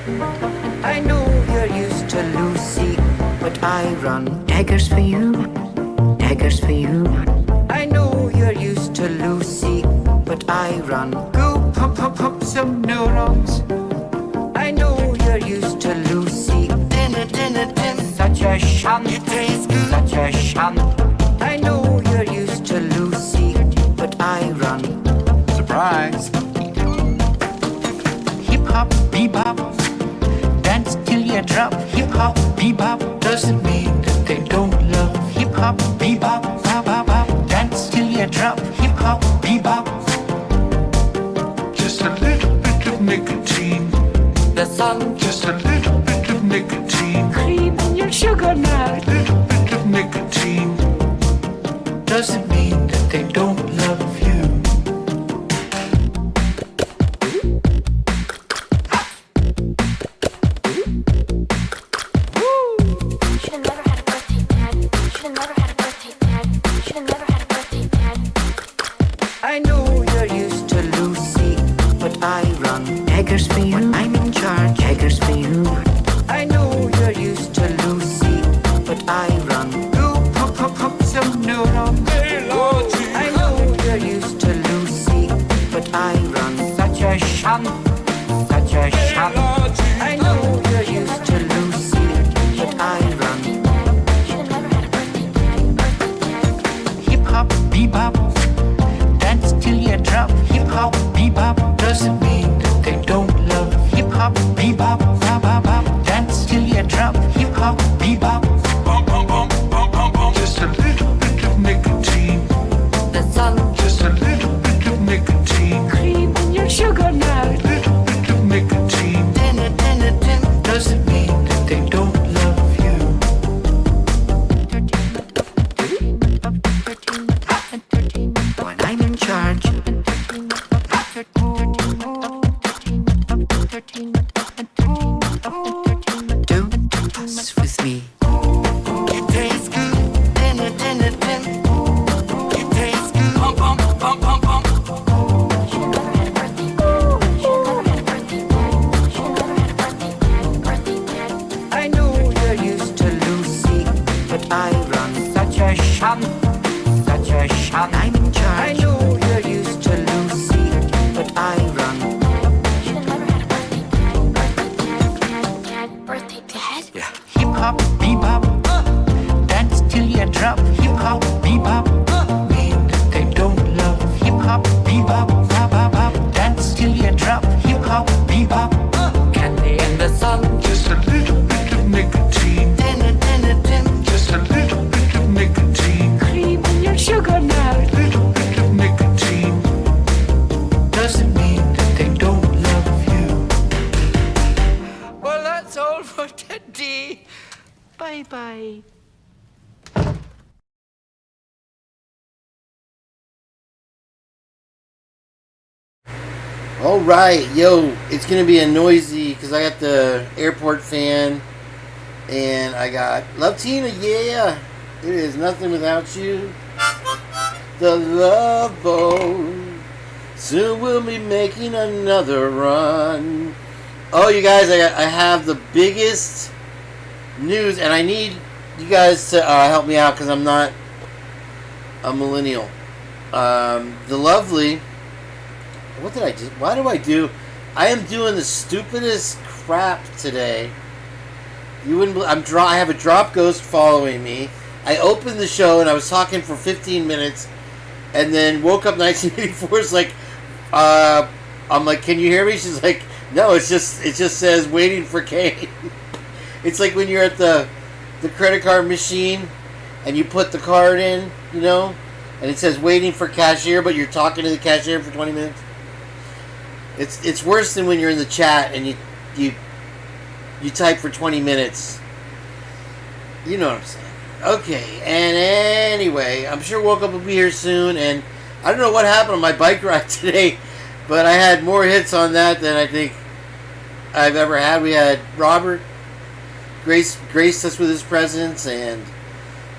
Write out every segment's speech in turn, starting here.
I know you're used to Lucy, but I run daggers for you, daggers for you. I know you're used to Lucy, but I run go pump pump pump some neurons. I know you're used to Lucy, dinner dinner din, such a shun. It tastes good, such a shun. I know you're used to Lucy, but I run. Surprise. Hip hop, bebop, dance till you drop. Hip hop, bebop doesn't mean that they don't love. Hip hop, bebop, bop bop bop, dance till you drop. Hip hop, bebop. Just a little bit of nicotine. The sun. Just a little bit of nicotine. Cream in your sugar now. Little bit of nicotine doesn't mean that they don't love you. I know you're used to Lucy, but I run daggers for you. I'm in charge, daggers for you. I know you're used to Lucy, but I run. Go pump pump pump some neurons. I know you're used to Lucy, but I run. Such a shun, such a shun. I know you're used to Lucy, but I run. Hip hop, bebop, dance till you drop. Hip hop, bebop doesn't mean that they don't love. Hip hop, bebop, bop bop bop, dance till you drop. Hip hop, bebop, bum bum bum bum bum bum. Just a little bit of nicotine. The sun. Just a little bit of nicotine. Cream in your sugar now. Little bit of nicotine. Dinner dinner din doesn't mean that they don't love you. When I'm in charge. Don't fuss with me. It tastes good. Dinner dinner din. It tastes good. Pump pump pump pump pump. I know you're used to Lucy, but I run. Such a shun, such a shun. I'm in charge. I know you're used to Lucy, but I run. Birthday dad? Yeah. Hip hop, bebop, dance till you drop. Hip hop, bebop, mean that they don't love. Hip hop, bebop, bop bop bop, dance till you drop. Hip hop, bebop, candy in the sun. Just a little bit of nicotine. Dinner dinner din. Just a little bit of nicotine. Cream in your sugar now. Little bit of nicotine doesn't mean that they don't love you. Well, that's all for today. Bye-bye. All right, yo, it's gonna be a noisy because I got the airport fan and I got Love Tina. Yeah, it is nothing without you. The Love Boat. Soon we'll be making another run. Oh, you guys, I have the biggest news, and I need you guys to help me out because I'm not a millennial. The lovely. What did I do? Why do I do? I am doing the stupidest crap today. You wouldn't. I have a drop ghost following me. I opened the show and I was talking for 15 minutes, and then woke up 1984. It's like, I'm like, can you hear me? She's like, no. It just says waiting for Kane. It's like when you're at the credit card machine and you put the card in, you know, and it says waiting for cashier, but you're talking to the cashier for 20 minutes. It's worse than when you're in the chat and you type for 20 minutes. You know what I'm saying. Okay, and anyway, I'm sure Woke Up will be here soon, and I don't know what happened on my bike ride today, but I had more hits on that than I think I've ever had. We had Robert graced us with his presence, and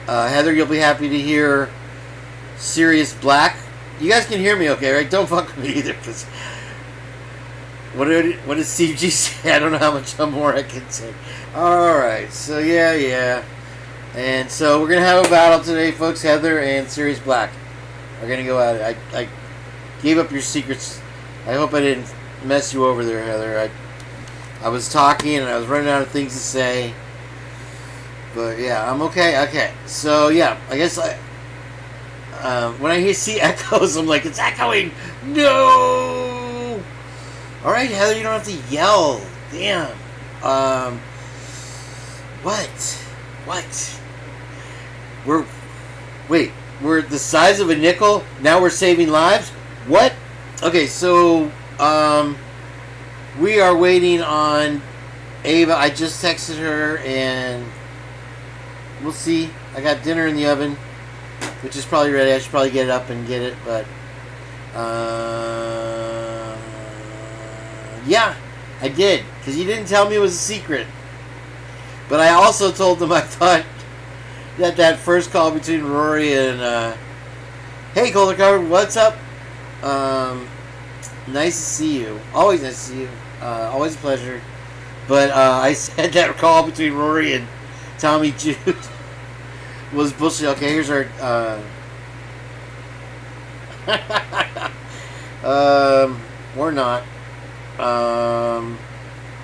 Heather, you'll be happy to hear Sirius Black. You guys can hear me okay, right? Don't fuck with me either, because What did Steve G say? I don't know how much more I can say. Alright, so yeah. And so we're going to have a battle today, folks. Heather and Sirius Black are going to go at it. I gave up your secrets. I hope I didn't mess you over there, Heather. I was talking and I was running out of things to say. But yeah, I'm okay. Okay, so yeah, I guess when I see echoes, I'm like, it's echoing. No! Alright, Heather, you don't have to yell. Damn. What? We're the size of a nickel. Now we're saving lives. What? Okay, so we are waiting on Eva. I just texted her, and we'll see. I got dinner in the oven, which is probably ready. I should probably get it up and get it, but yeah, I did, because you didn't tell me it was a secret. But I also told them I thought that first call between Rory and hey, Colder Cover, what's up? Nice to see you. Always nice to see you. Always a pleasure. But I said that call between Rory and Tommy Jude was bullshit. Okay, here's our or not.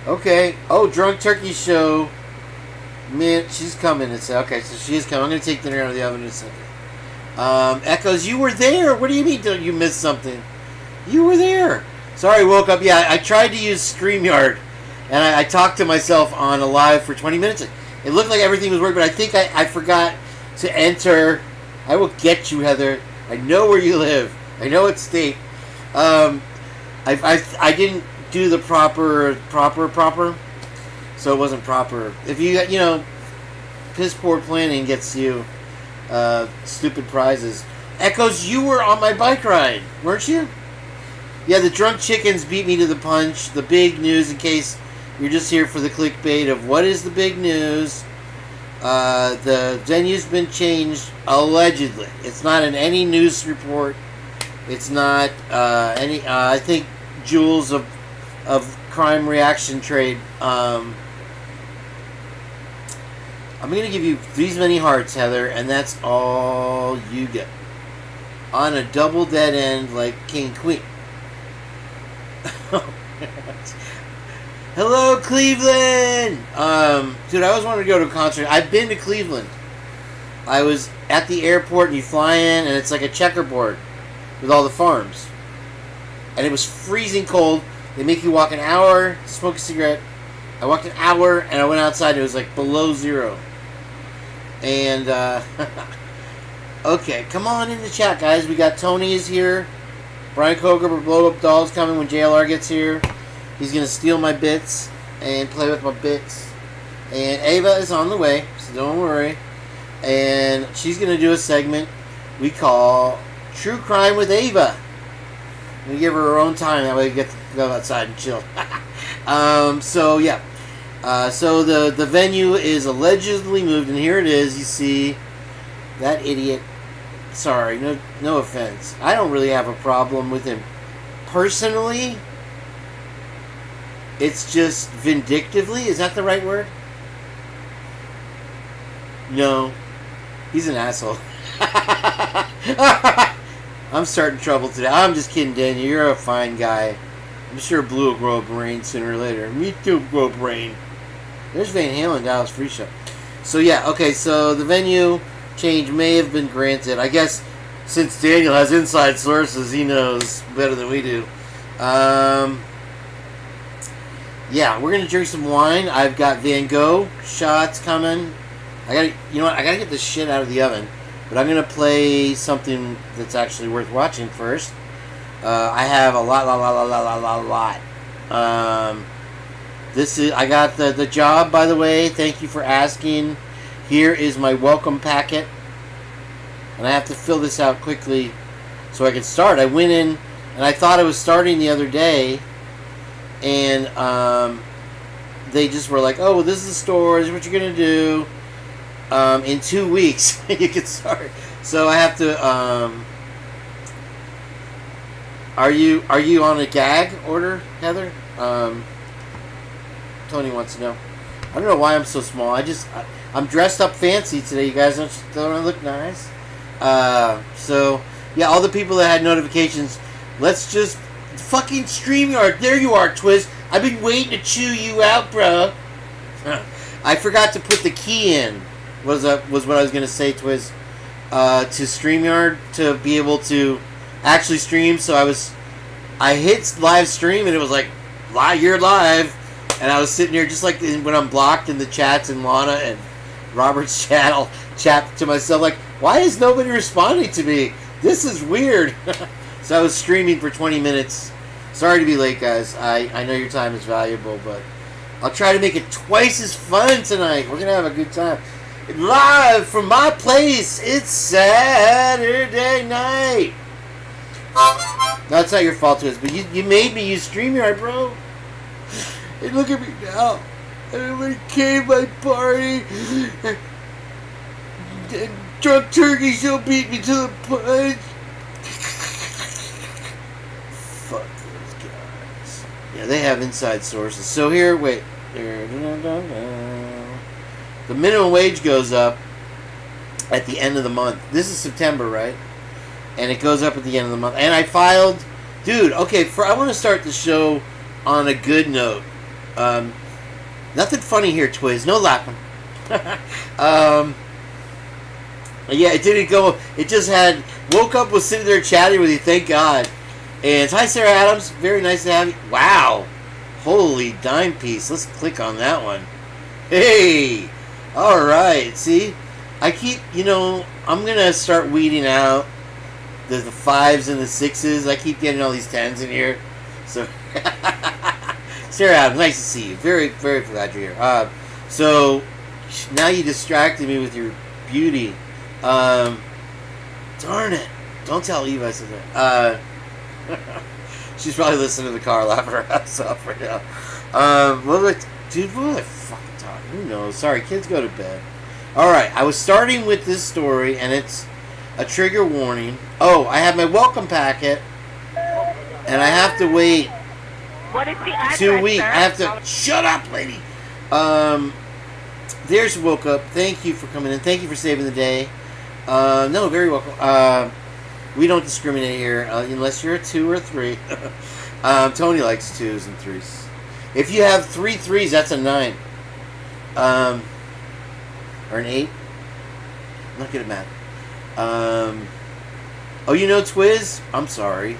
Okay. Oh, Drunk Turkey Show. Man, she's coming. Okay, so she is coming. I'm going to take dinner out of the oven in a second. Echoes, you were there. What do you mean you missed something? You were there. Sorry, I woke up. Yeah, I tried to use StreamYard, and I talked to myself on a live for 20 minutes. It looked like everything was working, but I think I forgot to enter. I will get you, Heather. I know where you live. I know what state. I didn't do the proper, so it wasn't proper. If you piss poor planning gets you stupid prizes. Echoes, you were on my bike ride, weren't you? Yeah, the drunk chickens beat me to the punch. The big news, in case you're just here for the clickbait of what is the big news. The venue's been changed, allegedly. It's not in any news report. It's not any. I think Jules of Crime Reaction Trade. I'm going to give you these many hearts, Heather, and that's all you get. On a double dead end like King Queen. Hello, Cleveland! Dude, I always wanted to go to a concert. I've been to Cleveland. I was at the airport, and you fly in, and it's like a checkerboard with all the farms. And it was freezing cold. They make you walk an hour to smoke a cigarette. I walked an hour, and I went outside, and it was like below zero. And, okay, come on in the chat, guys. We got Tony is here. Brian Coker, Blow Up Dolls coming when JLR gets here. He's going to steal my bits and play with my bits. And Ava is on the way, so don't worry. And she's going to do a segment we call True Crime with Ava. We give her own time, that way we get to go outside and chill. So, yeah. So the venue is allegedly moved, and here it is. You see that idiot. Sorry, no offense. I don't really have a problem with him personally. It's just vindictively. Is that the right word? No, he's an asshole. I'm starting trouble today. I'm just kidding, Daniel. You're a fine guy. I'm sure Blue will grow a brain sooner or later. Me too, grow a brain. There's Van Halen, Dallas Free Show. So yeah, okay, so the venue change may have been granted. I guess since Daniel has inside sources, he knows better than we do. Yeah, we're gonna drink some wine. I've got Van Gogh shots coming. I gotta get this shit out of the oven. But I'm gonna play something that's actually worth watching first. I have a lot. I got the job, by the way. Thank you for asking. Here is my welcome packet. And I have to fill this out quickly so I can start. I went in and I thought I was starting the other day. And they just were like, oh, well, this is the store. This is what you're going to do. In 2 weeks, you can start. So I have to... Are you on a gag order, Heather? Tony wants to know. I don't know why I'm so small. I'm dressed up fancy today. You guys don't I look nice? So yeah, all the people that had notifications. Let's just fucking StreamYard. There you are, Twiz. I've been waiting to chew you out, bro. I forgot to put the key in. Was what I was gonna say, Twiz. To StreamYard to be able to actually stream. So I hit live stream and it was like, you're live. And I was sitting here just like when I'm blocked in the chats in Lana and Robert's chat, I'll chat to myself like, why is nobody responding to me? This is weird. So I was streaming for 20 minutes. Sorry to be late, guys. I know your time is valuable, but I'll try to make it twice as fun tonight. We're going to have a good time. Live from my place, it's Saturday night. That's not your fault, Twiz, but you made me use StreamYard, bro. And look at me now. Everybody came to my party. And drunk turkey still beat me to the punch. Fuck those guys. Yeah, they have inside sources. So here, wait. The minimum wage goes up at the end of the month. This is September, right? And it goes up at the end of the month. And I filed... Dude, okay, I want to start the show on a good note. Nothing funny here, Twiz. No laughing. Yeah, it didn't go... It just had... Woke up, was sitting there chatting with you, thank God. And hi, Sarah Adams. Very nice to have you. Wow. Holy dime piece. Let's click on that one. Hey! Alright, see? I keep... I'm going to start weeding out the 5s and the 6s. I keep getting all these 10s in here. So... Sarah Adams, nice to see you. Very, very glad you're here. So, now you distracted me with your beauty. Darn it. Don't tell Eva I said that. She's probably listening to the car laughing her ass off right now. What was I fucking talking? Who knows? Sorry, kids go to bed. Alright, I was starting with this story, and it's a trigger warning. Oh, I have my welcome packet, and I have to wait... What is the address, 2 weeks. sir? I have to... Shut up, lady! There's Woke Up. Thank you for coming in. Thank you for saving the day. No, very welcome. We don't discriminate here, unless you're a 2 or a 3. Tony likes 2s and 3s. If you have 3 3s, that's a 9. Or an 8. I'm not good at math. Oh, you know Twiz? I'm sorry.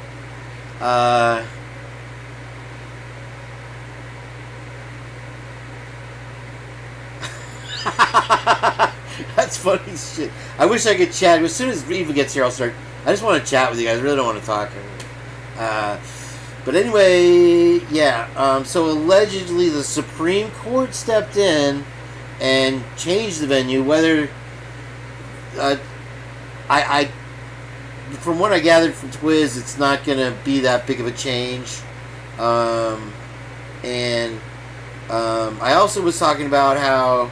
That's funny as shit. I wish I could chat. As soon as Eva gets here, I'll start. I just want to chat with you guys. I really don't want to talk. But anyway, yeah. So allegedly, the Supreme Court stepped in and changed the venue. Whether I from what I gathered from Twiz, it's not going to be that big of a change. And I also was talking about how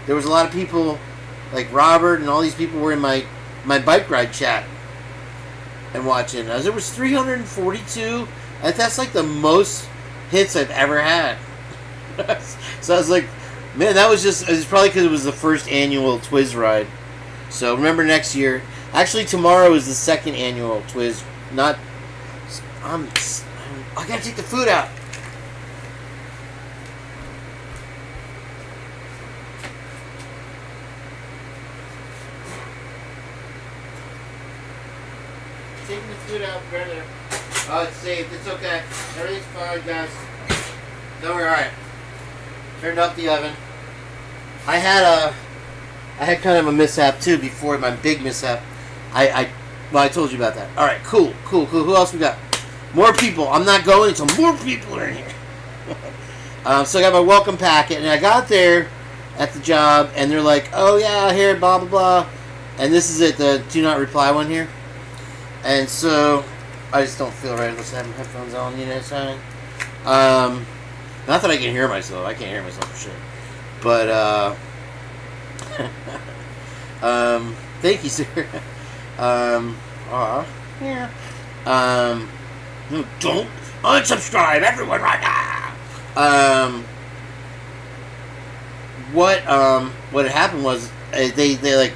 there was a lot of people, like Robert and all these people were in my bike ride chat and watching. There was 342. That's like the most hits I've ever had. So I was like, man, it's probably because it was the first annual Twiz ride. So remember next year. Actually, tomorrow is the second annual Twiz. I gotta take the food out. Taking the food out right there. Oh, it's safe. It's okay. Everything's fine, guys. Don't worry. All right. Turned off the oven. I had kind of a mishap too before my big mishap. I told you about that. All right, cool. Who else we got? More people. I'm not going until more people are in here. So I got my welcome packet, and I got there at the job, and they're like, "Oh yeah, here, blah blah blah," and this is it, the do not reply one here. And so I just don't feel right unless I have my headphones on. You know what I'm saying? Not that I can hear myself. I can't hear myself for shit. But thank you, sir. Yeah. Don't unsubscribe, everyone, right now. What had happened was they like,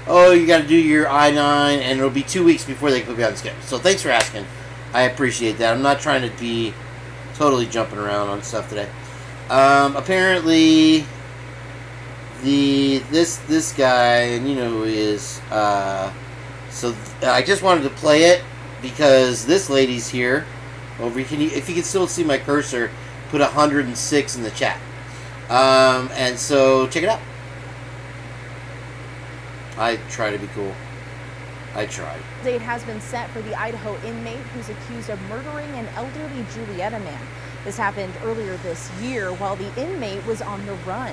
oh, you got to do your I-9, and it'll be 2 weeks before they put me on the schedule. So thanks for asking. I appreciate that. I'm not trying to be totally jumping around on stuff today. Apparently, this guy, and you know who he is. So I just wanted to play it because this lady's here. If you can still see my cursor, put 106 in the chat. And so check it out. I try to be cool. I tried. Date has been set for the Idaho inmate who's accused of murdering an elderly Julietta man. This happened earlier this year while the inmate was on the run.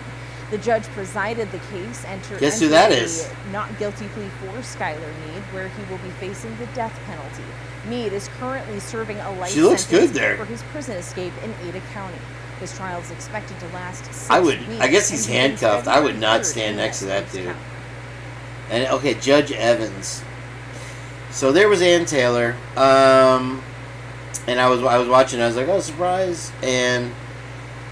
The judge presided the case and guess who that is? Not guilty plea for Skylar Mead, where he will be facing the death penalty. Mead is currently serving a life sentence for his prison escape in Ada County. His trial is expected to last 6 weeks. I guess he's handcuffed. I would not stand next to that dude. And okay, Judge Evans. So there was Ann Taylor, and I was watching. I was like, oh, surprise! And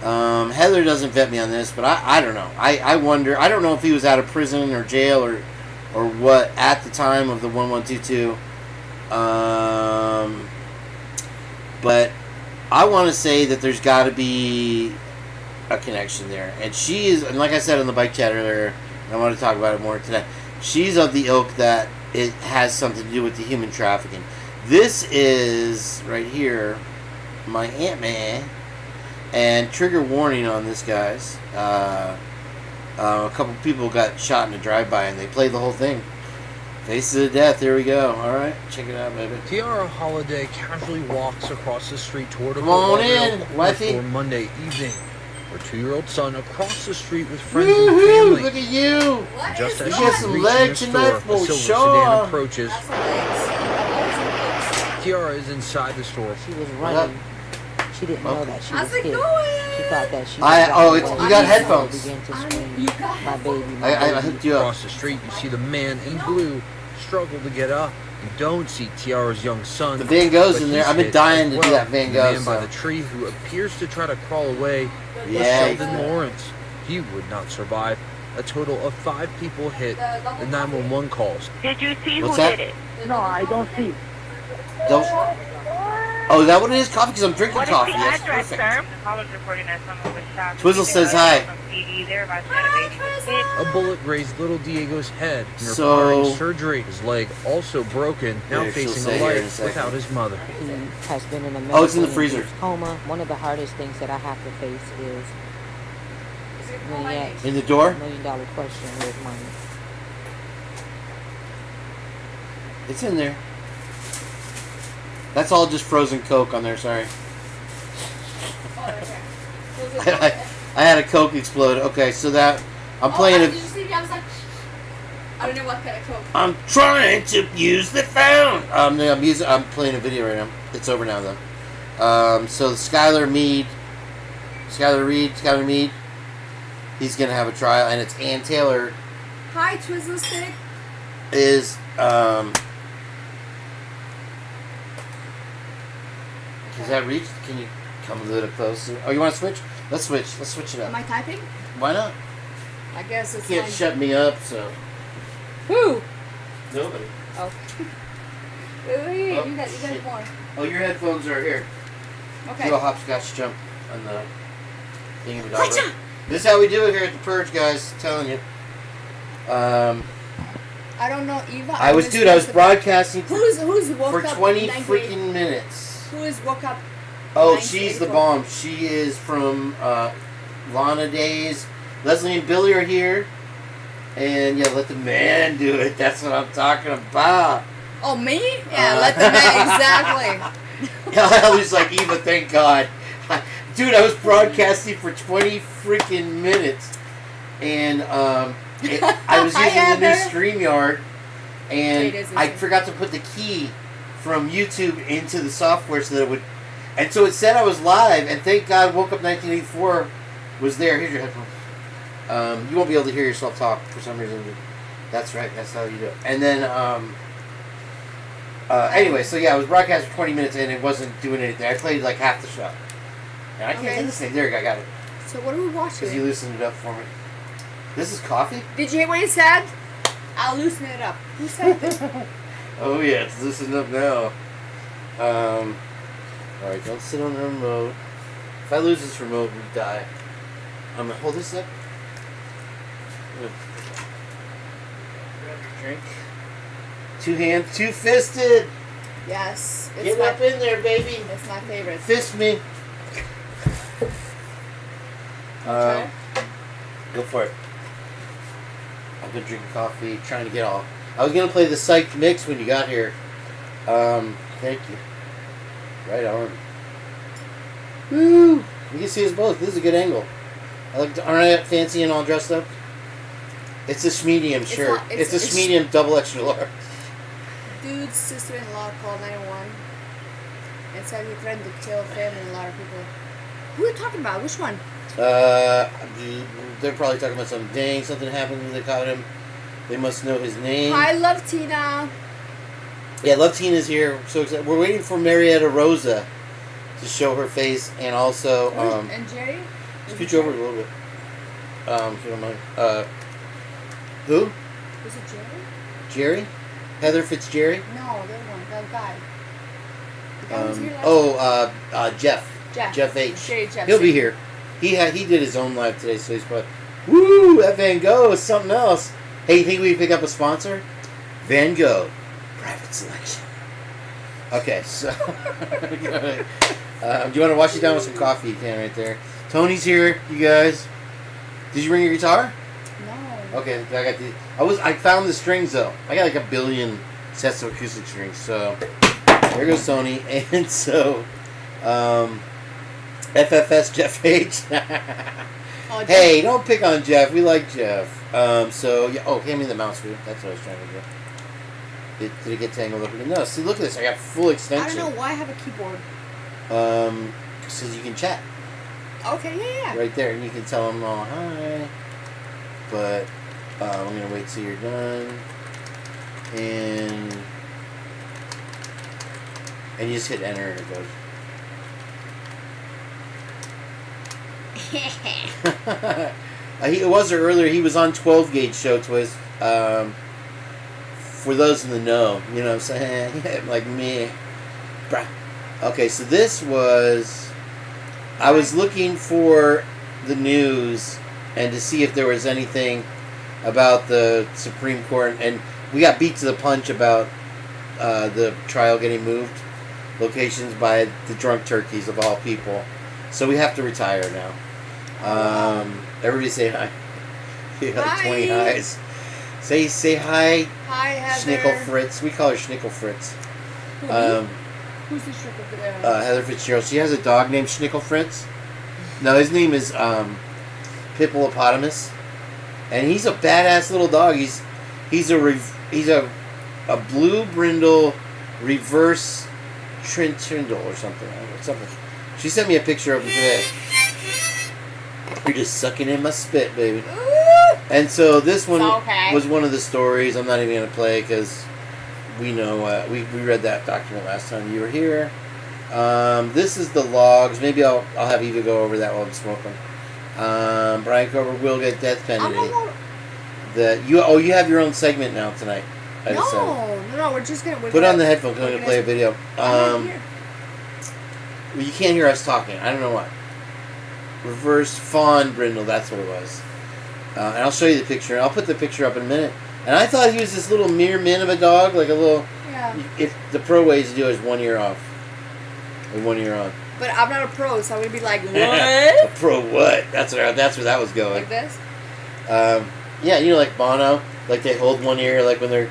Heather doesn't vet me on this, but I don't know. I wonder. I don't know if he was out of prison or jail or what at the time of the 1122. But I want to say that there's got to be a connection there, and she is. And like I said on the bike chat earlier, and I want to talk about it more today. She's of the ilk that it has something to do with the human trafficking. This is, right here, my Ant-Man. And trigger warning on this, guys. A couple people got shot in a drive-by, and they played the whole thing. Faces of Death, here we go. Alright, check it out, baby. Tiara Holiday casually walks across the street toward a Come on in, wifey. before Monday evening. Her 2-year-old son across the street with friends Woohoo! and family. Look at you! And just as You she's got some reaching legs the tonight, store, a for silver sure. sedan approaches. Tiara is inside the store. She was running. She didn't know that she was hit. She thought that she was you got headphones. Began to scream, my baby, I hooked you up. Across the street, you see the man in blue struggle to get up. You don't see Tiara's young son. The Van Gogh's but in there. he's I've been hit dying as to well. do that Van The Gogh man by stuff. the tree who appears to try to crawl away was Yeah. Sheldon Lawrence. He would not survive. A total of 5 people hit the 911 calls. Did you see What's who that? did it? No, I don't see. Don't. Oh, is that what it is? Coffee? Because I'm drinking What is coffee. the That's address, perfect. sir? Callers reporting that someone was shot. Twizzle says hi. A bullet grazed little Diego's head, So- requiring surgery. His leg also broken, now Yeah, she'll facing say a here in a life second. without his mother. He has been in a Oh, it's in the medically freezer. induced coma. One of the hardest things that I have to face is when he asks In the door? $1 million question, where's money? It's in there. That's all just frozen Coke on there, sorry. I had a Coke explode. Okay, so that... I'm playing Did you see me? I was like, I don't know what kind of Coke. I'm trying to use the phone. I'm playing a video right now. It's over now, though. So Skylar Mead... Skylar Mead... He's going to have a trial, and it's Ann Taylor... Hi, Twizledick. Is, Does that reach? Can you come a little closer? Oh, you want to switch? Let's switch. Let's switch it up. Am I typing? Why not? I guess it's You can't like... shut me up, so... Who? Nobody. Oh. Wait, Oh, you got shit. more. Oh, your headphones are here. Okay. Do a hopscotch jump on the thingy. This is how we do it here at the Purge, guys. I'm telling you. I don't know, Eva. I was broadcasting Who's woke for up 20 9 freaking minutes. Who is woke up? Oh, 9 she's the 84? bomb. She is from Lana Days. Leslie and Billy are here. And yeah, let the man do it. That's what I'm talking about. Oh, me? Yeah, let the man, exactly. I was like, Eva, thank God. Dude, I was broadcasting for 20 freaking minutes. And I was using the new StreamYard. And I forgot to put the key from YouTube into the software so that it would... And so it said I was live, and thank God Woke Up 1984 was there. Here's your headphones. You won't be able to hear yourself talk for some reason. That's right, that's how you do it. And then, Anyway, so yeah, I was broadcast for 20 minutes and it wasn't doing anything. I played like half the show. And I can't Okay. do this thing. There you go, I got it. So what are we Because you watching? loosened it up for me. This is coffee? Did you hear what he said? I'll loosen it up. Who said this? Oh yeah, it's loosened up now. Alright, don't sit on the remote. If I lose this remote, we die. I'm gonna hold this up. Grab your drink. Two-hand, two-fisted! Yes. It's Get my, up in there, baby! it's my favorite. Fist me! Okay. Go for it. I've been drinking coffee, trying to get all... I was gonna play the psyched mix when you got here. Thank you. Right on. Woo! You can see us both. This is a good angle. Aren't I fancy and all dressed up? It's a medium shirt. not- It's it's- a medium double extra large. Dude's sister-in-law called 911 and said he threatened to kill family and a lot of people. Who are you talking about? Which one? They're probably talking about something. Dang, something happened when they caught him. They must know his name. I love Tina. Yeah, Love Tina's here. So excited. We're waiting for Marietta Rosa to show her face, and also And Jerry? scooch over a little bit. If you don't mind. Who? Was it Jerry? Jerry? Heather Fitzgerald? No, the other one. That guy. The guy who was here last Jeff. Jeff. Jeff H. Jeff. He'll be here. He did his own live today, so he's probably... Woo! That Van Gogh is something else. Hey, you think we pick up a sponsor? Van Gogh. Private selection. Okay, so... do you want to wash it down with some coffee? You can right there. Tony's here, you guys. Did you bring your guitar? No. Okay, I got the... I found the strings, though. I got like a billion sets of acoustic strings, so... There goes Tony. And so... FFS Jeff H. Oh, Hey, don't pick on Jeff. We like Jeff. So, yeah. Oh, hand me the mouse, dude. That's what I was trying to do. Did it get tangled up? No. See, look at this. I got full I extension. don't know why I have a keyboard. Says you can chat Okay, yeah. right there, and you can tell them all hi. But I'm gonna wait till you're done, and you just hit enter, and it goes. It was there earlier. He was on 12 Gauge Show, Twiz. For those in the know, you know what I'm saying? Like me. Bruh. Okay, so this was... I was looking for the news and to see if there was anything about the Supreme Court. And we got beat to the punch about the trial getting moved locations by the drunk turkeys of all people. So we have to retire now. Everybody say hi. You got Hi. 20 highs. Say hi, Hi, Heather. Schnickel Fritz. We call her Schnickel Fritz. Who's the strip over there? Heather Fitzgerald. She has a dog named Schnickel Fritz. No, his name is Pippopotamus, and he's a badass little dog. He's a blue brindle reverse Trindle or something. She sent me a picture of him today. You're just sucking in my spit, baby. And so this one okay. was one of the stories. I'm not even going to play because we know we read that document last time you were here. This is the logs. Maybe I'll have Eva go over that while I'm smoking. Brian Cobra will get death penalty. You have your own segment now tonight. I decided. No, we're just gonna put on the headphones. I'm gonna play a video. Well, you can't hear us talking. I don't know why. Reverse fawn brindle. That's what it was. And I'll show you the picture. And I'll put the picture up in a minute. And I thought he was this little mere min of a dog, like a little. Yeah. If the pro way to do it is 1 year off. Or 1 year on. But I'm not a pro, so I'm gonna be like, what? A pro what? That's where that was going. Like this? Yeah, you know, like Bono, like they hold one ear, like when they're,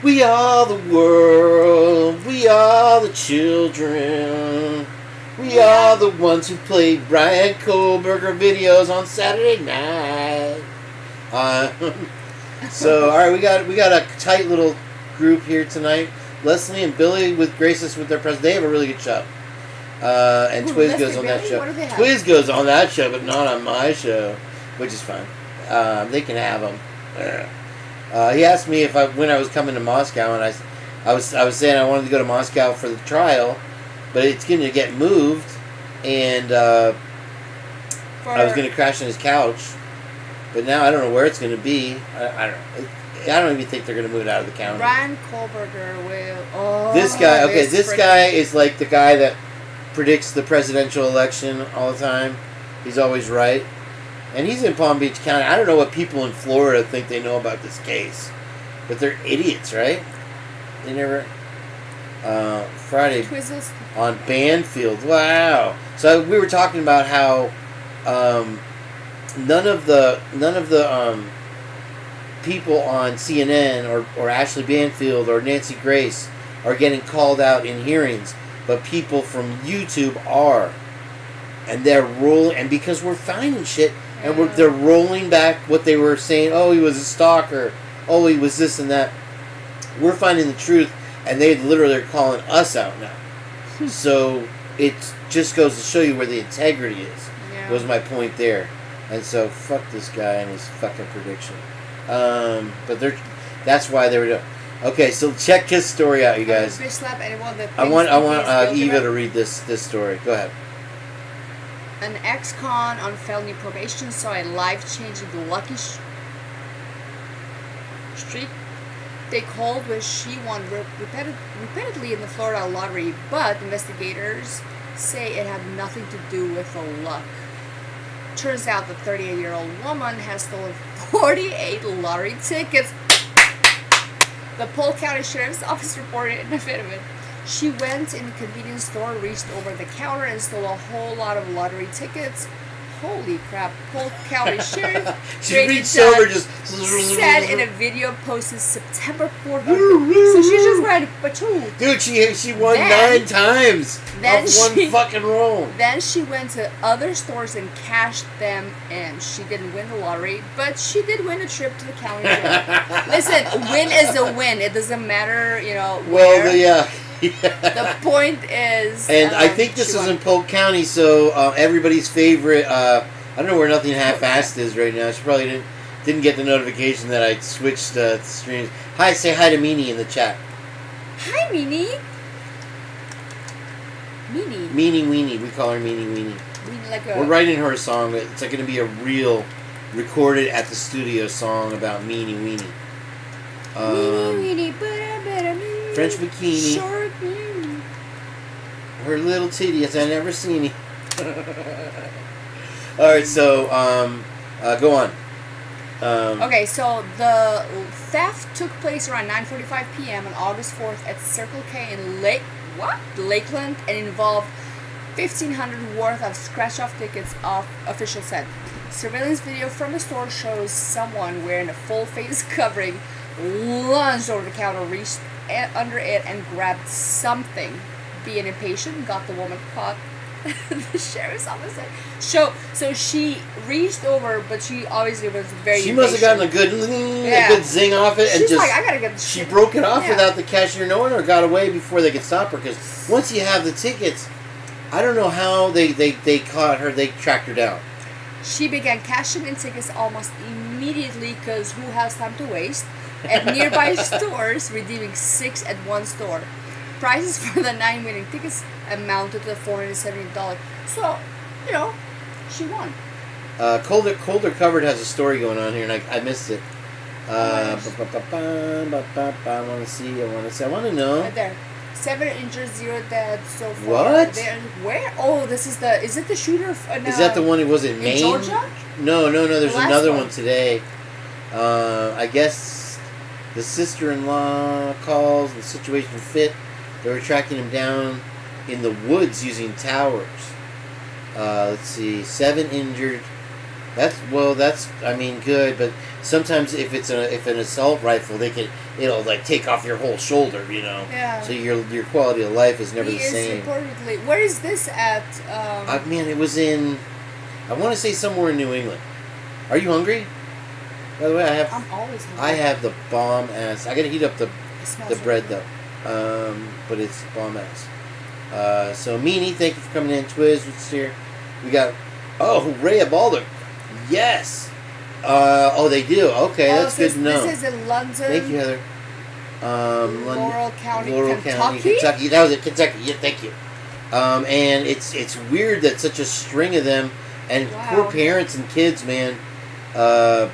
we are the world, we are the children, we are the ones who play Brian Kohlberger videos on Saturday night. So, all right, we got a tight little group here tonight. Leslie and Billy grace us with their presence. They have a really good show. And Who, Twiz Leslie, goes on that Billy? show. What do they have? Twiz goes on that show, but not on my show, which is fine. They can have them. He asked me when I was coming to Moscow, and I was saying I wanted to go to Moscow for the trial, but it's going to get moved, and I was going to crash on his couch, but now I don't know where it's going to be. I don't know. I don't even think they're going to move it out of the county. Ryan Kohlberger will. Oh, this guy, okay, this guy is like the guy that predicts the presidential election all the time. He's always right. And he's in Palm Beach County. I don't know what people in Florida think they know about this case, but they're idiots, right? They never. Friday Twizledick. on Banfield. Wow. So we were talking about how none of the people on CNN or Ashley Banfield or Nancy Grace are getting called out in hearings, but people from YouTube are, and they're rolling. And because we're finding shit, and they're rolling back what they were saying. Oh, he was a stalker. Oh, he was this and that. We're finding the truth, and they literally are calling us out now. So it just goes to show you where the integrity is. Yeah. Was my point there. And so fuck this guy and his fucking prediction. But that's why they were doing. Okay, so check his story out, you guys. I want Eva to read this story. Go ahead. An ex-con on felony probation saw a life-changing lucky streak they called when she won repeatedly in the Florida lottery, but investigators say it had nothing to do with the luck. Turns out the 38-year-old woman has stolen 48 lottery tickets. The Polk County Sheriff's Office reported an affidavit. She went in a convenience store, reached over the counter, and stole a whole lot of lottery tickets. Holy crap. Polk County Sheriff she reached over just said in a video posted September 4th. So she just went, but dude, she won 9 times off one fucking roll. Then she went to other stores and cashed them in. She didn't win the lottery, but she did win a trip to the county jail. Listen, win is a win. It doesn't matter, where. The point is, and I think this is in Polk County, so everybody's favorite. I don't know where Nothing Half-Assed is right now. She probably didn't get the notification that I switched streams. Hi, say hi to Meanie in the chat. Hi, Meanie. Meanie. Meanie Weenie. We call her Meanie Weenie. We're writing her a song. It's like going to be a real recorded at the studio song about Meanie Weenie. Meanie Weenie. French bikini. Short bikini. Her little titties. I never seen it. Alright, so, go on. Okay, so the theft took place around 9:45 p.m. on August 4th at Circle K in Lakeland, and involved $1,500 worth of scratch-off tickets, officials said. Surveillance video from the store shows someone wearing a full face covering lunged over the counter, reached under it, and grabbed something. Being impatient, got the woman caught. The sheriff's office said. So she reached over, but she obviously was very She must have gotten a good zing off it. She's and just like, I gotta get the She shit. broke it off without the cashier knowing, or got away before they could stop her. Because once you have the tickets, I don't know how they caught her. They tracked her down. She began cashing in tickets almost immediately, because who has time to waste? At nearby stores, redeeming 6 at one store. Prices for the 9 winning tickets amounted to $470. So, she won. Colder Covered has a story going on here, and I missed it. I want to know. Right there. 7 injured, 0 dead so far. What? Where? Oh, is it the shooter? Is that the one who was in Maine? Georgia? No. There's The last another one. one today. I guess the sister-in-law calls, the situation fit. They were tracking him down in the woods using towers. Let's see, 7 injured. That's good, but sometimes if an assault rifle, it'll like take off your whole shoulder, Yeah. So your quality of life is never the same. Reportedly. Where is this at? It was in, I want to say somewhere in New England. Are you hungry? By the way, I'm always hungry. I have the bomb ass. I gotta heat up the It smells so bread good. though. But it's bomb ass. So Meanie, thank you for coming in. Twiz, what's here? We got Rhea Balder. Yes. They do. Okay, that's good to know. This is in London. Thank you, Heather. Laurel County, Kentucky. Kentucky. That was it, Kentucky. Yeah, thank you. And it's weird that such a string of them and poor parents and kids, man. I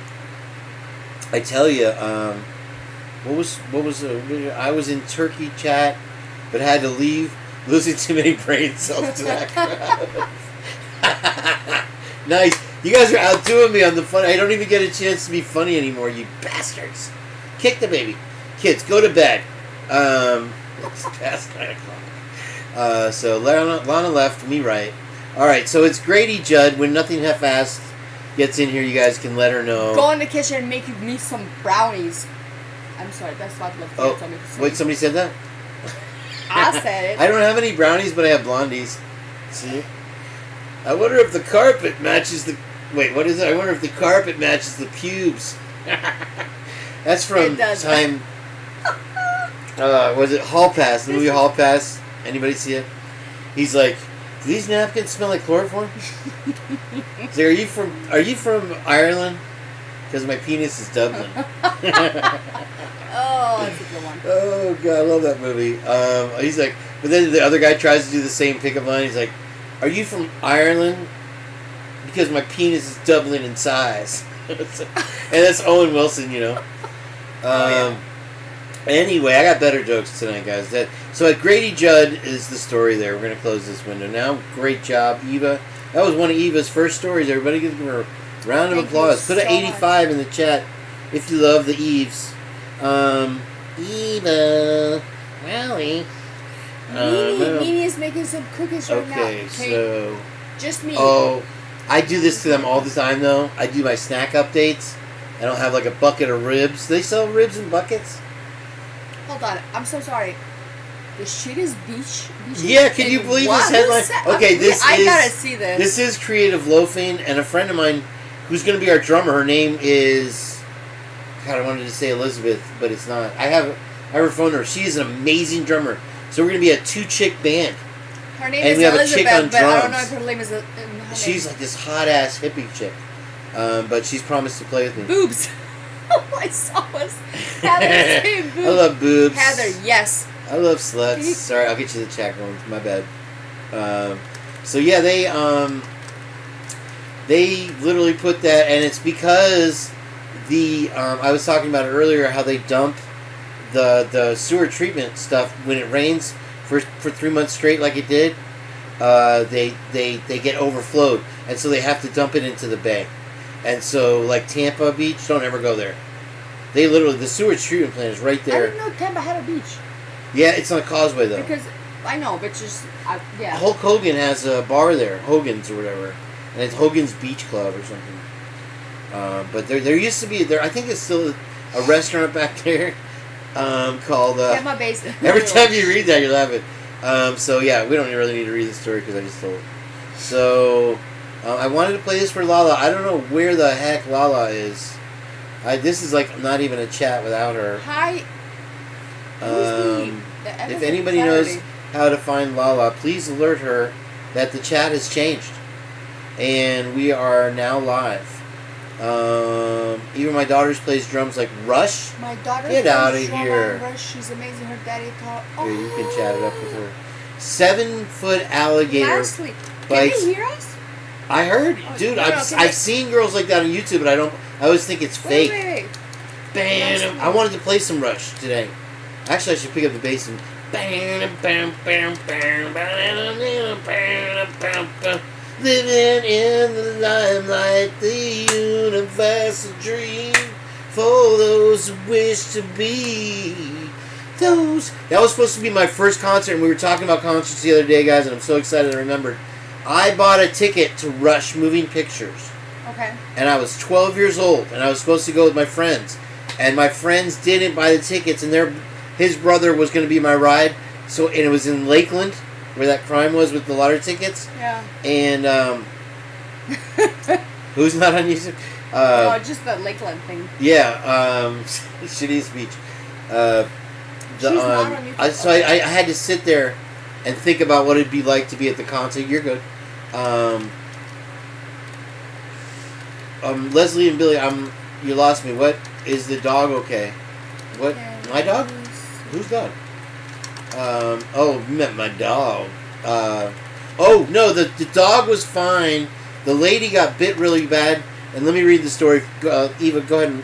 tell you, I was in Turkey chat, but had to leave, losing too many brain cells to that crowd. Nice. You guys are outdoing me on the fun. I don't even get a chance to be funny anymore, you bastards. Kick the baby. Kids, go to bed. It's past 9 o'clock. So Lana left, me right. Alright, so it's Grady Judd. When Nothing Half-Assed gets in here, you guys can let her know. Go in the kitchen and make me some brownies. I'm sorry, that's what Love told me to say. Wait, somebody said that? I said it. I don't have any brownies, but I have blondies. See? I wonder if the carpet matches the... Wait, what is it? I wonder if the carpet matches the pubes. That's from time... was it Hall Pass? The movie Hall Pass? Anybody see it? He's like, do these napkins smell like chloroform? He's like, are you from Ireland? Because my penis is Dublin. Oh, that's a good one. Oh, God, I love that movie. He's like, but then the other guy tries to do the same pickup line. He's like, are you from Ireland? Because my penis is doubling in size. And that's Owen Wilson, you know. Anyway, I got better jokes tonight, guys. So at Grady Judd is the story there. We're going to close this window now. Great job, Eva. That was one of Eva's first stories. Everybody give her a round of applause. Put an 85 in the chat if you love the Eves. Eva. Rally. Nini is making some cookies right now. Okay, so... Just me. Oh, I do this to them all the time, though. I do my snack updates. I don't have, like, a bucket of ribs. Do they sell ribs in buckets? Hold on. I'm so sorry. The shit is beach? Yeah, can you believe this headline? Okay, I gotta see this. This is Creative Loafing, and a friend of mine who's going to be our drummer, her name is... God, I wanted to say Elizabeth, but it's not. I have her phone number. She is an amazing drummer. So we're going to be a 2-chick band. Her name and is we have Elizabeth, a chick on but I don't know drums. if her name is... She's like this hot-ass hippie chick. But she's promised to play with me. Boobs. I saw us. Heather say boobs. I love boobs. Heather, yes. I love sluts. Sorry, I'll get you the chat going. My bad. So yeah, they literally put that, and it's because I was talking about it earlier, how they dump the sewer treatment stuff when it rains for 3 months straight, like it did. They get overflowed, and so they have to dump it into the bay. And so, like Tampa Beach, don't ever go there. They literally, the sewage treatment plant is right there. I didn't know Tampa had a beach. Yeah, it's on a causeway though. Because I know, but just yeah. Hulk Hogan has a bar there, Hogan's or whatever, and it's Hogan's Beach Club or something. But there used to be I think there's still a restaurant back there called. Tampa Base. Every time you read that, you're laughing. So yeah, we don't really need to read the story because I just told it. So I wanted to play this for Lala. I don't know where the heck Lala is. This is like not even a chat without her. Hi. If anybody knows how to find Lala, please alert her that the chat has changed. And we are now live. Even my daughter plays drums like Rush. My daughter Get out of here. Rush. She's amazing. Her daddy taught. Here, you can chat it up with her. 7-foot alligator. Lastly, can you hear us? I heard, dude. I've seen girls like that on YouTube, but I always think it's fake. Wait. Bam! I wanted to play some Rush today. Actually, I should pick up the bass and. Living in the limelight, the universal dream for those who wish to be those. That was supposed to be my first concert, and we were talking about concerts the other day, guys, and I'm so excited I remembered. I bought a ticket to Rush Moving Pictures. Okay. And I was 12 years old, and I was supposed to go with my friends. And my friends didn't buy the tickets, and his brother was going to be my ride. And it was in Lakeland, where that crime was with the lottery tickets. Yeah. And, who's not on YouTube? No, just the Lakeland thing. Yeah, shittiest beach. She's not on YouTube. So I had to sit there and think about what it'd be like to be at the concert. You're good. Leslie and Billy, you lost me. What is the dog okay? What? My dog? Whose dog? You meant my dog. Oh, no, the dog was fine. The lady got bit really bad. And let me read the story. Eva, go ahead and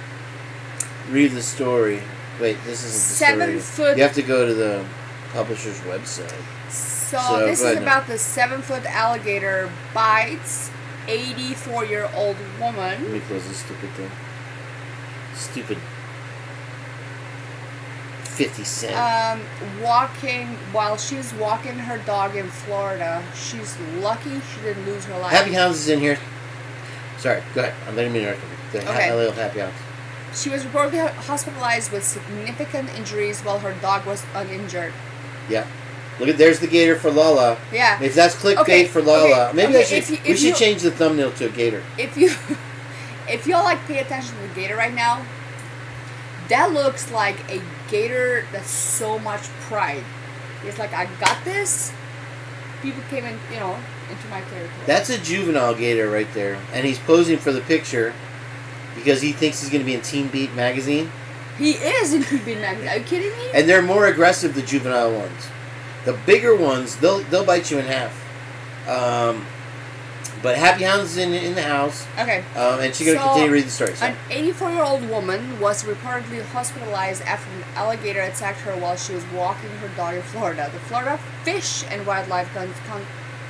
read the story. Wait, this isn't the 7 story. foot. You have to go to the publisher's website. So this is about the 7-foot alligator bites 84-year-old woman. Let me close this stupid thing. Stupid 50 cent. While she's walking her dog in Florida, she's lucky she didn't lose her life. Happy Hounds is in here. Sorry, go ahead. I'm letting me interrupt you. Okay. A little Happy Hounds. She was reportedly hospitalized with significant injuries while her dog was uninjured. Yeah. Look at, there's the gator for Lala. Yeah. If that's clickbait for Lala, maybe we should change the thumbnail to a gator. If y'all like pay attention to the gator right now, that looks like a gator that's so much pride. It's like, I got this. People came in, into my territory. That's a juvenile gator right there, and he's posing for the picture because he thinks he's going to be in Teen Beat magazine. He is in Teen Beat magazine. Are you kidding me? And they're more aggressive, the juvenile ones. The bigger ones, they'll bite you in half. But Happy Hounds is in the house. Okay. And she's going to continue to read the story. So. An 84-year-old woman was reportedly hospitalized after an alligator attacked her while she was walking her dog in Florida. The Florida Fish and Wildlife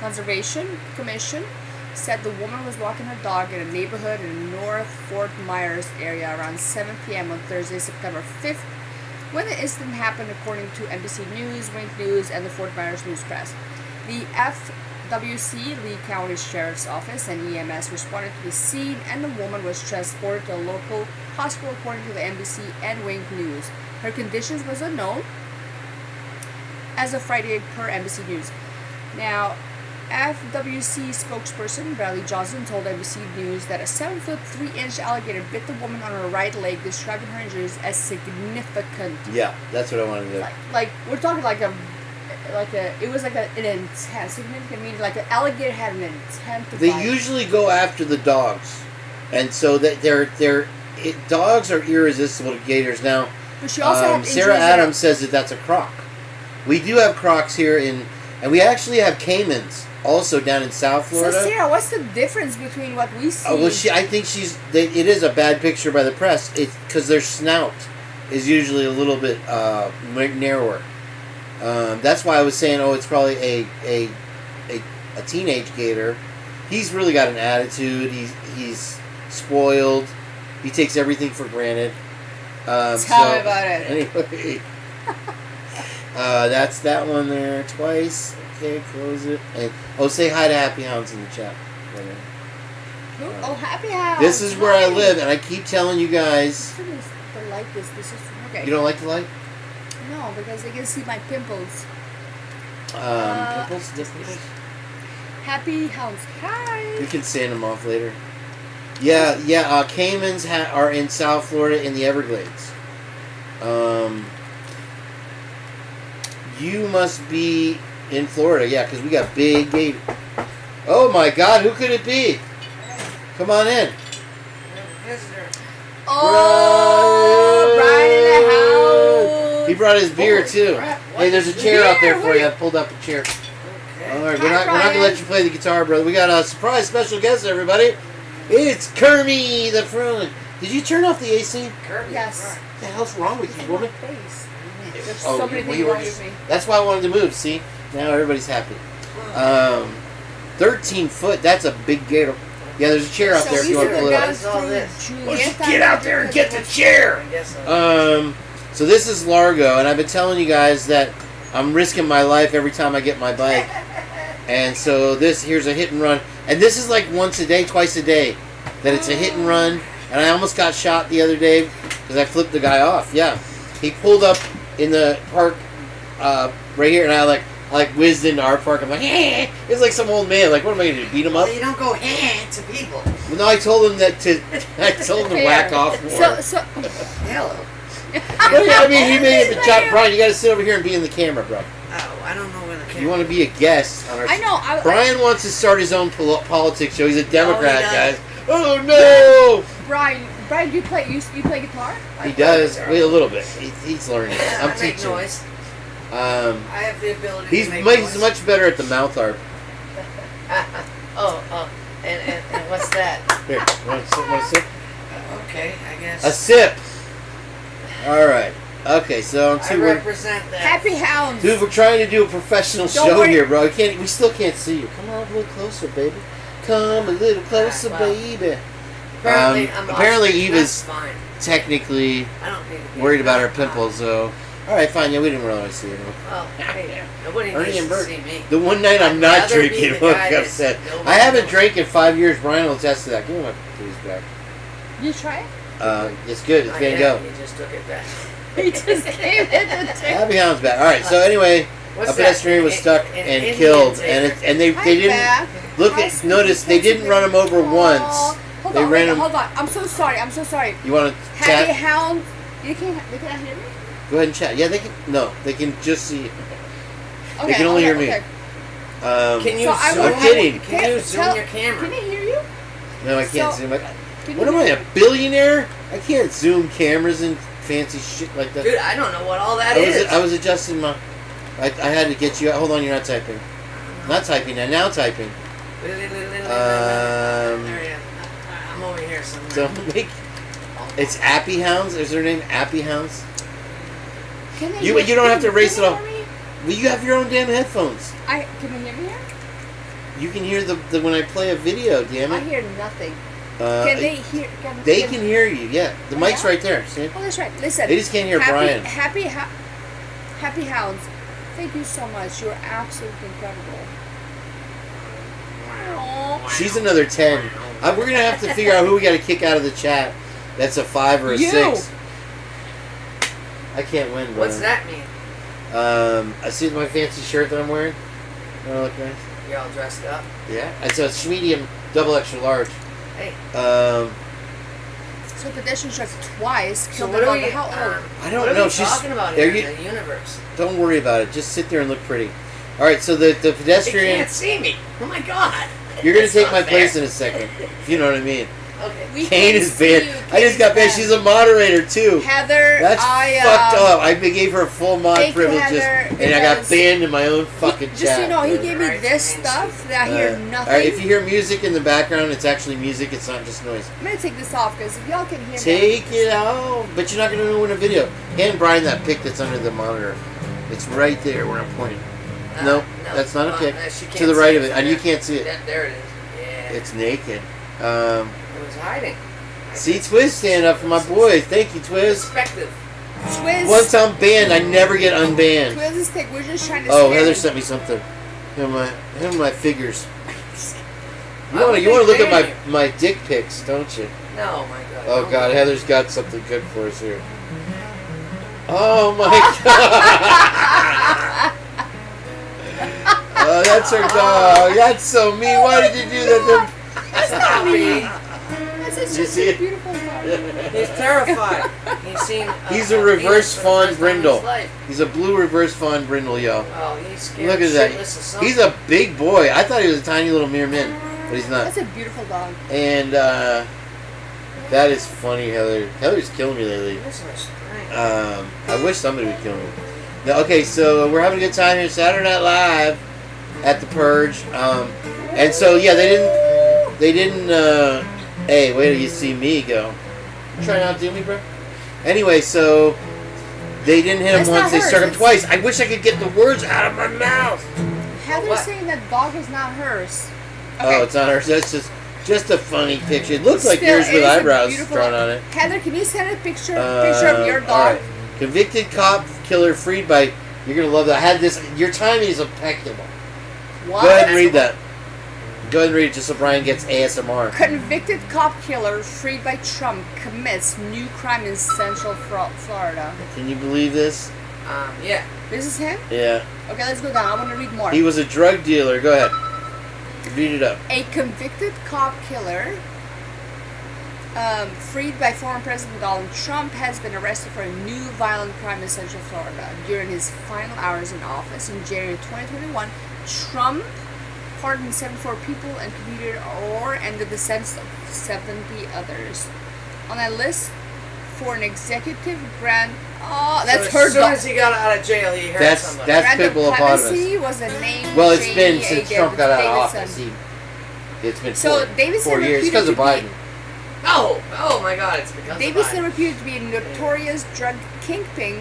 Conservation Commission said the woman was walking her dog in a neighborhood in North Fort Myers area around 7 p.m. on Thursday, September 5th, when the incident happened, according to NBC News, Wink News, and the Fort Myers News Press. The FWC, Lee County Sheriff's Office, and EMS responded to the scene, and the woman was transported to a local hospital, according to the NBC and Wink News. Her conditions was unknown as of Friday per NBC News. Now, FWC spokesperson Bradley Johnson told NBC News that a 7-foot 3-inch alligator bit the woman on her right leg, describing her injuries as significant. Yeah, that's what I wanted to do. Like we're talking an intense, significant, meaning like an alligator had an intent to They bite. usually go after the dogs, and so that dogs are irresistible to gators. Now, But she also had Sarah injuries Adams says that that's a croc. We do have crocs here and we actually have caimans also down in South Florida. So Sarah, what's the difference between what we see? I think it is a bad picture by the press. It's because their snout is usually a little bit narrower. That's why I was saying, it's probably a teenage gator. He's really got an attitude. He's spoiled. He takes everything for granted. Tell me about it. Anyway, that's that one there twice. Okay, close it. And say hi to Happy Hounds in the chat. Oh, Happy Hounds. This is where I live, and I keep telling you guys. The light this is okay. You don't like the light? No, because they can see my pimples. Pimples? Happy Hounds. Hi. We can sand them off later. Yeah. Caimans are in South Florida in the Everglades. You must be in Florida, yeah, because we got big gator. Oh my God, who could it be? Come on in. Oh, Brian in the house. He brought his beer too. Hey, there's a chair out there for you. I pulled up a chair. All right, we're not gonna let you play the guitar, brother. We got a surprise special guest, everybody. It's Kermie the Frog. Did you turn off the AC? Yes. What the hell's wrong with you, woman? Face. There's so many things wrong with me. That's why I wanted to move. See, now everybody's happy. 13 foot. That's a big gator. Yeah, there's a chair out there if you want to pull it up. Why don't you Get out there and get the chair. So this is Largo, and I've been telling you guys that I'm risking my life every time I get my bike. And so here's a hit and run. And this is like once a day, twice a day, that it's a hit and run. And I almost got shot the other day because I flipped the guy off. Yeah, he pulled up in the park right here, and I whizzed into our park. I'm like, eh. It was like some old man. Like, what am I going to do? Beat him up? Well, you don't go to people. Well, no, I told him to whack off more. So Hello. I mean, he made it the top. Brian, you got to sit over here and be in the camera, bro. Oh, I don't know where the camera. You want to be a guest on our. I know. Brian wants to start his own politics show. He's a Democrat, he guys. Oh no! Brian, Brian, you play guitar? He does. Wait, a little bit. He's learning. I'm I make teaching. noise. Um, I have the ability he's to make much, noise. much better at the mouth harp. Oh. And what's that? Here, want a sip? Okay, I guess. A sip. All right. Okay, so I represent that. Happy Hounds. Dude, we're trying to do a professional Don't show worry. here, bro. We still can't see you. Come on a little closer, baby. Come a little closer, Well, baby. Apparently, I'm apparently awesome. Eva's That's fine. technically I don't need to be worried about her pimples, so. All right, fine. Yeah, we didn't really see her. Well, hey, nobody Ernie needs and to Bert. see me. The one night I'm I'd not rather be drinking, the look guy that upset. nobody I haven't knows. drank in 5 years. Brian will attest to that. Give me my please back. You try it? It's good. It's Oh, gonna yeah, go. You just took it back. He just gave it the tick. Happy Hound's back. All right. So anyway, What's a pedestrian that? was stuck An and Indian killed, taker. and they didn't Back. look Hi, at. sweetie. Notice they didn't run him over once. Hold They on, ran him. hold on. I'm so sorry. You want to Happy chat? Hounds. They cannot hear me? Go ahead and chat. Yeah, they can. No, they can just see. Okay, They can only hear me. okay. Can you So I zoom? will- I'm kidding. Can you zoom your camera? Can I hear you? No, I can't So- zoom. Can What you am I, hear a billionaire? I can't zoom cameras and fancy shit like that. Dude, I don't know what all that I is. was adjusting my. I had to get you. Hold on, you're not typing. Not typing now. Now typing. There he is. I'm over here somewhere. Don't make. It's Appy Hounds. Is their name Appy Hounds? Can they You hear- don't have to can erase they it off. hear me? Well, you have your own damn headphones. Can you hear me here? You can hear the when I play a video. Damn I it. hear nothing. Uh, Can they hear? They can hear you. Yeah, the Oh, mic's yeah? right there. See? Oh, that's right. Listen. They just can't hear Brian. Happy Hounds. Thank you so much. You're absolutely incredible. Aw. She's another 10. We're gonna have to figure out who we got to kick out of the chat. That's a 5 or a You. 6. I can't win. What's Brian. that mean? I see my fancy shirt that I'm wearing. Don't I look nice? You're all dressed up. Yeah. It's a medium, double extra large. Hey. So pedestrian struck twice, So killed what a are dog. we? How old? I don't what are know. we She's talking about there. here in the universe? Don't worry about it. Just sit there and look pretty. All right. So the They pedestrian. can't see me. Oh my god. You're gonna That's take not my fair. place in a second. If you know what I mean. Okay. We Kane can is see banned. you. I just got banned. She's a moderator too. Heather. That's fucked up. I gave her full mod Thank you, privileges, Heather, and I got because banned in my own fucking Just chat. so you know, he gave me Right, this man. stuff that I hear nothing. All right, if you hear music in the background, it's actually music. It's not just noise. I'm gonna take this off because if y'all can hear me. Take it out, but you're not gonna know in a video. Hand Brian that pic that's under the monitor. It's right there where I'm pointing. Nope, that's not a pic. she To can't the see right it of it, from and you there. can't see it. There it is. Yeah. It's naked. It was hiding. See, Twiz stand up for my boy. Thank you, Twiz. Perspective. Twiz. Once I'm banned, I never get unbanned. Twiz is thick. We're just trying to. Oh, stand- Heather sent me something. Here are my figures. You Why want would to look they at ban my dick pics, don't you? No, my god. Oh No. God, Heather's got something good for us here. Oh my God! Oh, that's her dog. That's so mean. Why did you do that? That's not me. That's You just see a it? beautiful dog. He's terrified. He's seen. He's a reverse penis for the fawn first time in brindle. his life. He's a blue reverse fawn brindle, yo. Oh, he's scared. Look at that. shitless of something. He's a big boy. I thought he was a tiny little mere min, but he's not. That's a beautiful dog. And that is funny, Heather. Heather's killing me lately. This is strange. I wish somebody would kill me. Now, okay, so we're having a good time here, Saturday Night Live at the Purge. And so yeah, they didn't. Hey, wait till you see me go. Try not to do me, bro. Anyway, so they didn't hit him That's once. not They hers, struck him it's- twice. I wish I could get the words out of my mouth. Heather's What? saying that dog is not hers. Oh, it's not hers. That's just a funny picture. It looks like Still, yours it with is a eyebrows beautiful drawn dog. on it. Heather, can you send a picture of your All dog? right. Convicted cop killer freed by. You're gonna love that. I had this. Your timing is impeccable. What? Go ahead and read that. Go ahead and read it just so Brian gets ASMR. Convicted cop killer freed by Trump commits new crime in Central Florida. Can you believe this? Yeah. This is him? Yeah. Okay, let's go down. I want to read more. He was a drug dealer. Go ahead. Read it up. A convicted cop killer freed by former President Donald Trump has been arrested for a new violent crime in Central Florida. During his final hours in office in January 2021, Trump pardoned 74 people and commuted or ended the sentence of 70 others. on a list for an executive grant. Oh, So that's as her soon dog. as he got out of jail, he heard That's somebody. that's Grant of Pitbull Hippopotamus. clemency was a name. Well, it's Cheney been since agent Trump got out of Davidson. office. It's been So, 4 Davidson years reputed because of to be- Biden. Oh my God! It's because Davidson of Biden. reputed to be a notorious drug kingpin,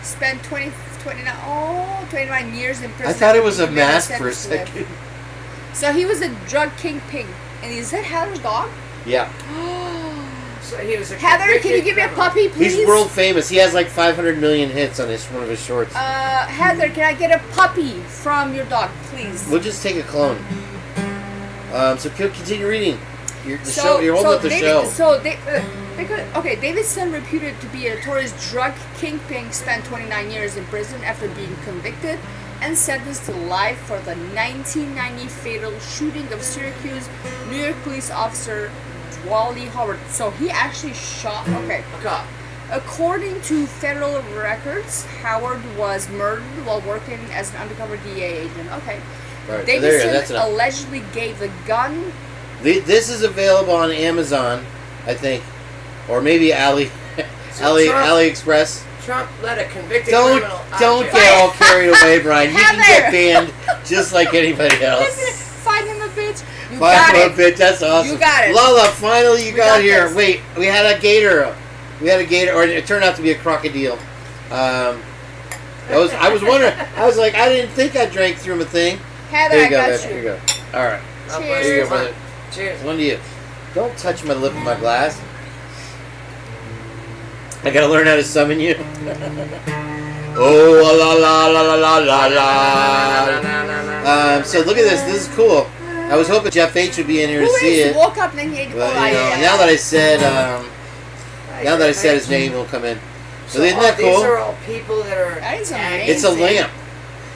spent 29 years in prison. I thought it was a after being mask for a sentenced to live. second. So he was a drug kingpin. And is that Heather's dog? Yeah, So he was a Heather, can you convicted give me a criminal. puppy, please? he's world famous. He has like 500 million hits on one of his shorts. Heather, can I get a puppy from your dog, please? We'll just take a clone. So continue reading. You're holding up the show. Davidson, reputed to be a notorious drug kingpin, spent 29 years in prison after being convicted and sentenced to life for the 1990 fatal shooting of Syracuse, New York police officer Wally Howard. So he actually shot. Okay. Okay. According to federal records, Howard was murdered while working as an undercover DEA agent. Okay. Right, so Davidson that's enough. allegedly gave the gun. This is available on Amazon, I think, or maybe AliExpress. Trump let a convicted Don't criminal out don't of get jail. all carried away, Brian. You can get Heather. banned just like anybody else. Find him a bitch. You got Fine, it. bitch. That's awesome. You got it. Lala, finally you We got got here. this. Wait, we had a gator. Or it turned out to be a crocodile. I was wondering. I was like, I didn't think I drank through a thing. Heather, Here you I go, got baby. you. Here you go. All right. God Cheers. bless Here you you. go, brother. Cheers. One to you. Don't touch my lip with my glass. I gotta learn how to summon you. Oh la la la la la la. So look at this. This is cool. I was hoping Jeff H would be in here to Who see is it. woke up and he ate But now that I said his name, he'll come in. So isn't that These cool? are all people that are. That is tagged. It's a lamp.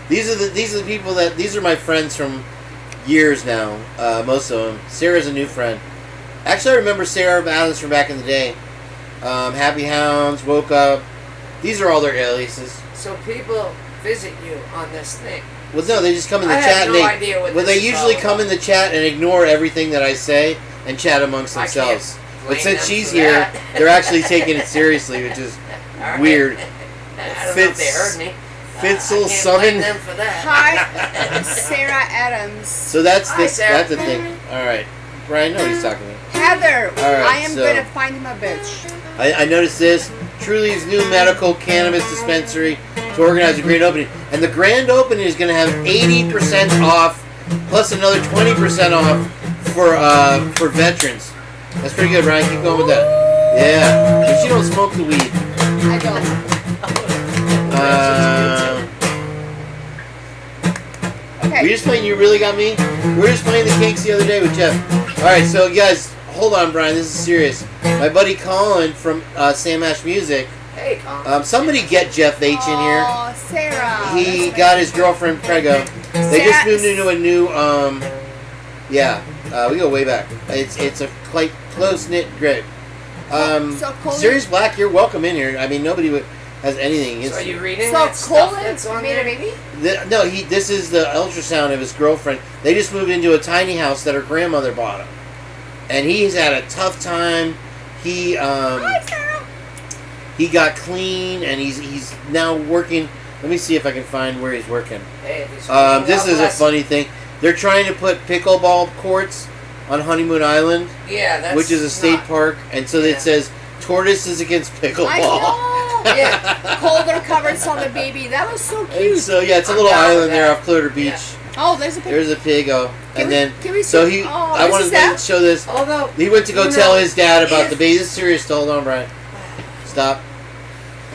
These are the people these are my friends from years now. Most of them. Sarah's a new friend. Actually, I remember Sarah Adams from back in the day. Happy Hounds, Woke Up. These are all their aliases. So people visit you on this thing. Well, no, they just come in the I chat have and no they. idea what Well, this they is usually all come in about. the chat and ignore everything that I say and chat amongst I can't themselves. But blame since them she's for here, that. they're actually taking it seriously, which is All right. weird. I don't know if they heard me. Fitzel I can't summon. blame them for that. Hi, Sarah Adams. So that's Hi, the Sarah. thing. All right, Brian, know what he's talking about. Heather, All right, I am so- going to find him a bitch. I noticed this. Truly's new medical cannabis dispensary to organize a grand opening, and the grand opening is going to have 80% off, plus another 20% off for veterans. That's pretty good, Ryan. Keep going with that. Yeah, but you don't smoke the weed. I don't. We Okay. just playing You Really Got Me? We were just playing the Kinks the other day with Jeff. Alright, so you guys, hold on, Brian. This is serious. My buddy Colin from Sam Ash Music. Hey, Colin. Somebody get Jeff H in here. Oh, Sarah. He That's got his girlfriend Prego. They just Sarah- moved into a new, we go way back. It's a quite close-knit group. So Colin- Sirius Black, you're welcome in here. I mean, nobody has anything. So It's, are you reading So that stuff Colin that's on made there? a baby? this is the ultrasound of his girlfriend. They just moved into a tiny house that her grandmother bought him. And he's had a tough time. He Hi, Sarah. he got clean and he's now working. Let me see if I can find where he's working. Hey, if he's This God is a bless funny thing. They're trying to put pickleball courts on Honeymoon Island, him. Yeah, that's which is a state not- park, and so Yeah. it says tortoises against pickleball. I know. Yeah. Colder covered saw the baby. That was so And cute. so yeah, it's a I'm little down with island there that. off Clearwater Beach. Yeah. Oh, there's a picture. There's a pig. Can And we- then can we so see- he. oh, I this wanted is to that? show this. Although He went to go you tell know, his dad about if- the baby. This is serious. Hold on, Brian. Stop.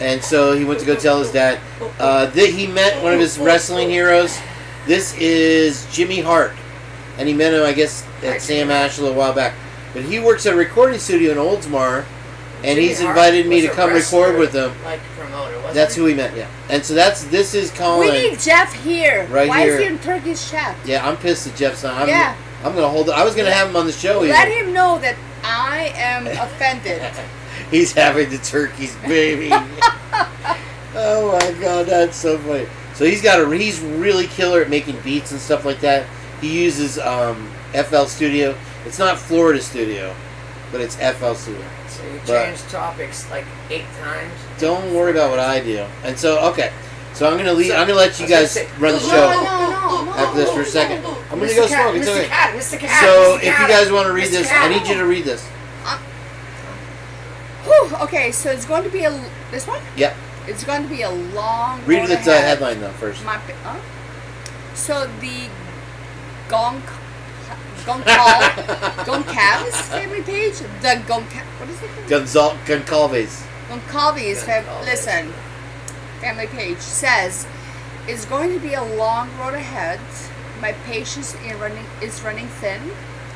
And so he went to go tell his dad. He met one of his wrestling heroes. This is Jimmy Hart, and he met him, I guess, at Sam Ash a little while back. But he works at a recording studio in Oldsmar, and Jimmy he's Hart invited me was to a come wrestler, record with him. Like promoter, wasn't That's he? who we met, yeah. And so this is We Colin. need Jeff here. Right Why here. is he in Turkish chat? Yeah, I'm pissed at Jeff's not. Yeah. I'm gonna hold it. I was gonna have him on the show. Let even. him know that I am offended. He's having the turkey's baby. Oh my god, that's so funny. So he's really killer at making beats and stuff like that. He uses FL Studio. It's not Florida Studio. but it's FLC. So you But- changed topics like 8 times. Don't worry about what I do. And so, okay. So I'm gonna leave. So- I'm gonna let you I was gonna guys say- run the No, show no. after this for a second. I'm gonna go Mr. Cat, smoke. It's Mr. okay. Cat, Mr. Cat, So Mr. if you Cat, guys want to read Mr. this, Cat. I need you to read this. Whew, okay, so it's going to be this one? Yep. It's going to be a long Read road the ahead. headline though first. So the Goncalves family page, the what is it? Goncalves. Goncalves listen, family page says it's going to be a long road ahead. My patience is running thin.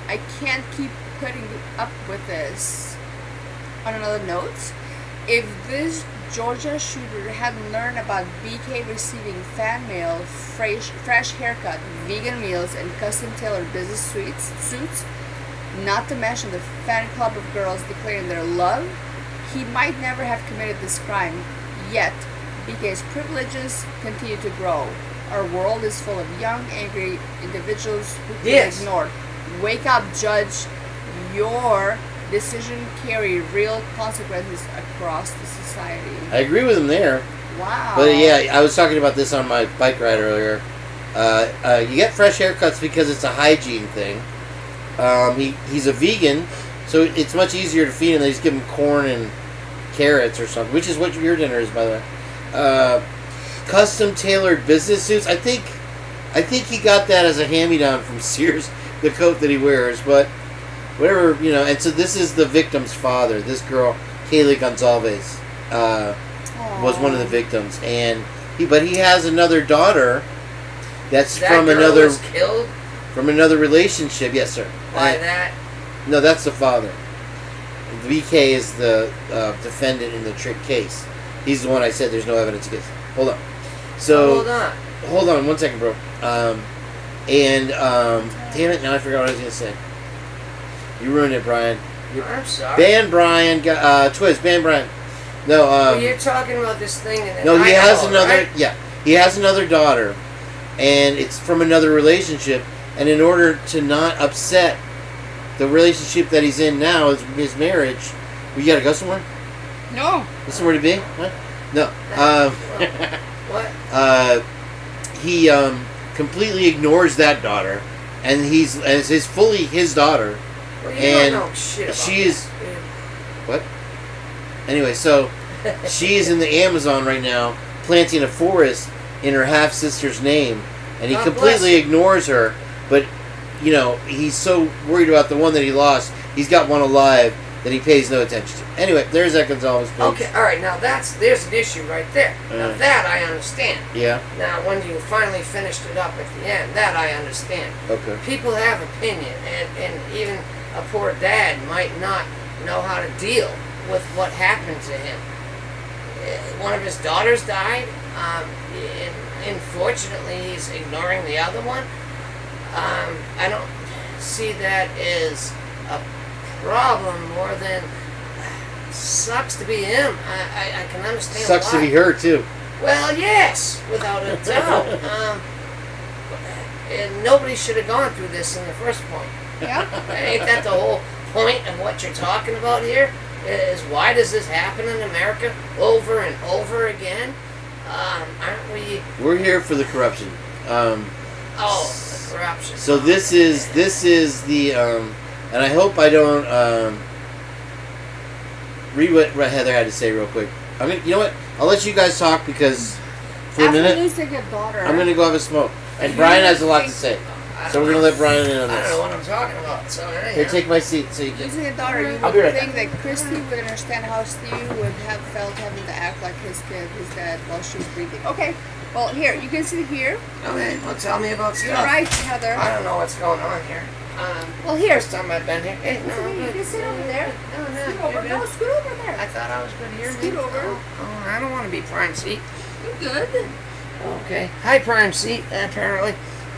I can't keep putting up with this. On another note, if this Georgia shooter hadn't learned about BK receiving fan mail, fresh haircut, vegan meals, and custom-tailored business suits, not to mention the fan club of girls declaring their love, he might never have committed this crime. Yet, BK's privileges continue to grow. Our world is full of young, angry individuals who feel Yes. ignored. Wake up, judge. Your decision carry real consequences across the society. I agree with him there. Wow. But yeah, I was talking about this on my bike ride earlier. You get fresh haircuts because it's a hygiene thing. He's a vegan, so it's much easier to feed him than just give him corn and carrots or something, which is what your dinner is, by the way. Custom tailored business suits. I think he got that as a hand-me-down from Sears, the coat that he wears, but whatever, you know. And so this is the victim's father. This girl, Kaylee Gonzalez, was one of the victims, and he has another daughter that's That from girl another was killed relationship. Yes, sir. by that. No, that's the father. VK is the defendant in the trick case. He's the one I said there's no evidence against. Hold on. So Hold on. 1 second, bro. Damn it! Now I forgot what I was gonna say. You ruined it, Brian. I'm sorry. Ban Brian. Twiz. Ban Brian. No. Well, you're talking about this thing in No, he Idaho, has another. right? Yeah, he has another daughter, and it's from another relationship. And in order to not upset the relationship that he's in now, his marriage, we gotta go somewhere. No. There's somewhere to be? What? No. What? He completely ignores that daughter, and it's fully his daughter. Well, you And don't know shit about she is- that, dude. What? Anyway, so she is in the Amazon right now, planting a forest in her half sister's name, and he God completely bless. ignores her. But you know, he's so worried about the one that he lost. He's got one alive that he pays no attention to. Anyway, there's that Gonzalez page. Okay, all right. Now there's an issue right there. Now that I understand. Yeah. Now when you finally finished it up at the end, that I understand. Okay. People have opinion, and even a poor dad might not know how to deal with what happened to him. One of his daughters died. Unfortunately, he's ignoring the other one. I don't see that as a problem more than sucks to be him. I can understand Sucks why. to be her too. Well, yes, without a doubt. And nobody should have gone through this in the first point. Yeah. Ain't that the whole point of what you're talking about here? Is why does this happen in America over and over again? Aren't we? We're here for the corruption. The corruption. So this is the and I hope I don't read what Heather had to say real quick. I mean, you know what? I'll let you guys talk because for a After minute losing a daughter. I'm gonna go have a smoke. And Brian has a lot to say, so we're gonna let Brian in on I don't know this. what I'm talking about. So Here, anyhow. take my seat so you can. Losing a daughter, you I'll would be right think that Christy would understand how Steve would have felt having to act like his dad while she was breathing. Okay, well here, you can see here. Okay, well, tell me about You're stuff. right, Heather. I don't know what's going on here. Well, here. First time I've been here. Hey, no, I'm You good. can sit over there. No, Scoot no, over. you're No, good. scoot over there. I thought I was good here. Scoot over. Oh, I don't want to be prime seat. You good? Okay. Hi, prime seat, apparently.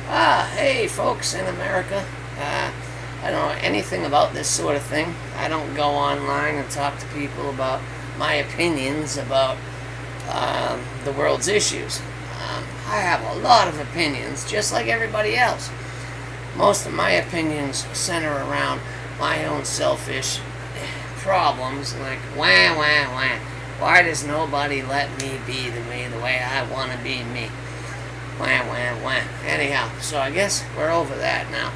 Hey, folks in America. I don't know anything about this sort of thing. I don't go online and talk to people about my opinions about the world's issues. I have a lot of opinions, just like everybody else. Most of my opinions center around my own selfish problems, like wah wah wah. Why does nobody let me be the way I want to be me? Wah wah wah. Anyhow, so I guess we're over that now.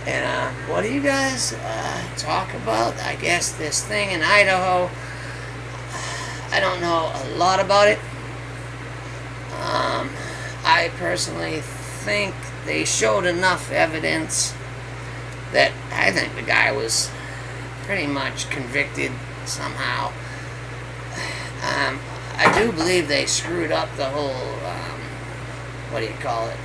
And what do you guys talk about? I guess this thing in Idaho. I don't know a lot about it. I personally think they showed enough evidence that I think the guy was pretty much convicted somehow. I do believe they screwed up the whole, what do you call it?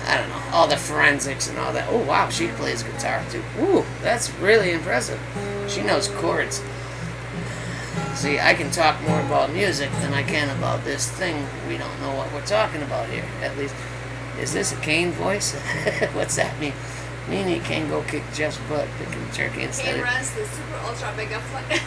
I don't know, all the forensics and all that. Oh, wow, she plays guitar too. Ooh, that's really impressive. She knows chords. See, I can talk more about music than I can about this thing. We don't know what we're talking about here, at least. Is this a Kane voice? What's that mean? Meaning Kane go kick Jeff's butt, picking turkey instead Kane of... runs the super ultra mega flight.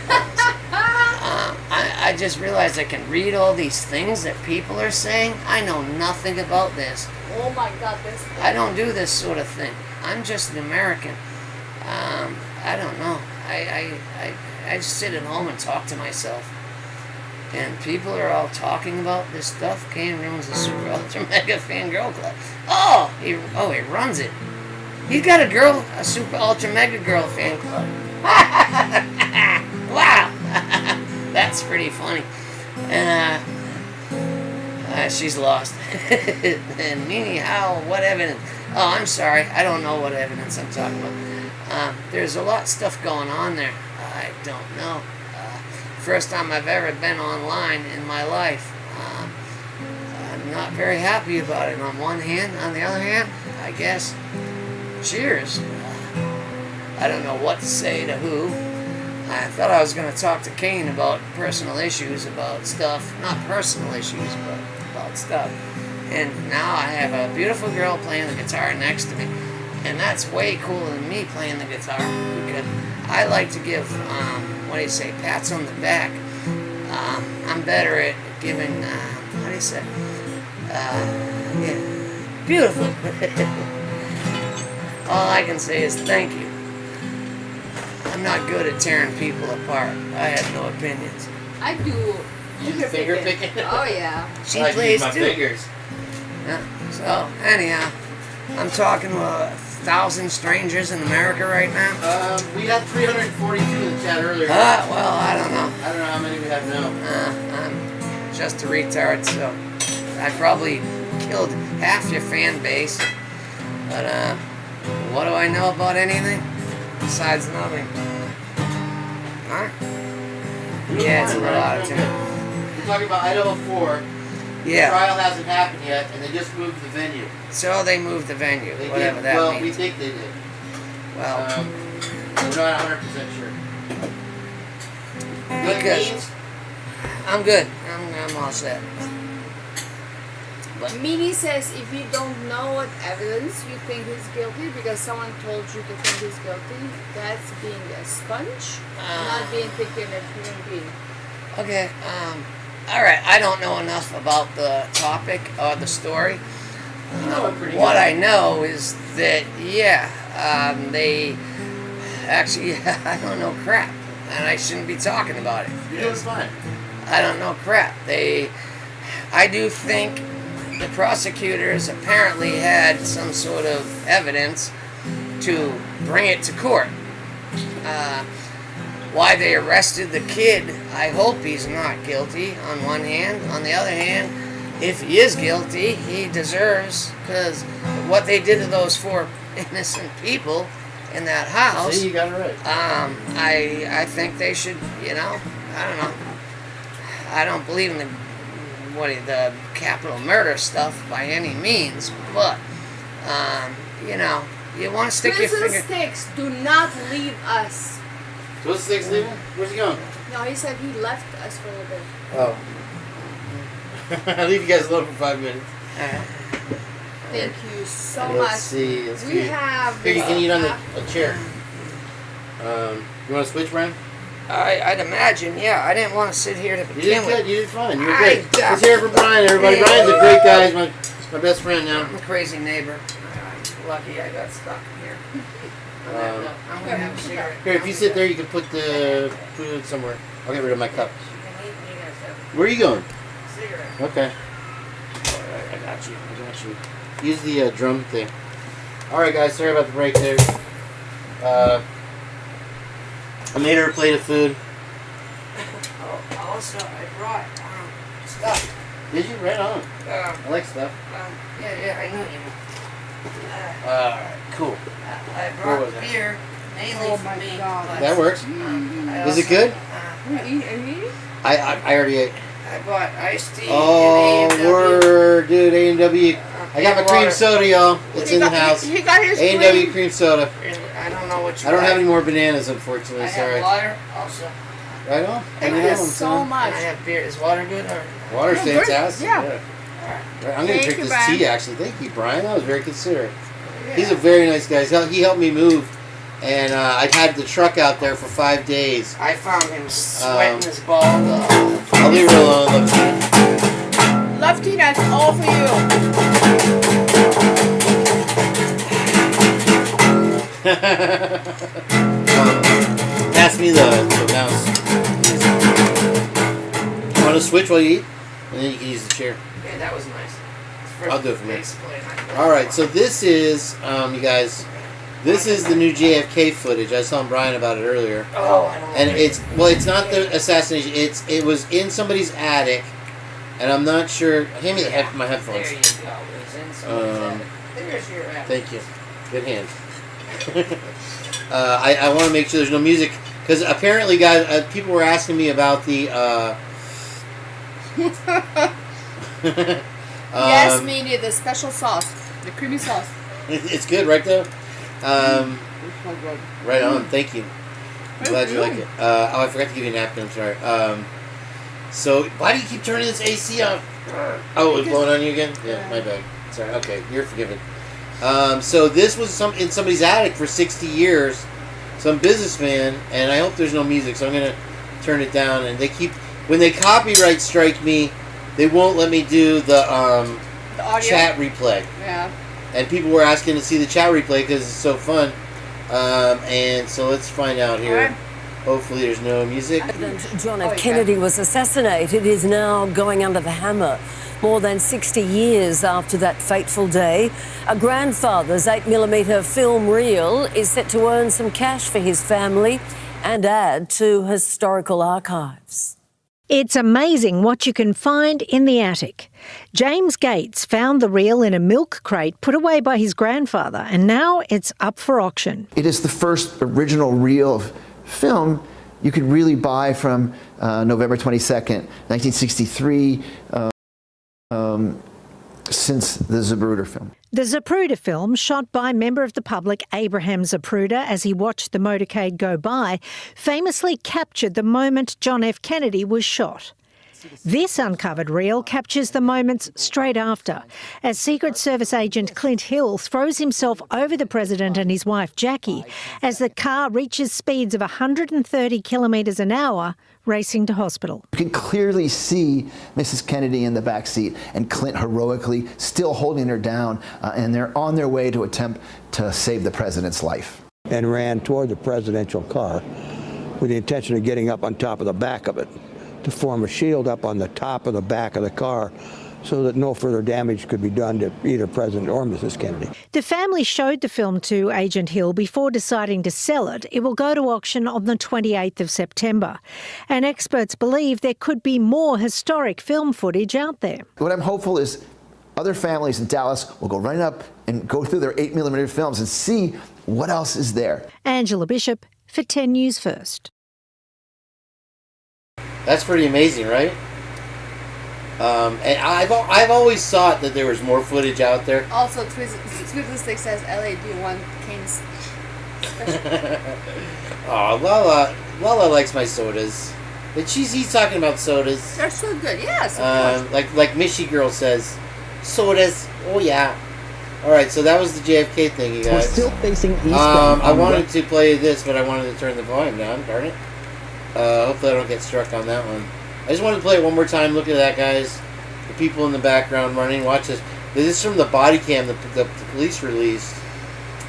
I just realized I can read all these things that people are saying. I know nothing about this. Oh my god, this thing. I don't do this sort of thing. I'm just an American. I don't know. I just sit at home and talk to myself. And people are all talking about this stuff. Kane runs the super ultra mega fan girl club. Oh, he runs it. He's got a super ultra mega girl fan club. Wow, that's pretty funny. And she's lost. And Nini, how? What evidence? Oh, I'm sorry. I don't know what evidence I'm talking about. There's a lot of stuff going on there. I don't know. First time I've ever been online in my life. I'm not very happy about it on one hand. On the other hand, I guess, cheers. I don't know what to say to who. I thought I was going to talk to Kane about personal issues, about stuff. Not personal issues, but about stuff. And now I have a beautiful girl playing the guitar next to me. And that's way cooler than me playing the guitar. Because I like to give, pats on the back. I'm better at giving, beautiful. All I can say is thank you. I'm not good at tearing people apart. I have no opinions. I do. Finger picking? Oh yeah. She I plays use my too. fingers. Yeah. So anyhow, I'm talking to 1,000 strangers in America right now. We had 342 in the chat earlier. Well, I don't know. I don't know how many we have now. I'm just a retard, so I probably killed half your fan base. But what do I know about anything? Besides nothing. Huh? Yeah, it's a little out of tune. We're talking about Idaho 4. Yeah. The trial hasn't happened yet, and they just moved the venue. So they moved the venue, They whatever did. that Well, means. we think they did. Well, We're not 100% sure. You like Because- beans? I'm good. I'm all set. But Mini says if you don't know what evidence you think he's guilty because someone told you to think he's guilty, that's being a sponge, not being thinking a human being. okay. All right. I don't know enough about the topic or the story. You know it pretty What good. I know is that they actually I don't know crap, and I shouldn't be talking about it. You're doing fine. I don't know crap. I do think the prosecutors apparently had some sort of evidence to bring it to court. Why they arrested the kid, I hope he's not guilty on one hand. On the other hand, if he is guilty, he deserves, because what they did to those 4 innocent people in that house, See, you got it right. I think they should, I don't know. I don't believe in the capital murder stuff by any means, but you want to stick your Prison finger. sticks, do not leave us. So what's the 6 leaving? Where's he going? No, he said he left us for a little bit. Oh. I'll leave you guys alone for 5 minutes. Thank you so Let's much. see. Let's We see. have Here, you can eat on a this chair. You want to switch, Brian? I'd imagine, yeah. I didn't want to sit here to You begin did good. with. You did fine. You were I great. Let's hear it for Brian, everybody. Hey. Brian's a great guy. He's my best friend now. I'm a crazy neighbor. Lucky I got stuck here. I'm gonna have Here, if you sit there, you can put the food somewhere. I'll get rid of my cup. Where are you going? Okay. Alright, I got you. Use the drum thing. Alright, guys, sorry about the break there. I made her a plate of food. Also, I brought stuff. Did you? Right on. I like stuff. Yeah, I know you. Alright, cool. I Where was brought it? beer mainly for me. That works. Is it good? Are you eating? I already ate. I bought iced tea Oh, and A&W. word, dude, A&W. I got my cream water. soda, y'all. It's in the house. He got his A&W cream soda. I don't know what you I don't have got. any more bananas, unfortunately. I Sorry. have water also. Right on. Thank Right you on, so son. much. And I have beer. Is water good or? Water's Yeah, good. fantastic. Yeah. Right, I'm going Thank to drink you, this Brian. tea, actually. Thank you, Brian. That was very considerate. He's a very nice guy. He helped me move, and I had the truck out there for 5 days. I found him sweating his balls off. I'll leave her alone. Look. Love tea, that's all for you. Pass me the mouse. You want to switch while you eat? And then you can use the chair. Yeah, that was nice. I'll do it for me. Basically, Alright, so this is, you guys, this is the new JFK footage. I was telling Brian about it earlier. Oh, I don't And know. it's not the assassination. It was in somebody's attic, and I'm not sure. Hand me my headphones. There you go. It was in somebody's attic. There's your attic. Thank you. Good hand. I want to make sure there's no music, because apparently, guys, people were asking me about the. Yes, me neither. The special sauce. The creamy sauce. It's good, right though. Right on. Thank you. I'm glad you like it. I forgot to give you a napkin. I'm sorry. So why do you keep turning this AC on? Oh, it's blowing on you again? Yeah, my bad. Sorry. Okay, you're forgiven. So this was in somebody's attic for 60 years, some businessman, and I hope there's no music, so I'm gonna turn it down. And when they copyright strike me, they won't let me do the audio? chat replay. Yeah. And people were asking to see the chat replay because it's so fun. And so let's find out here. All right. Hopefully there's no music. President John F. Kennedy was assassinated is now going under the hammer. More than 60 years after that fateful day, a grandfather's 8mm film reel is set to earn some cash for his family and add to historical archives. It's amazing what you can find in the attic. James Gates found the reel in a milk crate put away by his grandfather, and now it's up for auction. It is the first original reel of film you could really buy from November 22nd, 1963, since the Zapruder film. The Zapruder film, shot by member of the public Abraham Zapruder as he watched the motorcade go by, famously captured the moment John F. Kennedy was shot. This uncovered reel captures the moments straight after, as Secret Service agent Clint Hill throws himself over the president and his wife Jackie as the car reaches speeds of 130 kilometres an hour, racing to hospital. You can clearly see Mrs. Kennedy in the back seat and Clint heroically still holding her down, and they're on their way to attempt to save the president's life. And ran toward the presidential car with the intention of getting up on top of the back of it to form a shield up on the top of the back of the car so that no further damage could be done to either President or Mrs. Kennedy. The family showed the film to Agent Hill before deciding to sell it. It will go to auction on the 28th of September. And experts believe there could be more historic film footage out there. What I'm hopeful is other families in Dallas will go running up and go through their 8mm films and see what else is there. Angela Bishop for 10 News First. That's pretty amazing, right? And I've always thought that there was more footage out there. Also, Twizledick says LA, do you want Kane's special? Oh, Lala likes my sodas. But he's talking about sodas. They're so good, yes, of course. Like Mishy Girl says, sodas. Oh yeah. All right, so that was the JFK thing, you guys. We're still facing eastbound. I wanted to play this, but I wanted to turn the volume down. Darn it. Hopefully I don't get struck on that one. I just wanted to play it one more time. Look at that, guys. The people in the background running. Watch this. This is from the body cam the police released.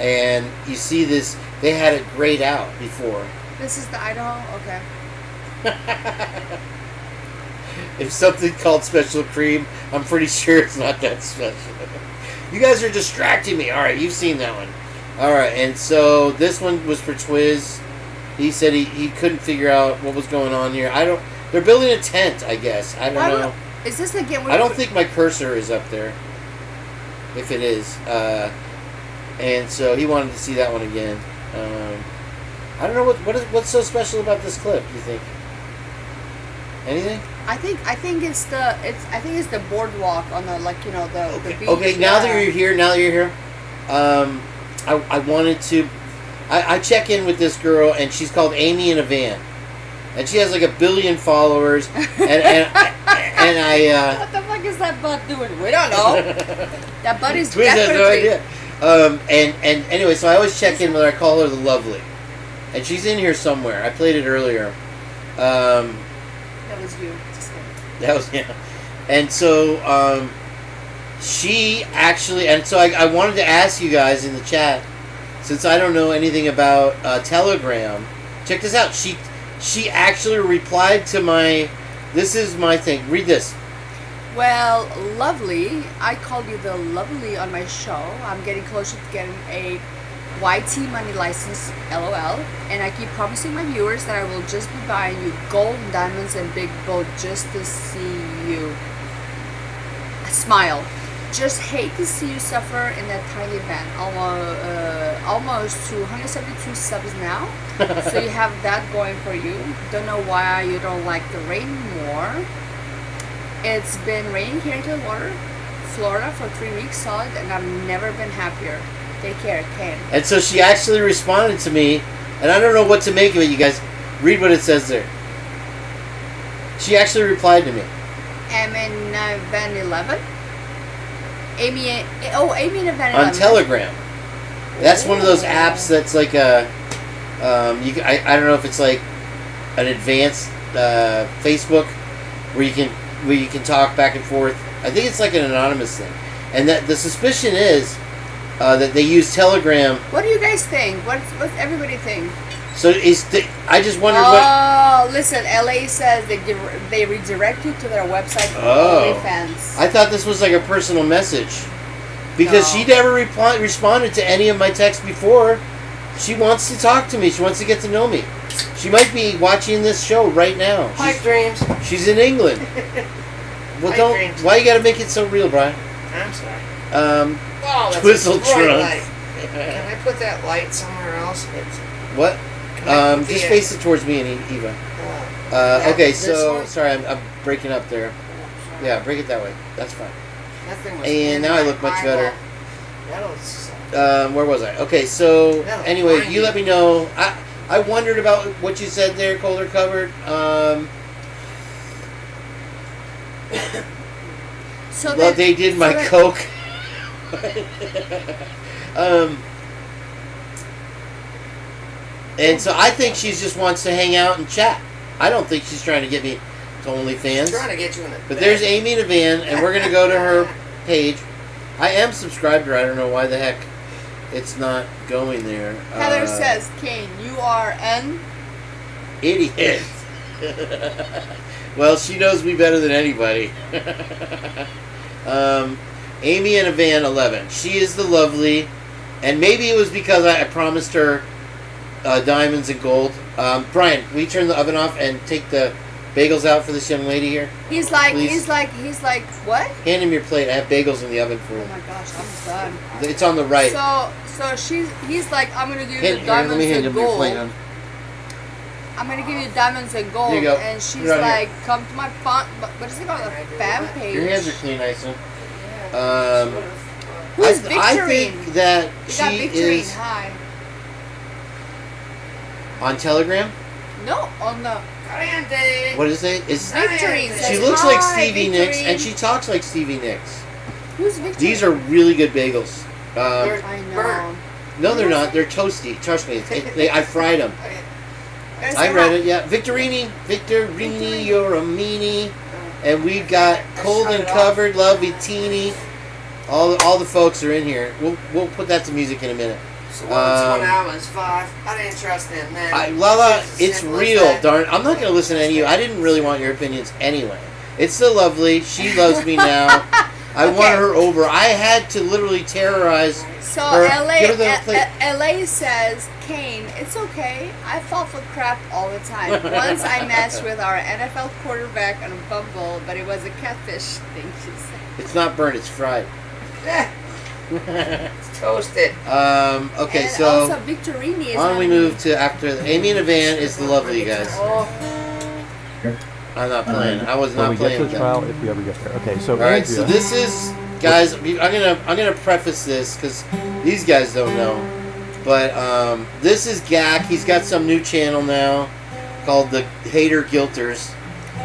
And you see this. They had it grayed out before. This is the Idaho? Okay. If something called special cream, I'm pretty sure it's not that special. You guys are distracting me. Alright, you've seen that one. Alright, and so this one was for Twiz. He said he couldn't figure out what was going on here. They're building a tent, I guess. I don't know. Is this again? I don't think my cursor is up there. If it is. And so he wanted to see that one again. I don't know what's so special about this clip, you think? Anything? I think it's the boardwalk on the the beach. Okay, now that you're here, I wanted to. I check in with this girl, and she's called Amy in a Van, and she has like 1 billion followers, and I. What the fuck is that butt doing? We don't know. That butt is Twiz has no definitely. idea. And anyway, so I always check in with her. I call her the Lovely, and she's in here somewhere. I played it earlier. That was you. That was, yeah. And so, she actually, and so I wanted to ask you guys in the chat, since I don't know anything about Telegram, check this out. She actually replied to this is my thing. Read this. Well, Lovely, I called you the Lovely on my show. I'm getting closer to getting a YT money license, LOL, and I keep promising my viewers that I will just be buying you gold, diamonds, and big boat just to see you smile. Just hate to see you suffer in that tiny van. Almost 272 subs now, so you have that going for you. Don't know why you don't like the rain more. It's been raining here in Clearwater, Florida for 3 weeks solid, and I've never been happier. Take care, Kane. And so she actually responded to me, and I don't know what to make of it, you guys. Read what it says there. She actually replied to me. I'm in Van 11. Amy in Van 11. On Telegram. That's one of those apps that's like a... I don't know if it's like an advanced Facebook where you can talk back and forth. I think it's like an anonymous thing. And that the suspicion is... that they use Telegram. What do you guys think? What's everybody think? So I just wondered what. Oh, listen, LA says they redirect you to their website for OnlyFans. I thought this was like a personal message because she never responded to any of my texts before. She wants to talk to me. She wants to get to know me. She might be watching this show right now. Pipe dreams. She's in England. Well, dreams. Why you gotta make it so real, Brian? I'm sorry. That's Twizledick. Can I put that light somewhere else? What? Just face it towards me and Eva. Okay, so sorry, I'm breaking up there. Yeah, break it that way. That's fine. That thing was and now I look much better. That was. Where was I? Okay, so anyway, you let me know. I wondered about what you said there, Colder Covered. Well, they did my Coke. And so I think she just wants to hang out and chat. I don't think she's trying to get me to OnlyFans. She's trying to get you in the But there's Amy in a Van, and we're going to go to her page. I am subscribed to her. I don't know why the heck it's not going there. Heather says, Kane, you are an idiot. Well, she knows me better than anybody. Amy in a Van 11. She is the Lovely, and maybe it was because I promised her diamonds and gold. Brian, will you turn the oven off and take the bagels out for this young lady here? He's like, what? Hand him your plate. I have bagels in the oven for you. Oh my gosh, I'm done. It's on the right. So he's like, I'm gonna give you diamonds and gold. I'm gonna give you diamonds and gold. Here you go. And she's like, come to my what is it called? A fan page. Your hands are clean, Isa. Who's Victorine? I think that she is Hi. on Telegram. No, on the. What is it? It's Victorine. She looks like Stevie Nicks, and she talks like Stevie Nicks. Who's Victorine? These are really good bagels. I know. No, they're not. They're toasty. Trust me. I fried them. I read it. Yeah, Victorini, you're a meanie. And we've got Cold and Covered, Lovey Teeny. All the folks are in here. We'll put that to music in a minute. So what's 1 hour is 5. I didn't trust him, man. Lala, it's simple as real, that. darn. I'm not going to listen to any of you. I didn't really want your opinions anyway. It's still lovely. She loves me now. I want her over. I had to literally terrorize So her. Give her the LA says, Kane, it's okay. I fall for crap all the time. Once I matched with our NFL quarterback on a Bumble, but it was a catfish thing, she said. It's not burnt. It's fried. It's toasted. Okay, And so also Victorini is on we on- move to after Amy and Evan is the lovely, you guys. I'm not playing. I was When not we playing get to with the them. trial, if we ever get there. Okay, so All right, Andrea, so this is, guys. I'm gonna preface this because these guys don't know, but this is Gak. He's got some new channel now called the Hater Guilters,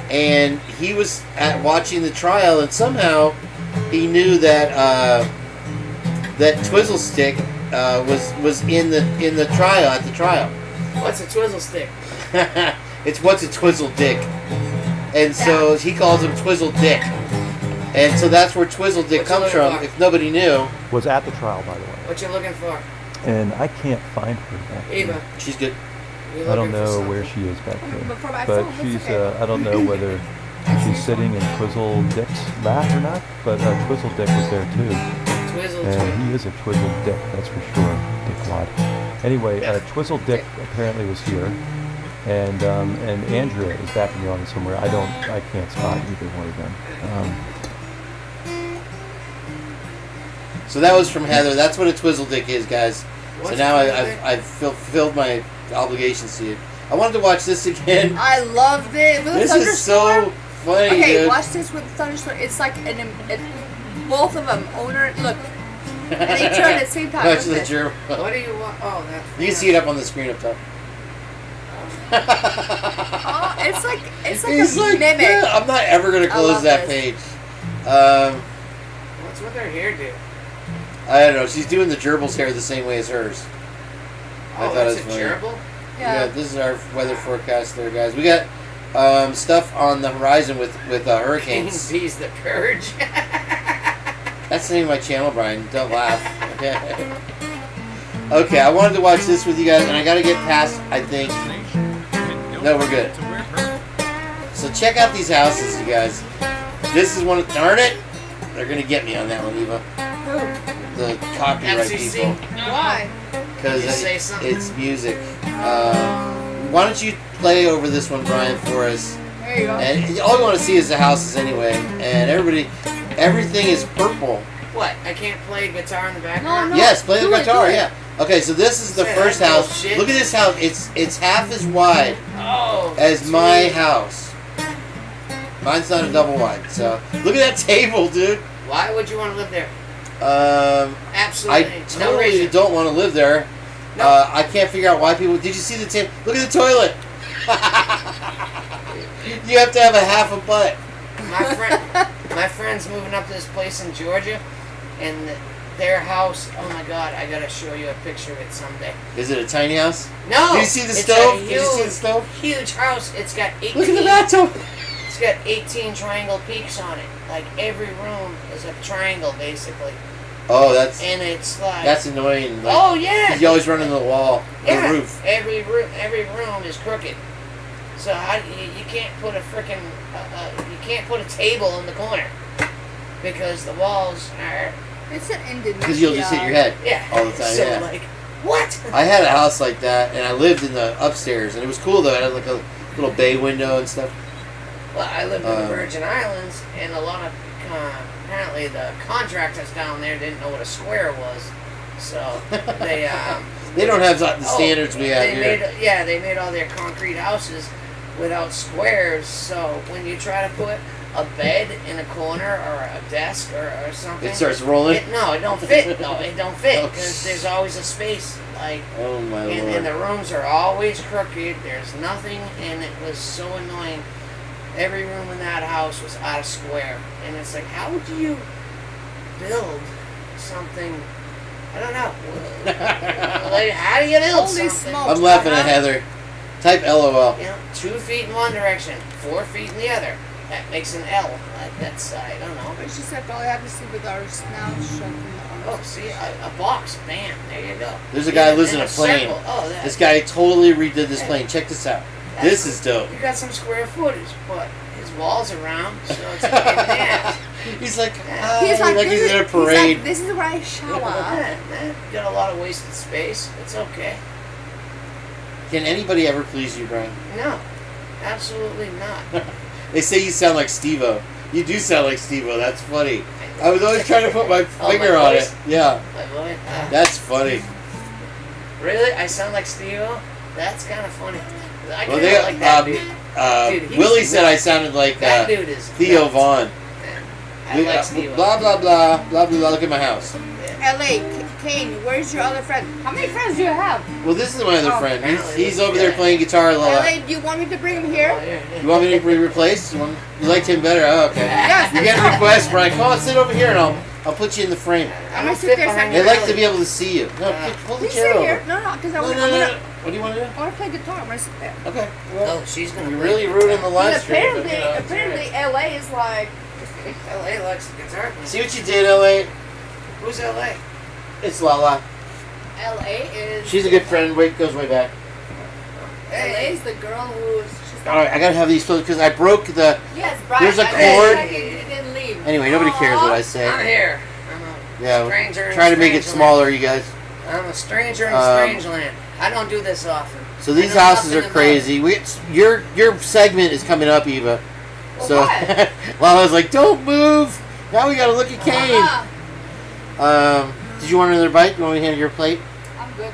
and he was watching the trial, and somehow he knew that that Twizledick was in the trial at the trial. What's a twizzle stick? It's what's a Twizledick, and so he calls him Twizledick, and so that's where Twizledick comes from. If nobody knew, was at the trial, by the way, What you looking for? and I can't find her back there. Eva. She's good. You I don't looking for know something? where she is back there, But for my but phone, it's she's. okay. I don't know whether she's sitting in Twizledick's lap or not, but Twizledick was there too, and he is a Twizledick, that's for sure. Dickwad. Anyway, Twizledick apparently was here. And Andrea is back in the audience somewhere. I can't spot either one of them. So that was from Heather. That's what a Twizledick is, guys. So What's now a Twizledick? I've fulfilled my obligations to you. I wanted to watch this again. I loved it. With This the is so thunderstorm. funny, Okay, dude. watch this with the thunderstorm. It's like both of them owner. Look, and they turn at the same time. Watch Look the at this. germ. What do you want? Oh, that's. You can see it up on the screen up top. Oh, it's like He's a like, mimic. yeah, I'm not ever gonna I close love that this. page. What's with her hair do? I don't know. She's doing the gerbil's hair the same way as hers. Oh, that's a gerbil? Yeah. This is our weather forecast there, guys. We got stuff on the horizon with hurricanes. Kane B's the Purge. That's the name of my channel, Brian. Don't laugh. Okay. Okay, I wanted to watch this with you guys, and I gotta get past, I think. No, we're good. So check out these houses, you guys. This is one. Darn it! They're gonna get me on that one, Eva. The copyright FCC. people. Why? Because Just say something. it's music. Why don't you play over this one, Brian, for us? There you go. And all you want to see is the houses anyway. And everything is purple. What? I can't play guitar in the background? No. Yes, play the Do it, guitar. do it. Yeah. Okay, so this is the Say first that house. bullshit. Look at this house. It's half as wide Oh. as my sweet. house. Mine's not a double wide. So look at that table, dude. Why would you want to live there? I Absolutely. no totally reason. don't want to live there. No. I can't figure out why people. Did you see the table? Look at the toilet. You have to have a half a butt. My friend's moving up to this place in Georgia, and their house. Oh my God! I gotta show you a picture of it someday. Is it a tiny house? No. Did you see the it's stove? a Did you see the stove? Huge house. It's got 18. Look at the bathtub. It's got 18 triangle peaks on it. Like every room is a triangle, basically. Oh, that's it's like that's annoying. Like, oh yeah. 'cause you always run into the wall, Yeah, the roof. Every room is crooked. So you can't put a freaking you can't put a table in the corner because the walls are. It's an Indonesia. Because you'll just hit your head all the time. So yeah. like what? I had a house like that, and I lived in the upstairs, and it was cool though. It had like a little bay window and stuff. Well, I lived in the Virgin Islands, and a lot of apparently the contractors down there didn't know what a square was, so they They don't have the standards we have here. They made all their concrete houses without squares. So when you try to put a bed in a corner or a desk or something, It starts rolling? It don't fit. No, it don't fit Oh, because there's always a space. Like, oh my lord! and the rooms are always crooked. There's nothing, and it was so annoying. Every room in that house was out of square, and it's like, how do you build something? I don't know. Like, how do you build Holy something? smokes. I'm laughing at Heather. Type LOL. You know, 2 feet in one direction, 4 feet in the other. That makes an L. That's I don't know. But she said probably have to sleep with our snout shut in the Oh, see, a box. Bam. There you go. There's a guy who lives in a plane. circle. Oh, This guy totally redid this plane. Check this out. This is dope. You got some square footage, but his walls are round, so it's a pain in the ass. He's like, He's like, he's in a He's parade. like, this is where I shower. Man, you got a lot of wasted space. It's okay. Can anybody ever please you, Brian? No, absolutely not. They say you sound like Steve-O. You do sound like Steve-O. That's funny. I was always trying to put my finger on it. Yeah. My voice? That's funny. Really? I sound like Steve-O? That's kind of funny. I Well, kinda like that dude. Dude, he's Willie said I nuts. sounded like That dude is Theo nuts. Vaughn. I like Steve-O. Blah, blah, blah, blah, blah, blah. Look at my house. LA, Kane, where's your other friend? How many friends do you have? Well, this is my other Oh, friend. apparently He's this over there guy. playing guitar a lot. LA, do you want me to bring him here? You want me to be replaced? You liked him better? Oh, okay. Yes. You get a request, Brian. Come on, sit over here, and I'll put you in the frame. I'm gonna sit there. They like to be able to see you. No, pull the Please chair sit over. here. No, because I No, want no, no. to. What do you want to do? I want to play guitar. I'm gonna sit there. Okay. Well, Oh, she's gonna. you're play really guitar. ruining the live stream. Apparently, but, you know, apparently, LA is like. LA likes the guitar. See what you did, LA? Who's LA? It's Lala. LA is. She's a good friend. Goes way back. LA is the girl who's. All right, I gotta have these clothes because I broke the. Yes, Brian. There's a I cord. didn't leave. Anyway, nobody cares what I say. I'm here. I'm a Yeah, stranger in try to make it strange smaller, land. you guys. I'm a stranger in Um, strange land. I don't do this often. So I these know houses are nothing about crazy. Your segment is coming up, Eva. Well, So what? Lala's like, don't move. Now we gotta look at Kane. Uh-huh. Did you want another bite? You want me to hand your plate? I'm good.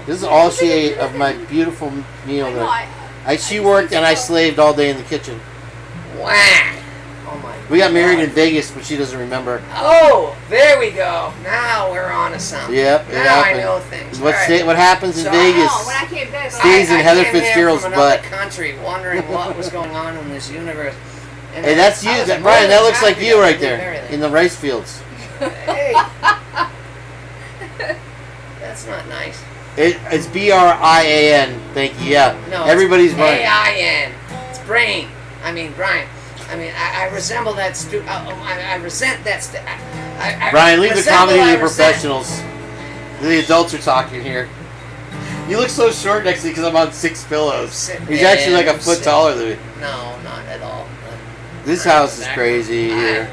This is all she ate of my beautiful meal. I know, That she worked and I slaved all day in the kitchen. Whack! Oh my. We got married in Vegas, but she doesn't remember. Oh, there we go. Now we're on to something. Yep, it now happened. I know things. What All right. what happens in So- Vegas No, when I came back, stays in I Heather came here Fitzgerald's from another butt. country, wondering what was going on in this universe. And Hey, that's you, I was that, more Brian. than That looks like happy you to right believe there everything. in the rice fields. Hey, that's not nice. It's BRIAN. Thank you. Yeah. No, Everybody's right. AIN. It's brain. I mean, Brian. I mean, I resemble that I resent that Brian, leave the resemble, comedy to I the resent. professionals. The adults are talking here. You look so short next to me because I'm on 6 pillows. He's actually like a foot taller than me. No, not at all. This house is crazy here.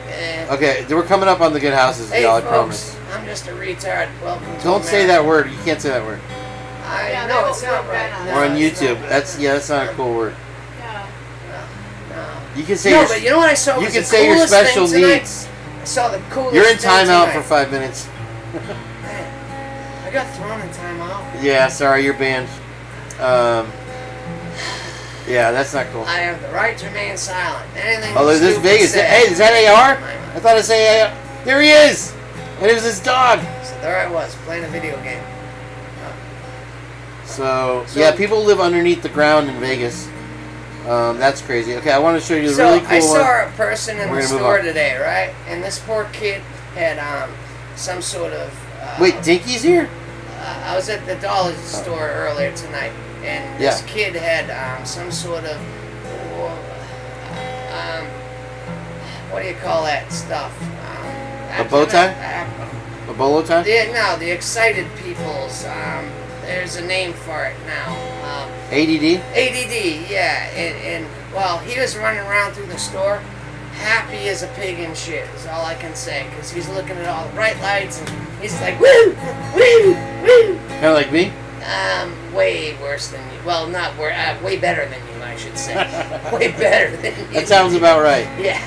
Okay, we're coming up on the good houses, Hey, y'all. I folks, promise. I'm just a retard. Welcome to Don't say that word. You can't say that word. I know it's not right. We're on YouTube. That's not a cool word. No. You can say No, your, but you know what I saw? you was can the say your coolest special thing tonight? needs. I saw the coolest. You're in thing timeout tonight. for 5 minutes. I got thrown in timeout. Yeah, sorry, you're banned. Yeah, that's not cool. I have the right to remain silent. Anything Oh, there's this stupid Vegas. said- Hey, is that AR? I thought it say AR. There he is! And it was his dog. So there I was, playing a video game. So yeah, people live underneath the ground in Vegas. That's crazy. Okay, I want to show you the So really cool I saw one. a person in We're the gonna move store on. today, right? And this poor kid had some sort of. Wait, Dinky's here? I was at the dollar store earlier tonight, and this Yeah. kid had some sort of. What do you call that stuff? A bow tie? A bolo tie? The excited people's. There's a name for it now. ADD? ADD, yeah. And well, he was running around through the store, happy as a pig in shit, is all I can say. Because he's looking at all the bright lights, and he's like, woo, woo, woo. Kind of like me? Way worse than you. Well, not way better than you, I should say. Way better than you. That sounds about right. Yeah.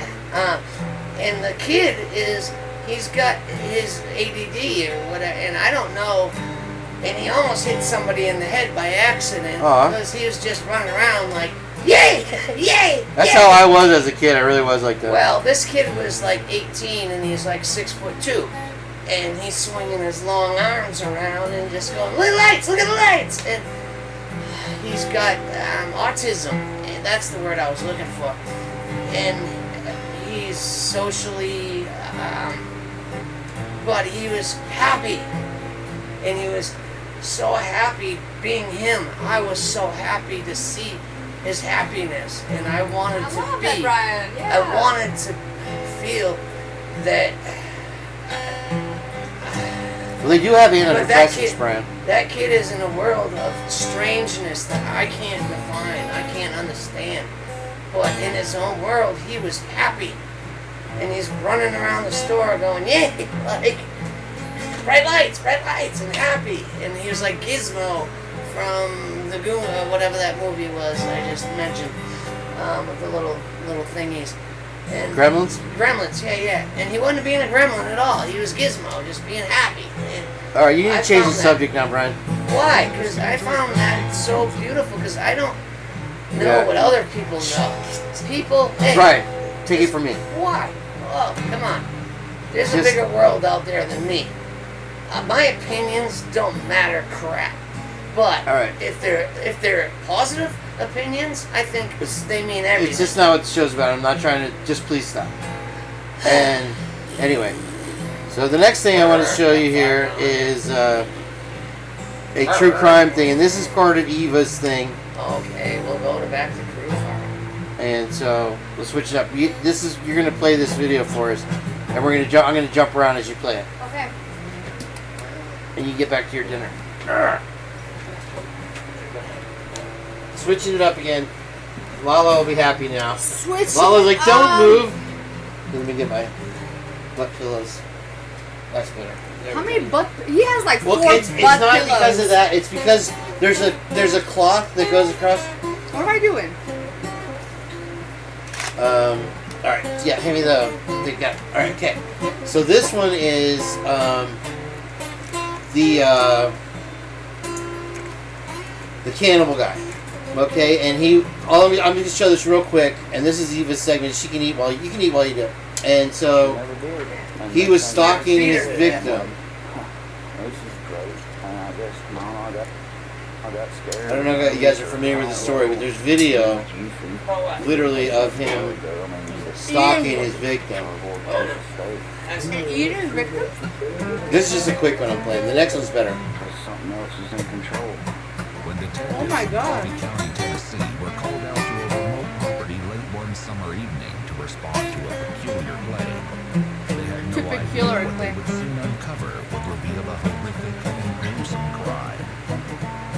And the kid he's got his ADD or whatever, and I don't know. And he almost hit somebody in the head by accident because he was just running around like, yay, yay. That's yay. how I was as a kid. I really was like that. Well, this kid was like 18 and he's like 6'2", and he's swinging his long arms around and just going, look at the lights, look at the lights. And he's got autism, and that's the word I was looking for. And he's socially, but he was happy, and he was so happy being him. I was so happy to see his happiness, and I wanted to love be. that, Brian. Yeah. I wanted to feel that Well, they do have But that antidepressants, Brian. That kid is in a world of strangeness that I can't define. I can't understand. But in his own world, he was happy. And he's running around the store going, yay, like, bright lights, and happy. And he was like Gizmo from the Goomba, whatever that movie was I just mentioned, with the little thingies. And Gremlins? Gremlins, yeah. And he wasn't being a gremlin at all. He was Gizmo, just being happy. All right, you need to change the subject now, Brian. Why? Because I found that so beautiful, because I don't know what other people know. People, hey. Brian, take it from me. Why? Oh, come on. There's a bigger world out there than me. My opinions don't matter crap. But if they're positive opinions, I think they mean everything. It's just not what the show's about. I'm not trying to... Just please stop. And anyway, so the next thing I want to show you here is a true crime thing. And this is part of Eva's thing. Okay, we'll go back to Crew Farm. And so we'll switch it up. You're gonna play this video for us, and we're gonna I'm gonna jump around as you play it. Okay. And you get back to your dinner. Switching it up again. Lala will be happy now. Lala's like, don't move. Let me get my butt pillows. That's better. How many butt? He has like 4 it's butt not pillows. because of that. It's because there's a cloth that goes across. What am I doing? All right. Yeah, hand me the gun. All right. Okay. So this one is the cannibal guy. Okay, and I'm going to show this real quick, and this is Eva's segment. You can eat while you do it. And so he was stalking his victim. I don't know if you guys are familiar with the story, but there's video, literally, of him stalking his victim. Eating his victim? This is just a quick one I'm playing. The next one's better. Something else is in control. Oh my God. County, Tennessee, were called out to a remote property late one summer evening to respond to a peculiar claim. They had no idea what they would soon uncover would reveal a horrific and gruesome crime.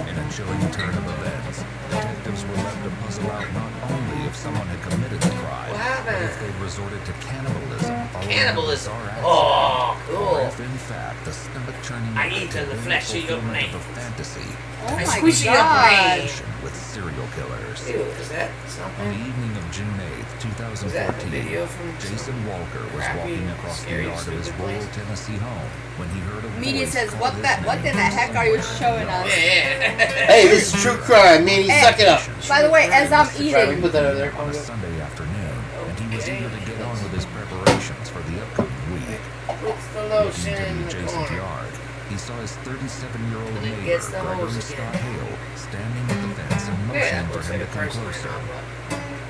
In a chilling turn of events, detectives were left to puzzle out not only if someone had committed the crime, but if they'd resorted to cannibalism. Cannibalism. Oh, cool. Or if in fact the stomach-churning I eat the flesh of your brain. of a fantasy. Oh my God. With serial killers. Ew, is that something? On the evening of June 8th, 2014, Jason Walker was walking across the yard of his rural Tennessee home when he heard a Media voice says, call what his in the name. heck are you showing us? Hey, this is true crime, man. You suck it up. By the way, as I'm Right, we eating, put that over there. On a Sunday afternoon, and he was eager to get on with his preparations for the upcoming week. What's the Looking lotion to in the the adjacent corner? yard, he saw his 37-year-old He neighbor, gets the Gregory hose Scott again. Hale, standing at the fence and Yeah, motioning for looks him like to a come person closer. now,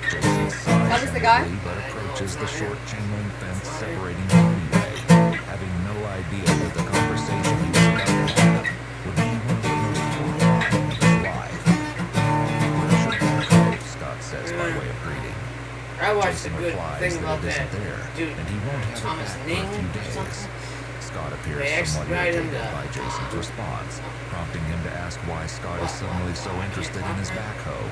Jason That is the guy? sighed but approaches the short chain link fence separating the freeway, having no idea that the conversation he was about to have would be one of the most horrifying of his life. "Where's your backhoe?" Scott says by way of greeting. I watched Jason a good replies thing that about it isn't that there, dude, and he won't have Thomas it back Ning for a few or days. something. Scott They appears somewhat extradited him irritated to- by Jason's response, prompting him to ask why Scott is suddenly so interested in his backhoe.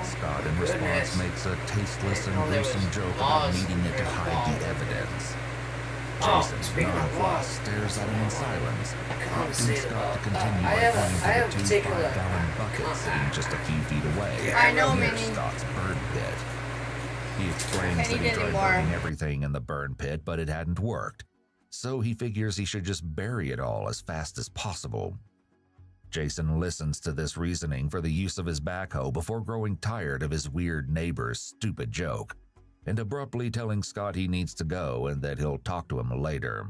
Scott, in response, makes a tasteless and gruesome joke about needing it to hide the evidence. Jason, nonplussed, stares at him in silence, prompting Scott to continue by pointing to the two 5-gallon buckets sitting just a few feet away. I know, near Minnie. Scott's burn pit. He explains Can't that he eat tried anymore. burning everything in the burn pit, but it hadn't worked. So he figures he should just bury it all as fast as possible. Jason listens to this reasoning for the use of his backhoe before growing tired of his weird neighbor's stupid joke, and abruptly telling Scott he needs to go and that he'll talk to him later.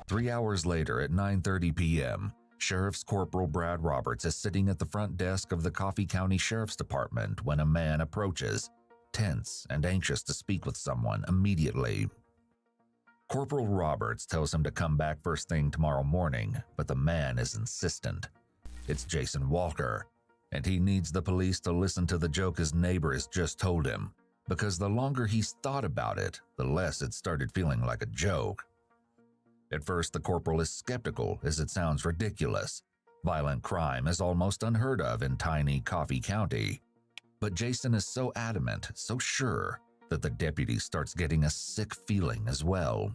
3 hours later at 9:30 p.m., Sheriff's Corporal Brad Roberts is sitting at the front desk of the Coffee County Sheriff's Department when a man approaches, tense and anxious to speak with someone immediately. Corporal Roberts tells him to come back first thing tomorrow morning, but the man is insistent. It's Jason Walker, and he needs the police to listen to the joke his neighbor has just told him, because the longer he's thought about it, the less it started feeling like a joke. At first, the corporal is skeptical as it sounds ridiculous. Violent crime is almost unheard of in tiny Coffee County. But Jason is so adamant, so sure, that the deputy starts getting a sick feeling as well.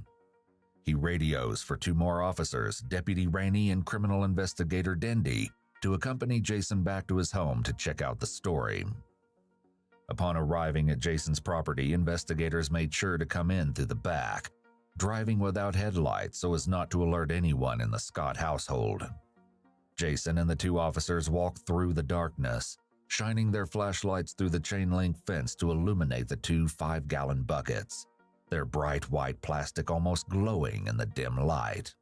He radios for 2 more officers, Deputy Rainey and criminal investigator Dendy, to accompany Jason back to his home to check out the story. Upon arriving at Jason's property, investigators made sure to come in through the back, driving without headlights so as not to alert anyone in the Scott household. Jason and the 2 officers walked through the darkness, shining their flashlights through the chain-link fence to illuminate the 2 5-gallon buckets, their bright white plastic almost glowing in the dim light.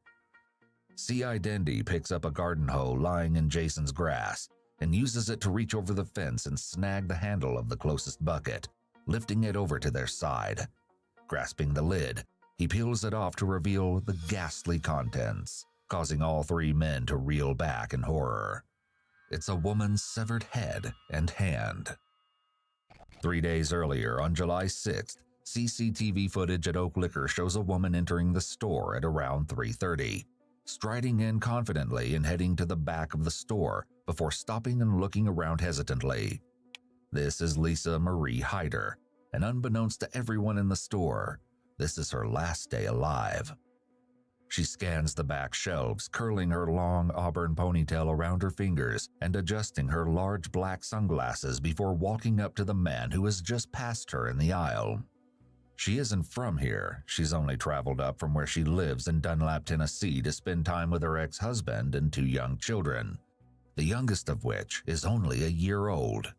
C.I. Dendy picks up a garden hoe lying in Jason's grass and uses it to reach over the fence and snag the handle of the closest bucket, lifting it over to their side. Grasping the lid, he peels it off to reveal the ghastly contents, causing all 3 men to reel back in horror. It's a woman's severed head and hand. 3 days earlier, on July 6th, CCTV footage at Oak Liquor shows a woman entering the store at around 3:30, striding in confidently and heading to the back of the store before stopping and looking around hesitantly. This is Lisa Marie Hyder, and unbeknownst to everyone in the store, this is her last day alive. She scans the back shelves, curling her long auburn ponytail around her fingers and adjusting her large black sunglasses before walking up to the man who has just passed her in the aisle. She isn't from here. She's only traveled up from where she lives in Dunlap, Tennessee to spend time with her ex-husband and 2 young children, the youngest of which is only a year old.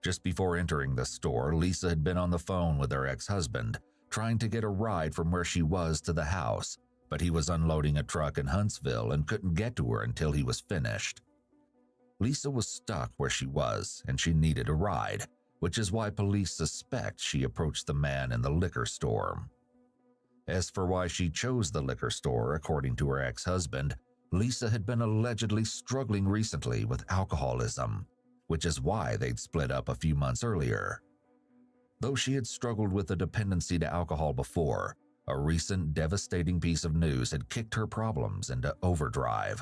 Just before entering the store, Lisa had been on the phone with her ex-husband, trying to get a ride from where she was to the house, but he was unloading a truck in Huntsville and couldn't get to her until he was finished. Lisa was stuck where she was, and she needed a ride, which is why police suspect she approached the man in the liquor store. As for why she chose the liquor store, according to her ex-husband, Lisa had been allegedly struggling recently with alcoholism, which is why they'd split up a few months earlier. Though she had struggled with a dependency to alcohol before, a recent devastating piece of news had kicked her problems into overdrive.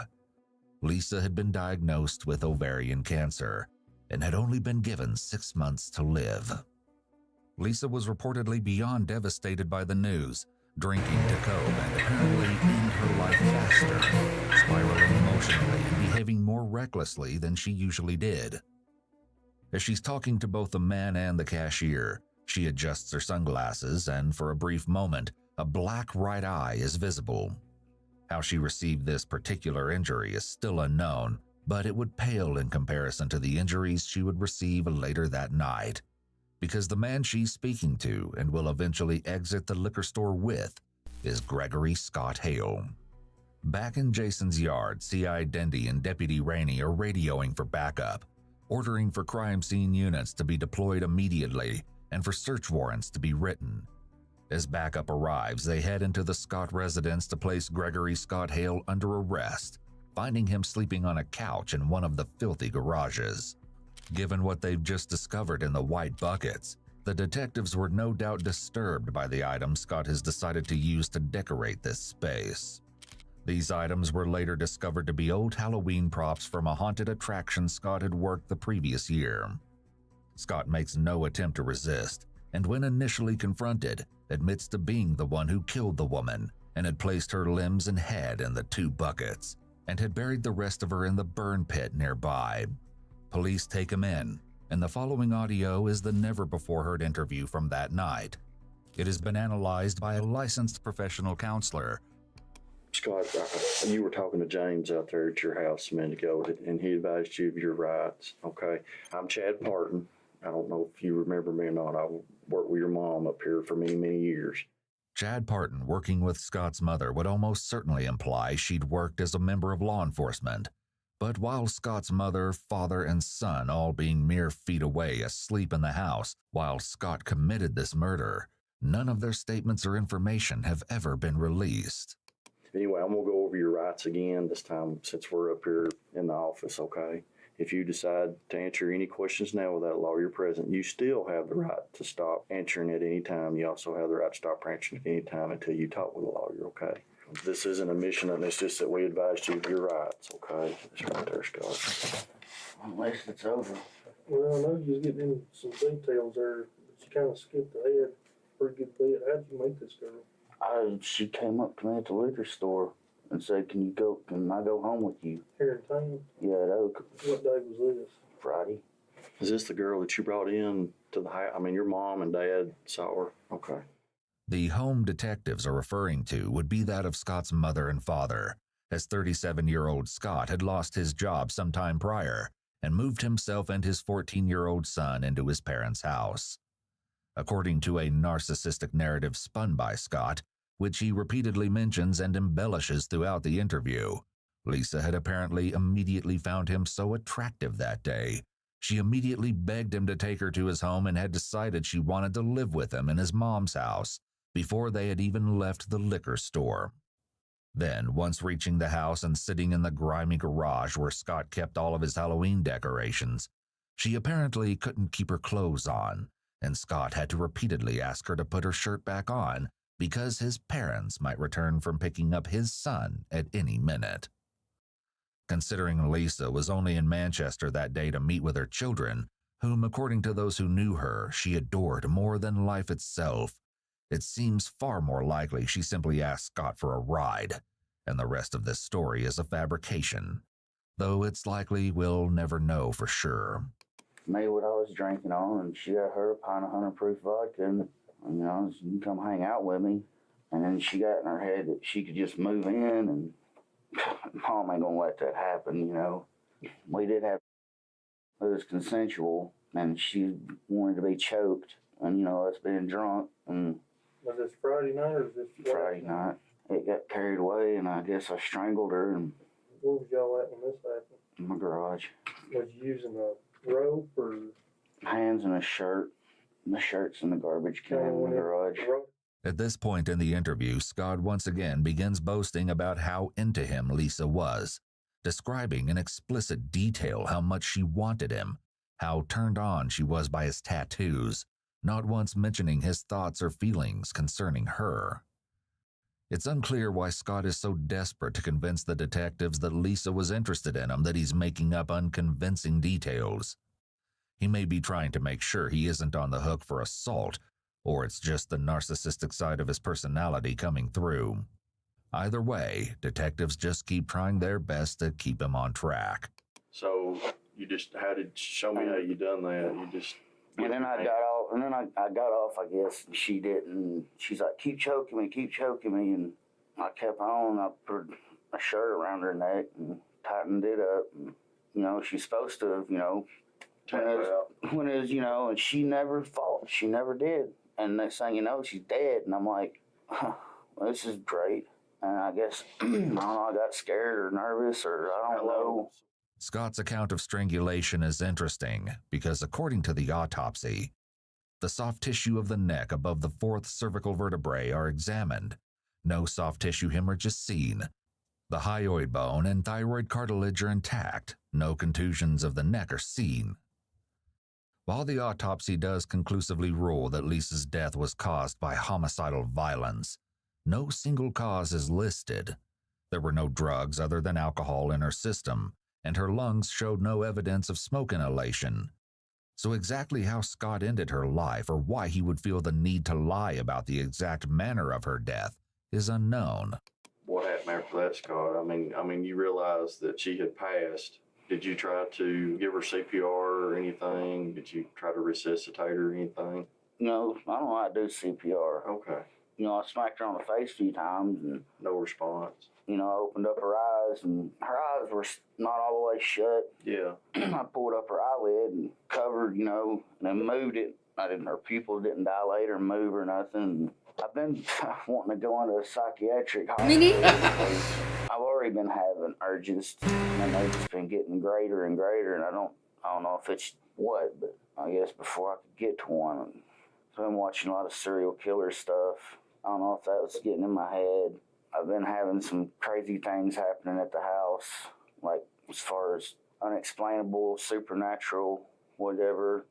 Lisa had been diagnosed with ovarian cancer and had only been given 6 months to live. Lisa was reportedly beyond devastated by the news, drinking to cope and apparently end her life faster, spiraling emotionally and behaving more recklessly than she usually did. As she's talking to both the man and the cashier, she adjusts her sunglasses and for a brief moment, a black right eye is visible. How she received this particular injury is still unknown, but it would pale in comparison to the injuries she would receive later that night, because the man she's speaking to and will eventually exit the liquor store with is Gregory Scott Hale. Back in Jason's yard, C.I. Dendy and Deputy Rainey are radioing for backup, ordering for crime scene units to be deployed immediately and for search warrants to be written. As backup arrives, they head into the Scott residence to place Gregory Scott Hale under arrest, finding him sleeping on a couch in one of the filthy garages. Given what they've just discovered in the white buckets, the detectives were no doubt disturbed by the items Scott has decided to use to decorate this space. These items were later discovered to be old Halloween props from a haunted attraction Scott had worked the previous year. Scott makes no attempt to resist, and when initially confronted, admits to being the one who killed the woman and had placed her limbs and head in the 2 buckets, and had buried the rest of her in the burn pit nearby. Police take him in, and the following audio is the never-before-heard interview from that night. It has been analyzed by a licensed professional counselor. Scott, you were talking to James out there at your house a minute ago, and he advised you of your rights. Okay, I'm Chad Parton. I don't know if you remember me or not. I worked with your mom up here for many, many years. Chad Parton working with Scott's mother would almost certainly imply she'd worked as a member of law enforcement. But while Scott's mother, father, and son all being mere feet away asleep in the house while Scott committed this murder, none of their statements or information have ever been released. Anyway, I'm going to go over your rights again this time since we're up here in the office, okay? If you decide to answer any questions now without a lawyer present, you still have the right to stop answering at any time. You also have the right to stop answering at any time until you talk with a lawyer, okay? This isn't a mission, and it's just that we advised you of your rights, okay? It's right there, Scott. Unless it's over. Well, I know you was getting in some details there, but you kind of skipped ahead a pretty good bit. How'd you meet this girl? She came up to me at the liquor store and said, can I go home with you? Here in town? Yeah, at Oak. What day was this? Friday. Is this the girl that you brought in to the house? I mean, your mom and dad saw her? Okay. The home detectives are referring to would be that of Scott's mother and father, as 37-year-old Scott had lost his job sometime prior and moved himself and his 14-year-old son into his parents' house. According to a narcissistic narrative spun by Scott, which he repeatedly mentions and embellishes throughout the interview, Lisa had apparently immediately found him so attractive that day. She immediately begged him to take her to his home and had decided she wanted to live with him in his mom's house before they had even left the liquor store. Then, once reaching the house and sitting in the grimy garage where Scott kept all of his Halloween decorations, she apparently couldn't keep her clothes on, and Scott had to repeatedly ask her to put her shirt back on because his parents might return from picking up his son at any minute. Considering Lisa was only in Manchester that day to meet with her children, whom, according to those who knew her, she adored more than life itself, it seems far more likely she simply asked Scott for a ride, and the rest of this story is a fabrication, though it's likely we'll never know for sure. Made what I was drinking on, and she got her a pint of 100 proof vodka, and you can come hang out with me. And then she got in her head that she could just move in, and Mom ain't gonna let that happen, We did have, it was consensual, and she wanted to be choked, and us being drunk, and was this Friday night or was this Friday night? It got carried away, and I guess I strangled her. And where was y'all at when this happened? In my garage. Was you using a rope or? Hands in a shirt. The shirt's in the garbage can in the garage. At this point in the interview, Scott once again begins boasting about how into him Lisa was, describing in explicit detail how much she wanted him, how turned on she was by his tattoos, not once mentioning his thoughts or feelings concerning her. It's unclear why Scott is so desperate to convince the detectives that Lisa was interested in him that he's making up unconvincing details. He may be trying to make sure he isn't on the hook for assault, or it's just the narcissistic side of his personality coming through. Either way, detectives just keep trying their best to keep him on track. So, show me how you done that. And then I got off, I guess. She didn't. She's like, keep choking me. And I kept on. I put a shirt around her neck and tightened it up. And, she's supposed to, when it was, and she never fought. She never did. And next thing you know, she's dead. And I'm like, well, this is great. And I guess, I don't know, I got scared or nervous or I don't know. Scott's account of strangulation is interesting because, according to the autopsy, the soft tissue of the neck above the fourth cervical vertebrae are examined. No soft tissue hemorrhage is seen. The hyoid bone and thyroid cartilage are intact. No contusions of the neck are seen. While the autopsy does conclusively rule that Lisa's death was caused by homicidal violence, no single cause is listed. There were no drugs other than alcohol in her system, and her lungs showed no evidence of smoke inhalation. So exactly how Scott ended her life or why he would feel the need to lie about the exact manner of her death is unknown. What happened after that, Scott? I mean, you realized that she had passed. Did you try to give her CPR or anything? Did you try to resuscitate her or anything? No, I don't know how to do CPR. Okay. I smacked her on the face a few times and no response. I opened up her eyes and her eyes were not all the way shut. Yeah. I pulled up her eyelid and covered, and then moved it. Her pupil didn't dilate or move or nothing. I've been wanting to go into a psychiatric hospital. I've already been having urges, and they've just been getting greater and greater. And I don't know if it's what, but I guess before I could get to one, so I've been watching a lot of serial killer stuff. I don't know if that was getting in my head. I've been having some crazy things happening at the house, like as far as unexplainable, supernatural, whatever.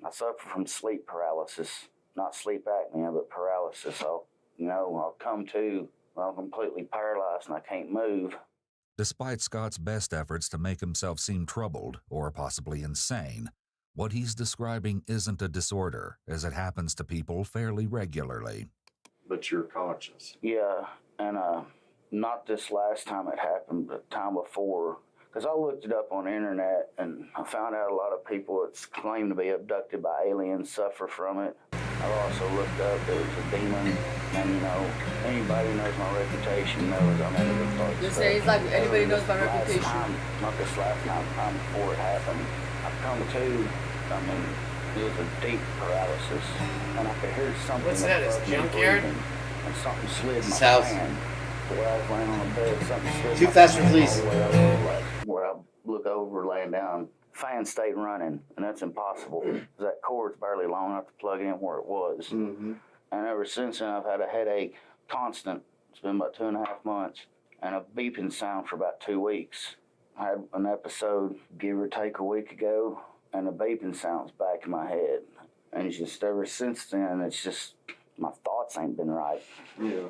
I suffer from sleep paralysis. Not sleep apnea, but paralysis. I'll come to Well, I'm completely paralyzed and I can't move. Despite Scott's best efforts to make himself seem troubled or possibly insane, what he's describing isn't a disorder, as it happens to people fairly regularly. But you're conscious. Yeah, and not this last time it happened, but the time before. Because I looked it up on the internet and I found out a lot of people that's claimed to be abducted by aliens suffer from it. I also looked up there was a demon, and you know, anybody who knows my reputation knows I'm into the dark Just stuff. say it's like anybody knows my Last reputation. time, not this last time before it happened, I've come to, I mean, it was a deep paralysis, and I could hear something. What's that, his junkyard? And something slid my House. hand. Where I was laying on the bed, something slid Too my fast for hand police. all the way over, like, where I look over, laying down. Fan stayed running, and that's impossible. That cord's barely long enough to plug in where it was. Mm-hmm. And ever since then, I've had a headache constant. It's been about 2.5 months, and a beeping sound for about 2 weeks. I had an episode, give or take a week ago, and the beeping sound's back in my head. And just ever since then, it's just, my thoughts ain't been right. Yeah.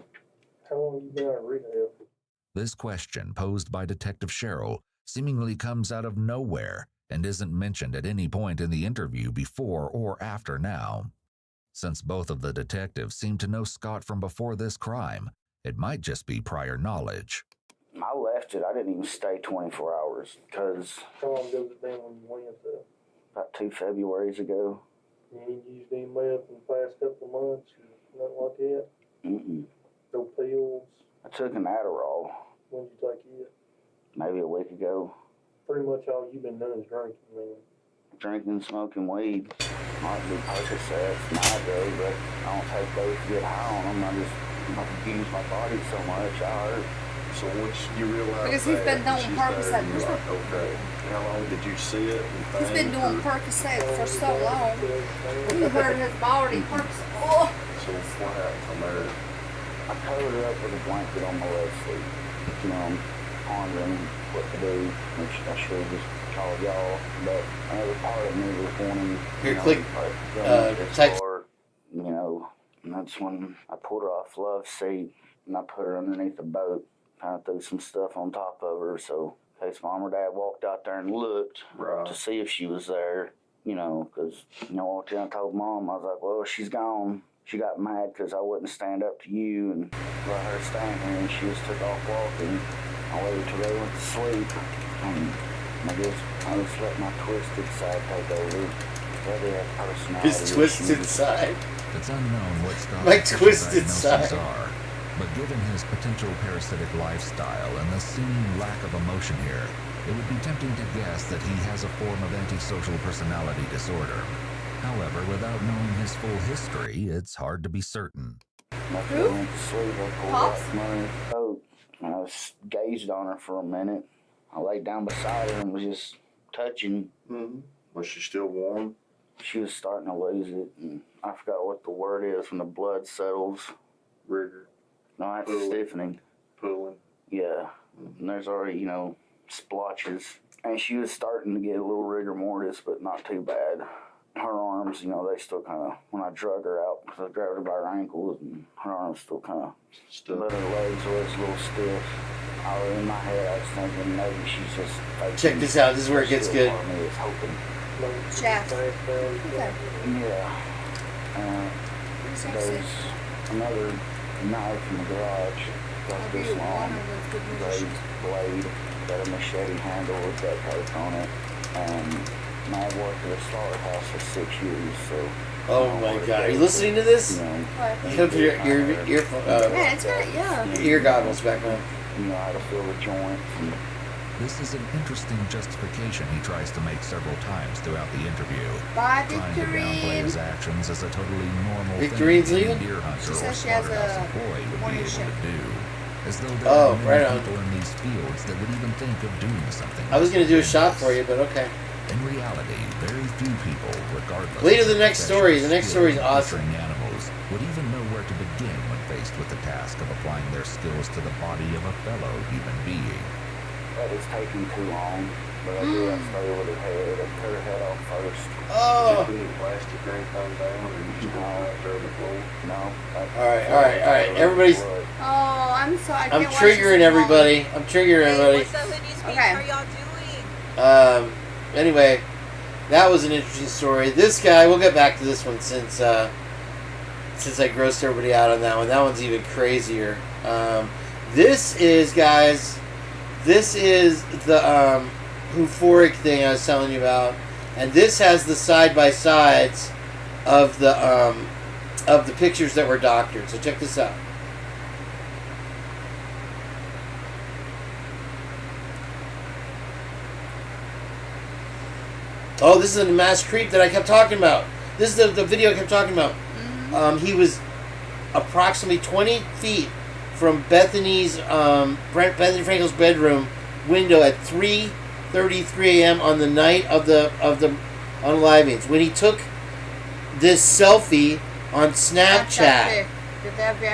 How long have you been out of rehab? This question, posed by Detective Cheryl, seemingly comes out of nowhere and isn't mentioned at any point in the interview before or after now. Since both of the detectives seem to know Scott from before this crime, it might just be prior knowledge. I left it. I didn't even stay 24 hours because How long ago was it been when you went there? about 2 Februarys ago. You ain't used any meth in the past couple of months or nothing like that? Mm-mm. No pills? I took an Adderall When did you take it? maybe a week ago. Pretty much all you've been doing is drinking, man. Drinking, smoking weed. I do Percocets, Nite, but I don't take those to get high on them. I just abuse my body so much. I hurt. So once you realize Because he's been that, doing she's Percocet. there, you're like, okay, how long did you see it? And He's been think, doing or- Percocet for so long. He hurt his body. Percocet. Oh. So what happened from there? I covered it up with a blanket on my left foot. You know, I'm pondering what to do, which I should have just called y'all. But another part of me was wanting, Here, you know, click, this text. far, you know, and that's when I pulled her off Love's seat and I put her underneath the boat. Kind of threw some stuff on top of her, so in case Mom or Dad walked out there and looked to see if she was there, you know, because, you know, I walked in and told Mom, I was like, well, she's gone. She got mad because I wouldn't stand up to you and let her stand here, and she just took off walking. I waited till they went to sleep, and I guess I just let my twisted side take over. Whether that personality. His twisted side. It's unknown what Scott's My official twisted diagnoses side. are, but given his potential parasitic lifestyle and the seeming lack of emotion here, it would be tempting to guess that he has a form of antisocial personality disorder. However, without knowing his full history, it's hard to be certain. After I went to sleep, I pulled out my coat, and I gazed on her for a minute. I laid down beside her and was just touching. Mm-hmm. Was she still warm? She was starting to lose it, and I forgot what the word is when the blood settles. Rigor. No, that's Pulling. stiffening. Pulling. Yeah. And there's already, you know, splotches. And she was starting to get a little rigor mortis, but not too bad. Her arms, you know, they still kind of, when I drug her out, because I grabbed her by her ankles, and her arms still kind of, but her legs were a little stiff. In my head, I was thinking maybe she's just faking. Check this out. This is where it gets good. Part of me is hoping. Shaft. Okay. Yeah. There's another knife in the garage, like this long, raised blade, got a machete handle with duct tape on it. I've worked at a slaughterhouse for 6 years, so. Oh my God! Are you listening to this? You know, You have your Yeah, it's good, yeah. ear goggles back on. You know how to fill the joints. This is an interesting justification he tries to make several times throughout the interview, Bye, trying to downplay his Victorine. actions as a totally normal Victorine's thing any leaving? deer hunter She or says she has slaughterhouse a employee would be morning able shift. to do. As though there Oh, are many right on. people in these fields that would even think of doing something. I was gonna do a shot this. for you, but okay. In reality, very few people, regardless Wait till of the their next story. The professional next skill story is in awesome. butchering animals, would even know where to begin when faced with the task of applying their skills to the body of a fellow human being. That is taking too long. but I did. I started with her head. I cut her head off first. Oh. Just leave plastic or anything down and just go over the floor. No. All right. Everybody's. Oh, I'm sorry. I I'm can't watch triggering this everybody. I'm triggering everybody. What's up, hoodies? Okay. How are y'all doing? Anyway, that was an interesting story. This guy, we'll get back to this one since I grossed everybody out on that one. That one's even crazier. This is, guys, this is the euphoric thing I was telling you about, and this has the side-by-sides of the pictures that were doctored. So check this out. Oh, this is the mass creep that I kept talking about. This is the video I kept talking about. He was approximately 20 feet from Bethany Frankel's bedroom window at 3:33 a.m. on the night of the unalivings, when he took this selfie on Snapchat.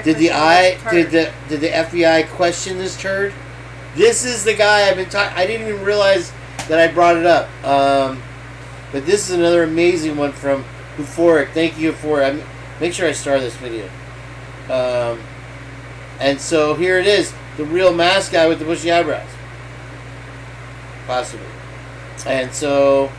Did the FBI question this turd? This is the guy I've been talking. I didn't even realize that I brought it up. But this is another amazing one from Euphoric. Thank you, Euphoric. Make sure I star this video. And so here it is, the real mask guy with the bushy eyebrows. Possibly. And so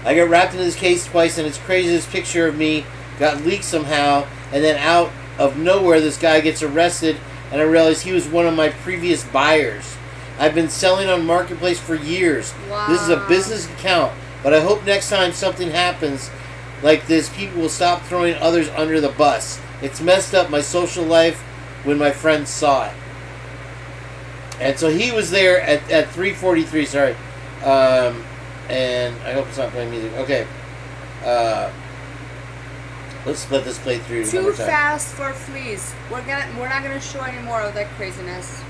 I got wrapped into this case twice, and it's crazy. This picture of me got leaked somehow, and then out of nowhere, this guy gets arrested, and I realized he was one of my previous buyers. I've been selling on Marketplace for years. Wow. This is a business account, but I hope next time something happens like this, people will stop throwing others under the bus. It's messed up my social life when my friends saw it. And so he was there at 3:43, sorry. And I hope it's not playing music. Okay. Let's let this play through one Too more time. fast for fleas. We're not gonna show any more of that craziness.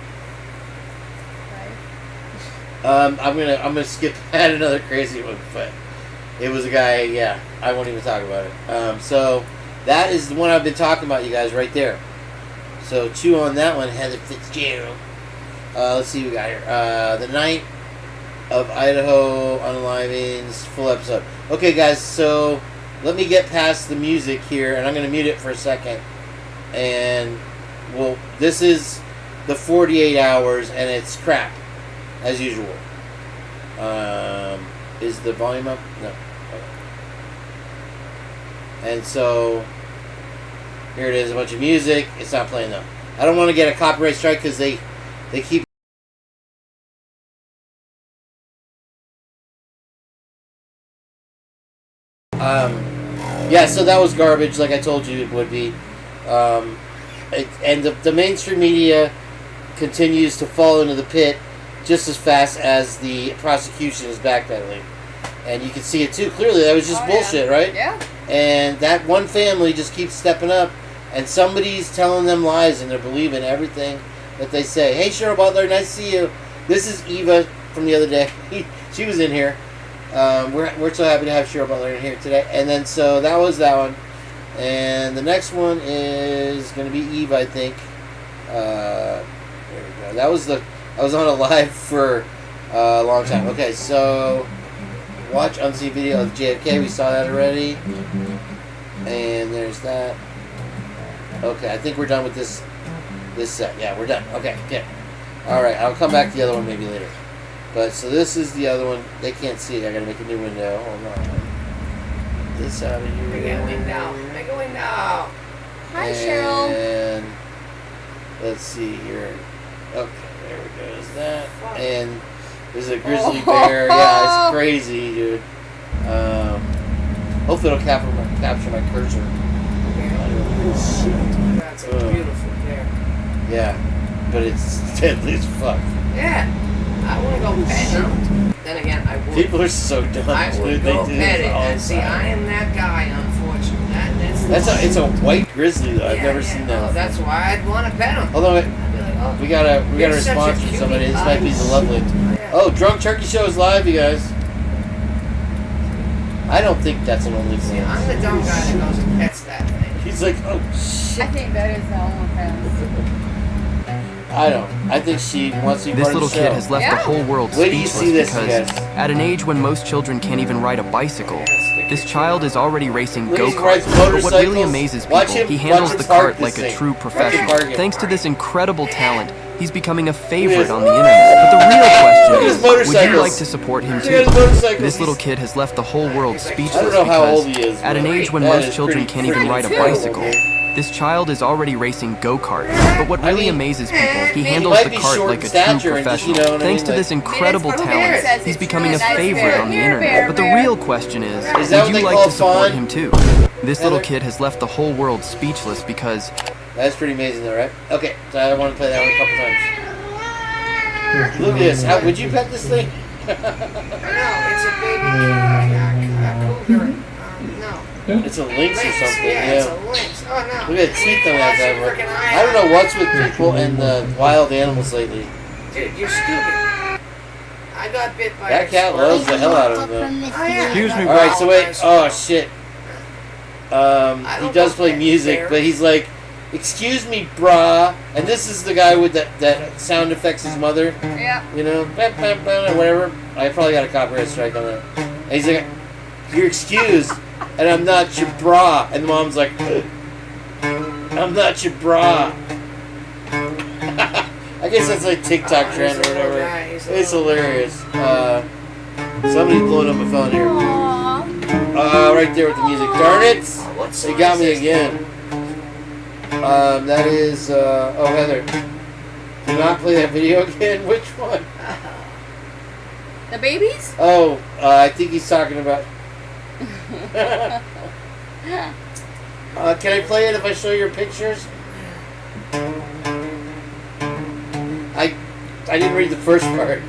I'm gonna skip ahead another crazy one, but it was a guy. Yeah, I won't even talk about it. So that is the one I've been talking about, you guys, right there. So chew on that one, Heather Fitzgerald. Let's see what we got here. The Night of Idaho Unalivings, full episode. Okay, guys. So let me get past the music here, and I'm gonna mute it for a second. And well, this is the 48 hours, and it's crap. As usual. Is the volume up? No. Okay. And so, here it is, a bunch of music. It's not playing though. I don't want to get a copyright strike because they keep... Yeah, so that was garbage, like I told you it would be. And the mainstream media continues to fall into the pit just as fast as the prosecution is backpedaling. And you can see it too clearly. That was just bullshit, right? Yeah. And that one family just keeps stepping up, and somebody's telling them lies, and they're believing everything that they say. Hey, Cheryl Butler, nice to see you. This is Eva from the other day. She was in here. We're so happy to have Cheryl Butler in here today. And then so that was that one. And the next one is going to be Eve, I think. There we go. I was on a live for a long time. Okay, so watch unseen video of JFK. We saw that already. And there's that. Okay, I think we're done with this set. Yeah, we're done. Okay, yeah. All right, I'll come back to the other one maybe later. But so this is the other one. They can't see it. I gotta make a new window. Hold on. This out of here. Make a window. Make a window. Hi, Cheryl. And let's see here. Okay, there we go. Is that? And there's a grizzly bear. Yeah, it's crazy, dude. Hopefully it'll capture my cursor. Oh, shit. That's a beautiful bear. Yeah, but it's deadly as fuck. Yeah. I want to go pet him. Then again, I would. People are so dumb. I would dude. go They do pet this it. all the And see, time. I am that guy, unfortunately. It's a white grizzly though. I've never seen that. Oh, that's why I'd want to pet him. Hold on, wait. I'd be like, oh, We got a you're such a response from cutie. somebody. This might be the lovely. yeah. Oh, Drunk Turkey Show is live, you guys. I don't think that's an OnlyFans. See, I'm the dumb guy that goes and pets that thing. He's like, oh shit. I think that is the OnlyFans. I don't. I think she wants to be This part of little the show. kid has left the whole world Wait till you speechless see this, because guys. at an age when most children can't even ride a bicycle, this child is already racing Look, he go-karts. rides But what really motorcycles. amazes Watch people, him- he handles watch the him park cart this like a thing. true Watch him professional. park it. Thanks to this incredible talent, he's becoming a favorite on the internet. But the real question Look at his is, would you motorcycles. like to support him Look too? at his motorcycles. This little kid has left the whole world speechless I don't know how because old he is, at an but age when that most is children pretty can't even ride a terrible. bicycle, this child is already racing go-karts. But what really amazes people, he handles might the be cart short like in a true stature and just, professional. you know what I Thanks mean, to like- this incredible Says talent, he's it's becoming a nice favorite bear. on the Here, internet. bear, But the bear. real question is, Is that would what you they like call to support fun? him too? This little kid has left the whole world speechless because... That's pretty amazing, though, right? Okay, so I want to play that one a couple times. Look at this. How would you pet this thing? No, it's a baby cougar. No. It's a lynx or something. Yeah, it's a lynx. Oh, no. Look at the teeth on that guy. I don't know what's with people and the wild animals lately. Dude, you're stupid. I got bit by That a cat squirrel. loves the hell out of him, though. Excuse me. All right, so wait. Oh shit. He does play music, but he's like, "Excuse me, brah." And this is the guy with that sound effects his mother. Yeah. You know, bam, bam, bam, or whatever. I probably got a copyright strike on that. And he's like, "You're excused, and I'm not your bra." And the mom's like, "I'm not your bra." I guess that's like TikTok trend or whatever. It's hilarious. Somebody's blowing up my phone here. Right there with the music. Darn it! They got me again. That is, Heather. Do not play that video again. Which one? The babies? Oh, I think he's talking about... can I play it if I show your pictures? I didn't read the first part.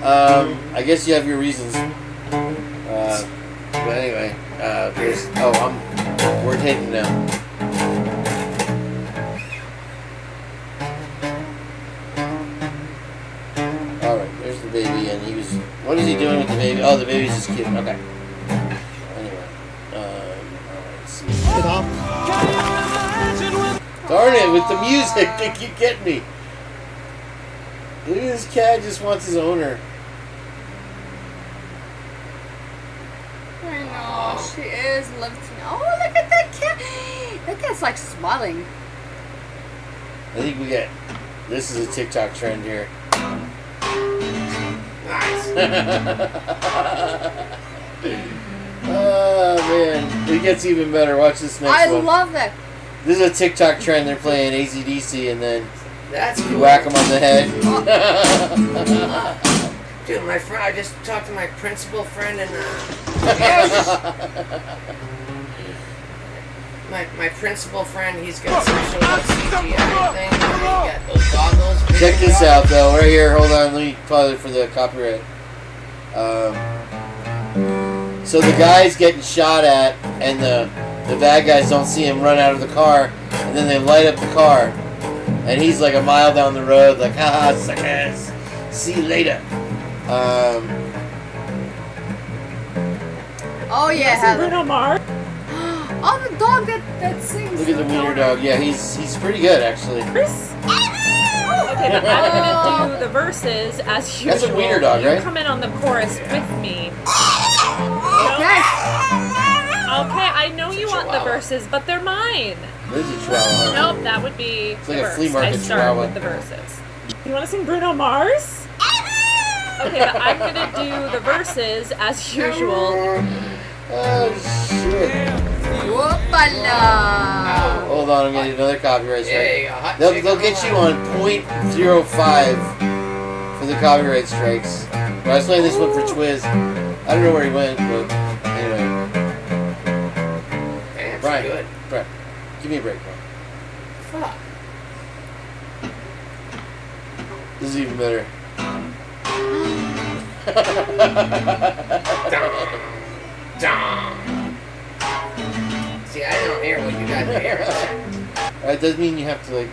I guess you have your reasons. But anyway, here's... we're taking down. Alright, there's the baby, and he was... What is he doing with the baby? Oh, the baby's just cute. Okay. Anyway. Alright, see. Darn it, with the music, they keep getting me. Look at this cat, just wants his owner. I know, she is loving. Oh, look at that cat. That cat's like smiling. I think we get... This is a TikTok trend here. Nice. Oh, man. It gets even better. Watch this next one. I love that. This is a TikTok trend. They're playing AC/DC and then That's you cool. whack them on the head. Dude, my friend, I just talked to my principal friend and my principal friend, he's got some sort of CGI thing. He got those goggles. Check this out, though. Right here. Hold on. Let me pause it for the copyright. So the guy's getting shot at, and the bad guys don't see him run out of the car, and then they light up the car, and he's like a mile down the road, like, haha, suckers. See you later. Oh yeah, Heather. Bruno Mars. Oh, the dog that sings. Look at the wiener dog. Yeah, he's pretty good, actually. Okay, but I'm gonna do the verses as usual. That's a wiener dog, You right? come in on the chorus with me. Okay. Okay, I know you want the verses, but they're mine. This is a chihuahua. Nope, that would be It's the like a verse. flea market I start chihuahua. with the verses. You want to sing Bruno Mars? Okay, but I'm gonna do the verses as usual. Oh shit. Whoopala. Hold on, I'm getting another copyright Yeah, you strike. got hot They'll chicken get you on 0.05 for the copyright strikes. But I was playing this one for Twiz. I don't know where he went, but anyway. Damn, Brian, good. Brian, give me a break, bro. Fuck. This is even better. See, I don't hear what you got to hear. It doesn't mean you have to, like...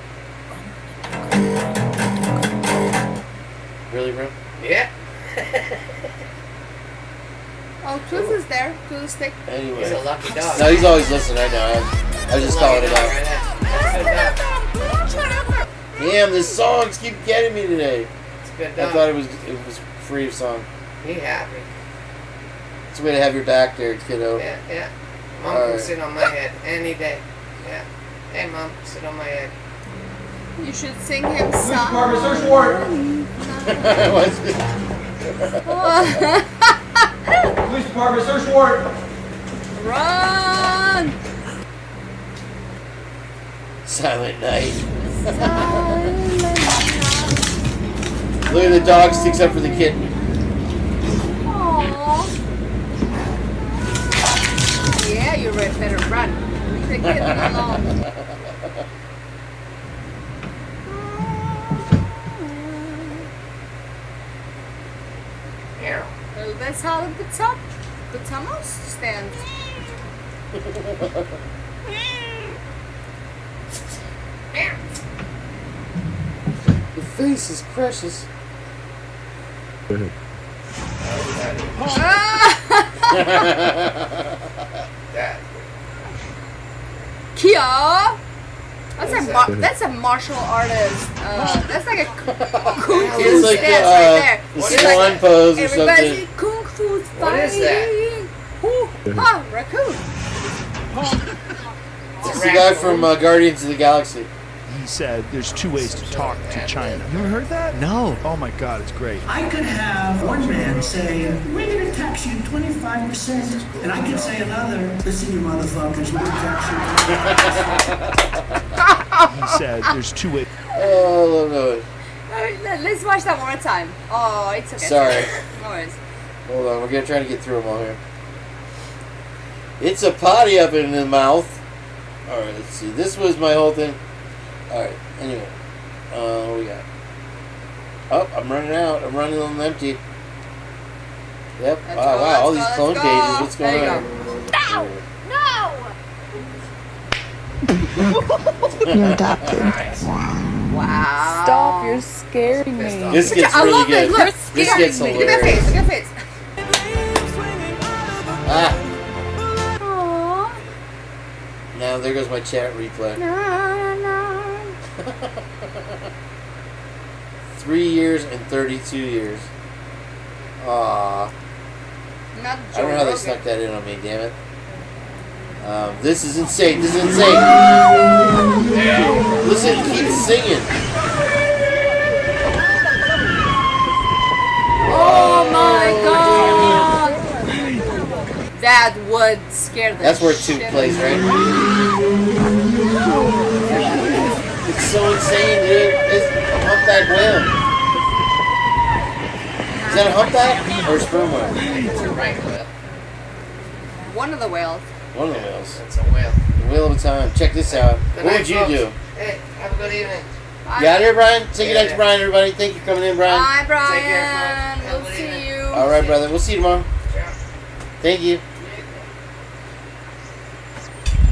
Really, bro? Yeah. Oh, Twiz is there. Twizledick. Anyway. He's a lucky dog. No, he's always listening, I know. I was just calling it out. Damn, this songs keep getting me today. It's good I done. thought it was free of song. Be happy. It's a way to have your back there, kiddo. Yeah, yeah. Mom can sit on my head any day. Yeah. Hey, Mom, sit on my head. You should sing him song. Search warrant. Police Department, search warrant. Run! Silent night. Look at the dog sticks up for the kitten. Aww. Yeah, you better run. Leave the kitten alone. Well, that's how the Thomas stands. The face is precious. Kia! That's a martial artist. That's like a kung fu It's like stance right there. the swan pose or Everybody something. kung fu fighting. What is that? Ah, raccoon. It's the guy from Guardians of the Galaxy. He said there's two ways to talk to China. You ever heard that? No. Oh my God, it's great. I could have one man say, we're going to tax you 25%, and I could say another, listen, you motherfuckers, we're going to tax you. He said there's two ways. Oh, Lord. Let's watch that one more time. Oh, it's okay. Sorry. No worries. Hold on, we're going to try to get through them all here. It's a potty up in the mouth. Alright, let's see. This was my whole thing. Alright, anyway. What we got? Oh, I'm running out. I'm running on empty. Yep. Wow, all these clone pages. What's going on? You're adopted. Wow. Stop, you're scaring me. This gets I really love good. it. Look, This scaring gets me. Look at that hilarious. face. Look at that face. Ah, Aww. now there goes my chat replay. Na, na. 3 years and 32 years. Aww. Not I don't know how they Joe snuck that in on me, damn it. This is insane. This is insane. Listen, keep singing. Oh my God! That would scare the That's where 2 shit plays, out right? of It's so insane, dude. It's a humpback whale. Is that a humpback or a sperm whale? It's a right whale. One of the whales. One of the whales. It's a whale. The wheel of a time. Check this out. Good What night, would you folks. do? Hey, have a good evening. You out here, Brian? Say good night to Brian, everybody. Thank you for coming in, Brian. Bye, Brian. Take care, folks. We'll see you. All right, brother. We'll see you tomorrow. Thank you.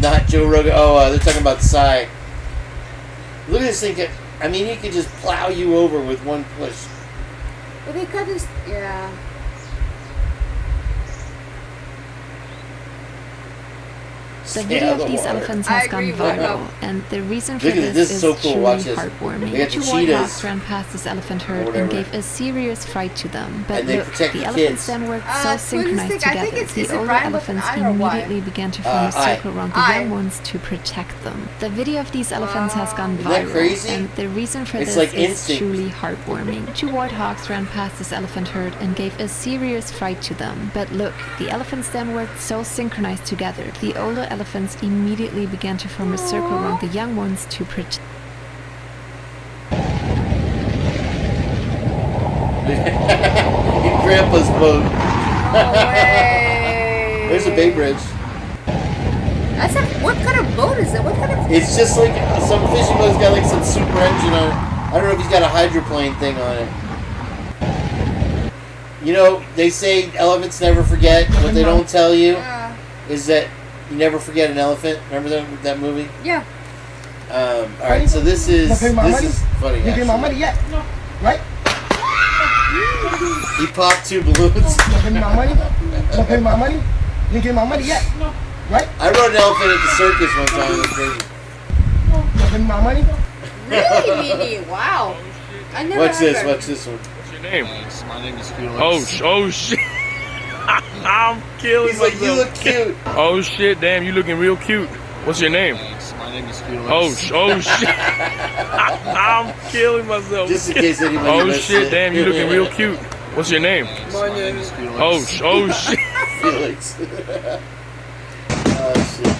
Not Joe Rogan. Oh, they're talking about Psy. Look at this thing. I mean, he could just plow you over with one push. But they cut his. Yeah. The video of these elephants has gone viral, and the reason for this is so cool. truly Watch this. heartwarming. They got the Two white cheetahs. hawks ran past this elephant herd whatever. and gave a serious fright to them. But And they look, protect the the elephants kids. then worked Twizledick, so synchronized I think together. it's- is The it older Brian with an elephants I or Y? immediately began to form I. a circle around the I. young ones to protect them. The video of these elephants has gone Isn't that viral, crazy? and the reason for It's this like is instinct. truly heartwarming. Two white hawks ran past this elephant herd and gave a serious fright to them. But look, the elephants then worked so synchronized together. The older elephants immediately began to form a circle around the young ones to protect. In Grandpa's boat. There's a Bay Bridge. That's a. What kind of boat is it? What kind of? It's just like some fishing boat's got like some super engine on it. I don't know if he's got a hydroplane thing on it. You know, they say elephants never forget. What they don't tell you is that you never forget an elephant. Remember that movie? Yeah. All right, so this is funny. You get my money Actually. yet? Right? He popped 2 balloons. You pay me my money? You pay me my money? You get my money yet? Right? I rode an elephant at the circus one time. It was crazy. You pay me my money? Really, Mini? Wow. I never What's this? heard. What's this one? What's your name? My name is Felix. Oh shit. I'm killing He's like, you look cute. Oh shit, damn, you looking real cute. What's your name? My name is Felix. Oh shit. I'm killing myself. Just in case anybody Oh missed shit, it. damn, you looking real cute. What's your name? My name is Felix. Oh shit. Felix. Oh shit.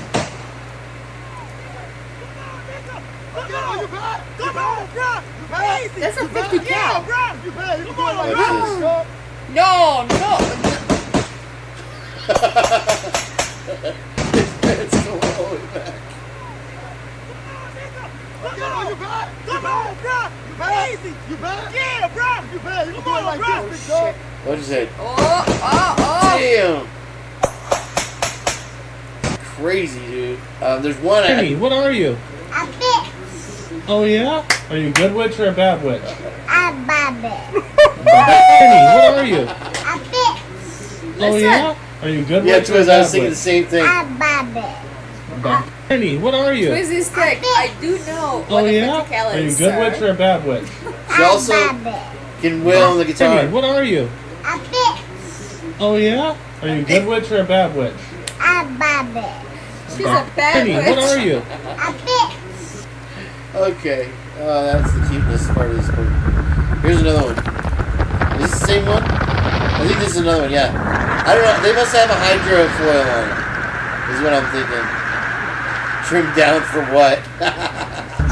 That's a 50 cal. What's this? No. It's going all the way back. What is it? Oh. Damn. Crazy, dude. There's one. Penny, what are you? A bitch. Oh yeah? Are you a good witch or a bad witch? A baby. Penny, what are you? A bitch. Oh yeah? Are you a good Yeah, witch or a Twiz, I bad was thinking the witch? same thing. A baby. Penny, what are you? Twizzy's thick. I do know Oh what a yeah? 50 cal is. Are you a good sir. witch or a bad witch? She also can wail on the guitar. Penny, what are you? A bitch. Oh yeah? Are you a good witch or a bad witch? A baby. She's a bad Penny, witch. what are you? A bitch. Okay. That's the cuteness part of this book. Here's another one. Is this the same one? I think this is another one, yeah. I don't know. They must have a hydro foil on it. Is what I'm thinking. Trimmed down for what?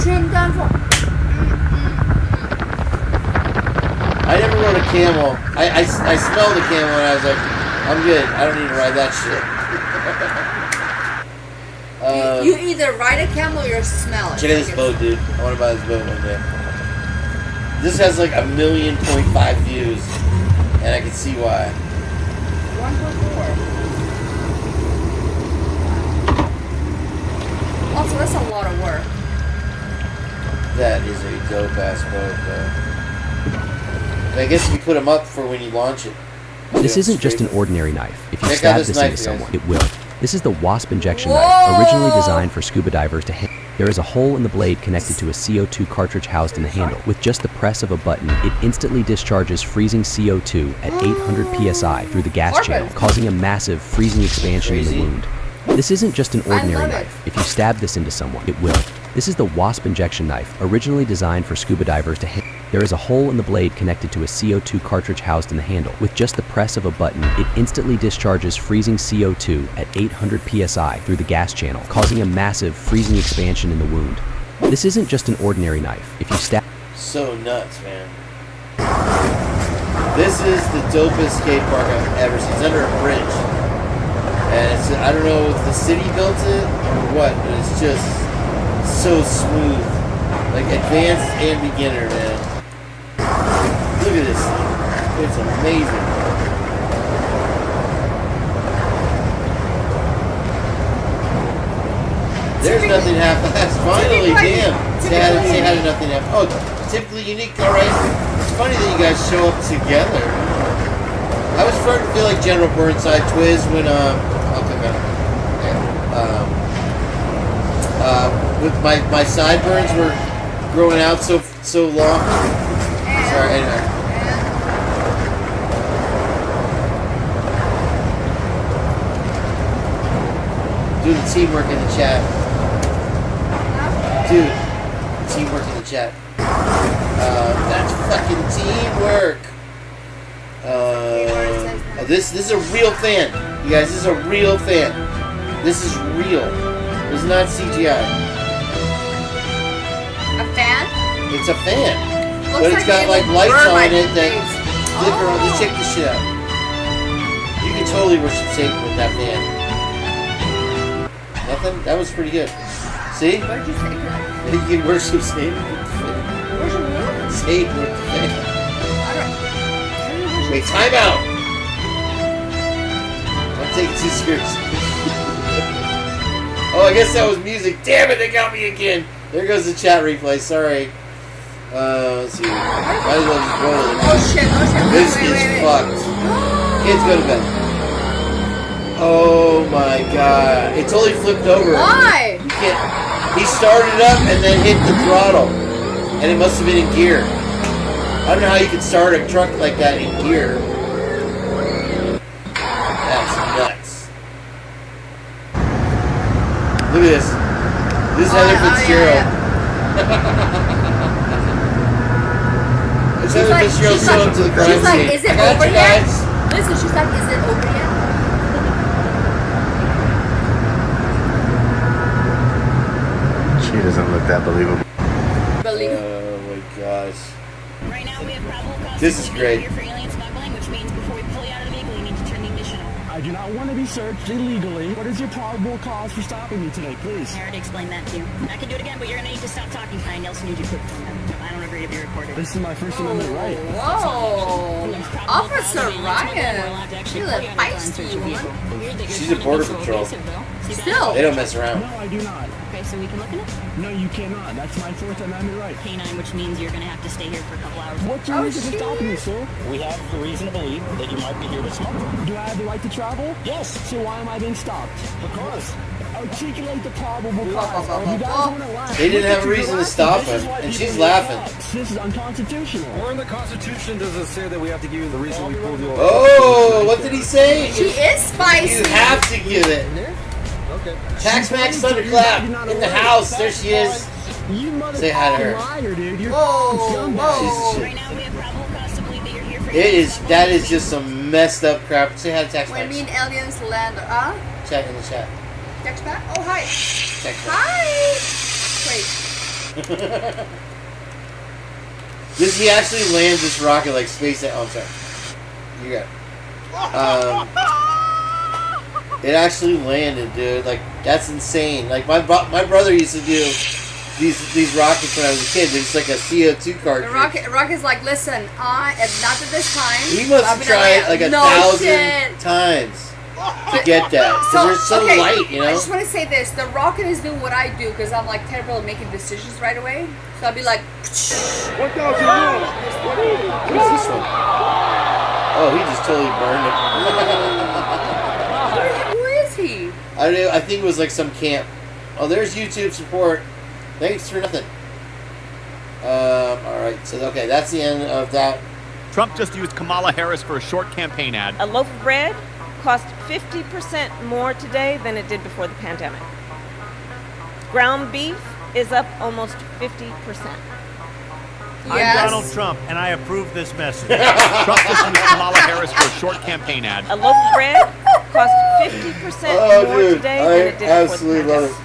Trimmed down for. I never rode a camel. I smelled a camel and I was like, I'm good. I don't need to ride that shit. You either ride a camel or you smell it. Check out this boat, dude. I want to buy this boat one day. This has like 1.5 million views, and I can see why. 1.4. Also, that's a lot of work. That is a dope ass boat, though. I guess if you put them up for when you launch it. This isn't just an ordinary knife. If you Check out stab this this knife, into guys. someone, it will. This is the Wasp injection knife, originally designed for scuba divers to handle. There is a hole in the blade connected to a CO2 cartridge housed in the handle. With just the press of a button, it instantly discharges freezing CO2 at 800 psi through the gas channel, causing a massive freezing expansion in the wound. This isn't just an ordinary knife. If you stab this into someone, it will. This is the Wasp injection knife, originally designed for scuba divers to handle. There is a hole in the blade connected to a CO2 cartridge housed in the handle. With just the press of a button, it instantly discharges freezing CO2 at 800 psi through the gas channel, causing a massive freezing expansion in the wound. This isn't just an ordinary knife. If you stab... So nuts, man. This is the dopest skate park I've ever seen. It's under a bridge. And it's, I don't know if the city built it or what, but it's just so smooth. Like advanced and beginner, man. Look at this thing. It's amazing. There's nothing half-assed. Finally, damn. Say hi to nothing half. Oh, typically unique. All right. It's funny that you guys show up together. I was starting to feel like General Burnside Twiz when I'll click on it. With my sideburns were growing out so long. Sorry, anyway. Do the teamwork in the chat. Dude, teamwork in the chat. That's fucking teamwork. This is a real fan. You guys, this is a real fan. This is real. It's not CGI. A fan? It's a fan. Looks But it's got like lights burn on my it that face. flicker on. Let's check this shit out. You can totally worship Satan with that fan. Nothing? That was pretty good. See? Where'd you say that? You can worship Satan with the fan. Worship who? Satan with the fan. Wait, time out! Don't take it too seriously. Oh, I guess that was music. Damn it, they got me again. There goes the chat replay. Sorry. Let's see. Might as well just roll it. Oh shit. This is fucked. Kids, go to bed. Oh my god. It totally flipped over. Why? You can't. He started up and then hit the throttle. And it must have been in gear. I don't know how you could start a truck like that in gear. That's nuts. Look at this. This is Heather Fitzgerald. It's Heather Fitzgerald showing up to the crime She's like, scene. is it I got over you yet? guys. Listen, she's like, is it over yet? She doesn't look that believable. Oh my gosh. This is great. I do not want to be searched illegally. What is your probable cause for stopping me today, please? I already explained that to you. I can do it again, but you're going to need to stop talking, Kane. Else you need to quit. I don't agree to be recorded. This is my First Amendment right. Whoa. Officer Ryan. She's a feisty woman. She's a border patrol. Still. They don't mess around. No, I do not. Okay, so we can look at it? No, you cannot. That's my Fourth Amendment right. K9, which means you're going to have to stay here for a couple hours. What's your reason for stopping me, sir? We have the reason to believe that you might be here to smuggle. Do I have the right to travel? Yes. So why am I being stopped? Because. Articulate the probable cause. You guys want to laugh. They didn't have a reason to stop him, and she's laughing. This is unconstitutional. Where in the Constitution does it say that we have to give you the reason we pulled you over? Oh, what did he say? She is spicy. You have to give it. Okay. Tax-Max Thunderclap in the house. There she is. Say hi to her. Liar, dude. You're whoa. Right now, we have probable cause to believe that you're here for That is just some messed up crap. Say hi to Tax-Max. When me and aliens land, Chat in the chat. Text back? Oh, hi. Text back. Hi. Wait. Does he actually land this rocket like space? Oh, I'm sorry. You got it. It actually landed, dude. Like, that's insane. Like, my brother used to do these rockets when I was a kid. It's like a CO2 cartridge. The rocket's like, listen, not at this time. He must have tried like 1,000 times to get that. Because they're so light, you know? I just want to say this. The rocket is doing what I do because I'm like terrible at making decisions right away. So I'll be like, 1,000 What's this one? Oh, he just totally burned it. Who is he? I think it was like some camp. Oh, there's YouTube support. Thanks for nothing. Alright, so okay, that's the end of that. Trump just used Kamala Harris for a short campaign ad. A loaf of bread cost 50% more today than it did before the pandemic. Ground beef is up almost 50%. I'm Donald Trump, and I approve this message. Trump just used Kamala Harris for a short campaign ad. A loaf of bread cost 50% more today than it did before the pandemic.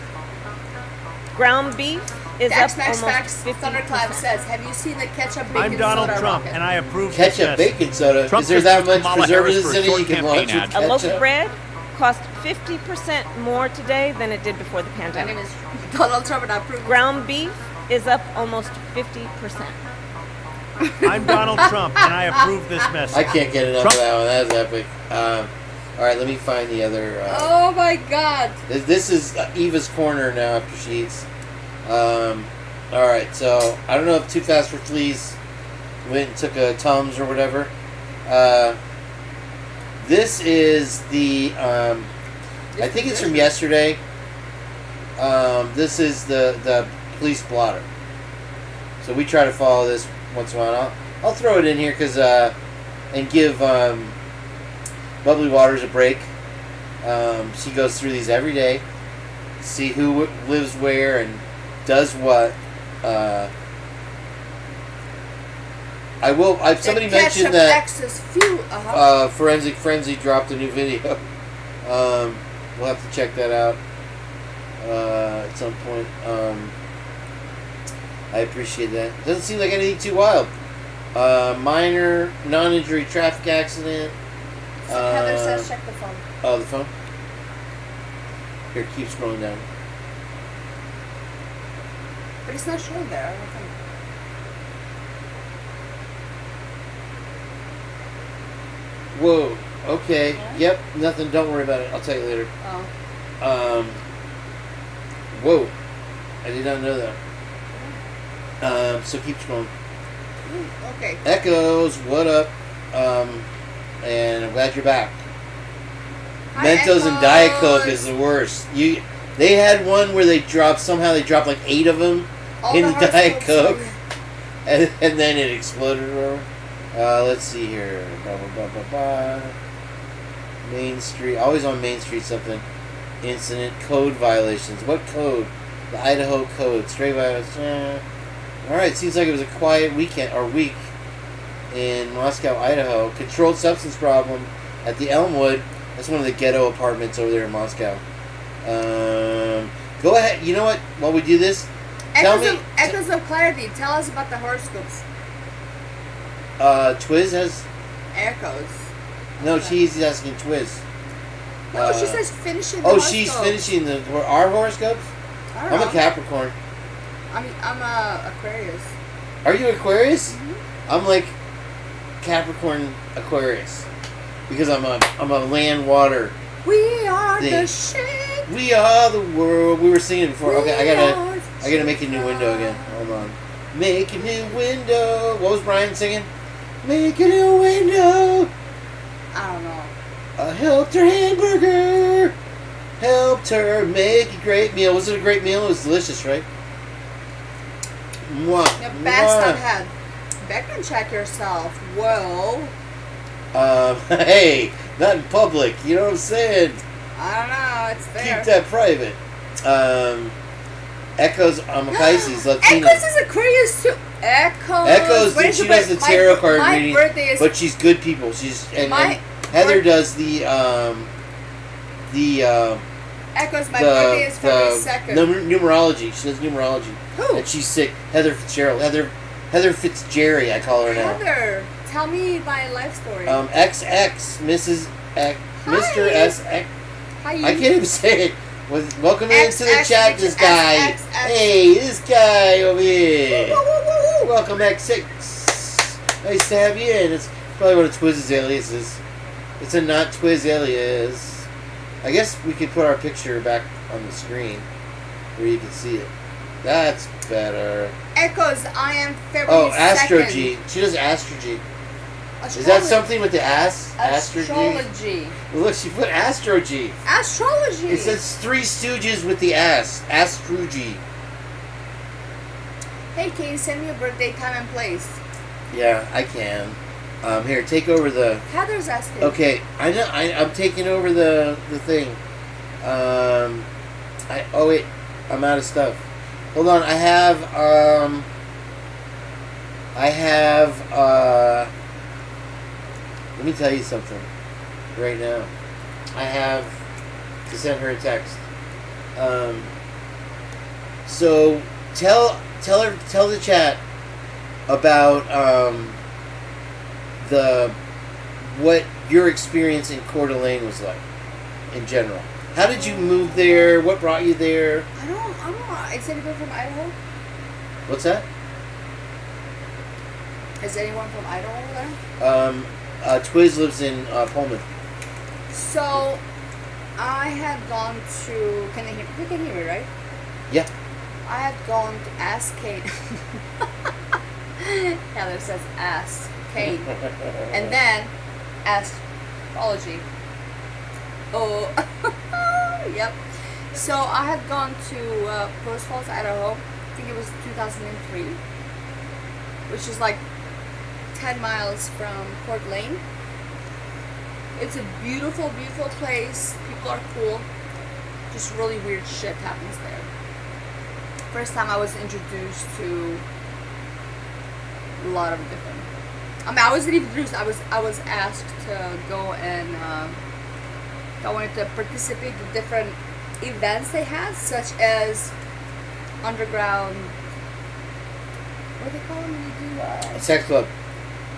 Ground beef is up almost 50%. Thunderclap says, have you seen the ketchup bacon I'm Donald soda Trump, rocket? and I approve Ketchup this message. bacon soda. Trump Is there that much Kamala preservatives Harris for in it a you short can launch campaign with ad. A loaf ketchup? of bread cost 50% more today than it did before the My pandemic. name is Donald Trump, and I approve. Ground beef is up almost 50%. I'm Donald Trump, and I approve this message. I can't get enough of that one. That was epic. Alright, let me find the other. Oh my god. This is Eva's corner now after she eats. Alright, so I don't know if Too Fast for Fleas went and took a Tums or whatever. This is the I think it's from yesterday. This is the police blotter. So we try to follow this once in a while. I'll throw it in here because and give Bubbly Waters a break. She goes through these every day, see who lives where and does what. Somebody mentioned that Forensic Frenzy dropped a new video. We'll have to check that out at some point. I appreciate that. Doesn't seem like anything too wild. Minor non-injury traffic accident. Heather says check the phone. Oh, the phone? Here, keep scrolling down. But it's not showing there. I don't think. Whoa. Okay. Yeah. Yep. Nothing. Don't worry about it. I'll tell you later. Oh. Whoa. I did not know that. So keep scrolling. Okay. Echoes, what up? And I'm glad you're back. Hi, Mentos and Echoes. Diet Coke is the worst. They had one where they dropped like 8 of them All in the the Diet horoscopes Coke. and then it exploded or whatever. Let's see here. Blah, blah, blah, blah, blah. Main Street. Always on Main Street something. Incident. Code violations. What code? The Idaho code. Stray violations. Alright, seems like it was a quiet weekend or week in Moscow, Idaho. Controlled substance problem at the Elmwood. That's one of the ghetto apartments over there in Moscow. Go ahead. You know what? While we do this, Echoes of Clarity. Tell us about the horoscopes. Twiz has Echoes. No, she's asking Twiz. No, she says finishing the she's horoscopes. finishing our horoscopes? I don't I'm know. a Capricorn. I'm a Aquarius. Are you Aquarius? Mm-hmm. I'm like Capricorn Aquarius. Because I'm a land water. We are thing. the shit. We are the world. We were singing it before. Okay, I gotta make a new window again. Hold on. Make a new window. What was Brian singing? Make a new window. I don't know. I helped her hamburger. Helped her make a great meal. Was it a great meal? It was delicious, right? Mwah. The best I've had. Background check yourself. Whoa. Hey, not in public. You know what I'm saying? I don't know. It's there. Keep that private. Echoes. I'm a Pisces. Latina. Echoes is Aquarius too. Echoes. She does the tarot card reading, birthday is. but she's good people. She's and Heather does the Echoes. My birthday is February 2nd. Numerology. She does numerology. Who? And she's sick. Heather Fitzgerald. Heather Fitzgerald. I call her now. Heather, tell me my life story. XX Mrs. X, Mr. SX. Hi. I can't even say it. Welcome into the chat, this guy. XX. Hey, this guy over here. Welcome, X6. Nice to have you in. It's probably one of Twiz's aliases. It's a not Twiz alias. I guess we could put our picture back on the screen where you can see it. That's better. Echoes, I am February 2nd. Oh, Astro G. She does Astro G. Is that something with the ass? Astrology. Well, look, she put Astro G. Astrology. It says Three Stooges with the ass. Astro G. Hey, Kane, send me a birthday time and place. Yeah, I can. Here, take over the... Heather's asking. Okay, I know. I'm taking over the thing. Oh wait, I'm out of stuff. Hold on, I have. Let me tell you something. Right now, I have to send her a text. So tell the chat about what your experience in Coeur d'Alene was like in general. How did you move there? What brought you there? I don't know. Is anyone from Idaho? What's that? Is anyone from Idaho over there? Twiz lives in Pullman. So, I had gone to... You can hear me, right? Yeah. I had gone to Ask Kane. Heather says Ask Kane. And then Astrology. Oh. Yep. So I had gone to Post Falls, Idaho. I think it was 2003, which is like 10 miles from Coeur d'Alene. It's a beautiful, beautiful place. People are cool. Just really weird shit happens there. First time I was introduced to a lot of different. I mean, I wasn't even introduced. I was asked to go and I wanted to participate in different events they had, such as underground. What do they call them when you do? Sex club.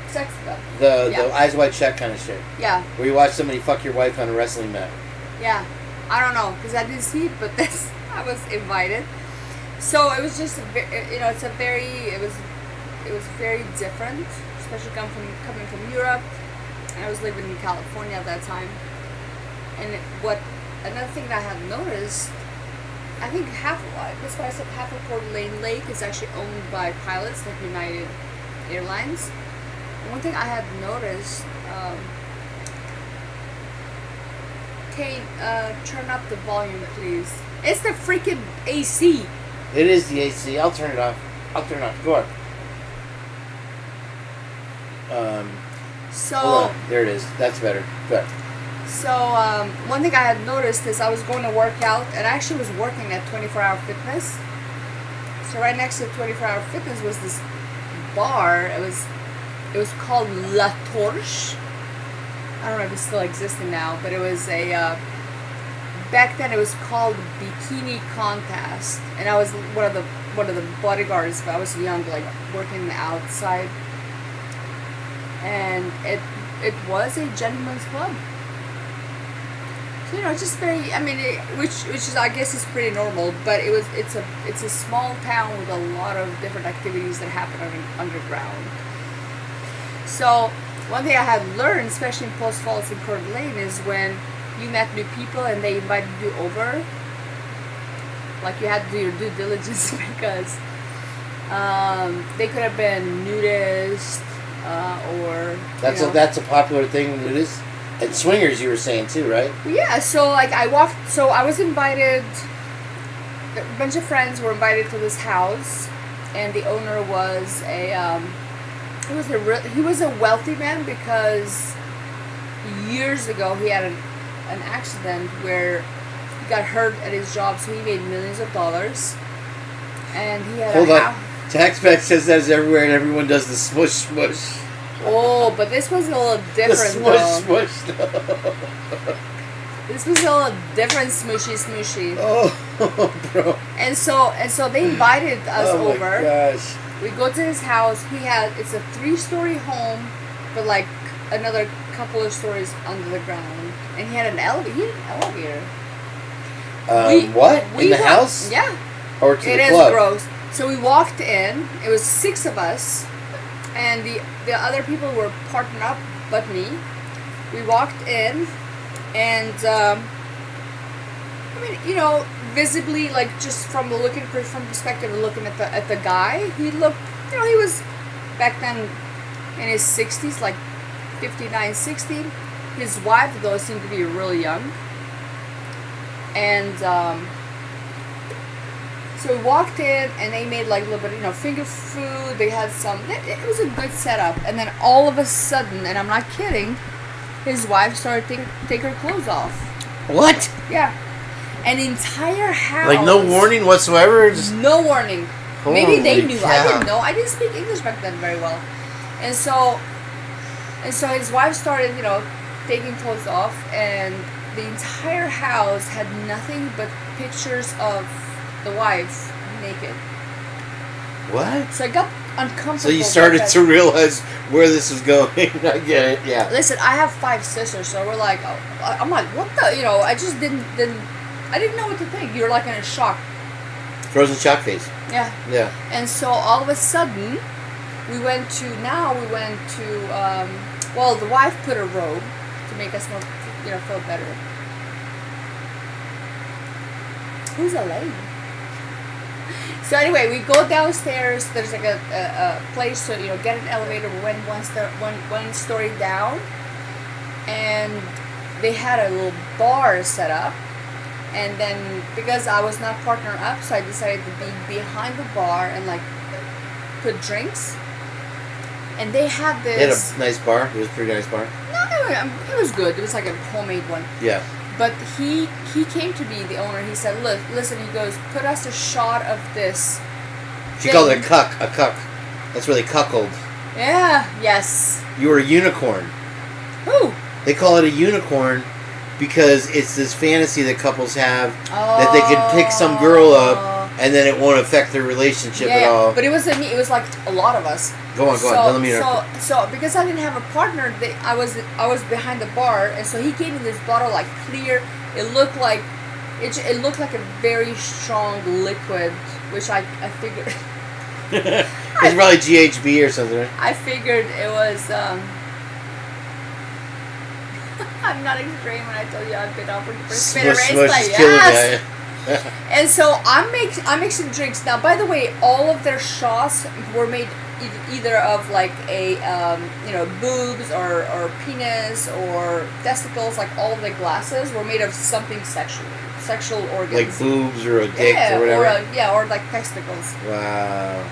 Sex club. The Eyes Wide Shut kind of shit. Yeah. Where you watch somebody fuck your wife on a wrestling mat. Yeah. I don't know, because I didn't see it, but I was invited. So it was just, it was very different, especially coming from Europe. And I was living in California at that time. And another thing that I had noticed, I think that's why I said half of Coeur d'Alene Lake is actually owned by pilots like United Airlines. And one thing I had noticed, Kane, turn up the volume, please. It's the freaking AC. It is the AC. I'll turn it off. Go on. So hold on. There it is. That's better. Good. So one thing I had noticed is I was going to work out, and I actually was working at 24 Hour Fitness. So right next to 24 Hour Fitness was this bar. It was called La Torche. I don't know if it's still existing now, but it was a back then it was called Bikini Contest, and I was one of the bodyguards, but I was young, like working outside, and it was a gentleman's club. So, you know, it's just very, I mean, which is, I guess, is pretty normal, but it's a small town with a lot of different activities that happen underground. So one thing I had learned, especially in Post Falls and Coeur d'Alene, is when you met new people and they invited you over, like you had to do your due diligence because they could have been nudists or that's a popular thing. Nudists and swingers, you were saying too, right? Yeah. So like I was invited. A bunch of friends were invited to this house, and the owner was he was a wealthy man because years ago he had an accident where he got hurt at his job, so he made millions of dollars. And he had Hold on. TaxBack says that's everywhere and everyone does the smush smush. Oh, but this was a little different the smush though. This was a little different smushy. Oh, bro. And so they invited us over. Oh my gosh. We go to his house. It's a 3-story home, but like another couple of stories under the ground. And he had an elevator. What? In the house? Yeah. Or to it the is club? gross. So we walked in. It was 6 of us, and the other people were partnered up, but me. We walked in, and I mean, you know, visibly, like just from perspective of looking at the guy, he looked, you know, he was back then in his 60s, like 59, 60. His wife, though, seemed to be really young. And so we walked in, and they made like a little bit, you know, finger food. They had some. It was a good setup. And then all of a sudden, and I'm not kidding, his wife started to take her clothes off. What? Yeah. An entire house. Like no warning whatsoever? Just... No warning. Holy Maybe they knew. cow. I didn't know. I didn't speak English back then very well. And so his wife started, you know, taking clothes off, and the entire house had nothing but pictures of the wife naked. What? So I got uncomfortable. So you started to realize where this is going. I get it, yeah. Listen, I have 5 sisters, so we're like, I'm like, what the, you know, I just didn't know what to think. You're like in a shock. Frozen shock face. Yeah. Yeah. And so all of a sudden, we went to, well, the wife put a robe to make us more, you know, feel better. Who's a lady? So anyway, we go downstairs. There's like a place to, you know, get an elevator. We went one story down, and they had a little bar set up. And then because I was not partner up, so I decided to be behind the bar and like put drinks. And they had this. They had a nice bar. It was a pretty nice bar. No, it was good. It was like a homemade one. Yeah. But he came to me, the owner. He said, "Look, listen." He goes, "Put us a shot of this." She called it a cuck. That's where they cuckold. Yeah. Yes. You were a unicorn. Who? They call it a unicorn because it's this fantasy that couples have that they can pick some girl up and then it won't affect their relationship at all. But it wasn't me. It was like a lot of us. Go on. Don't let me know. So because I didn't have a partner, I was behind the bar, and so he gave me this bottle, like clear. It looked like a very strong liquid, which I figured. It's probably GHB or something. Right? I figured it was. I'm not extreme when I tell you I've been offered for spinner race, but yes. And so I'm mixing drinks now. By the way, all of their shots were made either of like a boobs or penis or testicles. Like all of the glasses were made of something sexual organs, like boobs or a dick or whatever. Or like testicles. Wow.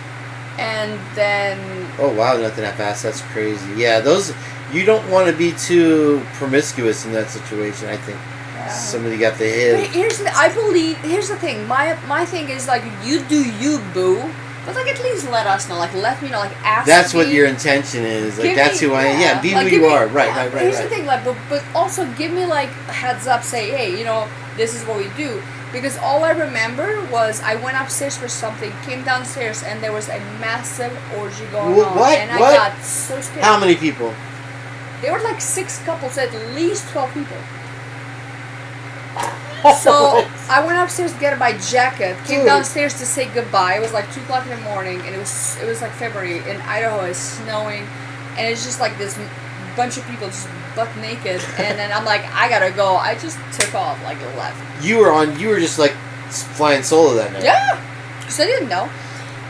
And then... Oh, wow, nothing that fast. That's crazy. Yeah, those... You don't want to be too promiscuous in that situation, I think. Yeah. Somebody got the hit. But here's the thing. My thing is, like, you do you, boo. But, like, at least let us know. Like, let me know. Like, ask That's me. what your intention is. Like, that's me, who I am. Yeah, be like, who you me, are. Right. Here's the thing, like, but also give me, like, heads up. Say, hey, you know, this is what we do. Because all I remember was I went upstairs for something, came downstairs, and there was a massive orgy going on. What? And I got so scared. How many people? There were like 6 couples, at least 12 people. So I went upstairs to get my jacket, came downstairs to say goodbye. It was like 2 o'clock in the morning, and it was like February in Idaho. It's snowing, and it's just like this bunch of people just butt naked. And then I'm like, I gotta go. I just took off, like left. You were just like flying solo that night. Yeah, because I didn't know.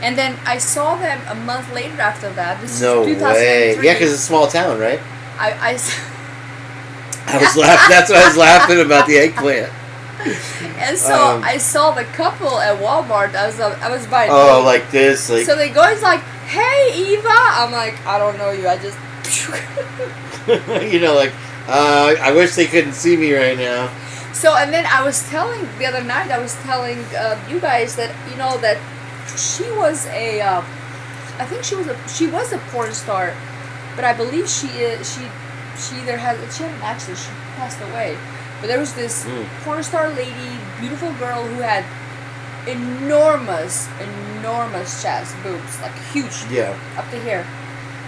And then I saw them a month later after that. This No is 2003. way. Yeah, because it's a small town, right? I was laughing. That's why I was laughing about the eggplant. And so I saw the couple at Walmart. I was buying. Oh, like this, like. So they go. It's like, hey, Eva. I'm like, I don't know you. I just. You know, like, I wish they couldn't see me right now. So and then I was telling the other night. I was telling you guys that you know that she was a. I think she was a porn star, but I believe she either had an accident. She passed away. But there was this porn star lady, beautiful girl who had enormous chest, boobs, like huge, up to here.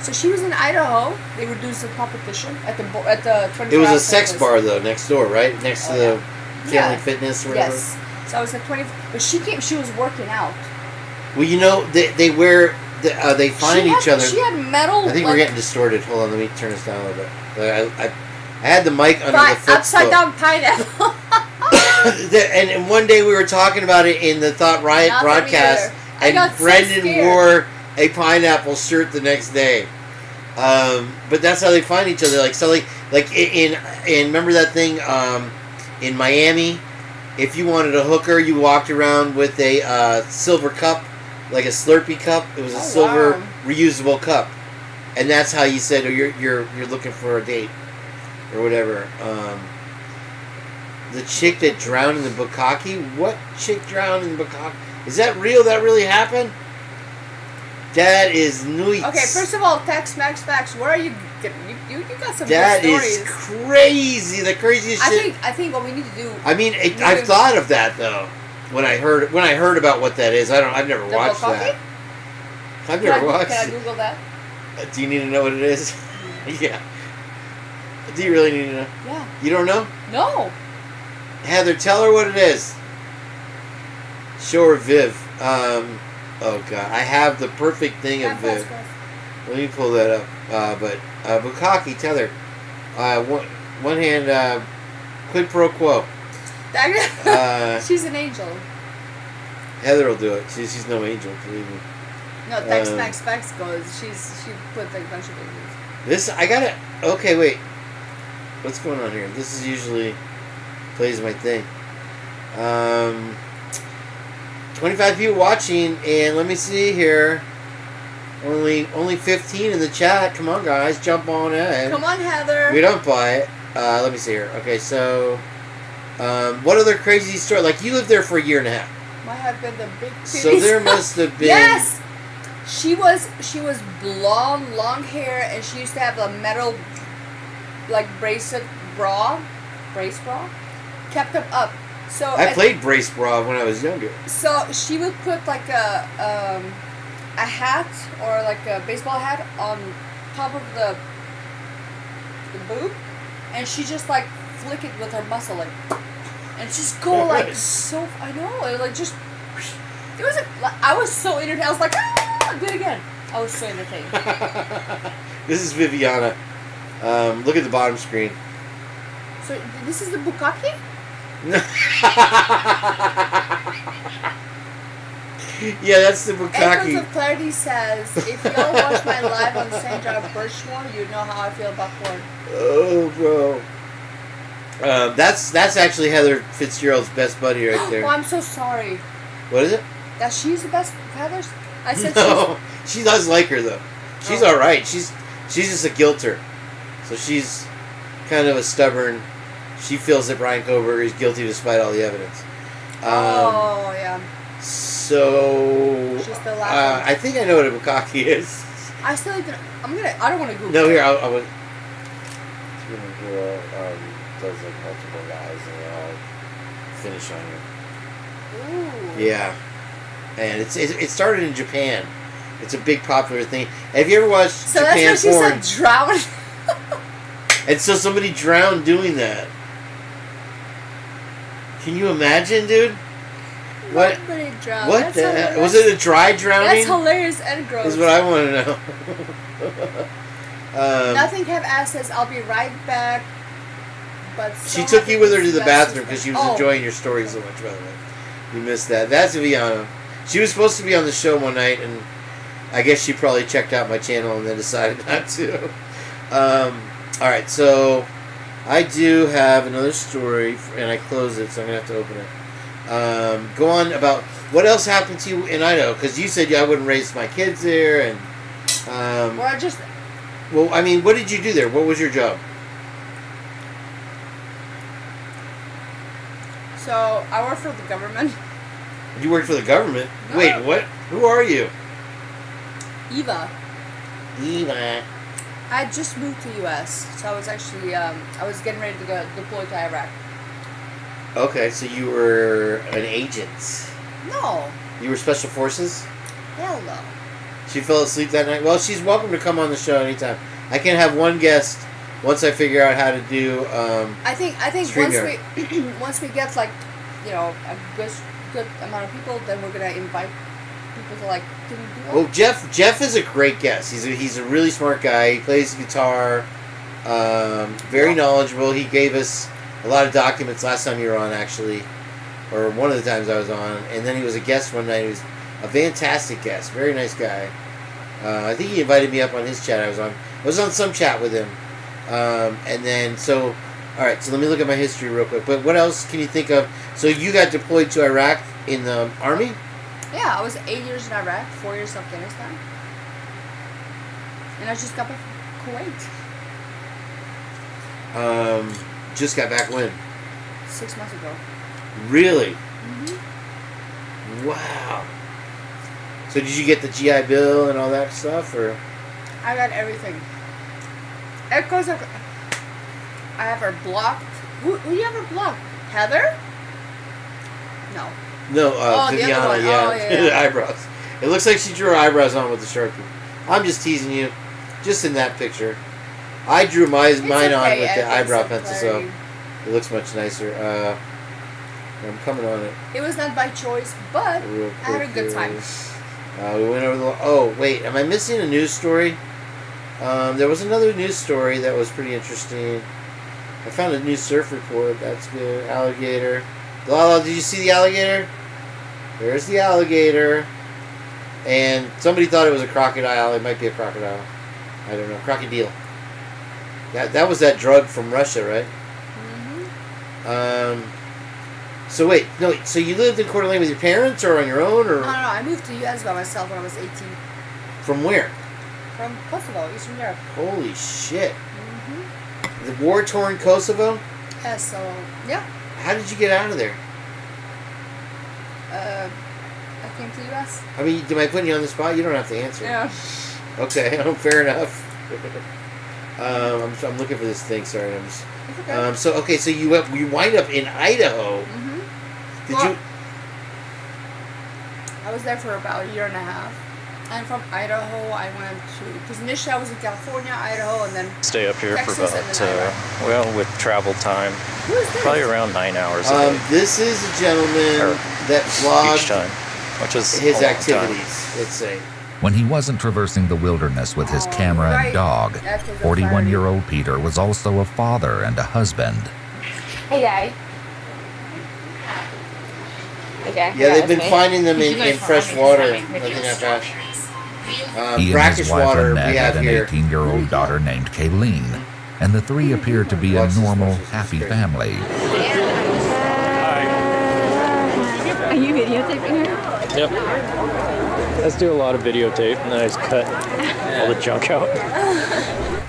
So she was in Idaho. They were doing some competition at the 24 It was a sex bar though, next door, right? Next to the Family Fitness or whatever. Yes. So I was at 20, but she came. She was working out. Well, you know they wear. They find each other. She had metal. I think we're getting distorted. Hold on, let me turn this down a little bit. I had the mic under the footstool. Upside down pineapple. and one day we were talking about it in the Thought Riot broadcast, and Brendan wore a pineapple shirt the next day. But that's how they find each other. Like so, like in remember that thing in Miami? If you wanted a hooker, you walked around with a silver cup, like a Slurpee cup. It was a silver reusable cup, and that's how you said, "Oh, you're looking for a date." Or whatever. The chick that drowned in the bukkake? What chick drowned in the bukkake? Is that real? That really happened? That is nuts. Okay, first of all, Tex Max Facts, where are you? You got some that good stories. Is crazy. The craziest shit. I think what we need to do. I mean, I've thought of that though. When I heard about what that is, I've never watched that. I've never watched. Can I Google that? Do you need to know what it is? Yeah. Do you really need to know? Yeah. You don't know? No. Heather, tell her what it is. Show her Viv. Oh God, I have the perfect thing of Viv. Let me pull that up. But bukkake, tell her. One hand, quid pro quo. She's an angel. Heather will do it. She's no angel, believe me. No, Tex Max Facts goes. She put like a bunch of angels. This I gotta. Okay, wait. What's going on here? This is usually plays my thing. 25 people watching, and let me see here. Only 15 in the chat. Come on, guys, jump on in. Come on, Heather. We don't buy it. Let me see here. Okay, so what other crazy story? Like you lived there for a year and a half. Might have been the big. So there must have been. Yes. She was blonde, long hair, and she used to have a metal, like brace bra, kept them up. So I played brace bra when I was younger. So she would put like a hat or like a baseball hat on top of the boob, and she just like flick it with her muscle, like, and just go like so. I know, like just. It was. I was so entertained. I was like, do it again. I was so entertained. This is Viviana. Look at the bottom screen. So this is the bukkake? Yeah, that's the bukkake. Echoes of Clarity says, if y'all watch my live on Sandra Birchmore, you know how I feel about porn. Oh, bro. That's actually Heather Fitzgerald's best buddy right there. Oh, I'm so sorry. What is it? That she's the best Heather's? I said no, She does like her though. She's all right. She's just a guilter. So she's kind of a stubborn. She feels that Brian Koberger is guilty despite all the evidence. Yeah. So She's the last I think I know what a bukkake is. I still even. I don't want to Google. No, here it. I would. Does like multiple guys and they all Finish on you. Ooh. Yeah, and it started in Japan. It's a big popular thing. Have you ever watched So Japan that's why porn? she said drown. And so somebody drowned doing that. Can you imagine, dude? What? Somebody drowned. What That's the hilarious. hell? Was it a dry drowning? That's hilarious and gross. Is what I want to know. Nothing Kev asked says, I'll be right back. But She took you with her to the bathroom because she was enjoying your story so much, by the way. You missed that. That's Viana. She was supposed to be on the show one night, and I guess she probably checked out my channel and then decided not to. Alright, so I do have another story, and I closed it, so I'm going to have to open it. Go on about what else happened to you in Idaho, because you said I wouldn't raise my kids there, and... Well, I mean, what did you do there? What was your job? So, I work for the government. You worked for the government? No. Wait, what? Who are you? Eva. Eva. I just moved to U.S., so I was actually, I was getting ready to go deploy to Iraq. Okay, so you were an agent. No. You were Special Forces? Hell no. She fell asleep that night? Well, she's welcome to come on the show anytime. I can have one guest once I figure out how to do I think StreamYard. once we get, like, you know, a good amount of people, then we're going to invite people to, like, do that. Well, Jeff is a great guest. He's a really smart guy. He plays guitar. Very knowledgeable. He gave us a lot of documents last time you were on, actually, or one of the times I was on. And then he was a guest one night. He was a fantastic guest. Very nice guy. I think he invited me up on his chat I was on some chat with him. And then, so, alright, so let me look at my history real quick. But what else can you think of? So you got deployed to Iraq in the Army? Yeah, I was 8 years in Iraq, 4 years in Afghanistan. And I just got back from Kuwait. Just got back when? 6 months ago. Really? Mm-hmm. Wow. So did you get the GI Bill and all that stuff, or? I got everything. Of course, I have her blocked. Who you have her blocked? Heather? No. No, the other Viviana, one. yeah. Oh, yeah. Eyebrows. It looks like she drew her eyebrows on with the Sharpie. I'm just teasing you. Just in that picture. I drew mine on with the eyebrow pencil, so it looks much nicer. I'm coming on it. It was not by choice, but I had a good time. We went over the... Oh, wait. Am I missing a news story? There was another news story that was pretty interesting. I found a new surf report. That's good. Alligator. Lala, did you see the alligator? There's the alligator. And somebody thought it was a crocodile. It might be a crocodile. I don't know. Crocodile. That was that drug from Russia, right? Mm-hmm. So wait. No, so you lived in Coeur d'Alene with your parents or on your own? Or? No. I moved to the U.S. by myself when I was 18. From where? From Kosovo, Eastern Europe. Holy shit. Mm-hmm. The war-torn Kosovo? Yeah, so, yeah. How did you get out of there? I came to the U.S. I mean, am I putting you on the spot? You don't have to answer. Yeah. Okay, fair enough. I'm looking for this thing. Sorry, I'm just. Okay. So you wind up in Idaho. Mm-hmm. Did you? I was there for about a year and a half. And from Idaho, I went to, because initially I was in California, Idaho, and then stay up here Texas, for about, with travel time, Who is this? probably around 9 hours a day. This is a gentleman that vlogged each time, which is his a long activities. Let's say. When he wasn't traversing the wilderness with his camera and dog, 41-year-old Peter was also a father and a husband. Hey, Dad. Okay. Yeah, they've been finding them in fresh water. Nothing like that. He and Brackish his wife water we Annette have had an here. 18-year-old daughter named Kayleen, and the three appeared to be a normal, happy family. Are you videotaping her? Yep. Let's do a lot of videotape, and then I just cut all the junk out.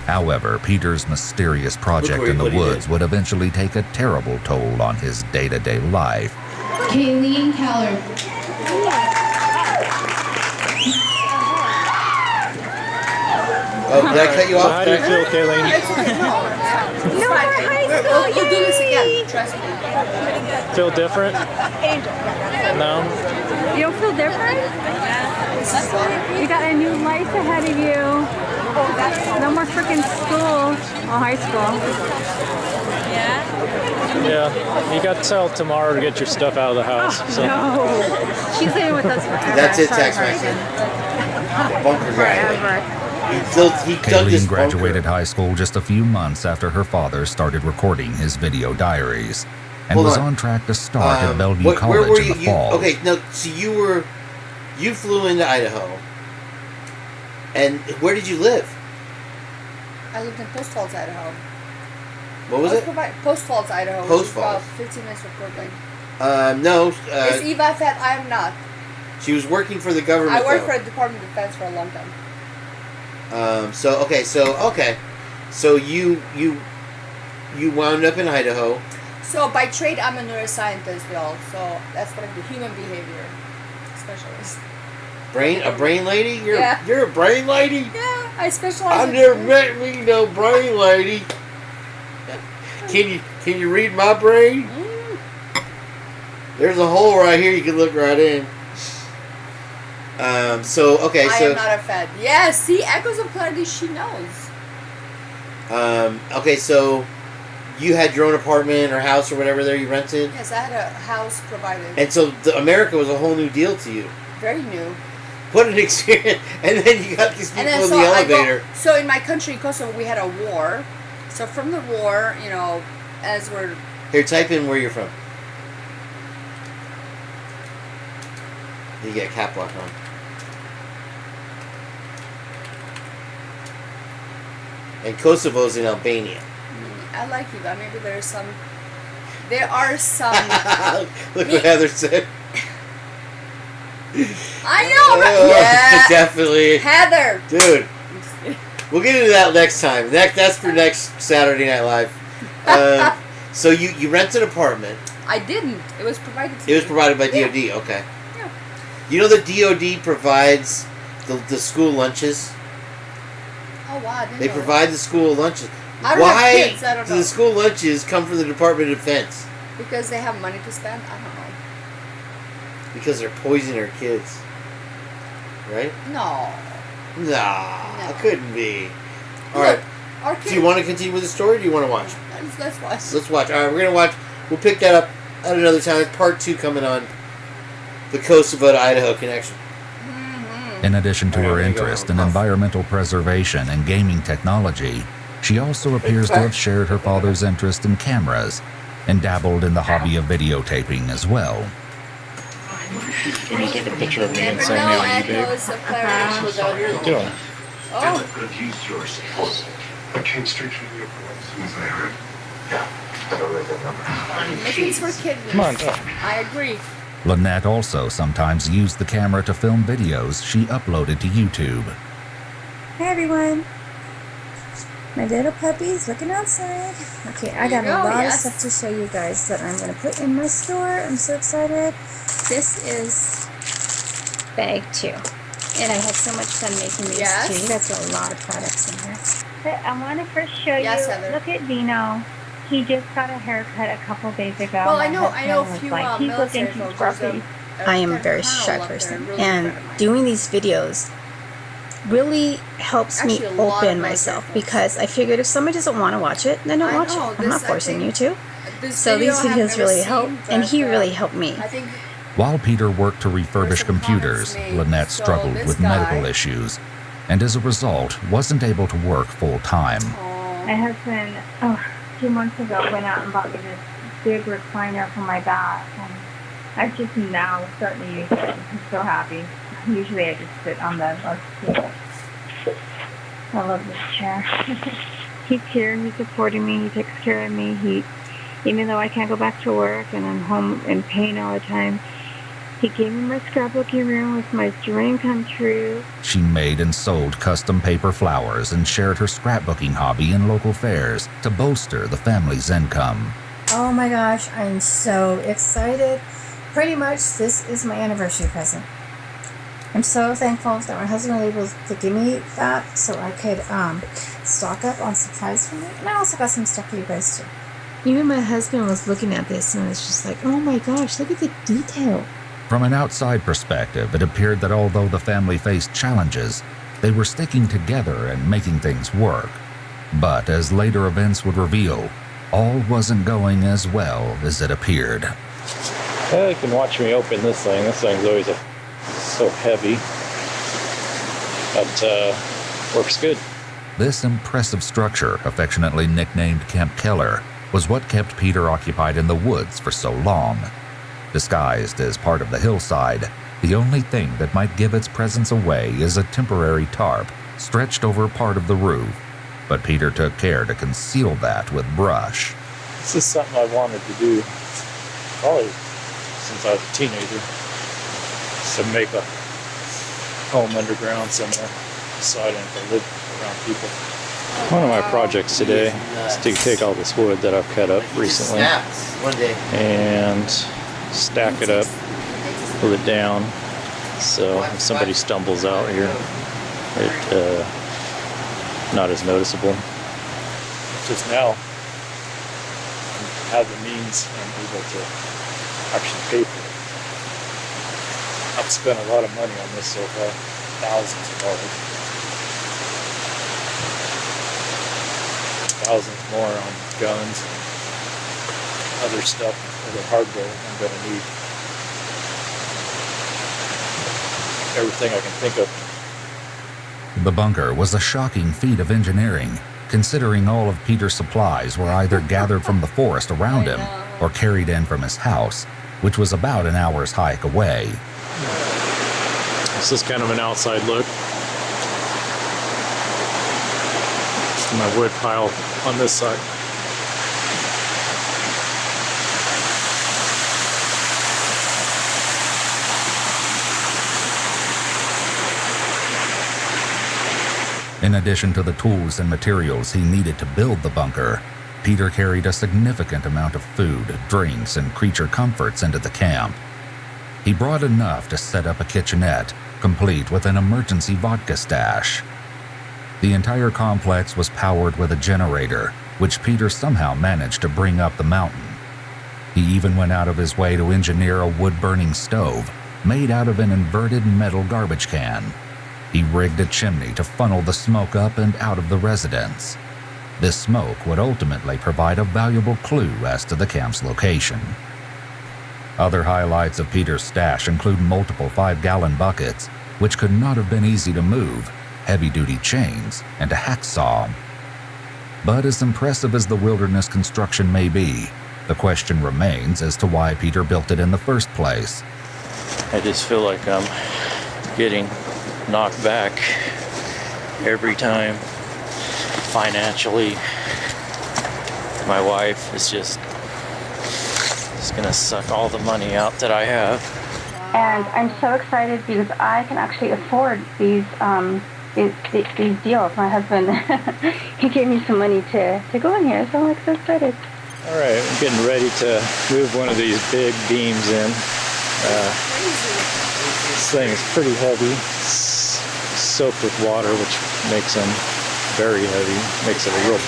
However, Peter's mysterious project in the woods would eventually take a terrible toll on his day-to-day life. Kayleen Keller. Oh, did I cut you off? How do you feel, Kayleen? No more high school. We'll do this again. Trust me. Feel different? No? You don't feel different? You got a new life ahead of you. No more freaking school. Oh, high school. Yeah. You got till tomorrow to get your stuff out of the house. So. No. She's living with us forever. That's it, Sorry, text message. Bunker guy. Forever. Kayleen graduated high school just a few months after her father started recording his video diaries, and Hold was on. on track to start at Bellevue where College were in you? the fall. Okay, no. So you flew into Idaho, and where did you live? I lived in Post Falls, Idaho. What was it? Post Falls, Idaho. Post which is about Falls. 15 minutes from Portland. No. Is Eva fat? I am not. She was working for the government. I worked though. for the Department of Defense for a long time. So you wound up in Idaho. So by trade, I'm a neuroscientist, y'all. So that's what I do. Human behavior specialist. A brain lady? Yeah. You're a brain lady? Yeah, I specialize. I never met me no brain lady. Can you read my brain? There's a hole right here you can look right in. I am not a fed. Yeah, see, Echoes of Clarity, she knows. Okay, so you had your own apartment or house or whatever there you rented? Yes, I had a house provided. And so America was a whole new deal to you. Very new. What an experience. And then you got these people in the elevator. So in my country, Kosovo, we had a war. So from the war, as we're... Here, type in where you're from. You get cap lock on. And Kosovo's in Albania. I like you, but maybe there are some... Look what Heather said. I know, right? Yeah. Definitely. Heather. Dude. We'll get into that next time. That's for next Saturday Night Live. So you rented an apartment. I didn't. It was provided to me. It was provided by DOD. Yeah. Okay. Yeah. You know that DOD provides the school lunches? Oh, wow. I didn't They know provide the school lunches. I don't Why have kids, I don't do know. the school lunches come from the Department of Defense? that. Because they have money to spend? I don't know. Because they're poisoning our kids. Right? No. Nah, it couldn't be. Alright. Our Do you want to continue with the story or do you want to watch? Let's watch. Let's watch. Alright, we're going to watch. We'll pick that up at another time. It's part 2 coming on the Kosovo to Idaho connection. In addition to her interest in environmental preservation and gaming technology, she also appears to have shared her father's interest in cameras and dabbled in the hobby of videotaping as well. Can you take a picture of me and Never send me know on eBay? Echoes of Clarity without you. Get on. Oh. could use your support. I came straight from you as soon as I heard. Yeah, I don't know that number. Missions for kidneys. Come on, go. I agree. Lynette also sometimes used the camera to film videos she uploaded to YouTube. Hi everyone. My little puppy's looking outside. Okay, I got There you a go, lot yes. of stuff to show you guys that I'm going to put in my store. I'm so excited. This is bag 2. And I had so much fun making these Yes. too. You guys got a lot of products in here. But I want to first show Yes, you. Heather. Look at Dino. He just got a haircut a couple days ago. Well, I My know a husband was few like, he's military looking too folks. scruffy. I am a very shy person, and doing these videos really helps me Actually, a lot open of myself because I figured if somebody doesn't want to watch it, then don't I watch know, it. I'm not this, I forcing you think- to. So these videos really help, and he really helped me. While Peter worked to refurbish computers, Lynette struggled with medical issues, and as a result, wasn't able to work full-time. My husband, a few months ago, went out and bought me this big recliner for my back, and I'm just now starting to use it. I'm so happy. Usually I just sit on the seat. I love this chair. He's here, he's supporting me, he takes care of me. Even though I can't go back to work and I'm home in pain all the time, He gave me my scrapbooking room with my dream come true. She made and sold custom paper flowers and shared her scrapbooking hobby in local fairs to bolster the family's income. Oh my gosh, I'm so excited. Pretty much this is my anniversary present. I'm so thankful that my husband was able to give me that so I could stock up on supplies for me. And I also got some stuff for you guys too. Even my husband was looking at this and was just like, oh my gosh, look at the detail. From an outside perspective, it appeared that although the family faced challenges, they were sticking together and making things work. But as later events would reveal, all wasn't going as well as it appeared. You can watch me open this thing. This thing's always so heavy, but works good. This impressive structure, affectionately nicknamed Camp Keller, was what kept Peter occupied in the woods for so long. Disguised as part of the hillside, the only thing that might give its presence away is a temporary tarp stretched over part of the roof, but Peter took care to conceal that with brush. This is something I wanted to do probably since I was a teenager, to make a home underground somewhere so I didn't have to live around people. One of my projects today is to take all this wood that I've cut up recently and stack it up, pull it down, so if somebody stumbles out here, it not as noticeable. Just now, I have the means and able to actually pay for it. I've spent a lot of money on this so far, thousands of dollars. Thousands more on guns and other stuff, other hardware I'm going to need. Everything I can think of. The bunker was a shocking feat of engineering, considering all of Peter's supplies were either gathered from the forest around him or carried in from his house, which was about an hour's hike away. This is kind of an outside look. My wood pile on this side. In addition to the tools and materials he needed to build the bunker, Peter carried a significant amount of food, drinks, and creature comforts into the camp. He brought enough to set up a kitchenette, complete with an emergency vodka stash. The entire complex was powered with a generator, which Peter somehow managed to bring up the mountain. He even went out of his way to engineer a wood-burning stove made out of an inverted metal garbage can. He rigged a chimney to funnel the smoke up and out of the residence. This smoke would ultimately provide a valuable clue as to the camp's location. Other highlights of Peter's stash include multiple 5-gallon buckets, which could not have been easy to move, heavy-duty chains, and a hacksaw. But as impressive as the wilderness construction may be, the question remains as to why Peter built it in the first place. I just feel like I'm getting knocked back every time financially. My wife is just gonna suck all the money out that I have. And I'm so excited because I can actually afford these deals. My husband, he gave me some money to go in here, so I'm like so excited. All right, I'm getting ready to move one of these big beams in. This thing is pretty heavy, soaked with water, which makes them very heavy, makes it a real...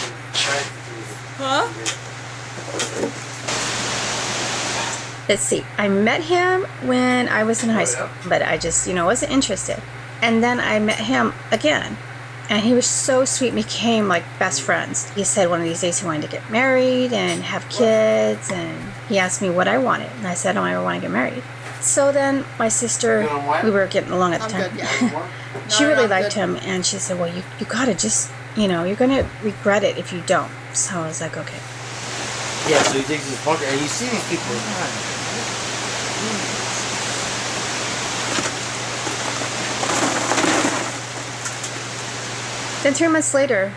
Huh? Let's see, I met him when I was in high school, but I just, wasn't interested. And then I met him again, and he was so sweet, we became like best friends. He said one of these days he wanted to get married and have kids, and he asked me what I wanted, and I said, I want to get married. So then my sister, we were getting along at the time, she really liked him, and she said, well, you gotta just, you're gonna regret it if you don't. So I was like, okay. Yeah, so he takes his bunker, and you see these people. Then 3 months later,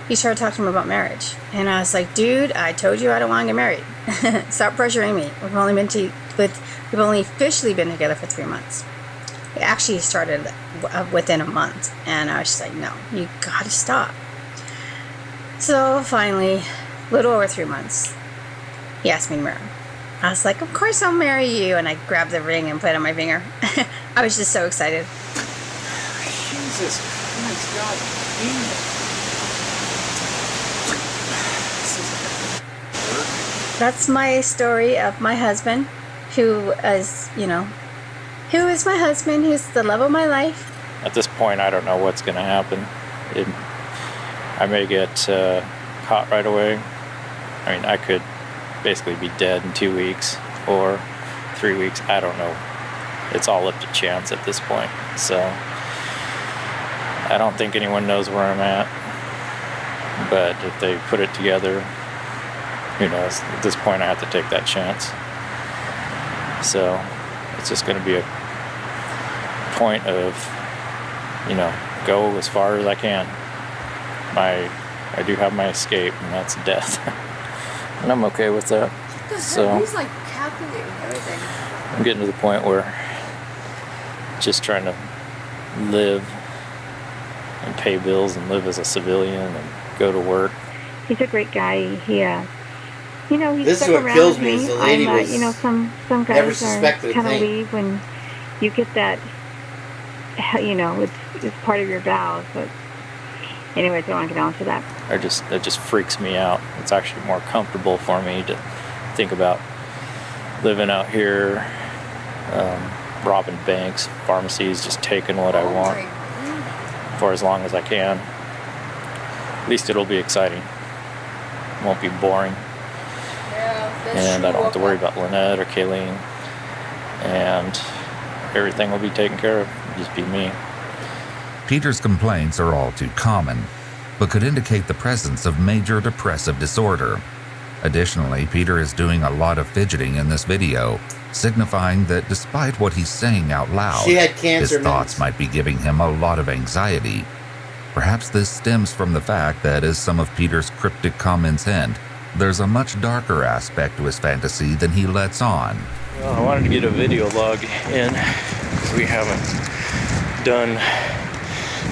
he started talking to me about marriage. And I was like, dude, I told you I don't want to get married. Stop pressuring me. We've only been We've only officially been together for 3 months. It actually started within a month, and I was just like, no, you gotta stop. So finally, a little over 3 months, he asked me to marry him. I was like, of course I'll marry you, and I grabbed the ring and put it on my finger. I was just so excited. Jesus Christ, God damn it. That's my story of my husband, who is, who is my husband, who's the love of my life. At this point, I don't know what's going to happen. I may get caught right away. I mean, I could basically be dead in 2 weeks or 3 weeks. I don't know. It's all up to chance at this point. So I don't think anyone knows where I'm at. But if they put it together, who knows? At this point, I have to take that chance. So it's just going to be a point of, go as far as I can. I do have my escape, and that's death. And I'm okay with that. What the heck? So He's like calculating everything. I'm getting to the point where just trying to live and pay bills and live as a civilian and go to work. He's a great guy. He's This is stuck what around kills with me, me. is the lady was some never guys are suspected a kind of thing. leave when you get that. It's part of your vows. But anyways, I don't want to get on to that. It just freaks me out. It's actually more comfortable for me to think about living out here, robbing banks, pharmacies, just taking what I want for as long as I can. At least it'll be exciting. It won't be boring. And I don't have to worry about Lynette or Kayleen. And everything will be taken care of. It'll just be me. Peter's complaints are all too common, but could indicate the presence of major depressive disorder. Additionally, Peter is doing a lot of fidgeting in this video, signifying that despite what he's saying out loud, She had cancer his thoughts might be giving him a lot of anxiety. Perhaps this stems from the fact that, as some of Peter's cryptic comments hint, there's a much darker aspect to his fantasy than he lets on. Well, I wanted to get a video log in. We haven't done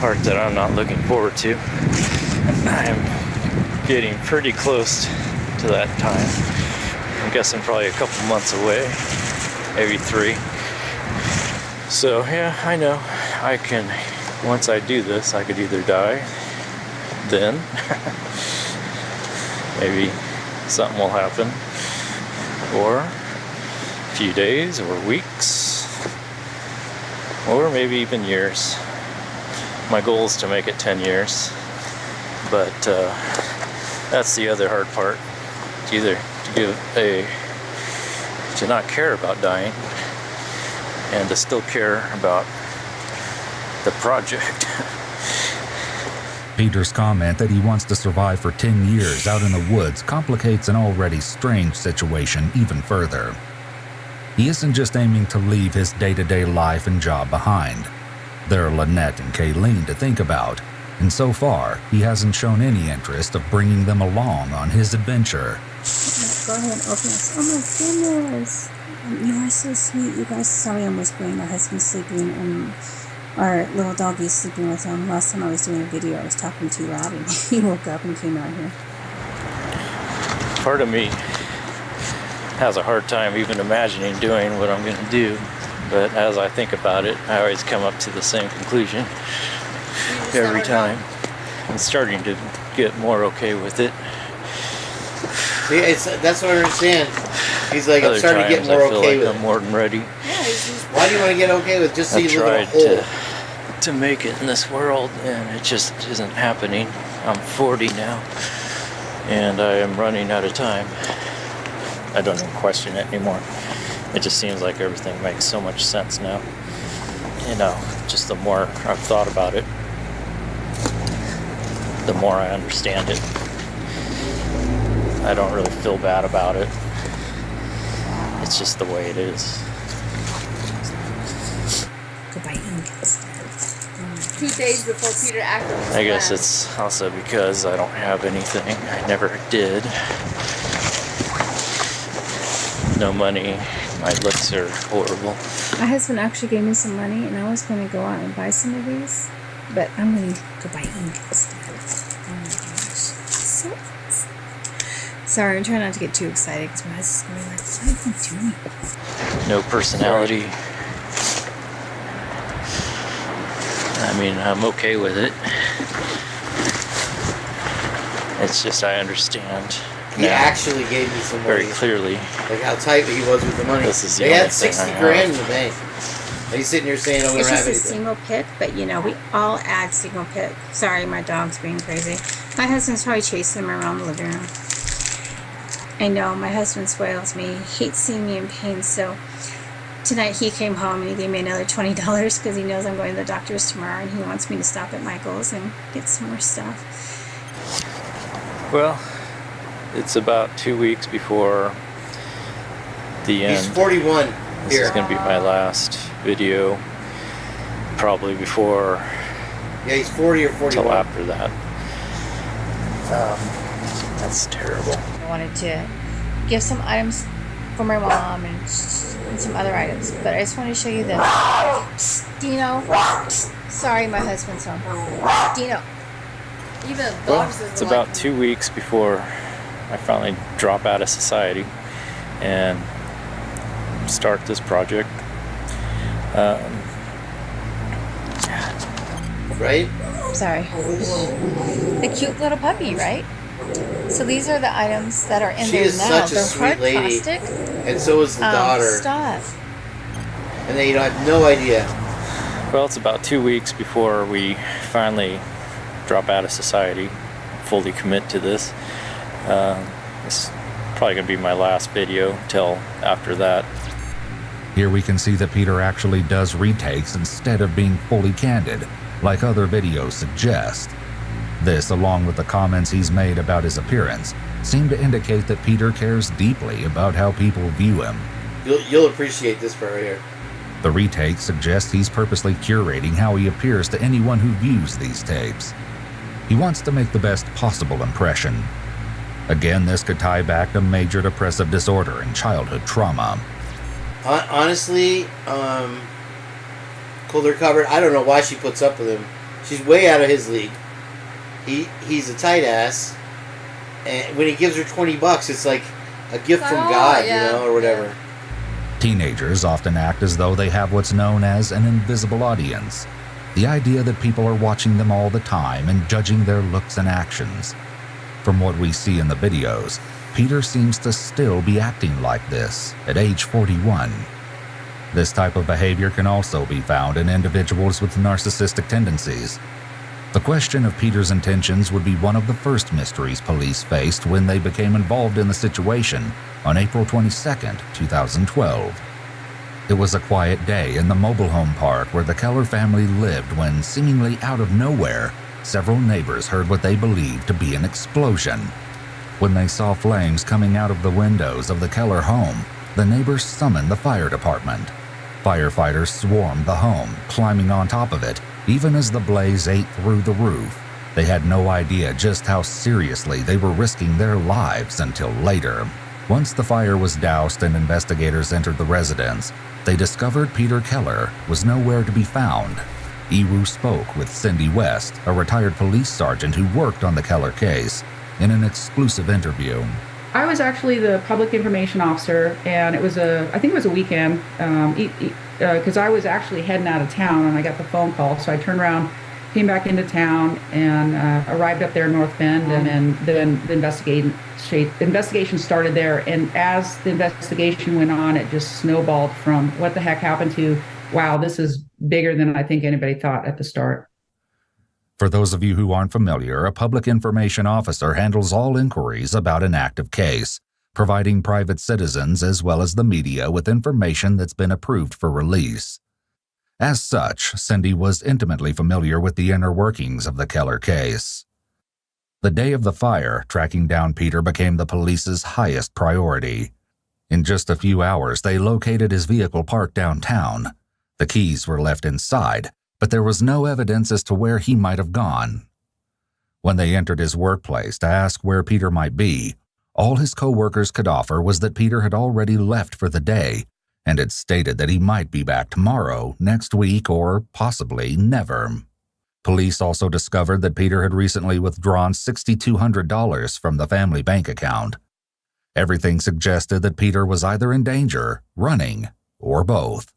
part that I'm not looking forward to. I'm getting pretty close to that time. I'm guessing probably a couple months away, maybe 3. So yeah, I know I can, once I do this, I could either die then, maybe something will happen, or a few days or weeks, or maybe even years. My goal is to make it 10 years, but that's the other hard part. It's either to not care about dying and to still care about the project. Peter's comment that he wants to survive for 10 years out in the woods complicates an already strange situation even further. He isn't just aiming to leave his day-to-day life and job behind. There are Lynette and Kayleen to think about, and so far, he hasn't shown any interest of bringing them along on his adventure. Go ahead and open this. Oh my goodness. You are so sweet. You guys, sorry I'm whispering. My husband's sleeping and our little doggy's sleeping with him. Last time I was doing a video, I was talking too loud and he woke up and came out here. Part of me has a hard time even imagining doing what I'm going to do, but as I think about it, I always come up to the same conclusion every time. I'm starting to get more okay with it. See, that's what I understand. He's like, I'm starting to get more okay with it. I'm more than ready. Why do you want to get okay with just so you live in a I've hole? tried to make it in this world, and it just isn't happening. I'm 40 now, and I am running out of time. I don't even question it anymore. It just seems like everything makes so much sense now. Just the more I've thought about it, the more I understand it. I don't really feel bad about it. It's just the way it is. Goodbye, ink. 2 days before Peter acted on his I guess plan. it's also because I don't have anything. I never did. No money, My looks are horrible. My husband actually gave me some money, and I was going to go out and buy some of these, but I'm going to go buy ink instead. Oh my gosh. So sorry, I'm trying not to get too excited because my husband's going to be like, what are you doing? No personality. I mean, I'm okay with it. It's just I understand. He actually gave me some money. Very clearly. Like how tight he was with the money. This is the they only had 60 thing I grand in have. the bank. And he's sitting here saying, I'm going It's to have just a anything. single pick, but you know, we all add single pick. Sorry, my dog's being crazy. My husband's probably chasing him around the living room. I know, my husband spoils me. He hates seeing me in pain, so tonight he came home and he gave me another $20 because he knows I'm going to the doctor's tomorrow and he wants me to stop at Michael's and get some more stuff. Well, it's about 2 weeks before the end. He's 41 This here. is going to be my last video. Probably before. Yeah, he's 40 or 41. Until after that. That's terrible. I wanted to give some items for my mom and some other items, but I just wanted to show you this. Dino. Sorry, my husband's home. Dino. Even Well, dogs it's doesn't about like 2 weeks before I finally drop out of society and start this project. Right? Sorry. A cute little puppy, right? So these are the items that are in She there is now. such a They're sweet hard lady. plastic. And so is the daughter. Stop. And they have no idea. Well, it's about 2 weeks before we finally drop out of society, fully commit to this. It's probably going to be my last video till after that. Here we can see that Peter actually does retakes instead of being fully candid, like other videos suggest. This, along with the comments he's made about his appearance, seem to indicate that Peter cares deeply about how people view him. You'll appreciate this part right here. The retake suggests he's purposely curating how he appears to anyone who views these tapes. He wants to make the best possible impression. Again, this could tie back to major depressive disorder and childhood trauma. Honestly, Colder Covered, I don't know why she puts up with him. She's way out of his league. He's a tight ass. And when he gives her $20, it's like a gift from God, yeah, you know, or whatever. Teenagers often act as though they have what's known as an invisible audience. The idea that people are watching them all the time and judging their looks and actions. From what we see in the videos, Peter seems to still be acting like this at age 41. This type of behavior can also be found in individuals with narcissistic tendencies. The question of Peter's intentions would be one of the first mysteries police faced when they became involved in the situation on April 22, 2012. It was a quiet day in the mobile home park where the Keller family lived when, seemingly out of nowhere, several neighbors heard what they believed to be an explosion. When they saw flames coming out of the windows of the Keller home, the neighbors summoned the fire department. Firefighters swarmed the home, climbing on top of it, even as the blaze ate through the roof. They had no idea just how seriously they were risking their lives until later. Once the fire was doused and investigators entered the residence, they discovered Peter Keller was nowhere to be found. Ewu spoke with Cindy West, a retired police sergeant who worked on the Keller case, in an exclusive interview. I was actually the public information officer, and I think it was a weekend, because I was actually heading out of town, and I got the phone call, so I turned around, came back into town, and arrived up there in North Bend, and then the investigation started there, and as the investigation went on, it just snowballed from what the heck happened to, wow, this is bigger than I think anybody thought at the start. For those of you who aren't familiar, a public information officer handles all inquiries about an active case, providing private citizens as well as the media with information that's been approved for release. As such, Cindy was intimately familiar with the inner workings of the Keller case. The day of the fire, tracking down Peter became the police's highest priority. In just a few hours, they located his vehicle parked downtown. The keys were left inside, but there was no evidence as to where he might have gone. When they entered his workplace to ask where Peter might be, all his co-workers could offer was that Peter had already left for the day and had stated that he might be back tomorrow, next week, or possibly never. Police also discovered that Peter had recently withdrawn $6,200 from the family bank account. Everything suggested that Peter was either in danger, running, or both.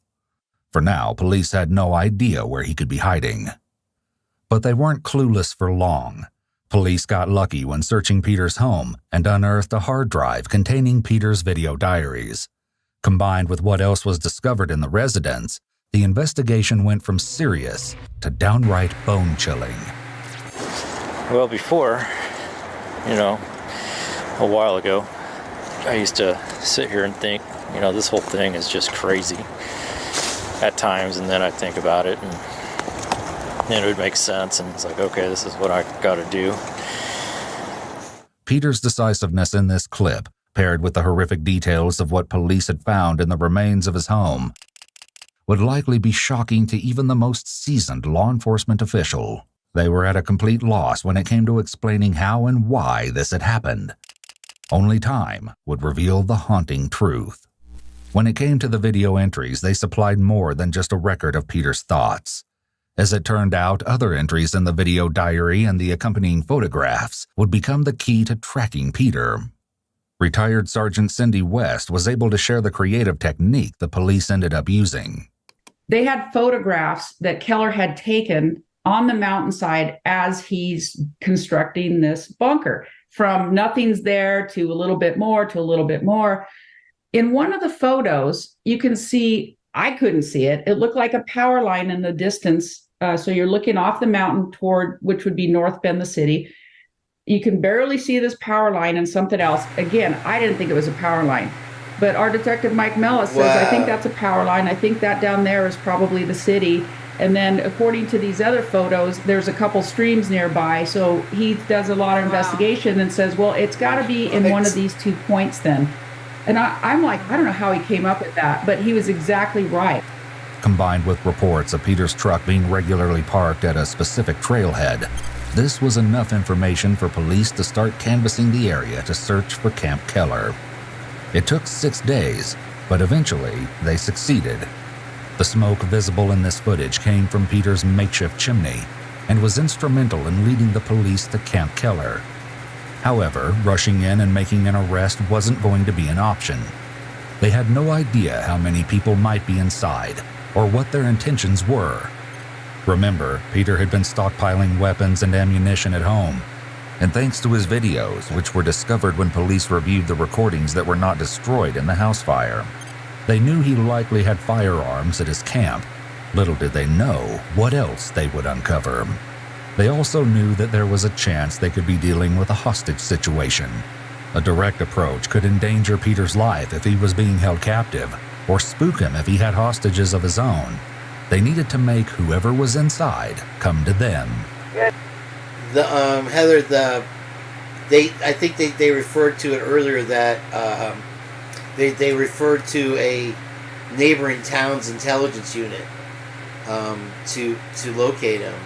For now, police had no idea where he could be hiding. But they weren't clueless for long. Police got lucky when searching Peter's home and unearthed a hard drive containing Peter's video diaries. Combined with what else was discovered in the residence, the investigation went from serious to downright bone-chilling. Well, before, a while ago, I used to sit here and think, this whole thing is just crazy at times, and then I'd think about it, and then it would make sense, and it's like, okay, this is what I gotta do. Peter's decisiveness in this clip, paired with the horrific details of what police had found in the remains of his home, would likely be shocking to even the most seasoned law enforcement official. They were at a complete loss when it came to explaining how and why this had happened. Only time would reveal the haunting truth. When it came to the video entries, they supplied more than just a record of Peter's thoughts. As it turned out, other entries in the video diary and the accompanying photographs would become the key to tracking Peter. Retired Sergeant Cindy West was able to share the creative technique the police ended up using. They had photographs that Keller had taken on the mountainside as he's constructing this bunker. From nothing's there to a little bit more to a little bit more. In one of the photos, you can see, I couldn't see it. It looked like a power line in the distance. So you're looking off the mountain toward, which would be North Bend, the city. You can barely see this power line and something else. Again, I didn't think it was a power line. But our detective, Mike Mellis, says, I think that's a power line. I think that down there is probably the city. And then according to these other photos, there's a couple streams nearby. So he does a lot of investigation and says, well, it's got to be in one of these 2 points then. And I'm like, I don't know how he came up with that, but he was exactly right. Combined with reports of Peter's truck being regularly parked at a specific trailhead, this was enough information for police to start canvassing the area to search for Camp Keller. It took 6 days, but eventually they succeeded. The smoke visible in this footage came from Peter's makeshift chimney and was instrumental in leading the police to Camp Keller. However, rushing in and making an arrest wasn't going to be an option. They had no idea how many people might be inside or what their intentions were. Remember, Peter had been stockpiling weapons and ammunition at home, and thanks to his videos, which were discovered when police reviewed the recordings that were not destroyed in the house fire, they knew he likely had firearms at his camp. Little did they know what else they would uncover. They also knew that there was a chance they could be dealing with a hostage situation. A direct approach could endanger Peter's life if he was being held captive, or spook him if he had hostages of his own. They needed to make whoever was inside come to them. Heather, I think they referred to it earlier that they referred to a neighboring town's intelligence unit to locate him.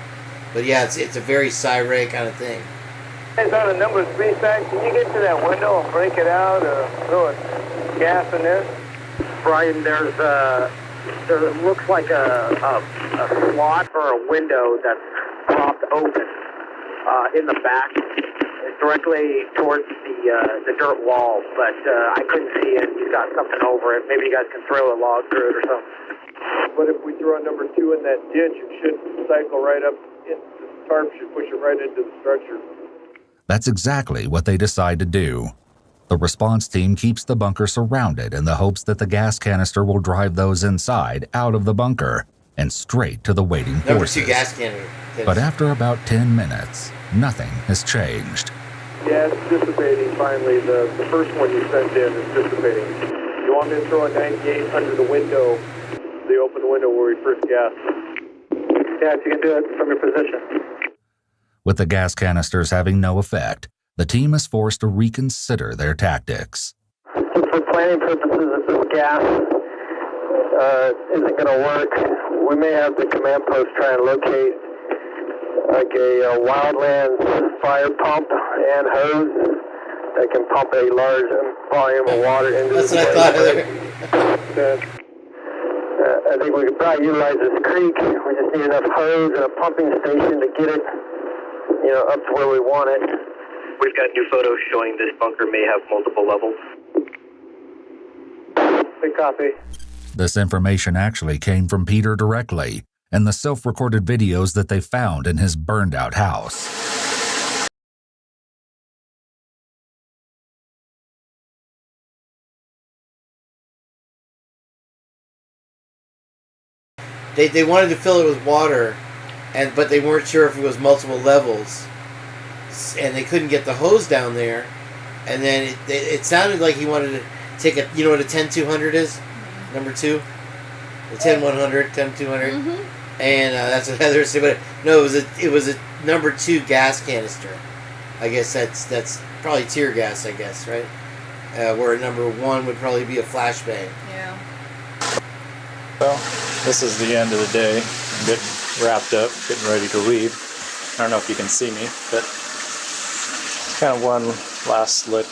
But yeah, it's a very Cy-Ray kind of thing. It's on a number 3 side. Can you get to that window and break it out or throw a gas in there? Brian, there looks like a slot or a window that's propped open in the back, directly towards the dirt wall, but I couldn't see it. He's got something over it. Maybe you guys can throw a log through it or something. But if we throw a number 2 in that ditch, it should cycle right up. The tarp should push it right into the structure. That's exactly what they decide to do. The response team keeps the bunker surrounded in the hopes that the gas canister will drive those inside out of the bunker and straight to the waiting Number forces. 2 gas canister. But after about 10 minutes, nothing has changed. Yeah, it's dissipating finally. The first one you sent in is dissipating. You want me to throw a 98 under the window, the open window where we first gassed? Yeah, if you can do it from your position. With the gas canisters having no effect, the team is forced to reconsider their tactics. For planning purposes, if this gas isn't going to work, we may have the command post try and locate like a wildlands fire pump and hose that can pump a large volume of water into That's the what I thought of there. I think we could probably utilize this creek. We just need enough hose and a pumping station to get it, up to where we want it. We've got new photos showing this bunker may have multiple levels. Big copy. This information actually came from Peter directly and the self-recorded videos that they found in his burned-out house. They wanted to fill it with water, but they weren't sure if it was multiple levels, and they couldn't get the hose down there. And then it sounded like he wanted to take a, what a 10-200 is, number 2, the 10-100, 10-200, and that's what Heather said. But no, it was a number 2 gas canister. I guess that's probably tear gas. I guess, right? Where number 1 would probably be a flashbang. Yeah. Well, this is the end of the day. I'm getting wrapped up, getting ready to leave. I don't know if you can see me, but it's kind of one last look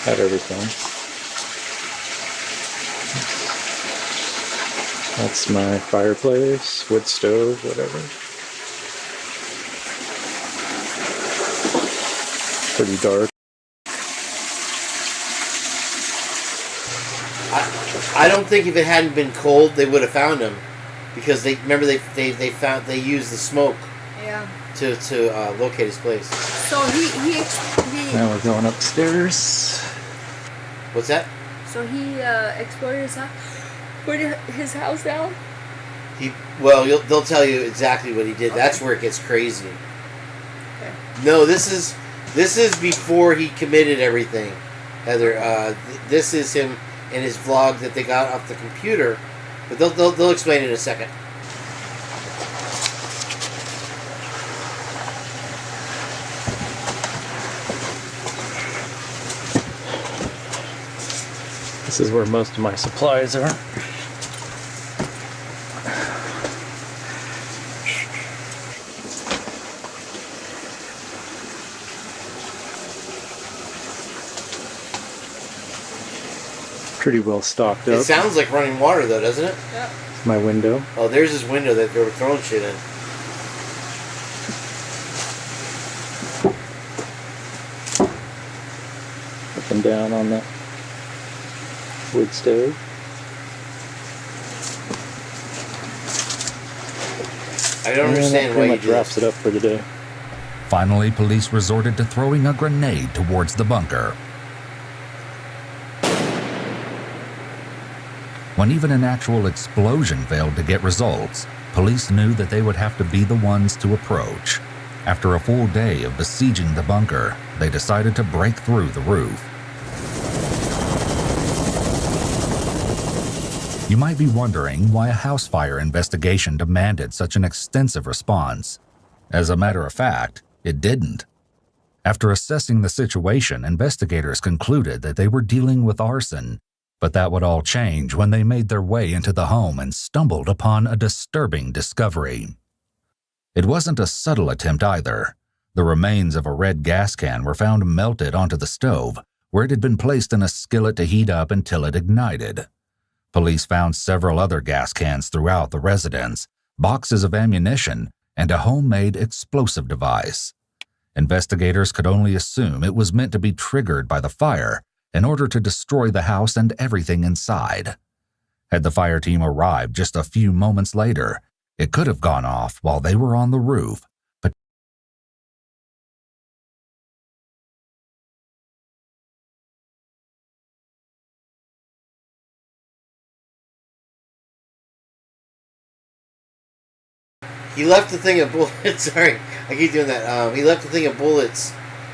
at everything. That's my fireplace, wood stove, whatever. Pretty dark. I don't think if it hadn't been cold, they would have found him, because they used the smoke. Yeah. To locate his place. So he Now we're going upstairs. What's that? So he explored his house. Put his house down. They'll tell you exactly what he did. Okay. That's where it gets crazy. Okay. No, this is before he committed everything, Heather. This is him in his vlog that they got off the computer, but they'll explain it in a second. This is where most of my supplies are. Pretty well stocked up. It sounds like running water though, doesn't it? Yep. It's my window. Oh, there's his window that they were throwing shit in. Up and down on the wood stove. I don't understand why you do wraps it up for the day. Finally, police resorted to throwing a grenade towards the bunker. When even an actual explosion failed to get results, police knew that they would have to be the ones to approach. After a full day of besieging the bunker, they decided to break through the roof. You might be wondering why a house fire investigation demanded such an extensive response. As a matter of fact, it didn't. After assessing the situation, investigators concluded that they were dealing with arson, but that would all change when they made their way into the home and stumbled upon a disturbing discovery. It wasn't a subtle attempt either. The remains of a red gas can were found melted onto the stove, where it had been placed in a skillet to heat up until it ignited. Police found several other gas cans throughout the residence, boxes of ammunition, and a homemade explosive device. Investigators could only assume it was meant to be triggered by the fire in order to destroy the house and everything inside. Had the fire team arrived just a few moments later, it could have gone off while they were on the roof, but he left the thing of bullets. Sorry, I keep doing that. He left the thing of bullets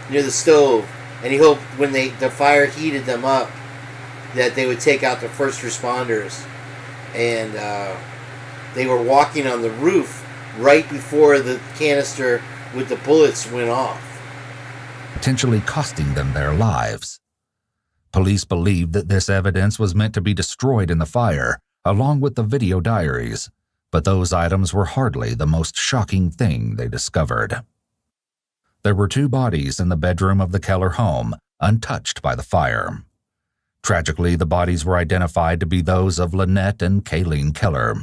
near the stove, and he hoped when the fire heated them up that they would take out the first responders. And they were walking on the roof right before the canister with the bullets went off, potentially costing them their lives. Police believed that this evidence was meant to be destroyed in the fire, along with the video diaries, but those items were hardly the most shocking thing they discovered. There were 2 bodies in the bedroom of the Keller home, untouched by the fire. Tragically, the bodies were identified to be those of Lynette and Kayleen Keller.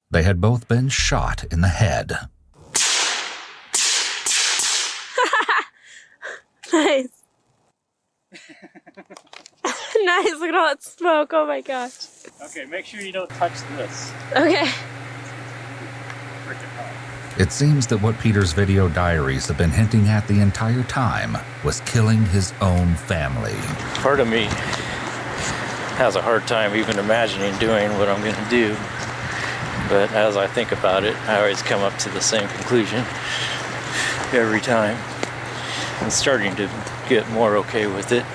They had both been shot in the head. Nice. Nice, look at all that smoke. Oh my gosh. Okay, make sure you don't touch this. Okay. It seems that what Peter's video diaries have been hinting at the entire time was killing his own family. Part of me has a hard time even imagining doing what I'm going to do. But as I think about it, I always come up to the same conclusion every time. I'm starting to get more okay with it.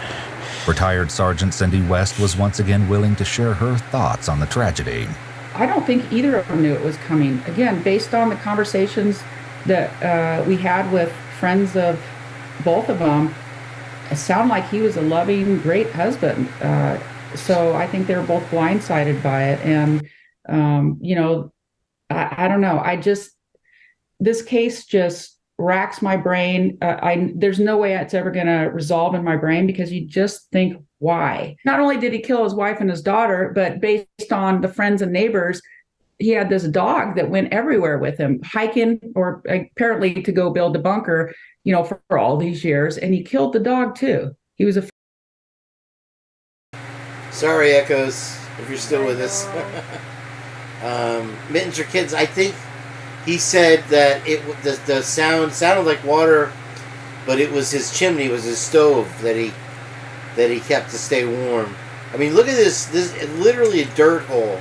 Retired Sergeant Cindy West was once again willing to share her thoughts on the tragedy. I don't think either of them knew it was coming. Again, based on the conversations that we had with friends of both of them, it sounded like he was a loving, great husband. So I think they were both blindsided by it. And, I don't know. This case just racks my brain. There's no way it's ever going to resolve in my brain, because you just think, why? Not only did he kill his wife and his daughter, but based on the friends and neighbors, he had this dog that went everywhere with him, hiking or apparently to go build a bunker, for all these years. And he killed the dog too. He was a... Sorry, Echoes, if you're still with us. Mittens or Kids, I think he said that the sound sounded like water, but it was his chimney, it was his stove that he kept to stay warm. I mean, look at this literally a dirt hole.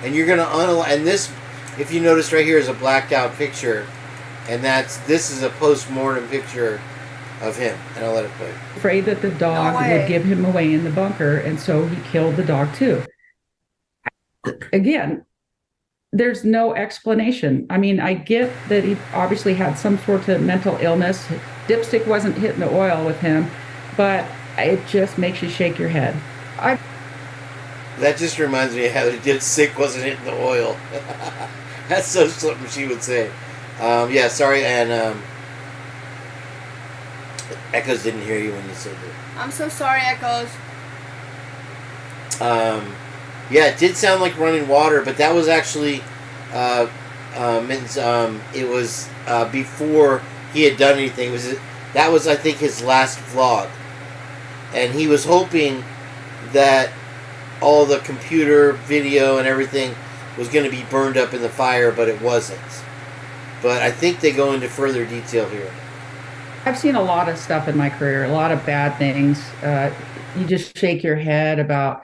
And you're going to and this, if you notice right here, is a blacked out picture. And this is a post-mortem picture of him. And I'll let it play. Afraid that the dog would give him away in the bunker, and so he killed the dog too. Again, there's no explanation. I mean, I get that he obviously had some sort of mental illness. Dipstick wasn't hitting the oil with him, but it just makes you shake your head. That just reminds me of how the dipstick wasn't hitting the oil. That's so something she would say. Yeah, sorry, and Echoes didn't hear you when you said that. I'm so sorry, Echoes. Yeah, it did sound like running water, but that was actually it was before he had done anything. That was, I think, his last vlog. And he was hoping that all the computer, video, and everything was going to be burned up in the fire, but it wasn't. But I think they go into further detail here. I've seen a lot of stuff in my career, a lot of bad things. You just shake your head about,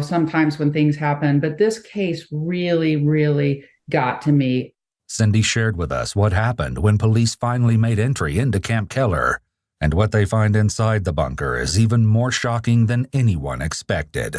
sometimes when things happen. But this case really, really got to me. Cindy shared with us what happened when police finally made entry into Camp Keller. And what they find inside the bunker is even more shocking than anyone expected.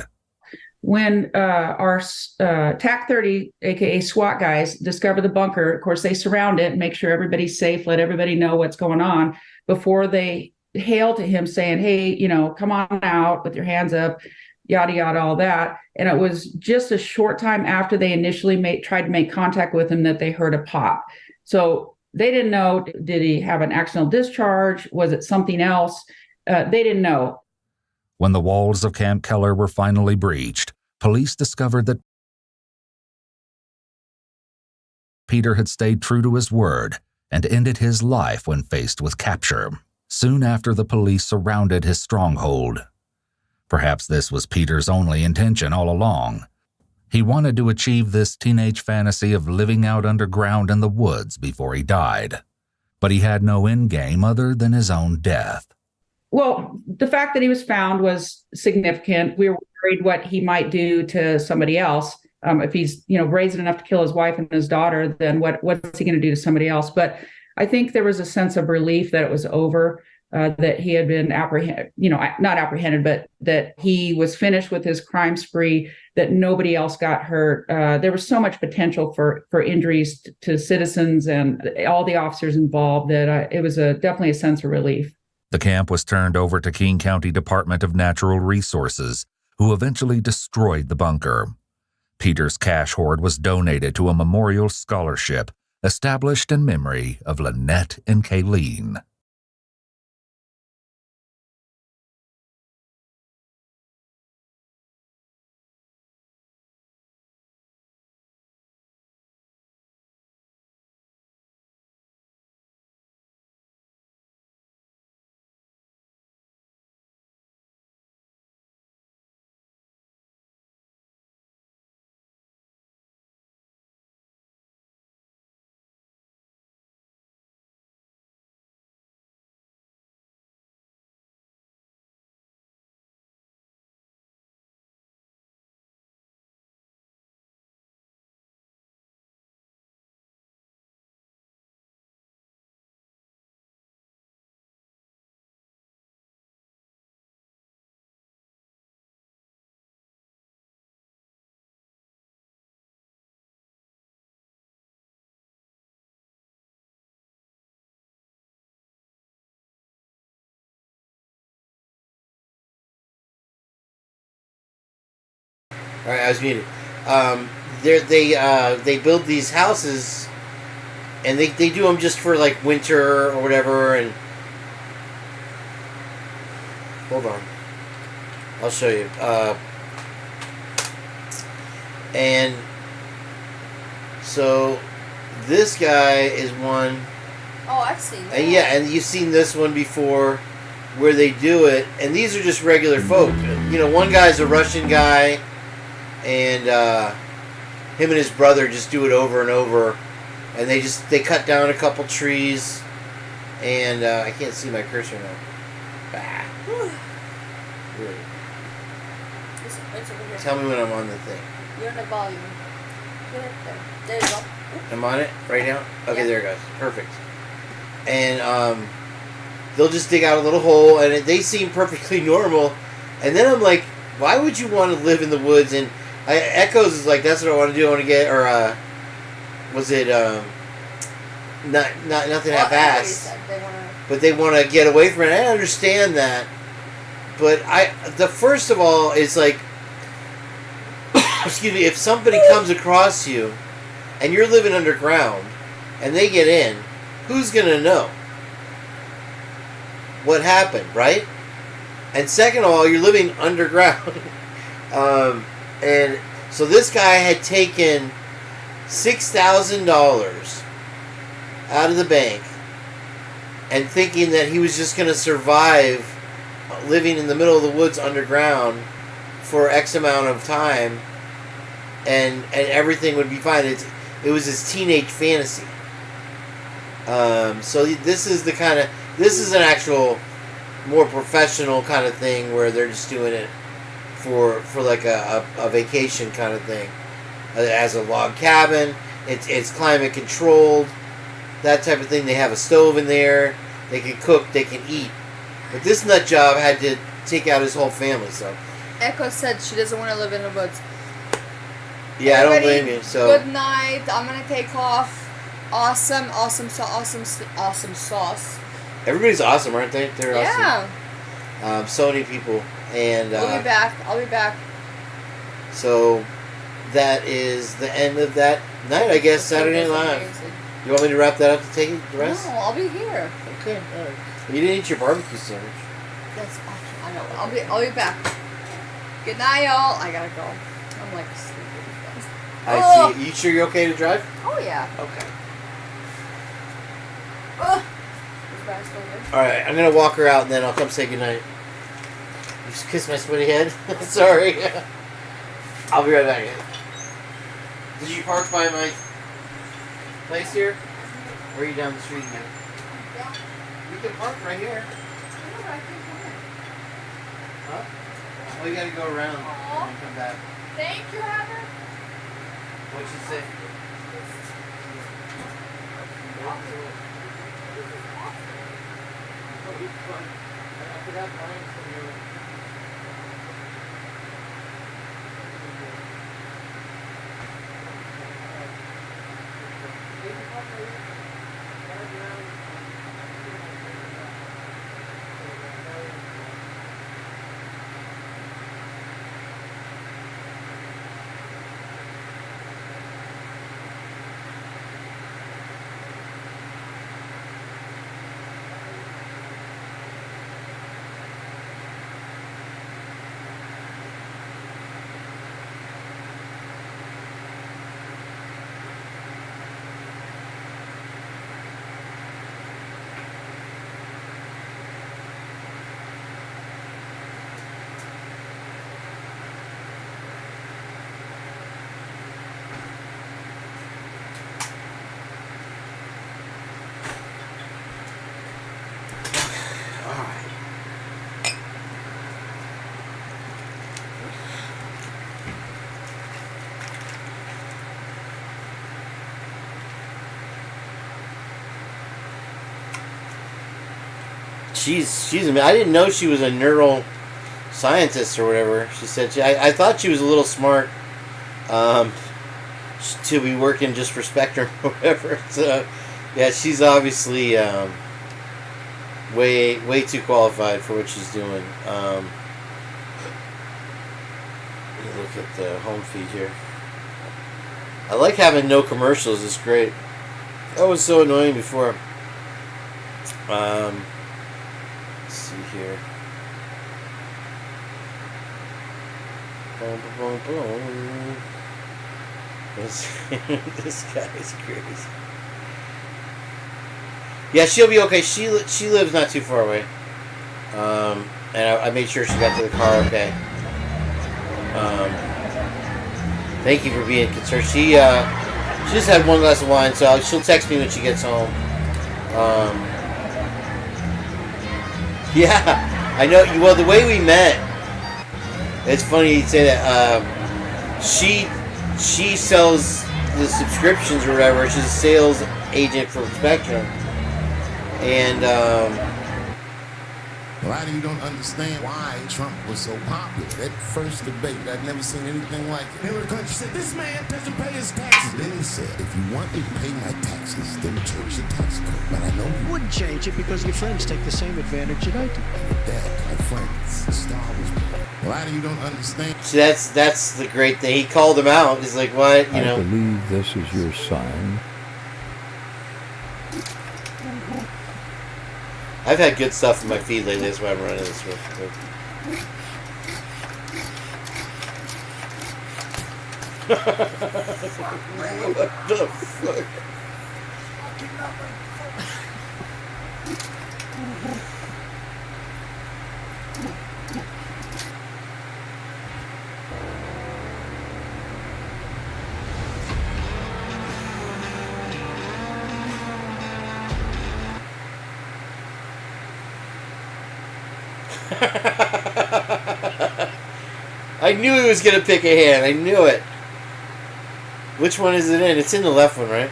When our TAC 30, aka SWAT guys, discover the bunker, of course, they surround it and make sure everybody's safe, let everybody know what's going on before they hail to him saying, hey, come on out with your hands up, yada, yada, all that. And it was just a short time after they initially tried to make contact with him that they heard a pop. So they didn't know, did he have an accidental discharge? Was it something else? They didn't know. When the walls of Camp Keller were finally breached, police discovered that Peter had stayed true to his word and ended his life when faced with capture, soon after the police surrounded his stronghold. Perhaps this was Peter's only intention all along. He wanted to achieve this teenage fantasy of living out underground in the woods before he died. But he had no end game other than his own death. Well, the fact that he was found was significant. We were worried what he might do to somebody else. If he's, brazen enough to kill his wife and his daughter, then what's he going to do to somebody else? But I think there was a sense of relief that it was over, that he had been not apprehended, but that he was finished with his crime spree, that nobody else got hurt. There was so much potential for injuries to citizens and all the officers involved that it was definitely a sense of relief. The camp was turned over to Kane County Department of Natural Resources, who eventually destroyed the bunker. Peter's cash hoard was donated to a memorial scholarship established in memory of Lynette and Kayleen. All right, I was muted. They build these houses, and they do them just for like winter or whatever. And hold on, I'll show you. And so this guy is one. Oh, I've seen that. And yeah, and you've seen this one before, where they do it, and these are just regular folk. You know, one guy's a Russian guy, and him and his brother just do it over and over, and they cut down a couple trees, and I can't see my cursor now. Bah. Really. It's over here. Tell me when I'm on the thing. You're in the volume. There. There you go. I'm on it right now? Okay, Yeah. there it goes. Perfect. And they'll just dig out a little hole, and they seem perfectly normal. And then I'm like, why would you want to live in the woods? And Echoes is like, that's what I want to do. I want to get, or was it nothing half-assed? But they want to get away from it. I understand that, but the first of all is like, excuse me, if somebody comes across you, and you're living underground, and they get in, who's gonna know what happened, right? And second of all, you're living underground. And so this guy had taken $6,000 out of the bank and thinking that he was just going to survive living in the middle of the woods underground for X amount of time and everything would be fine. It was his teenage fantasy. So this is an actual more professional kind of thing where they're just doing it for like a vacation kind of thing. As a log cabin, it's climate controlled, that type of thing. They have a stove in there, they can cook, they can eat. But this nut job had to take out his whole family. So Echo said she doesn't want to live in the woods. yeah, I don't blame you. So good night. I'm gonna take off. Awesome sauce. Everybody's awesome, aren't they? They're Yeah. awesome. So many people, and I'll be back. So that is the end of that night, I guess. Saturday Night Live. Amazing. You want me to wrap that up to take the rest? No, I'll be here. Okay, all right. You didn't eat your barbecue sandwich. That's awesome. I know. I'll be back. Good night, y'all. I gotta go. I'm like sleeping. I see. You sure you're okay to drive? Oh yeah. Okay. Is Brad still there? All right, I'm gonna walk her out and then I'll come say goodnight. You just kissed my sweaty head. Sorry. I'll be right back. Did you park by my place here? Or are you down the street again? You can park right here. Huh? Oh, you gotta go around and come back. Thank you, Heather. What'd she say? I forgot mine from your... She's I didn't know she was a neural scientist or whatever. She said I thought she was a little smart to be working just for Spectrum or whatever. So yeah, she's obviously way too qualified for what she's doing. Let me look at the home feed here. I like having no commercials. It's great. That was so annoying before. Let's see here. Boom, boom, boom. This guy is crazy. Yeah, she'll be okay. She lives not too far away. And I made sure she got to the car okay. Thank you for being concerned. She just had one glass of wine, so she'll text me when she gets home. Yeah, I know. Well, the way we met, it's funny you'd say that. She sells the subscriptions or whatever. She's a sales agent for Spectrum, and A lot of you don't understand why Trump was so popular. That first debate, I'd never seen anything like it. Hillary Clinton said, this man doesn't pay his taxes. Then he said, if you want me to pay my taxes, then change the tax code. But I know you wouldn't change it because your friends take the same advantage that I do. And with that, my friends, the star was born. A lot of you don't understand. so that's the great thing. He called him out. He's like, what? You know. I believe this is your sign. I've had good stuff in my feed lately. That's why I'm running this real quick. What the fuck? I knew he was gonna pick a hand. I knew it. Which one is it in? It's in the left one, right?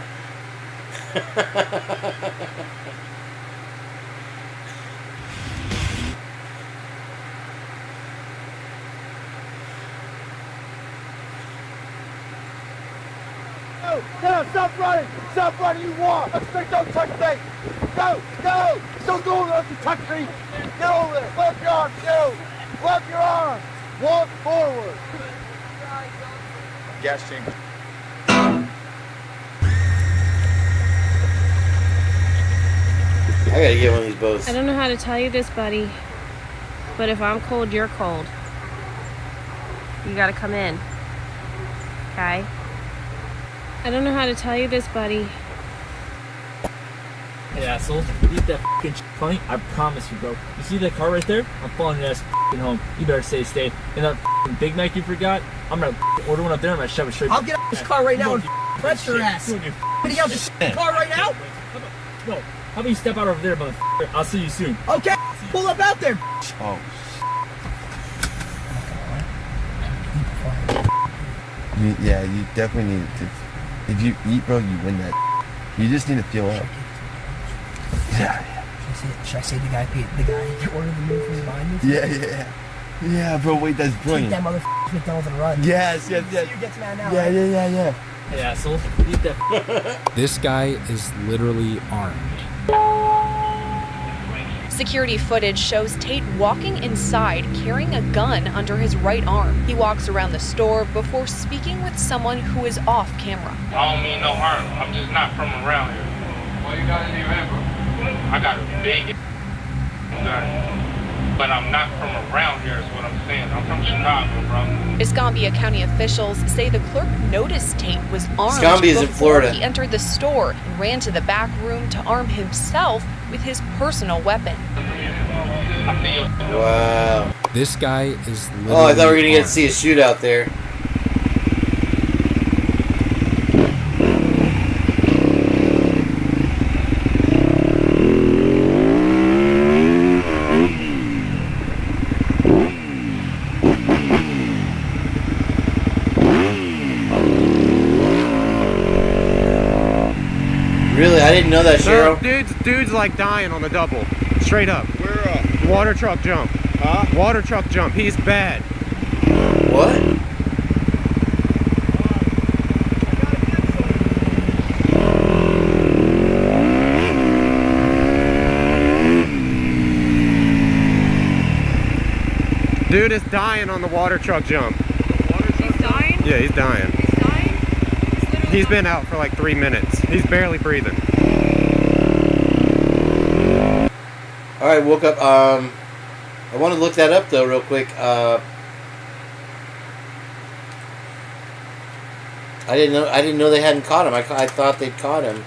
No, stop running! Stop running, you walk! Don't touch me! Go! Don't go over to touch me! Get over there! Left your arm, go! Left your arm! Walk forward! Gas change. I gotta get one of these boats. I don't know how to tell you this, buddy, but if I'm cold, you're cold. You gotta come in. Okay? I don't know how to tell you this, buddy. Hey, asshole. Eat that f***ing funny. I promise you, bro. You see that car right there? I'm following your ass f***ing home. You better stay safe. And that f***ing Big Mac you forgot, I'm gonna order one up there and I'm gonna shove it straight. I'll get out of this car right now and press your ass. Getting out this car right now? No. How about you step out over there, motherfucker? I'll see you soon. Okay, pull up out there. Oh. Yeah, you definitely need to. If you eat, bro, you win that. You just need to feel up. Yeah. Should I say the guy ordered the move from behind me? Yeah, bro, wait, that's brilliant. Take that motherfucker McDonald's and run. Yes. You gets mad now, Yeah, right? yeah. Hey, asshole. Eat that. This guy is literally armed. Security footage shows Tate walking inside carrying a gun under his right arm. He walks around the store before speaking with someone who is off camera. I don't mean no harm. I'm just not from around here. Well, you got in your hand, bro? I got a big gun. But I'm not from around here is what I'm saying. I'm from Chicago, bro. Escambia County officials say the clerk noticed Tate was armed Escambia is in before Florida. he entered the store and ran to the back room to arm himself with his personal weapon. Wow. This guy is literally Oh, I thought we were gonna get to armed. see a shootout there. Really? I didn't know that, Cheryl. Dude's like dying on the double. Straight up. Where up? Water truck jump. Huh? Water truck jump. He's bad. What? Dude is dying on the water truck jump. Water Yeah, he's dying. He's been out for like 3 minutes. He's barely breathing. All right, woke up. I want to look that up though, real quick. I didn't know they hadn't caught him. I thought they'd caught him.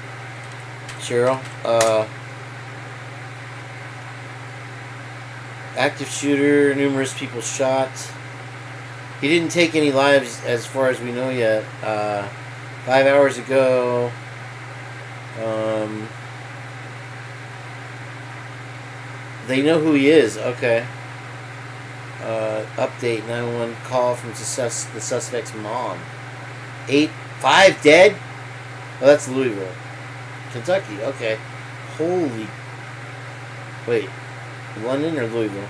Cheryl. Active shooter. Numerous people shot. He didn't take any lives, as far as we know yet. 5 hours ago. They know who he is. Okay. Update 911 call from the suspect's mom. 5 dead? Oh, that's Louisville. Kentucky. Okay. Holy. Wait. London or Louisville?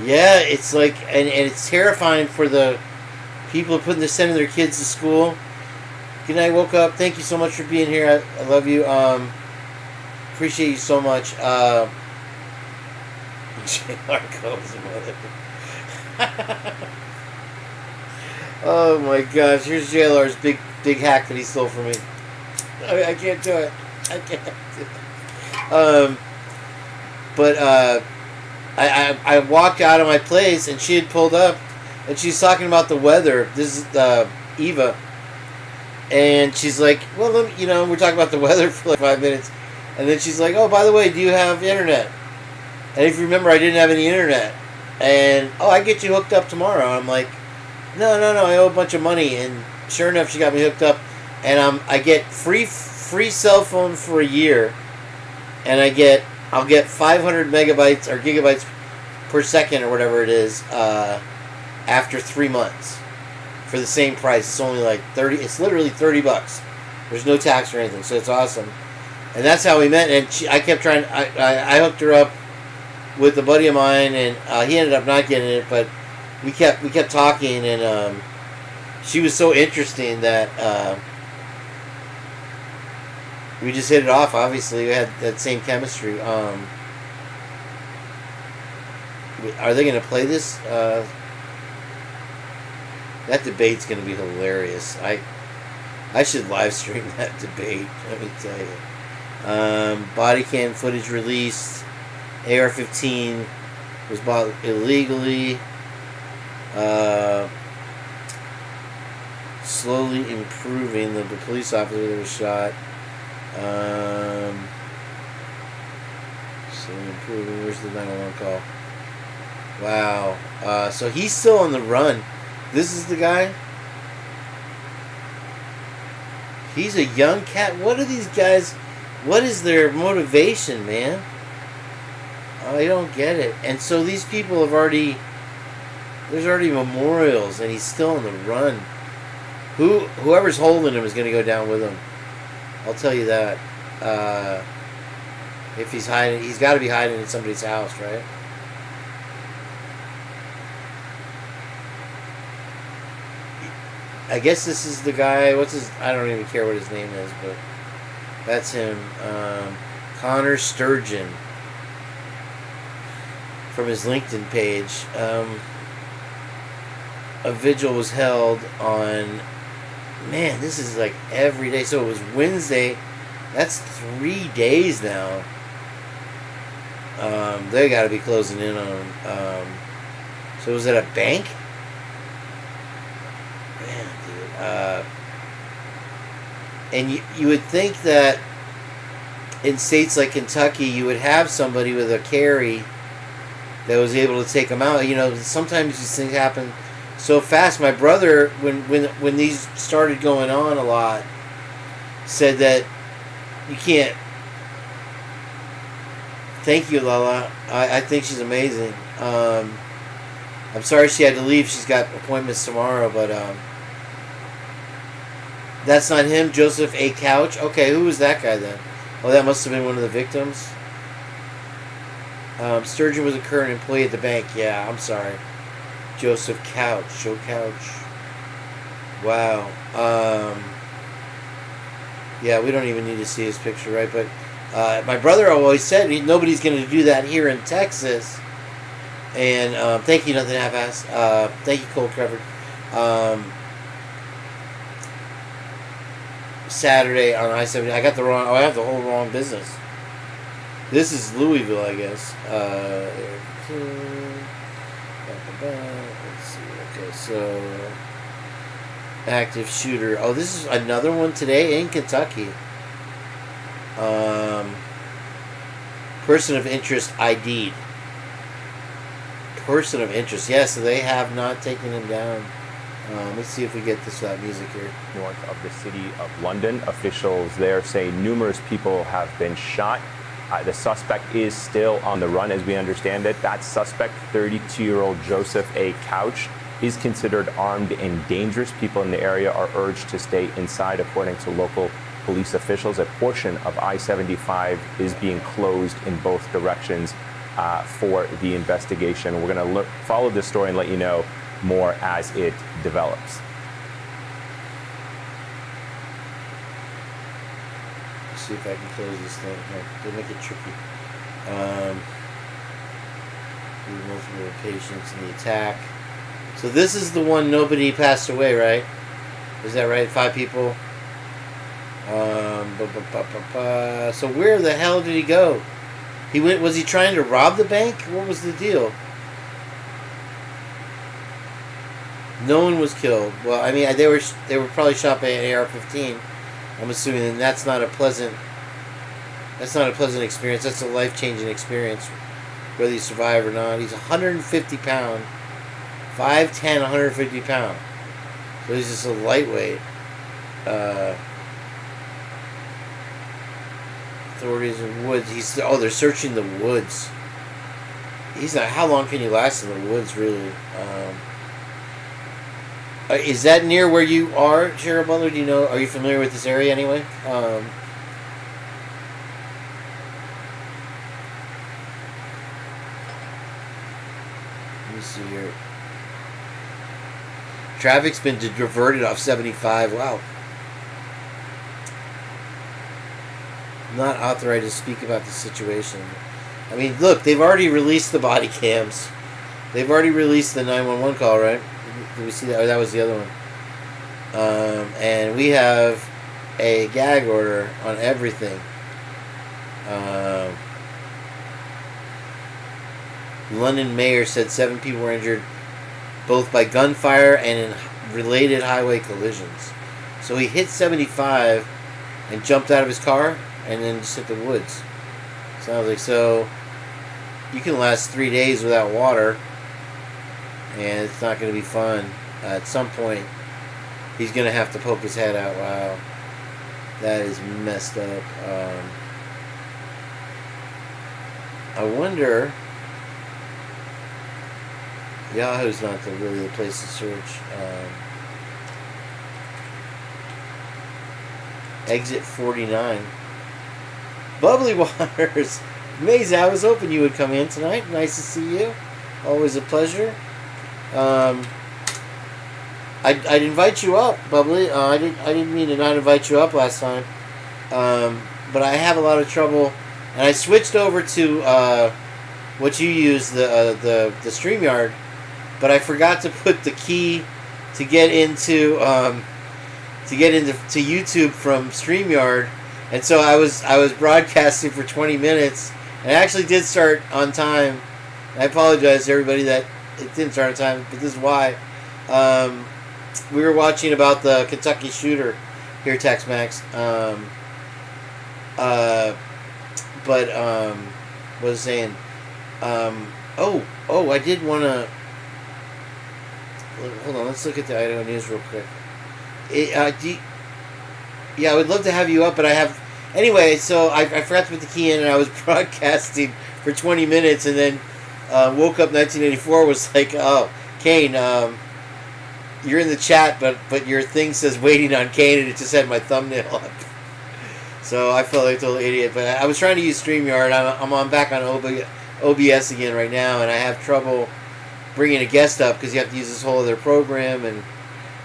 Yeah, it's like, and it's terrifying for the people sending their kids to school. Good night, woke up. Thank you so much for being here. I love you. Appreciate you so much. JR goes, mother. Oh my gosh, here's JLR's big hack that he stole from me. I can't do it. I can't do it. But I walked out of my place and she had pulled up and she's talking about the weather. This is Eva. And she's like, well, we're talking about the weather for like 5 minutes. And then she's like, oh, by the way, do you have internet? And if you remember, I didn't have any internet. And, I get you hooked up tomorrow. I'm like, no, I owe a bunch of money. And sure enough, she got me hooked up. And I get free cell phone for a year. And I'll get 500 megabytes or gigabytes per second or whatever it is after 3 months for the same price. It's only like 30. It's literally $30. There's no tax or anything, so it's awesome. And that's how we met. And I kept trying. I hooked her up with a buddy of mine, and he ended up not getting it, but we kept talking, and she was so interesting that we just hit it off. Obviously, we had that same chemistry. Are they going to play this? That debate's going to be hilarious. I should live stream that debate. Let me tell you. Body cam footage released. AR-15 was bought illegally. Slowly improving. The police officer that was shot. Slowly improving. Where's the 911 call? Wow. So he's still on the run. This is the guy. He's a young cat. What are these guys? What is their motivation, man? I don't get it. And so these people have already... There's already memorials, and he's still on the run. Whoever's holding him is going to go down with him. I'll tell you that. If he's hiding... He's got to be hiding in somebody's house, right? I guess this is the guy. What's his... I don't even care what his name is, but... That's him. Connor Sturgeon. From his LinkedIn page. A vigil was held on... Man, this is like every day. So it was Wednesday. That's 3 days now. They got to be closing in on him. So was it a bank? Man, dude. And you would think that in states like Kentucky, you would have somebody with a carry that was able to take them out. You know, sometimes these things happen so fast. My brother, when these started going on a lot, said that you can't. Thank you, Lala. I think she's amazing. I'm sorry she had to leave. She's got appointments tomorrow, but that's not him. Joseph A. Couch. Okay, who was that guy then? Oh, that must have been one of the victims. Sturgeon was a current employee at the bank. Yeah, I'm sorry. Joseph Couch. Joe Couch. Wow. Yeah, we don't even need to see his picture, right? But my brother always said nobody's going to do that here in Texas. And thank you, Nothing Half-Ass. Thank you, Cold Covered. Saturday on I-70. I got the wrong. Oh, I have the whole wrong business. This is Louisville, I guess. Let's see. Okay, so active shooter. Oh, this is another one today in Kentucky. Person of interest ID'd. Person of interest. Yeah, so they have not taken him down. Let's see if we get this without music here. North of the city of London, officials there say numerous people have been shot. The suspect is still on the run, as we understand it. That suspect, 32-year-old Joseph A. Couch, is considered armed and dangerous. People in the area are urged to stay inside, according to local police officials. A portion of I-75 is being closed in both directions for the investigation. We're going to follow this story and let you know more as it develops. Let's see if I can close this thing. They make it tricky. Multiple patients in the attack. So this is the one nobody passed away, right? Is that right? 5 people. So where the hell did he go? He went. Was he trying to rob the bank? What was the deal? No one was killed. Well, I mean, they were probably shot by an AR-15. I'm assuming, and that's not a pleasant experience. That's a life-changing experience, whether you survive or not. He's 150 pound, 5'10", 150 pound. So he's just a lightweight. Authorities in woods. They're searching the woods. He's not. How long can you last in the woods, really? Is that near where you are, Sheriff Butler? Do you know? Are you familiar with this area anyway? Let me see here. Traffic's been diverted off 75. Wow. Not authorized to speak about the situation. I mean, look, they've already released the body cams. They've already released the 911 call, right? Did we see that? Or that was the other one. And we have a gag order on everything. London mayor said 7 people were injured, both by gunfire and in related highway collisions. So he hit 75 and jumped out of his car and then just hit the woods. Sounds like so. You can last 3 days without water, and it's not going to be fun. At some point, he's going to have to poke his head out. Wow. That is messed up. I wonder... Yahoo's not really the place to search. Exit 49. Bubbly Waters. Amazing. I was hoping you would come in tonight. Nice to see you. Always a pleasure. I'd invite you up, Bubbly. I didn't mean to not invite you up last time. But I have a lot of trouble, and I switched over to what you use, the StreamYard, but I forgot to put the key to get into YouTube from StreamYard, and so I was broadcasting for 20 minutes, and I actually did start on time. I apologize to everybody that it didn't start on time, but this is why. We were watching about the Kentucky shooter here, Tex-Mex. What was I saying? I did want to... Hold on, let's look at the Idaho News real quick. I would love to have you up, but I have... Anyway, so I forgot to put the key in, and I was broadcasting for 20 minutes, and then woke up 1984, was like, oh, Kane, you're in the chat, but your thing says waiting on Kane, and it just had my thumbnail up. So I felt like a total idiot. But I was trying to use StreamYard. I'm back on OBS again right now, and I have trouble bringing a guest up because you have to use this whole other program. And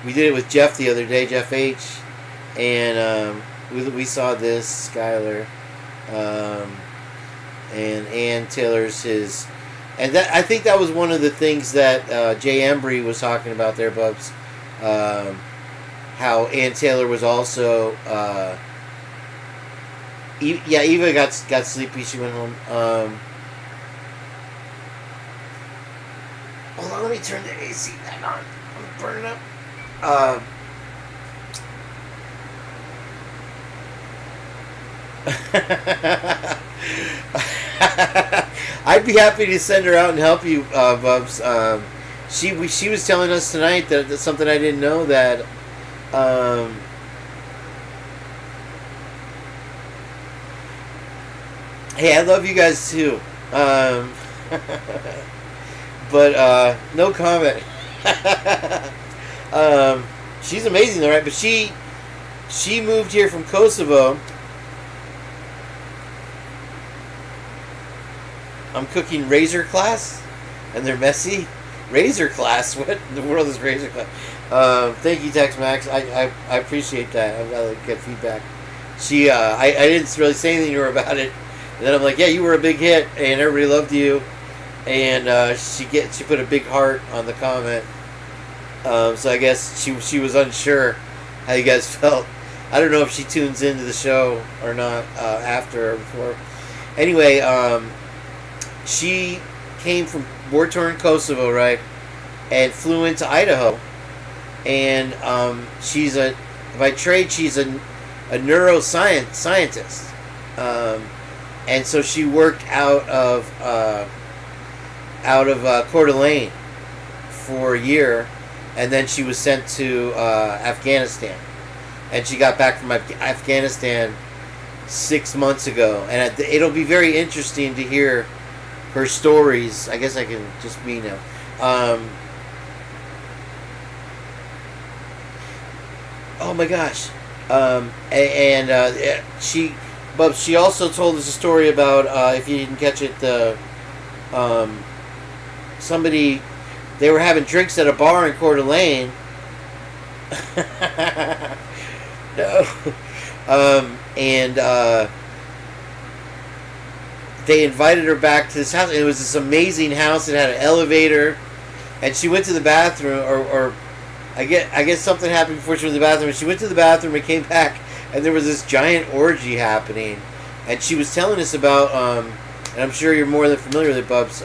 we did it with Jeff the other day, Jeff H. And we saw this, Skylar. And Ann Taylor's his And that, I think that was one of the things that Jay Embry was talking about there, Bubs. How Ann Taylor was also... Eva got sleepy. She went home. Hold on, let me turn the AC back on. I'm burning up. I'd be happy to send her out and help you, Bubs. She was telling us tonight that something I didn't know, that hey, I love you guys too. But no comment. She's amazing though, right? But she moved here from Kosovo. I'm cooking Razor Class, and they're messy. Razor Class? What in the world is Razor Class? Thank you, Tex Max. I appreciate that. I've got to get feedback. She I didn't really say anything to her about it. And then I'm like, yeah, you were a big hit, and everybody loved you. And she put a big heart on the comment. So I guess she was unsure how you guys felt. I don't know if she tunes into the show or not after or before. Anyway, she came from war-torn Kosovo, right, and flew into Idaho. And by trade, she's a neuroscientist. And so she worked out of Coeur d'Alene for a year, and then she was sent to Afghanistan. And she got back from Afghanistan 6 months ago. And it'll be very interesting to hear her stories. I guess I can just be now. Oh my gosh. But she also told us a story about, if you didn't catch it, somebody, they were having drinks at a bar in Coeur d'Alene. No. They invited her back to this house. It was this amazing house. It had an elevator. And she went to the bathroom, or I guess something happened before she went to the bathroom. And she went to the bathroom and came back, and there was this giant orgy happening. And she was telling us about, and I'm sure you're more than familiar with it, Bubs,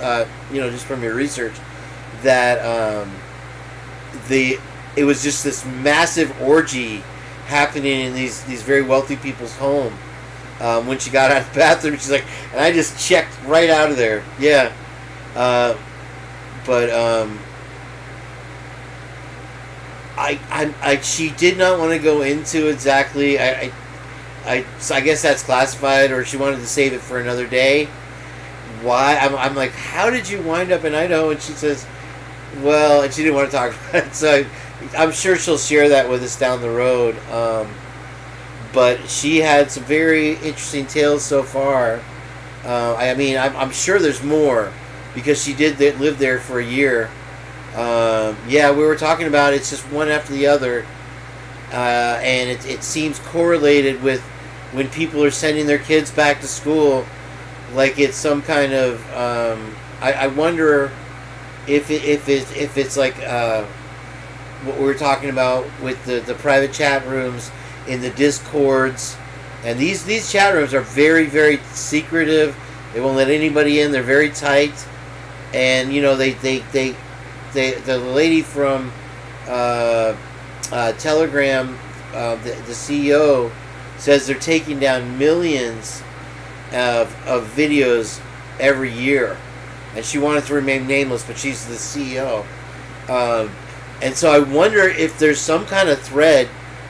just from your research, that it was just this massive orgy happening in these very wealthy people's home. When she got out of the bathroom, she's like, and I just checked right out of there. Yeah. She did not want to go into exactly. I guess that's classified, or she wanted to save it for another day. Why? I'm like, how did you wind up in Idaho? And she says, well, and she didn't want to talk about it. So I'm sure she'll share that with us down the road. But she had some very interesting tales so far. I'm sure there's more, because she did live there for a year. We were talking about it's just one after the other, and it seems correlated with when people are sending their kids back to school, like it's some kind of. I wonder if it's like what we were talking about with the private chat rooms in the Discords, and these chat rooms are very, very secretive. They won't let anybody in. They're very tight, and the lady from Telegram, the CEO, says they're taking down millions of videos every year, and she wanted to remain nameless, but she's the CEO, and so I wonder if there's some kind of thread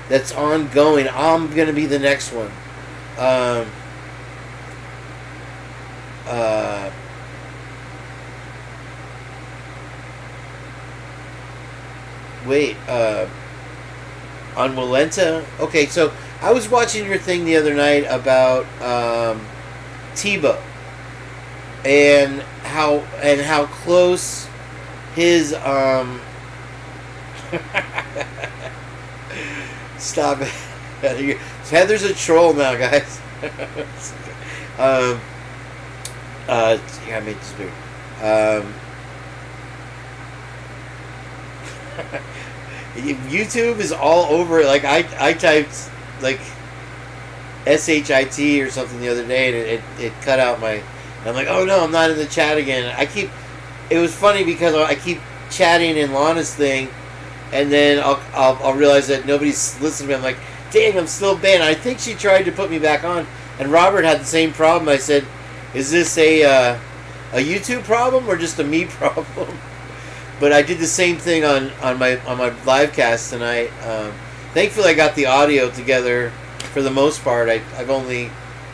that's ongoing. I'm gonna be the next one. On Walenta? Okay, so I was watching your thing the other night about Tebow and how close his stop it. Heather's a troll now, guys. I made this weird. YouTube is all over it. Like I typed like SHIT or something the other day, and it cut out my. And I'm like, oh no, I'm not in the chat again. It was funny because I keep chatting in Lana's thing, and then I'll realize that nobody's listening to me. I'm like, dang, I'm still banned. I think she tried to put me back on, and Robert had the same problem. I said, is this a YouTube problem or just a me problem? But I did the same thing on my live cast tonight. Thankfully, I got the audio together for the most part. I've only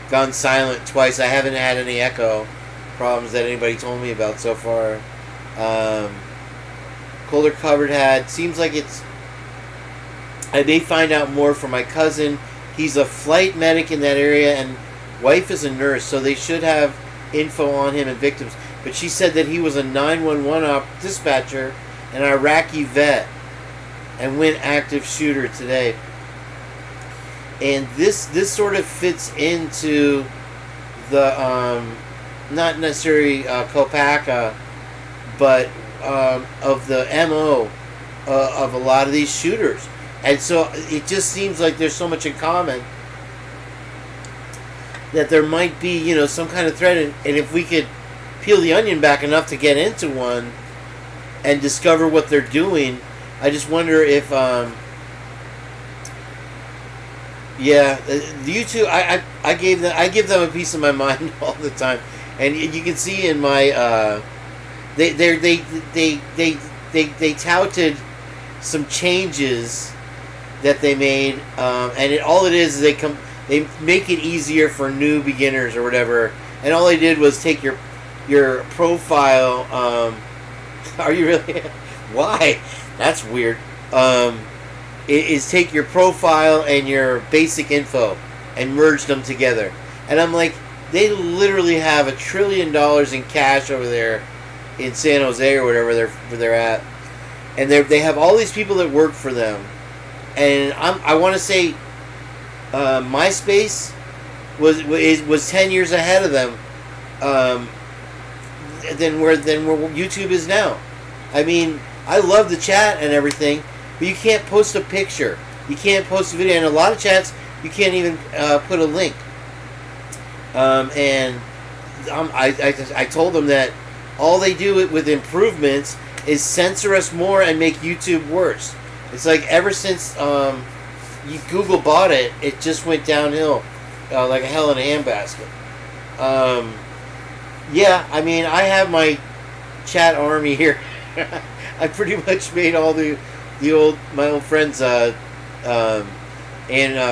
gone silent twice. I haven't had any echo problems that anybody told me about so far. Colder Covered had seems like it's. I may find out more from my cousin. He's a flight medic in that area, and wife is a nurse, so they should have info on him and victims. But she said that he was a 911 dispatcher, an Iraqi vet, and went active shooter today. And this sort of fits into the not necessarily Kopaka, but of the MO of a lot of these shooters. And so it just seems like there's so much in common that there might be, some kind of threat. And if we could peel the onion back enough to get into one and discover what they're doing, I just wonder if, the YouTube, I give them a piece of my mind all the time, and you can see in my, they touted some changes that they made, and all it is they make it easier for new beginners or whatever, and all they did was take your profile. Are you really? Why? That's weird. Is take your profile and your basic info and merge them together. And I'm like, they literally have $1 trillion in cash over there in San Jose or whatever they're at, and they have all these people that work for them. And I want to say, MySpace was 10 years ahead of them. Than where YouTube is now. I mean, I love the chat and everything, but you can't post a picture, you can't post a video, and a lot of chats you can't even put a link. And I told them that all they do with improvements is censor us more and make YouTube worse. It's like ever since Google bought it, it just went downhill like a hell in a handbasket. Yeah, I mean, I have my chat army here. I pretty much made all my old friends, and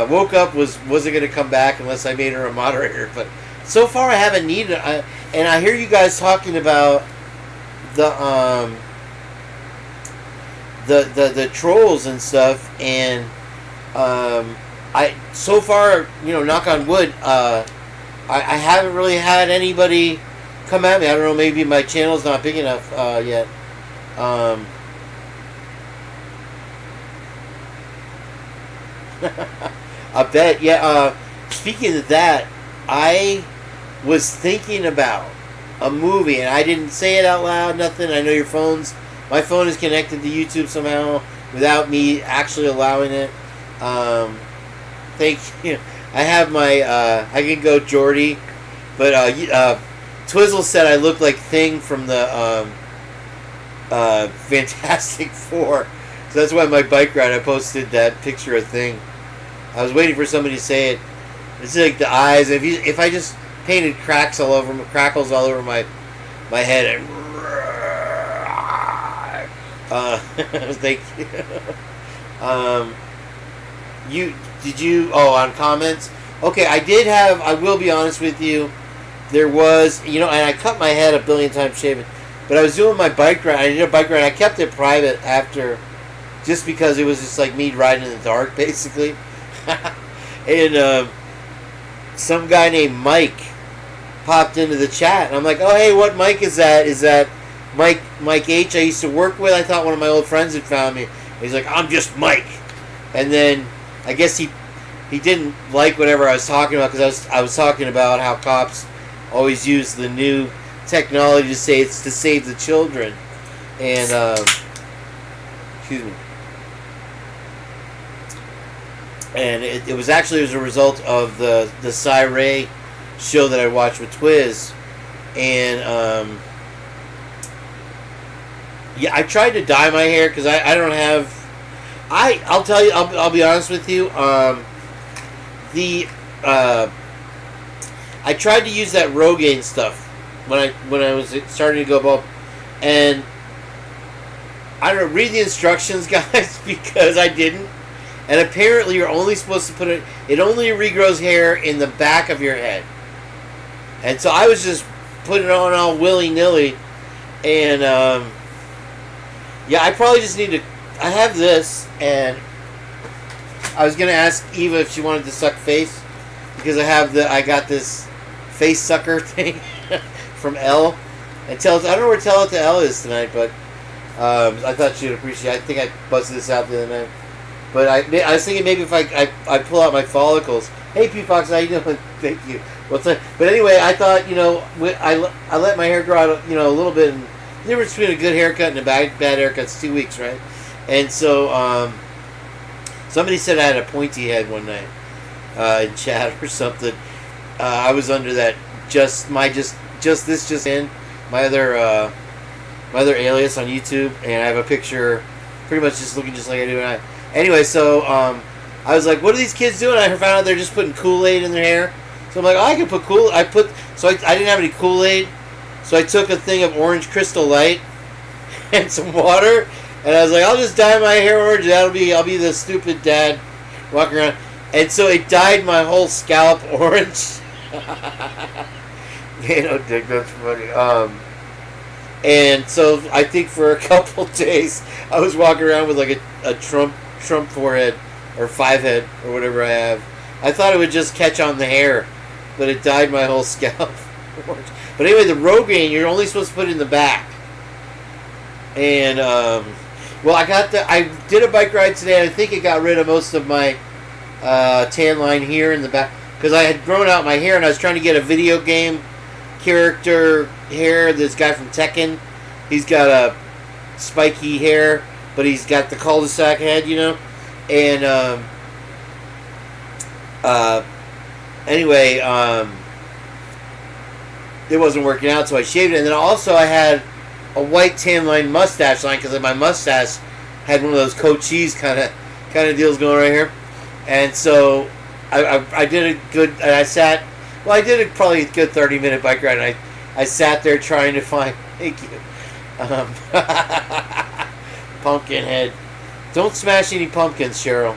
woke up wasn't going to come back unless I made her a moderator. But so far, I haven't needed it. And I hear you guys talking about the trolls and stuff, and I so far, knock on wood, I haven't really had anybody come at me. I don't know, maybe my channel's not big enough yet. I bet, yeah. Speaking of that, I was thinking about a movie, and I didn't say it out loud, nothing. I know my phone is connected to YouTube somehow without me actually allowing it. Thank you. I have my, I can go Jordy, but Twizzle said I look like Thing from the Fantastic Four. So that's why my bike ride, I posted that picture of Thing. I was waiting for somebody to say it. It's like the eyes. If I just painted crackles all over my head and thank you. On comments? Okay, I will be honest with you. There was, and I cut my head 1 billion times shaving, but I was doing my bike ride. I did a bike ride. I kept it private after, just because it was just like me riding in the dark, basically. And some guy named Mike popped into the chat, and I'm like, oh, hey, what Mike is that? Is that Mike H I used to work with? I thought one of my old friends had found me. And he's like, I'm just Mike. And then I guess he didn't like whatever I was talking about, because I was talking about how cops always use the new technology to say it's to save the children. And, excuse me. And it was actually as a result of the Sci-Ray show that I watched with Twiz. And, yeah, I tried to dye my hair because I don't have... I'll tell you, I'll be honest with you. I tried to use that Rogaine stuff when I was starting to go bald, and I don't know, read the instructions, guys, because I didn't. And apparently, you're only supposed to put it. It only regrows hair in the back of your head, and so I was just putting it on all willy nilly, and yeah, I probably just need to. I have this, and I was gonna ask Eva if she wanted to suck face, because I got this face sucker thing from Elle, and I don't know where Tell It to Elle is tonight, but I thought she'd appreciate it. I think I busted this out the other night, but I was thinking maybe if I pull out my follicles. Hey, P Fox, how you doing? Thank you. What's up? But anyway, I thought I let my hair grow out a little bit. And the difference between a good haircut and a bad haircut's 2 weeks, right? And so, somebody said I had a pointy head one night in chat or something. I was under that my other alias on YouTube, and I have a picture, pretty much just looking just like I do. Anyway, so I was like, "What are these kids doing?" I found out they're just putting Kool-Aid in their hair. So I'm like, "Oh, I can put I didn't have any Kool-Aid, so I took a thing of orange Crystal Light and some water. And I was like, I'll just dye my hair orange. I'll be the stupid dad walking around. And so it dyed my whole scalp orange. Dick, that's funny. And so I think for a couple days I was walking around with like a Trump forehead or 5-head or whatever I have. I thought it would just catch on the hair, but it dyed my whole scalp orange. But anyway, the Rogaine you're only supposed to put it in the back. And well, I did a bike ride today, and I think it got rid of most of my tan line here in the back, because I had grown out my hair, and I was trying to get a video game character hair. This guy from Tekken, he's got a spiky hair, but he's got the cul-de-sac head, and anyway, it wasn't working out, so I shaved it, and then also I had a white tan line mustache line, because my mustache had one of those Cochise kind of deals going right here, and so I did a good. And I did probably a good 30-minute bike ride, and I sat there trying to find. Thank you, Pumpkinhead. Don't smash any pumpkins, Cheryl.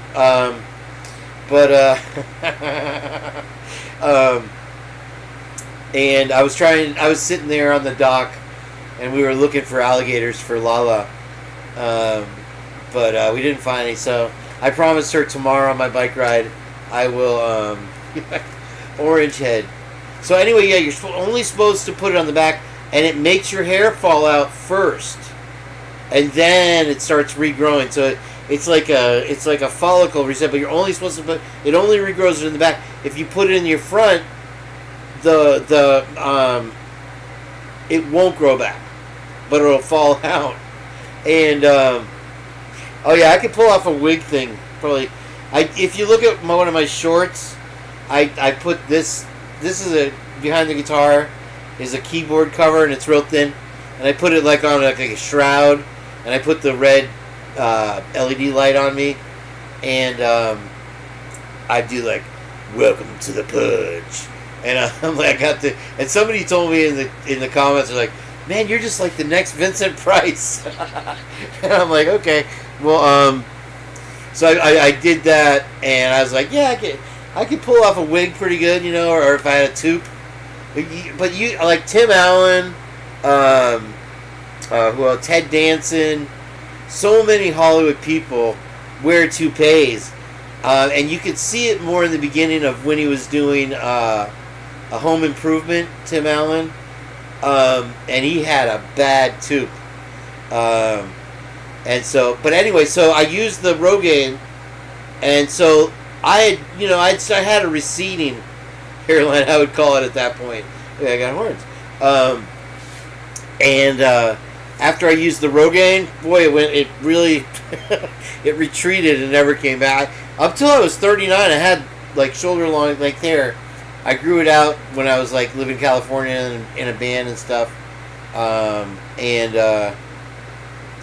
And I was sitting there on the dock, and we were looking for alligators for Lala, but we didn't find any. So I promised her tomorrow on my bike ride I will orange head. So anyway, yeah, you're only supposed to put it on the back, and it makes your hair fall out first, and then it starts regrowing. So it's like a follicle reset, but you're only supposed to put it only regrows it in the back. If you put it in your front, it won't grow back, but it'll fall out. And oh yeah, I could pull off a wig thing probably. If you look at one of my shorts, I put this. This is behind the guitar is a keyboard cover, and it's real thin, and I put it like on like a shroud, and I put the red LED light on me, and I do like "Welcome to the Purge," and I'm like, and somebody told me in the comments, they're like, "Man, you're just like the next Vincent Price," and I'm like, okay, well, so I did that, and I was like, yeah, I could pull off a wig pretty good, or if I had a toque. But you like Tim Allen, who else? Ted Danson, so many Hollywood people wear toupees, and you could see it more in the beginning of when he was doing a Home Improvement. Tim Allen, and he had a bad toque, and so. But anyway, so I used the Rogaine, and so I had a receding hairline, I would call it at that point. Yeah, I got horns. And after I used the Rogaine, boy, it really it retreated and never came back. Up till I was 39, I had like shoulder long length hair. I grew it out when I was like living in California and in a band and stuff.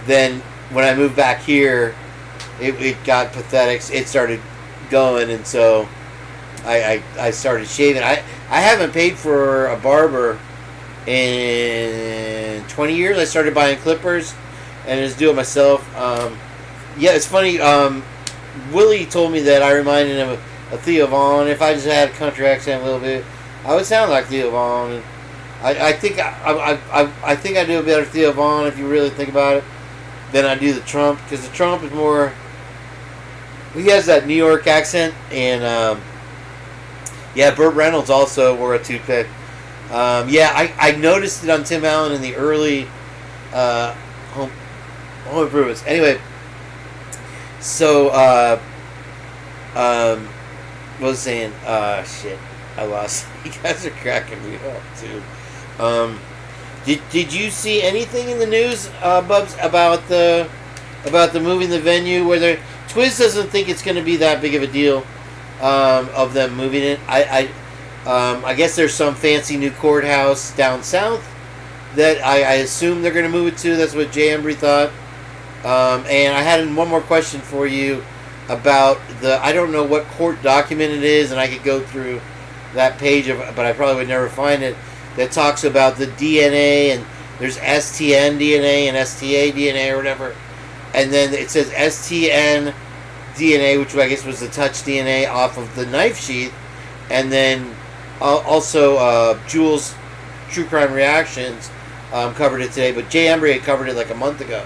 Then when I moved back here, it got pathetic. It started going, and so I started shaving. I haven't paid for a barber in 20 years. I started buying clippers and just do it myself. Yeah, it's funny. Willie told me that I reminded him of Theo Vaughn. If I just had a country accent a little bit, I would sound like Theo Vaughn. And I think I think I do a better Theo Vaughn, if you really think about it, than I do the Trump, because the Trump is more. He has that New York accent, and yeah, Burt Reynolds also wore a toothpick. Yeah, I noticed it on Tim Allen in the early home improvements. Anyway, so what was I saying? Shit, I lost. You guys are cracking me up too. Did you see anything in the news, Bubs, about the moving the venue? Where Twiz doesn't think it's going to be that big of a deal of them moving it. I guess there's some fancy new courthouse down south that I assume they're going to move it to. That's what Jay Embry thought. And I had one more question for you about I don't know what court document it is, and I could go through that page, but I probably would never find it, that talks about the DNA, and there's STN DNA and STA DNA or whatever. And then it says STN DNA, which I guess was the touch DNA off of the knife sheath. And then also Jules True Crime Reactions covered it today, but Jay Embry had covered it like a month ago.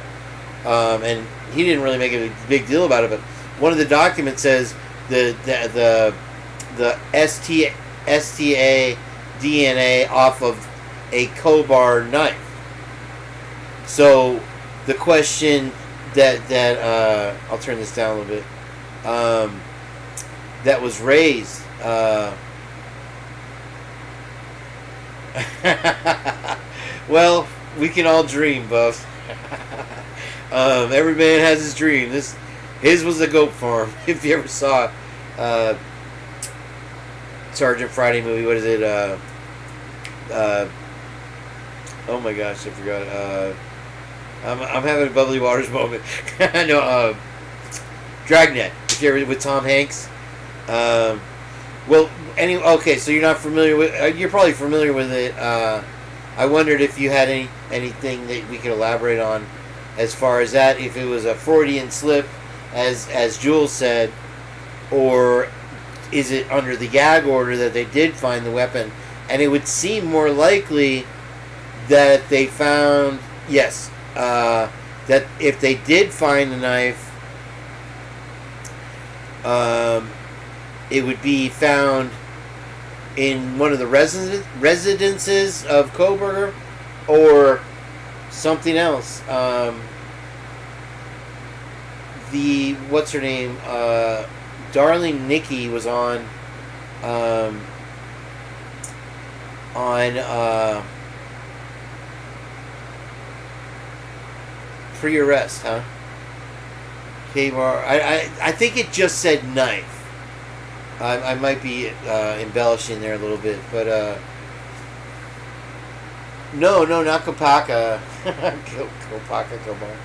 And he didn't really make a big deal about it, but one of the documents says the STA DNA off of a Kobar knife. So the question that I'll turn this down a little bit, that was raised, well, we can all dream, Buff. Every man has his dream. His was a goat farm. If you ever saw Sergeant Friday movie, what is it? Oh my gosh, I forgot. I'm having a Bubbly Waters moment. No, Dragnet. If you're with Tom Hanks. Well, okay, so you're not familiar with. You're probably familiar with it. I wondered if you had anything that we could elaborate on, as far as that, if it was a Freudian slip, as Jules said, or is it under the gag order that they did find the weapon? And it would seem more likely that they found, yes, that if they did find the knife, it would be found in one of the residences of Koberger, or something else. What's her name? Darling Nikki was on pre-arrest, huh? Kmart. I think it just said knife. I might be embellishing there a little bit, but no, not Kopaka. Kopaka, Komar.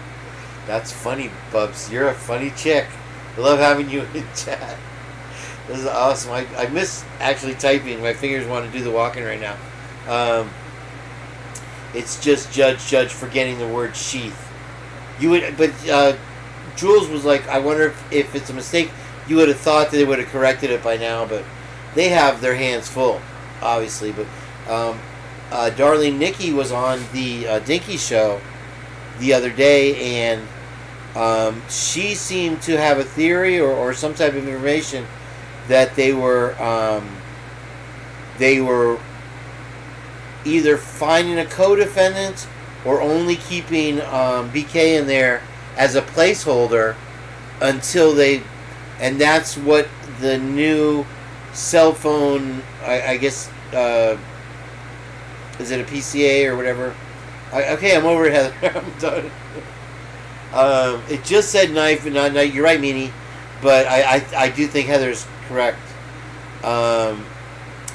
That's funny, Bubs. You're a funny chick. I love having you in chat. This is awesome. I miss actually typing. My fingers want to do the walking right now. It's just Judge forgetting the word sheath. You would, but Jules was like, I wonder if it's a mistake. You would have thought that they would have corrected it by now, but they have their hands full, obviously. But Darlene Nikki was on the Dinky show the other day, and she seemed to have a theory or some type of information that they were either finding a co-defendant or only keeping BK in there as a placeholder until they, and that's what the new cell phone, I guess, is it a PCA or whatever, Okay, I'm over it, Heather. I'm done. It just said knife and not knife. You're right, Meanie. But I do think Heather's correct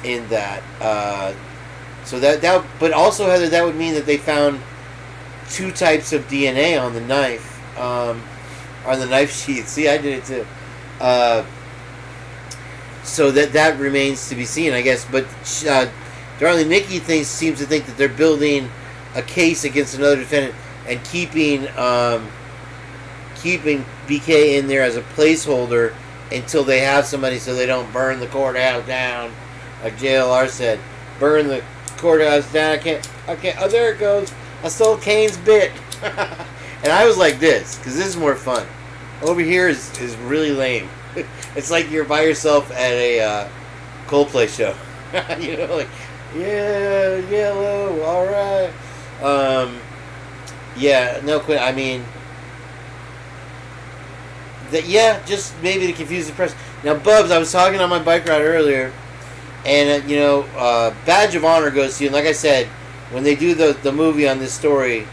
in that. So that, but also, Heather, that would mean that they found 2 types of DNA on the knife, on the knife sheath. See, I did it too. So that remains to be seen, I guess. But Darling Nikki seems to think that they're building a case against another defendant and keeping BK in there as a placeholder until they have somebody, so they don't burn the courthouse down, like JLR said. Burn the courthouse down. I can't. Oh, there it goes. I stole Kane's bit. And I was like this, because this is more fun. Over here is really lame. It's like you're by yourself at a Coldplay show. You know, like, yeah, yellow, all right. Yeah, no, quit. I mean, just maybe to confuse the press. Now, Bubs, I was talking on my bike ride earlier, and Badge of Honor goes to you. And like I said, when they do the movie on this story,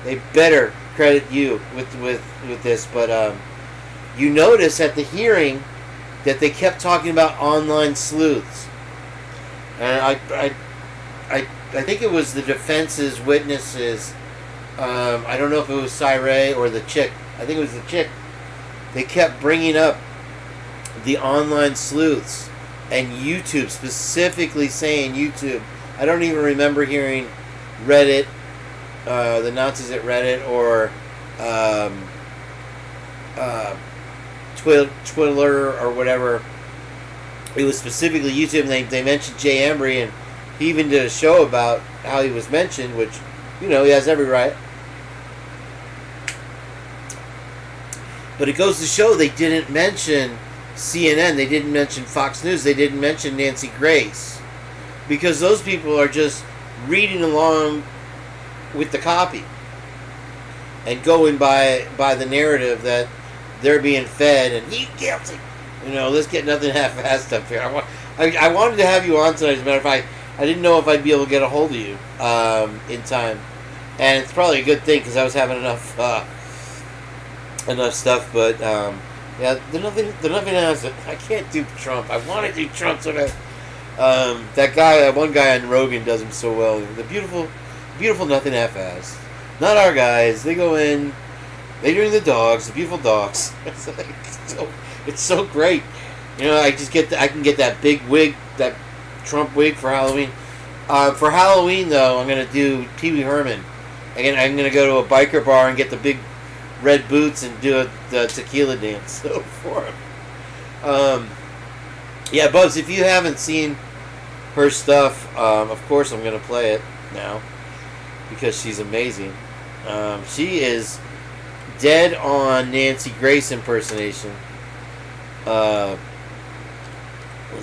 they better credit you with this. But you notice at the hearing that they kept talking about online sleuths, and I think it was the defense's witnesses. I don't know if it was Cyree or the chick. I think it was the chick. They kept bringing up the online sleuths and YouTube, specifically saying YouTube. I don't even remember hearing Reddit, the Nazis at Reddit, or Twitter or whatever. It was specifically YouTube, and they mentioned Jay Embry, and he even did a show about how he was mentioned, which, he has every right. But it goes to show they didn't mention CNN, they didn't mention Fox News, they didn't mention Nancy Grace, because those people are just reading along with the copy and going by the narrative that they're being fed, and he's guilty. Let's get nothing half-assed up here. I wanted to have you on tonight. As a matter of fact, I didn't know if I'd be able to get a hold of you in time, and it's probably a good thing because I was having enough stuff. But they're nothing else. I can't do Trump. I want to do Trump so bad. That one guy on Rogan does him so well. The beautiful nothing half-assed. Not our guys. They go in. They bring the dogs, the beautiful dogs. It's so great. I can get that big wig, that Trump wig for Halloween. For Halloween, though, I'm going to do Pee Wee Herman. Again, I'm going to go to a biker bar and get the big red boots and do the tequila dance for him. Yeah, Bubs, if you haven't seen her stuff, of course I'm going to play it now because she's amazing. She is dead on Nancy Grace impersonation. Let's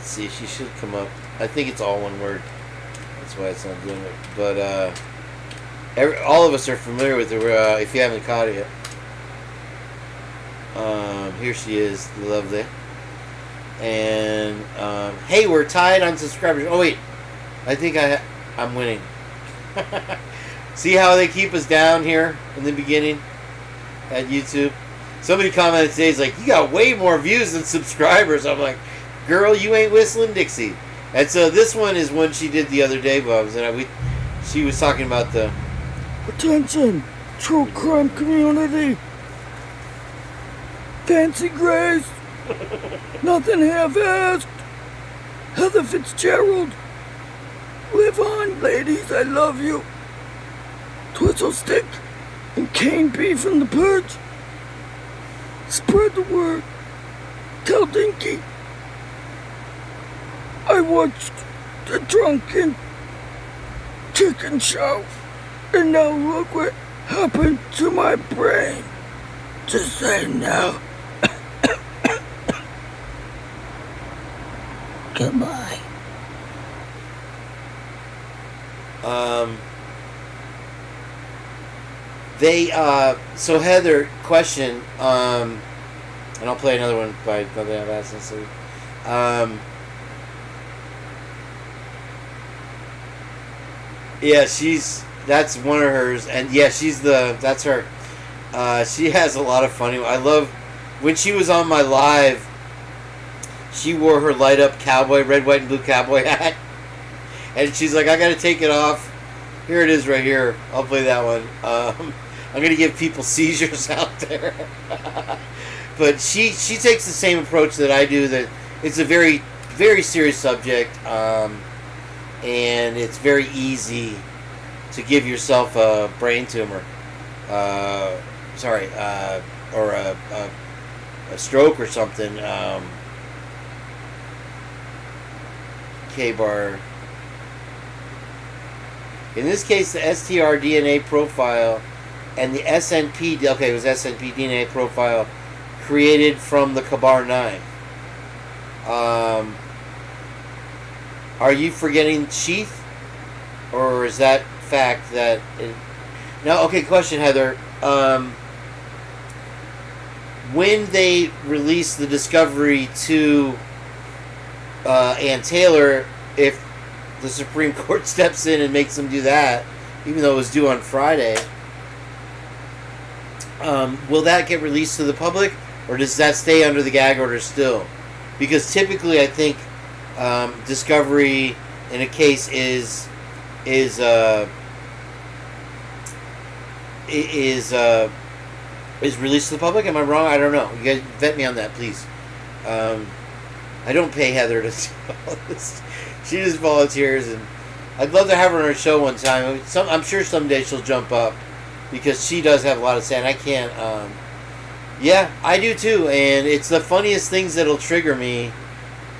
see, she should come up. I think it's all one word. That's why it's not doing it. But all of us are familiar with her if you haven't caught it yet. Here she is, lovely. And hey, we're tied on subscribers. Oh wait, I think I'm winning. See how they keep us down here in the beginning at YouTube? Somebody commented today, is like, you got way more views than subscribers. I'm like, girl, you ain't whistling Dixie. And so this one is one she did the other day, Bubs, and she was talking about the attention, true crime community. Fancy Grace, nothing half-assed. Heather Fitzgerald, live on, ladies, I love you. Twizledick and Kane B from the Purge. Spread the word. Tell Dinky. I watched the Drunken Chicken Show, and now look what happened to my brain. To say no. Goodbye. So Heather, question, and I'll play another one by Nothing I've asked this week. Yeah, That's one of hers, and yeah, that's her. She has a lot of funny. I love when she was on my live. She wore her light up cowboy, red, white, and blue cowboy hat, and she's like, "I got to take it off." Here it is, right here. I'll play that one. I'm gonna give people seizures out there, but she takes the same approach that I do. That it's a very, very serious subject, and it's very easy to give yourself a brain tumor, or a stroke or something. K-bar. In this case, the STR DNA profile and the SNP, okay, it was SNP DNA profile created from the Kabar 9. Are you forgetting Sheath? Or is that fact that... Now, okay, question, Heather. When they released the discovery to Ann Taylor, if the Supreme Court steps in and makes them do that, even though it was due on Friday, will that get released to the public, or does that stay under the gag order still? Because typically, I think discovery in a case is released to the public. Am I wrong? I don't know. You guys vet me on that, please. I don't pay Heather to do all this. She just volunteers, and I'd love to have her on our show one time. I'm sure someday she'll jump up, because she does have a lot to say, and I can't. Yeah, I do too, and it's the funniest things that'll trigger me,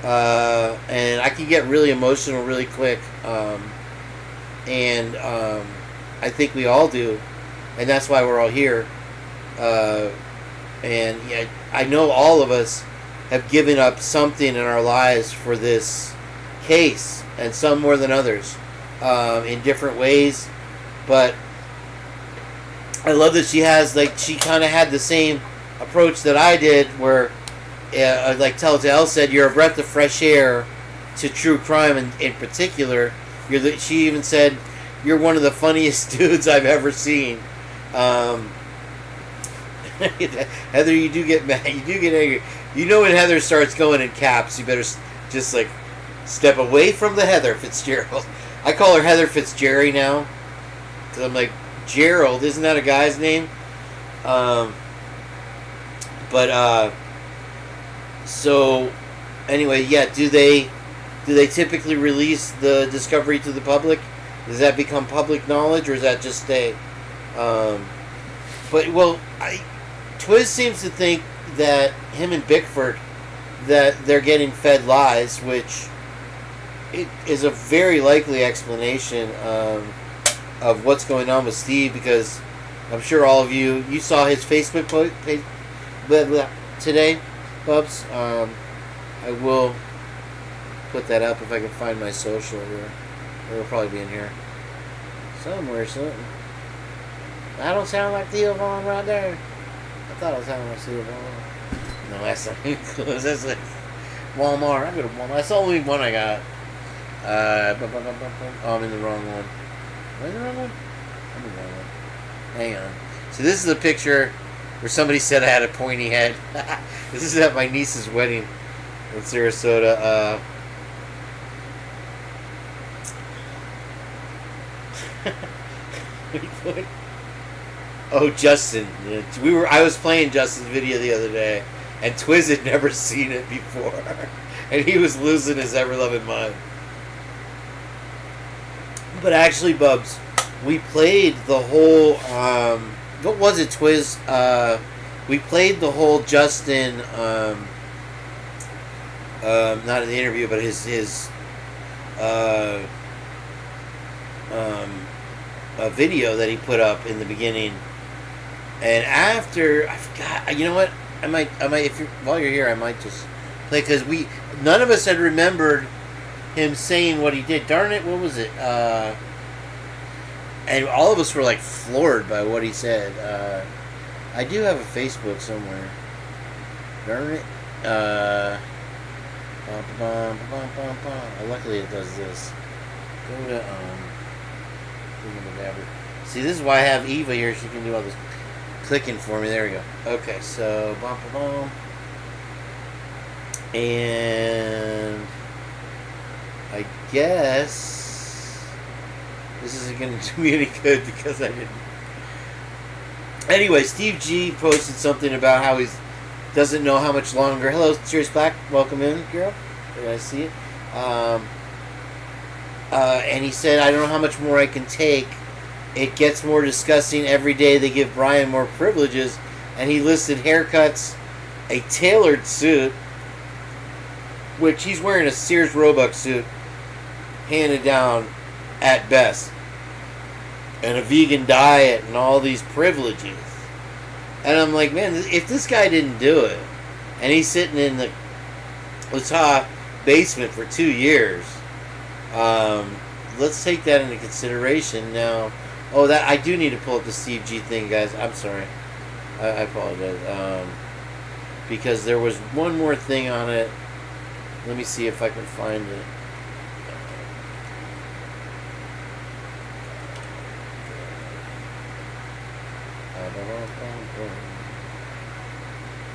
and I can get really emotional really quick, and I think we all do, and that's why we're all here. And yeah, I know all of us have given up something in our lives for this case, and some more than others, in different ways. But I love that she has, like, she kind of had the same approach that I did, where, like Telltale said, you're a breath of fresh air to true crime in particular. She even said, you're one of the funniest dudes I've ever seen. Heather, you do get mad. You do get angry. You know when Heather starts going in caps, you better just, like, step away from the Heather Fitzgerald. I call her Heather Fitzgerald now, because I'm like, Gerald, isn't that a guy's name? So anyway, yeah, do they typically release the discovery to the public? Does that become public knowledge, or does that just stay? Twiz seems to think that him and Bickford, that they're getting fed lies, which it is a very likely explanation of what's going on with Steve, because I'm sure all of you saw his Facebook post today, Bubs. I will put that up if I can find my social here. It'll probably be in here somewhere. Something. I don't sound like Theo Vaughn right there. I thought I was sounding like Theo Vaughn. No, that's not even close. That's like Walmart. I go to Walmart. That's the only one I got. Oh, I'm in the wrong one. Am I in the wrong one? I'm in the wrong one. Hang on. So this is a picture where somebody said I had a pointy head. This is at my niece's wedding in Sarasota. Oh, Justin. I was playing Justin's video the other day, and Twiz had never seen it before. And he was losing his ever-loving mind. But actually, Bubs, we played the whole, what was it, Twiz? We played the whole Justin, not in the interview, but his video that he put up in the beginning. And after, I forgot, you know what? I might, while you're here, I might just play, because none of us had remembered him saying what he did. Darn it, what was it? And all of us were, like, floored by what he said. I do have a Facebook somewhere. Darn it. Luckily it does this. Go to, See, this is why I have Eva here. She can do all this clicking for me. There we go. Okay, so bum, bum, bum. And I guess this isn't going to do me any good because I didn't. Anyway, Steve G posted something about how he doesn't know how much longer. Hello, Serious Black. Welcome in, girl. I see it. And he said, I don't know how much more I can take. It gets more disgusting every day. They give Brian more privileges. And he listed haircuts, a tailored suit, which he's wearing a Sears Roebuck suit, handed down at best, and a vegan diet and all these privileges. And I'm like, man, if this guy didn't do it, and he's sitting in the Utah basement for 2 years, let's take that into consideration. Now, that I do need to pull up the Steve G thing, guys. I'm sorry. I apologize. Because there was one more thing on it. Let me see if I can find it.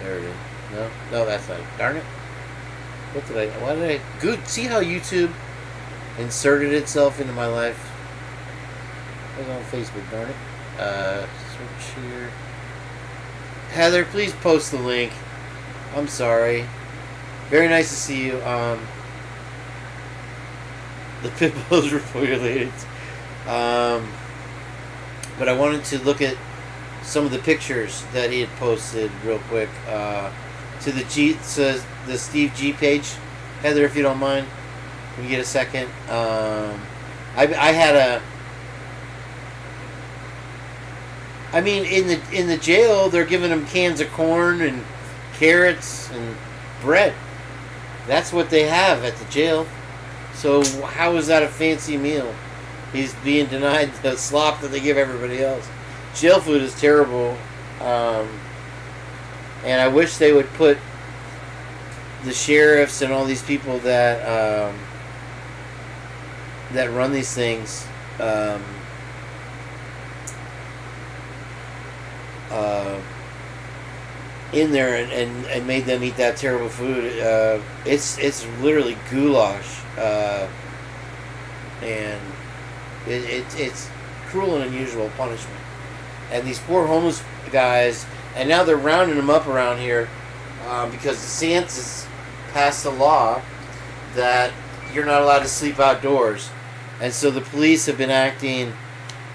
There it is. No, that's not it. Darn it. Why did I... Good. See how YouTube inserted itself into my life? I was on Facebook, darn it. Search here. Heather, please post the link. I'm sorry. Very nice to see you. The pit bulls were related. But I wanted to look at some of the pictures that he had posted real quick to the Steve G page. Heather, if you don't mind, when you get a second. I mean, in the jail, they're giving him cans of corn and carrots and bread. That's what they have at the jail. So how is that a fancy meal? He's being denied the slop that they give everybody else. Jail food is terrible. And I wish they would put the sheriffs and all these people that that run these things in there and made them eat that terrible food. It's literally goulash, and it's cruel and unusual punishment. And these poor homeless guys, and now they're rounding them up around here because DeSantis passed a law that you're not allowed to sleep outdoors, and so the police have been acting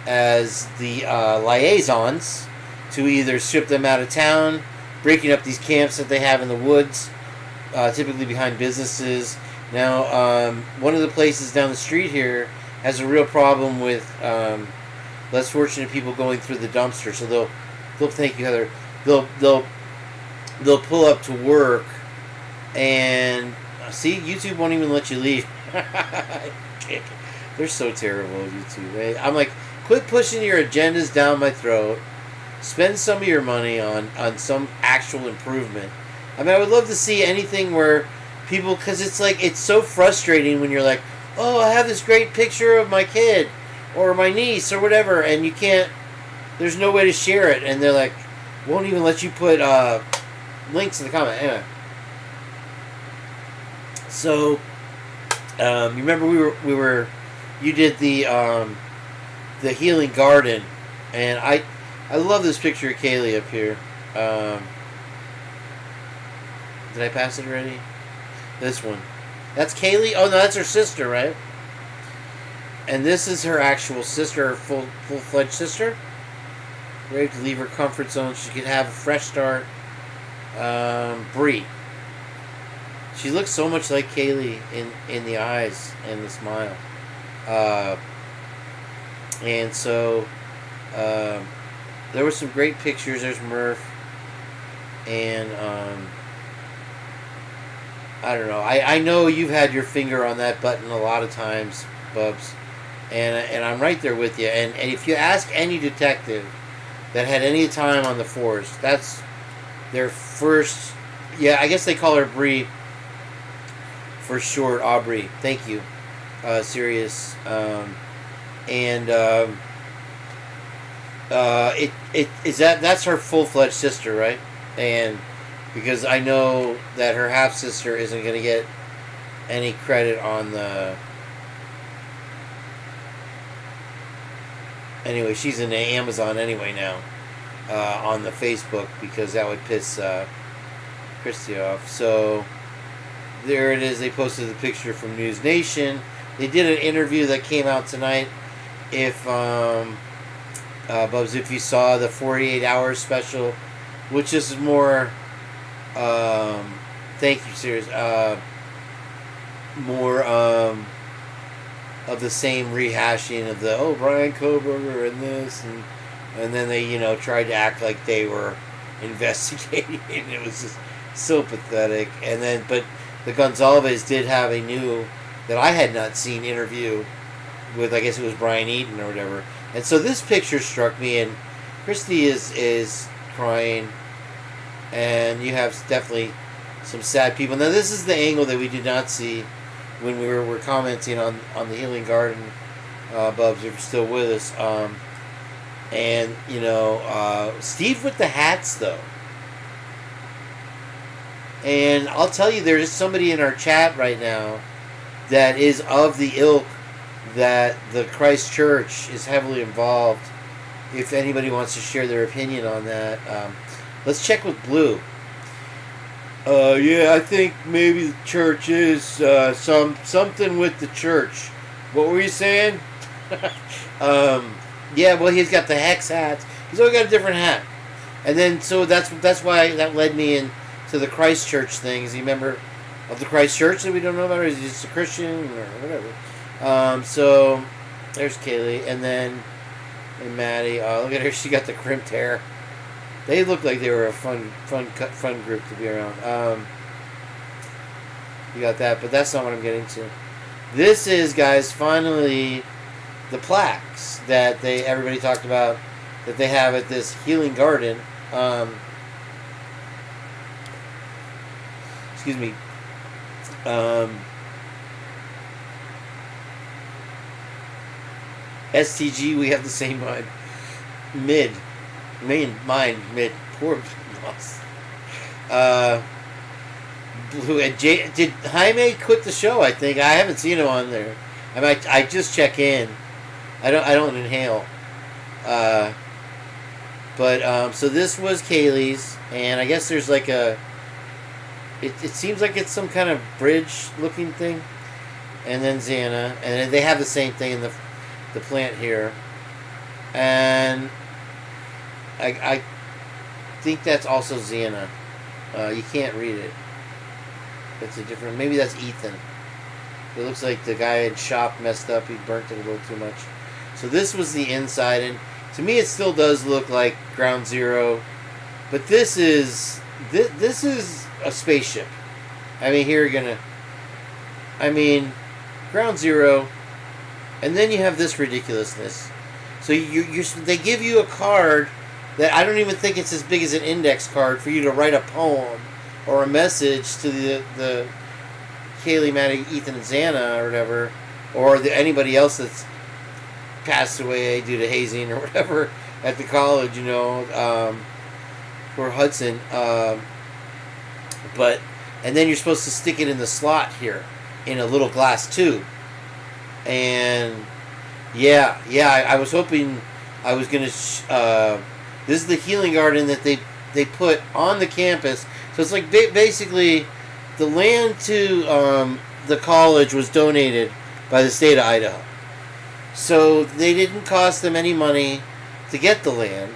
as the liaisons to either ship them out of town, breaking up these camps that they have in the woods, typically behind businesses. Now, one of the places down the street here has a real problem with less fortunate people going through the dumpster. So they'll thank you, Heather. They'll pull up to work, and see, YouTube won't even let you leave. They're so terrible, YouTube. Right? I'm like, quit pushing your agendas down my throat. Spend some of your money on some actual improvement. I mean, I would love to see anything where people, because it's like, it's so frustrating when you're like, oh, I have this great picture of my kid or my niece or whatever, and you can't, there's no way to share it, and they're like, won't even let you put links in the comment. Anyway. So, you remember you did the healing garden, and I love this picture of Kaylee up here. Did I pass it already? This one. That's Kaylee? Oh, no, that's her sister, right? And this is her actual sister, her full-fledged sister. Ready to leave her comfort zone. She could have a fresh start. Bree. She looks so much like Kaylee in the eyes and the smile. And so... there were some great pictures. There's Murph. And, I don't know. I know you've had your finger on that button a lot of times, Bubs. And I'm right there with you. And if you ask any detective that had any time on the force, that's their first... Yeah, I guess they call her Bree for short. Aubrey. Thank you. Serious. That's her full-fledged sister, right? And because I know that her half-sister isn't going to get any credit on the... Anyway, she's in the Amazon anyway now, on the Facebook, because that would piss Christy off. So there it is. They posted the picture from News Nation. They did an interview that came out tonight. If Bubs, if you saw the 48 hours special, which is more, thank you, serious, more of the same rehashing of the Brian Koberger and this, and then they tried to act like they were investigating. It was just so pathetic. And then, but the Gonzalez did have a new, that I had not seen, interview with, I guess it was Brian Eaton or whatever. And so this picture struck me, and Christy is crying, and you have definitely some sad people. Now this is the angle that we did not see when we were commenting on the Healing Garden, Bubs, if you're still with us. And, Steve with the hats, though. And I'll tell you, there's somebody in our chat right now that is of the ilk that the Christ Church is heavily involved. If anybody wants to share their opinion on that, let's check with Blue. Yeah, I think maybe the church is something with the church. What were you saying? Yeah, well, he's got the hex hats. He's always got a different hat. And then, so that's why that led me into the Christ Church thing. Is he a member of the Christ Church that we don't know about, or is he just a Christian, or whatever? So, there's Kaylee, and then Maddie. Look at her, she got the crimped hair. They look like they were a fun group to be around. You got that, but that's not what I'm getting to. This is, guys, finally the plaques that everybody talked about that they have at this Healing Garden. Excuse me. STG, we have the same mind. Mid. Poor loss. Blue and did Jaime quit the show? I think I haven't seen him on there. I just check in. I don't inhale. But so this was Kaylee's, and I guess there's like a. It seems like it's some kind of bridge looking thing, and then Xana, and then they have the same thing in the plant here, and I think that's also Xana. You can't read it. It's a different. Maybe that's Ethan. It looks like the guy in shop messed up. He burnt it a little too much. So this was the inside, and to me, it still does look like Ground Zero, but this is a spaceship. I mean, here you're gonna. I mean, Ground Zero, and then you have this ridiculousness. So they give you a card that I don't even think it's as big as an index card for you to write a poem or a message to the Kaylee, Maddie, Ethan, and Xana or whatever, or anybody else that's passed away due to hazing or whatever at the college, for Hudson. And then you're supposed to stick it in the slot here in a little glass tube. And I was hoping I was going to... this is the Healing Garden that they put on the campus. So it's like basically the land to the college was donated by the state of Idaho. So they didn't cost them any money to get the land.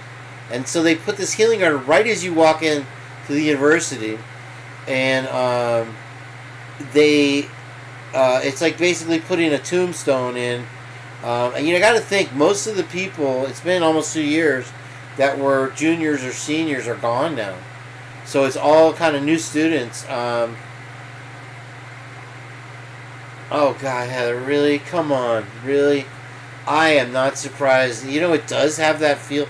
And so they put this Healing Garden right as you walk in to the university. And it's like basically putting a tombstone in. And I got to think, most of the people, it's been almost 2 years, that were juniors or seniors are gone now. So it's all kind of new students. Oh, God, Heather, really? Come on, really? I am not surprised. It does have that feel.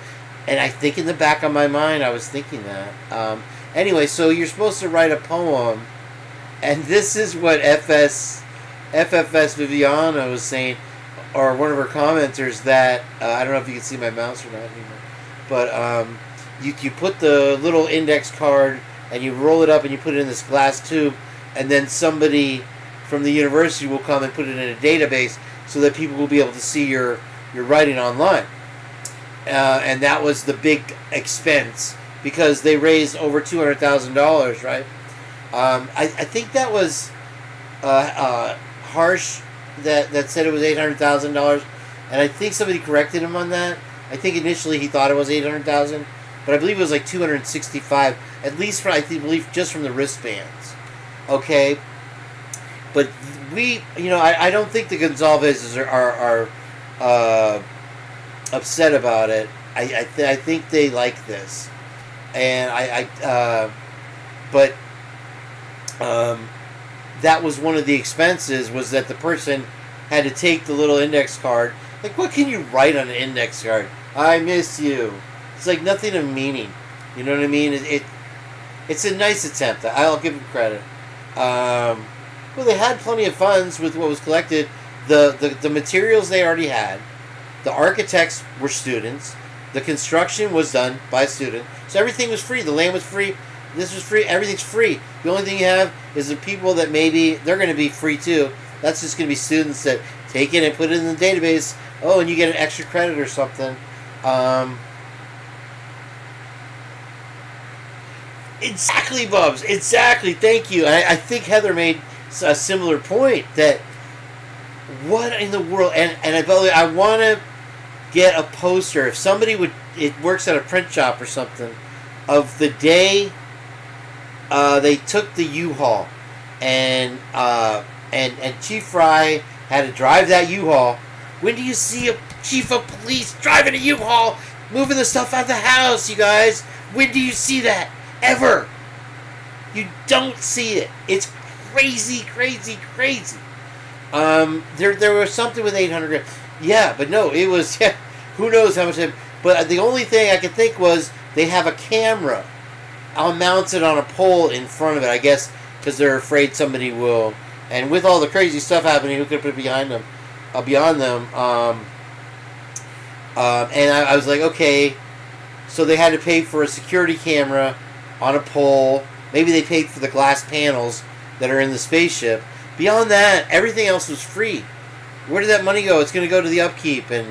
And I think in the back of my mind, I was thinking that. Anyway, so you're supposed to write a poem. And this is what FFS Viviana was saying, or one of her commenters, that, I don't know if you can see my mouse or not anymore. but you put the little index card and you roll it up and you put it in this glass tube, and then somebody from the university will come and put it in a database so that people will be able to see your writing online. And that was the big expense because they raised over $200,000, right? I think that was Harsh that said it was $800,000, and I think somebody corrected him on that. I think initially he thought it was $800,000, but I believe it was like $265, at least I believe just from the wristbands. Okay, but I don't think the Gonzalez's are upset about it. I think they like this, and but that was one of the expenses, was that the person had to take the little index card. Like, what can you write on an index card? I miss you. It's like nothing of meaning. You know what I mean? It's a nice attempt. I'll give them credit. Well, they had plenty of funds with what was collected. The materials they already had. The architects were students. The construction was done by a student. So everything was free. The land was free. This was free. Everything's free. The only thing you have is the people that maybe they're going to be free too. That's just going to be students that take it and put it in the database. Oh, and you get an extra credit or something. Exactly, Bubs. Exactly. Thank you. I think Heather made a similar point that what in the world, and I want to get a poster. If somebody it works at a print shop or something, of the day they took the U-Haul and Chief Fry had to drive that U-Haul. When do you see a chief of police driving a U-Haul, moving the stuff out of the house, you guys? When do you see that? Ever. You don't see it. It's crazy, crazy, crazy. There was something with 800. Yeah, but no, it was, who knows how much. But the only thing I could think was they have a camera mounted on a pole in front of it, I guess, because they're afraid somebody will. And with all the crazy stuff happening, who could put it behind them? Beyond them. And I was like, okay, so they had to pay for a security camera on a pole. Maybe they paid for the glass panels that are in the spaceship. Beyond that, everything else was free. Where did that money go? It's going to go to the upkeep and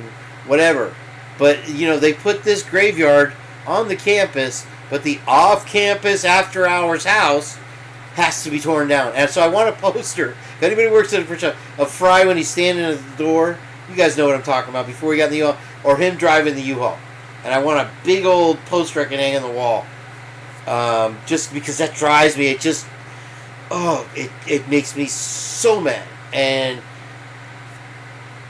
whatever. But, they put this graveyard on the campus, but the off-campus after-hours house has to be torn down. And so I want a poster. If anybody works at a print shop, of Fry when he's standing at the door, you guys know what I'm talking about, before he got in the U-Haul, or him driving the U-Haul. And I want a big old poster I can hang on the wall. Just because that drives me. It just, it makes me so mad. And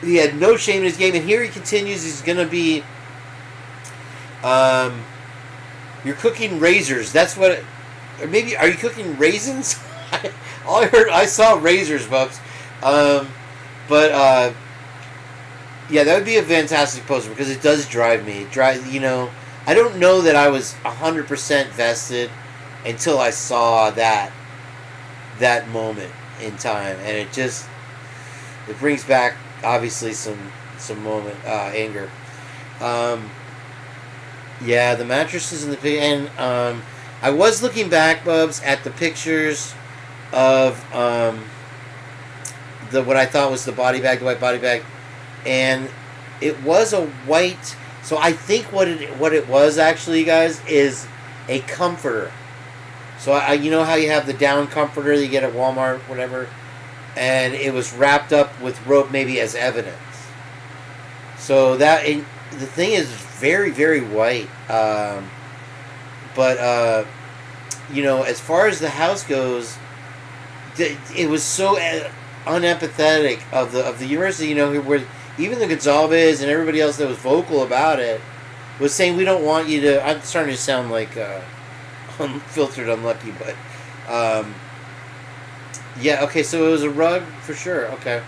he had no shame in his game. And here he continues. He's going to be, you're cooking razors. That's what, or maybe, are you cooking raisins? I saw razors, Bubs. Yeah, that would be a fantastic poster because it does drive me. I don't know that I was 100% vested until I saw that moment in time, and it brings back obviously some anger. Yeah, the mattresses and and I was looking back, Bubs, at the pictures of what I thought was the white body bag, and it was a white. So I think what it was actually, guys, is a comforter. So you know how you have the down comforter that you get at Walmart, whatever, and it was wrapped up with rope, maybe as evidence. So the thing is very, very white. But as far as the house goes, it was so unempathetic of the university. Where even the Gonzalez and everybody else that was vocal about it was saying, we don't want you to. I'm starting to sound like unfiltered unlucky, but yeah, okay, so it was a rug for sure. Okay.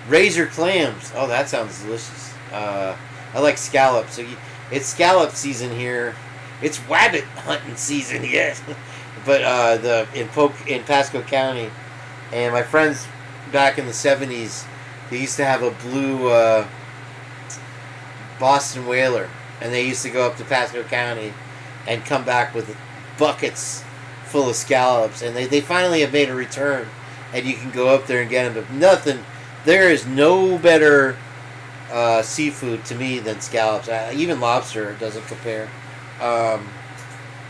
Razor clams. Oh, that sounds delicious. I like scallops. So it's scallop season here. It's wabbit hunting season, yes. But in Pasco County, and my friends back in the 70s, they used to have a blue Boston whaler, and they used to go up to Pasco County and come back with buckets full of scallops, and they finally have made a return, and you can go up there and get them, but there is no better seafood to me than scallops. Even lobster doesn't compare. And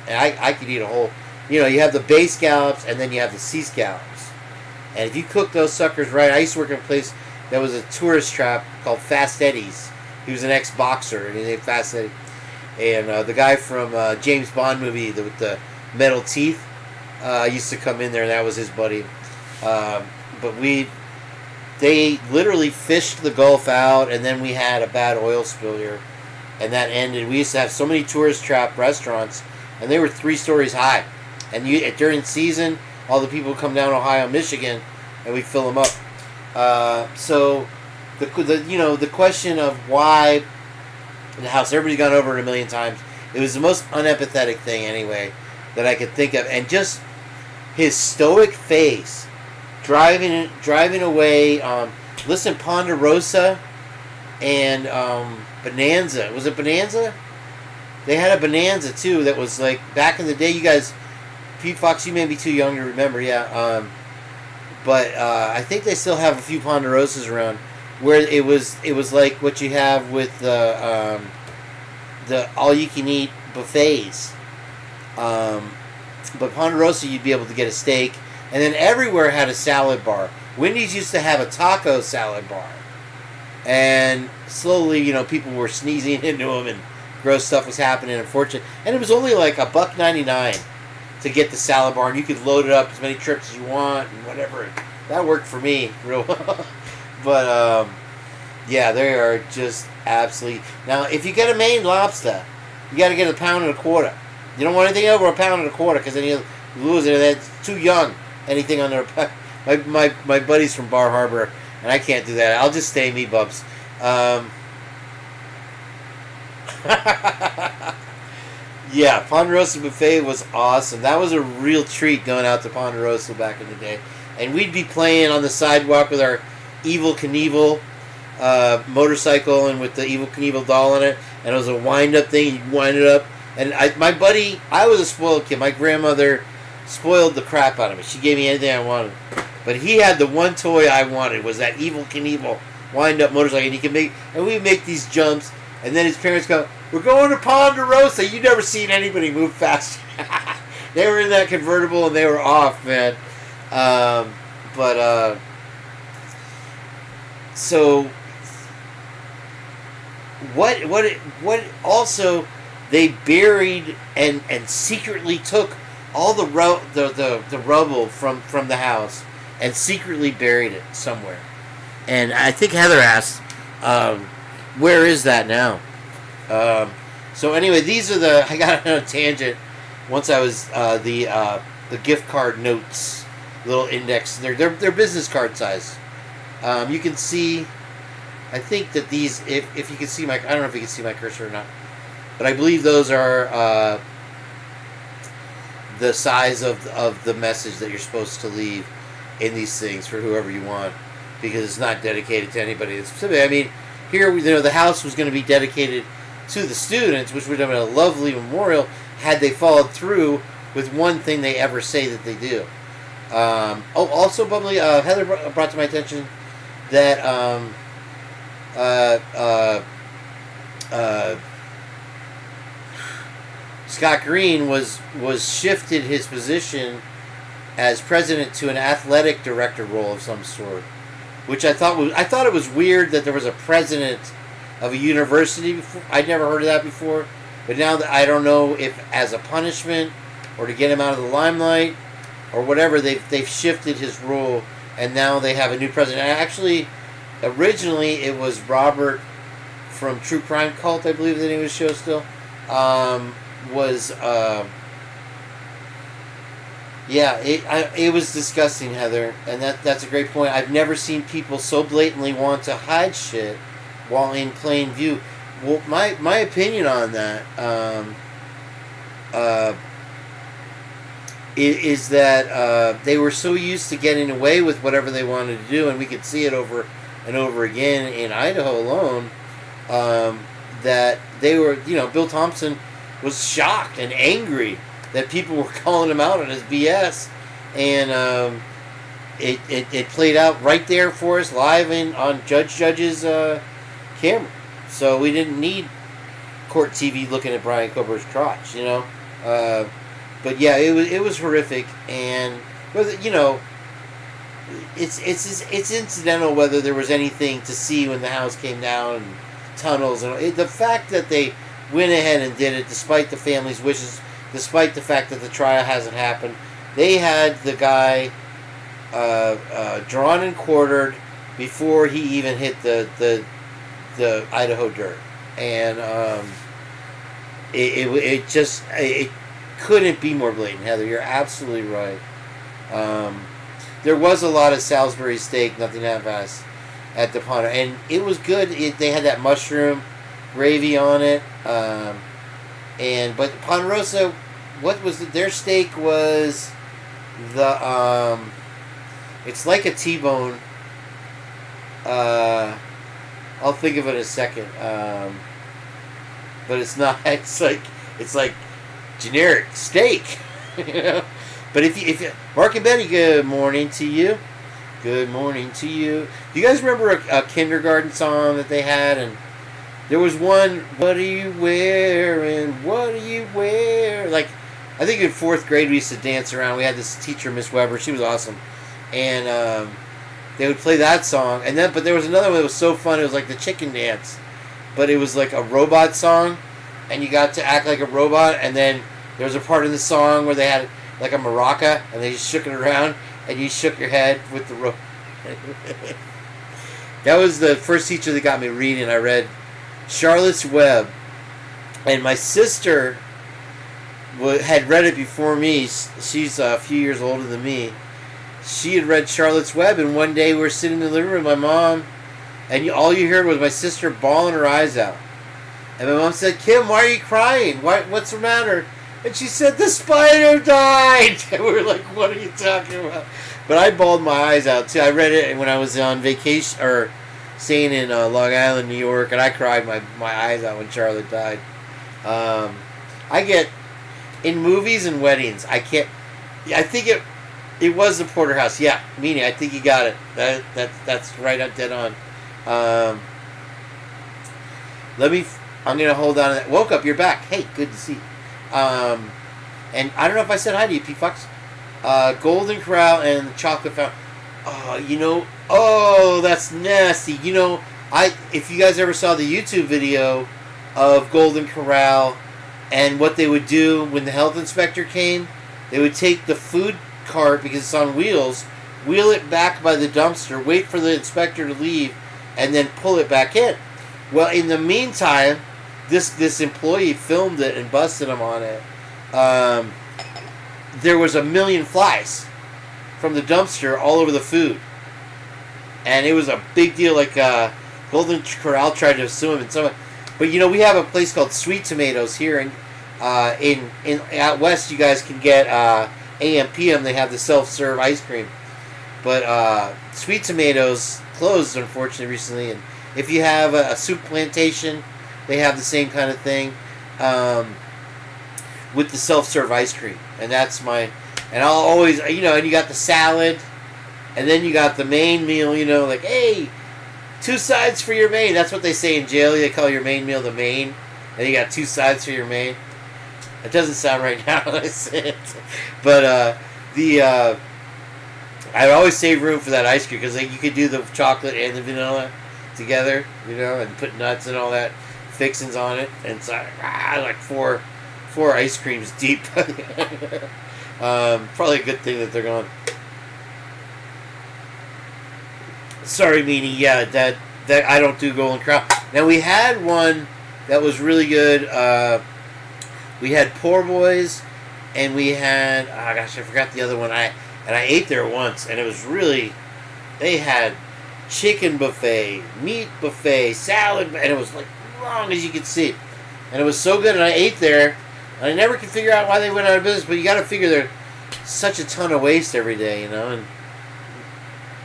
I could eat a whole, you have the bay scallops, and then you have the sea scallops. And if you cook those suckers right, I used to work in a place that was a tourist trap called Fast Eddie's. He was an ex-boxer, and he named Fast Eddie. And the guy from James Bond movie with the metal teeth used to come in there, and that was his buddy. But they literally fished the Gulf out, and then we had a bad oil spill here, and that ended. We used to have so many tourist trap restaurants, and they were 3 stories high. And during season, all the people come down Ohio, Michigan, and we fill them up. So the question of why the house, everybody's gone over it a million times. It was the most unempathetic thing anyway that I could think of, and just his stoic face driving away. Listen, Ponderosa and Bonanza. Was it Bonanza? They had a Bonanza too that was like back in the day. You guys, Pete Fox, you may be too young to remember. Yeah, but I think they still have a few Ponderosas around where it was like what you have with the all you can eat buffets. But Ponderosa, you'd be able to get a steak, and then everywhere had a salad bar. Wendy's used to have a taco salad bar, and slowly, people were sneezing into them, and gross stuff was happening. Unfortunately, and it was only like $1.99 to get the salad bar, and you could load it up as many trips as you want and whatever. That worked for me real well. But yeah, they are just absolutely. Now, if you get a Maine lobster, you got to get £1.25. You don't want anything over £1.25 because then you lose it. That's too young. Anything under my buddies from Bar Harbor, and I can't do that. I'll just stay me bubs. Yeah, Ponderosa Buffet was awesome. That was a real treat going out to Ponderosa back in the day. And we'd be playing on the sidewalk with our Evel Knievel motorcycle and with the Evel Knievel doll in it. And it was a wind-up thing. You'd wind it up. And my buddy, I was a spoiled kid. My grandmother spoiled the crap out of me. She gave me anything I wanted. But he had the one toy I wanted, was that Evel Knievel wind-up motorcycle. And we'd make these jumps. And then his parents go, "We're going to Ponderosa." You never seen anybody move fast. They were in that convertible and they were off, man. So what also they buried and secretly took all the rubble from the house and secretly buried it somewhere. And I think Heather asked, where is that now? So anyway, these are I got on a tangent once I was the gift card notes, little index. They're business card size. You can see, I think that these, if you can see I don't know if you can see my cursor or not, but I believe those are the size of the message that you're supposed to leave in these things for whoever you want, because it's not dedicated to anybody specific. I mean, here, the house was going to be dedicated to the students, which would have been a lovely memorial had they followed through with one thing they ever say that they do. Also, Bubbly, Heather brought to my attention that Scott Green was shifted his position as president to an athletic director role of some sort, which I thought it was weird that there was a president of a university before. I'd never heard of that before, but now that I don't know if as a punishment or to get him out of the limelight or whatever, they've shifted his role, and now they have a new president. Actually, originally it was Robert from True Crime Cult, I believe the name of his show still, it was disgusting, Heather, and that's a great point. I've never seen people so blatantly want to hide shit while in plain view. Well, my opinion on that, is that they were so used to getting away with whatever they wanted to do, and we could see it over and over again in Idaho alone, that they were, Bill Thompson was shocked and angry that people were calling him out on his BS, and it played out right there for us live on Judge's camera. So we didn't need court TV looking at Brian Cober's crotch, but yeah, it was horrific, and whether it's incidental whether there was anything to see when the house came down and tunnels, and the fact that they went ahead and did it despite the family's wishes, despite the fact that the trial hasn't happened. They had the guy drawn and quartered before he even hit the Idaho dirt, and it couldn't be more blatant. Heather, you're absolutely right. There was a lot of Salisbury steak, nothing half-assed, at the Ponderosa, and it was good. They had that mushroom gravy on it, but Ponderosa, what was it? Their steak was the it's like a T-bone. I'll think of it in a second, but it's not. It's like generic steak. But if you, Mark and Betty, good morning to you. Good morning to you. Do you guys remember a kindergarten song that they had? And there was one, what are you wearing? What are you wearing? Like, I think in 4th grade we used to dance around. We had this teacher, Miss Weber. She was awesome. And they would play that song. But there was another one that was so fun. It was like the chicken dance. But it was like a robot song. And you got to act like a robot. And then there was a part in the song where they had like a maraca. And they just shook it around. And you shook your head with the robot. That was the first teacher that got me reading. I read Charlotte's Web. And my sister had read it before me. She's a few years older than me. She had read Charlotte's Web, and one day we were sitting in the living room with my mom, and all you heard was my sister bawling her eyes out. And my mom said, Kim, why are you crying? What's the matter? And she said, the spider died. And we were like, what are you talking about? But I bawled my eyes out, too. I read it when I was on vacation, or staying in Long Island, New York, and I cried my eyes out when Charlotte died. I get, in movies and weddings, I think it was the Porterhouse. Yeah, meaning I think you got it. That's right up dead on. I'm gonna hold on to that. Woke up, you're back. Hey, good to see you. And I don't know if I said hi to you, P Fox. Golden Corral and the Chocolate Fountain. Oh, that's nasty. If you guys ever saw the YouTube video of Golden Corral and what they would do when the health inspector came, they would take the food cart, because it's on wheels, wheel it back by the dumpster, wait for the inspector to leave, and then pull it back in. Well, in the meantime, this employee filmed it and busted him on it. There was 1 million flies from the dumpster all over the food, and it was a big deal. Like Golden Corral tried to sue him, but we have a place called Sweet Tomatoes here, and in out west you guys can get AM PM. They have the self-serve ice cream, but Sweet Tomatoes closed unfortunately recently. And if you have a soup plantation, they have the same kind of thing with the self-serve ice cream, and and I'll always, and you got the salad, and then you got the main meal, like, hey, 2 sides for your main. That's what they say in jail. They call your main meal the main, and you got 2 sides for your main. It doesn't sound right now when I say it, but I always save room for that ice cream, because you could do the chocolate and the vanilla together, and put nuts and all that fixings on it, and it's like four ice creams deep. Probably a good thing that they're gone. Sorry, Meanie. Yeah, that I don't do Golden Corral. Now we had one that was really good. We had Poor Boys, and we had I forgot the other one. I ate there once, and it was really, they had chicken buffet, meat buffet, salad, and it was like long as you could see, and it was so good. And I ate there, and I never could figure out why they went out of business. But you got to figure such a ton of waste every day, you know, and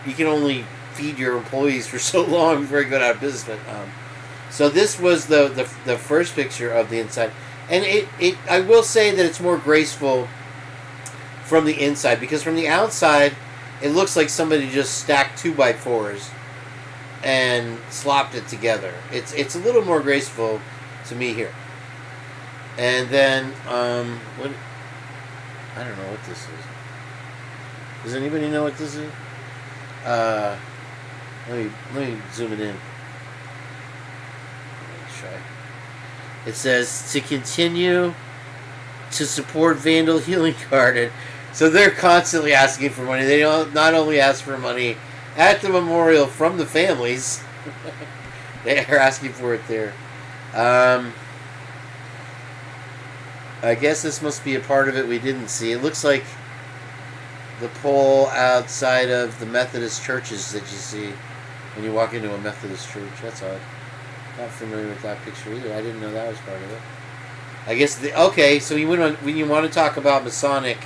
you can only feed your employees for so long before you go out of business. But so this was the first picture of the inside, and it I will say that it's more graceful from the inside, because from the outside it looks like somebody just stacked 2x4s and slopped it together. It's a little more graceful to me here. And then what, I don't know what this is. Does anybody know what this is? Let me zoom it in. Let's try. It says to continue to support Vandal Healing Card. So they're constantly asking for money. They don't not only ask for money at the memorial from the families, they are asking for it there. I guess this must be a part of it we didn't see. It looks like the pole outside of the Methodist churches that you see when you walk into a Methodist church. That's odd. Not familiar with that picture either. I didn't know that was part of it. I guess okay. So when you want to talk about Masonic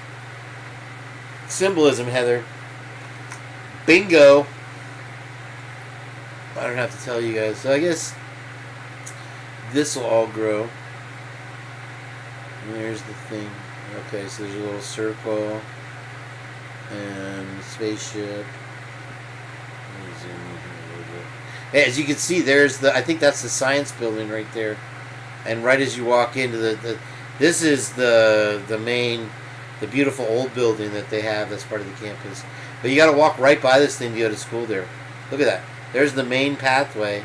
symbolism, Heather, bingo. I don't have to tell you guys. So I guess this will all grow. And there's the thing. Okay, so there's a little circle and spaceship. As you can see, there's the. I think that's the science building right there. And right as you walk into this is the main, the beautiful old building that they have that's part of the campus. But you got to walk right by this thing to go to school there. Look at that. There's the main pathway,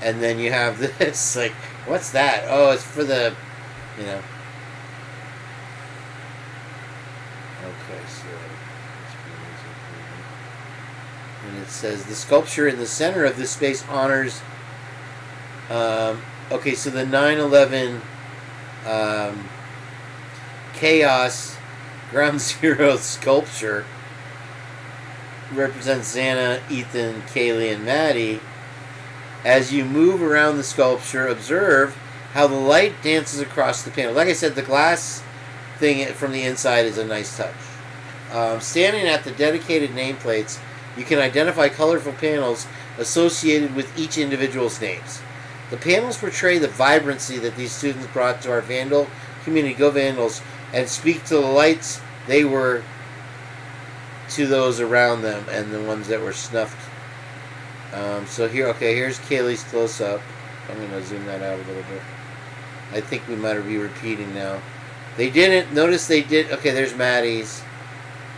and then you have this. Like, what's that? Oh, it's for the, you know. Okay, so. And it says the sculpture in the center of this space honors. Okay, so the 9/11 Chaos Ground Zero sculpture represents Xana, Ethan, Kaylee, and Maddie. As you move around the sculpture, observe how the light dances across the panel. Like I said, the glass thing from the inside is a nice touch. Standing at the dedicated nameplates, you can identify colorful panels associated with each individual's names. The panels portray the vibrancy that these students brought to our Vandal community, Go Vandals, and speak to the lights they were to those around them and the ones that were snuffed. So here, okay, here's Kaylee's close-up. I'm going to zoom that out a little bit. I think we might be repeating now. They didn't, notice they did, okay, there's Maddie's,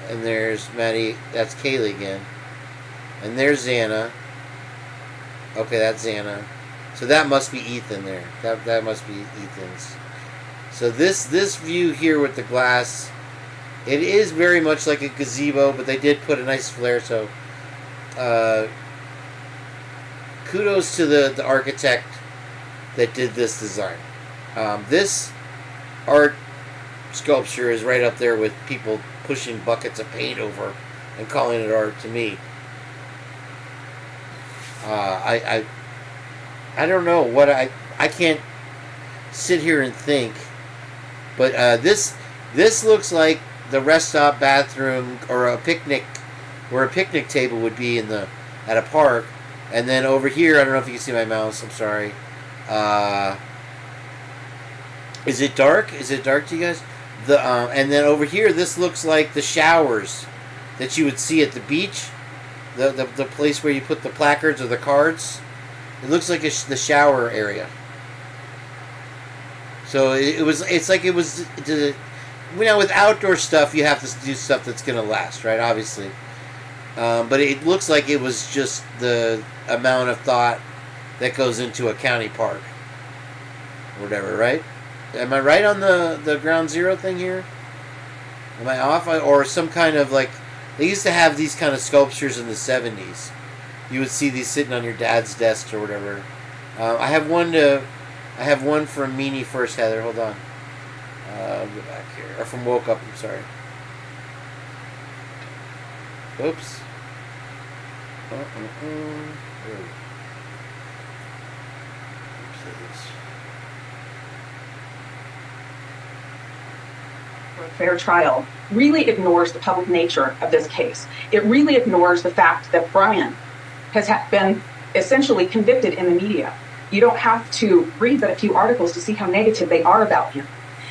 and there's Maddie, that's Kaylee again. And there's Xana. Okay, that's Xana. So that must be Ethan there. That must be Ethan's. So this view here with the glass, it is very much like a gazebo, but they did put a nice flare. So kudos to the architect that did this design. This art sculpture is right up there with people pushing buckets of paint over and calling it art to me. I don't know what I can't sit here and think, but this looks like the rest stop bathroom or a picnic, where a picnic table would be at a park, and then over here, I don't know if you can see my mouse. I'm sorry. Is it dark? Is it dark to you guys? And then over here, this looks like the showers that you would see at the beach, the place where you put the placards or the cards. It looks like the shower area. So it's like it was. With outdoor stuff, you have to do stuff that's going to last, right? Obviously. But it looks like it was just the amount of thought that goes into a county park. Or whatever, right? Am I right on the ground zero thing here? Am I off? Or some kind of like... They used to have these kind of sculptures in the 70s. You would see these sitting on your dad's desk or whatever. I have one from Meanie first, Heather. Hold on. I'll go back here. Or from Woke Up, I'm sorry. Oops. for a fair trial really ignores the public nature of this case. It really ignores the fact that Brian has been essentially convicted in the media. You don't have to read but a few articles to see how negative they are about him.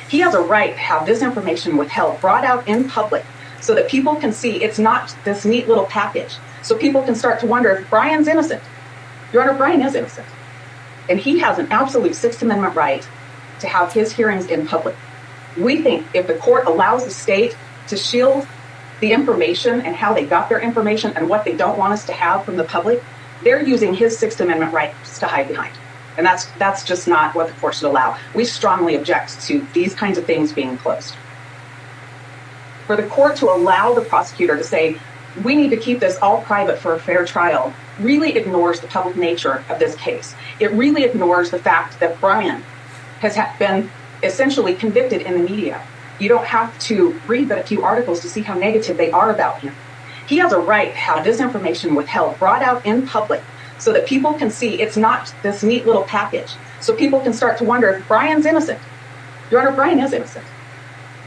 He has a right to have this information withheld, brought out in public, so that people can see it's not this neat little package. So people can start to wonder if Brian's innocent. Your Honor, Brian is innocent. And he has an absolute Sixth Amendment right to have his hearings in public. We think if the court allows the state to shield the information and how they got their information and what they don't want us to have from the public, they're using his Sixth Amendment rights to hide behind. And that's just not what the court should allow. We strongly object to these kinds of things being closed. For the court to allow the prosecutor to say, we need to keep this all private for a fair trial, really ignores the public nature of this case. It really ignores the fact that Brian has been essentially convicted in the media. You don't have to read but a few articles to see how negative they are about him. He has a right to have this information withheld, brought out in public, so that people can see it's not this neat little package. So people can start to wonder if Brian's innocent. Your Honor, Brian is innocent.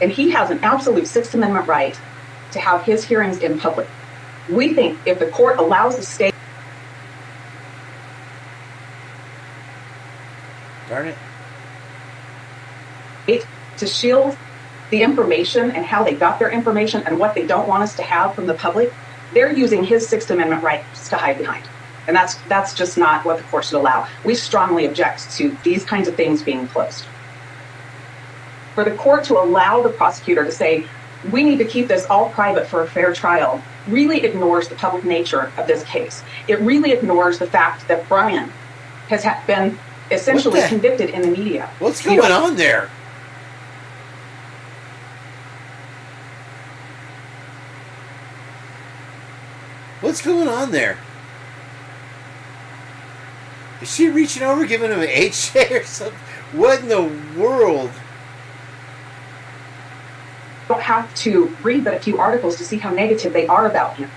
And he has an absolute Sixth Amendment right to have his hearings in public. We think if the court allows the state... Darn it. ...to shield the information and how they got their information and what they don't want us to have from the public, they're using his Sixth Amendment rights to hide behind. And that's just not what the court should allow. We strongly object to these kinds of things being closed. For the court to allow the prosecutor to say, we need to keep this all private for a fair trial, really ignores the public nature of this case. It really ignores the fact that Brian has been essentially convicted in the media. What's going on there? What's going on there? Is she reaching over, giving him an HJ or something? What in the world? You don't have to read but a few articles to see how negative they are about him.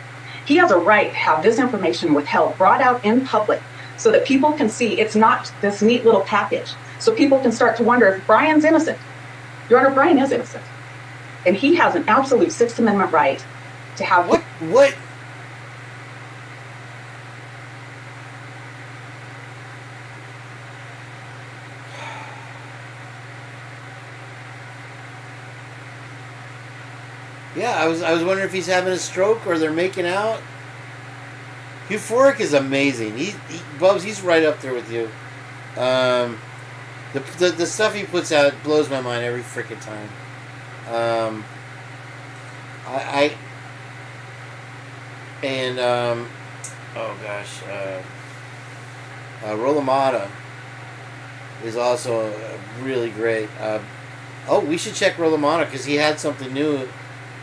He has a right to have this information withheld, brought out in public, so that people can see it's not this neat little package. So people can start to wonder if Brian's innocent. Your Honor, Brian is innocent. And he has an absolute Sixth Amendment right to have... What? Yeah, I was wondering if he's having a stroke or they're making out. Euphoric is amazing. Bubs, he's right up there with you. The stuff he puts out blows my mind every freaking time. Rolamata is also really great. We should check Rolamata because he had something new.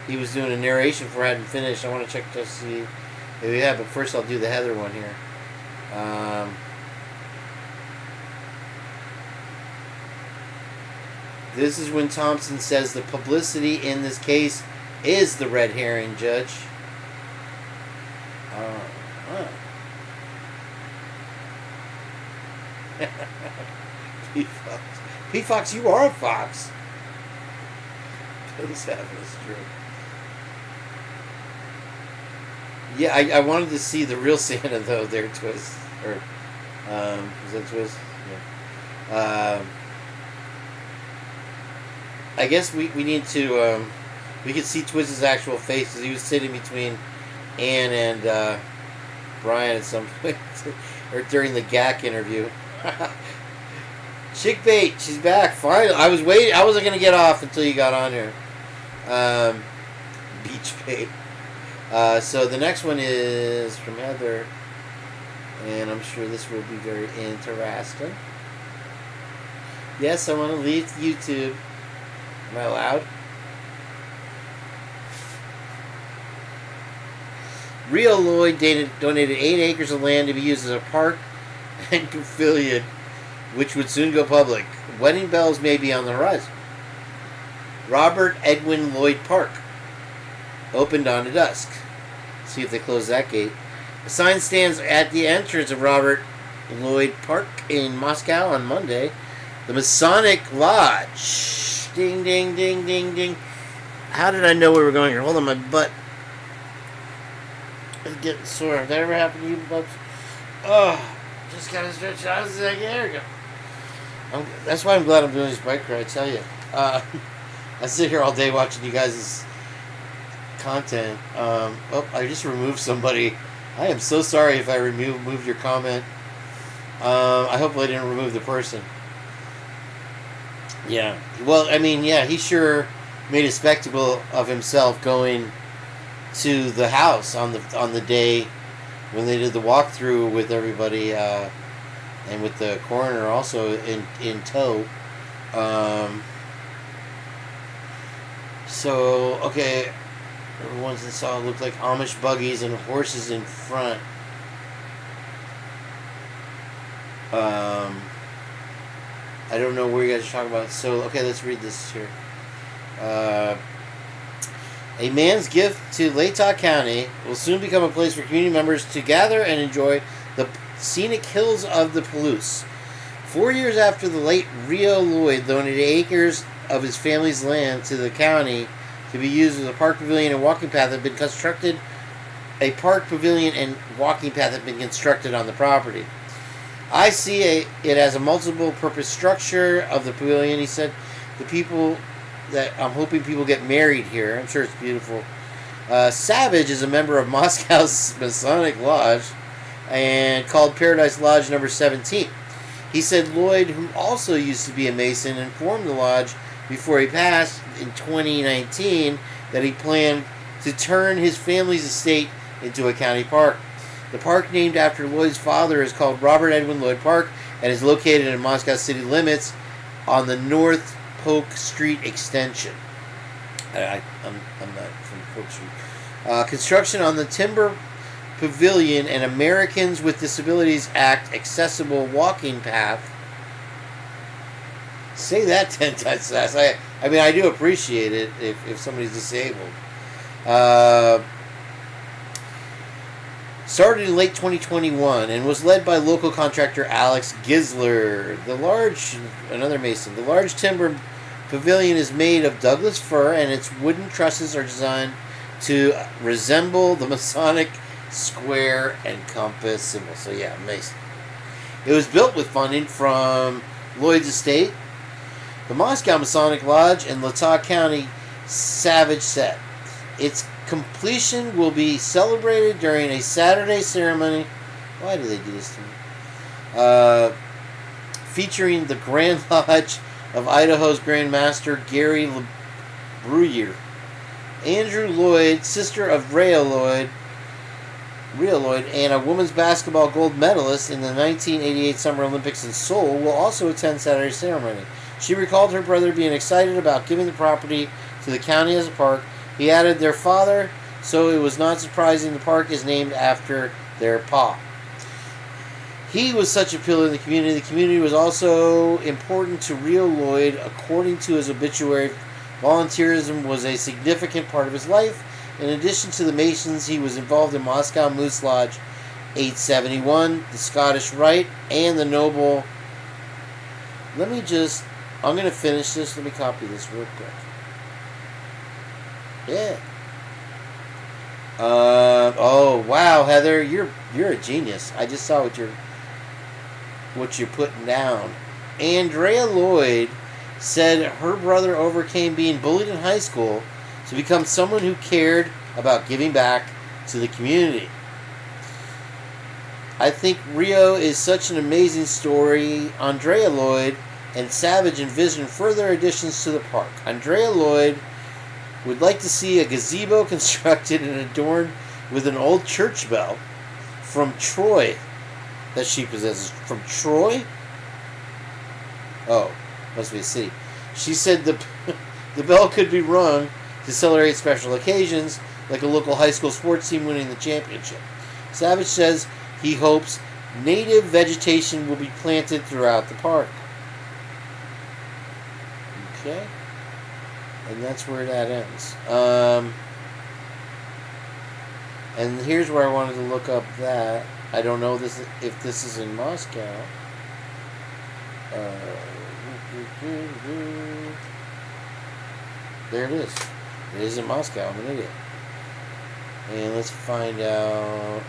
He was doing a narration for hadn't finished. I want to check to see if we have, but first I'll do the Heather one here. This is when Thompson says the publicity in this case is the red herring, Judge. P-Fox. P-Fox, you are a fox. What's having a stroke? Yeah, I wanted to see the real Santa though. There, Twiz, or is that Twiz? Yeah. I guess we need to. We could see Twiz's actual face because he was sitting between Ann and Brian at some point, or during the GAC interview. Chick Bait, she's back finally. I was waiting. I wasn't gonna get off until you got on here. Beach Bait. So the next one is from Heather, and I'm sure this will be very interesting. Yes, I want to leave YouTube. Am I allowed? Rio Lloyd donated 8 acres of land to be used as a park and pavilion, which would soon go public. Wedding bells may be on the horizon. Robert Edwin Lloyd Park opened on to dusk. See if they close that gate. A sign stands at the entrance of Robert Lloyd Park in Moscow on Monday. The Masonic Lodge. Ding, ding, ding, ding, ding. How did I know we were going here? Hold on, my butt is getting sore. Did that ever happen to you, bubs? Oh, just gotta stretch out a second. There we go. That's why I'm glad I'm doing this bike ride, I tell you. I sit here all day watching you guys' content. I just removed somebody. I am so sorry if I removed your comment. I hope I didn't remove the person. Yeah. Well, I mean, yeah, he sure made a spectacle of himself going to the house on the day when they did the walkthrough with everybody, and with the coroner also in tow. So, okay, the ones that saw looked like Amish buggies and horses in front. I don't know where you guys are talking about. So, okay, let's read this here. A man's gift to Latah County will soon become a place for community members to gather and enjoy the scenic hills of the Palouse. 4 years after the late Rio Lloyd donated acres of his family's land to the county to be used as a park pavilion and walking path have been constructed. A park pavilion and walking path have been constructed on the property. I see it as a multiple-purpose structure of the pavilion. He said, "The people that I'm hoping people get married here. I'm sure it's beautiful." Savage is a member of Moscow's Masonic Lodge and called Paradise Lodge number 17. He said Lloyd, who also used to be a Mason, informed the lodge before he passed in 2019 that he planned to turn his family's estate into a county park. The park, named after Lloyd's father, is called Robert Edwin Lloyd Park and is located in Moscow city limits on the North Polk Street extension. I'm not from Polk Street. Construction on the Timber Pavilion and Americans with Disabilities Act accessible walking path. Say that 10 times fast. I mean, I do appreciate it if somebody's disabled. Started in late 2021 and was led by local contractor Alex Gisler. Another Mason. The large timber pavilion is made of Douglas fir and its wooden trusses are designed to resemble the Masonic square and compass symbol. So yeah, Mason. It was built with funding from Lloyd's estate, the Moscow Masonic Lodge, and Latah County. Savage said. Its completion will be celebrated during a Saturday ceremony. Why do they do this to me? Featuring the Grand Lodge of Idaho's Grand Master Gary LeBruyere, Andrew Lloyd, sister of Rio Lloyd, and a women's basketball gold medalist in the 1988 Summer Olympics in Seoul, will also attend Saturday's ceremony. She recalled her brother being excited about giving the property to the county as a park. He added their father, so it was not surprising the park is named after their pa. He was such a pillar in the community. The community was also important to Rio Lloyd. According to his obituary, volunteerism was a significant part of his life. In addition to the Masons, he was involved in Moscow Moose Lodge 871, the Scottish Rite, and the Noble. I'm going to finish this. Let me copy this real quick. Yeah. Oh wow, Heather, you're a genius. I just saw what you're putting down. Andrea Lloyd said her brother overcame being bullied in high school to become someone who cared about giving back to the community. I think Rio is such an amazing story. Andrea Lloyd and Savage envision further additions to the park. Andrea Lloyd would like to see a gazebo constructed and adorned with an old church bell from Troy that she possesses. From Troy? Oh, must be a city. She said the bell could be rung to celebrate special occasions, like a local high school sports team winning the championship. Savage says he hopes native vegetation will be planted throughout the park. Okay. And that's where that ends. And here's where I wanted to look up that. I don't know if this is in Moscow. There it is. It is in Moscow. I'm an idiot. And let's find out.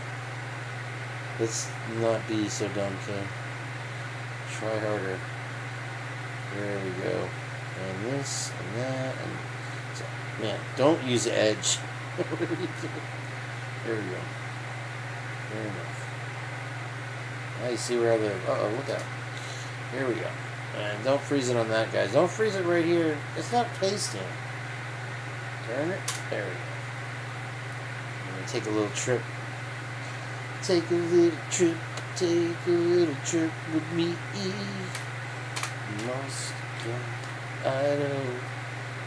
Let's not be so dumb, Kane. Try harder. There we go. And this and that and so, man, don't use the edge. What are you doing? There we go. Fair enough. Now you see where I live. Uh-oh, look out. Here we go. And don't freeze it on that, guys. Don't freeze it right here. It's not pasting. Turn it. There we go. I'm going to take a little trip. Take a little trip. Take a little trip with me. Moscow, Idaho.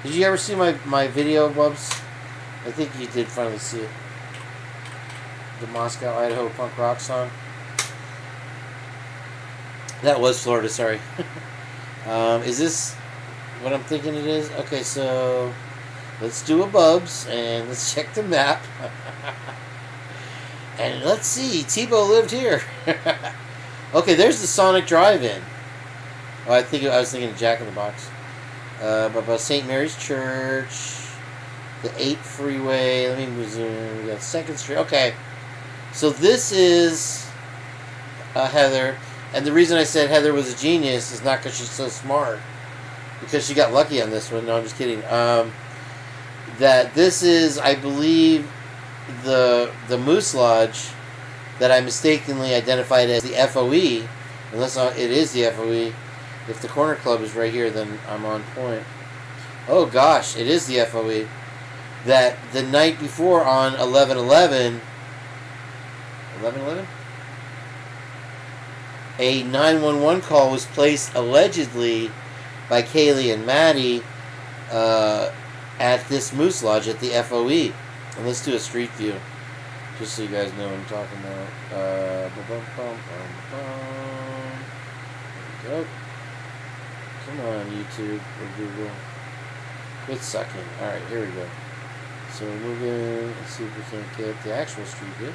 Did you ever see my video, Bubs? I think you did finally see it. The Moscow, Idaho punk rock song. That was Florida, sorry. Is this what I'm thinking it is? Okay, so let's do a Bubs and let's check the map. And let's see, Tebow lived here. Okay, there's the Sonic Drive-In. Oh, I was thinking of Jack in the Box. But St. Mary's Church, the 8 freeway. Let me resume. We got 2nd Street. Okay, so this is Heather. And the reason I said Heather was a genius is not because she's so smart, because she got lucky on this one. No, I'm just kidding. That this is, I believe, the Moose Lodge that I mistakenly identified as the FOE, unless it is the FOE. If the Corner Club is right here, then I'm on point. Oh gosh, it is the FOE. That the night before on 11/11, a 911 call was placed allegedly by Kaylee and Maddie at this Moose Lodge at the FOE. And let's do a street view, just so you guys know what I'm talking about. There we go. Come on, YouTube or Google. Quit sucking. Alright, here we go. So we're moving. Let's see if we can get the actual street view.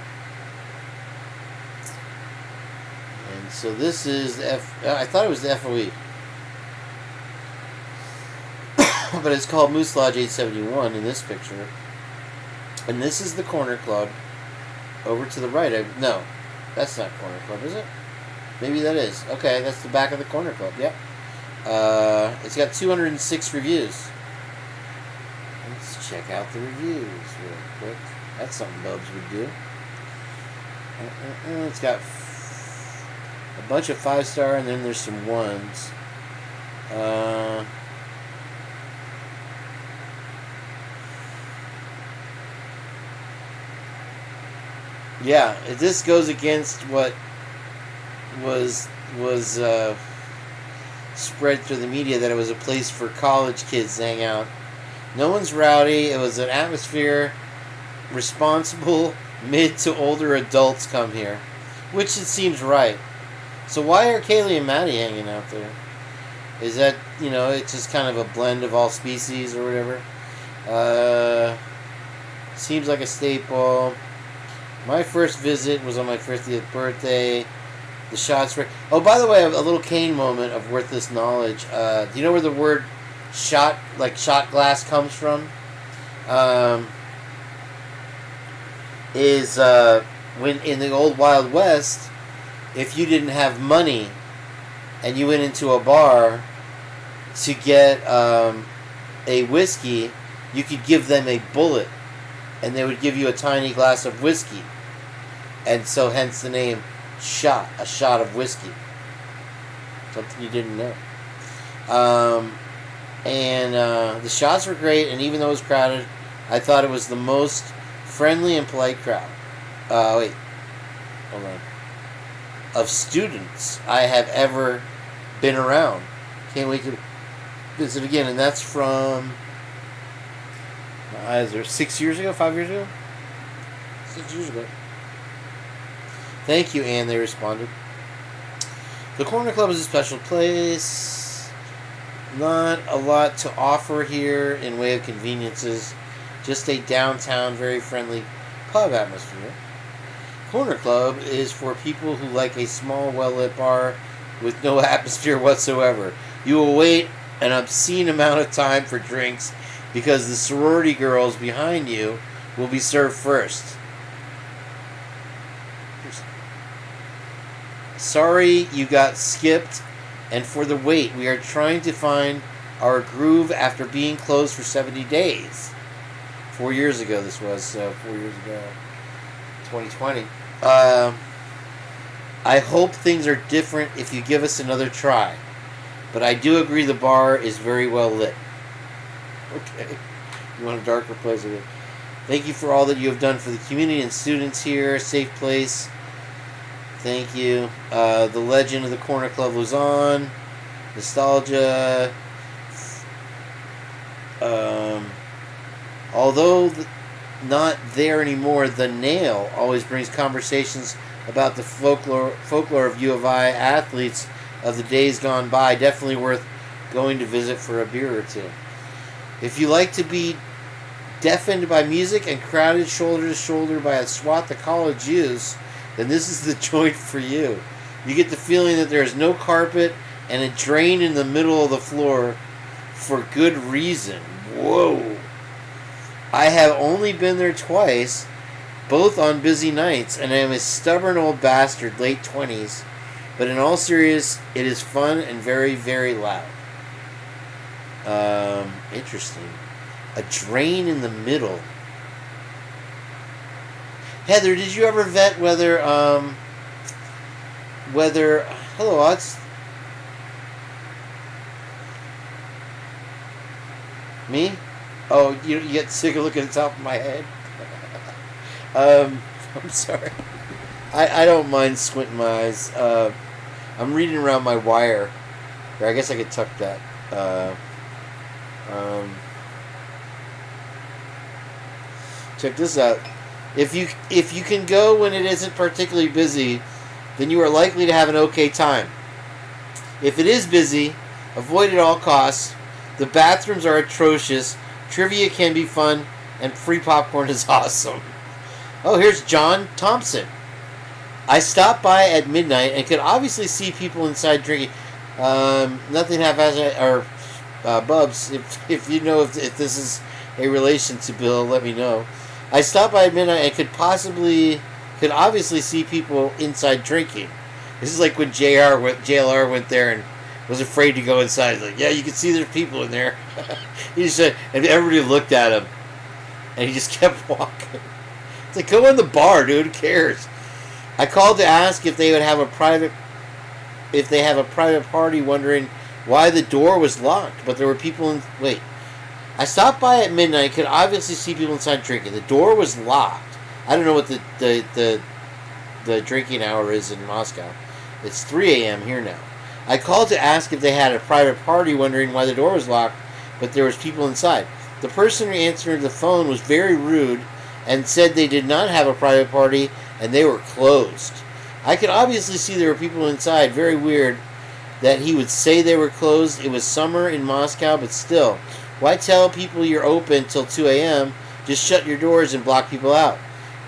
And so this is the I thought it was the FOE. But it's called Moose Lodge 871 in this picture. And this is the Corner Club. Over to the right. No, that's not Corner Club, is it? Maybe that is. Okay, that's the back of the Corner Club. Yep. It's got 206 reviews. Let's check out the reviews real quick. That's something Bubs would do. It's got a bunch of 5-star, and then there's some 1s. Yeah, this goes against what was spread through the media, that it was a place for college kids to hang out. No one's rowdy. It was an atmosphere. Responsible mid to older adults come here, which it seems right. So why are Kaylee and Maddie hanging out there? Is that, it's just kind of a blend of all species or whatever? Seems like a staple. My first visit was on my 50th birthday. The shots were... Oh, by the way, a little Kane moment of worthless knowledge. Do you know where the word shot glass comes from? When in the old Wild West, if you didn't have money and you went into a bar to get a whiskey, you could give them a bullet and they would give you a tiny glass of whiskey. And so hence the name shot, a shot of whiskey. Something you didn't know. The shots were great, and even though it was crowded, I thought it was the most friendly and polite crowd. Wait. Hold on. Of students I have ever been around. Can't wait to visit again. And that's from... Is there 6 years ago? 5 years ago? 6 years ago. Thank you, Anne, they responded. The Corner Club is a special place. Not a lot to offer here in way of conveniences. Just a downtown, very friendly pub atmosphere. Corner Club is for people who like a small, well-lit bar with no atmosphere whatsoever. You will wait an obscene amount of time for drinks because the sorority girls behind you will be served first. Sorry you got skipped, and for the wait, we are trying to find our groove after being closed for 70 days. 4 years ago this was, 4 years ago, 2020. I hope things are different if you give us another try, but I do agree the bar is very well lit. Okay, you want a darker place of it. Thank you for all that you have done for the community and students here. Safe place. Thank you. The legend of the Corner Club was on. Nostalgia. Although not there anymore, the Nail always brings conversations about the folklore of U of I athletes of the days gone by. Definitely worth going to visit for a beer or two. If you like to be deafened by music and crowded shoulder to shoulder by a swath of college youths, then this is the joint for you. You get the feeling that there is no carpet and a drain in the middle of the floor for good reason. Whoa. I have only been there twice, both on busy nights, and I am a stubborn old bastard, late 20s. But in all seriousness, it is fun and very, very loud. Interesting. A drain in the middle. Heather, did you ever vet whether, hello, Odds. Me? Oh, you get sick of looking at the top of my head? I'm sorry. I don't mind squinting my eyes. I'm reading around my wire. I guess I could tuck that. Check this out. If you can go when it isn't particularly busy, then you are likely to have an okay time. If it is busy, avoid at all costs. The bathrooms are atrocious. Trivia can be fun, and free popcorn is awesome. Oh, here's John Thompson. I stopped by at midnight and could obviously see people inside drinking. Nothing haphazard, or Bubs, if you know if this is a relation to Bill, let me know. I stopped by at midnight and could obviously see people inside drinking. This is like when JLR went there and was afraid to go inside. He's like, yeah, you can see there's people in there. He said, and everybody looked at him, and he just kept walking. It's like, go in the bar, dude. Who cares? I called to ask if they have a private party, wondering why the door was locked, but there were people in. Wait, I stopped by at midnight. Could obviously see people inside drinking. The door was locked. I don't know what the drinking hour is in Moscow. It's 3 a.m. here now. I called to ask if they had a private party, wondering why the door was locked, but there was people inside. The person who answered the phone was very rude and said they did not have a private party and they were closed. I could obviously see there were people inside. Very weird that he would say they were closed. It was summer in Moscow, but still. Why tell people you're open till 2 a.m.? Just shut your doors and block people out.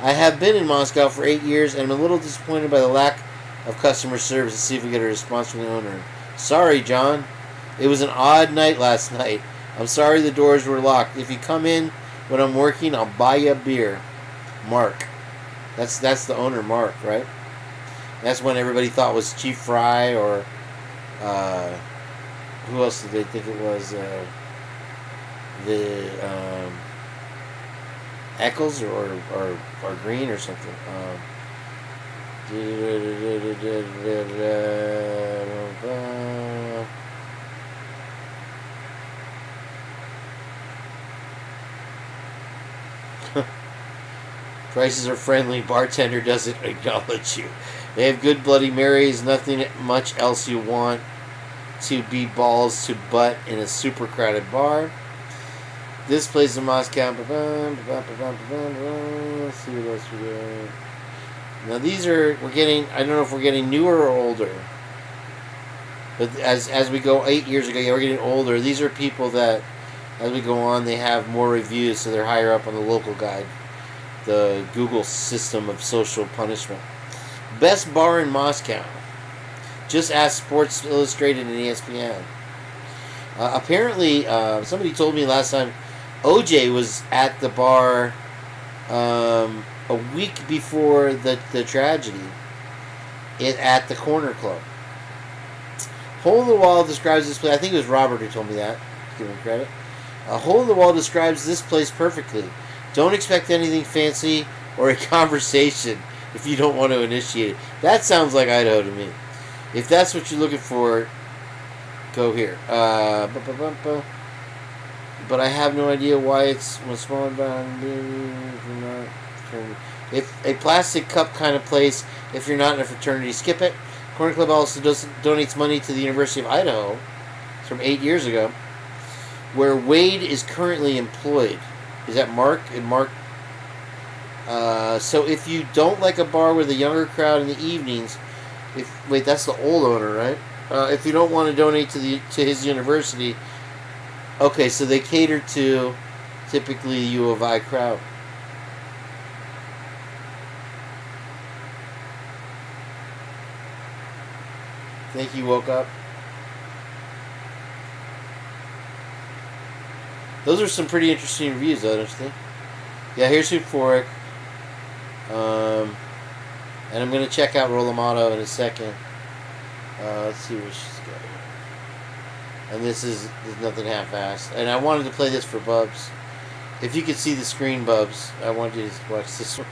I have been in Moscow for 8 years and I'm a little disappointed by the lack of customer service. Let's see if we get a response from the owner. Sorry, John. It was an odd night last night. I'm sorry the doors were locked. If you come in when I'm working, I'll buy you a beer. Mark. That's the owner, Mark, right? That's when everybody thought was Chief Fry or who else did they think it was? Eccles or Green or something. Prices are friendly. Bartender doesn't acknowledge you. They have good Bloody Marys. Nothing much else you want to be balls to butt in a super crowded bar. This place in Moscow. Let's see what else we got. Now these are, I don't know if we're getting newer or older. But as we go 8 years ago, yeah, we're getting older. These are people that, as we go on, they have more reviews, so they're higher up on the local guide. The Google system of social punishment. Best bar in Moscow. Just ask Sports Illustrated and ESPN. Apparently, somebody told me last time OJ was at the bar a week before the tragedy at the Corner Club. Hole in the Wall describes this place. I think it was Robert who told me that. Give him credit. Hole in the Wall describes this place perfectly. Don't expect anything fancy or a conversation if you don't want to initiate it. That sounds like Idaho to me. If that's what you're looking for, go here. But I have no idea why it's smaller. If a plastic cup kind of place, if you're not in a fraternity, skip it. Corner Club also donates money to the University of Idaho. It's from 8 years ago, where Wade is currently employed. Is that Mark? And Mark. So if you don't like a bar with a younger crowd in the evenings, wait, that's the old owner, right? If you don't want to donate to his university, okay, so they cater to typically the U of I crowd. Think you woke up? Those are some pretty interesting reviews, though, don't you think? Yeah, here's Euphoric. And I'm going to check out Rolamato in a second. Let's see what she's got here. And there's nothing half-assed. And I wanted to play this for Bubs. If you could see the screen, Bubs, I want you to watch this one.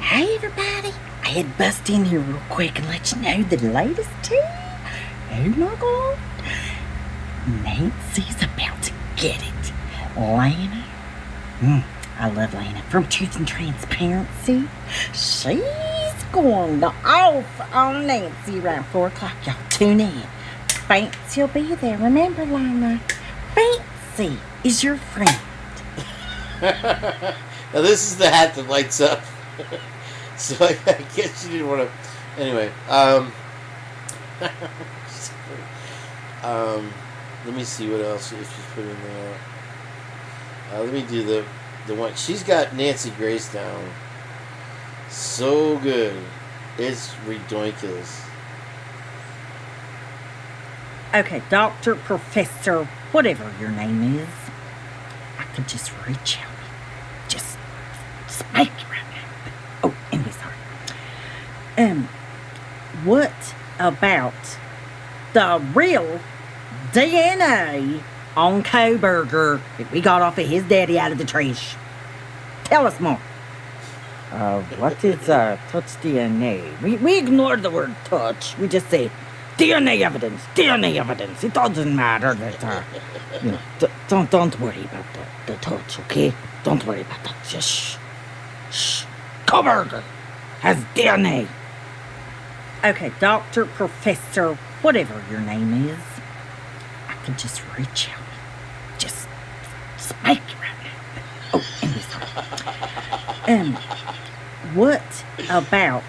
Hey everybody, I had to bust in here real quick and let you know the latest tea. Oh my god, Nancy's about to get it. Lana, I love Lana from Truth and Transparency. She's going to off on Nancy around 4 o'clock. Y'all tune in. Fancy will be there. Remember, Lana, Fancy is your friend. Now this is the hat that lights up. So I guess you didn't want to. Anyway, let me see what else if she's put in there. Let me do the one. She's got Nancy Grace down. So good, it's ridiculous. Okay, Doctor, Professor, whatever your name is, I could just reach out, just spank you right now. Oh, anyway, sorry. What about the real DNA on Koberger that we got off of his daddy out of the trash? Tell us more. What is touch DNA? We ignored the word touch. We just say DNA evidence. It doesn't matter that, don't worry about the touch, okay? Don't worry about that. Just shh. Koberger has DNA. Okay, Doctor, Professor, whatever your name is, I could just reach out, just spank you right now. Oh, anyway, sorry. What about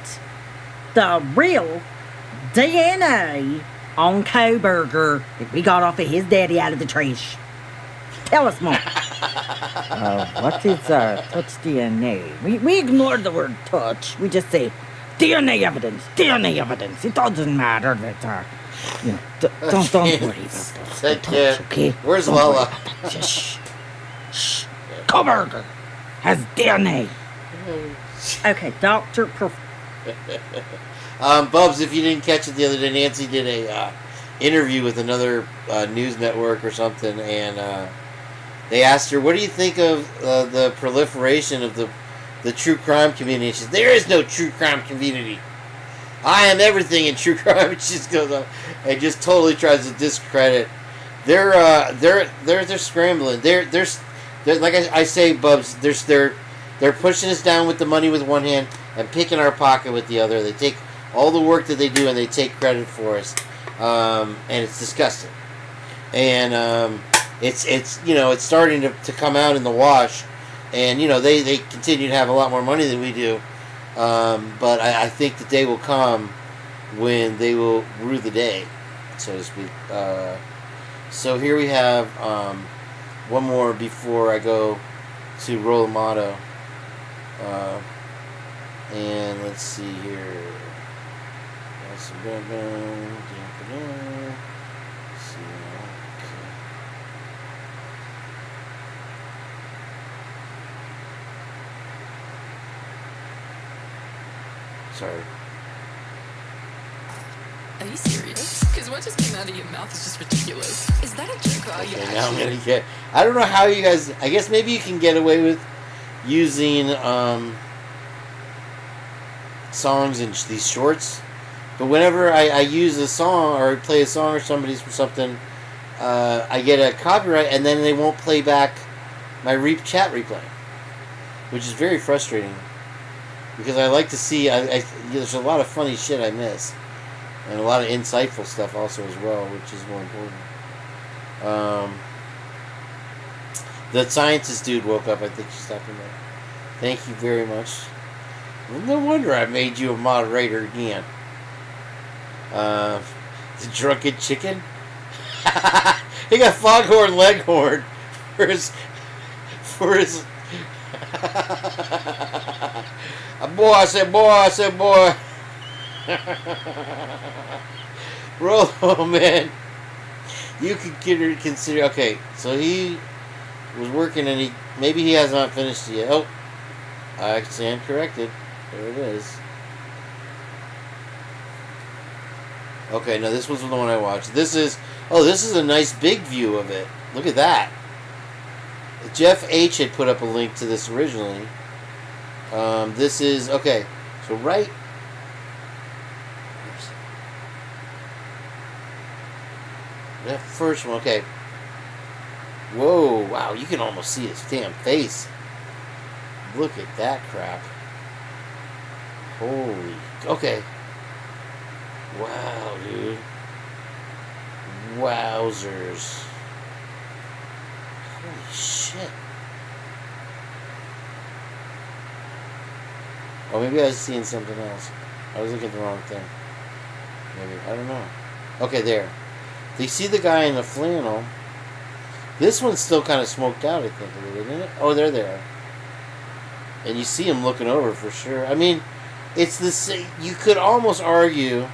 the real DNA on Koberger that we got off of his daddy out of the trash? Tell us more. What is touch DNA? We ignored the word touch. We just say DNA evidence. It doesn't matter that, don't worry about the touch, okay? Where's don't Lala? Worry about that. Just shh. Koberger has DNA. Okay, Doctor. Bubs, if you didn't catch it the other day, Nancy did a interview with another news network or something, and they asked her, "What do you think of the proliferation of the true crime community?" She says, "There is no true crime community. I am everything in true crime." And she just goes on and just totally tries to discredit. They're scrambling. They're like I say, Bubs. They're pushing us down with the money with one hand and picking our pocket with the other. They take all the work that they do and they take credit for us, and it's disgusting. And it's starting to come out in the wash, and they continue to have a lot more money than we do, but I think the day will come when they will rue the day, so to speak. So here we have one more before I go to Rolamato, and let's see here. Sorry. Are you serious? Because what just came out of your mouth is just ridiculous. Is that a joke or are you Okay, now I'm actually... gonna get. I don't know how you guys. I guess maybe you can get away with using songs in these shorts. But whenever I use a song or play a song or somebody's for something, I get a copyright, and then they won't play back my chat replay, which is very frustrating because I like to see. There's a lot of funny shit I miss, and a lot of insightful stuff also as well, which is more important. The scientist dude woke up. I think she's talking about. Thank you very much. Well, no wonder I made you a moderator again. The drunken chicken. He got Foghorn Leghorn for his. Boy, I said boy. Rollo, man. You could consider. Okay, so he was working and maybe he has not finished it yet. Oh, I stand corrected. There it is. Okay, now this was the one I watched. This is a nice big view of it. Look at that. Jeff H had put up a link to this originally. This is okay. So right. That first one, okay. Whoa, wow, you can almost see his damn face. Look at that crap. Holy, okay. Wow, dude. Wowzers. Holy shit. Oh, maybe I was seeing something else. I was looking at the wrong thing. Maybe, I don't know. Okay, there. Do you see the guy in the flannel? This one's still kind of smoked out, I think, a little bit, isn't it? Oh, there they are. And you see him looking over for sure. I mean, it's the same. You could almost argue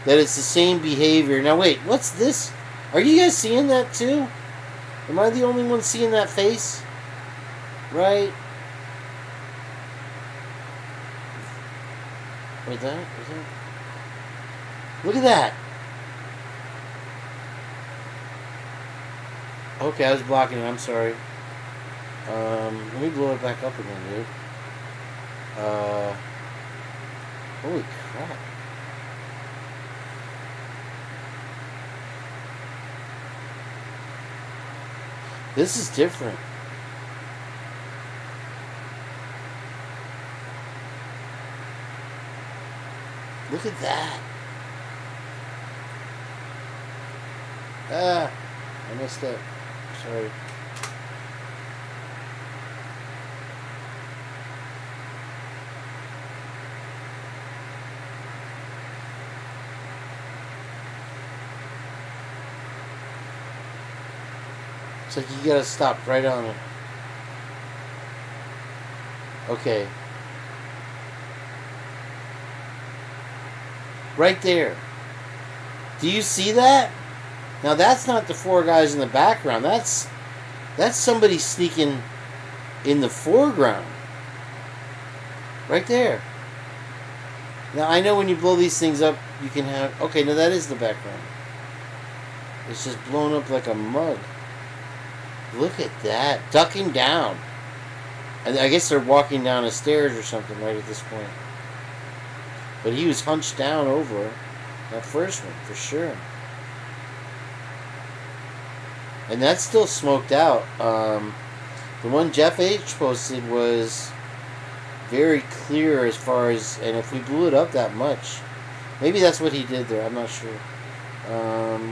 that it's the same behavior. Now, wait, what's this? Are you guys seeing that too? Am I the only one seeing that face? Right? Wait, that? Look at that. Okay, I was blocking it. I'm sorry. Let me blow it back up again, dude. Holy crap. This is different. Look at that. Ah, I messed up. Sorry. It's like you gotta stop right on it. Okay. Right there. Do you see that? Now that's not the four guys in the background. That's somebody sneaking in the foreground. Right there. Now I know when you blow these things up, you can have... Okay, now that is the background. It's just blown up like a mug. Look at that. Ducking down. And I guess they're walking down the stairs or something right at this point. But he was hunched down over that first one, for sure. And that's still smoked out. The one Jeff H posted was very clear as far as... And if we blew it up that much... Maybe that's what he did there. I'm not sure.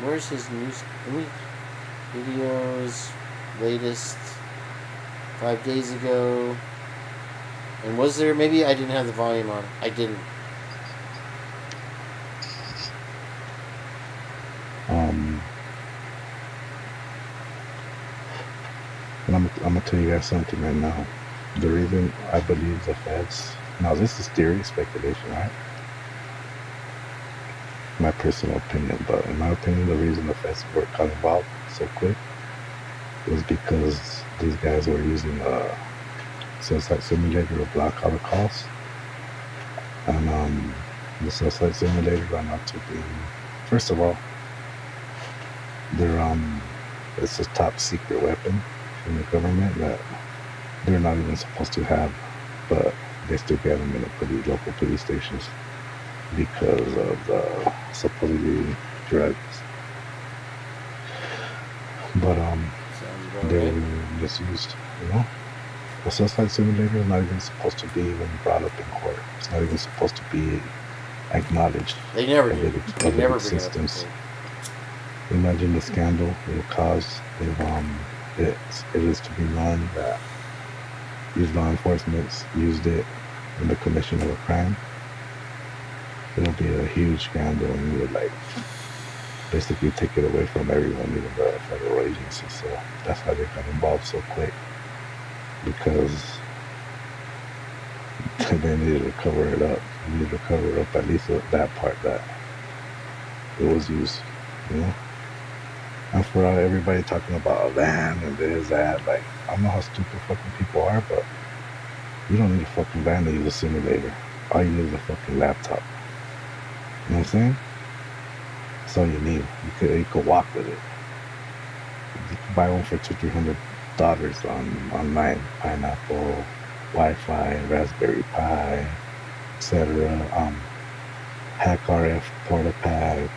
Where's his news? Videos... Latest 5 days ago. And was there... Maybe I didn't have the volume on. I didn't. And I'm gonna tell you guys something right now. The reason I believe the feds... Now this is theory, speculation, right? My personal opinion. But in my opinion, the reason the feds were caught involved so quick was because these guys were using a suicide simulator to block all the calls. And the suicide simulator are not to be. First of all, they're it's a top secret weapon from the government that they're not even supposed to have, but they still get them in the local police stations because of the supposedly drugs. But they were misused, you know. The suicide simulator is not even supposed to be even brought up in court. It's not even supposed to be acknowledged. They never of do. its- They of never its bring it up in existence. Imagine the scandal it will cause if it is to be known that these law enforcement used it in the commission of a crime. It'll be a huge scandal, and you would like basically take it away from everyone, even the federal agencies. So that's why they got involved so quick, because they needed to cover it up. They needed to cover up at least that part that it was used, you know. And for everybody talking about a van and this, that, like, I don't know how stupid fucking people are, but you don't need a fucking van to use a simulator. All you need is a fucking laptop. You know what I'm saying? That's all you need. You could walk with it. You could buy one for $200-$300 online. Pineapple, Wi-Fi, Raspberry Pi, etc. Hack RF Porta Pack,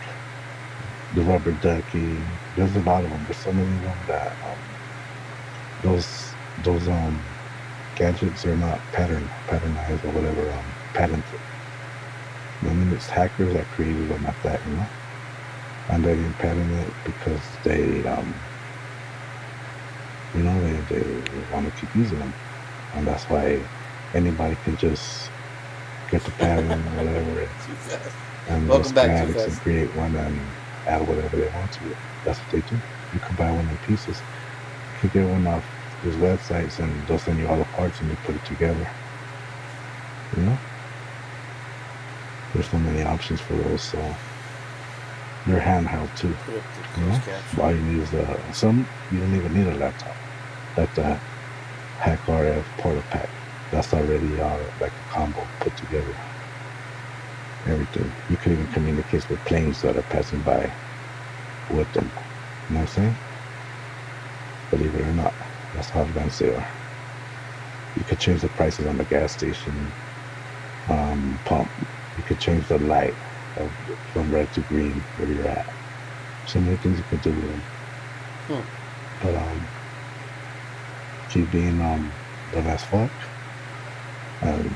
the rubber ducky. There's a lot of them. There's so many of them that those gadgets are not patternized or whatever, patented. I mean, it's hackers that created them at that, you know? And they didn't patent it because they want to keep using them. And that's why anybody can just get the patent or whatever and Welcome the back, Too schematics and Fast. create one and add whatever they want to it. That's what they do. You can buy one in pieces. You can get one off these websites and they'll send you all the parts and you put it together. You know? There's so many options for those, so they're handheld too. You know? All you need is you don't even need a laptop. Like the Hack RF Porta Pack. That's already like a combo put together. Everything. You can even communicate with planes that are passing by with them. You know what I'm saying? Believe it or not, that's how advanced they are. You could change the prices on the gas station pump. You could change the light from red to green where you're at. So many things you could do with them. But keep being dumb as fuck and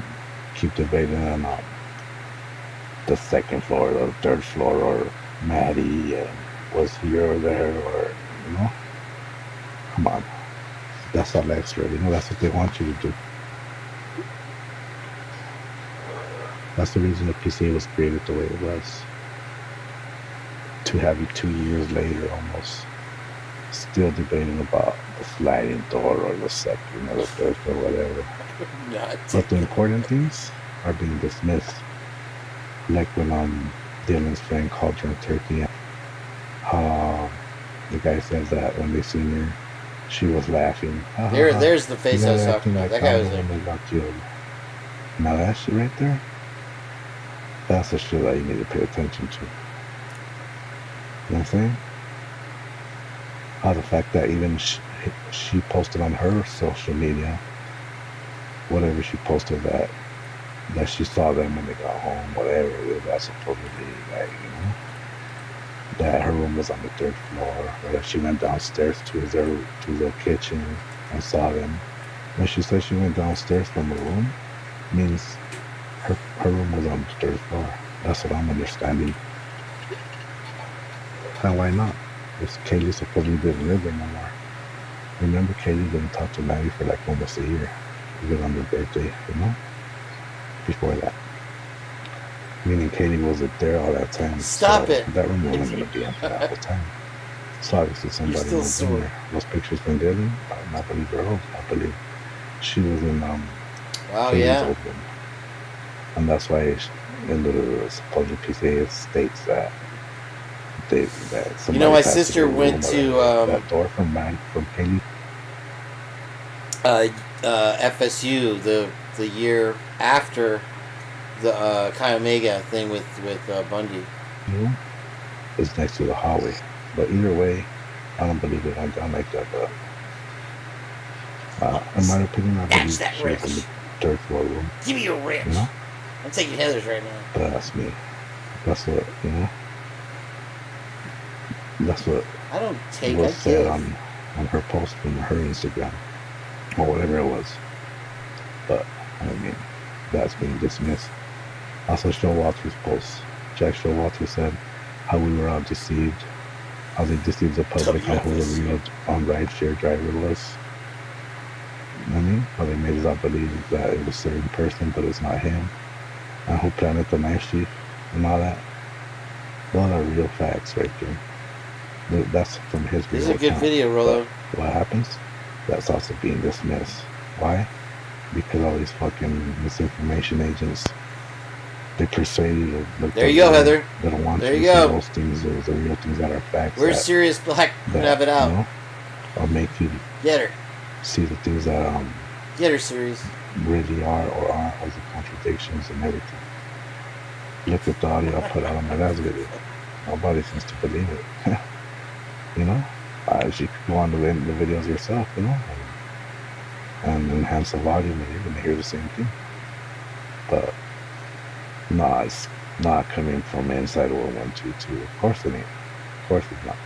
keep debating on the second floor or the third floor or Maddie and was here or there or, you know? Come on. That's all extra, you know? That's what they want you to do. That's the reason the PCA was created the way it was. To have you 2 years later almost still debating about the sliding door or the second or the third or whatever. But the important things are being dismissed. Like when Dylan's friend called drunk turkey, the guy says that when they seen her, she was laughing. There's the face I was talking about. That guy was there. Got killed. Now that shit right there, that's the shit that you need to pay attention to. You know what I'm saying? The fact that even she posted on her social media, whatever she posted that she saw them when they got home, whatever it is, that's supposedly like, you know, that her room was on the third floor, or that she went downstairs to the kitchen and saw them. When she said she went downstairs from her room, means her room was on the third floor. That's what I'm understanding. And why not? If Kaylee supposedly didn't live there no more. Remember, Kaylee didn't talk to Maddie for like almost a year. Even on her birthday, you know? Before that. Meaning Kaylee wasn't there all that time. Stop it! That room wasn't going to be empty that whole time. So obviously somebody was in there. Those pictures from Dylan, I believe her old. I believe she was in Kaylee's old room. And that's why in the supposed PCA it states that you know, my sister went to that door from Kaylee. FSU the year after the Chi Omega thing with Bundy. It's next to the hallway. But either way, I don't believe it went down like that. But in my opinion, I believe that she was in the rich. third floor room. Give me your rich. You know? I'm taking Heather's right now. But that's me. That's what, you know? That's what I don't take, was I said give. on her post from her Instagram. Or whatever it was. But, I mean, that's being dismissed. Also, Showalter's post. Jack Showalter said how we were all deceived. How they deceived the public on who the real rideshare driver was. You know what I mean? How they made us all believe that it was a certain person, but it's not him. And who planted the knife sheath and all that. Those are real facts right there. That's from his This is real a good account. video, Rolo. But what happens? That's also being dismissed. Why? Because all these fucking misinformation agents, they persuade you to look. There you go, Heather. They don't want There you you to see go. those things as the real things that are facts. Where's that- Sirius Black? that, Have it out. You know, or make you Get her. see the things that Get her, Sirius. really are or aren't, or the contradictions and everything. Look at the audio I put out on my last video. Nobody seems to believe it. You know? You could go on the videos yourself, you know, and enhance the volume, and you're going to hear the same thing. But, nah, it's not coming from inside World 122. Of course it ain't. Of course it's not.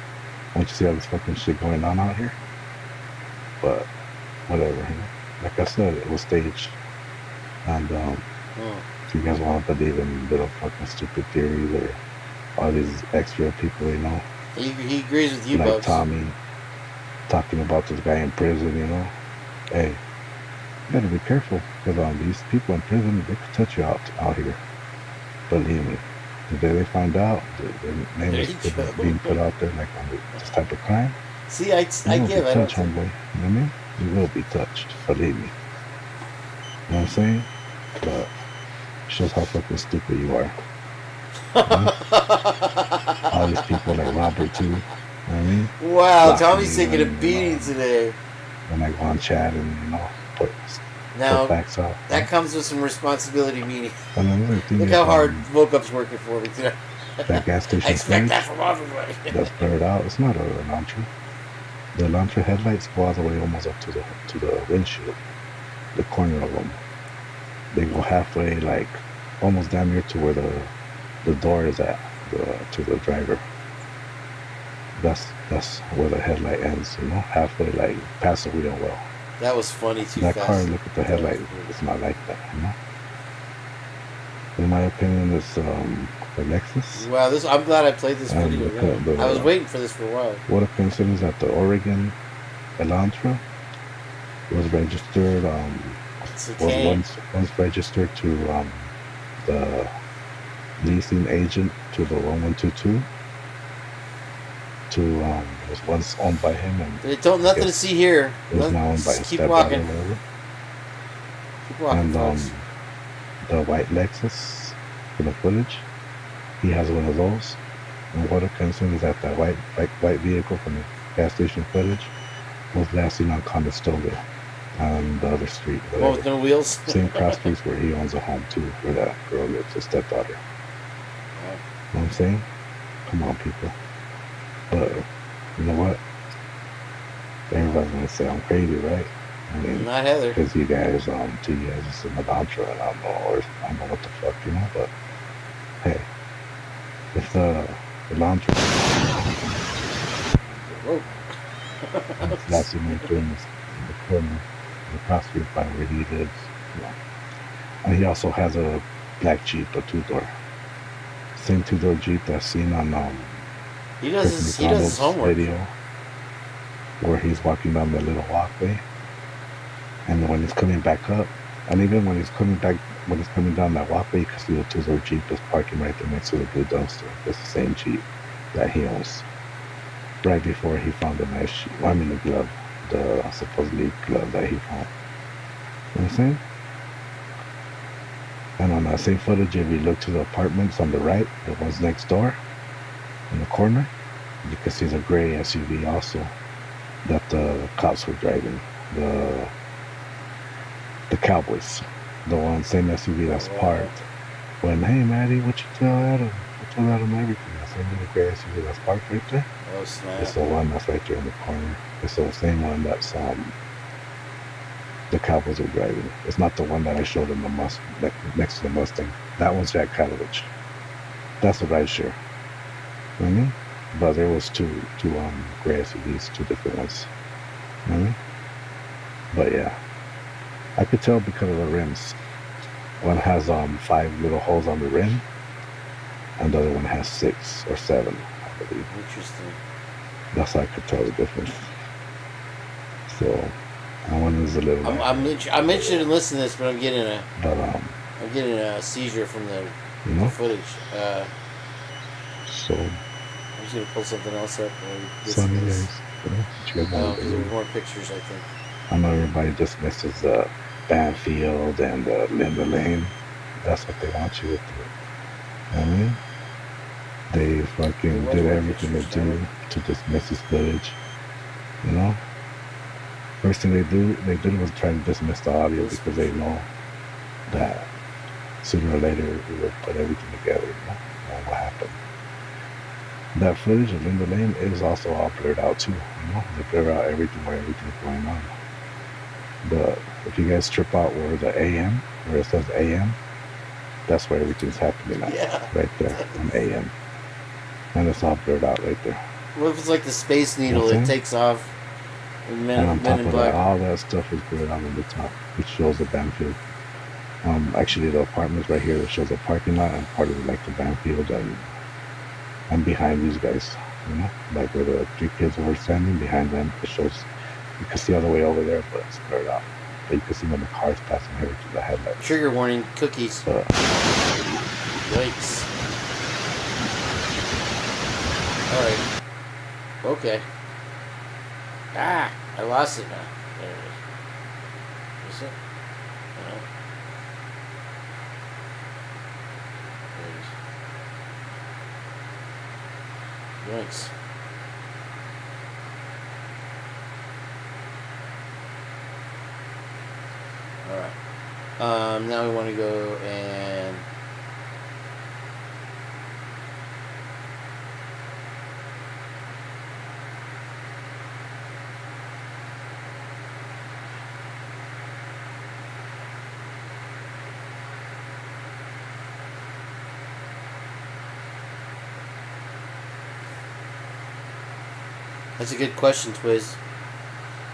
Don't you see all this fucking shit going on out here? But, whatever, you know? Like I said, it was staged. And, if you guys want to believe in little fucking stupid theories or all these extra people, you know, He agrees with you, like Bubs. Tommy talking about this guy in prison, you know. Hey, you gotta be careful because these people in prison, they could touch you out here. Believe me. The day they find out their name is being put out there like on this type of crime. See, I you will give. be I don't touched, homeboy. You know what I mean? You will be touched. Believe me. You know what I'm saying? But shows how fucking stupid you are. All these people like Robert too. You know what I mean? Wow, Blocking Tommy's me, taking a you know, beating today. When I go on chat and, you know, put Now, facts out. that comes with some responsibility, meaning. And another thing Look is, how hard Vocup's working for me today. that gas station I expect footage that from everybody. that's blurred out. It's not a Elantra. The Elantra headlights go all the way almost up to the windshield, the corner of them. They go halfway, like almost damn near to where the door is at, to the driver. That's where the headlight ends, you know, halfway, like past the wheel well. That was funny too That fast. car, look at the headlight. It's not like that, you know. In my opinion, it's the Lexus. Wow, I'm glad I played this And video. look at Yeah. the- I was waiting for this for a while. What a coincidence that the Oregon Elantra was registered, It's a was Kane. once registered to the leasing agent to the 1122. It was once owned by him, and Nothing to see here. it was now owned by his Just keep stepdaughter walking. or whatever. Keep walking, And folks. the white Lexus for the footage, he has one of those. And what a coincidence that white vehicle from the gas station footage was last seen on Conestoga on the other street. The one with no wheels? Same cross streets where he owns a home too, where that girl lives, his stepdaughter. You know what I'm saying? Come on, people. But you know what? Everybody's gonna say I'm crazy, right? I mean, Not Heather. because you guys, to you guys, it's an Elantra, and I don't know what the fuck, you know. But hey, if the Elantra, that's in the corner, the cross street by where he lives, you know. And he also has a black Jeep, a 2-door, same 2-door Jeep that's seen on He does Chris his homework. video, where he's walking down the little walkway, and when he's coming back up, and even when he's coming down that walkway, you can see the 2-door Jeep is parking right there next to the blue dumpster. It's the same Jeep that he owns. Right before he found the knife sheath, the glove, the supposedly glove that he found. You know what I'm saying? And on that same footage, if you look to the apartments on the right, the ones next door, in the corner, you can see the gray SUV also that the cops were driving. The Cowboys, the same SUV that's parked When, hey, Maddie, what you tell Adam? I told Adam everything. I sent you the gray SUV that's parked right there. Oh, snap. It's the one that's right there in the corner. It's the same one that's the Cowboys are driving. It's not the one that I showed in the next to the Mustang. That one's Jack Catalyst. That's a ride share. You know what I mean? But there was two gray SUVs, two different ones. You know what I mean? But yeah, I could tell because of the rims. One has 5 little holes on the rim, and the other one has 6 or 7, I believe. Interesting. That's how I could tell the difference. So that one is a little. I'm interested in listening to this, but I'm getting a seizure from the footage. So I'm just gonna pull something else up. Sunny days. There's more pictures, I think. I know everybody dismisses the Banfield and Linda Lane. That's what they want you to do. You know what I mean? They fucking did everything they do to dismiss this footage. You know? First thing they did was try to dismiss the audio because they know that sooner or later we will put everything together, you know what happened. That footage of Linda Lane is also all blurred out too, you know? They blur out everything where everything's going on. If you guys trip out where the AM, where it says AM, that's where everything's happening at. Yeah. Right there on AM. And it's all blurred out right there. What if it's like the Space Needle that takes off in Men on top in of Black? that, all that stuff is blurred out on the top, which shows the Banfield. Actually, the apartments right here, it shows a parking lot and part of it, like the Banfield, and I'm behind these guys, you know, like where the 3 kids were standing behind them. It shows, you can see all the way over there, but it's blurred out. But you can see when the cars passing here through the headlights. Trigger warning, cookies. Yikes. Alright. Okay. I lost it now. There it is. Is it? No. There it is. Yikes. Alright. Now we want to go and that's a good question, Twiz.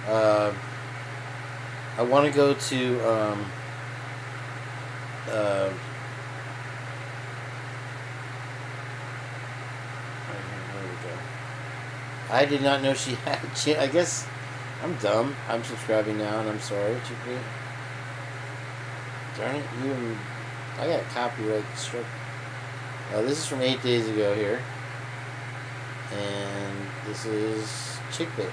I want to go to I did not know she had I guess I'm dumb. I'm subscribing now and I'm sorry, Chickpea. Darn it, I got copyright struck. This is from 8 days ago here. And this is Chickpea.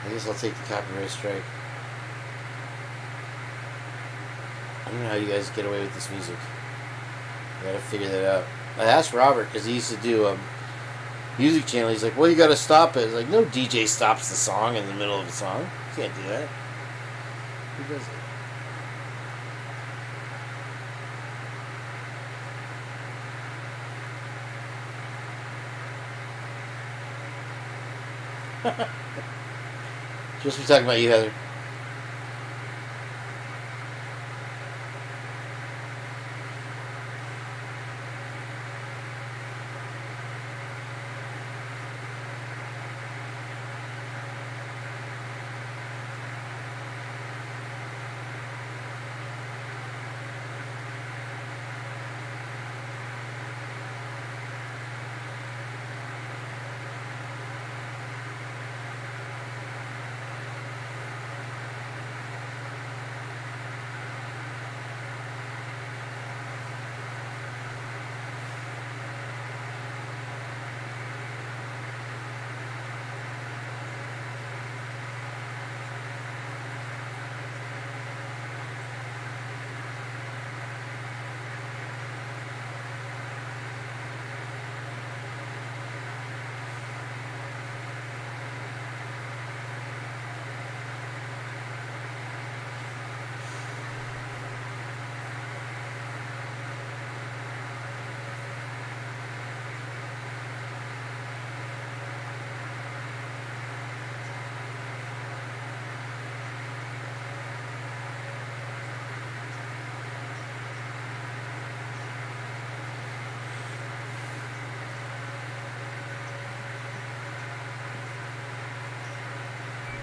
I guess I'll take the copyright strike. I don't know how you guys get away with this music. I gotta figure that out. I asked Robert because he used to do a music channel. He's like, well, you gotta stop it. It's like, no DJ stops the song in the middle of a song. You can't do that. Who does it? Just be talking about you, Heather.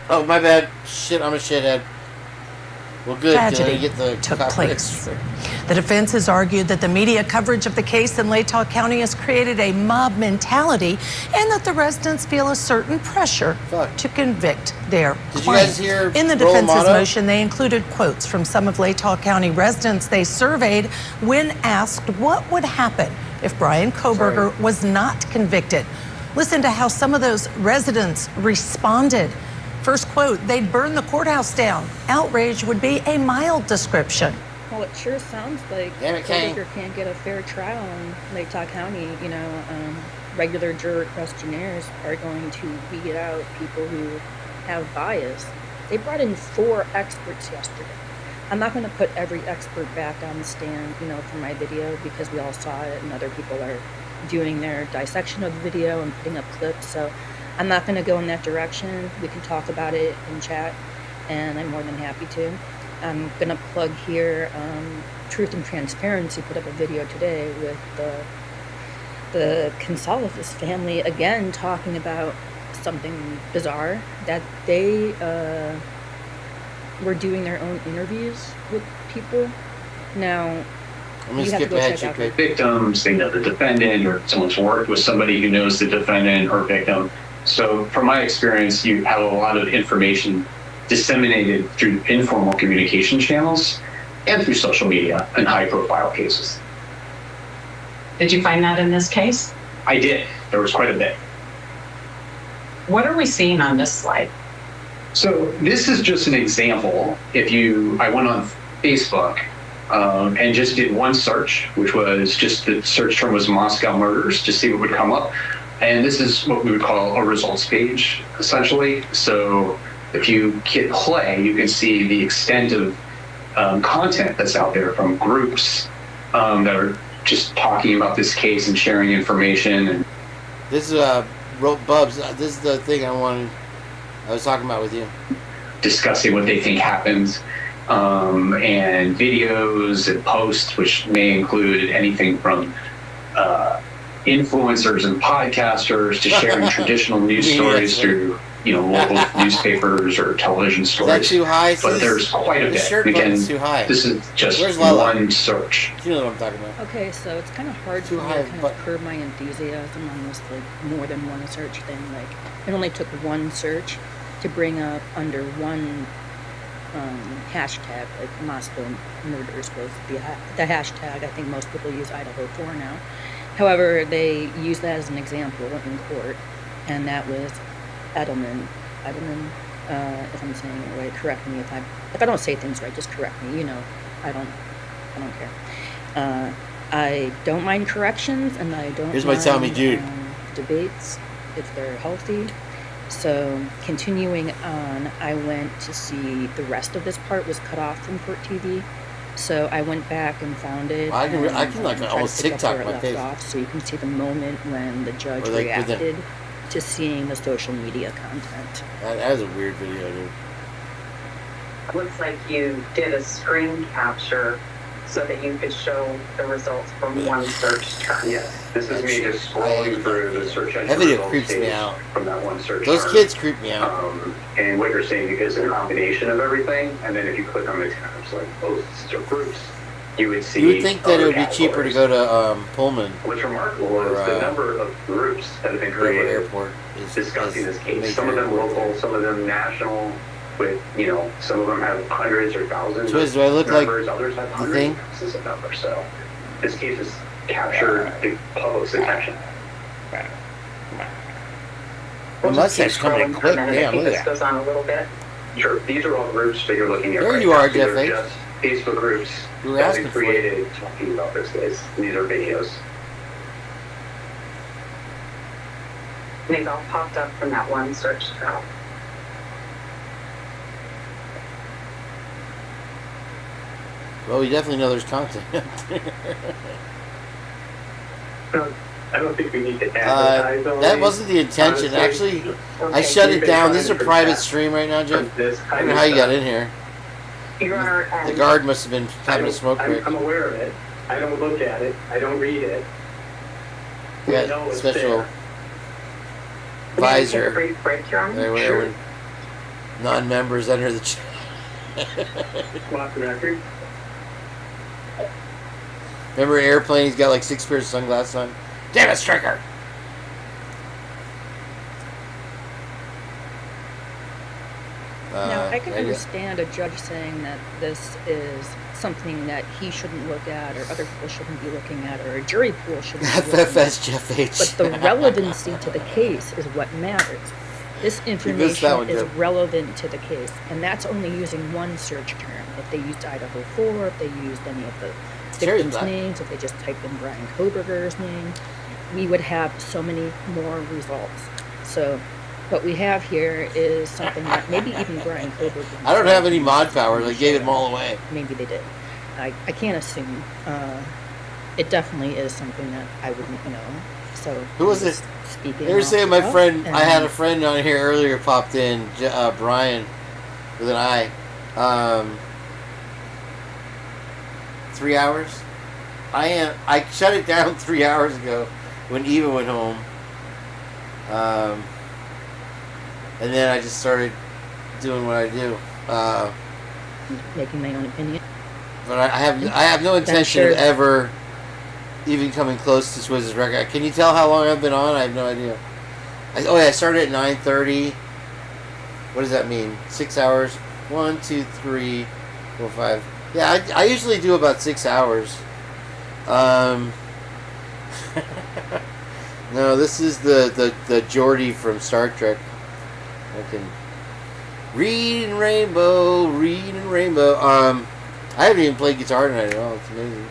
Oh, my bad. Shit, I'm a shithead. Well, good. Tragedy Get the took place. The defense has argued that the media coverage of the case in Latah County has created a mob mentality and that the residents feel a certain pressure to convict their Did client. you guys hear In the Roll defense's Motto? motion, they included quotes from some of Latah County residents they surveyed when asked what would happen if Brian Koberger was not convicted. Listen to how some of those residents responded. First quote, they'd burn the courthouse down. Outrage would be a mild description. Well, it sure sounds like Koberger can't get a fair trial in Latah County. You know, regular juror questionnaires are going to weed out people who have bias. They brought in 4 experts yesterday. I'm not going to put every expert back on the stand, you know, for my video because we all saw it and other people are doing their dissection of the video and putting up clips. So I'm not going to go in that direction. We can talk about it in chat, and I'm more than happy to. I'm going to plug here, Truth and Transparency put up a video today with the Gonzalez family, again, talking about something bizarre, that they were doing their own interviews with people. Now, you have to go check out the victims, they know the defendant, or someone's worked with somebody who knows the defendant or victim. So from my experience, you have a lot of information disseminated through informal communication channels and through social media in high-profile cases. Did you find that in this case? I did. There was quite a bit. What are we seeing on this slide? So this is just an example. I went on Facebook and just did one search, which was just the search term was Moscow murders, to see what would come up. And this is what we would call a results page, essentially. So if you hit play, you can see the extent of content that's out there from groups that are just talking about this case and sharing information. And this is Bubs. This is the thing I was talking about with you. Discussing what they think happened, and videos and posts, which may include anything from influencers and podcasters to sharing traditional news stories through, local newspapers or television stories. Is that too high? But there's quite a bit. Again, too high. This is just one search. You know what I'm talking about. Okay, so it's kind of hard for me to kind of curb my enthusiasm on this, like, more than one search thing. Like, it only took one search to bring up under one hashtag, like Moscow murders was the hashtag. I think most people use Idaho for now. However, they used that as an example in court, and that was Edelman, if I'm saying it right, correct me if I don't say things right, just correct me. I don't care. I don't mind corrections, and I don't Here's my mind Tommy Dude. Debates if they're healthy. So continuing on, I went to see the rest of this part was cut off from Court TV. So I went back and found it. I can like almost TikTok my face. Off, so you can see the moment when the judge Or like reacted to seeing the social media content. That is a weird video, dude. It looks like you did a screen capture so that you could show the results from one search term. Yes, this is me just scrolling through the search engine. That video results creeps me page out. From that one search Those term. kids creep me out. And what you're seeing is a combination of everything, and then if you click on the tabs like posts or groups, you would see. You would think that it would be cheaper to go to Pullman. What's remarkable is the number of groups that have been created airport discussing this case. Some of them local, some of them national. With some of them have hundreds or thousands. Twiz, do I look like numbers, others have the hundreds thing? of thousands of numbers. So this case has captured the public's attention. The mustache coming in quick. Damn, look at This that. goes on a little bit. Sure, these are all groups that you're looking at. There right you now. are, These Jeff H. Just Facebook groups You were that asking we for it. created talking about this case. These are videos. These all popped up from that one search term. Well, we definitely know there's content. I don't think we need to advertise all That these. wasn't the intention. Honestly, Actually, I shut it down. This is a private stream right now, Jeff. I don't know how you got in here. The guard must have been having a smoke break. I'm aware of it. I don't look at it. I don't read it. We know got it's special there. visor. Brief break, Your Honor. Whatever. non-members enter the chat. Block the record. Remember Airplane? He's got like 6 pairs of sunglasses on. Damn it, Striker! Now, I can right here. understand a judge saying that this is something that he shouldn't look at, or other people shouldn't be looking at, or a jury pool shouldn't be looking at. FFS Jeff H. But the relevancy to the case is what matters. This information is relevant to the case, and that's only using one search term. If they used Idaho 4, if they used any of the victims' names, if they just typed in Brian Kohberger's name, we would have so many more results. So what we have here is something that maybe even Brian Kohberger... I don't have any mod powers. I gave them all away. Maybe they did. I can't assume. It definitely is something that I wouldn't know. So who was this? Speaking They were saying my off friend, and I had a friend on here earlier popped in, Brian, with an I. 3 hours? I shut it down 3 hours ago when Eva went home. And then I just started doing what I do. Making my own opinion. But I have no intention of ever even coming close to Twiz's record. Can you tell how long I've been on? I have no idea. I started at 9:30. What does that mean? 6 hours? 1, 2, 3, 4, 5. Yeah, I usually do about 6 hours. No, this is the Geordie from Star Trek. I can read in rainbow. I haven't even played guitar tonight at all. It's amazing.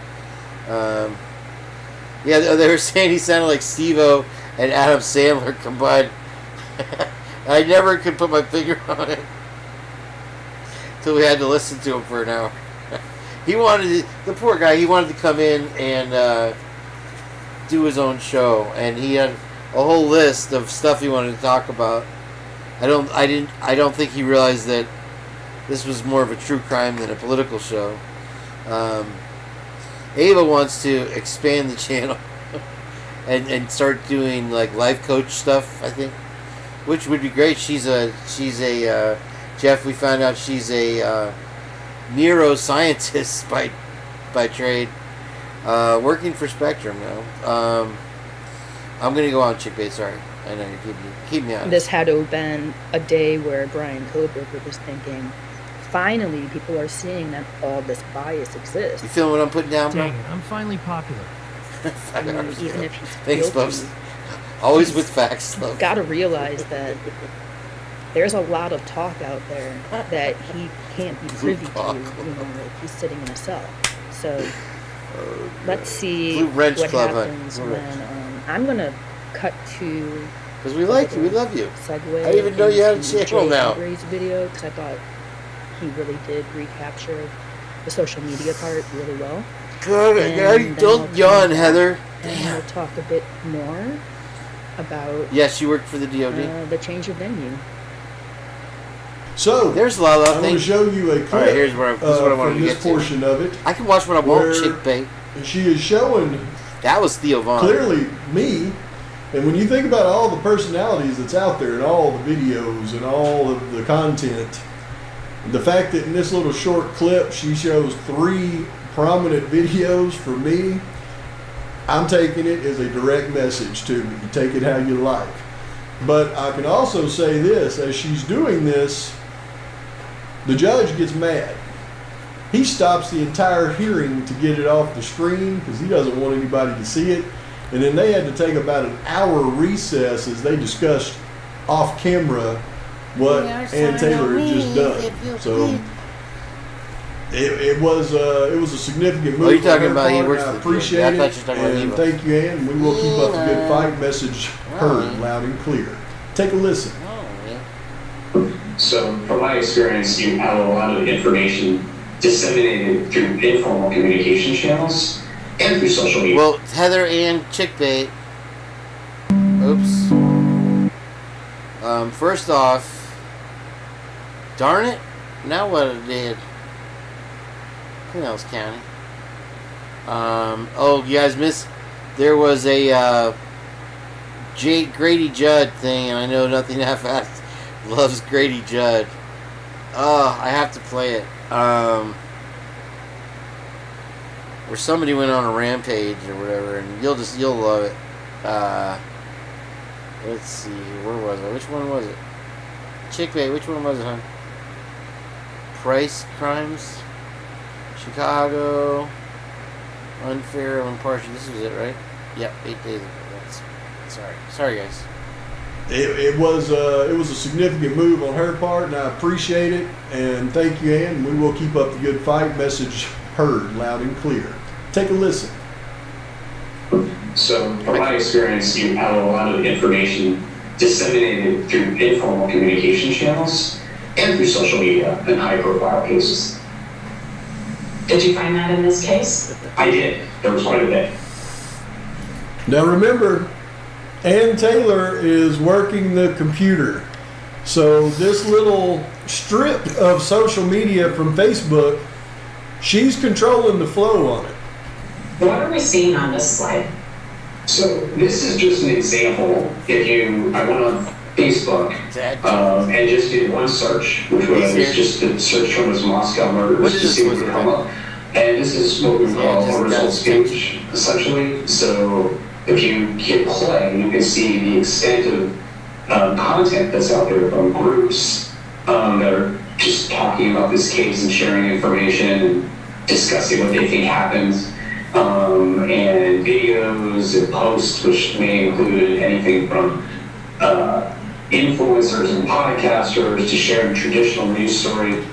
Yeah, they were saying he sounded like Steve-O and Adam Sandler combined. I never could put my finger on it until we had to listen to him for an hour. He wanted the poor guy. He wanted to come in and do his own show, and he had a whole list of stuff he wanted to talk about. I don't think he realized that this was more of a true crime than a political show. Eva wants to expand the channel and start doing like life coach stuff, I think, which would be great. She's a Jeff. We found out she's a neuroscientist by trade, working for Spectrum now. I'm gonna go on chick bait. Sorry, I know you keep me honest. This had to have been a day where Brian Kohberger was thinking, finally, people are seeing that all this bias exists. You feeling what I'm putting down, bro? Dang it, I'm finally popular. Even if he's Thanks, Bubs. Always with facts, love. You've got to realize that there's a lot of talk out there that he can't be privy to. Like he's sitting in a cell. So let's see what happens when I'm gonna cut to. Because we like you, we love you. Segue. I didn't even know you had a channel now. Gray's video, because I thought he really did recapture the social media part really well. Good. Don't yawn, Heather. And we'll talk a bit more about. Yes, you worked for the DoD. The change of venue. So there's a lot of I'm going to show you a clip. All right, here's what I wanted to get to. Portion of it. I can watch what I want, chick bait. She is showing. That was Theo Vaughn. Clearly, me. And when you think about all the personalities that's out there and all the videos and all of the content, the fact that in this little short clip she shows 3 prominent videos, for me, I'm taking it as a direct message to me. You take it how you like. But I can also say this, as she's doing this, the judge gets mad. He stops the entire hearing to get it off the screen because he doesn't want anybody to see it. And then they had to take about an hour recess as they discussed off camera what Ann Taylor had just done. So it was a significant move. Are you talking about he works I for appreciate the it. And thank you, Ann. We will keep up the good fight. Message heard loud and clear. Take a listen. So, from my experience, you have a lot of information disseminated through informal communication channels and through social media. Well, Heather and chickbait. Oops. First off, darn it. Now what it did. Pinellas County. Oh, you guys missed. There was a Grady Judd thing, and I know nothing half-assed loves Grady Judd. I have to play it. Where somebody went on a rampage or whatever, and you'll love it. Let's see, where was I? Which one was it? Chickbait, which one was it, hon? Price Crimes, Chicago, Unfair and Impartial. This was it, right? Yep, 8 days ago. Sorry, guys. It was a significant move on her part, and I appreciate it. And thank you, Ann. We will keep up the good fight. Message heard loud and clear. Take a listen. So, from my experience, you have a lot of information disseminated through informal communication channels and through social media in high-profile cases. Did you find that in this case? I did. There was quite a bit. Now remember, Ann Taylor is working the computer. So this little strip of social media from Facebook, she's controlling the flow on it. What are we seeing on this slide? So this is just an example. I went on Facebook and just did one search, which was just the search term was Moscow murders to see what would come up. And this is what we call a results page, essentially. So if you hit play, you can see the extent of content that's out there from groups that are just talking about this case and sharing information and discussing what they think happened. And videos and posts, which may include anything from influencers and podcasters to sharing traditional news story.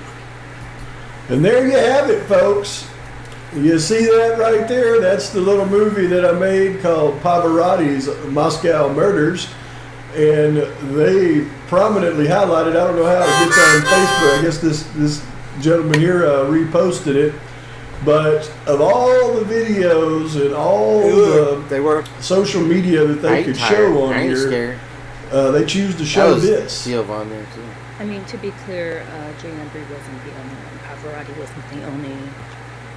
And there you have it, folks. You see that right there? That's the little movie that I made called Pavarotti's Moscow Murders. And they prominently highlighted, I don't know how it gets on Facebook. I guess this gentleman here reposted it. But of all the videos and all the social media that they could show on here, they choose to show this. On there too. I mean, to be clear, Jay Embry wasn't the only one. Pavarotti wasn't the only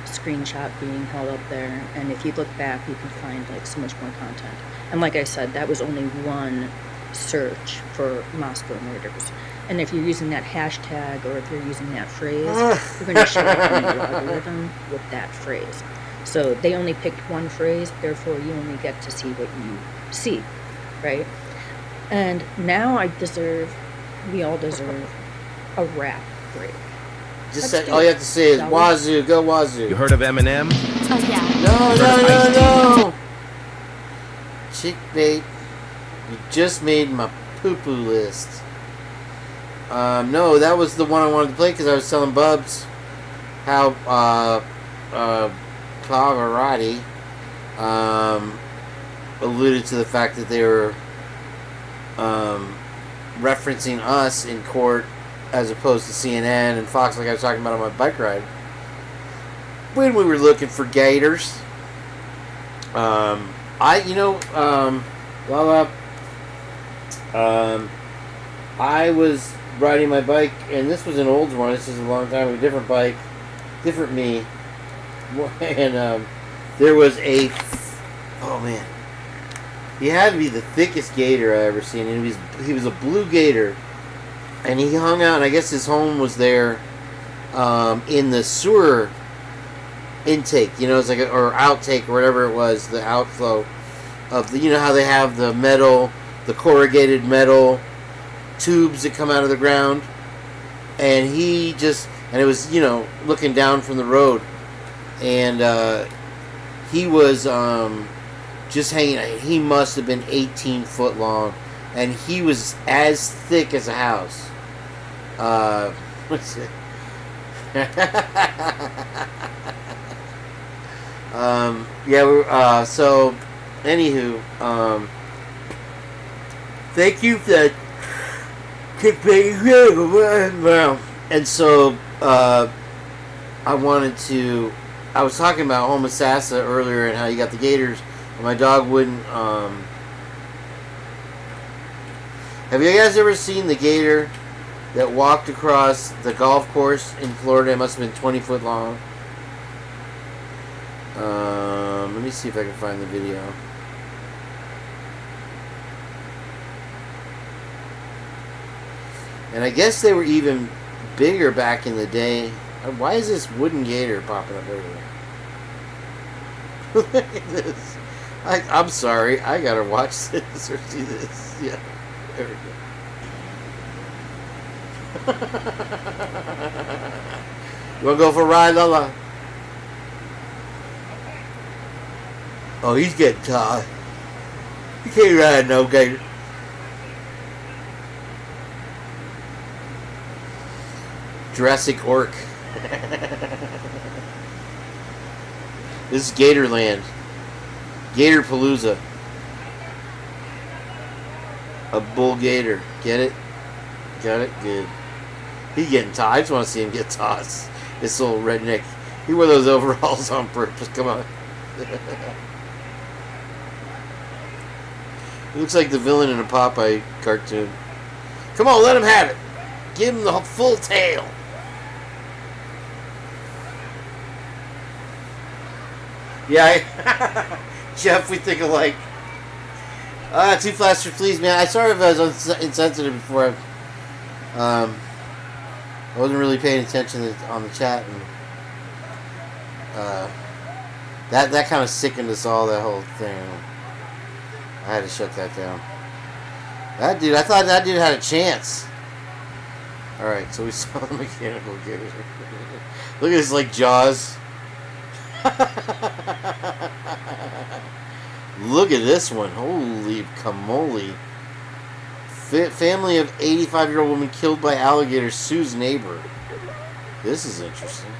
screenshot being held up there. And if you look back, you can find like so much more content. And like I said, that was only one search for Moscow murders. And if you're using that hashtag or if you're using that phrase, you're going to show up in your algorithm with that phrase. So they only picked one phrase, therefore you only get to see what you see, right? And now we all deserve a rap break. All you have to say is Wazoo, go Wazoo. You heard of Eminem? Oh, yeah. No. Chickbait, you just made my poo-poo list. No, that was the one I wanted to play because I was telling Bubs how Pavarotti alluded to the fact that they were referencing us in court as opposed to CNN and Fox, like I was talking about on my bike ride, when we were looking for gators. I was riding my bike, and this was an old one. This is a long time ago, different bike, different me, and there was he had to be the thickest gator I ever seen, and he was a blue gator, and he hung out, and I guess his home was there in the sewer intake, it's like or outtake or whatever it was, the outflow of the, how they have the metal, the corrugated metal tubes that come out of the ground, and it was looking down from the road, and he was just hanging out. He must have been 18 foot long, and he was as thick as a house. What's it? So anywho, thank you for that. And so I was talking about Homosassa earlier and how you got the gators, and my dog wouldn't. Have you guys ever seen the gator that walked across the golf course in Florida? It must have been 20 foot long. Let me see if I can find the video. And I guess they were even bigger back in the day. Why is this wooden gator popping up everywhere? Look at this. I'm sorry. I gotta watch this or see this. Yeah. There we go. You wanna go for a ride, Lala? Oh, he's getting tired. You can't ride no gator. Jurassic Orc. This is Gatorland. Gator Palooza. A bull gator. Get it? Got it? Good. He's getting tossed. I just want to see him get tossed. This little redneck. He wore those overalls on purpose. Come on. He looks like the villain in a Popeye cartoon. Come on, let him have it. Give him the full tail. Yeah, Jeff, we think alike. Too fast for fleas, man. I sorry if I was insensitive before. I wasn't really paying attention on the chat, and that kind of sickened us all. That whole thing. I had to shut that down. That dude, I thought that dude had a chance. All right, so we saw the mechanical gator. Look at this, like Jaws. Look at this one. Holy camole. Family of 85-year-old woman killed by alligator sues neighbor. This is interesting.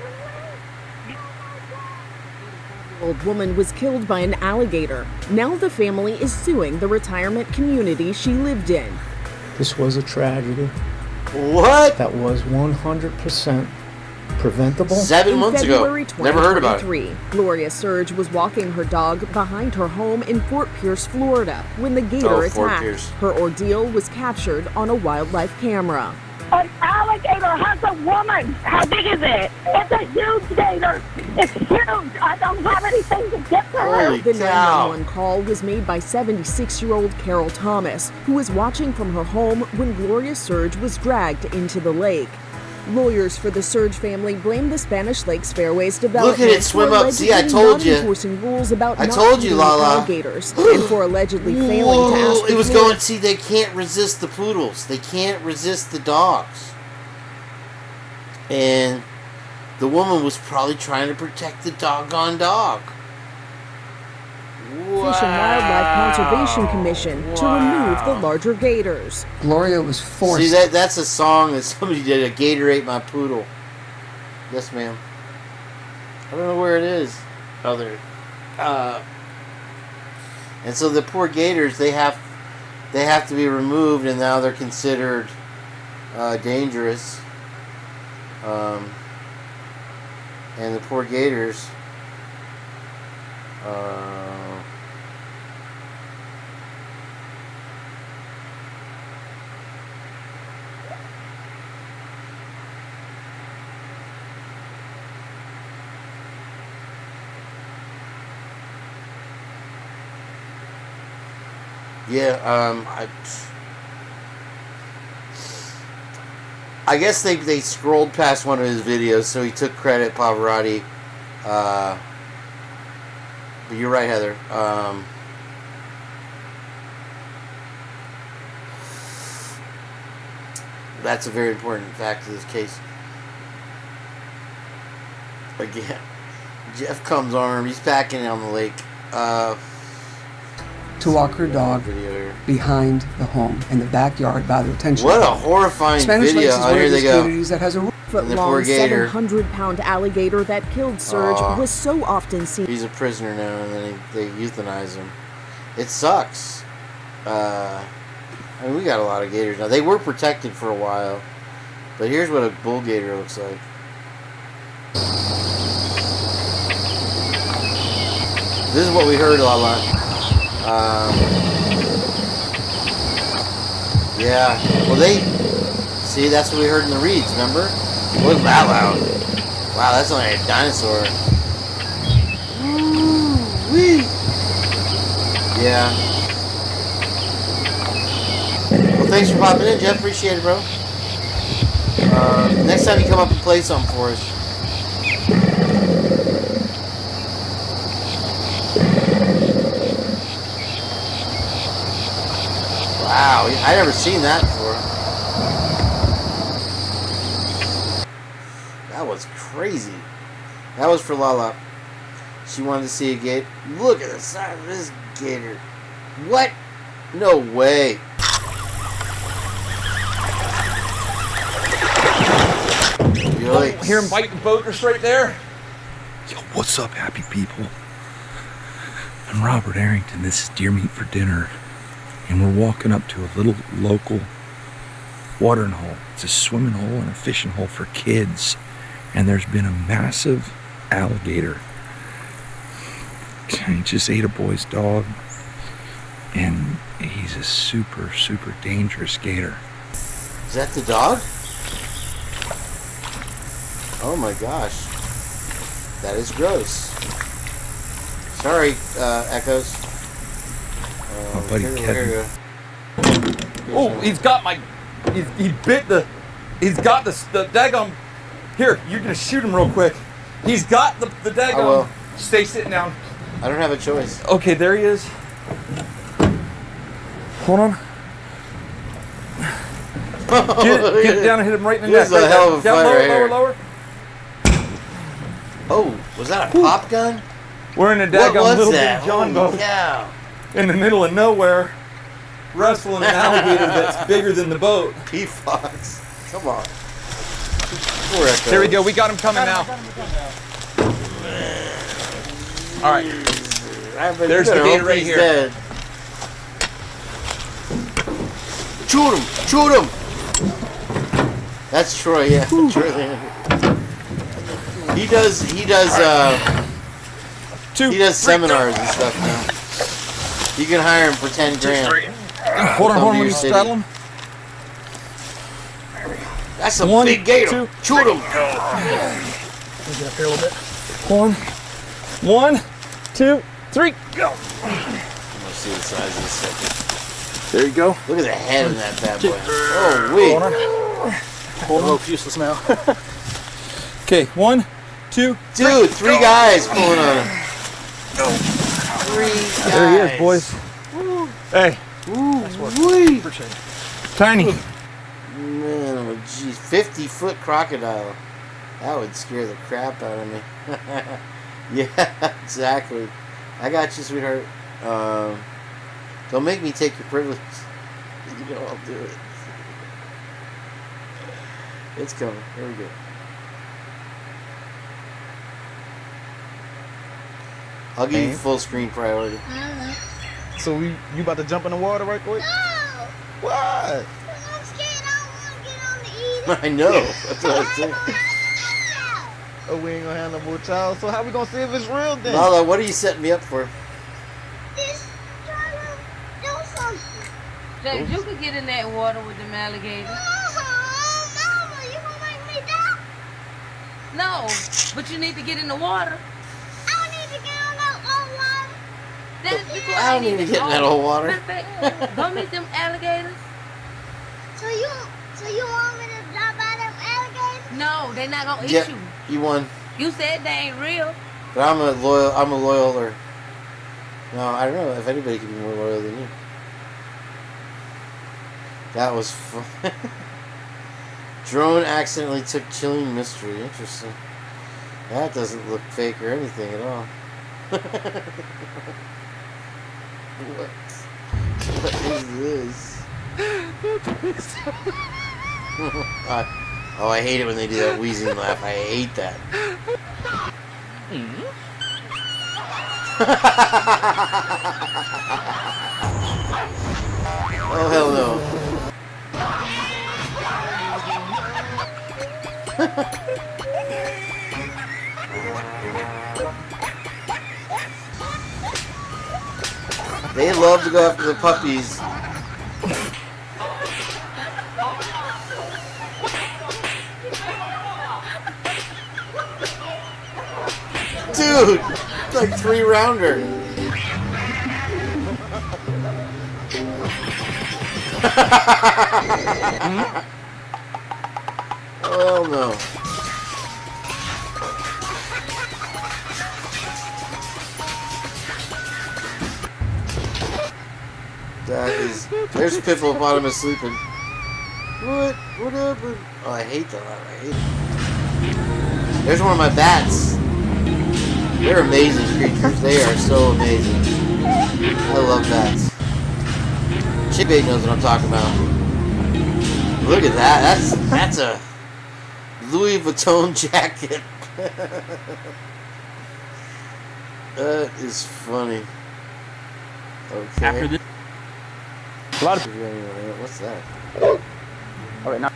Old woman was killed by an alligator. Now the family is suing the retirement community she lived in. This was a tragedy. What? That was 100% preventable. 7 months ago. Never heard about it. Gloria Surge was walking her dog behind her home in Fort Pierce, Florida, when the gator attacked. Her ordeal was captured on a wildlife camera. An alligator has a woman. How big is it? It's a huge gator. It's huge. I don't have anything to get to her. The 911 call was made by 76-year-old Carol Thomas, who was watching from her home when Gloria Surge was dragged into the lake. Lawyers for the Surge family blame the Spanish Lakes Fairways development. Look at it swim up. See, I told you. Enforcing rules about I told you, Lala. Alligators, and for allegedly failing to ask. It was going. See, they can't resist the poodles. They can't resist the dogs. And the woman was probably trying to protect the doggone dog. Fish and Wildlife Conservation Commission to remove the larger gators. Gloria was forced. See, that's a song that somebody did. A gator ate my poodle. Yes, ma'am. I don't know where it is. Oh, there. And so the poor gators, they have to be removed, and now they're considered dangerous. And the poor gators. I guess they scrolled past one of his videos, so he took credit, Pavarotti. But you're right, Heather. That's a very important fact to this case. Again, Jeff comes armed. He's packing on the lake. To walk her dog behind the home in the backyard by the retention. What a horrifying Spanish video! Lakes is Oh, one here of they these go. communities that has a Foot-long, 700-pound alligator that killed Surge was so often seen. He's a prisoner now, and then they euthanize him. It sucks. I mean, we got a lot of gators now. They were protected for a while, but here's what a bull gator looks like. This is what we heard a lot. Yeah. Well, see, that's what we heard in the reeds, remember? It wasn't that loud. Wow, that's only a dinosaur. Woo-wee. Yeah. Well, thanks for popping in, Jeff. Appreciate it, bro. Next time you come up and play something for us. Wow, I never seen that before. That was crazy. That was for Lala. She wanted to see a gator. Look at the size of this gator. What? No way. Oh, hear him bite the boat just right there. Yo, what's up, happy people? I'm Robert Arrington. This is Deer Meat for Dinner. And we're walking up to a little local watering hole. It's a swimming hole and a fishing hole for kids. And there's been a massive alligator. He just ate a boy's dog. And he's a super, super dangerous gator. Is that the dog? Oh my gosh. That is gross. Sorry, Echoes. My buddy Kevin. Oh, he's got my... He bit the... He's got the daggum... Here, you're going to shoot him real quick. He's got the daggum... I will. Stay sitting down. I don't have a choice. Okay, there he is. Hold on. Get it down and hit him right in the neck. This is a hell of a down, fight lower, right here. lower. Oh, was that a pop gun? We're in a What daggum was little that? bitty John Holy boat. cow. In the middle of nowhere, wrestling an alligator that's bigger than the boat. P-Fox. Come on. Poor Echoes. There we go. We got him coming now. All right. There's the gator right here. Dead. Shoot him! Shoot him! That's Troy, yeah. Troy Lander. He does seminars and stuff now. You can hire him for 10 grand. Hold on, let me straddle him. That's a big gator. Shoot him! Get up here a little bit. 1, 2, 3, go! I'm gonna see the size of this sucker. There you go. Look at the head of that bad boy. Oh, wait. Hold on. Useless now. Okay, 1, 2, dude, 3 guys pulling on him. 3 guys. There he is, boys. Hey. Nice work. Appreciate it. Tiny. Man, oh jeez, 50-foot crocodile. That would scare the crap out of me. Yeah, exactly. I got you, sweetheart. Don't make me take your privilege. You know I'll do it. It's coming. Here we go. I'll give you full screen priority. So you about to jump in the water right quick? No! What? I'm scared. I don't want to get on the eater. I know. That's what I said. Oh, we ain't gonna have no more child. So how we gonna see if it's real then? Lala, what are you setting me up for? Just trying to do something. James, you could get in that water with them alligators. Mama, you gonna make me die? No, but you need to get in the water. I don't need to get on that old water. That's because I don't need to get in that old water. Go meet them alligators. So you want me to drop out them alligators? No, they're not gonna eat Yeah, you. you won. You said they ain't real. But I'm a loyal, or no, I don't know if anybody can be more loyal than you. That was fun. Drone accidentally took chilling mystery. Interesting. That doesn't look fake or anything at all. What is this? Oh, I hate it when they do that wheezing laugh. I hate that. Oh, hell no. They love to go after the puppies. Dude, it's like 3-rounder. hell no. That is. There's Pippopotamus sleeping. What? What happened? Oh, I hate that. I hate it. There's one of my bats. They're amazing creatures. They are so amazing. I love bats. Chickbait knows what I'm talking about. Look at that. That's a Louis Vuitton jacket. That is funny. Okay. After this, a lot of what's that? All right, now.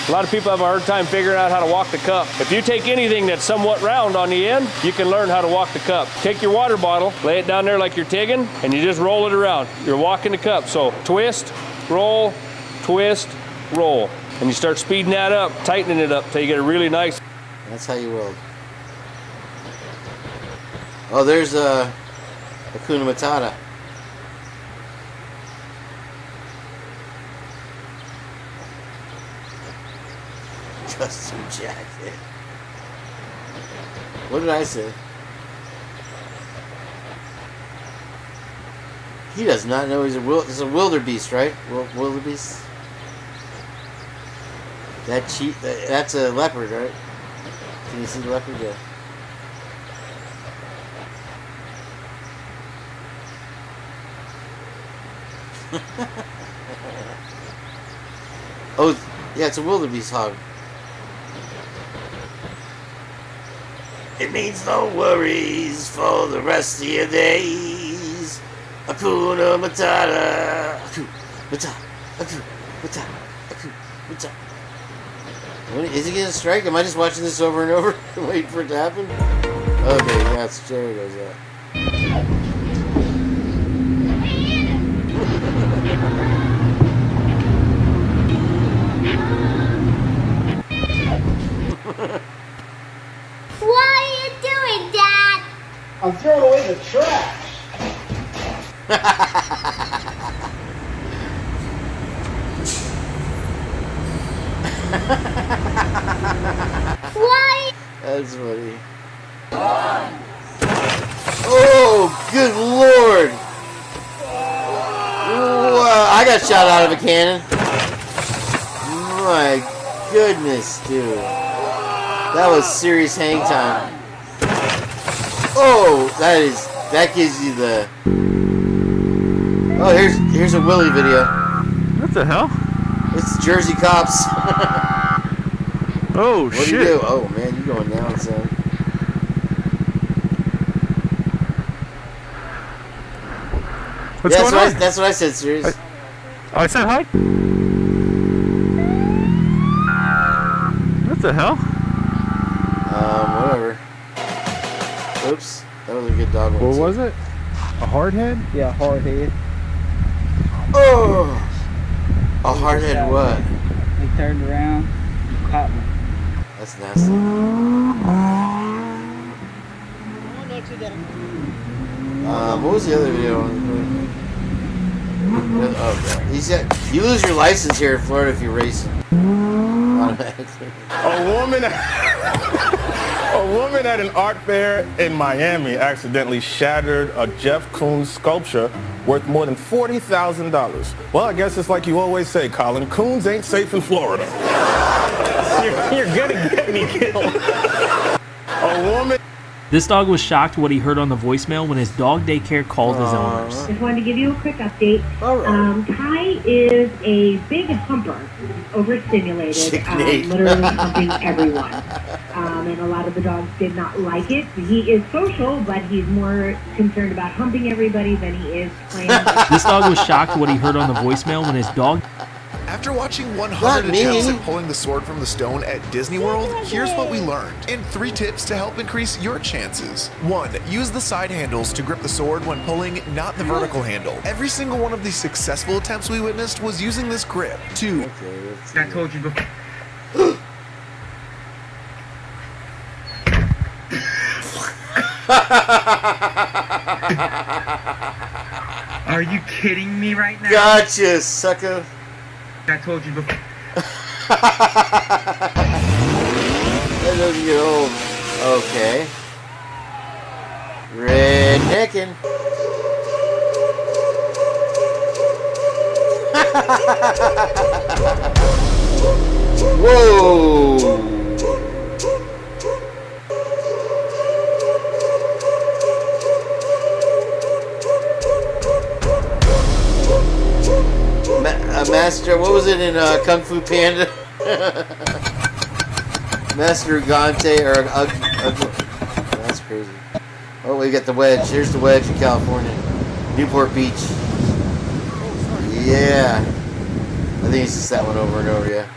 A lot of people have a hard time figuring out how to walk the cup. If you take anything that's somewhat round on the end, you can learn how to walk the cup. Take your water bottle, lay it down there like you're tigging, and you just roll it around. You're walking the cup. So twist, roll, twist, roll. And you start speeding that up, tightening it up till you get a really nice. That's how you weld. Oh, there's a Hakuna Matata. Custom jacket. What did I say? He does not know he's a wildebeest, right? Wildebeest. That's a leopard, right? Can you see the leopard? Yeah. Oh, yeah, it's a wildebeest hog. It means no worries for the rest of your days. Hakuna Matata. Hakuna Matata. Hakuna Matata. Hakuna Matata. Is he gonna strike? Am I just watching this over and over and waiting for it to happen? Okay, that's there goes that. What are you doing, Dad? I'm throwing away the trash. Why? That's funny. Oh, good lord! Wow, I got shot out of a cannon. My goodness, dude. That was serious hang time. Oh, that gives you the. Oh, here's a Willie video. What the hell? It's Jersey Cops. Oh, what do you do? Oh man, you going down, son. What's going on? That's what I said, serious. I said hi. What the hell? Whatever. Oops, that was a good dog one. What was it? A hard head? Yeah, hard head. Oh! A hard head what? He turned around, caught me. That's nasty. What was the other video? Oh, God. You lose your license here in Florida if you're racing. Automatically. A woman at an art fair in Miami accidentally shattered a Jeff Koons sculpture worth more than $40,000. Well, I guess it's like you always say, Colin, Koons ain't safe in Florida. You're gonna get me killed. A woman. This dog was shocked what he heard on the voicemail when his dog daycare called his owners. Just wanted to give you a quick update. Kai is a big humper, overstimulated, literally humping everyone. And a lot of the dogs did not like it. He is social, but he's more concerned about humping everybody than he is playing. This dog was shocked what he heard on the voicemail when his dog... After watching 100 attempts at pulling the sword from the stone at Disney World, here's what we learned, and 3 tips to help increase your chances. 1. Use the side handles to grip the sword when pulling, not the vertical handle. Every single one of the successful attempts we witnessed was using this grip. 2. I told you before. Are you kidding me right now? Gotcha, sucker. I told you before. That doesn't get old. Okay. Redneckin'. Whoa! Master, what was it in Kung Fu Panda? Master Ugante or that's crazy. Oh, we got the wedge. Here's the wedge in California, Newport Beach. Yeah, I think it's just that one over and over. Yeah.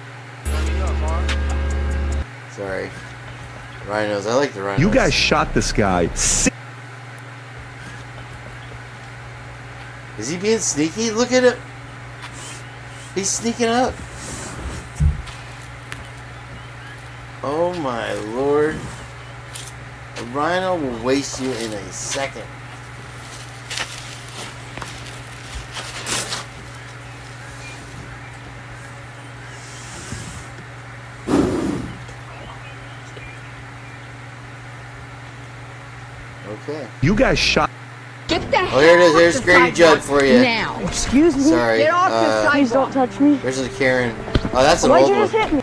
Sorry, rhinos. I like the rhinos. You guys shot this guy. Is he being sneaky? Look at it. He's sneaking up. Oh my lord. A rhino will waste you in a second. Okay. You guys shot. Get the Oh, here it is. Here's Grady Judd for you. Now. Excuse me. Sorry. Get off the sidewalk. Please don't touch me. There's the Karen. Oh, that's an Why'd old you just one. hit me?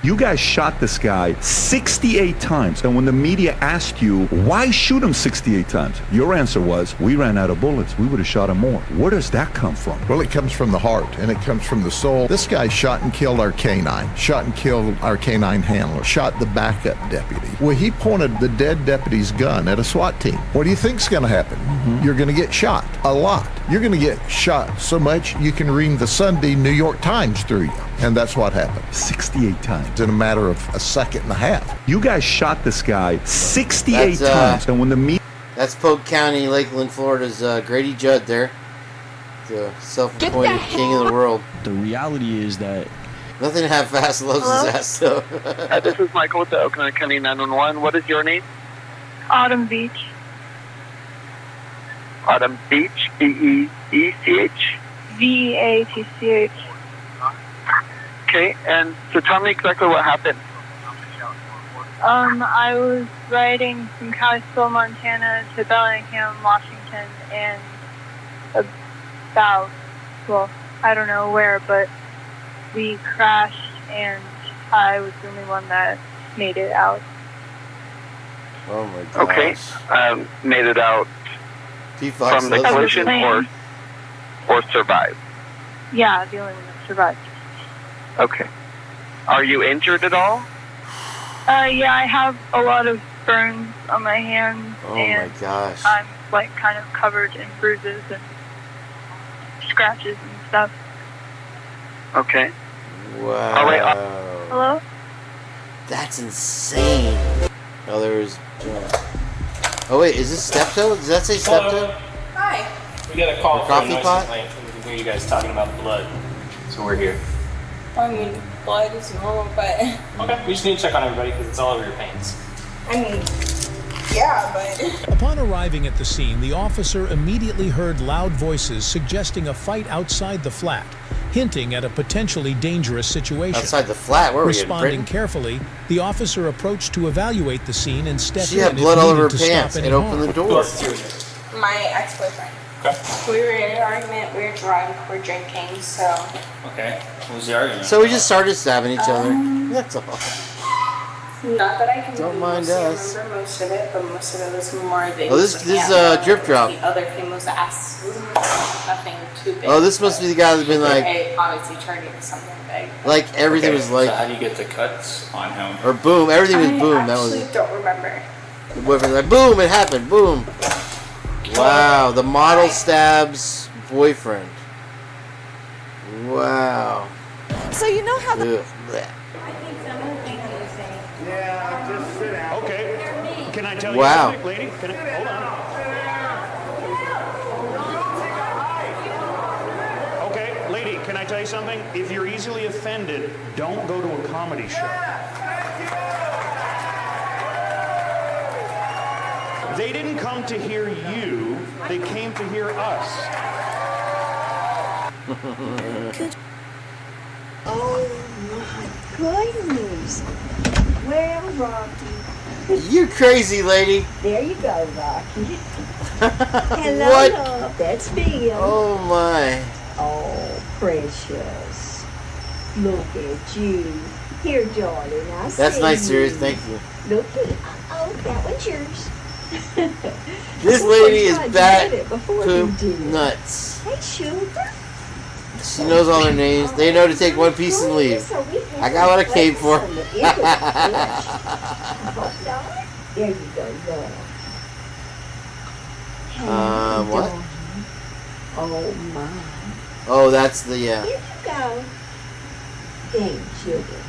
You guys shot this guy 68 times, and when the media asked you, why shoot him 68 times? Your answer was, we ran out of bullets. We would have shot him more. Where does that come from? Well, it comes from the heart, and it comes from the soul. This guy shot and killed our canine, shot and killed our canine handler, shot the backup deputy. Well, he pointed the dead deputy's gun at a SWAT team. What do you think's going to happen? You're going to get shot a lot. You're going to get shot so much you can read the Sunday New York Times through you. And that's what happened. 68 times. In a matter of a second and a half. You guys shot this guy 68 times, and when the media... That's Polk County, Lakeland, Florida's Grady Judd there. The self-appointed king of the world. The reality is that... Nothing half-assed loves his ass, though. This is Michael with the Oakland County 911. What is your name? Autumn Beach. Autumn Beach, B-E-E-C-H? V-A-T-C-H. Okay, and so tell me exactly what happened. I was riding from Kalispell, Montana to Bellingham, Washington, and about, well, I don't know where, but we crashed, and I was the only one that made it out. Oh my gosh. Okay, made it out from the collision or survived? Yeah, the only one that survived. Okay. Are you injured at all? Yeah, I have a lot of burns on my hands, and my gosh. I'm like kind of covered in bruises and scratches and stuff. Okay. Wow. All right. Hello? That's insane. Oh, there was... Oh, wait, is this Steptoe? Does that say Steptoe? Hi. We got a call Or from a coffee noise pot? complaint. We can hear you guys talking about blood. So we're here. I mean, blood is normal, but Okay, we just need to check on everybody because it's all over your pants. I mean, yeah, but Upon arriving at the scene, the officer immediately heard loud voices suggesting a fight outside the flat, hinting at a potentially dangerous situation. Outside the flat? Where were we, in Responding Britain? carefully, the officer approached to evaluate the scene and stepped She in had if blood all over her needed to pants stop any and opened the harm. door. my ex-boyfriend. Okay. We were in an argument, we were drunk, we're drinking, so... Okay. What was the argument? So we just started stabbing each other. That's all. Not that I can Don't mind us. remember most of it, but most of it was more the... Oh, this is Drip Drop. The other thing was ass. Nothing too big. Oh, this must be the guy that's been like... It obviously turned into something big. Like, everything was like... So how do you get the cuts on him? Or boom, everything was boom. I That was actually don't remember. the boyfriend. Like, boom, it happened. Boom. Wow, the model stabs boyfriend. Wow. So you know how the... Ugh, bleh. Yeah, just sit down. Okay. Can I tell Wow. you something, lady? Can I, hold on. Okay, lady, can I tell you something? If you're easily offended, don't go to a comedy show. They didn't come to hear you, they came to hear us. Oh my goodness. Well, Rocky. You crazy lady. There you go, Rocky. Hello, What? love. That's me. Oh my. Oh, precious. Look at you. Here, darling. I That's see nice, you. serious. Thank you. Look at oh, that one's yours. This lady is bat poop nuts. Hey, sugar. She knows all their names. They know to take one piece and leave. I got what I came for. There you go, love. What? Oh, my. Oh, that's the, yeah. Here you go. Thanks, sugar.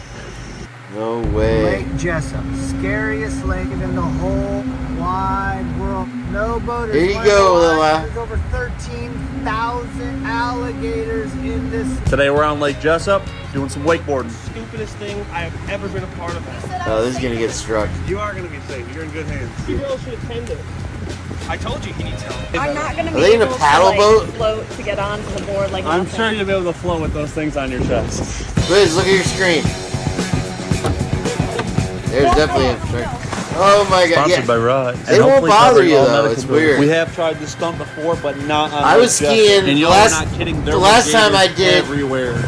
No way. Lake Jessup, scariest lake in the whole wide world. No boat is Here you one go, line. Lila. There's over 13,000 alligators in this. Today we're on Lake Jessup doing some wakeboarding. Stupidest thing I have ever been a part of. Oh, this is gonna get struck. You are going to be safe. You're in good hands. You girls should attend it. I told you he needs help. I'm not going to Are they in a paddle boat? float to get onto the board like I'm nothing. sure you'll be able to float with those things on your chest. Liz, look at your screen. There's definitely a shark. Oh my god. Sponsored Yeah. by Rod. They won't bother you though. It's weird. We have tried this stunt before, but not on I was Lake Jessup. skiing And you're not kidding. There the were last time I gators did everywhere.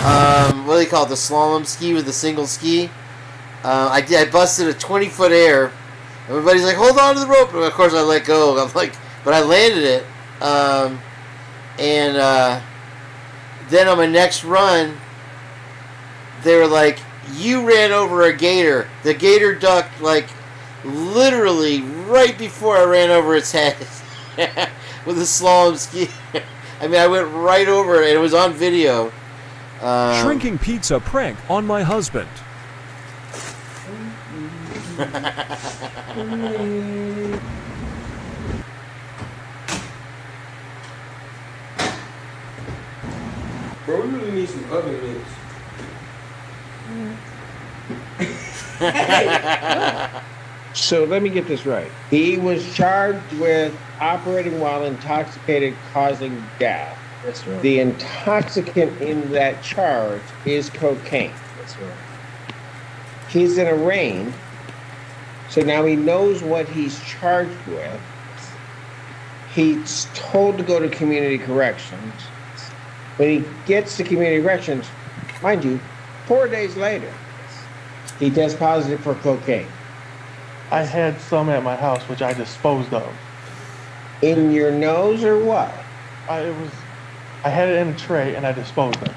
what do they call it? The slalom ski with the single ski. I busted a 20-foot air. Everybody's like, hold on to the rope. And of course I let go. I'm like, but I landed it. Then on my next run, they were like, you ran over a gator. The gator ducked like literally right before I ran over its head with a slalom ski. I mean, I went right over it and it was on video. Shrinking pizza prank on my husband. Bro, we really need some oven mitts. So let me get this right. He was charged with operating while intoxicated, causing death. That's right. The intoxicant in that charge is cocaine. That's right. He's in arraigned, so now he knows what he's charged with. He's told to go to community corrections. When he gets to community corrections, mind you, 4 days later, he tests positive for cocaine. I had some at my house, which I disposed of. In your nose or what? I had it in a tray and I disposed of it.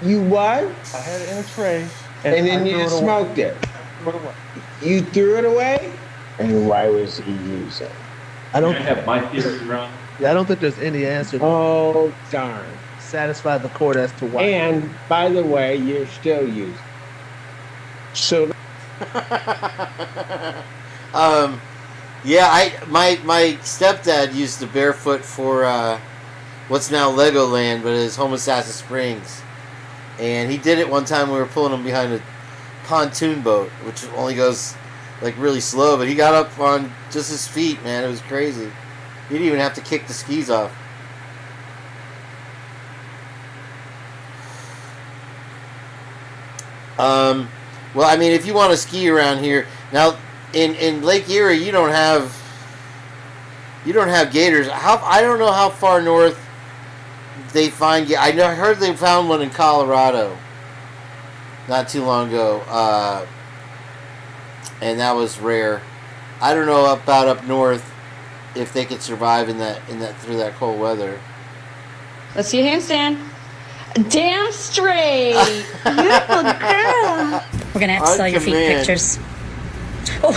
You what? I had it in a tray and then you just smoked it. Threw it away. You threw it away? And why was he using? I don't have my theory wrong. Yeah, I don't think there's any answer. Oh, darn. Satisfy the court as to why. And by the way, you're still using. So yeah, my stepdad used to barefoot for what's now Legoland, but it's Homosassa Springs, and he did it one time. We were pulling him behind a pontoon boat, which only goes like really slow, but he got up on just his feet, man. It was crazy. He didn't even have to kick the skis off. Well, I mean, if you want to ski around here now in Lake Erie, you don't have gators. I don't know how far north they find. I heard they found one in Colorado not too long ago, and that was rare. I don't know about up north if they could survive in that through that cold weather. Let's see a handstand. Damn straight. Beautiful girl. We're gonna have to sell your feet pictures. All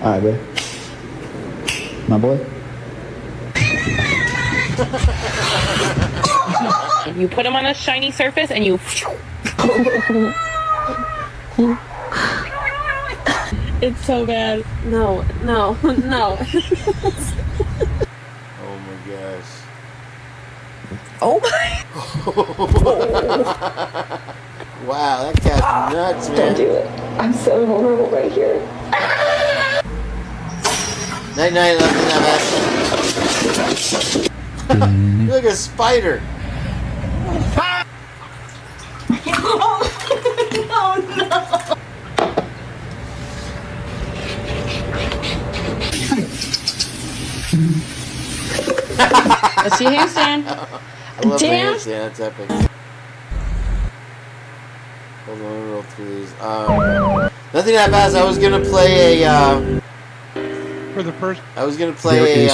right, babe. My boy. You put them on a shiny surface and you. It's so bad. No. Oh my gosh. Oh my. Wow, that cat's nuts, man. Don't do it. I'm so vulnerable right here. Night, left in that basket. You're like a spider. Let's see a handstand. I love the Damn. handstand. That's epic. Hold on, let me roll through these. Nothing that fast. I was gonna play a. For the first, I was gonna play There is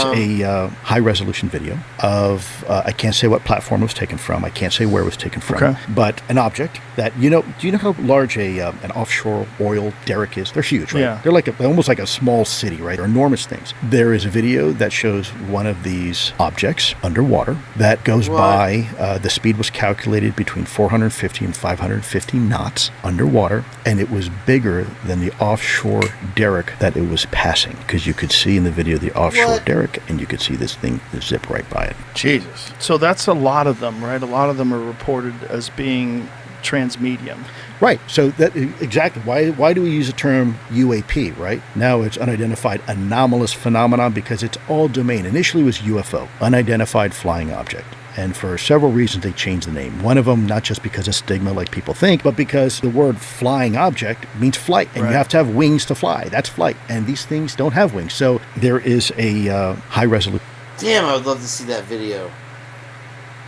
a high-resolution video of, I can't say what platform it was taken from, I can't say where it was taken from, Okay. but an object that, do you know how large an offshore oil derrick is? They're huge, right? Yeah. They're like almost like a small city, right? They're enormous things. There is a video that shows one of these objects underwater that goes by, the speed was calculated between 450 and 550 knots underwater, and it was bigger than the offshore derrick that it was passing, because you could see in the video the offshore derrick, and you could see this thing zip right by it. Jesus. So that's a lot of them, right? A lot of them are reported as being transmedium. Right. So that exactly why do we use the term UAP, right? Now it's unidentified anomalous phenomenon because it's all domain. Initially it was UFO, unidentified flying object. And for several reasons, they changed the name. One of them, not just because of stigma like people think, but because the word flying object means flight, and you have to have wings to fly. That's flight. And these things don't have wings. So there is a high resolution. Damn, I would love to see that video.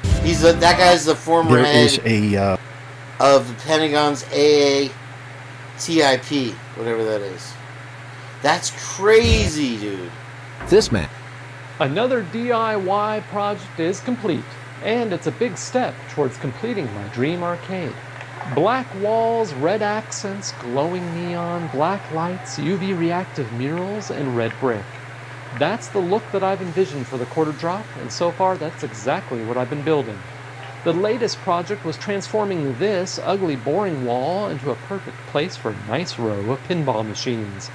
That guy's the former head of the Pentagon's AATIP, whatever that is. That's crazy, dude. This man. Another DIY project is complete, and it's a big step towards completing my dream arcade. Black walls, red accents, glowing neon, black lights, UV reactive murals, and red brick. That's the look that I've envisioned for the quarter drop, and so far that's exactly what I've been building. The latest project was transforming this ugly, boring wall into a perfect place for a nice row of pinball machines.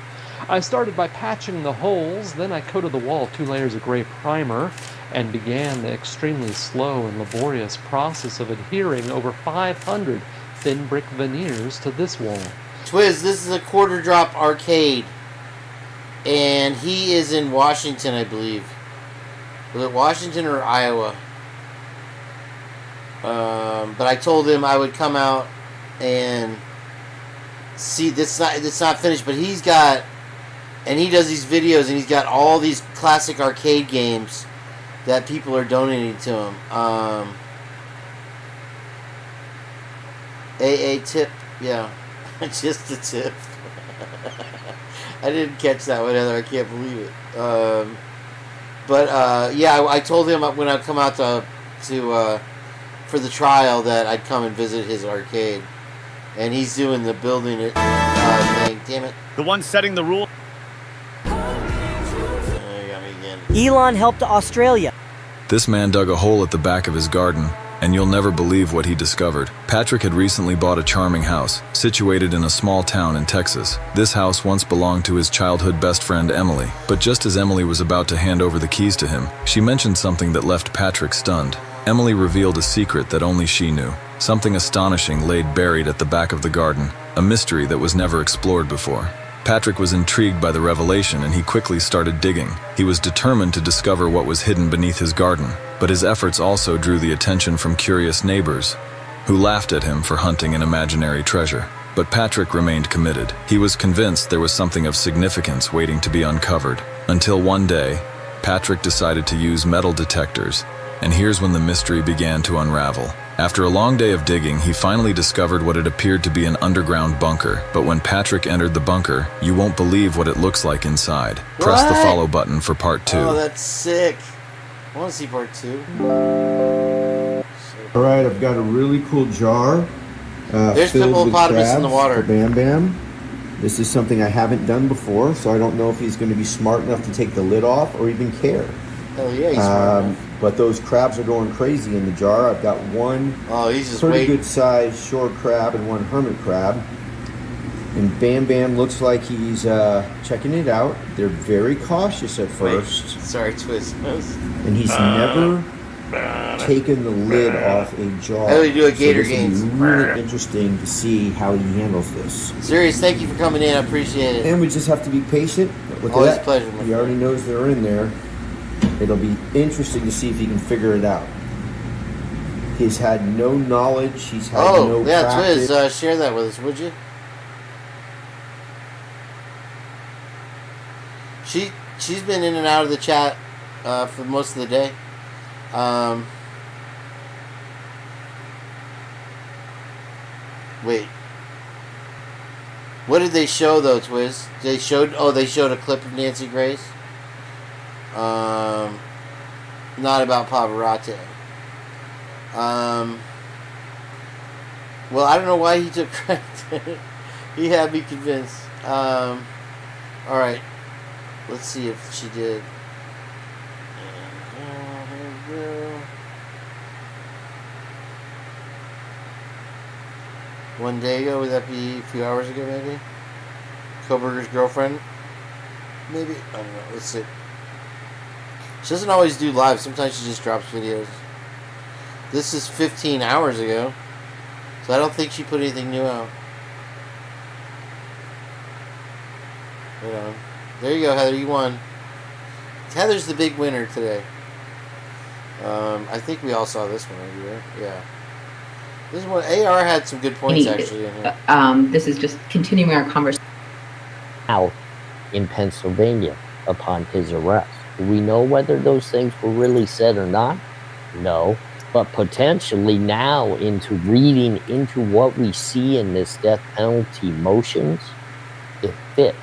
I started by patching the holes, then I coated the wall 2 layers of gray primer, and began the extremely slow and laborious process of adhering over 500 thin brick veneers to this wall. Twiz, this is a quarter drop arcade, and he is in Washington, I believe. Was it Washington or Iowa? But I told him I would come out and see. It's not finished, but he's got, and he does these videos, and he's got all these classic arcade games that people are donating to him. AA tip, yeah, just a tip. I didn't catch that one either. I can't believe it. Yeah, I told him when I come out to for the trial that I'd come and visit his arcade, and he's doing the building it thing. Damn it! The one setting the rule. You got me again. Elon helped Australia. This man dug a hole at the back of his garden, and you'll never believe what he discovered. Patrick had recently bought a charming house, situated in a small town in Texas. This house once belonged to his childhood best friend Emily, but just as Emily was about to hand over the keys to him, she mentioned something that left Patrick stunned. Emily revealed a secret that only she knew. Something astonishing laid buried at the back of the garden, a mystery that was never explored before. Patrick was intrigued by the revelation, and he quickly started digging. He was determined to discover what was hidden beneath his garden, but his efforts also drew the attention from curious neighbors, who laughed at him for hunting an imaginary treasure. But Patrick remained committed. He was convinced there was something of significance waiting to be uncovered. Until one day, Patrick decided to use metal detectors, and here's when the mystery began to unravel. After a long day of digging, he finally discovered what had appeared to be an underground bunker. But when Patrick entered the bunker, you won't believe what it looks like inside. Press the follow button for part 2. Oh, that's sick. I want to see part 2. All right, I've got a really cool jar. There's filled with hippopotamus in the crabs water. for Bam Bam. This is something I haven't done before, so I don't know if he's going to be smart enough to take the lid off or even care. Hell yeah, he's smart enough. But those crabs are going crazy in the jar. I've got one pretty good sized shore crab and one hermit crab. And Bam Bam looks like he's checking it out. They're very cautious at first. Sorry, Twiz. And he's never taken the lid off a jar. How do we do a Gator so this Games? will be really interesting to see how he handles this. Serious, thank you for coming in. I appreciate it. And we just have to be patient. Look Always at that. a pleasure. He already knows they're in there. It'll be interesting to see if he can figure it out. He's had no knowledge. He's had no practice. Twiz, share that with us, would you? She's been in and out of the chat for most of the day. Wait. What did they show though, Twiz? They showed a clip of Nancy Grace. Not about Pavarotti. Well, I don't know why he took credit. He had me convinced. Alright. Let's see if she did. One day ago, would that be a few hours ago, maybe? Kohberger's girlfriend? Maybe? I don't know. Let's see. She doesn't always do live. Sometimes she just drops videos. This is 15 hours ago. So I don't think she put anything new out. Hold on. There you go, Heather. You won. Heather's the big winner today. I think we all saw this one right here. Yeah. This one, AR had some good points actually in here. This is just continuing our conversation. Out in Pennsylvania upon his arrest. Do we know whether those things were really said or not? No. But potentially now into reading into what we see in this death penalty motions, it fits.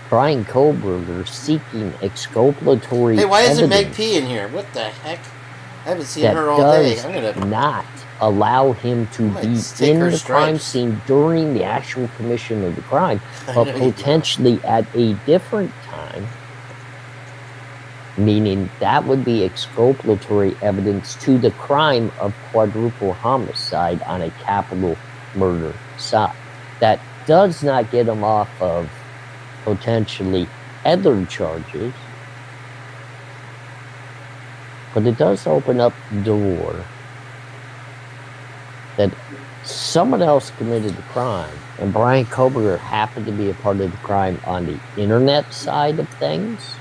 Brian Kohberger seeking exculpatory Hey, why isn't evidence Meg P in here? What the heck? I haven't seen that her all does day. I'm gonna not allow him to be take in her the crime stripes. scene during the actual commission of the crime, I but know you do. potentially at a different time, meaning that would be exculpatory evidence to the crime of quadruple homicide on a capital murder side. That does not get him off of potentially other charges, but it does open up the door that someone else committed the crime, and Brian Kohberger happened to be a part of the crime on the internet side of things.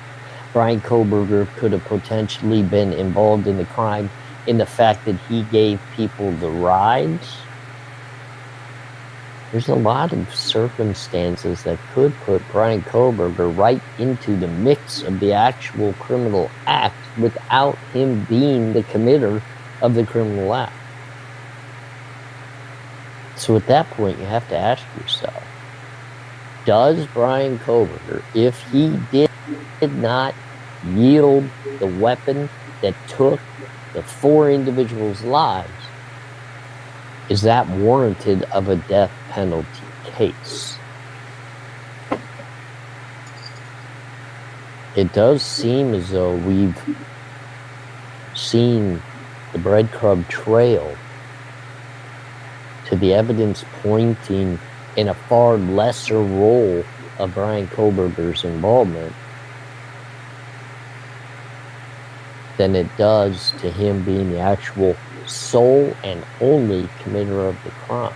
Brian Kohberger could have potentially been involved in the crime in the fact that he gave people the rides. There's a lot of circumstances that could put Brian Kohberger right into the mix of the actual criminal act without him being the committer of the criminal act. So at that point, you have to ask yourself, does Brian Kohberger, if he did not yield the weapon that took the 4 individuals' lives, is that warranted of a death penalty case? It does seem as though we've seen the breadcrumb trail to the evidence pointing in a far lesser role of Brian Kohberger's involvement than it does to him being the actual sole and only committer of the crime.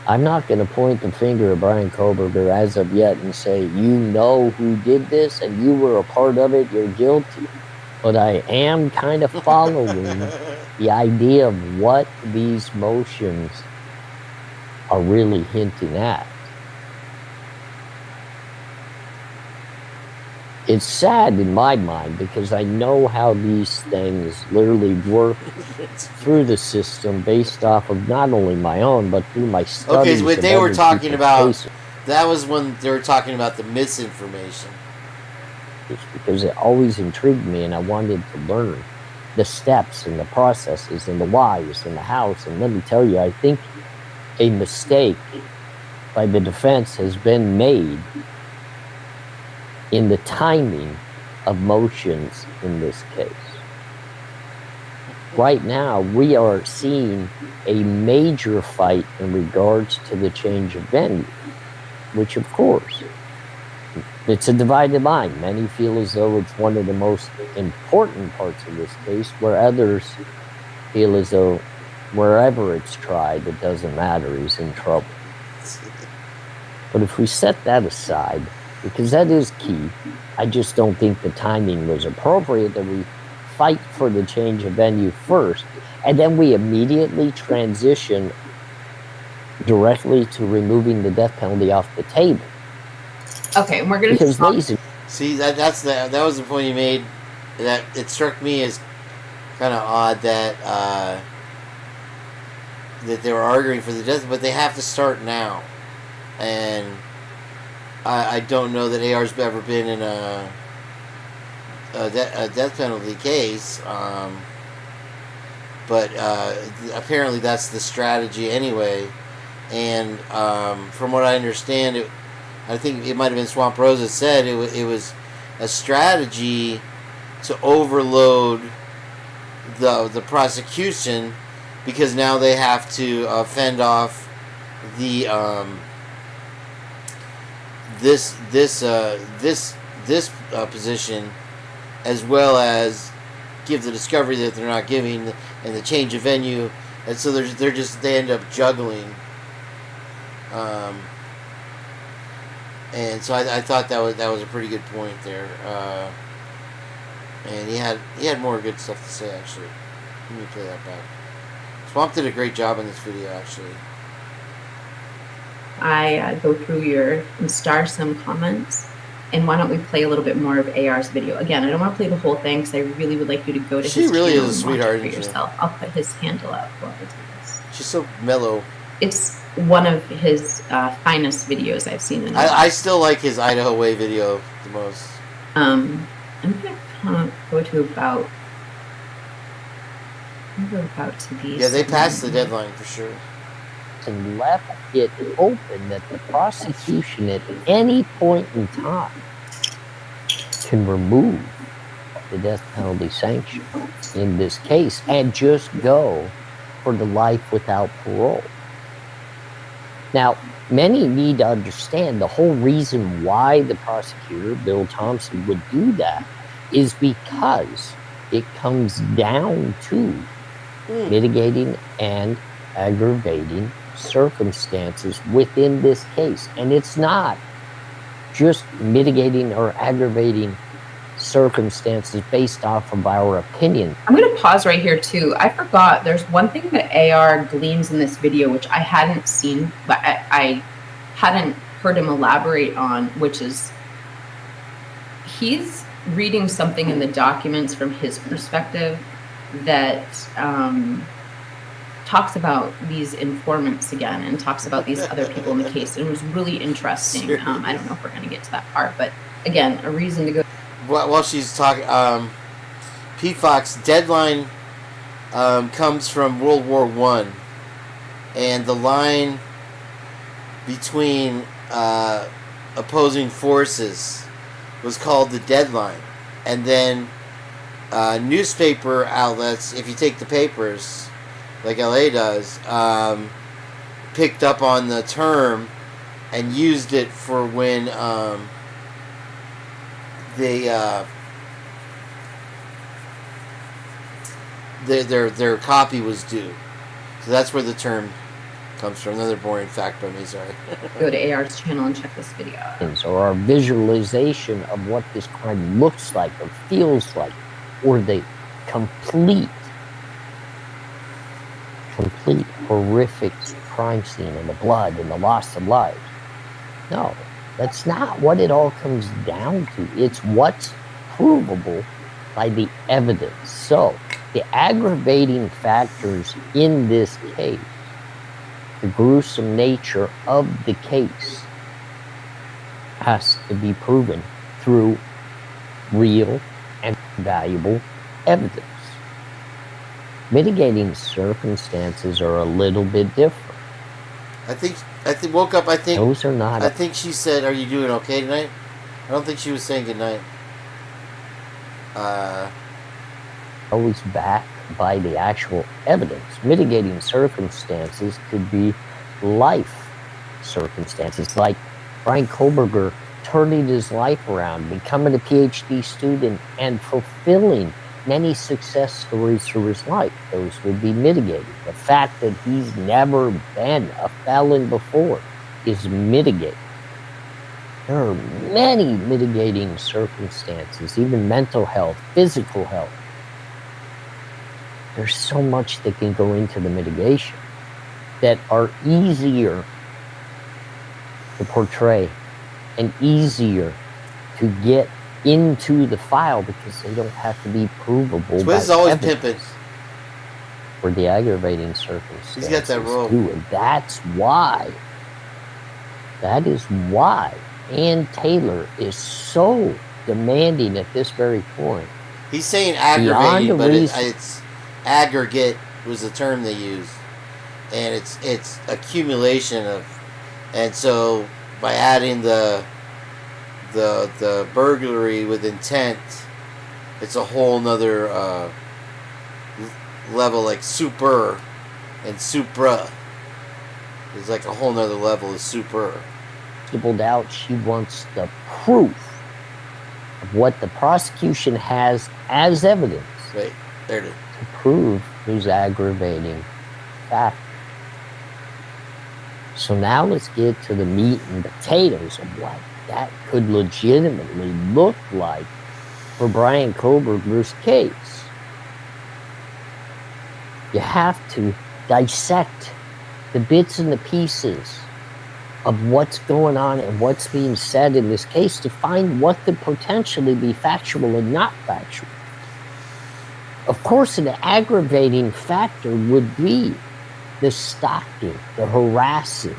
I'm not going to point the finger at Brian Kohberger as of yet and say, you know who did this and you were a part of it, you're guilty. But I am kind of following the idea of what these motions are really hinting at. It's sad in my mind because I know how these things literally work through the system based off of not only my own, but through my studies. Okay, so they were talking about, that was when they were talking about the misinformation. Because it always intrigued me and I wanted to learn the steps and the processes and the whys and the hows. And let me tell you, I think a mistake by the defense has been made in the timing of motions in this case. Right now, we are seeing a major fight in regards to the change of venue, which of course, it's a divided line. Many feel as though it's one of the most important parts of this case, where others feel as though wherever it's tried, it doesn't matter, he's in trouble. But if we set that aside, because that is key, I just don't think the timing was appropriate that we fight for the change of venue first, and then we immediately transition directly to removing the death penalty off the table. Okay, and we're gonna because lazy. See, that was the point you made. That it struck me as kind of odd that that they were arguing for the death, but they have to start now, and I don't know that AR's ever been in a death penalty case, but apparently that's the strategy anyway. And from what I understand, I think it might have been Swamp Rose that said it was a strategy to overload the prosecution, because now they have to fend off the this position, as well as give the discovery that they're not giving, and the change of venue, and so they end up juggling. And so I thought that was a pretty good point there. And he had more good stuff to say, actually. Let me play that back. Swamp did a great job in this video, actually. I go through your star some comments, and why don't we play a little bit more of AR's video? Again, I don't want to play the whole thing because I really would like you to go to his really channel is a and watch sweetheart, it for isn't she? yourself. I'll put his handle up while I do this. She's so mellow. It's one of his finest videos I've seen in a while. I still like his Idaho Way video the most. I'm gonna go to about to these. Yeah, they passed the deadline for sure. And left it open that the prosecution at any point in time can remove the death penalty sanction in this case and just go for the life without parole. Now, many need to understand the whole reason why the prosecutor, Bill Thompson, would do that is because it comes down to mitigating and aggravating circumstances within this case. And it's not just mitigating or aggravating circumstances based off of our opinion. I'm going to pause right here too. I forgot there's one thing that AR gleans in this video which I hadn't seen, but I hadn't heard him elaborate on, which is he's reading something in the documents from his perspective that talks about these informants again and talks about these other people in the case. And it was really interesting. I don't know if we're going to get to that part, but again, a reason to go. While she's talking, Pete Fox, deadline comes from World War I, and the line between opposing forces was called the deadline. And then newspaper outlets, if you take the papers, like LA does, picked up on the term and used it for when their copy was due. So that's where the term comes from. Another boring fact by me, sorry. Go to AR's channel and check this video out. Or our visualization of what this crime looks like or feels like, or the complete horrific crime scene and the blood and the loss of lives. No, that's not what it all comes down to. It's what's provable by the evidence. So the aggravating factors in this case, the gruesome nature of the case, has to be proven through real and valuable evidence. Mitigating circumstances are a little bit different. I think woke up. I think those are not. I think she said, "Are you doing okay tonight?" I don't think she was saying good night. Always backed by the actual evidence. Mitigating circumstances could be life circumstances, like Brian Koberger turning his life around, becoming a PhD student, and fulfilling many success stories through his life. Those would be mitigated. The fact that he's never been a felon before is mitigated. There are many mitigating circumstances, even mental health, physical health. There's so much that can go into the mitigation that are easier to portray and easier to get into the file because they don't have to be provable. Twiz is always pimping. For the aggravating circumstances. He's got that role. And that's why. That is why Ann Taylor is so demanding at this very point. He's saying aggravating, but it's aggregate was the term they use, and it's accumulation of, and so by adding the burglary with intent, it's a whole nother level, like super and supra. It's like a whole nother level of super. Doubt she wants the proof of what the prosecution has as evidence. Wait, there it is. To prove who's aggravating fact. So now let's get to the meat and potatoes of what that could legitimately look like for Bryan Kohberger's case. You have to dissect the bits and the pieces of what's going on and what's being said in this case to find what could potentially be factual and not factual. Of course, an aggravating factor would be the stalking, the harassing,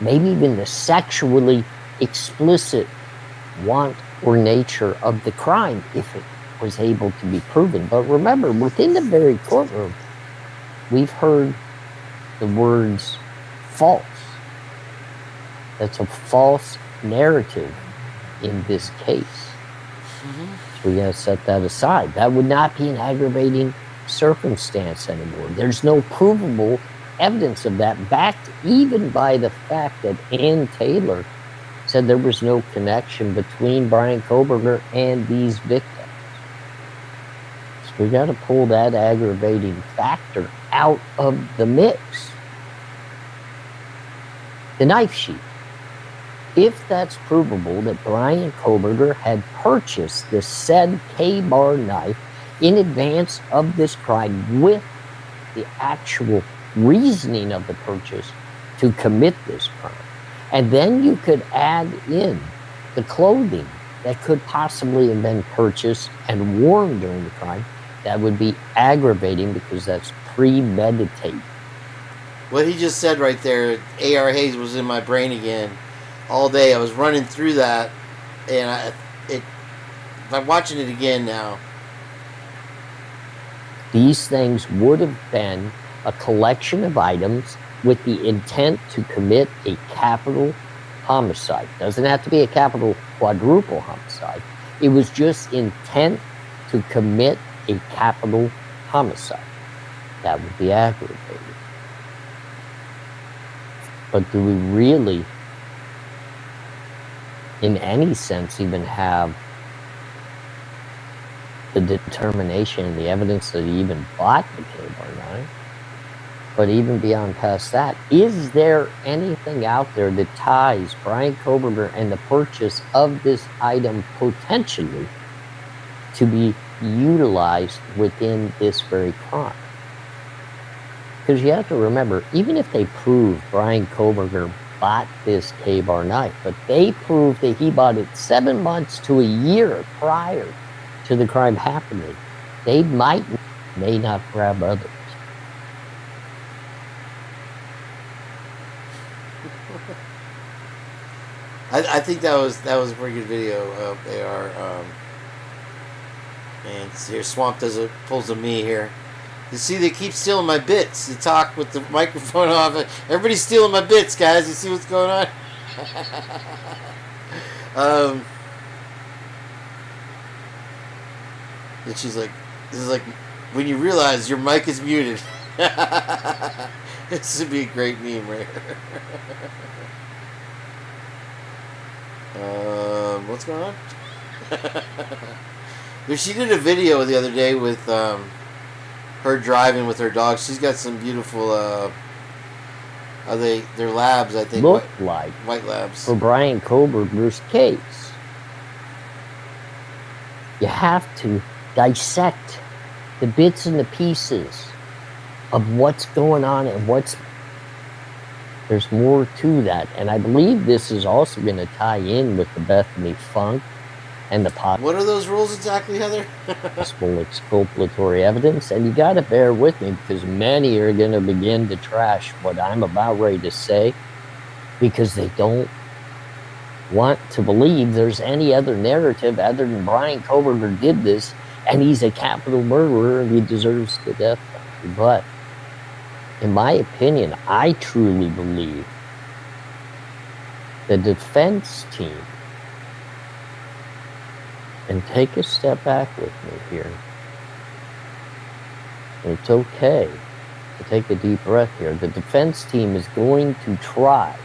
maybe even the sexually explicit want or nature of the crime if it was able to be proven. But remember, within the very courtroom, we've heard the words false. That's a false narrative in this case. So we gotta set that aside. That would not be an aggravating circumstance anymore. There's no provable evidence of that, backed even by the fact that Ann Taylor said there was no connection between Bryan Kohberger and these victims. So we gotta pull that aggravating factor out of the mix. The knife sheath. If that's provable that Bryan Kohberger had purchased the said K-bar knife in advance of this crime with the actual reasoning of the purchase to commit this crime, and then you could add in the clothing that could possibly have been purchased and worn during the crime, that would be aggravating because that's premeditated. What he just said right there, A.R. Hayes was in my brain again. All day I was running through that, and I'm watching it again now. These things would have been a collection of items with the intent to commit a capital homicide. Doesn't have to be a capital quadruple homicide. It was just intent to commit a capital homicide. That would be aggravated. But do we really, in any sense, even have the determination and the evidence that he even bought the K-bar knife? But even beyond past that, is there anything out there that ties Bryan Kohberger and the purchase of this item potentially to be utilized within this very crime? Because you have to remember, even if they prove Bryan Kohberger bought this K-bar knife, but they proved that he bought it 7 months to a year prior to the crime happening, they may not grab others. I think that was a pretty good video of AR. And here Swamp pulls a me here. You see, they keep stealing my bits. You talk with the microphone off. Everybody's stealing my bits, guys. You see what's going on? And she's like, this is like when you realize your mic is muted. This would be a great meme right here. What's going on? She did a video the other day with her driving with her dog. She's got some beautiful they're labs, I think. Look like white labs. For Bryan Kohberger's case, you have to dissect the bits and the pieces of what's going on and what's There's more to that, and I believe this is also going to tie in with the Bethany Funk and the What are those rules exactly, Heather? possible exculpatory evidence. And you got to bear with me because many are going to begin to trash what I'm about ready to say because they don't want to believe there's any other narrative other than Brian Kohberger did this and he's a capital murderer and he deserves the death penalty. But in my opinion, I truly believe the defense team, and take a step back with me here. And it's okay to take a deep breath here. The defense team is going to try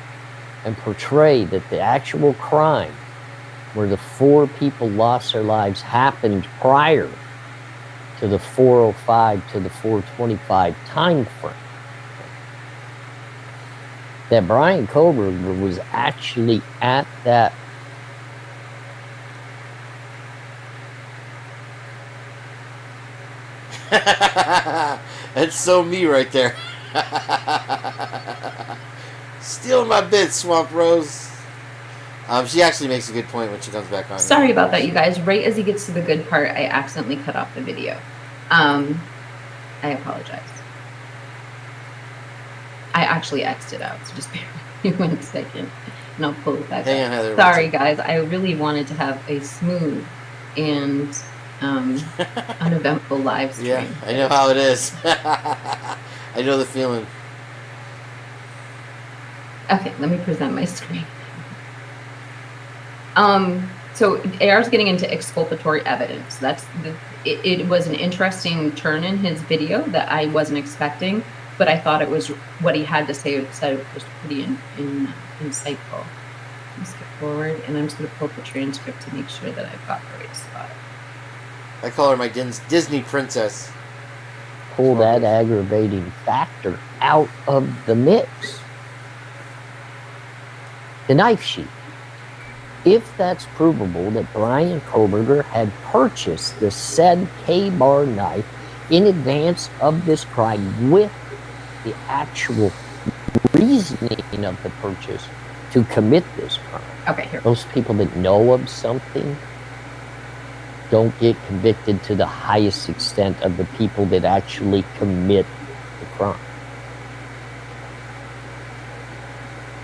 and portray that the actual crime where the 4 people lost their lives happened prior to the 4:05 to the 4:25 time frame. That Brian Kohberger was actually at that That's so me right there. Stealing my bits, Swamp Rose. She actually makes a good point when she comes back on. Sorry about that, you guys. Right as he gets to the good part, I accidentally cut off the video. I apologize. I actually X'd it out, so just bear with me 1 second, and I'll pull it back Hang up. on, Heather. Sorry, guys. I really wanted to have a smooth and uneventful live stream. Yeah, I know how it is. I know the feeling. Okay, let me present my screen. So AR's getting into exculpatory evidence. That's it was an interesting turn in his video that I wasn't expecting, but I thought it was what he had to say was pretty insightful. Let me skip forward, and I'm just going to pull up the transcript to make sure that I've got the right spot. I call her my Disney princess. Pull that aggravating factor out of the mix. The knife sheath. If that's provable that Brian Kohberger had purchased the said K-bar knife in advance of this crime with the actual reasoning of the purchase to commit this crime. Okay, here. Those people that know of something don't get convicted to the highest extent of the people that actually commit the crime.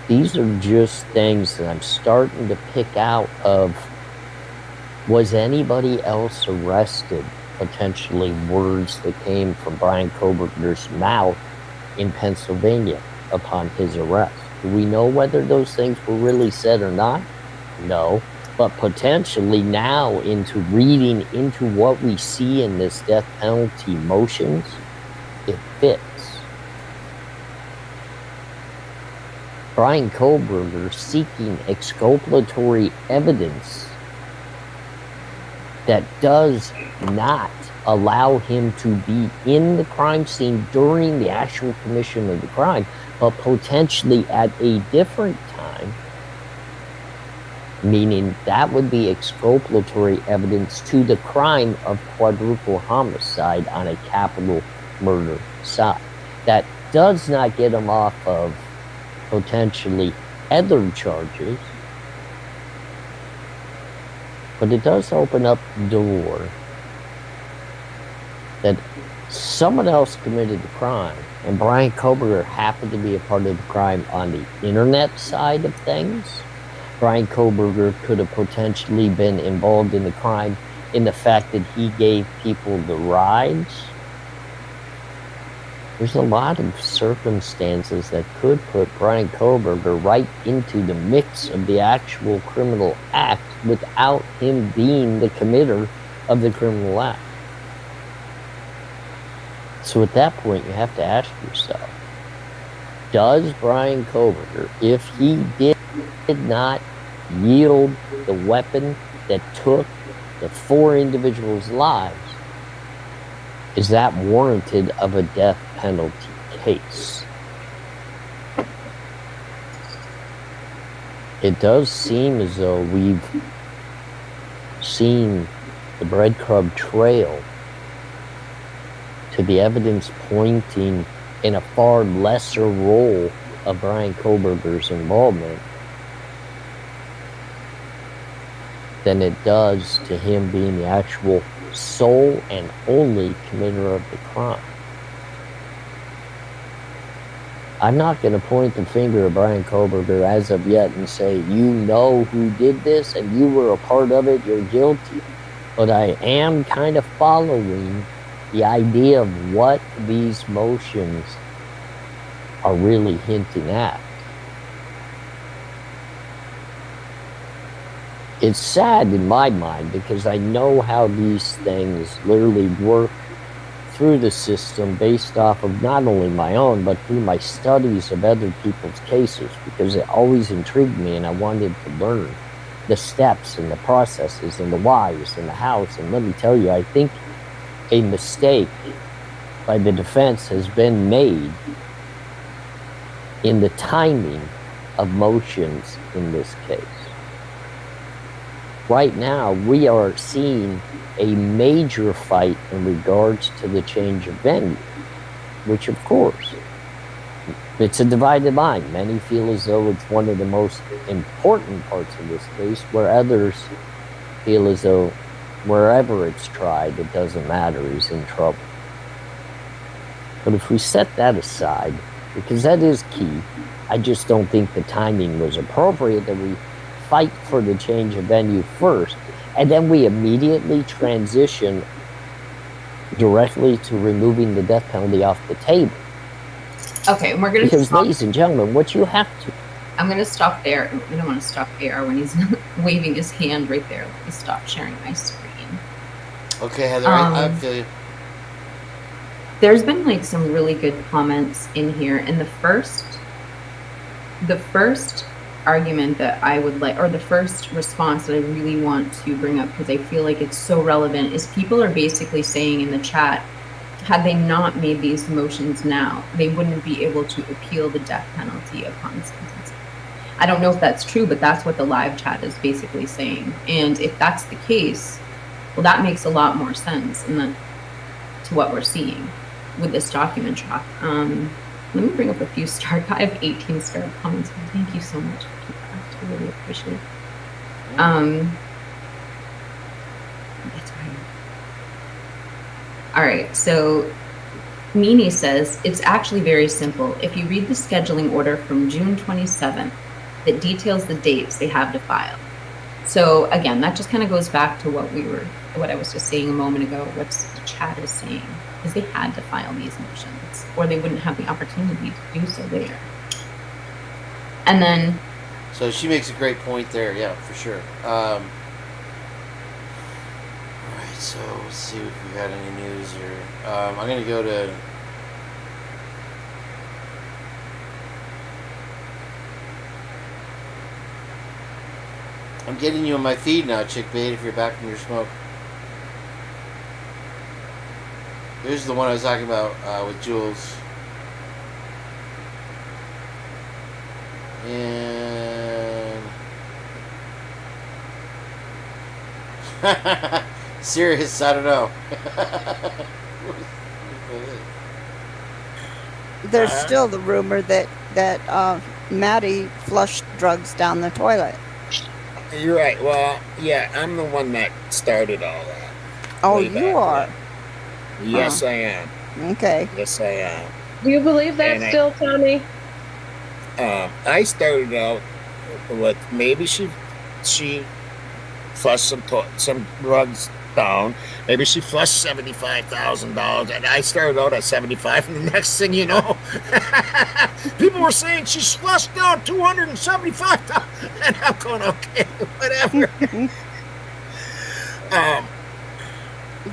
These are just things that I'm starting to pick out of, was anybody else arrested? Potentially words that came from Brian Kohberger's mouth in Pennsylvania upon his arrest. Do we know whether those things were really said or not? No. But potentially now into reading into what we see in this death penalty motions, it fits. Brian Kohberger seeking exculpatory evidence that does not allow him to be in the crime scene during the actual commission of the crime, but potentially at a different time, meaning that would be exculpatory evidence to the crime of quadruple homicide on a capital murder side. That does not get him off of potentially other charges, but it does open up the door that someone else committed the crime, and Brian Kohberger happened to be a part of the crime on the internet side of things. Brian Kohberger could have potentially been involved in the crime in the fact that he gave people the rides. There's a lot of circumstances that could put Brian Kohberger right into the mix of the actual criminal act without him being the committer of the criminal act. So at that point, you have to ask yourself, does Brian Kohberger, if he did not yield the weapon that took the 4 individuals' lives, is that warranted of a death penalty case? It does seem as though we've seen the breadcrumb trail to the evidence pointing in a far lesser role of Brian Koberger's involvement than it does to him being the actual sole and only committer of the crime. I'm not going to point the finger at Brian Koberger as of yet and say, you know who did this and you were a part of it, you're guilty. But I am kind of following the idea of what these motions are really hinting at. It's sad in my mind because I know how these things literally work through the system based off of not only my own, but through my studies of other people's cases, because it always intrigued me and I wanted to learn the steps and the processes and the whys and the hows. And let me tell you, I think a mistake by the defense has been made in the timing of motions in this case. Right now, we are seeing a major fight in regards to the change of venue, which of course, it's a divided line. Many feel as though it's one of the most important parts of this case, where others feel as though wherever it's tried, it doesn't matter, he's in trouble. But if we set that aside, because that is key, I just don't think the timing was appropriate that we fight for the change of venue first, and then we immediately transition directly to removing the death penalty off the table. Okay, and we're going to Because, ladies and gentlemen, what you have to... I'm going to stop there. I don't want to stop AR when he's waving his hand right there. Let me stop sharing my screen. Okay, Heather, I feel you. There's been like some really good comments in here, and the first argument that I would like, or the first response that I really want to bring up, because I feel like it's so relevant, is people are basically saying in the chat, had they not made these motions now, they wouldn't be able to appeal the death penalty upon sentencing. I don't know if that's true, but that's what the live chat is basically saying. And if that's the case, well, that makes a lot more sense to what we're seeing with this document drop. Let me bring up a few star. I have 18 star comments. Thank you so much for that. I really appreciate it. That's right. All right. So Nini says it's actually very simple. If you read the scheduling order from June 27th that details the dates they have to file. So again, that just kind of goes back to what I was just saying a moment ago. What the chat is saying is they had to file these motions, or they wouldn't have the opportunity to do so later. And then, so she makes a great point there. Yeah, for sure. All right, so let's see if we got any news here. I'm gonna go to. I'm getting you on my feed now, Chick Bait, if you're back from your smoke. Here's the one I was talking about with Jules. And... serious, I don't know. There's still the rumor that Maddie flushed drugs down the toilet. You're right. Well, yeah, I'm the one that started all that. Oh, you are? Yes, I am. Okay. Yes, I am. Do you believe that still, Tommy? I started out with maybe she flushed some drugs down. Maybe she flushed $75,000, and I started out at 75, and the next thing you know, people were saying she flushed down $275,000, and I'm going, okay, whatever.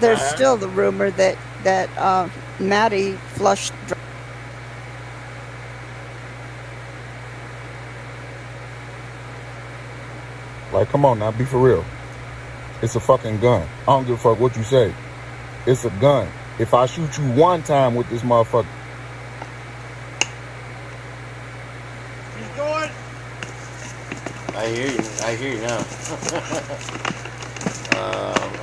There's still the rumor that Maddie flushed drugs. Like, come on now, be for real. It's a fucking gun. I don't give a fuck what you say. It's a gun. If I shoot you one time with this motherfucker. He's going. I hear you now.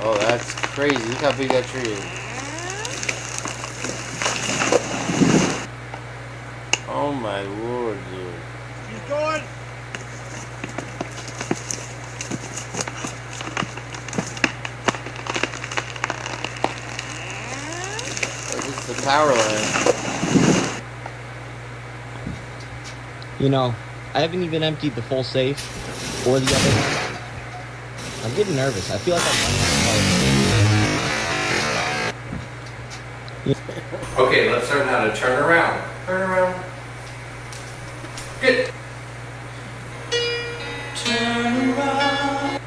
Oh, that's crazy. Look how big that tree is. Oh Oh my lord, dude. She's going. This is the power line. You know, I haven't even emptied the full safe or the other one. I'm getting nervous. I feel like I'm running Okay, let's learn how to turn around. Turn around. Good. Turn around.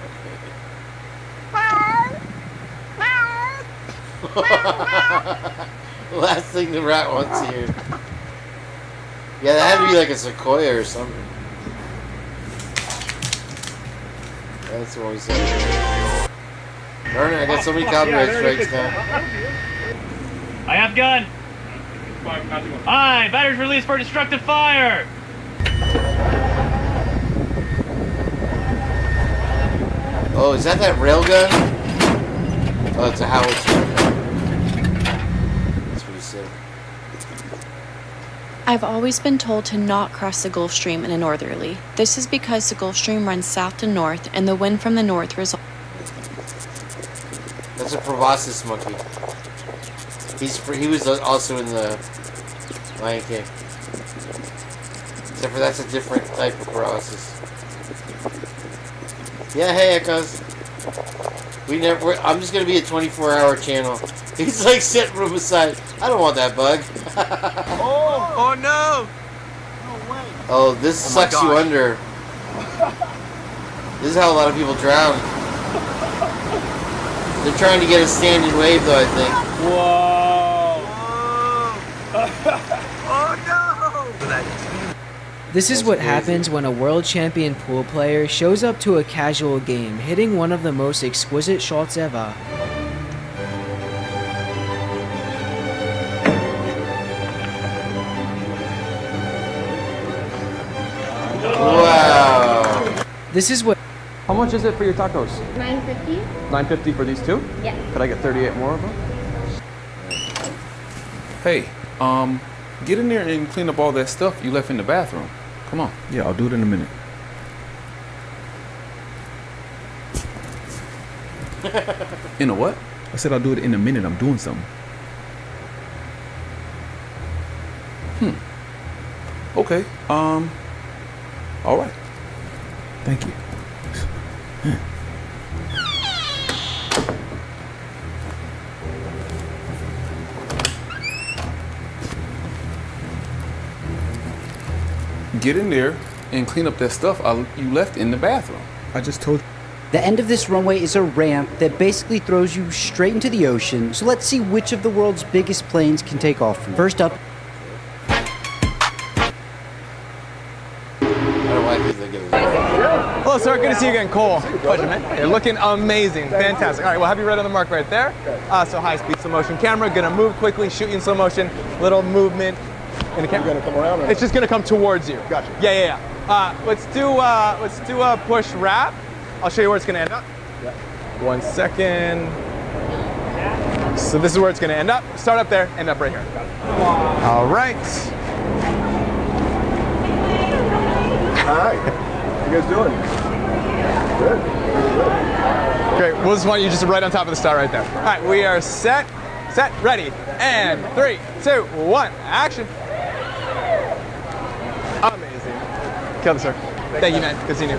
Last thing the rat wants to hear. Yeah, that had to be like a sequoia or something. That's what we said. Darn it, I got so many copyright strikes now. I have gun. Aye, batteries released for destructive fire. Oh, is that railgun? Oh, it's a howitzer. That's what he said. I've always been told to not cross the Gulf Stream in a northerly. This is because the Gulf Stream runs south to north, and the wind from the north results. That's a proboscis monkey. He was also in the Lion King. Except for that's a different type of proboscis. Yeah, hey Echoes. I'm just gonna be a 24-hour channel. He's like setting room aside. I don't want that bug. Oh no! Oh, this sucks you under. This is how a lot of people drown. They're trying to get a standing wave, though, I think. Whoa! Oh no! This is what happens when a world champion pool player shows up to a casual game, hitting one of the most exquisite shots ever. Wow. This is what. How much is it for your tacos? $9.50? $9.50 for these two? Yeah. Could I get 38 more of them? Hey, get in there and clean up all that stuff you left in the bathroom. Come on. Yeah, I'll do it in a minute. In a what? I said I'll do it in a minute. I'm doing something. Okay. All right. Thank you. Get in there and clean up that stuff you left in the bathroom. I just told you. The end of this runway is a ramp that basically throws you straight into the ocean, so let's see which of the world's biggest planes can take off from. First up. Hello, sir. Good to see you again. Cole. Pleasure, man. You're looking amazing. Fantastic. All right, we'll have you right on the mark right there. So high-speed slow motion camera. Gonna move quickly, shoot you in slow motion. Little movement. In the camera. You're gonna come around? It's just gonna come towards you. Gotcha. Yeah. Let's do a push wrap. I'll show you where it's gonna end up. Yeah. 1 second. So this is where it's gonna end up. Start up there, end up right here. All right. Hi. How you guys doing? Good. Great. We'll just want you just right on top of the star right there. All right, we are set, ready, and 3, 2, 1, action. Amazing. Kill the sir. Thank you, man. Good seeing you.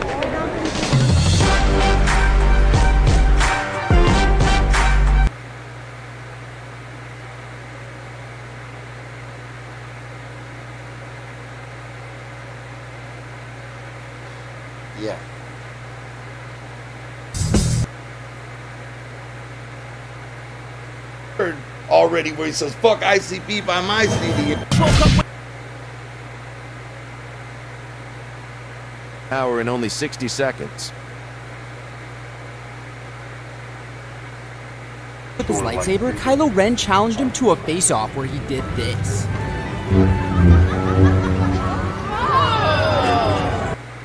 Yeah. Already where he says, fuck ICP by my CD. Hour in only 60 seconds. With his lightsaber, Kylo Ren challenged him to a face-off where he did this.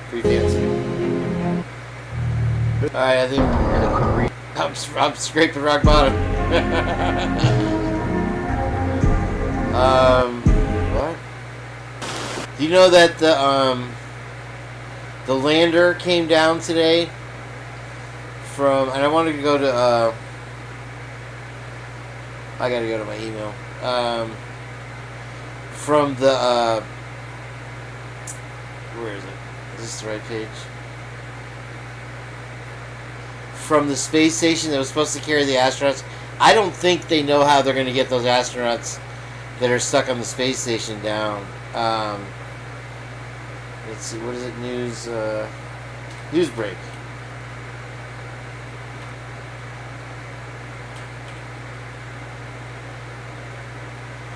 Pretty fancy. Alright, I think I'm scraping rock bottom. What? Do you know that the lander came down today from, and I wanted to go to, I gotta go to my email, from the, where is it? Is this the right page? From the space station that was supposed to carry the astronauts. I don't think they know how they're going to get those astronauts that are stuck on the space station down. Let's see, what is it? News break.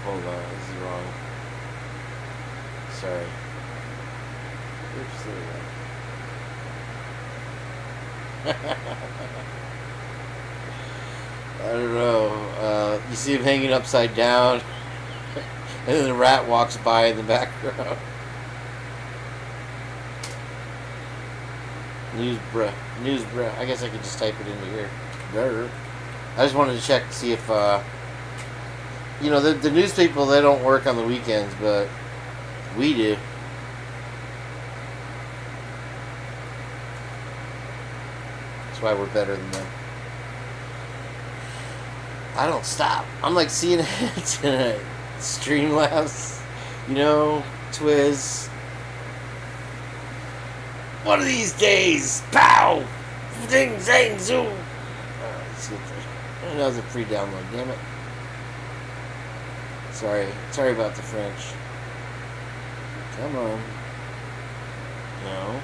Hold on, this is wrong. Sorry. Oops, there we go. I don't know. You see him hanging upside down, and then the rat walks by in the background. News bruh. I guess I could just type it into here. Brr. I just wanted to check to see if, you know, the news people, they don't work on the weekends, but we do. That's why we're better than them. I don't stop. I'm like seeing it tonight. Streamlabs, you know, Twiz. One of these days, pow! Ding, zang, zoom! Let's see if that was a free download, damn it. Sorry about the French. Come on. No.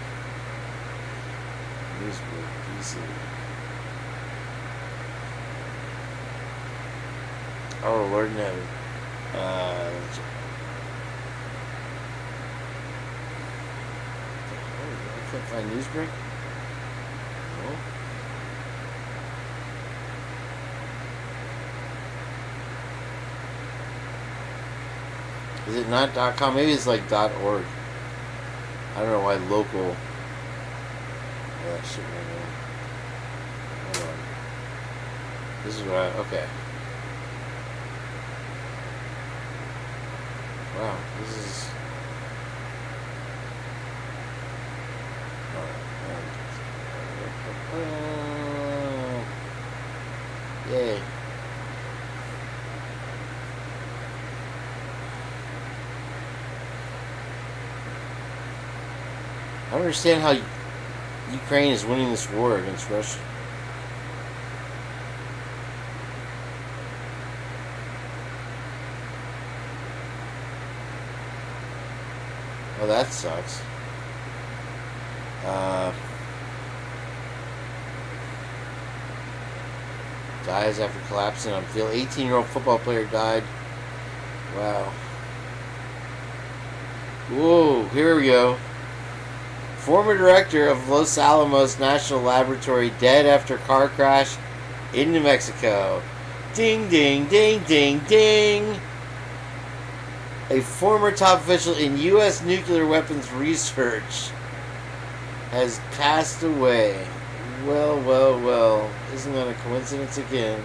Newsbook, PC. Oh, Lord, no. I can't find Newsbreak. No. Is it not .com? Maybe it's like .org. I don't know why local. Oh, that shit right there. Hold on. This is what okay. Wow, this is... Yay. I don't understand how Ukraine is winning this war against Russia. Oh, that sucks. Dies after collapsing on field. 18-year-old football player died. Wow. Whoa, here we go. Former director of Los Alamos National Laboratory dead after car crash in New Mexico. Ding, ding, ding, ding, ding. A former top official in U.S. nuclear weapons research has passed away. Well, well, well. Isn't that a coincidence again?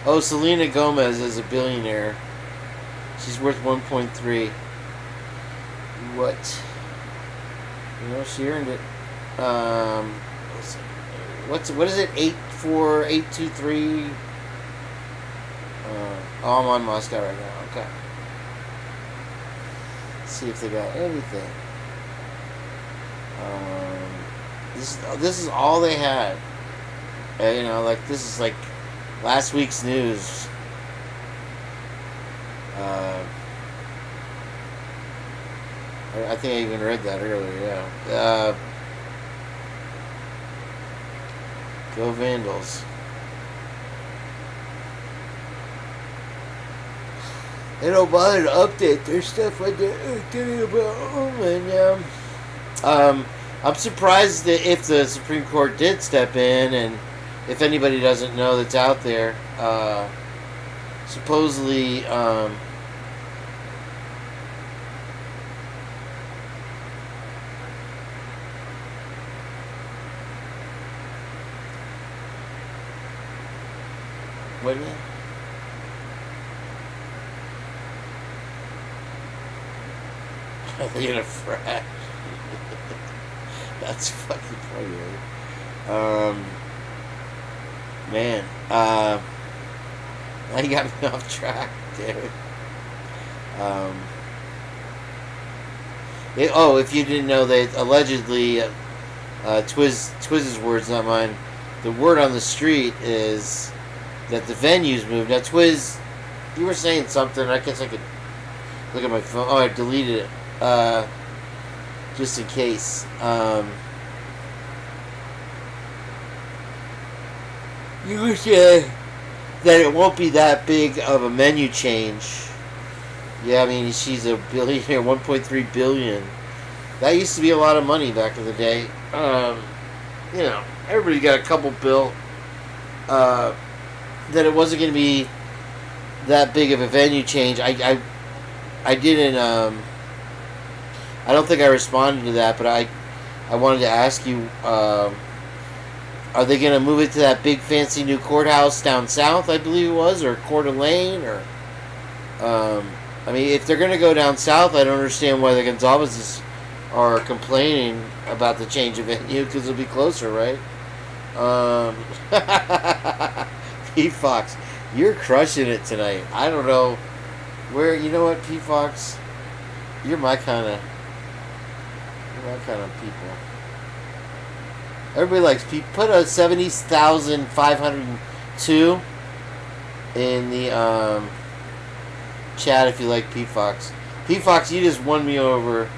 Oh, Selena Gomez is a billionaire. She's worth 1.3. What? You know, she earned it. What is it? 84823. Oh, I'm on Moscow right now. Okay. Let's see if they got anything. This is all they had. You know, like this is like last week's news. I think I even read that earlier. Yeah. Go Vandals. They don't bother to update their stuff like they're getting about. And I'm surprised that if the Supreme Court did step in, and if anybody doesn't know that's out there, supposedly wait a minute. Are they gonna frat? That's fucking funny, right? Man, now you got me off track, damn it. If you didn't know, that allegedly, Twiz's words, not mine. The word on the street is that the venue's moved. Now, Twiz, you were saying something. I guess I could look at my phone. Oh, I deleted it. Just in case. You were saying that it won't be that big of a menu change. Yeah, I mean, she's a billionaire, 1.3 billion. That used to be a lot of money back in the day. You know, everybody got a couple bill. That it wasn't going to be that big of a venue change. I didn't. I don't think I responded to that, but I wanted to ask you. Are they going to move it to that big fancy new courthouse down south, I believe it was, or Coeur d'Alene, or? I mean, if they're going to go down south, I don't understand why the Gonzalez's are complaining about the change of venue, because it'll be closer, right? P Fox, you're crushing it tonight. I don't know where. You know what, P Fox, you're my kind of people. Everybody likes P. Put a 70,502 in the chat if you like P Fox. P Fox, you just won me over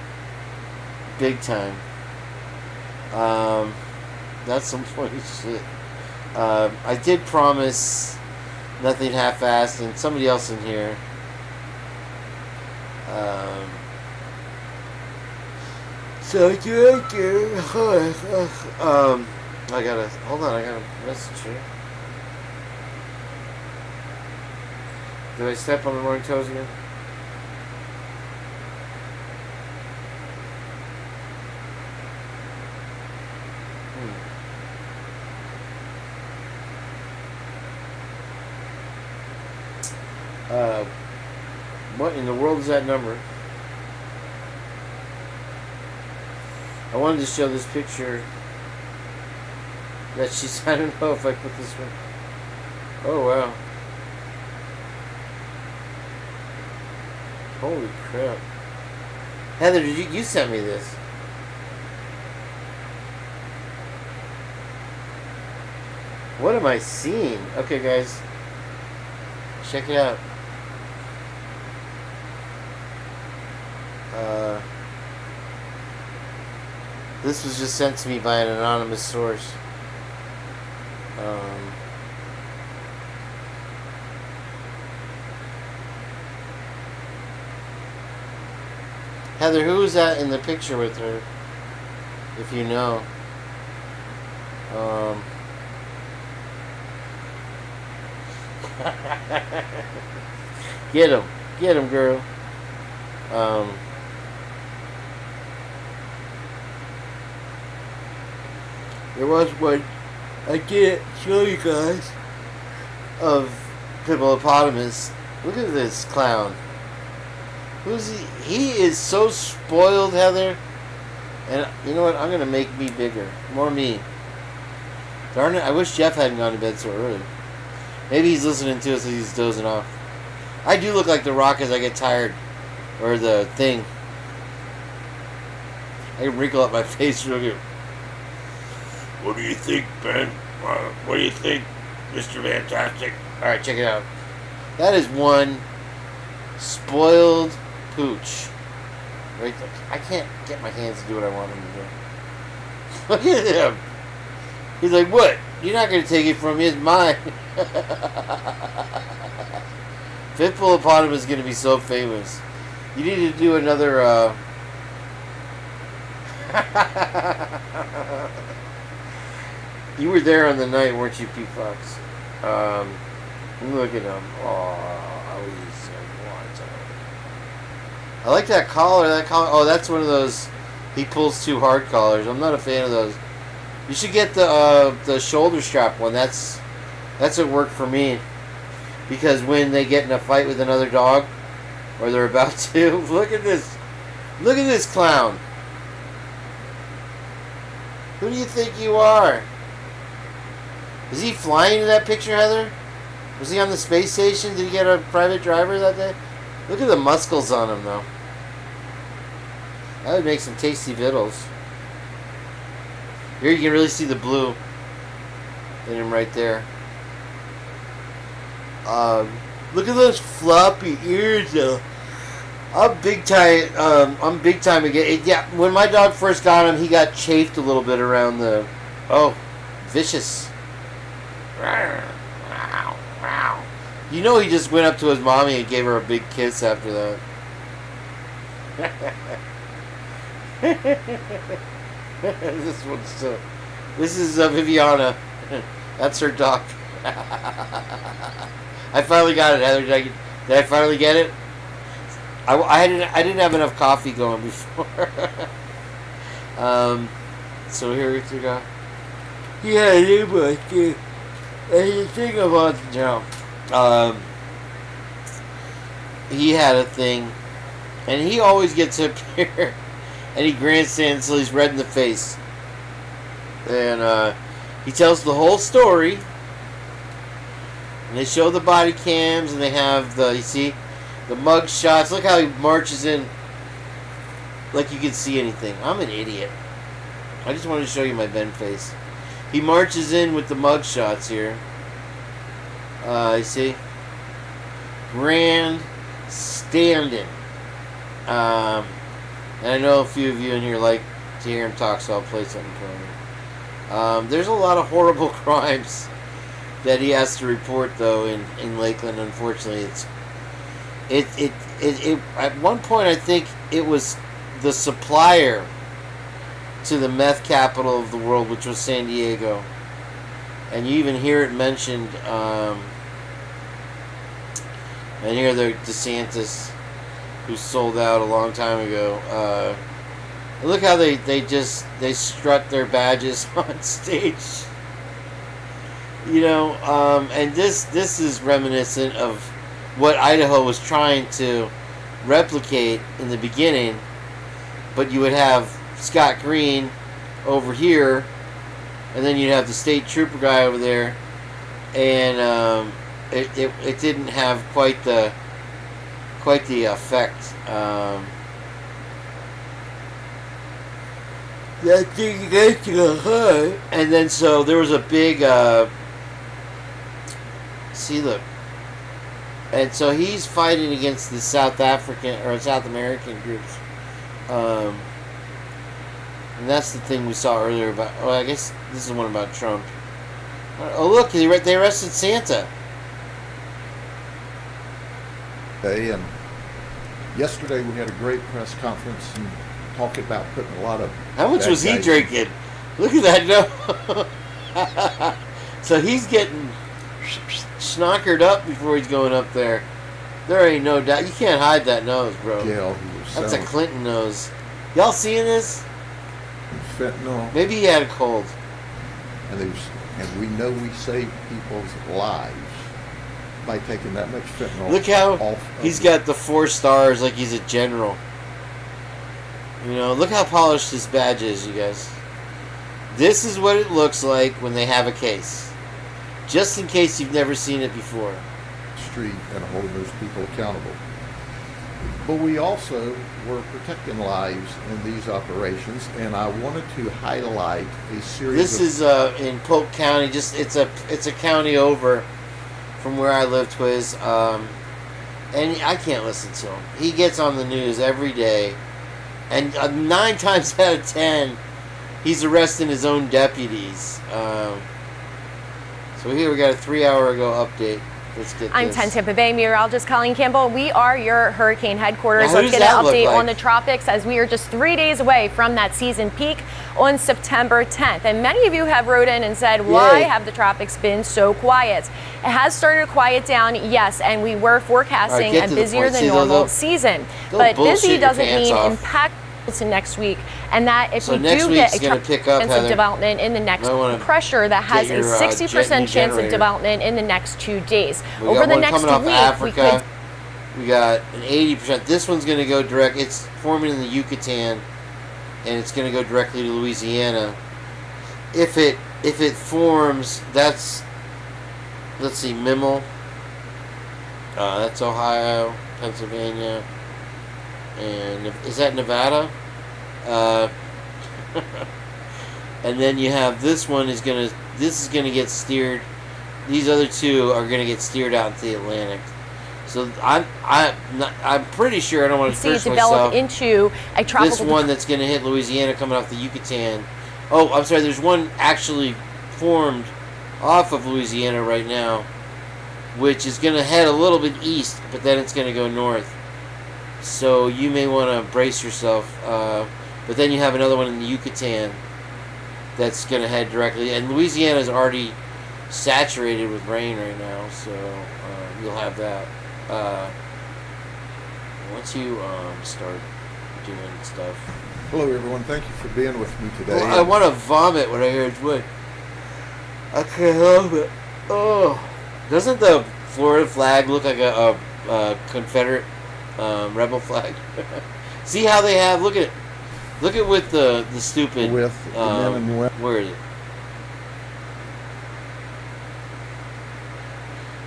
big time. That's some funny shit. I did promise nothing half-assed, and somebody else in here. So I gotta hold on. I got a message here. Did I step on the morning toes again? What in the world is that number? I wanted to show this picture that she's. I don't know if I put this one. Oh wow! Holy crap! Heather, you sent me this? What am I seeing? Okay, guys, check it out. This was just sent to me by an anonymous source. Heather, who was that in the picture with her? If you know. Get him, girl. There was one I can't show you guys of Hippopotamus. Look at this clown. Who's he? He is so spoiled, Heather. And you know what? I'm gonna make me bigger. More me. Darn it! I wish Jeff hadn't gone to bed so early. Maybe he's listening to us as he's dozing off. I do look like The Rock as I get tired, or the Thing. I can wrinkle up my face real good. What do you think, Ben? What do you think, Mr. Fantastic? Alright, check it out. That is one spoiled pooch. Right there. I can't get my hands to do what I want him to do. Look at him. He's like, what? You're not going to take it from me. It's mine. Hippopotamus is going to be so famous. You need to do another... You were there on the night, weren't you, P Fox? Look at him. Oh, he's so wonderful. I like that collar. Oh, that's one of those. He pulls too hard collars. I'm not a fan of those. You should get the shoulder strap one. That's what worked for me. Because when they get in a fight with another dog, or they're about to, look at this. Look at this clown. Who do you think you are? Is he flying in that picture, Heather? Was he on the space station? Did he get a private driver that day? Look at the muscles on him, though. That would make some tasty vittles. Here you can really see the blue in him right there. Look at those floppy ears, though. I'm big time again. Yeah, when my dog first got him, he got chafed a little bit around the... Oh, vicious. You know he just went up to his mommy and gave her a big kiss after that. This is Viviana. That's her dog. I finally got it, Heather. Did I finally get it? I didn't have enough coffee going before. So here we go. Yeah, the thing about now. He had a thing, and he always gets up here, and he grandstands till he's red in the face, and he tells the whole story. And they show the body cams, and they have you see, the mug shots. Look how he marches in, like you can see anything. I'm an idiot. I just wanted to show you my Ben face. He marches in with the mug shots here. You see, grand standing. And I know a few of you in here like to hear him talk, so I'll play something for him. There's a lot of horrible crimes that he has to report, though, in Lakeland. Unfortunately, it at one point I think it was the supplier to the meth capital of the world, which was San Diego, and you even hear it mentioned. And here they're DeSantis, who sold out a long time ago. Look how they strut their badges on stage. You know, and this is reminiscent of what Idaho was trying to replicate in the beginning, but you would have Scott Green over here, and then you'd have the state trooper guy over there, and it didn't have quite the effect. That thing gets to hurt. And then so there was a big see, look. And so he's fighting against the South African or South American groups. And that's the thing we saw earlier about. Oh, I guess this is one about Trump. Oh, look, they arrested Santa. And yesterday we had a great press conference and talking about putting a lot of... How much was he drinking? Look at that nose. So he's getting schnockered up before he's going up there. There ain't no doubt. You can't hide that nose, bro. Yeah, that's a Clinton nose. Y'all seeing this? Fentanyl. Maybe he had a cold. And we know we save people's lives by taking that much fentanyl. Look how off he's got the 4 stars like he's a general. You know, look how polished this badge is, you guys. This is what it looks like when they have a case. Just in case you've never seen it before. Street and hold those people accountable. But we also were protecting lives in these operations, and I wanted to highlight a series. This is in Polk County. Just it's a county over from where I live, Twiz. And I can't listen to him. He gets on the news every day, and 9 times out of 10, he's arresting his own deputies. So here we got a 3-hour ago update. Let's get I'm this. 10 Tampa Bay meteorologist Colleen Campbell. We are your hurricane headquarters. Now, Let's get an update like? on the tropics as we are just 3 days away from that season peak on September 10th. And many of you have wrote in and said, why have the tropics been so quiet? It has started to quiet down, yes, and we were forecasting a busier than normal season. But busy doesn't mean impactful to next week, and that if we do get a chance of development in the next pressure that has a 60% chance of development in the next 2 days. Over the next week, we could We got an 80%. This one's going to go direct. It's forming in the Yucatan, and it's going to go directly to Louisiana. If it forms, that's, let's see, Mimmel. That's Ohio, Pennsylvania, and is that Nevada? And then you have this one is gonna. This is gonna get steered. These other two are gonna get steered out into the Atlantic. So I'm pretty sure I don't want to See it curse develop myself. into a tropical. This one that's gonna hit Louisiana coming off the Yucatan. Oh, I'm sorry. There's one actually formed off of Louisiana right now, which is gonna head a little bit east, but then it's gonna go north. So you may want to brace yourself. But then you have another one in the Yucatan that's going to head directly. And Louisiana is already saturated with rain right now, so you'll have that. Once you start doing stuff. Hello, everyone. Thank you for being with me today. Well, I want to vomit when I hear it's wood. I can't help it. Oh. Doesn't the Florida flag look like a Confederate rebel flag? See how they have, look at it. Look at with the stupid with the men and women. Where is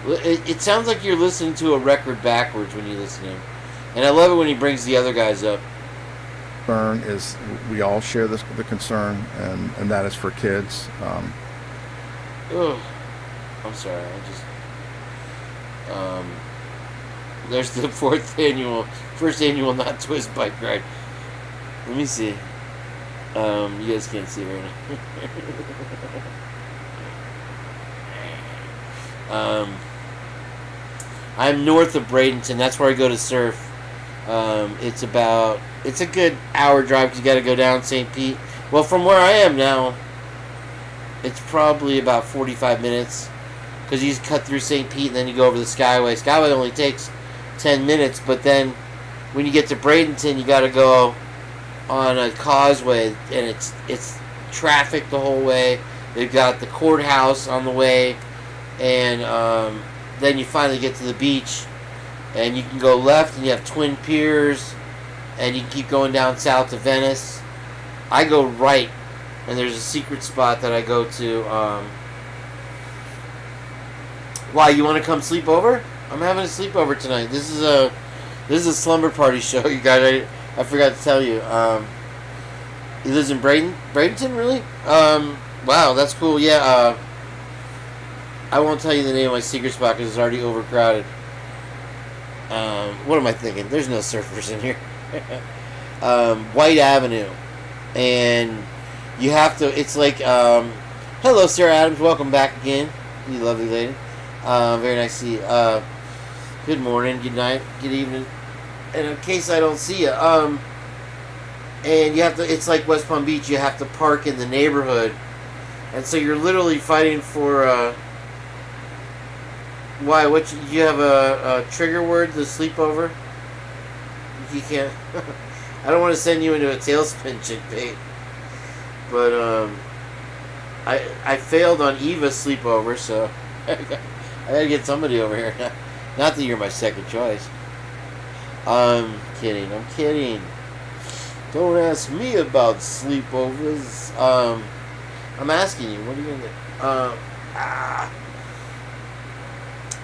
it? It sounds like you're listening to a record backwards when you listen to him. And I love it when he brings the other guys up. Concern is we all share the concern, and that is for kids. Ugh. I'm sorry, there's the first annual not twist bike ride. Let me see. You guys can't see right now. I'm north of Bradenton. That's where I go to surf. It's a good hour drive because you got to go down St. Pete. Well, from where I am now, it's probably about 45 minutes because you just cut through St. Pete and then you go over the Skyway. Skyway only takes 10 minutes, but then when you get to Bradenton, you got to go on a causeway, and it's traffic the whole way. They've got the courthouse on the way, and then you finally get to the beach, and you can go left, and you have Twin Piers, and you can keep going down south to Venice. I go right, and there's a secret spot that I go to. Why, you want to come sleep over? I'm having a sleepover tonight. This is a slumber party show, you guys. I forgot to tell you. He lives in Bradenton, really? Wow, that's cool. Yeah, I won't tell you the name of my secret spot because it's already overcrowded. What am I thinking? There's no surfers in here. White Avenue. And you have to, it's like, hello, Sarah Adams. Welcome back again. You lovely lady. Very nice to see you. Good morning, good night, good evening. And in case I don't see you, and you have to, it's like West Palm Beach, you have to park in the neighborhood. And so you're literally fighting for, why, you have a trigger word to sleep over? You can't, I don't want to send you into a tailspin chick bait. But, I failed on Eva's sleepover, so I gotta get somebody over here. Not that you're my second choice. I'm kidding. Don't ask me about sleepovers. I'm asking you. What are you gonna do?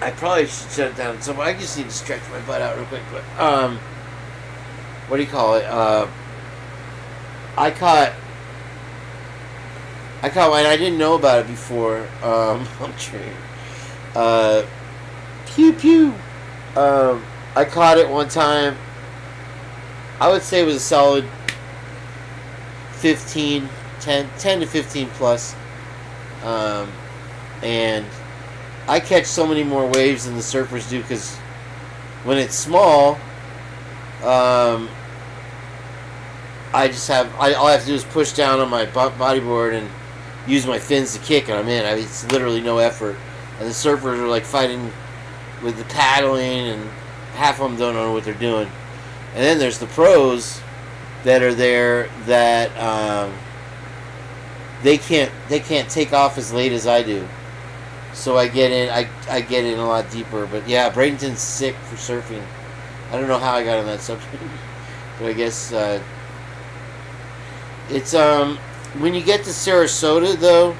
I probably should shut it down. So I just need to stretch my butt out real quick. But what do you call it? I caught one. I didn't know about it before. I'm sure. Pew pew. I caught it one time. I would say it was a solid 10 to 15 plus. And I catch so many more waves than the surfers do because when it's small, all I have to do is push down on my bodyboard and use my fins to kick, and I'm in. It's literally no effort. And the surfers are like fighting with the paddling, and half of them don't know what they're doing. And then there's the pros that are there that they can't take off as late as I do. So I get in a lot deeper. But yeah, Bradenton's sick for surfing. I don't know how I got on that subject, but I guess it's when you get to Sarasota though,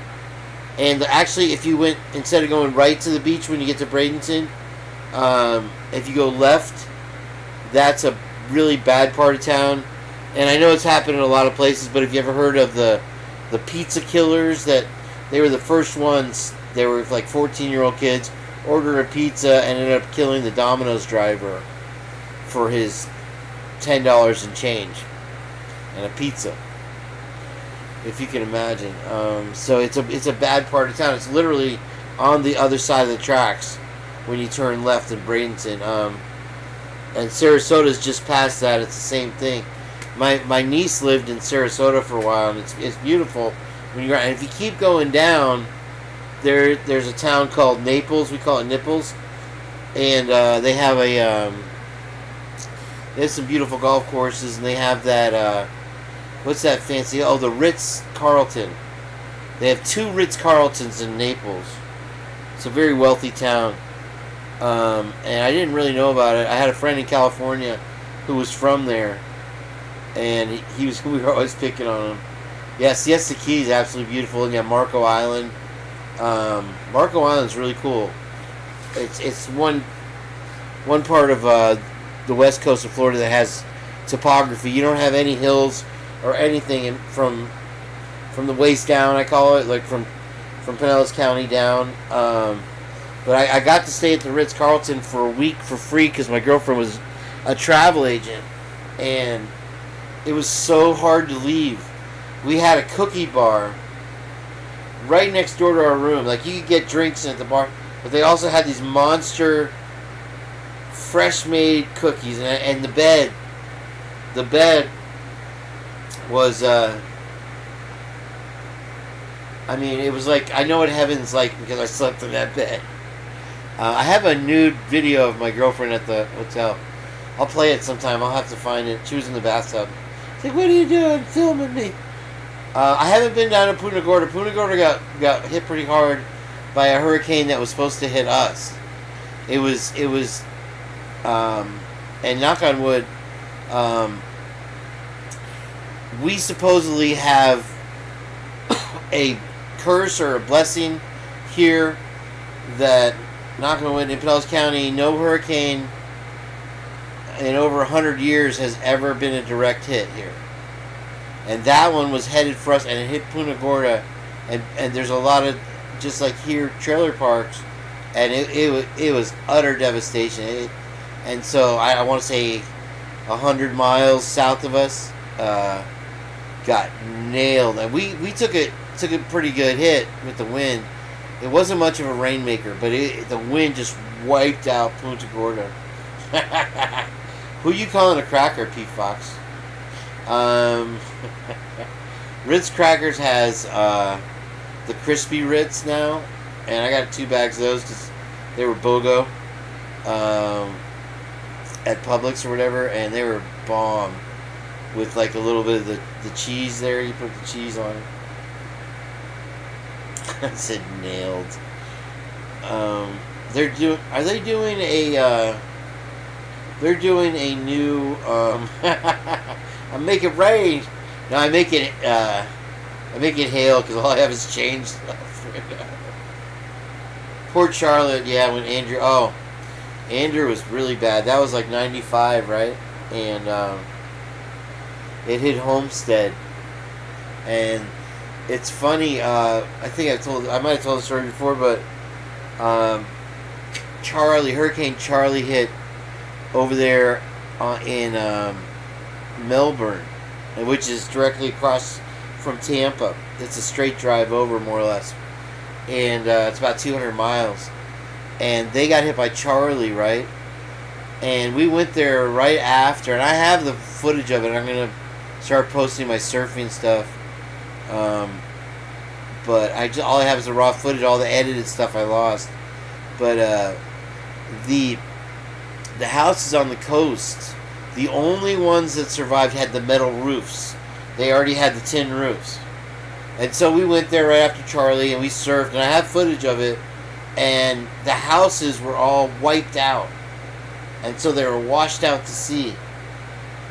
and actually if you went instead of going right to the beach when you get to Bradenton, if you go left, that's a really bad part of town. And I know it's happened in a lot of places, but have you ever heard of the pizza killers? That they were the first ones. They were like 14-year-old kids, ordered a pizza and ended up killing the Domino's driver for his $10 and change and a pizza, if you can imagine. So it's a bad part of town. It's literally on the other side of the tracks when you turn left in Bradenton. And Sarasota's just past that. It's the same thing. My niece lived in Sarasota for a while, and it's beautiful. And if you keep going down, there's a town called Naples. We call it Nipples, and they have there's some beautiful golf courses, and they have that what's that fancy? Oh, the Ritz-Carlton. They have 2 Ritz-Carltons in Naples. It's a very wealthy town, and I didn't really know about it. I had a friend in California who was from there. And we were always picking on him. Yeah, Siesta Key is absolutely beautiful. And yeah, Marco Island. Marco Island's really cool. It's one part of the west coast of Florida that has topography. You don't have any hills or anything from the waist down, I call it, like from Pinellas County down. But I got to stay at the Ritz-Carlton for a week for free because my girlfriend was a travel agent. And it was so hard to leave. We had a cookie bar right next door to our room. Like, you could get drinks at the bar, but they also had these monster fresh-made cookies. And the bed was, I mean, it was like, I know what heaven's like because I slept in that bed. I have a nude video of my girlfriend at the hotel. I'll play it sometime. I'll have to find it. She was in the bathtub. It's like, what are you doing? Filming me. I haven't been down to Punta Gorda. Punta Gorda got hit pretty hard by a hurricane that was supposed to hit us. It was, and knock on wood, we supposedly have a curse or a blessing here that, knock on wood, in Pinellas County, no hurricane in over 100 years has ever been a direct hit here. And that one was headed for us, and it hit Punta Gorda, and there's a lot of, just like here, trailer parks, and it was utter devastation. And so I want to say 100 miles south of us got nailed, and we took a pretty good hit with the wind. It wasn't much of a rainmaker, but the wind just wiped out Punta Gorda. Who you calling a cracker, Pete Fox? Ritz Crackers has the crispy Ritz now, and I got 2 bags of those because they were BOGO at Publix or whatever, and they were bomb with like a little bit of the cheese there. You put the cheese on it. I said nailed. They're doing a new I make it rain. No, I make it hail because all I have is change stuff right now. Port Charlotte, yeah, when Andrew was really bad. That was like 95, right? And it hit Homestead. And it's funny, I think I might have told the story before, but Hurricane Charlie hit over there in Melbourne, which is directly across from Tampa. It's a straight drive over, more or less, and it's about 200 miles. And they got hit by Charlie, right? And we went there right after, and I have the footage of it. I'm gonna start posting my surfing stuff, but all I have is the raw footage. All the edited stuff I lost, but the houses on the coast, the only ones that survived had the metal roofs. They already had the tin roofs. And so we went there right after Charlie, and we surfed, and I have footage of it, and the houses were all wiped out. and so they were washed out to sea.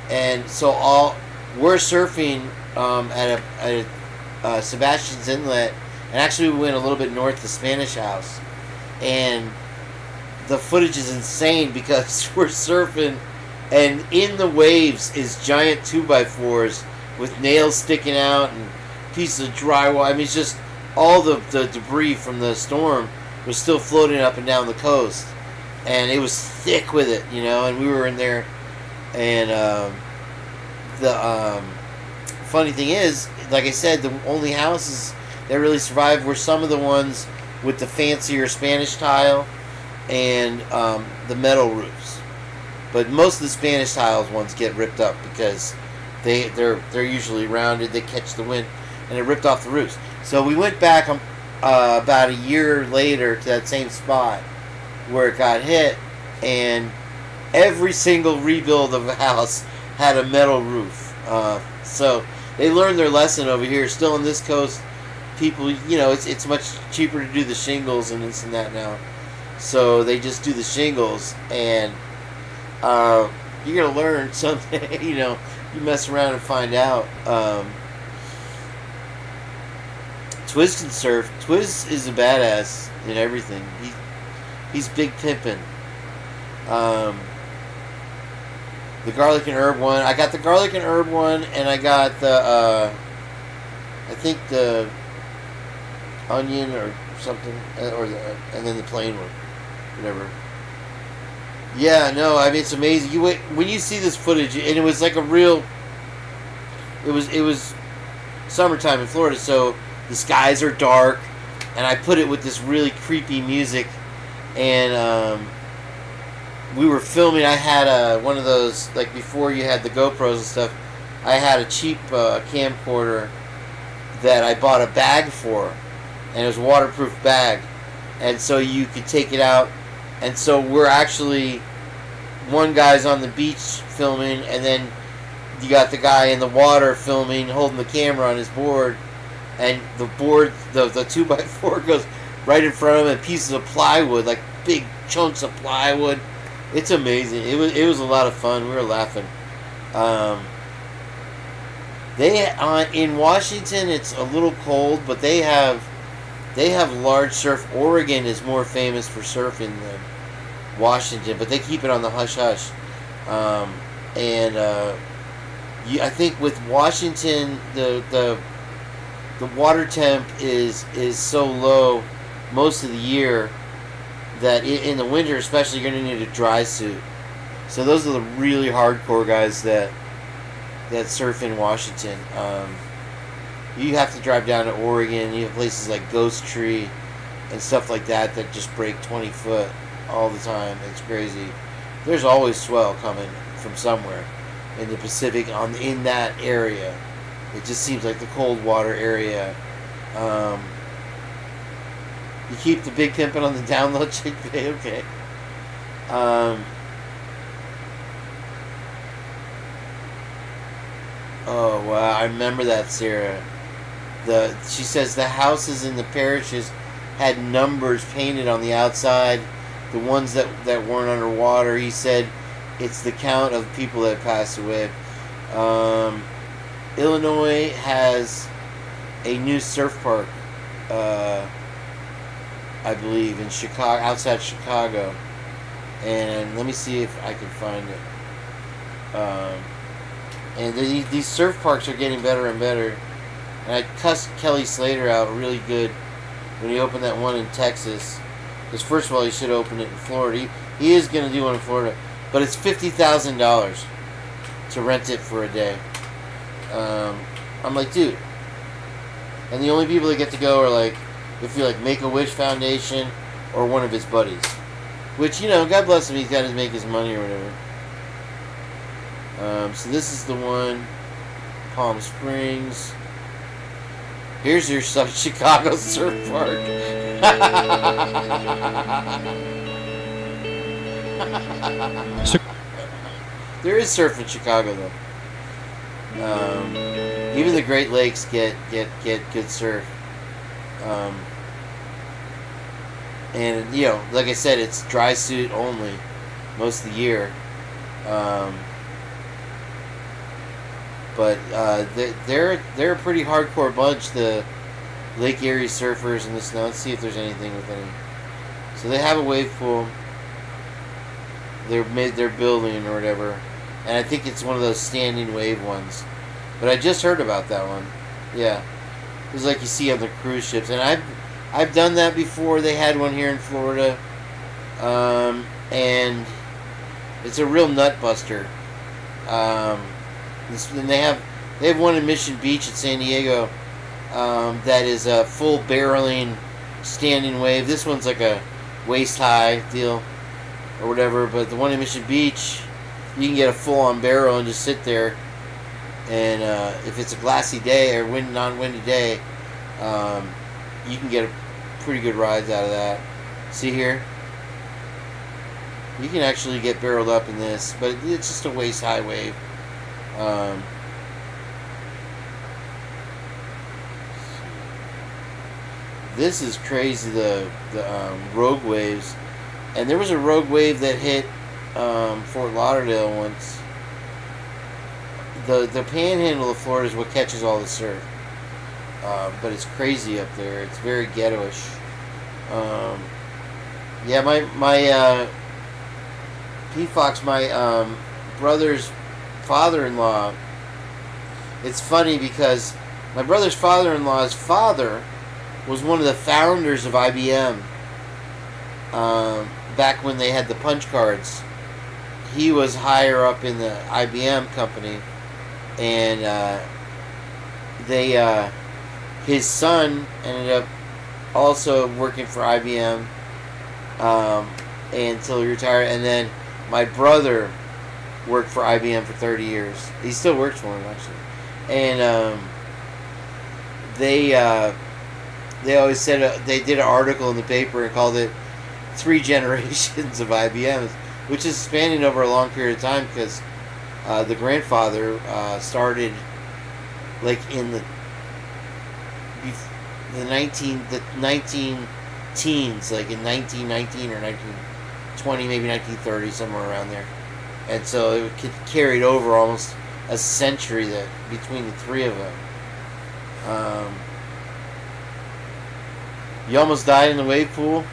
And so we're surfing at Sebastian's Inlet, and actually we went a little bit north to Spanish House, and the footage is insane because we're surfing, and in the waves is giant 2x4s with nails sticking out and pieces of drywall. I mean, it's just all the debris from the storm was still floating up and down the coast, and it was thick with it, you know. And we were in there, and the funny thing is, like I said, the only houses that really survived were some of the ones with the fancier Spanish tile and the metal roofs. But most of the Spanish tiles ones get ripped up because they're usually rounded, they catch the wind, and it ripped off the roofs. So we went back about a year later to that same spot where it got hit, and every single rebuild of a house had a metal roof. So they learned their lesson over here. Still on this coast, people, you know, it's much cheaper to do the shingles and this and that now. So they just do the shingles, and you're going to learn someday, you know, you mess around and find out. Twiz can surf. Twiz is a badass in everything. He's big pimpin'. The garlic and herb one. I got the garlic and herb one, and I got the, I think the onion or something, and then the plain one, whatever. Yeah, no, I mean, it's amazing. When you see this footage, and it was like a real. It was summertime in Florida, so the skies are dark, and I put it with this really creepy music, and we were filming. I had one of those, like before you had the GoPros and stuff. I had a cheap camcorder that I bought a bag for, and it was a waterproof bag, and so you could take it out. And so we're actually, one guy's on the beach filming, and then you got the guy in the water filming, holding the camera on his board, and the board, the 2x4 goes right in front of him, and pieces of plywood, like big chunks of plywood. It's amazing. It was a lot of fun. We were laughing. In Washington, it's a little cold, but they have large surf. Oregon is more famous for surfing than Washington, but they keep it on the hush hush. I think with Washington, the water temp is so low most of the year that in the winter, especially, you're going to need a dry suit. So those are the really hardcore guys that surf in Washington. You have to drive down to Oregon. You have places like Ghost Tree and stuff like that just break 20 foot all the time. It's crazy. There's always swell coming from somewhere in the Pacific in that area. It just seems like the cold water area. You keep the big pimpin' on the download, Chick Bay, okay. Oh wow, I remember that, Sarah. She says the houses in the parishes had numbers painted on the outside. The ones that weren't underwater, he said it's the count of people that passed away. Illinois has a new surf park, I believe, in Chicago, outside Chicago. And let me see if I can find it. And these surf parks are getting better and better. And I cussed Kelly Slater out really good when he opened that one in Texas. Because first of all, he should open it in Florida. He is going to do one in Florida. But it's $50,000 to rent it for a day. I'm like, dude. And the only people that get to go are like, if you're like Make-A-Wish Foundation or one of his buddies. Which, you know, God bless him, he's got to make his money or whatever. So this is the one. Palm Springs. Here's your Chicago surf park. There is surf in Chicago though. Even the Great Lakes get good surf. And you know, like I said, it's dry suit only. most of the year. But they're a pretty hardcore bunch, the Lake Erie surfers and this. Now let's see if there's anything with any. So they have a wave pool. They're building or whatever, and I think it's one of those standing wave ones. But I just heard about that one. Yeah, it was like you see on the cruise ships, and I've done that before. They had one here in Florida, and it's a real nut buster. And they have one in Mission Beach at San Diego that is a full barreling standing wave. This one's like a waist high deal or whatever, but the one in Mission Beach, you can get a full on barrel and just sit there. And if it's a glassy day or non-windy day, you can get a pretty good rides out of that. See here? You can actually get barreled up in this, but it's just a waist high wave. This is crazy, the rogue waves, and there was a rogue wave that hit Fort Lauderdale once. The panhandle of Florida is what catches all the surf, but it's crazy up there. It's very ghetto-ish. Yeah, my Pete Fox, my brother's father-in-law. It's funny because my brother's father-in-law's father was one of the founders of IBM. Back when they had the punch cards, he was higher up in the IBM company, and his son ended up also working for IBM until he retired, and then my brother worked for IBM for 30 years. He still works for him, actually. And they always said they did an article in the paper and called it 3 generations of IBM, which is spanning over a long period of time, because the grandfather started like in the 19 teens, like in 1919 or 1920, maybe 1930, somewhere around there. And so it carried over almost a century that between the three of them. You almost died in the wave pool.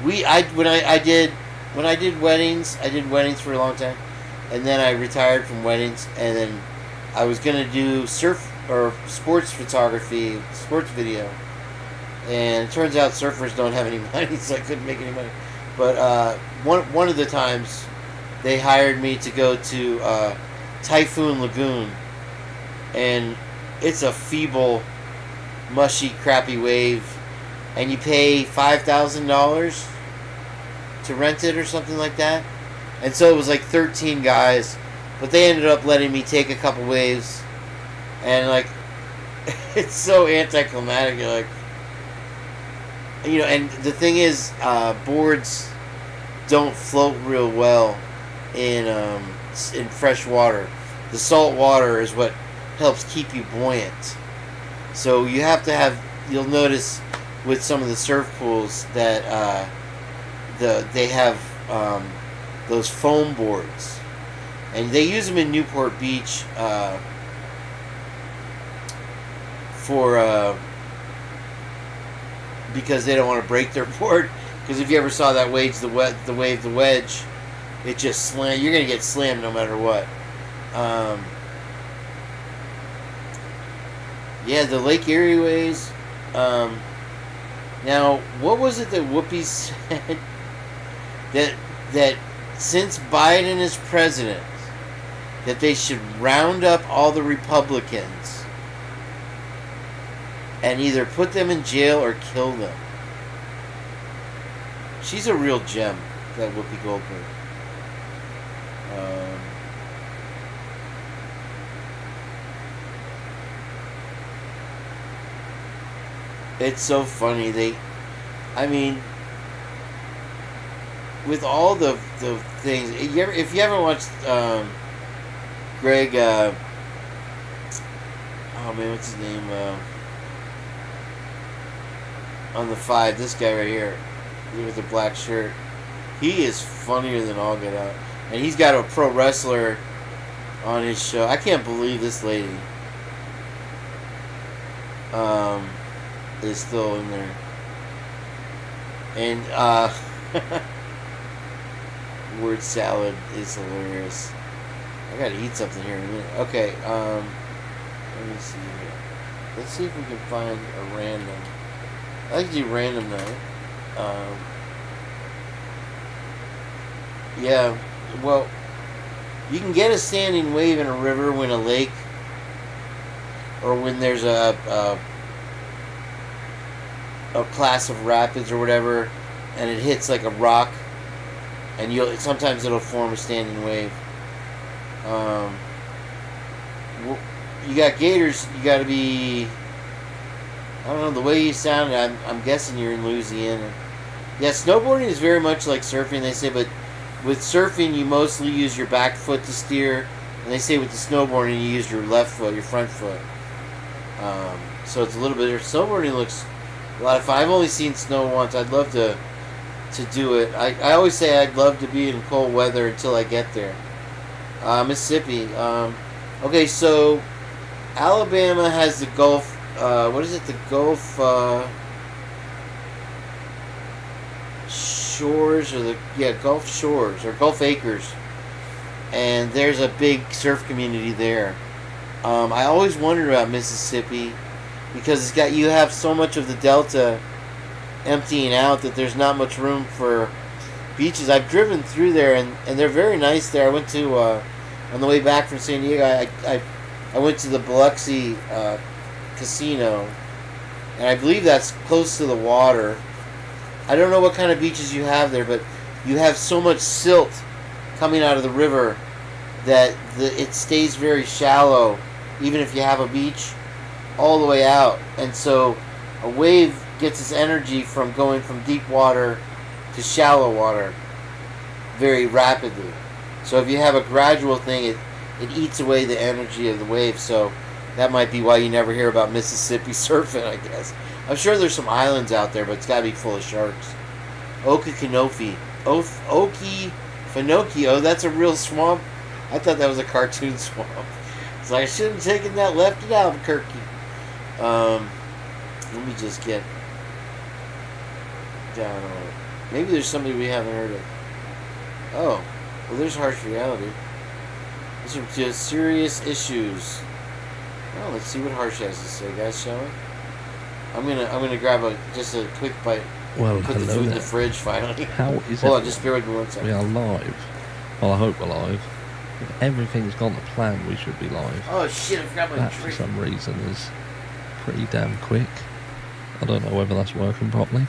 When I did weddings, I did weddings for a long time, and then I retired from weddings, and then I was gonna do surf or sports photography, sports video, and it turns out surfers don't have any money, so I couldn't make any money. But one of the times, they hired me to go to Typhoon Lagoon, and it's a feeble, mushy, crappy wave, and you pay $5,000 to rent it or something like that. And so it was like 13 guys, but they ended up letting me take a couple waves, and like it's so anticlimactic. You're like, you know, and the thing is, boards don't float real well in fresh water. The salt water is what helps keep you buoyant. So you have to have. You'll notice with some of the surf pools that they have those foam boards, and they use them in Newport Beach for because they don't want to break their board. Because if you ever saw that wave, the wedge, it just slam. You're gonna get slammed no matter what. Yeah, the Lake Erie waves. Now, what was it that Whoopi said? That since Biden is president, that they should round up all the Republicans and either put them in jail or kill them. She's a real gem, that Whoopi Goldberg. It's so funny. I mean, with all the things, if you haven't watched Greg, oh man, what's his name? On the 5, this guy right here with the black shirt. He is funnier than all get out. And he's got a pro wrestler on his show. I can't believe this lady is still in there. And word salad is hilarious. I gotta eat something here in a minute. Okay, let me see here. Let's see if we can find a random. I like to do random night. Yeah, well, you can get a standing wave in a river when a lake, or when there's a class of rapids or whatever, and it hits like a rock, and sometimes it'll form a standing wave. You got gators. You got to be. I don't know the way you sound. I'm guessing you're in Louisiana. Yeah, snowboarding is very much like surfing. They say, but with surfing you mostly use your back foot to steer, and they say with the snowboarding you use your left foot, your front foot. So it's a little bit. Snowboarding looks a lot of fun. I've only seen snow once. I'd love to do it. I always say I'd love to be in cold weather until I get there. Mississippi. Okay, so Alabama has the Gulf. What is it? The Gulf Shores, or Gulf Shores or Gulf Acres, and there's a big surf community there. I always wondered about Mississippi because you have so much of the Delta emptying out that there's not much room for beaches. I've driven through there and they're very nice there. I went to on the way back from San Diego. I went to the Biloxi casino, and I believe that's close to the water. I don't know what kind of beaches you have there, but you have so much silt coming out of the river that it stays very shallow, even if you have a beach, all the way out. And so a wave gets its energy from going from deep water to shallow water very rapidly. So if you have a gradual thing, it eats away the energy of the wave. So that might be why you never hear about Mississippi surfing, I guess. I'm sure there's some islands out there, but it's got to be full of sharks. Okefenokee. Okefenokee. That's a real swamp. I thought that was a cartoon swamp. It's like, I should have taken that left at Albuquerque. Let me just get down on it. Maybe there's somebody we haven't heard of. Oh, well, there's Harsh Reality. These are just serious issues. Well, let's see what Harsh has to say, guys, shall we? I'm gonna grab just a quick bite. Well, put the hello food in there. the fridge finally. How is Hold it? on, just bear with me 1 second. We are live. Well, I hope we're live. If everything's gone to plan, we should be live. Oh shit! I forgot my That, for drink. some reason, is pretty damn quick. I don't know whether that's working properly.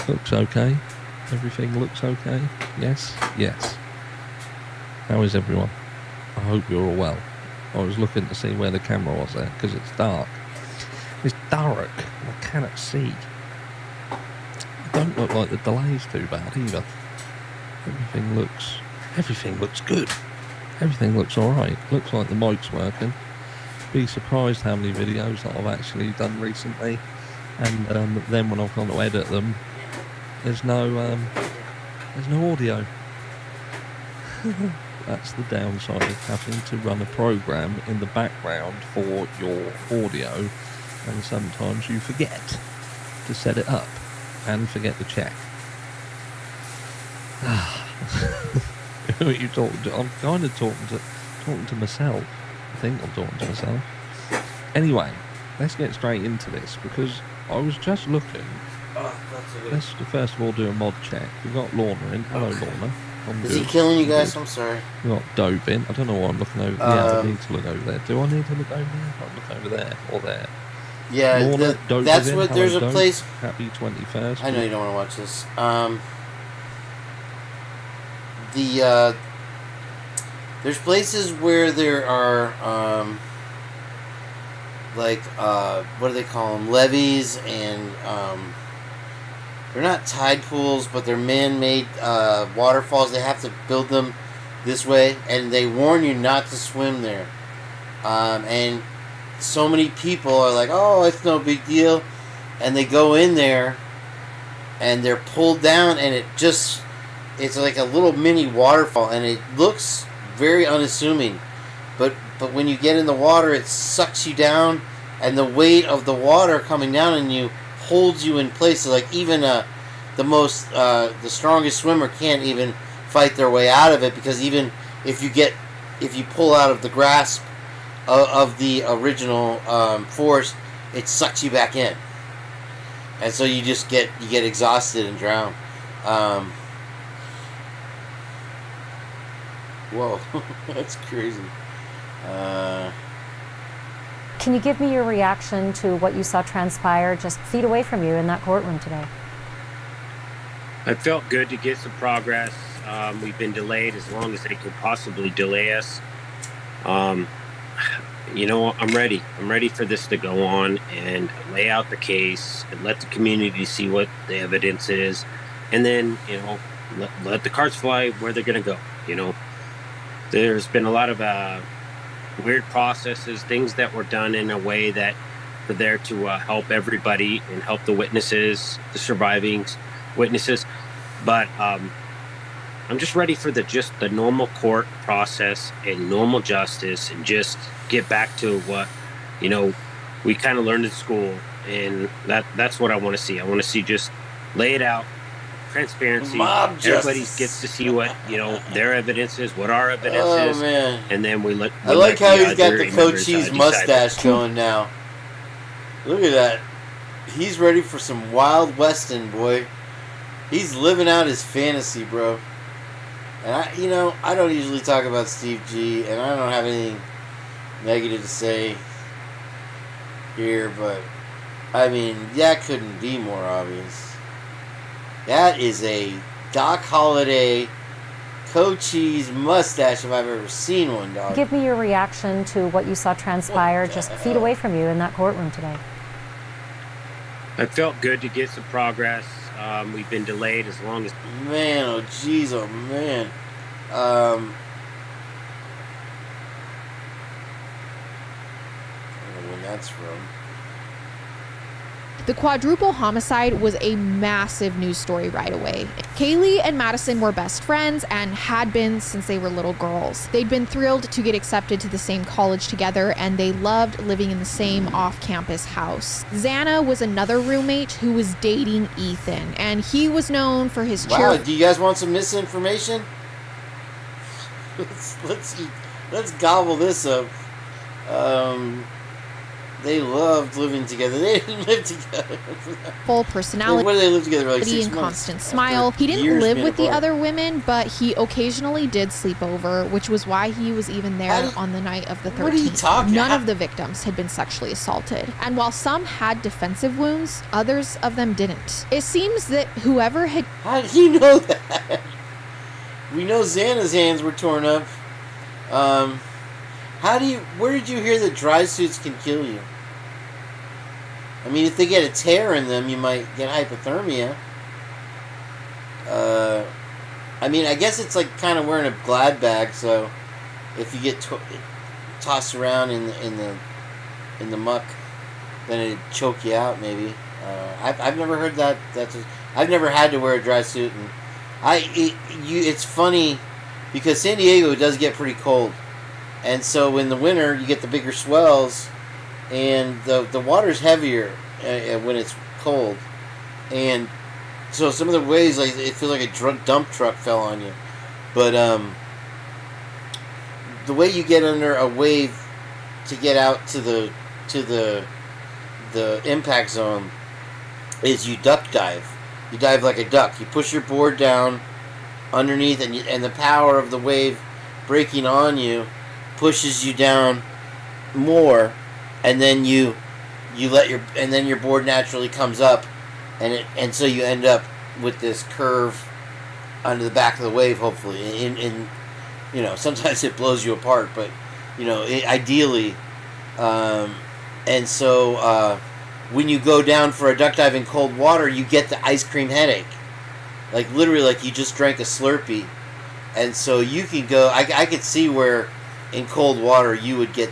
Looks okay. Everything looks okay. Yes. Yes. How is everyone? I hope you're all well. I was looking to see where the camera was there because it's dark. It's dark. I cannot see. It don't look like the delay's too bad either. Everything looks good. Everything looks alright. Looks like the mic's working. Be surprised how many videos that I've actually done recently, and then when I've gone to edit them, there's no audio. That's the downside of having to run a program in the background for your audio, and sometimes you forget to set it up and forget to check. Who are you talking to? I'm kind of talking to myself. I think I'm talking to myself. Anyway, let's get straight into this because I was just looking. Let's first of all do a mod check. We've got Lorna in. Hello, Lorna. Is he killing you guys? I'm sorry. We've got Dope in. I don't know why I'm looking over. Yeah, I need to look over there. Do I need to look over there? I'll look over there or there. Yeah, Lorna, Dope that's is in. what. Hello, There's a Dope. place. Happy 21st. I know you don't want to watch this. There's places where there are what do they call them? Levees, and they're not tide pools, but they're man-made waterfalls. They have to build them this way, and they warn you not to swim there. And so many people are like, "Oh, it's no big deal," and they go in there, and they're pulled down, and it's like a little mini waterfall, and it looks very unassuming, but when you get in the water, it sucks you down, and the weight of the water coming down on you holds you in place. So like even the strongest swimmer can't even fight their way out of it, because even if you pull out of the grasp of the original force, it sucks you back in, and so you just get exhausted and drown. Whoa, that's crazy. Can you give me your reaction to what you saw transpire just feet away from you in that courtroom today? It felt good to get some progress. We've been delayed as long as they could possibly delay us. You know, I'm ready. I'm ready for this to go on and lay out the case and let the community see what the evidence is. And then, you know, let the cards fly where they're going to go. You know, there's been a lot of weird processes, things that were done in a way that were there to help everybody and help the witnesses, the surviving witnesses. But I'm just ready for the normal court process and normal justice, and just get back to what, you know, we kind of learned in school. And that's what I want to see. I want to see just lay it out, transparency. Mob Everybody justice. gets to see what, you know, their evidence is, what our evidence is. Man. And then we let. I like how he's got the jury Coach members, Cheese decide. mustache going now. Look at that. He's ready for some Wild Weston, boy. He's living out his fantasy, bro. And I don't usually talk about Steve G, and I don't have anything negative to say here, but I mean, that couldn't be more obvious. That is a Doc Holliday Cochise mustache if I've ever seen one, dog. Give me your reaction to what you saw transpire just feet away from you in that courtroom today. It felt good to get some progress. We've been delayed as long as... Man, oh jeez, oh man. I don't know when that's from. The quadruple homicide was a massive news story right away. Kaylee and Madison were best friends and had been since they were little girls. They'd been thrilled to get accepted to the same college together, and they loved living in the same off-campus house. Xana was another roommate who was dating Ethan, and he was known for his Wow, do you guys want some misinformation? Let's gobble this up. They loved living together. They didn't live together. Full personality. What did they live together like 6 and months? constant smile. He didn't years live being with the apart. other women, but he occasionally did sleep over, which was why he was even there on the night of the 13th. What are you talking None about? of the victims had been sexually assaulted, and while some had defensive wounds, others of them didn't. It seems that whoever had... How do you know that? We know Xana's hands were torn up. Where did you hear that dry suits can kill you? I mean, if they get a tear in them, you might get hypothermia. I mean, I guess it's like kind of wearing a glad bag, so if you get tossed around in the muck, then it'd choke you out, maybe. I've never heard that. I've never had to wear a dry suit, and it's funny because San Diego does get pretty cold, and so in the winter you get the bigger swells, and the water's heavier when it's cold, and so some of the waves, like, it feels like a dump truck fell on you. But the way you get under a wave to get out to the impact zone is you duck dive. You dive like a duck. You push your board down underneath, and the power of the wave breaking on you pushes you down more, and then you let your board naturally comes up, and so you end up with this curve under the back of the wave, hopefully. And sometimes it blows you apart, but ideally, and so when you go down for a duck dive in cold water, you get the ice cream headache, like literally, like you just drank a Slurpee, and so you can go. I could see where in cold water you would get.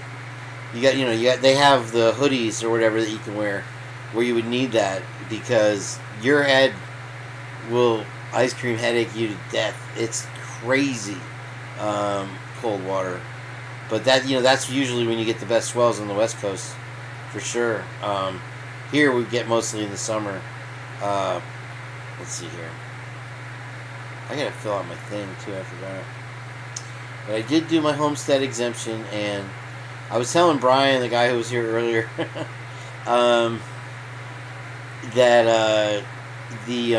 They have the hoodies or whatever that you can wear, where you would need that, because your head will ice cream headache you to death. It's crazy, cold water. But that's usually when you get the best swells on the West Coast, for sure. Here we get mostly in the summer. Let's see here. I gotta fill out my thing too. I forgot. But I did do my homestead exemption, and I was telling Brian, the guy who was here earlier, that the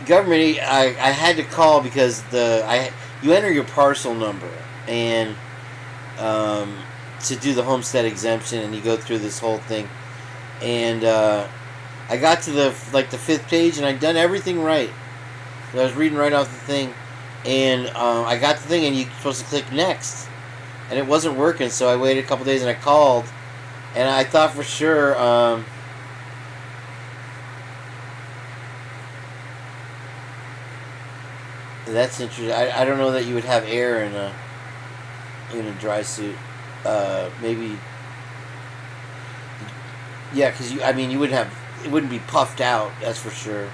government, I had to call because you enter your parcel number and to do the homestead exemption, and you go through this whole thing, and I got to the 5th page, and I'd done everything right. I was reading right off the thing, and I got the thing, and you're supposed to click next, and it wasn't working, so I waited a couple days, and I called, and I thought for sure that's interesting. I don't know that you would have air in a dry suit. Maybe, yeah, because you wouldn't have, it wouldn't be puffed out. That's for sure.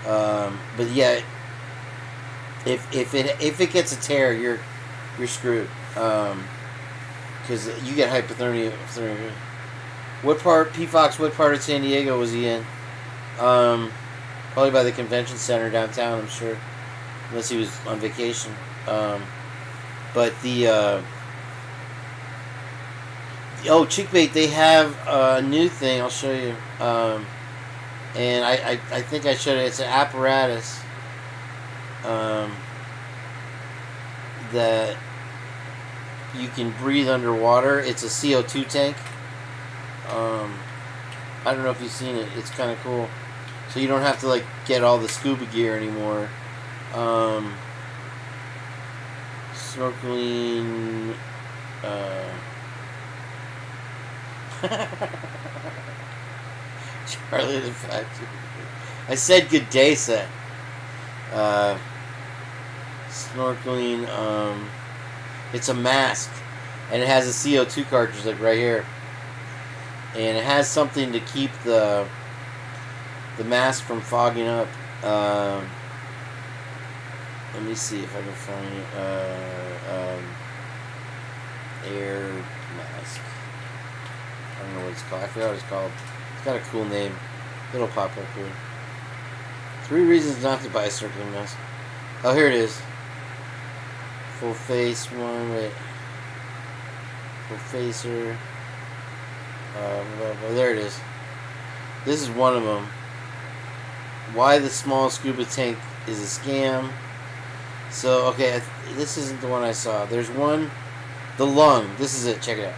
But yeah, if it gets a tear, you're screwed. Because you get hypothermia. What part of San Diego was he in? Probably by the convention center downtown, I'm sure. Unless he was on vacation. But the Chickbait, they have a new thing. I'll show you. And I think I showed it. It's an apparatus that you can breathe underwater. It's a CO2 tank. I don't know if you've seen it. It's kind of cool. So you don't have to get all the scuba gear anymore. Snorkeling. Charlie the Factory. I said good day, set. Snorkeling. It's a mask, and it has a CO2 cartridge right here, and it has something to keep the mask from fogging up. Let me see if I can find it. Air mask. I don't know what it's called. I forgot what it's called. It's got a cool name. It'll pop up here. 3 reasons not to buy a snorkeling mask. Oh, here it is. Full face one. Wait. Full facer. There it is. This is one of them. Why the small scuba tank is a scam. So, okay, this isn't the one I saw. There's one, the lung. This is it. Check it out.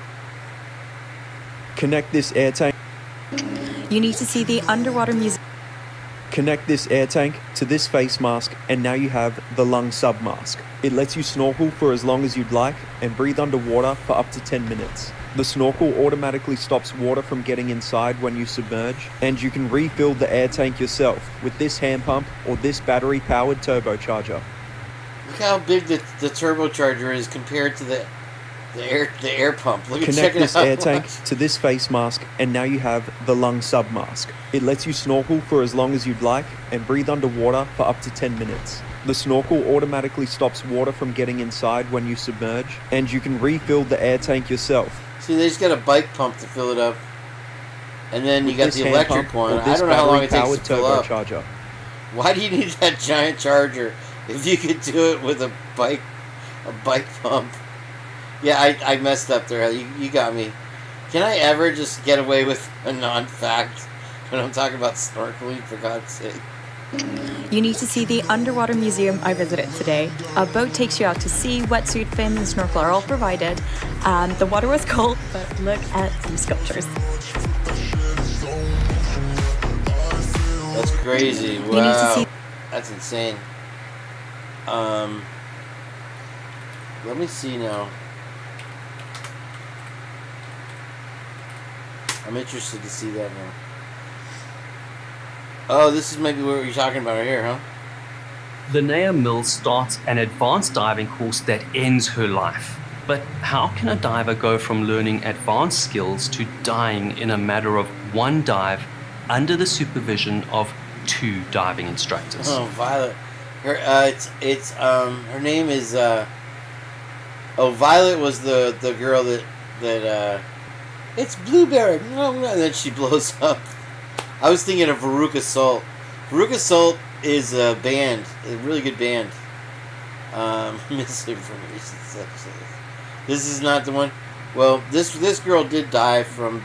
Connect this air tank. You need to see the underwater museum. Connect this air tank to this face mask, and now you have the lung sub mask. It lets you snorkel for as long as you'd like and breathe underwater for up to 10 minutes. The snorkel automatically stops water from getting inside when you submerge, and you can refill the air tank yourself with this hand pump or this battery-powered turbocharger. Look how big the turbocharger is compared to the air pump. Look at Connect this out. air tank to this face mask, and now you have the lung sub mask. It lets you snorkel for as long as you'd like and breathe underwater for up to 10 minutes. The snorkel automatically stops water from getting inside when you submerge, and you can refill the air tank yourself. See, they just got a bike pump to fill it up, and then you got the electric one. I don't know how long it takes to fill up. Why do you need that giant charger if you could do it with a bike pump? Yeah, I messed up there. You got me. Can I ever just get away with a non-fact when I'm talking about snorkeling, for God's sake? You need to see the underwater museum I visited today. A boat takes you out to sea, wetsuit, fin, and snorkel are all provided. The water was cold, but look at these sculptures. That's crazy. Wow. That's insane. Let me see now. I'm interested to see that now. Oh, this is maybe what you're talking about right here, huh? Linnea Mills starts an advanced diving course that ends her life. But how can a diver go from learning advanced skills to dying in a matter of one dive under the supervision of 2 diving instructors. Oh, Violet. Her name is Violet was the girl that it's Blueberry. And then she blows up. I was thinking of Veruca Salt. Veruca Salt is a band, a really good band. Misinformation. This is not the one. Well, this girl did die from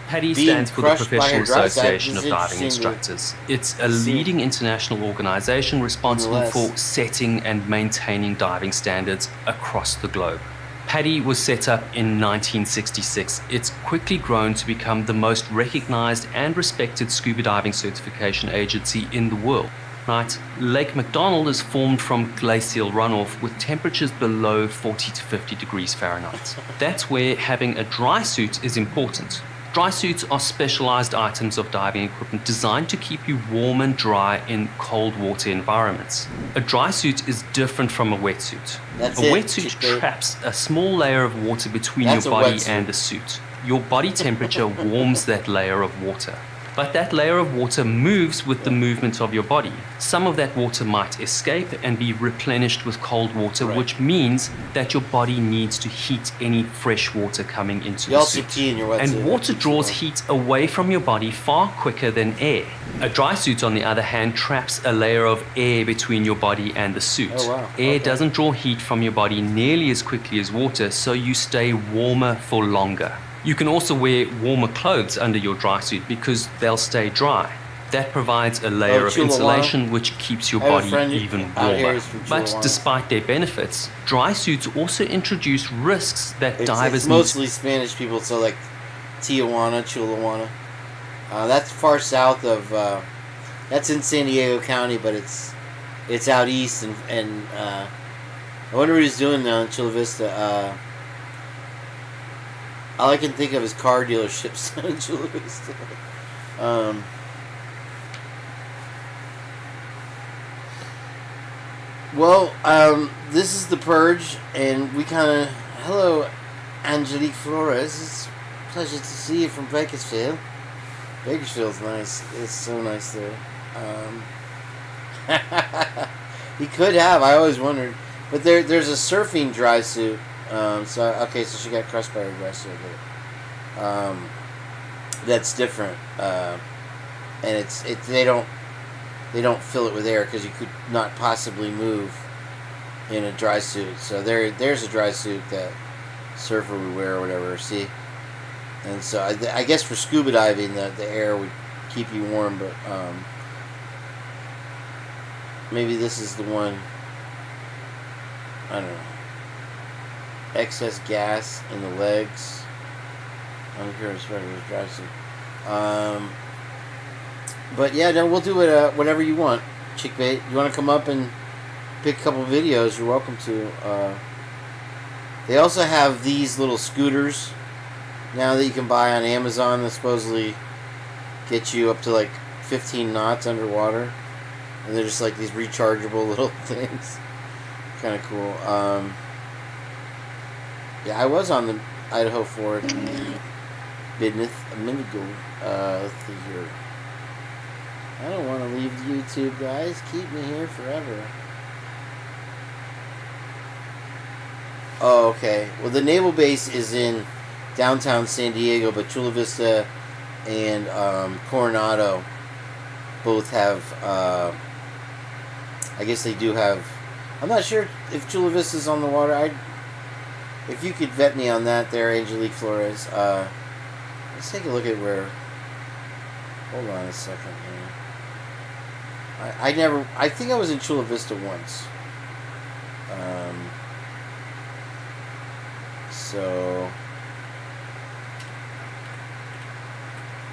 PADI being stands for the crushed by Professional her drive. Association of This is Diving interesting to Instructors. It's a leading international organization responsible Nonetheless. for setting and maintaining diving standards across the globe. PADI was set up in 1966. It's quickly grown to become the most recognized and respected scuba diving certification agency in the world. Right? Lake McDonald is formed from glacial runoff with temperatures below 40 to 50 degrees Fahrenheit. That's where having a dry suit is important. Dry suits are specialized items of diving equipment designed to keep you warm and dry in cold water environments. A dry suit is different from a wetsuit. A wetsuit traps a small layer of water between That's your a body wetsuit. and the suit. Your body temperature warms that layer of water. But that layer of water moves with the movement of your body. Some of that water might escape and be replenished with cold water, which means that your body needs to heat any fresh water coming into You the also suit. pee in your wetsuit. And water draws heat away from your body far quicker than air. A dry suit, on the other hand, traps a layer of air between your body and the suit. Oh, wow. Air doesn't draw heat from your body nearly as quickly as water, so you stay warmer for longer. You can also wear warmer clothes under your dry suit because they'll stay dry. That provides a layer of Chulawana? insulation which keeps your I have a body friend even out here warmer. who's from But Chulawana. despite their benefits, dry suits also introduce risks that divers It's need. mostly Spanish people, so like Tijuana, Chulawana. That's far south of. That's in San Diego County, but it's out east, and I wonder what he's doing now in Chula Vista. All I can think of is car dealerships in Chula Vista. This is the Purge, and we kind of... Hello, Angelique Flores. It's a pleasure to see you from Bakersfield. Bakersfield's nice. It's so nice there. He could have. I always wondered. But there's a surfing dry suit. So she got crushed by her dry suit. That's different. And they don't fill it with air because you could not possibly move in a dry suit. So there's a dry suit that surfer would wear or whatever. See, and so I guess for scuba diving the air would keep you warm, but maybe this is the one. I don't know. Excess gas in the legs. I'm curious what it was dry suit. But yeah, no, we'll do it whatever you want. Chickbait, you want to come up and pick a couple videos, you're welcome to. They also have these little scooters now that you can buy on Amazon that supposedly get you up to like 15 knots underwater. And they're just like these rechargeable little things. Kind of cool. Yeah, I was on the Idaho Ford business a minute ago. Let's see here. I don't want to leave YouTube, guys. Keep me here forever. Oh, okay. Well, the naval base is in downtown San Diego, but Chula Vista and Coronado both have, I guess they do have, I'm not sure if Chula Vista's on the water. If you could vet me on that there, Angelique Flores. Let's take a look at where, hold on a second here. I think I was in Chula Vista once. So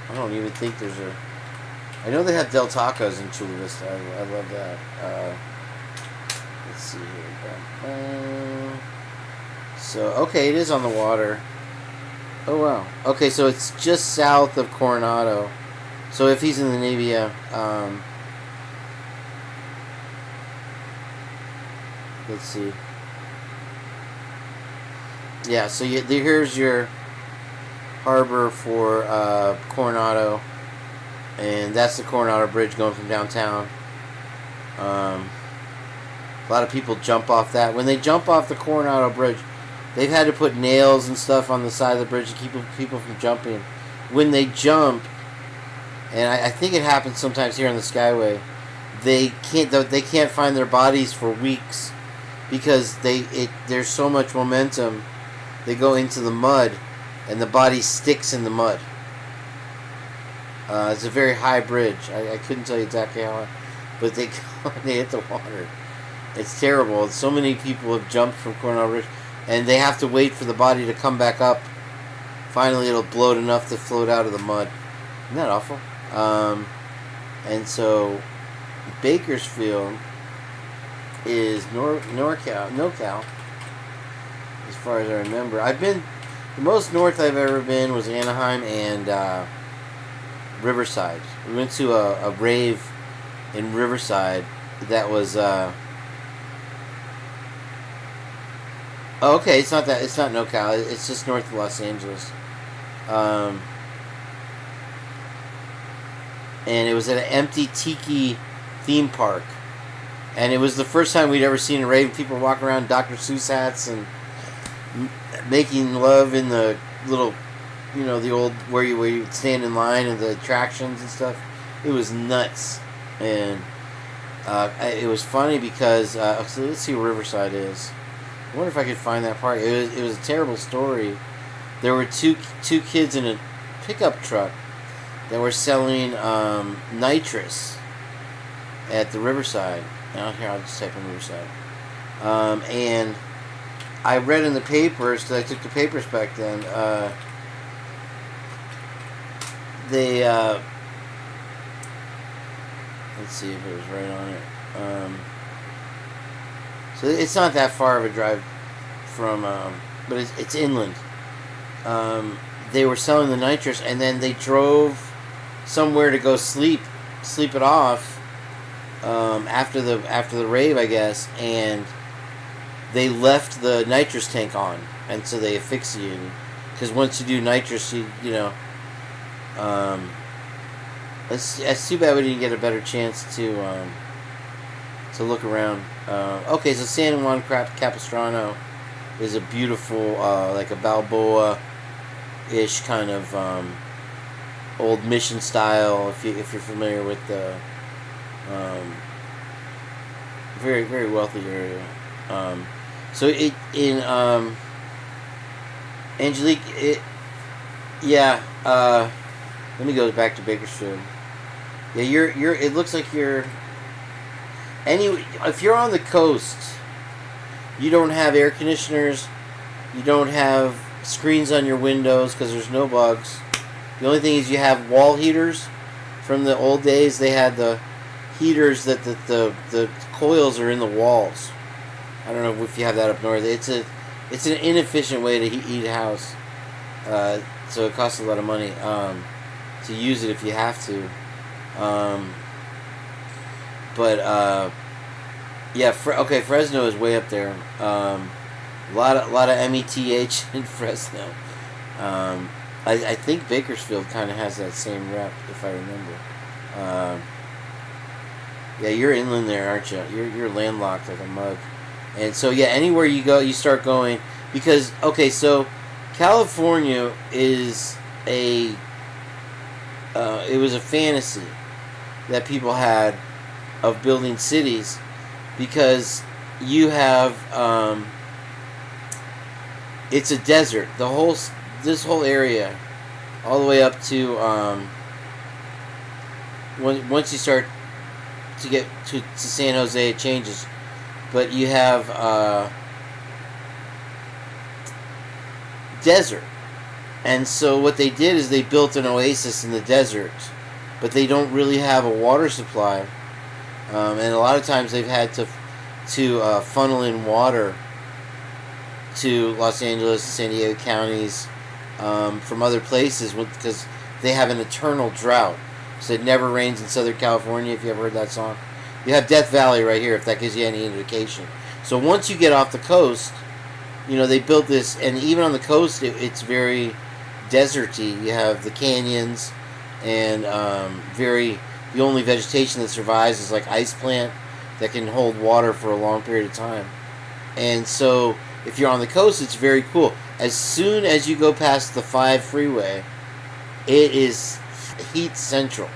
I don't even think there's a... I know they have Del Tacos in Chula Vista. I love that. Let's see here. So, okay, it is on the water. Oh, wow. Okay, so it's just south of Coronado. So if he's in the Navy, yeah. Let's see. Yeah, so here's your harbor for Coronado. and that's the Coronado Bridge going from downtown. A lot of people jump off that. When they jump off the Coronado Bridge, they've had to put nails and stuff on the side of the bridge to keep people from jumping. When they jump, and I think it happens sometimes here on the Skyway, they can't find their bodies for weeks because there's so much momentum. They go into the mud, and the body sticks in the mud. It's a very high bridge. I couldn't tell you exactly how high, but they hit the water. It's terrible. So many people have jumped from Coronado Bridge, and they have to wait for the body to come back up. Finally, it'll bloat enough to float out of the mud. Isn't that awful? And so, Bakersfield is NorCal, as far as I remember. The most north I've ever been was Anaheim and Riverside. We went to a rave in Riverside that was okay, it's not NorCal, it's just north of Los Angeles. And it was at an empty tiki theme park. And it was the first time we'd ever seen a rave. People were walking around in Dr. Seuss hats and making love in the little, the old where you would stand in line and the attractions and stuff. It was nuts. And it was funny because so let's see where Riverside is. I wonder if I could find that part. It was a terrible story. There were two kids in a pickup truck that were selling nitrous at the Riverside. Now here, I'll just type in Riverside. And I read in the papers, because I took the papers back then, they, let's see if it was right on it. So it's not that far of a drive from, but it's inland. They were selling the nitrous, and then they drove somewhere to go sleep it off after the rave, I guess, and they left the nitrous tank on, and so they asphyxiated. Because once you do nitrous, it's too bad we didn't get a better chance to look around. Okay, so San Juan Capistrano is a beautiful, like a Balboa-ish kind of old mission style. If you're familiar with the very, very wealthy area. So it in Angelique, let me go back to Bakersfield. Yeah, you're. It looks like you're. If you're on the coast, you don't have air conditioners. You don't have screens on your windows because there's no bugs. The only thing is you have wall heaters. From the old days, they had the heaters that the coils are in the walls. I don't know if you have that up north. It's an inefficient way to heat a house. So it costs a lot of money to use it if you have to. Fresno is way up there. A lot of METH in Fresno. I think Bakersfield kind of has that same rep, if I remember. You're inland there, aren't you? You're landlocked like a mug. And so anywhere you go, you start going because so California is it was a fantasy that people had of building cities because you have it's a desert. This whole area, all the way up to once you start to get to San Jose, it changes. But you have desert. And so what they did is they built an oasis in the desert, but they don't really have a water supply. And a lot of times they've had to funnel in water to Los Angeles and San Diego counties from other places because they have an eternal drought. So it never rains in Southern California, if you ever heard that song. You have Death Valley right here, if that gives you any indication. So once you get off the coast, they built this, and even on the coast, it's very deserty. You have the canyons, and the only vegetation that survives is like ice plant that can hold water for a long period of time. And so if you're on the coast, it's very cool. As soon as you go past the 5 freeway, it is heat central,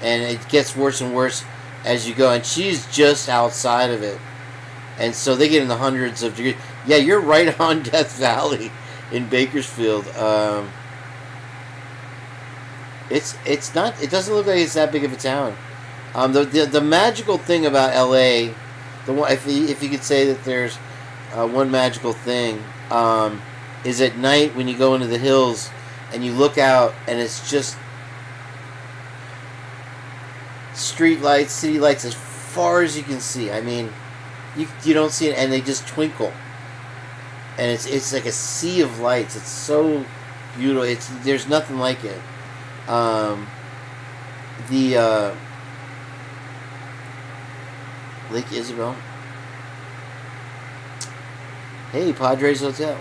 and it gets worse and worse as you go. And she's just outside of it, and so they get in the hundreds of degrees. Yeah, you're right on Death Valley in Bakersfield. It's not. It doesn't look like it's that big of a town. The magical thing about LA, if you could say that there's one magical thing, is at night when you go into the hills and you look out and it's just street lights, city lights as far as you can see. I mean, you don't see it, and they just twinkle, and it's like a sea of lights. It's so beautiful. There's nothing like it. Lake Isabel. Hey, Padres Hotel.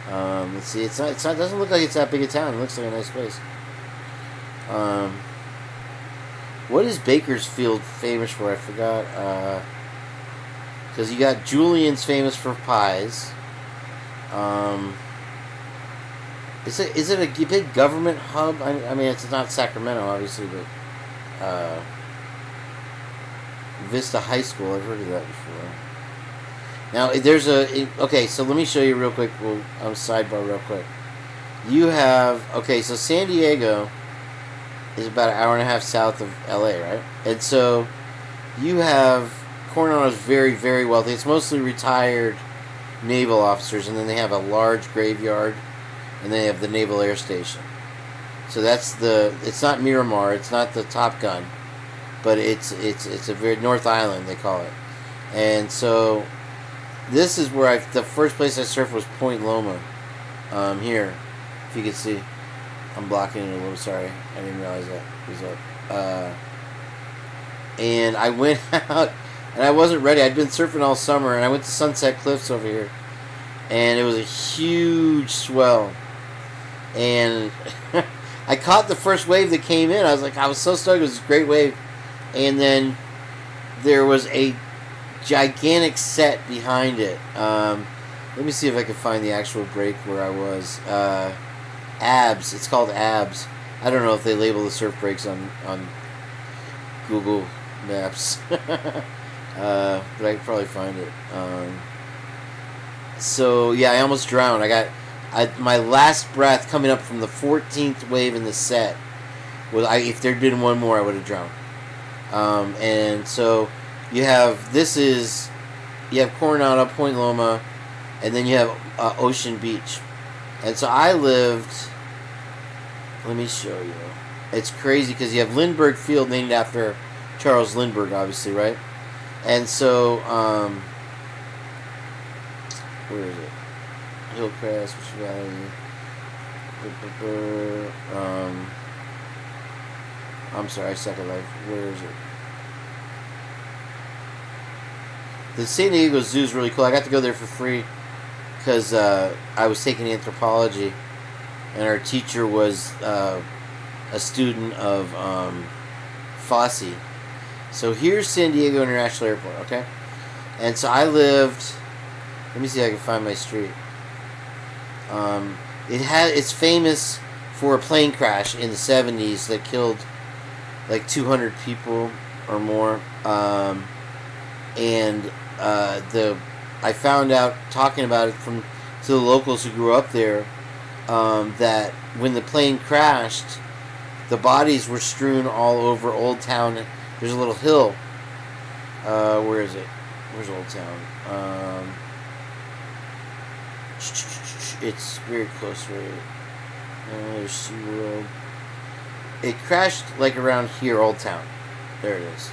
Let's see. It's not. It doesn't look like it's that big a town. It looks like a nice place. What is Bakersfield famous for? I forgot. Because you got Julian's famous for pies. Is it a big government hub? I mean, it's not Sacramento, obviously, but Vista High School. I've heard of that before. Now, there's okay, so let me show you real quick. We'll sidebar real quick. You have, okay, so San Diego is about an hour and a half south of LA, right? And so you have, Coronado's very, very wealthy. It's mostly retired naval officers, and then they have a large graveyard, and they have the Naval Air Station. So that's it's not Miramar, it's not the Top Gun, but it's a very, North Island, they call it. And so this is where the first place I surfed was Point Loma, here, if you can see. I'm blocking it a little, sorry, I didn't realize that was up. And I went out, and I wasn't ready. I'd been surfing all summer, and I went to Sunset Cliffs over here, and it was a huge swell. And I caught the first wave that came in. I was so stoked. It was a great wave. And then there was a gigantic set behind it. Let me see if I can find the actual break where I was. Abs. It's called Abs. I don't know if they label the surf breaks on Google Maps. But I could probably find it. So, yeah, I almost drowned. My last breath coming up from the 14th wave in the set was, if there'd been one more, I would have drowned. And so you have Coronado, Point Loma, and then you have Ocean Beach. And so I lived, let me show you. It's crazy because you have Lindbergh Field named after Charles Lindbergh, obviously, right? And so, where is it? Hillcrest, Wishing Valley. I'm sorry, I suck at life. Where is it? The San Diego Zoo is really cool. I got to go there for free because I was taking anthropology, and our teacher was a student of Fosse. So here's San Diego International Airport, okay? And so I lived, let me see if I can find my street. It's famous for a plane crash in the 70s that killed like 200 people or more. I found out, talking about it to the locals who grew up there, that when the plane crashed, the bodies were strewn all over Old Town. There's a little hill. Where is it? Where's Old Town? It's very close, right? There's SeaWorld. It crashed like around here, Old Town. There it is.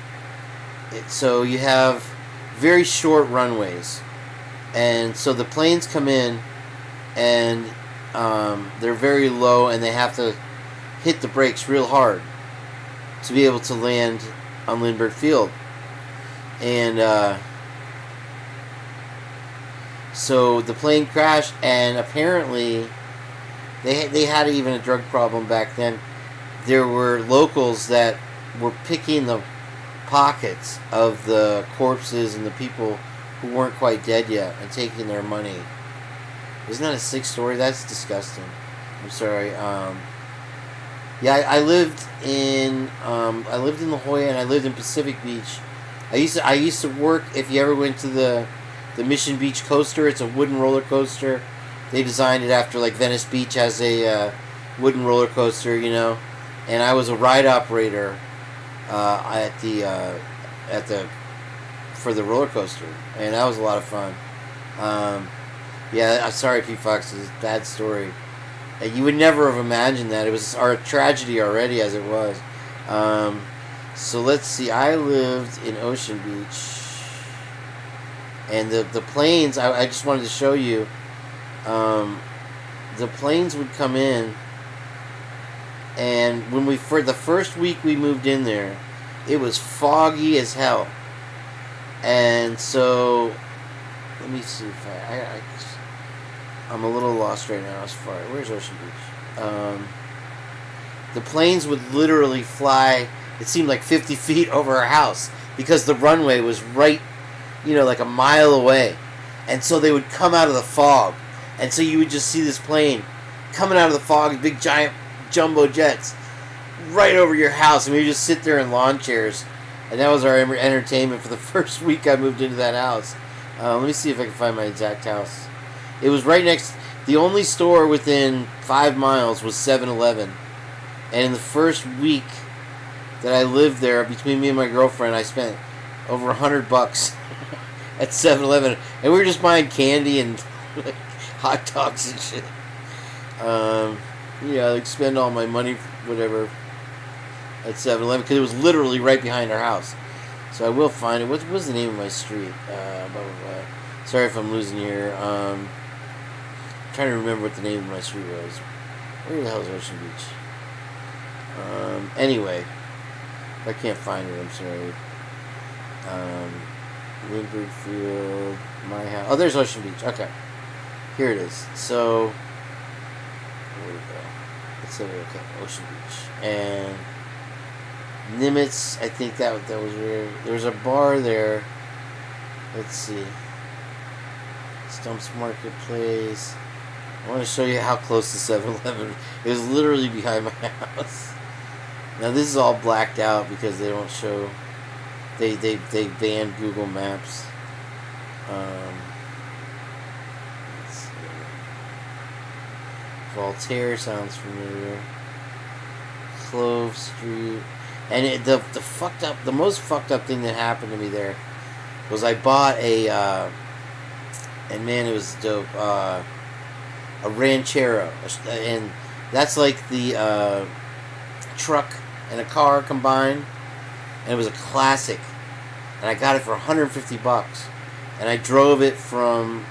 So you have very short runways. And so the planes come in, and they're very low, and they have to hit the brakes real hard to be able to land on Lindbergh Field. And so the plane crashed, and apparently They had even a drug problem back then. There were locals that were picking the pockets of the corpses and the people who weren't quite dead yet and taking their money. Isn't that a sick story? That's disgusting. I'm sorry. Yeah, I lived in La Jolla and I lived in Pacific Beach. I used to work. If you ever went to the Mission Beach coaster, it's a wooden roller coaster. They designed it after like Venice Beach has a wooden roller coaster, you know. And I was a ride operator for the roller coaster, and that was a lot of fun. Yeah, I'm sorry, P. Fox, it's a bad story. You would never have imagined that. It was our tragedy already as it was. So let's see. I lived in Ocean Beach, and the planes. I just wanted to show you. The planes would come in, and when for the first week we moved in there, it was foggy as hell. And so, let me see if I'm a little lost right now as far. Where's Ocean Beach? The planes would literally fly, it seemed like 50 feet over our house because the runway was right, like a mile away. And so they would come out of the fog. And so you would just see this plane coming out of the fog, big giant jumbo jets, right over your house. And we would just sit there in lawn chairs. And that was our entertainment for the first week I moved into that house. Let me see if I can find my exact house. It was right next. The only store within 5 miles was 7-Eleven. And in the first week that I lived there, between me and my girlfriend, I spent over $100 at 7-Eleven. And we were just buying candy and like, hot dogs and shit. Like spend all my money, whatever, at 7-Eleven because it was literally right behind our house. So I will find it. What was the name of my street? Blah, blah, blah. Sorry if I'm losing here. I'm trying to remember what the name of my street was. Where the hell is Ocean Beach? Anyway, if I can't find it, I'm sorry. Lindbergh Field, my house. Oh, there's Ocean Beach. Okay. Here it is. So, where we go? Let's say, okay, Ocean Beach. And Nimitz, I think that was where there was a bar there. Let's see. Stumps Marketplace. I want to show you how close to 7-Eleven. It was literally behind my house. Now this is all blacked out because they don't show. They banned Google Maps. Let's see. Voltaire sounds familiar. Clove Street. And the most fucked up thing that happened to me there was I bought and man, it was dope. A Ranchero, and that's like the truck and a car combined, and it was a classic. And I got it for $150, and I drove it from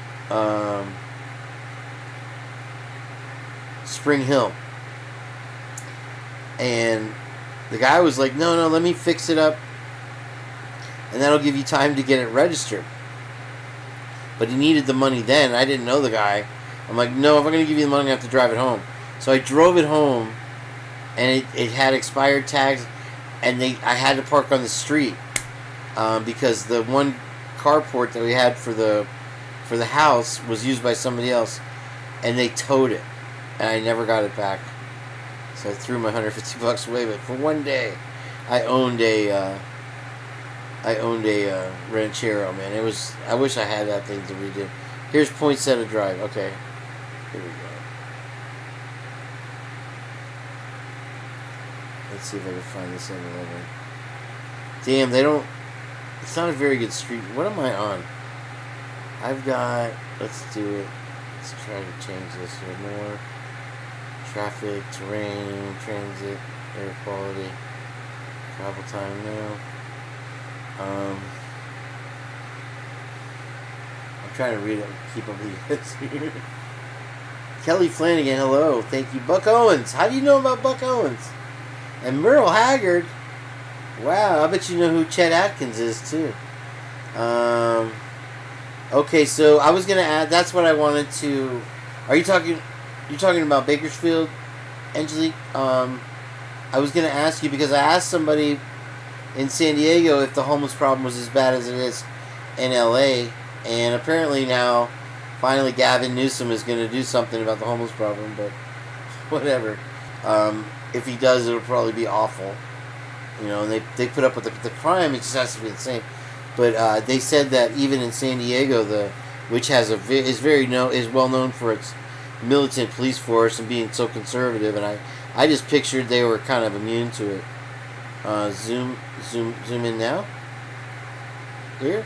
Spring Hill, and the guy was like, no, let me fix it up, and that'll give you time to get it registered. But he needed the money then. I didn't know the guy. I'm like, no, if I'm going to give you the money, I have to drive it home. So I drove it home, and it had expired tags, and I had to park on the street because the one carport that we had for the house was used by somebody else, and they towed it, and I never got it back. So I threw my $150 away. But for one day, I owned a Ranchero, man. It was. I wish I had that thing to redo. Here's Poinsettia Drive. Okay, here we go. Let's see if I can find this 7-Eleven. Damn, they don't. It's not a very good street. What am I on? I've got. Let's do it. Let's try to change this here more. Traffic, terrain, transit, air quality, travel time now. I'm trying to read it, keep up with this here. Kelly Flanagan, hello, thank you. Buck Owens, how do you know about Buck Owens? And Merle Haggard, wow, I bet you know who Chet Atkins is too. Okay, so I was gonna add. That's what I wanted to. Are you talking? you're talking about Bakersfield, Angelique. I was going to ask you because I asked somebody in San Diego if the homeless problem was as bad as it is in LA, and apparently now, finally, Gavin Newsom is going to do something about the homeless problem. But whatever. If he does, it'll probably be awful. You know, and they put up with the crime. It just has to be the same. But they said that even in San Diego, which has is well known for its militant police force and being so conservative, and I just pictured they were kind of immune to it. Zoom in now. Here.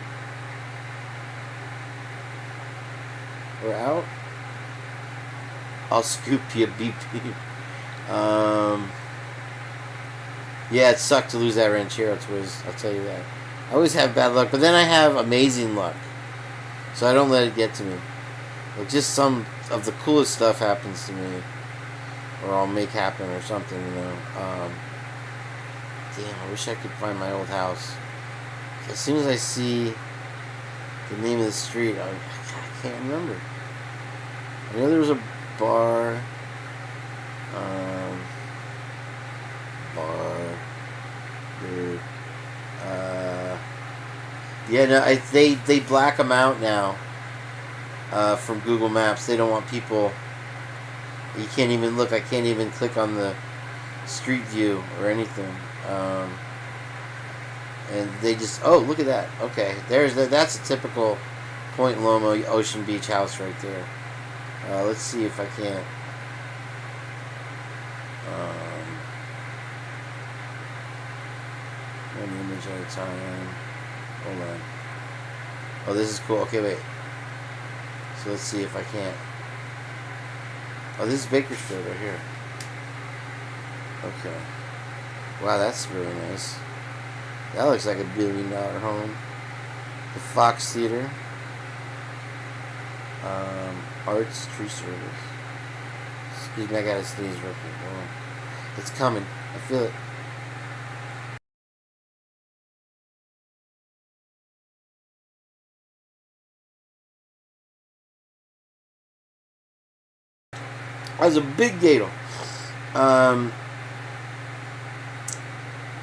We're out. I'll scoop you, beep beep. Yeah, it sucked to lose that Ranchero Twiz. I'll tell you that. I always have bad luck, but then I have amazing luck. So I don't let it get to me. Like just some of the coolest stuff happens to me, or I'll make happen or something, you know. Damn, I wish I could find my old house. As soon as I see the name of the street, I can't remember. I know there was a bar. Dude. Yeah, no, they black them out now from Google Maps. They don't want people. You can't even look. I can't even click on the street view or anything. And they just, oh, look at that. Okay, that's a typical Point Loma Ocean Beach house right there. Let's see if I can't. One image at a time. Hold on. Oh, this is cool. Okay, wait. So let's see if I can't. Oh, this is Bakersfield right here. Okay. Wow, that's really nice. That looks like a $1 billion home. The Fox Theater. Arts Tree Service. Excuse me, I gotta sneeze real quick. Hold on. It's coming. I feel it. That was a big gator.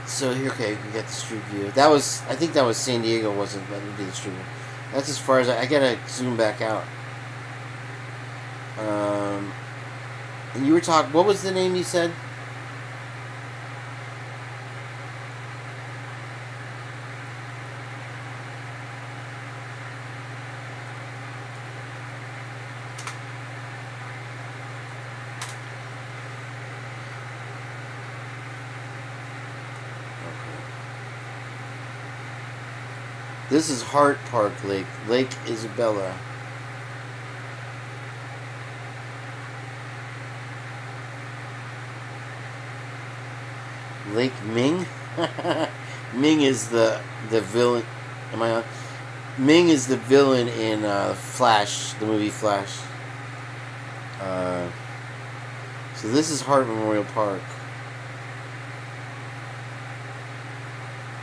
So here, okay, we got the street view. I think that was San Diego. Wasn't letting me do the street view. That's as far as I gotta zoom back out. And you were talking. What was the name you said? This is Hart Park Lake, Lake Isabella. Lake Ming? Ming is the villain. Am I on? Ming is the villain in Flash, the movie Flash. So this is Hart Memorial Park.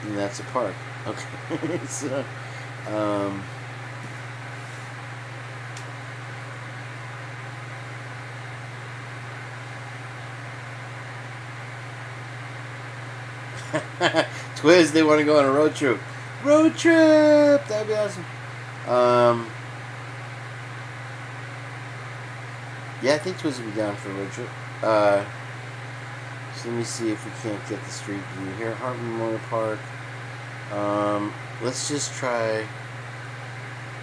And that's a park. Okay. So, Twiz, they want to go on a road trip. Road trip! That'd be awesome. Yeah, I think Twiz would be down for a road trip. So let me see if we can't get the street view here. Hart Memorial Park. Let's just try.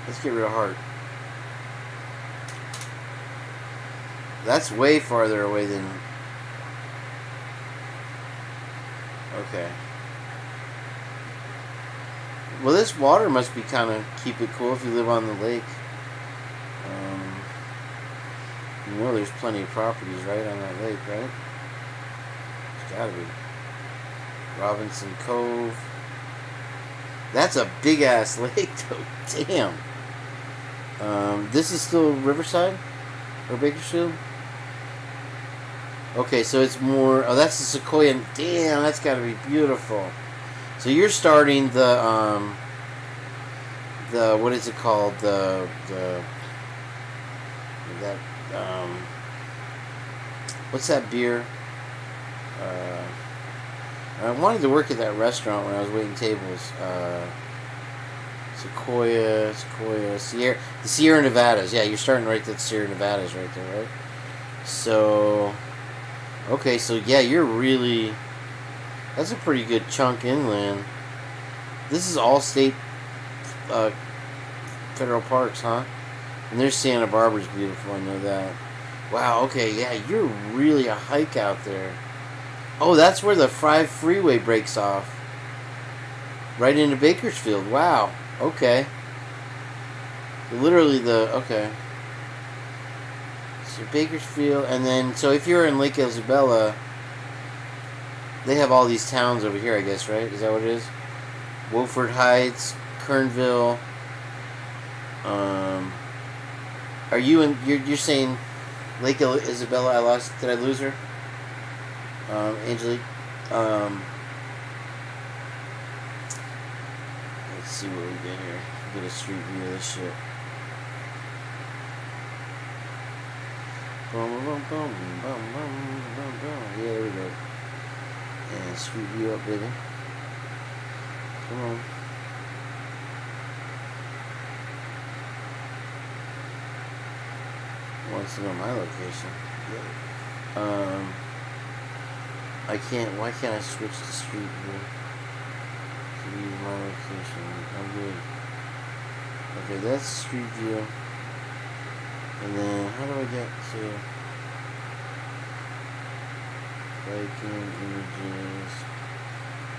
Let's get rid of Hart. That's way farther away than. Okay. Well, this water must be kind of keep it cool if you live on the lake. You know, there's plenty of properties right on that lake, right? There's gotta be. Robinson Cove. That's a big ass lake, though. Damn. This is still Riverside or Bakersfield. Okay, so it's more. Oh, that's the Sequoia. Damn, that's got to be beautiful. So you're starting the what is it called? what's that beer? I wanted to work at that restaurant when I was waiting tables. Sequoia, Sierra, the Sierra Nevadas. Yeah, you're starting right at Sierra Nevadas right there, right? So, okay, so yeah, you're really, that's a pretty good chunk inland. This is all state federal parks, huh? And there's Santa Barbara's beautiful, I know that. Wow, okay, yeah, you're really a hike out there. Oh, that's where the 5 freeway breaks off. Right into Bakersfield. Wow. Okay. Literally okay. So Bakersfield, and then, so if you're in Lake Isabella, they have all these towns over here, I guess, right? Is that what it is? Wofford Heights, Kernville. Are you in, you're saying Lake Isabella, did I lose her? Angelique. Let's see what we get here. Get a street view of this shit. Boom, boom, boom, boom, boom, boom, boom. Yeah, there we go. And street view up, baby. Come on. Wants to know my location. Why can't I switch to street view? To use my location. I'm good. Okay, that's street view. And then, how do I get to biking images?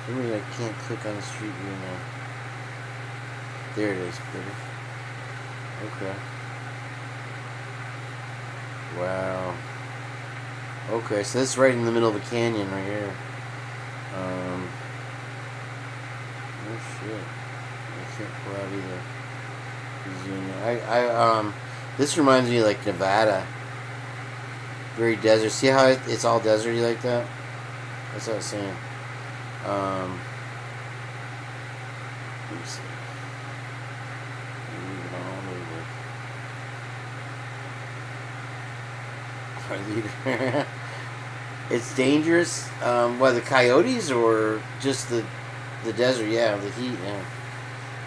For me, I can't click on the street view now. There it is, baby. Okay. Wow. Okay, so this is right in the middle of a canyon right here. Oh shit. I can't pull out either. This reminds me of like Nevada. Very desert. See how it's all deserty like that? That's what I was saying. Let me see. Move it on over. It's dangerous. What, the coyotes or just the desert? Yeah, the heat. Yeah,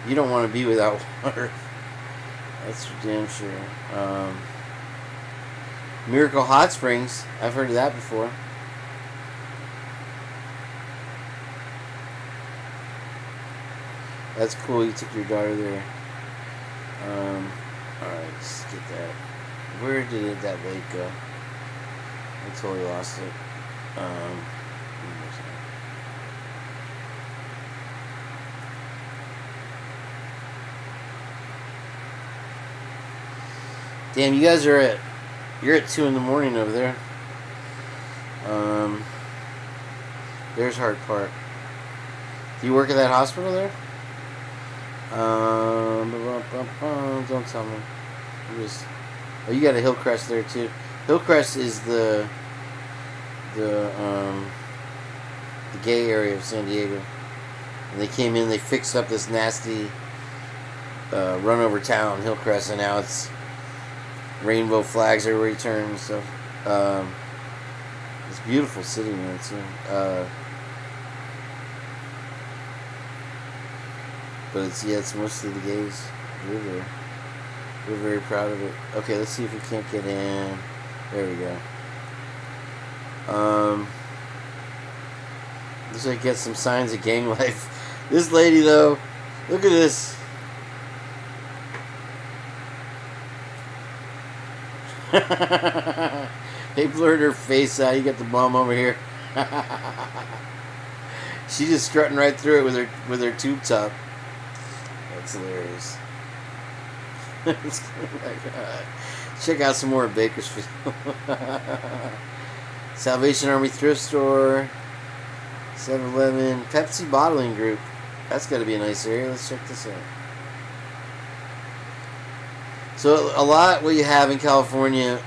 you don't want to be without water. That's for damn sure. Miracle Hot Springs. I've heard of that before. That's cool. You took your daughter there. Alright, let's get that. Where did that lake go? I totally lost it. Damn, you guys you're at 2 in the morning over there. There's Hart Park. Do you work at that hospital there? Don't tell me. Oh, you got a Hillcrest there too. Hillcrest is the gay area of San Diego. And they came in, they fixed up this nasty run over town, Hillcrest, and now it's rainbow flags everywhere you turn and stuff. It's a beautiful city, man, too. But it's mostly the gays live there. We're very proud of it. Okay, let's see if we can't get in. There we go. Looks like get some signs of gang life. This lady, though, look at this. They blurred her face out. You got the bum over here. She just strutting right through it with her tube top. That's hilarious. Oh my God. Check out some more of Bakersfield. Salvation Army Thrift Store, 7-Eleven, Pepsi Bottling Group. That's got to be a nice area. Let's check this out. So a lot what you have in California,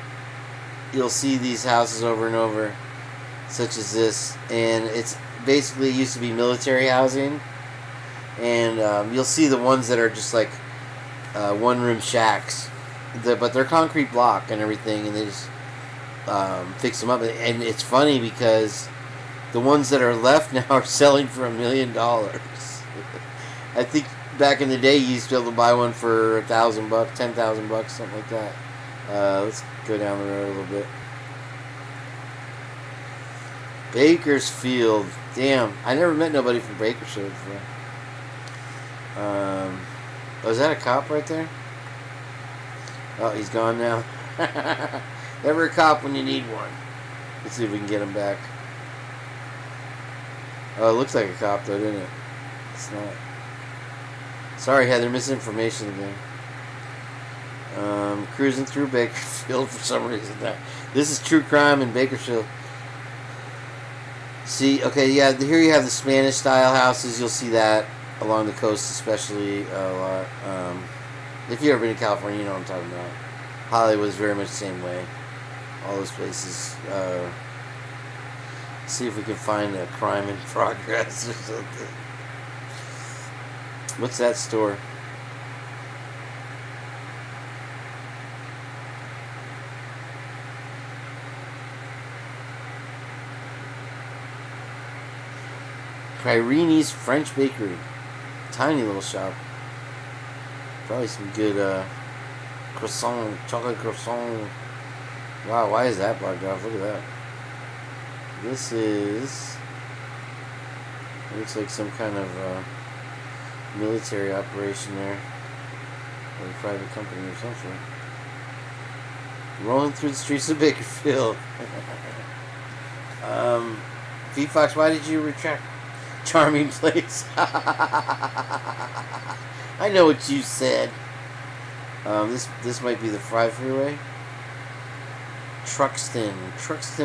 you'll see these houses over and over, such as this, and it's basically used to be military housing, and you'll see the ones that are just like one-room shacks, but they're concrete block and everything, and they just fix them up. And it's funny because the ones that are left now are selling for $1 million. I think back in the day you used to be able to buy one for $1,000, $10,000, something like that. Let's go down the road a little bit. Bakersfield. Damn, I never met nobody from Bakersfield before. Oh, is that a cop right there? Oh, he's gone now. Never a cop when you need one. Let's see if we can get him back. Oh, it looks like a cop though, doesn't it? It's not. Sorry, Heather, misinformation again. Cruising through Bakersfield for some reason. This is true crime in Bakersfield. See, okay, yeah, here you have the Spanish-style houses. You'll see that along the coast, especially a lot. If you've ever been to California, you know what I'm talking about. Hollywood is very much the same way. All those places. See if we can find a crime in progress or something. What's that store? Irini's French Bakery. Tiny little shop. Probably some good croissant, chocolate croissant. Wow, why is that blocked off? Look at that. This is... looks like some kind of military operation there. Or a private company or something. Rolling through the streets of Bakersfield. V-Fox, why did you retract? Charming place. I know what you said. This might be the Fry Freeway. Truxton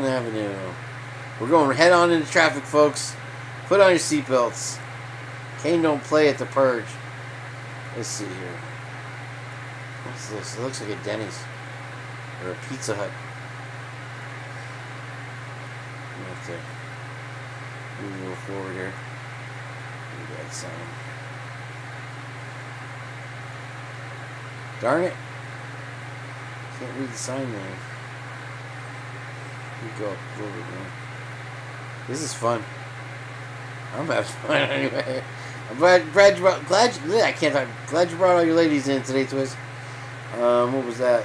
Avenue. We're going head on into traffic, folks. Put on your seatbelts. Kane don't play at the Purge. Let's see here. What's this? It looks like a Denny's or a Pizza Hut. I'm gonna have to move a little forward here. That sign. Darn it. Can't read the sign there. You go up a little bit more. This is fun. I'm having fun anyway. I'm glad you brought, glad you brought all your ladies in today, Twiz. What was that?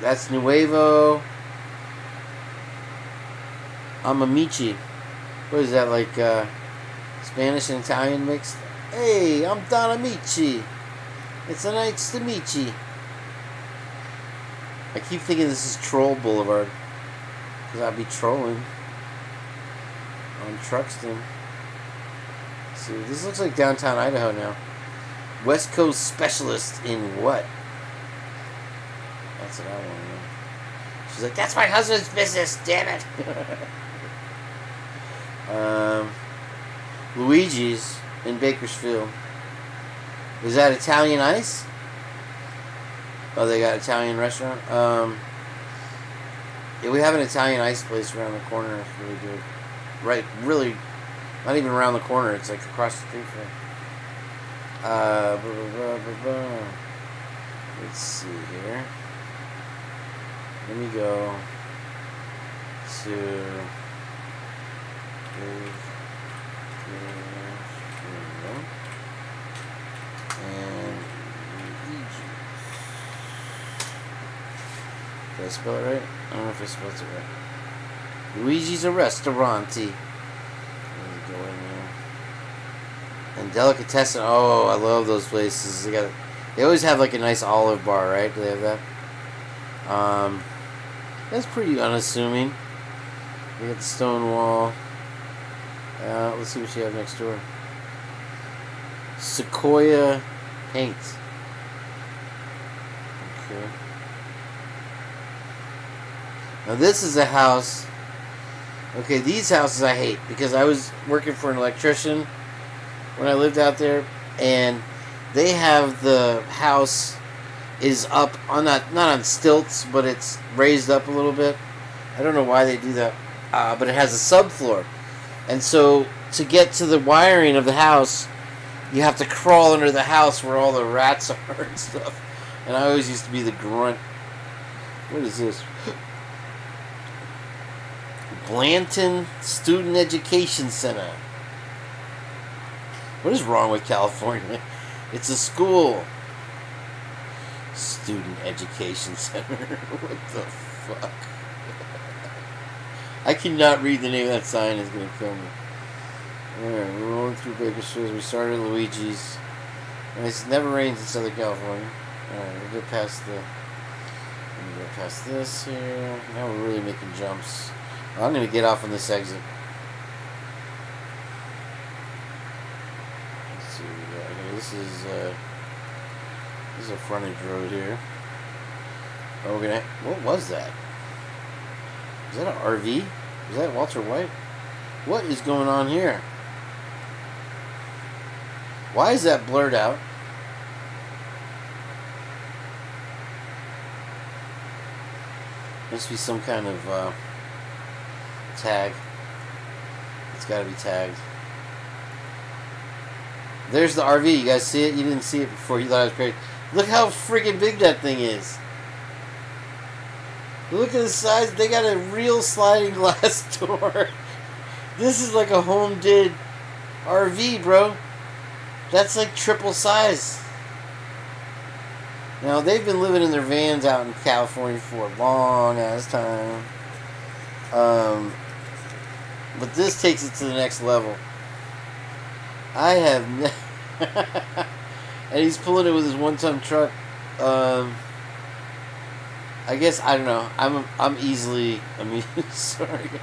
That's Nuevo Amamici. What is that, like Spanish and Italian mixed? Hey, I'm Don Amici. It's a nice to meet you. I keep thinking this is Troll Boulevard. Because I'll be trolling on Truxton. See, this looks like downtown Idaho now. West Coast specialist in what? That's what I want to know. She's like, that's my husband's business, damn it. Luigi's in Bakersfield. Is that Italian Ice? Oh, they got Italian restaurant? Yeah, we have an Italian ice place around the corner. It's really good. Right, really, not even around the corner. It's like across the street from it. Let's see here. Let me go to... and did I spell it right? I don't know if I spelled it right. Luigi's a restaurante. Let me go in there. And Delicatessen. Oh, I love those places. They always have like a nice olive bar, right? Do they have that? That's pretty unassuming. We got the stone wall. Let's see what you have next door. Sequoia Paint. Okay. Now this is a house. Okay, these houses I hate because I was working for an electrician when I lived out there, and they have the house is up on not on stilts, but it's raised up a little bit. I don't know why they do that, but it has a subfloor, and so to get to the wiring of the house, you have to crawl under the house where all the rats are and stuff. And I always used to be the grunt. What is this? Blanton Student Education Center. What is wrong with California? It's a school. Student Education Center. What the fuck? I cannot read the name of that sign. It's going to kill me. Alright, we're rolling through Bakersfield. We started at Luigi's. And it's never rains in Southern California. Alright, we'll get past the... We'll get past this here. Now we're really making jumps. I'm going to get off on this exit. Let's see what we got here. This is a frontage road here. Oh, we're gonna... What was that? Is that an RV? Is that Walter White? What is going on here? Why is that blurred out? Must be some kind of tag. It's got to be tagged. There's the RV. You guys see it? You didn't see it before. You thought it was crazy. Look how freaking big that thing is. Look at the size. They got a real sliding glass door. This is like a home did RV, bro. That's like triple size. Now, they've been living in their vans out in California for a long ass time. But this takes it to the next level. I have and he's pulling it with his one-ton truck. I guess, I don't know. I'm easily amused. Sorry, guys.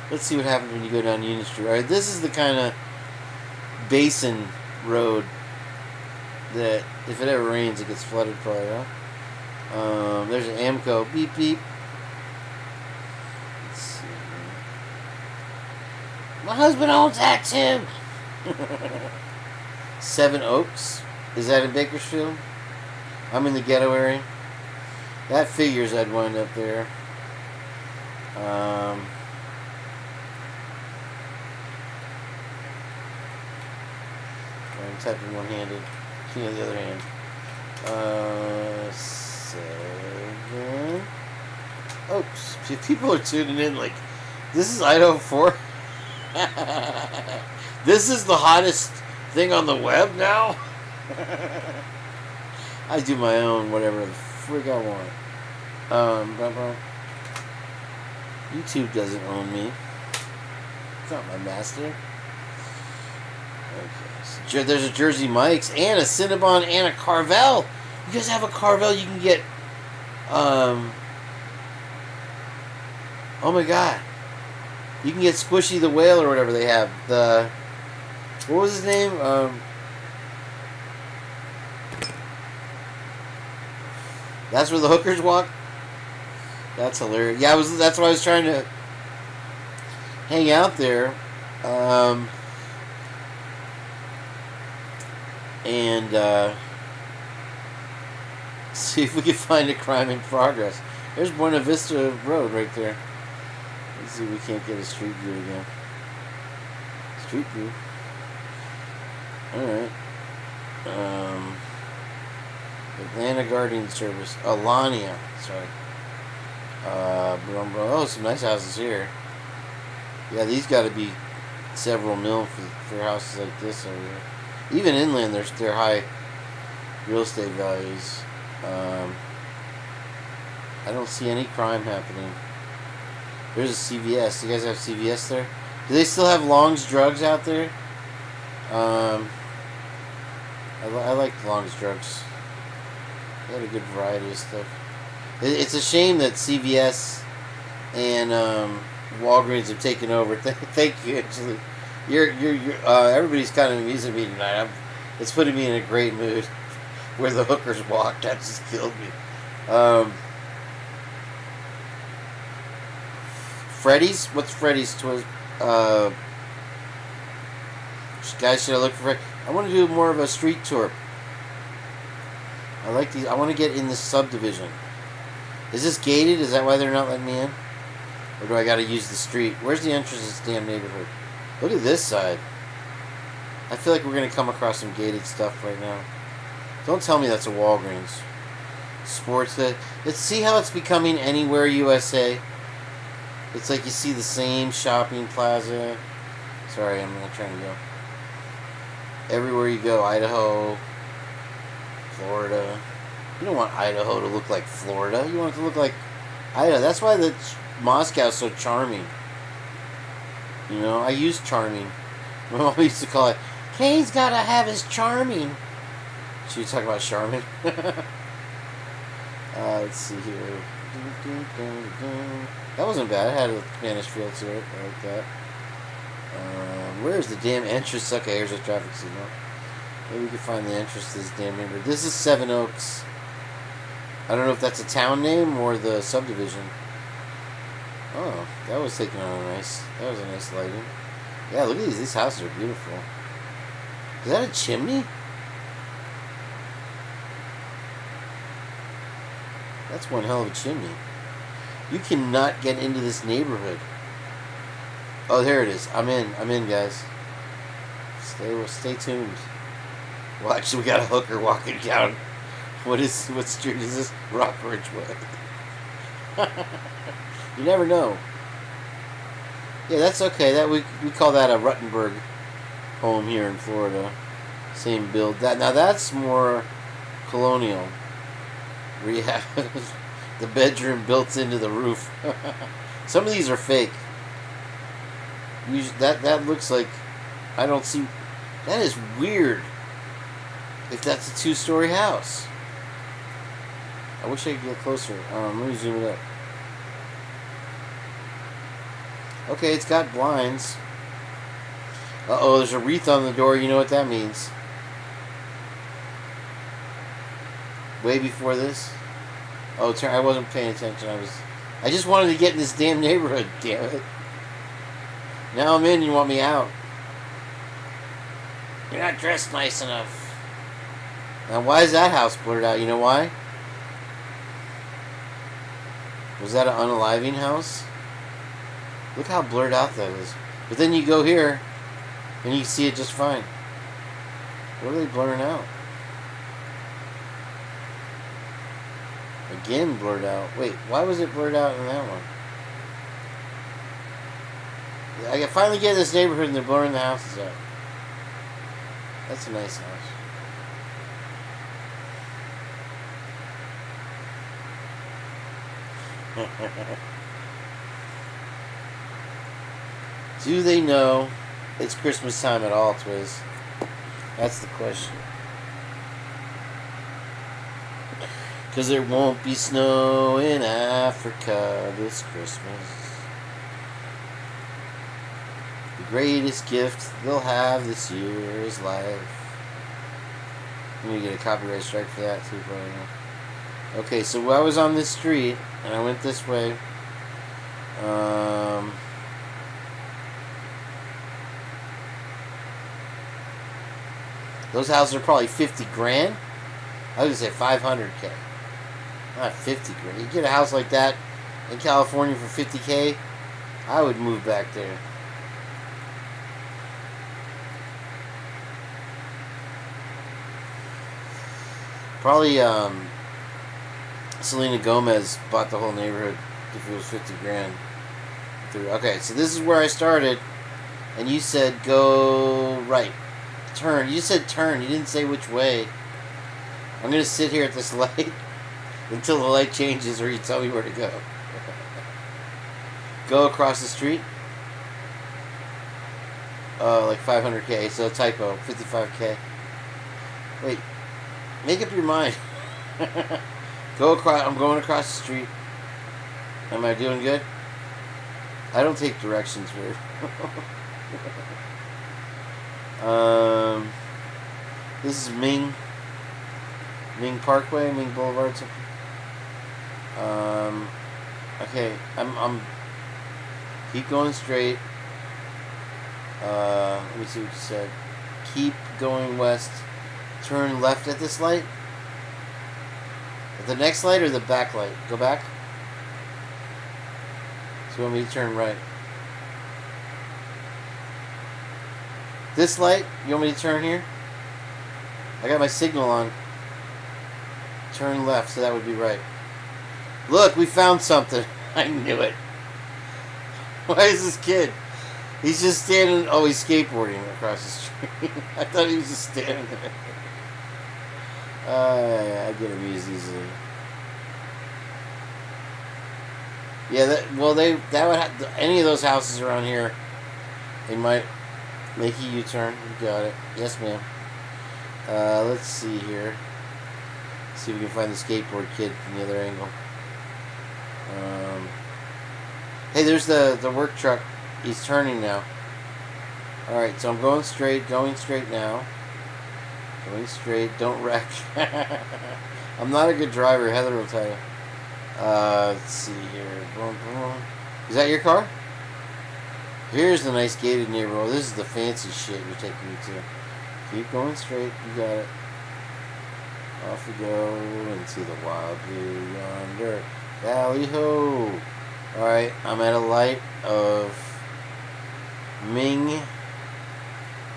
Let's see what happens when you go down Union Street. Alright, this is the kind of basin road that if it ever rains, it gets flooded probably, huh? There's an Amco. Beep, beep. Let's see. My husband owns that too. Seven Oaks. Is that in Bakersfield? I'm in the ghetto area. That figures I'd wind up there. I'm typing one-handed. King of the other hand. 7 Oaks. People are tuning in like, this is Idaho 4? This is the hottest thing on the web now? I do my own whatever the frig I want. YouTube doesn't own me. It's not my master. Okay. So there's a Jersey Mike's and a Cinnabon and a Carvel. You guys have a Carvel you can get. Oh my god. You can get Squishy the Whale or whatever they have. What was his name? That's where the hookers walk? That's hilarious. Yeah, that's why I was trying to hang out there. And see if we can find a crime in progress. There's Buena Vista Road right there. Let's see if we can't get a street view again. Street view. Alright. Atlanta Guardian Service. Alania. Sorry. Oh, some nice houses here. Yeah, these got to be several mil for houses like this over here. Even inland, they're high real estate values. I don't see any crime happening. There's a CVS. You guys have CVS there? Do they still have Long's Drugs out there? I like Long's Drugs. They had a good variety of stuff. It's a shame that CVS and Walgreens have taken over. Thank you, actually. You're everybody's kind of amusing me tonight. It's putting me in a great mood. Where the hookers walk, that just killed me. Freddy's? What's Freddy's? Guys, should I look for Freddy? I want to do more of a street tour. I like these. I want to get in this subdivision. Is this gated? Is that why they're not letting me in? Or do I got to use the street? Where's the entrance to this damn neighborhood? Look at this side. I feel like we're going to come across some gated stuff right now. Don't tell me that's a Walgreens. Sports. Let's see how it's becoming Anywhere USA. It's like you see the same shopping plaza. Sorry, I'm not trying to go. Everywhere you go, Idaho, Florida. You don't want Idaho to look like Florida. You want it to look like Idaho. That's why Moscow's so charming. You know, I use charming. My mom used to call it, Kane's gotta have his charming. Should we talk about Charmin? Let's see here. That wasn't bad. It had a Spanish feel to it. I like that. Where's the damn entrance? Okay, here's the traffic signal. Maybe we can find the entrance to this damn neighborhood. This is Seven Oaks. I don't know if that's a town name or the subdivision. Oh, that was taken on that was a nice lighting. Yeah, look at these. These houses are beautiful. Is that a chimney? That's one hell of a chimney. You cannot get into this neighborhood. Oh, there it is. I'm in, guys. Stay tuned. Well, actually, we got a hooker walking down. What street is this? Rockbridge Way. You never know. Yeah, that's okay. That we call that a Ruttenberg home here in Florida. Same build. Now that's more colonial. Where you have the bedroom built into the roof. Some of these are fake. That looks like, I don't see. That is weird. If that's a 2-story house. I wish I could get closer. Let me zoom it up. Okay, it's got blinds. Uh-oh, there's a wreath on the door. You know what that means. Way before this. Oh, I wasn't paying attention. I just wanted to get in this damn neighborhood, damn it. Now I'm in, you want me out. You're not dressed nice enough. Now, why is that house blurred out? You know why? Was that an unaliving house? Look how blurred out that is. But then you go here, and you see it just fine. What are they blurring out? Again blurred out. Wait, why was it blurred out in that one? I can finally get in this neighborhood and they're blurring the houses out. That's a nice house. Do they know it's Christmas time at all, Twiz? That's the question. Because there won't be snow in Africa this Christmas. The greatest gift they'll have this year is life. I'm going to get a copyright strike for that too, probably. Okay, so I was on this street, and I went this way. Those houses are probably 50 grand. I was going to say 500K. Not 50 grand. You get a house like that in California for 50K, I would move back there. Probably Selena Gomez bought the whole neighborhood if it was 50 grand. Okay, so this is where I started, and you said go right. Turn. You said turn. You didn't say which way. I'm going to sit here at this light until the light changes or you tell me where to go. Go across the street. Like 500K, so typo, 55K. Wait, make up your mind. Go across. I'm going across the street. Am I doing good? I don't take directions very. This is Ming Parkway, Ming Boulevard. Okay, I'm keep going straight. Let me see what you said. Keep going west. Turn left at this light. At the next light or the back light? Go back. So you want me to turn right? This light? You want me to turn here? I got my signal on. Turn left, so that would be right. Look, we found something. I knew it. Why is this kid? He's just standing. Oh, he's skateboarding across the street. I thought he was just standing there. I get amused easily. Yeah, that would any of those houses around here, they might make a U-turn. You got it. Yes, ma'am. Let's see here. See if we can find the skateboard kid from the other angle. Hey, there's the work truck. He's turning now. Alright, so I'm going straight now. Going straight, don't wreck. I'm not a good driver, Heather will tell you. Let's see here. Boom, boom. Is that your car? Here's the nice gated neighborhood. This is the fancy shit you're taking me to. Keep going straight, you got it. Off we go into the wild blue yonder. Valley ho! Alright, I'm at a light of Ming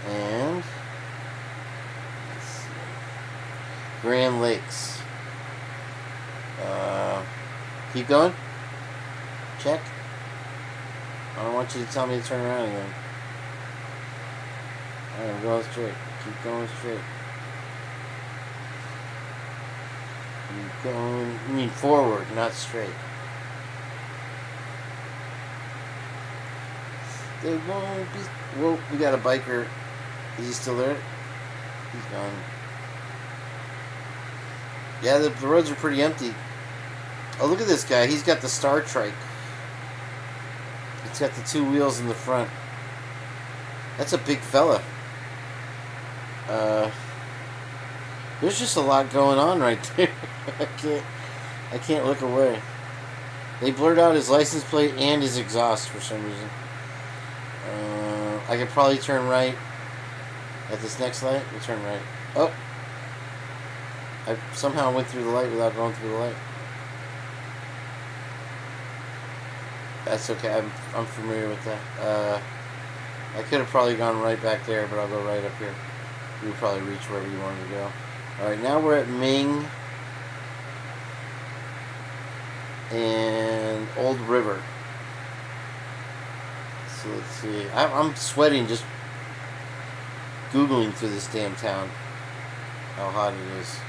and let's see, Grand Lakes. Keep going. Check. I don't want you to tell me to turn around again. Alright, I'm going straight. Keep going straight. Keep going. You mean forward, not straight. They won't be. Whoa, we got a biker. Is he still there? He's gone. Yeah, the roads are pretty empty. Oh, look at this guy. He's got the Star Trike. It's got the two wheels in the front. That's a big fella. There's just a lot going on right there. I can't look away. They blurred out his license plate and his exhaust for some reason. I could probably turn right at this next light. We'll turn right. Oh! I somehow went through the light without going through the light. That's okay. I'm familiar with that. I could have probably gone right back there, but I'll go right up here. You'll probably reach wherever you wanted to go. Alright, now we're at Ming and Old River. So let's see. I'm sweating just Googling through this damn town. How hot it is.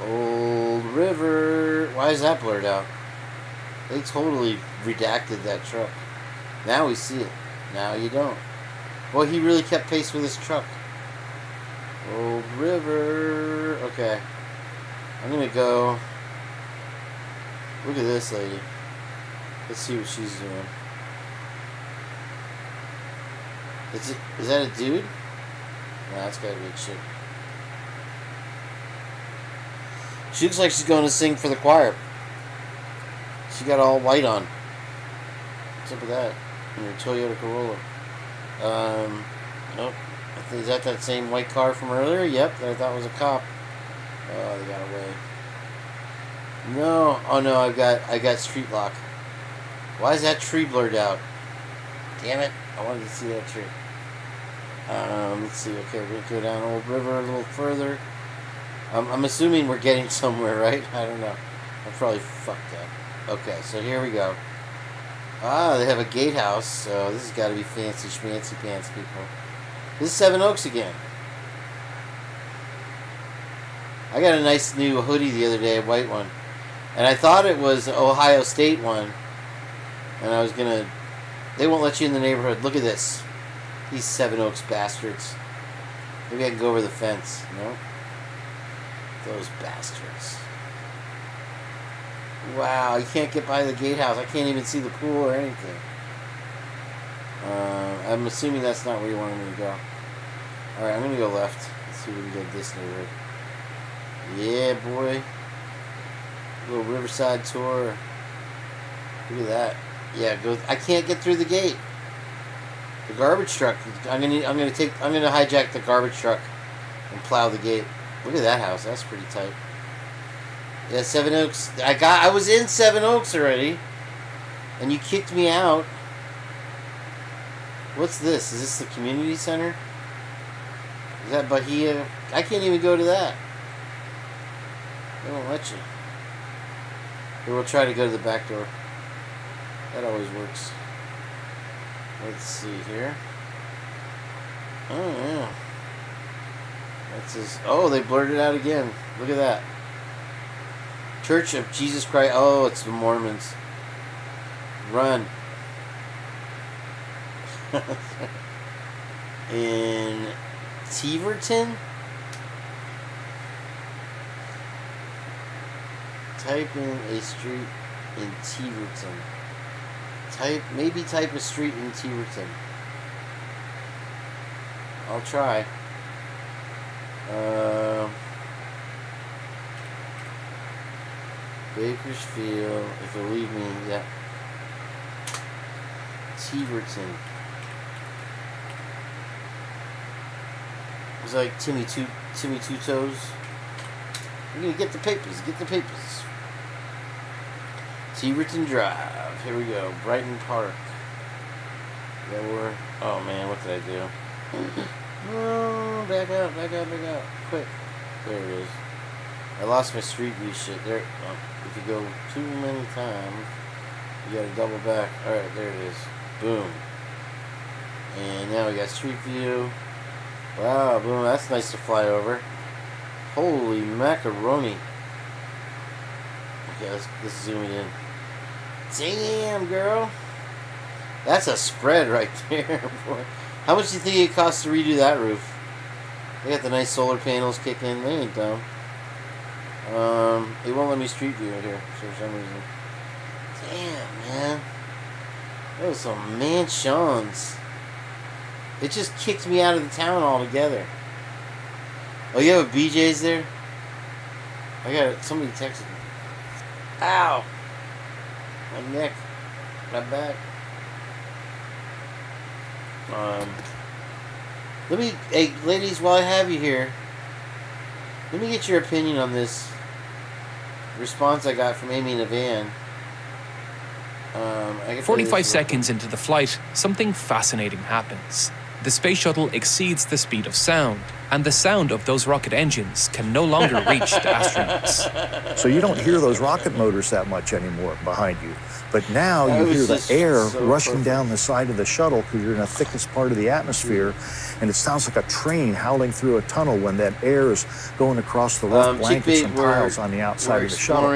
Old River. Why is that blurred out? They totally redacted that truck. Now we see it. Now you don't. Well, he really kept pace with his truck. Old River. Okay. I'm gonna go. Look at this lady. Let's see what she's doing. Is that a dude? No, that's gotta be a chick. She looks like she's going to sing for the choir. She got all white on. What's up with that? In her Toyota Corolla. Nope. Is that same white car from earlier? Yep, that I thought was a cop. Oh, they got away. No. Oh no, I got street lock. Why is that tree blurred out? Damn it. I wanted to see that tree. Let's see. Okay, we're going to go down Old River a little further. I'm assuming we're getting somewhere, right? I don't know. I probably fucked up. Okay, so here we go. Ah, they have a gatehouse, so this has got to be fancy schmancy pants, people. This is Seven Oaks again. I got a nice new hoodie the other day, a white one. And I thought it was Ohio State one. And I was going to... They won't let you in the neighborhood. Look at this. These Seven Oaks bastards. Maybe I can go over the fence. No? Those bastards. Wow, you can't get by the gatehouse. I can't even see the pool or anything. I'm assuming that's not where you wanted me to go. Alright, I'm going to go left. Let's see if we can get this neighborhood. Yeah, boy. A little Riverside tour. Look at that. Yeah, go. I can't get through the gate. The garbage truck. I'm gonna hijack the garbage truck and plow the gate. Look at that house. That's pretty tight. Yeah, Seven Oaks. I was in Seven Oaks already, and you kicked me out. What's this? Is this the community center? Is that Bahia? I can't even go to that. They won't let you. Here, we'll try to go to the back door. That always works. Let's see here. Oh, yeah. That's his. Oh, they blurred it out again. Look at that. Church of Jesus Christ. Oh, it's the Mormons. Run. In Tiverton? Type in a street in Tiverton. Maybe type a street in Tiverton. I'll try. Bakersfield, if it'll leave me, yeah. Tiverton. It's like Timmy Two Toes. We're gonna get the papers. Get the papers. Tiverton Drive. Here we go. Brighton Park. Yeah, we're. Oh man, what did I do? Oh, back up. Quick. There it is. I lost my street view shit. There. Oh, if you go too many times, you gotta double back. Alright, there it is. Boom. And now we got street view. Wow, boom. That's nice to fly over. Holy macaroni. Okay, let's zoom it in. Damn, girl. That's a spread right there, boy. How much do you think it costs to redo that roof? They got the nice solar panels kicking. They ain't dumb. It won't let me street view it here for some reason. Damn, man. That was some mansions. It just kicked me out of the town altogether. Oh, you have a BJ's there? I got it. Somebody texted me. Ow! My neck. My back. Hey, ladies, while I have you here, let me get your opinion on this response I got from Amy in a van. 45 seconds into the flight, something fascinating happens. The space shuttle exceeds the speed of sound, and the sound of those rocket engines can no longer reach the astronauts. So you don't hear those rocket motors that much anymore behind you. But now you hear the air rushing down the side of the shuttle because you're in the thickest part of the atmosphere, and it sounds like a train howling through a tunnel when that air is going across the rough blankets and tiles on the outside of the shuttle.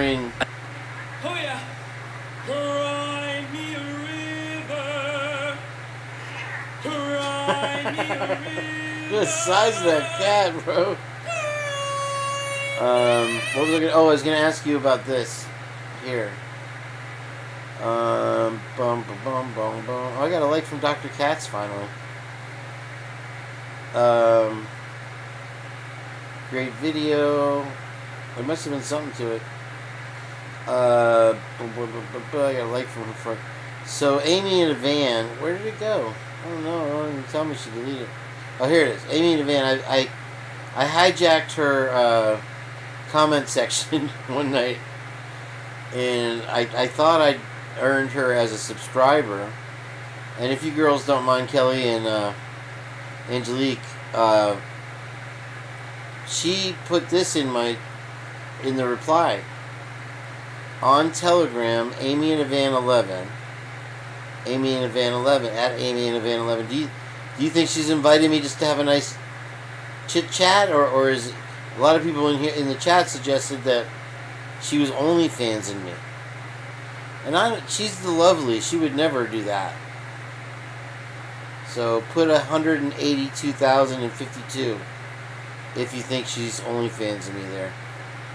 The size of that cat, bro. What was I gonna? Oh, I was gonna ask you about this. Here. Oh, I got a like from Dr. Katz finally. Great video. There must have been something to it. I got a like from her. So Amy in a van. Where did it go? I don't know. Don't even tell me she deleted it. Oh, here it is. Amy in a van. I hijacked her comment section one night, and I thought I'd earned her as a subscriber. And if you girls don't mind, Kelly and Angelique, she put this in the reply on Telegram. Amy in a van 11. Amy in a van 11 at Amy in a van 11. Do you think she's invited me just to have a nice chit chat, or is it, a lot of people in here in the chat suggested that she was OnlyFans in me? And she's the lovely. She would never do that. So put 182,052 if you think she's OnlyFans in me there.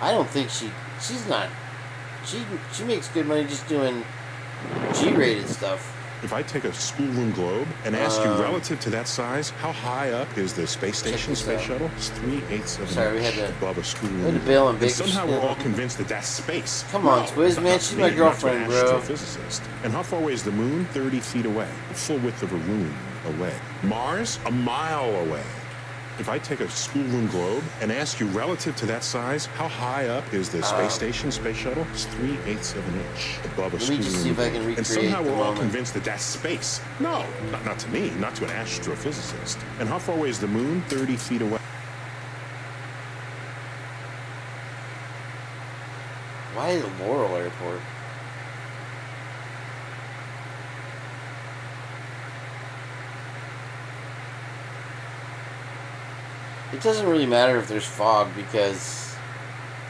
I don't think she's not. She makes good money just doing G-rated stuff. If I take a schoolroom globe and ask you relative to that size, how high up is the space station space shuttle? It's 3/8 of an inch above a schoolroom. And somehow we're all convinced that that's space. Come on, Twiz, man, she's my girlfriend, bro. Astrophysicist. And how far away is the moon? 30 feet away. The full width of a room away. Mars? A mile away. If I take a schoolroom globe and ask you relative to that size, how high up is the space station space shuttle? It's 3/8 of an inch above a schoolroom. Let me just see if I can recreate. And somehow we're all convinced that that's space. No, not to me, not to an astrophysicist. And how far away is the moon? 30 feet away. Why the Laurel Airport? It doesn't really matter if there's fog because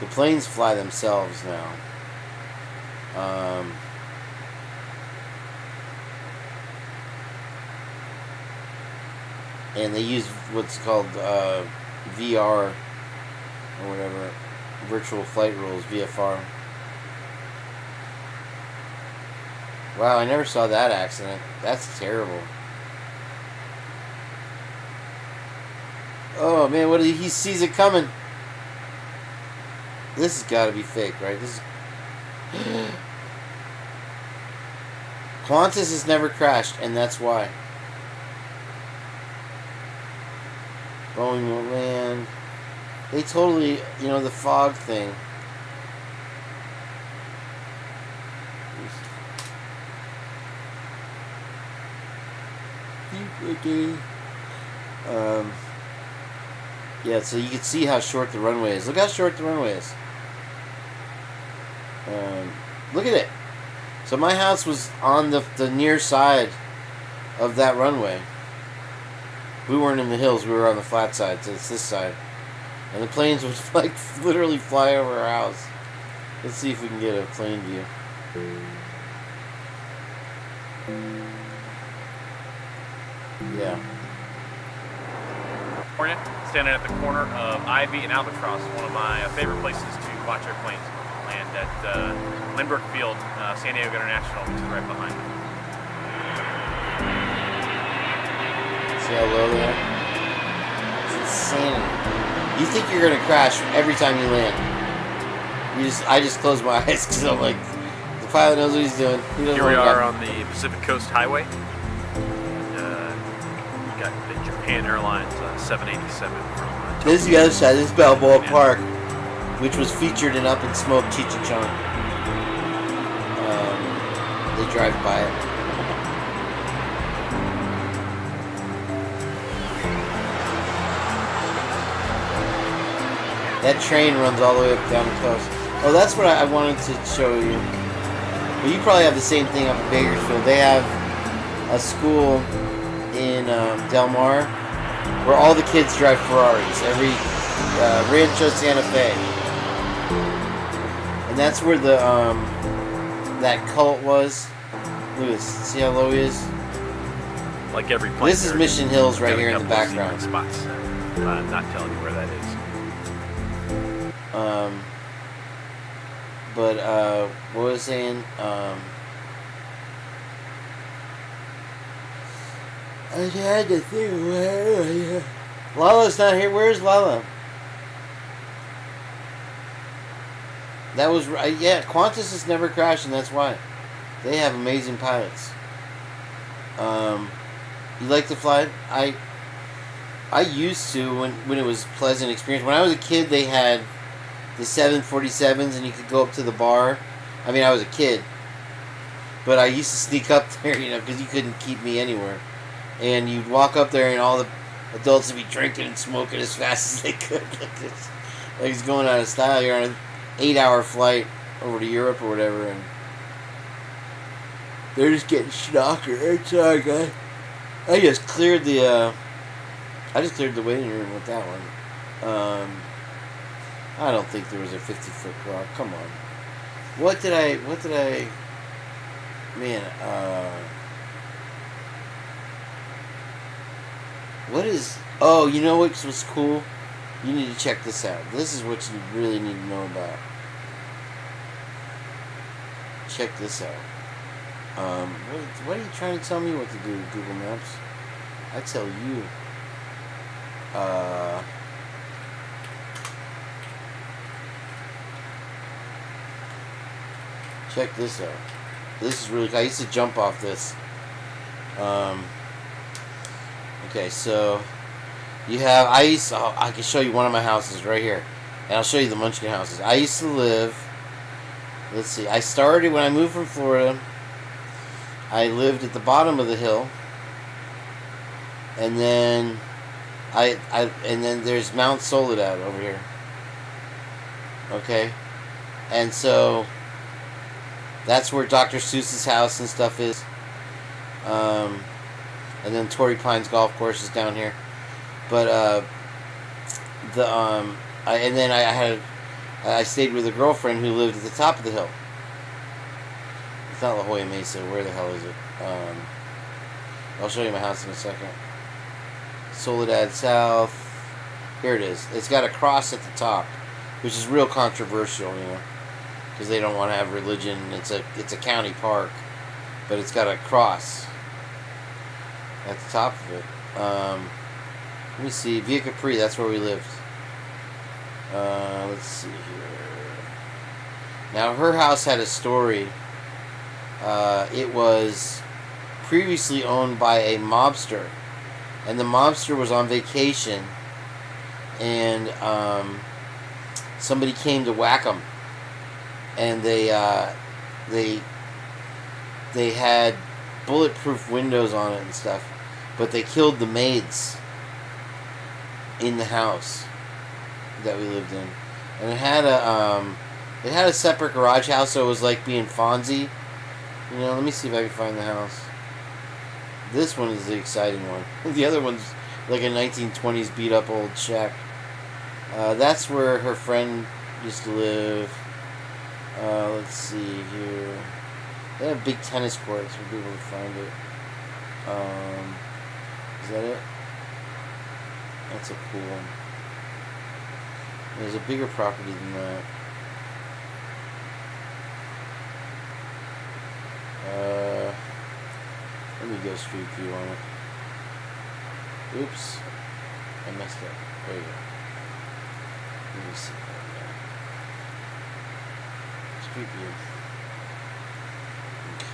the planes fly themselves now. And they use what's called VR or whatever, virtual flight rules, VFR. Wow, I never saw that accident. That's terrible. Oh man, what he sees it coming. This has got to be fake, right? This is Qantas has never crashed, and that's why. Boeing will land. They totally, the fog thing. Yeah, so you can see how short the runway is. Look how short the runway is. Look at it. So my house was on the near side of that runway. We weren't in the hills, we were on the flat side, so it's this side. And the planes would literally fly over our house. Let's see if we can get a plane view. Yeah. California, standing at the corner of Ivy and Albatross, one of my favorite places to watch airplanes land at Lindbergh Field, San Diego International, which is right behind me. See how low they are? It's insanity. You think you're gonna crash every time you land. I just close my eyes because I'm like, the pilot knows what he's doing. Here we are on the Pacific Coast Highway. Got the Japan Airlines 787 from This is the other side. This is Balboa Park, which was featured in Up in Smoke, Cheech and Chong. They drive by it. That train runs all the way up down the coast. Oh, that's what I wanted to show you. Well, you probably have the same thing up in Bakersfield. They have a school in Del Mar where all the kids drive Ferraris. Every Rancho Santa Fe, and that's where the that cult was. Look at this. See how low he is? Like every plane. This is Mission Hills right here in the background. Spots. Not telling you where that is. But what was I saying? I had to think. Lala's not here. Where's Lala? That was right. Yeah, Qantas has never crashed, and that's why. They have amazing pilots. You like to fly? I used to when it was a pleasant experience. When I was a kid, they had the 747s, and you could go up to the bar. I mean, I was a kid, but I used to sneak up there, because you couldn't keep me anywhere. And you'd walk up there, and all the adults would be drinking and smoking as fast as they could. Like it's going out of style. You're on an 8-hour flight over to Europe or whatever, and they're just getting schnocker. Sorry, guy. I just cleared the waiting room with that one. I don't think there was a 50-foot clock. Come on. What did I... Man, what is... Oh, you know what was cool? You need to check this out. This is what you really need to know about. Check this out. What are you trying to tell me what to do with Google Maps? I tell you. Check this out. This is really... I used to jump off this. Okay, so you have... I can show you one of my houses right here. And I'll show you the Munchkin houses. I used to live... Let's see. I started when I moved from Florida. I lived at the bottom of the hill. And then... and then there's Mount Soledad over here. Okay? And so... That's where Dr. Seuss's house and stuff is. And then Torrey Pines Golf Course is down here. But I stayed with a girlfriend who lived at the top of the hill. It's not La Jolla Mesa. Where the hell is it? I'll show you my house in a second. Soledad South. Here it is. It's got a cross at the top, which is real controversial, because they don't want to have religion. It's a county park, but it's got a cross at the top of it. Let me see. Via Capri. That's where we lived. Let's see here. Now her house had a story. It was previously owned by a mobster, and the mobster was on vacation, and somebody came to whack him, and they had bulletproof windows on it and stuff, but they killed the maids in the house that we lived in, and it had a separate garage house, so it was like being Fonzie. Let me see if I can find the house. This one is the exciting one. The other one's like a 1920s beat up old shack. That's where her friend used to live. Let's see here. They have big tennis courts. We'll be able to find it. Is that it? That's a pool. There's a bigger property than that. Let me go street view on it. Oops. I messed up. There you go. Let me see. Street view. Okay.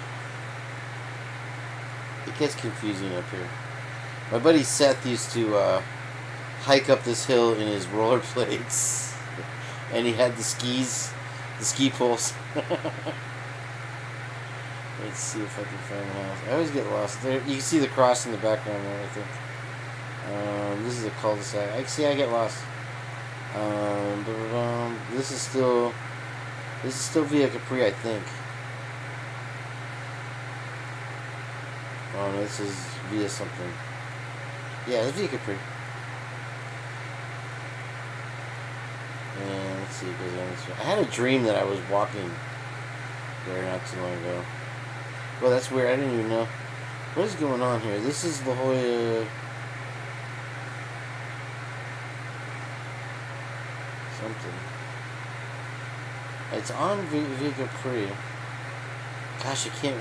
It gets confusing up here. My buddy Seth used to hike up this hill in his rollerblades. And he had the ski poles. Let's see if I can find the house. I always get lost. There, you can see the cross in the background there, I think. This is a cul-de-sac. I get lost. This is still Via Capri, I think. Oh no, this is Via something. Yeah, it's Via Capri. And let's see, it goes down this way. I had a dream that I was walking there not too long ago. Well, that's weird. I didn't even know. What is going on here? This is La Jolla something. It's on Via Capri. Gosh, I can't.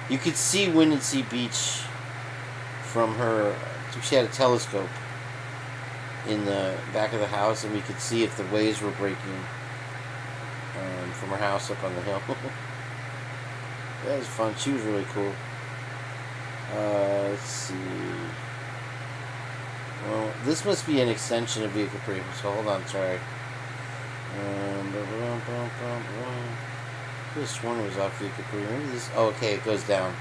You could see Windansea Beach from her. She had a telescope in the back of the house, and we could see if the waves were breaking from her house up on the hill. That was fun. She was really cool. Let's see. Well, this must be an extension of Via Capri, so hold on, sorry. I could have sworn it was off Via Capri. Maybe this. Oh, okay, it goes down.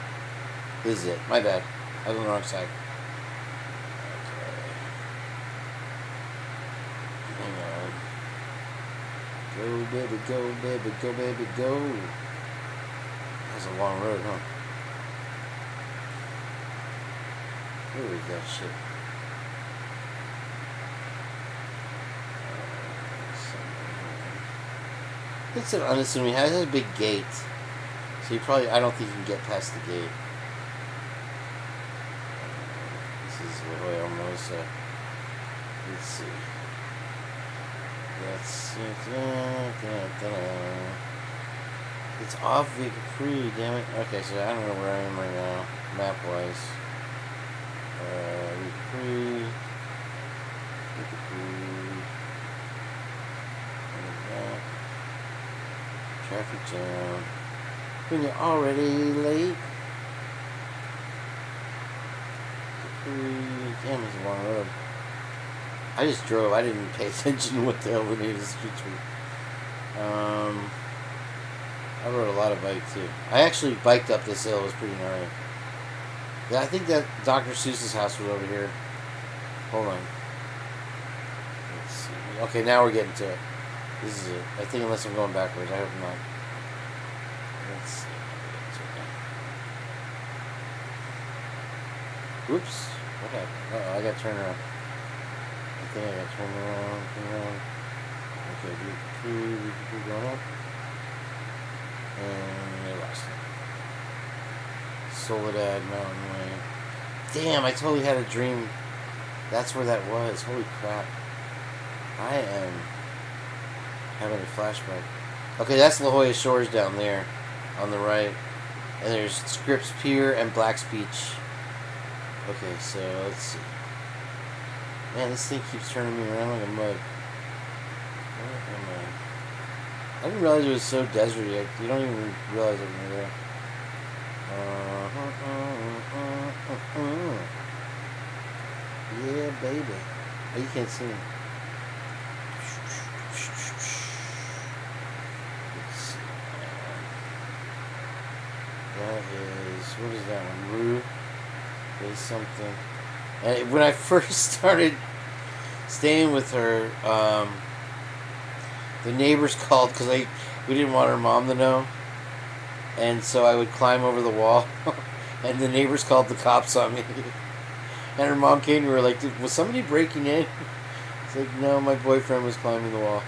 This is it. My bad. I was on the wrong side. Okay. Hang on. Go, baby, go, baby, go, baby, go. That's a long road, huh? Where is that shit? It's an unassuming house. It has a big gate. So I don't think you can get past the gate. This is La Jolla Mesa. Let's see. It's off Via Capri, damn it. Okay, so I don't know where I am right now, map-wise. Via Capri. Traffic jam. When you're already late. Damn, it's a long road. I just drove. I didn't pay attention to what the hell the name of the streets were. I rode a lot of bike too. I actually biked up this hill. It was pretty gnarly. Yeah, I think that Dr. Seuss's house was over here. Hold on. Let's see. Okay, now we're getting to it. This is it. I think unless I'm going backwards. I hope not. Let's see. Whoops. What happened? Uh-oh, I got to turn around. I think I got to turn around. Okay, keep going up. And I lost it. Soledad Mountain Way. Damn, I totally had a dream. That's where that was. Holy crap. I am having a flashback. Okay, that's La Jolla Shores down there on the right. And there's Scripps Pier and Black's Beach. Okay, so let's see. Man, this thing keeps turning me around like a mug. Where am I? I didn't realize it was so deserty. You don't even realize it when you're there. Yeah, baby. Oh, you can't see me. Let's see. That is, what is that one? Rue. There's something. And when I first started staying with her, the neighbors called because we didn't want her mom to know. And so I would climb over the wall, and the neighbors called the cops on me. And her mom came to her like, was somebody breaking in? It's like, no, my boyfriend was climbing the wall.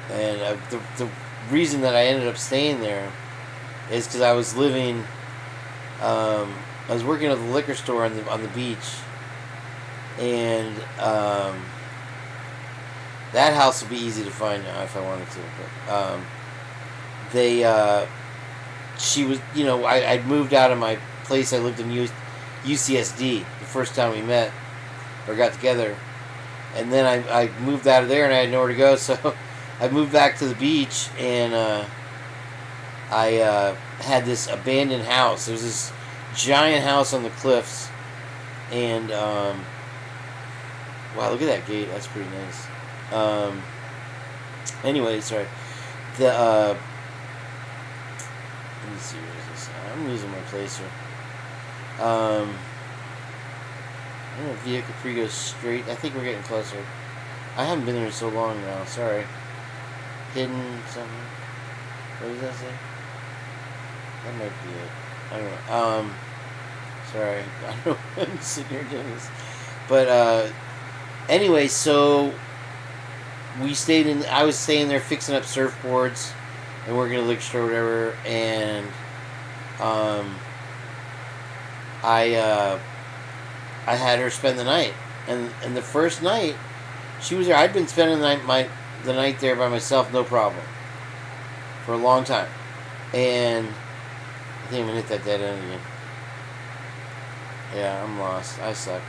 And the reason that I ended up staying there is because I was living, I was working at the liquor store on the beach, and that house would be easy to find now if I wanted to. But she was, I'd moved out of my place. I lived in UCSD the first time we met or got together, and then I moved out of there and I had nowhere to go, so I moved back to the beach, and I had this abandoned house. There was this giant house on the cliffs, and wow, look at that gate. That's pretty nice. Anyway, sorry. Let me see, where is this? I'm losing my place here. I don't know if Via Capri goes straight. I think we're getting closer. I haven't been there so long now. Sorry. Hidden something. What does that say? That might be it. I don't know. Sorry. I don't know. I'm sitting here doing this. But anyway, so I was staying there fixing up surfboards and working at the liquor store or whatever, and I had her spend the night, and the first night she was there. I'd been spending the night there by myself, no problem, for a long time, and I didn't even hit that dead end again. Yeah, I'm lost. I suck.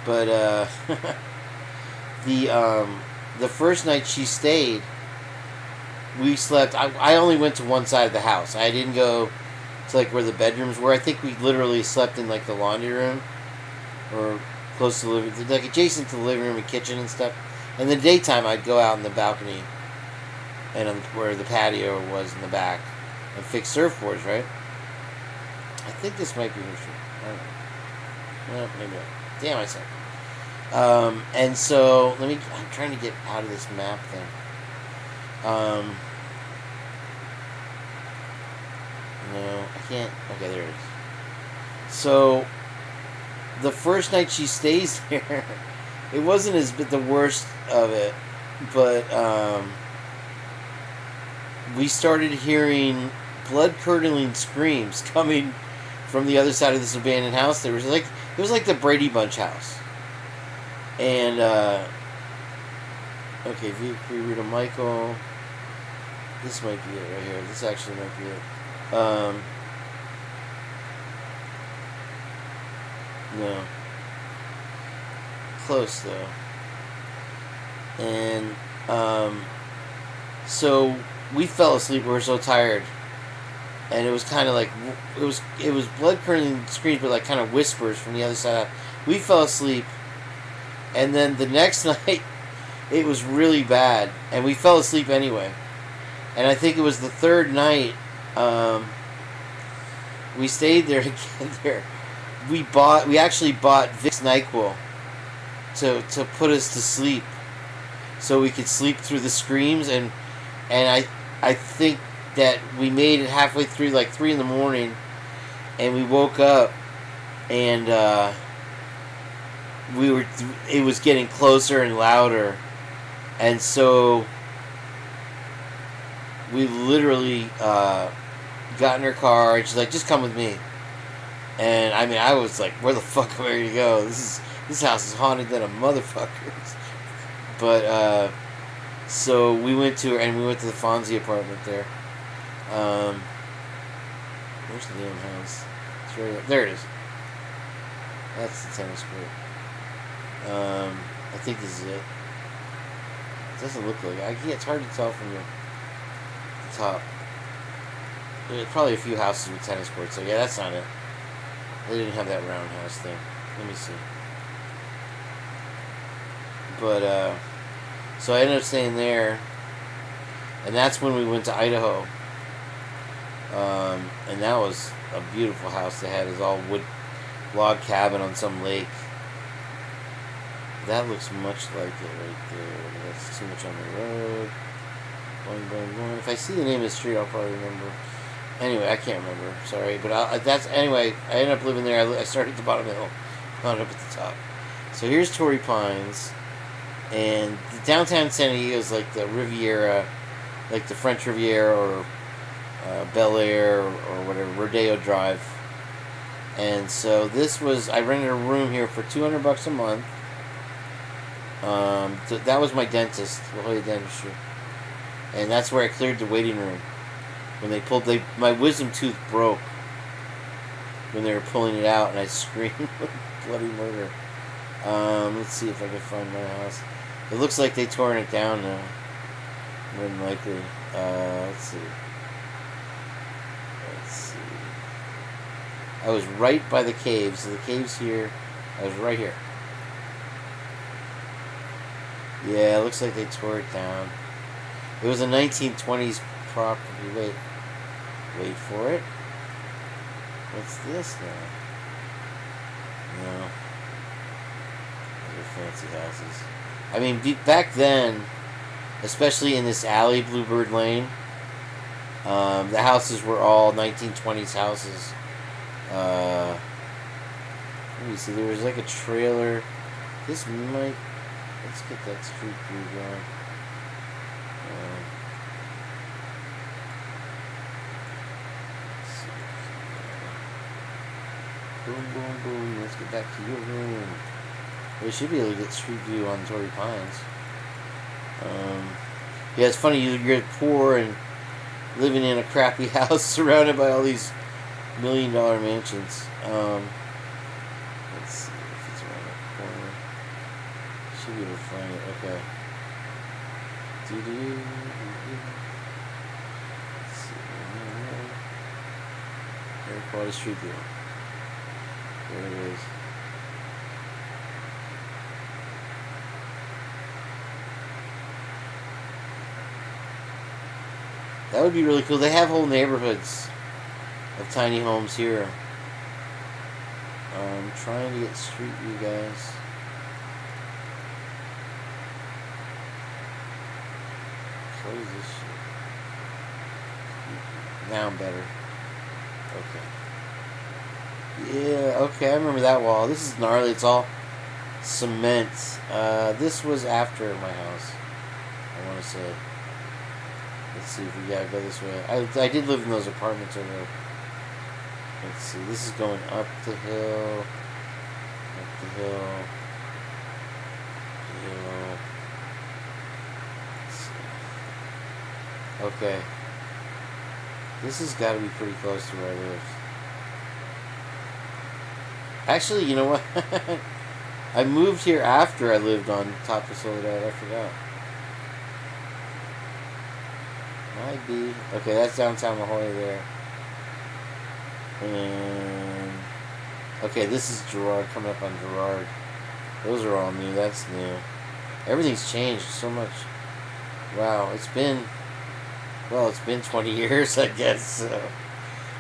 But the first night she stayed, we slept. I only went to one side of the house. I didn't go to like where the bedrooms were. I think we literally slept in like the laundry room or close to the living, like adjacent to the living room and kitchen and stuff. And in the daytime, I'd go out in the balcony and where the patio was in the back and fix surfboards. Right? I think this might be her street. I don't know. Well, maybe not. Damn, I suck. And so I'm trying to get out of this map thing. No, I can't. Okay, there it is. So the first night she stays there, it wasn't the worst of it, but we started hearing blood-curdling screams coming from the other side of this abandoned house. It was like the Brady Bunch house. And okay, Via Rita Michael. This might be it right here. This actually might be it. No. Close though. And so we fell asleep. We were so tired, and it was kind of like it was blood curdling screams, but like kind of whispers from the other side. We fell asleep, and then the next night it was really bad, and we fell asleep anyway. And I think it was the third night we stayed there together. We actually bought Vicks NyQuil to put us to sleep, so we could sleep through the screams. And I think that we made it halfway through, like 3 a.m, and we woke up, and it was getting closer and louder, and so we literally got in her car, and she's like, "Just come with me." And I mean, I was like, "Where the fuck am I going to go? This house is haunted than a motherfucker." But so we went to the Fonzie apartment there. Where's the damn house? It's right there. It is. That's the tennis court. I think this is it. It doesn't look like it. It's hard to tell from the top. There's probably a few houses with tennis courts, so yeah, that's not it. They didn't have that roundhouse thing. Let me see. But, so I ended up staying there, and that's when we went to Idaho. And that was a beautiful house they had. It was all wood log cabin on some lake. That looks much like it right there. That's too much on the road. Boing, boing, boing. If I see the name of the street, I'll probably remember. Anyway, I can't remember. Sorry, but anyway. I ended up living there. I started at the bottom of the hill, wound up at the top. So here's Torrey Pines, and the downtown San Diego is like the Riviera, like the French Riviera or Bel Air or whatever, Rodeo Drive. And so I rented a room here for $200 a month. That was my dentist, La Jolla Dentistry, and that's where I cleared the waiting room. When my wisdom tooth broke when they were pulling it out, and I screamed bloody murder. Let's see if I can find my house. It looks like they torn it down now. More than likely. Let's see. I was right by the caves. So the caves here. I was right here. Yeah, it looks like they tore it down. It was a 1920s property. Wait for it. What's this now? No. Those are fancy houses. I mean, back then, especially in this alley, Bluebird Lane, the houses were all 1920s houses. Let me see. There was like a trailer. This might. Let's get that street view going. Let's see. Boom, boom, boom. Let's get back to your room. We should be able to get street view on Torrey Pines. Yeah, it's funny. You're poor and living in a crappy house surrounded by all these $1 million mansions. Let's see if it's around the corner. Should be able to find it. Okay. Let's see. Air quality street view. There it is. That would be really cool. They have whole neighborhoods of tiny homes here. I'm trying to get street view, guys. Close this shit. Now I'm better. Okay. Yeah, okay, I remember that wall. This is gnarly. It's all cement. This was after my house, I want to say. Let's see if we gotta go this way. I did live in those apartments over there. Let's see. This is going up the hill. Up the hill. Let's see. Okay. This has got to be pretty close to where I live. Actually, you know what? I moved here after I lived on top of Soledad. I forgot. Might be. Okay, that's downtown La Jolla there. And okay, this is Girard, coming up on Girard. Those are all new. That's new. Everything's changed so much. Wow, it's been 20 years, I guess. So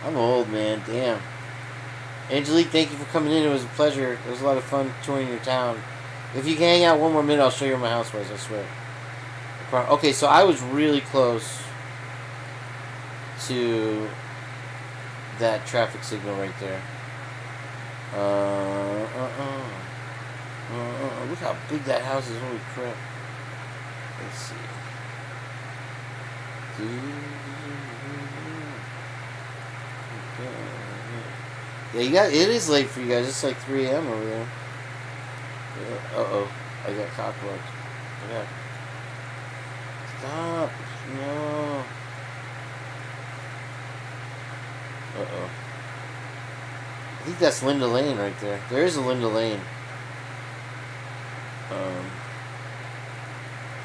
I'm old, man. Damn. Angelique, thank you for coming in. It was a pleasure. It was a lot of fun touring your town. If you can hang out one more minute, I'll show you where my house was, I swear. Okay, so I was really close to that traffic signal right there. Look how big that house is. Holy crap. Let's see. Yeah, it is late for you guys. It's like 3 a.m. over there. Uh-oh. I got cockroach. Yeah. Stop. No. Uh-oh. I think that's Linda Lane right there. There is a Linda Lane.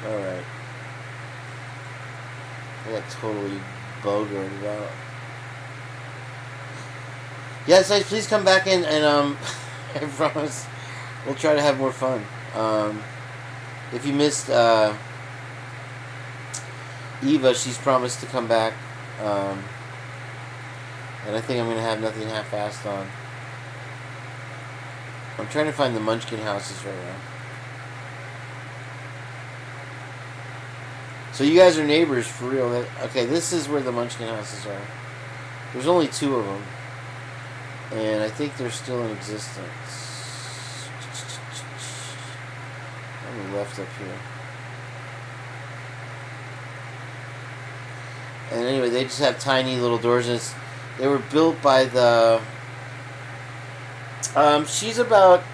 Alright. I got totally bogered out. Yes, guys, please come back in and I promise we'll try to have more fun. If you missed Eva, she's promised to come back. And I think I'm going to have nothing half-assed on. I'm trying to find the Munchkin houses right now. So you guys are neighbors for real. Okay, this is where the Munchkin houses are. There's only 2 of them. And I think they're still in existence. I'm left up here. And anyway, they just have tiny little doors. And they were built by the... she's about...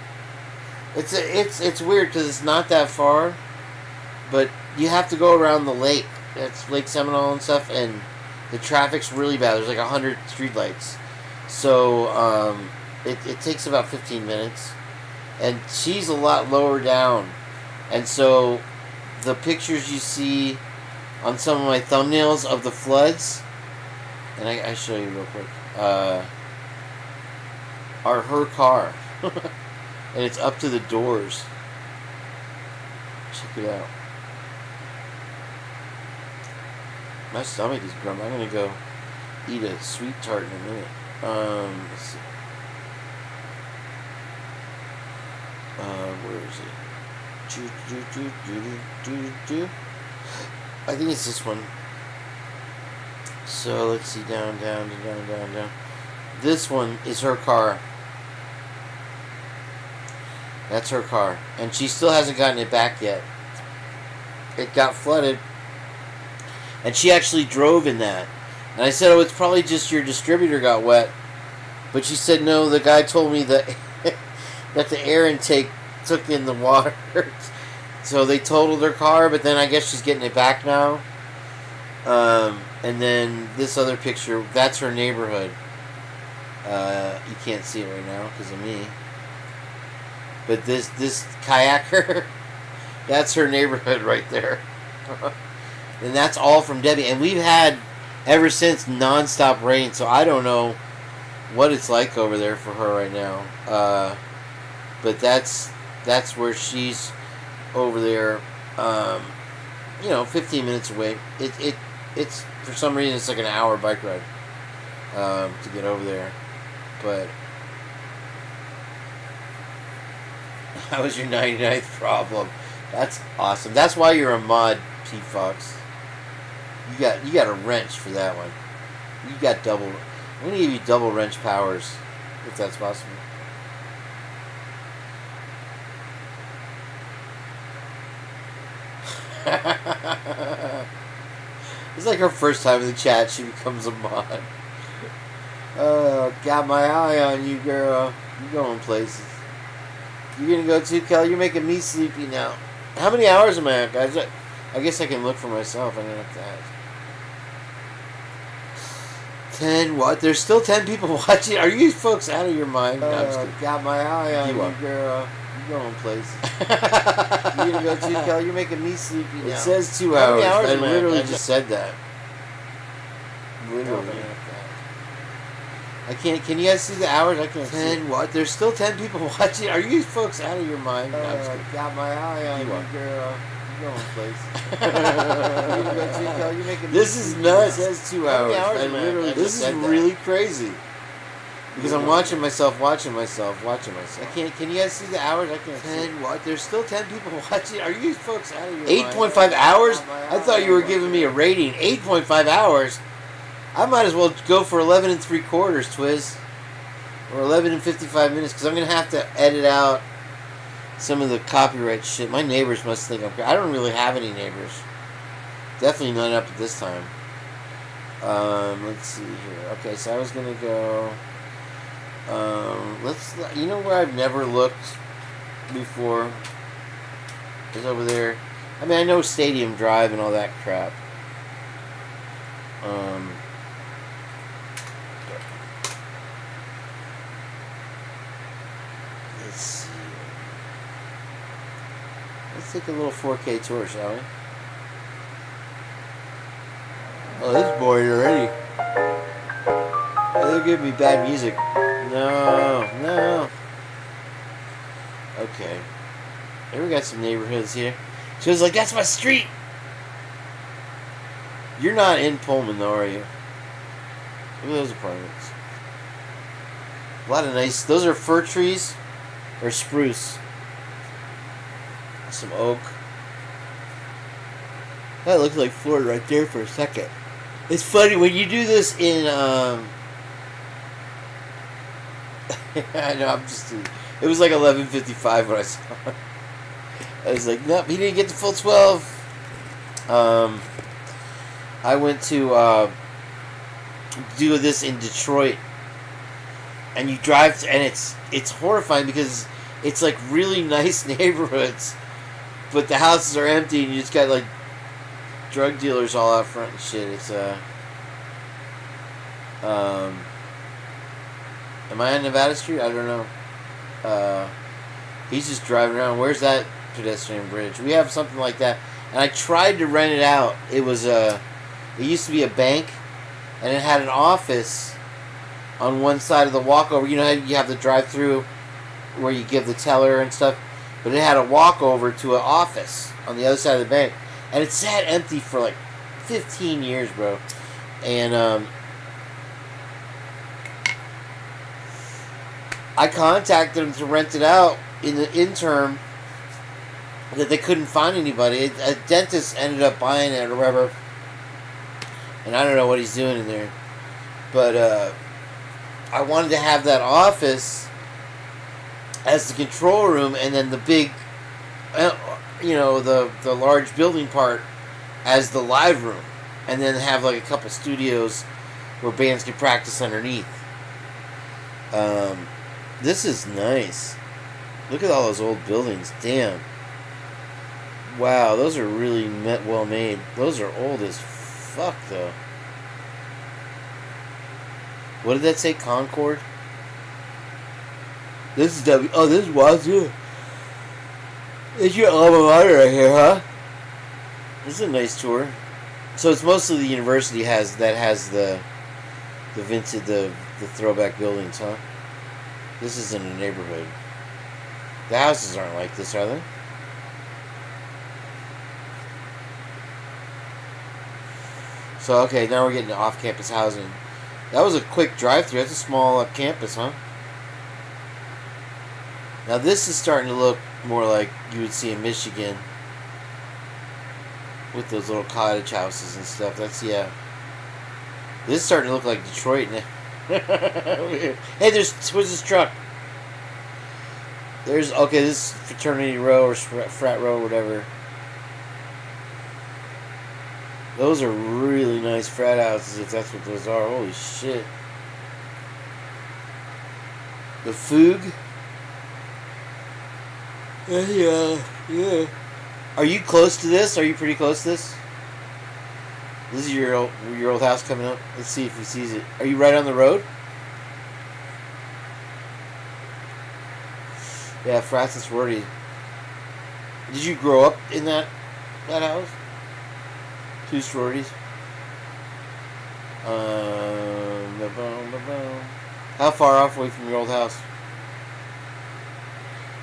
It's weird because it's not that far. But you have to go around the lake. It's Lake Seminole and stuff. And the traffic's really bad. There's like 100 streetlights. So, it takes about 15 minutes. And she's a lot lower down. And so, the pictures you see on some of my thumbnails of the floods, and I show you real quick, are her car. And it's up to the doors. Check it out. My stomach is grumbling. I'm going to go eat a sweet tart in a minute. Let's see. Where is it? I think it's this one. So let's see, down. This one is her car. That's her car, and she still hasn't gotten it back yet. It got flooded, and she actually drove in that. And I said, oh, it's probably just your distributor got wet. But she said, no, the guy told me that that the air intake took in the water. So they totaled her car, but then I guess she's getting it back now. And then this other picture, that's her neighborhood. You can't see it right now because of me. But this kayaker, that's her neighborhood right there. And that's all from Debbie. And we've had, ever since, non-stop rain, so I don't know what it's like over there for her right now. But that's where she's over there, 15 minutes away. It's for some reason it's like an hour bike ride to get over there. But that was your 99th problem. That's awesome. That's why you're a mod, P Fox. You got a wrench for that one. You got double. I'm gonna give you double wrench powers, if that's possible. It's like her first time in the chat. She becomes a mod. Got my eye on you, girl. You going places. You gonna go too, Kelly? You're making me sleepy now. How many hours am I at, guys? I guess I can look for myself. I'm gonna have to ask. 10 what? There's still 10 people watching. Are you folks out of your mind? No, I'm just kidding. Got my eye on you, girl. You going places. You gonna go too, Kelly? You're making me sleepy now. It says 2 hours. How many hours I literally just said that. Literally. I can't. Can you guys see the hours? I can't. 10 what? There's still 10 people watching. Are you folks out of your mind? No, I'm just kidding. Got my eye on you, girl. You going places. This is nuts. It says 2 hours. I literally this is really crazy. Because I'm watching myself. I can't. Can you guys see the hours? I can't. 10 what? There's still 10 people watching. Are you folks out of your mind? 8.5 hours? I thought you were giving me a rating. 8.5 hours? I might as well go for 11 3/4, Twiz. Or 11 55 minutes, because I'm going to have to edit out some of the copyright shit. My neighbors must think I don't really have any neighbors. Definitely none up at this time. Let's see here. Okay, so I was going to go... you know where I've never looked before? Is over there. I mean, I know Stadium Drive and all that crap. Let's see. Let's take a little 4K tour, shall we? Oh, this is boring already. Oh, they're giving me bad music. No. Okay. Here we got some neighborhoods here. She was like, that's my street. You're not in Pullman, though, are you? Look at those apartments. A lot of nice... Those are fir trees or spruce. Some oak. That looked like Florida right there for a second. It's funny, when you do this in... I know, I'm just... It was like 11:55 when I saw it. I was like, nope, he didn't get the full 12. I went to do this in Detroit, and you drive, and it's horrifying because it's like really nice neighborhoods, but the houses are empty, and you just got like drug dealers all out front and shit. It's am I on Nevada Street? I don't know. He's just driving around. Where's that pedestrian bridge? We have something like that, and I tried to rent it out. It was it used to be a bank, and it had an office on one side of the walkover. You know how you have the drive-through where you give the teller and stuff, but it had a walkover to an office on the other side of the bank, and it sat empty for like 15 years, bro. And I contacted them to rent it out in the interim that they couldn't find anybody. A dentist ended up buying it or whatever, and I don't know what he's doing in there. But I wanted to have that office as the control room, and then the big, the large building part as the live room, and then have like a couple studios where bands can practice underneath. This is nice. Look at all those old buildings. Damn. Wow, those are really well made. Those are old as fuck, though. What did that say? Concord? This is Oh, this is Wazoo. It's your alma mater right here, huh? This is a nice tour. So it's mostly the university has the vintage, the throwback buildings, huh? This isn't a neighborhood. The houses aren't like this, are they? So, okay, now we're getting to off-campus housing. That was a quick drive-through. That's a small campus, huh? Now this is starting to look more like you would see in Michigan. With those little cottage houses and stuff. That's, yeah. This is starting to look like Detroit now. Hey, where's this truck? Okay, this is fraternity row or frat row or whatever. Those are really nice frat houses, if that's what those are. Holy shit. The Foog? Yeah. Are you close to this? Are you pretty close to this? This is your old house coming up. Let's see if he sees it. Are you right on the road? Yeah, frats and sorority. Did you grow up in that house? 2 sororities. How far off away from your old house?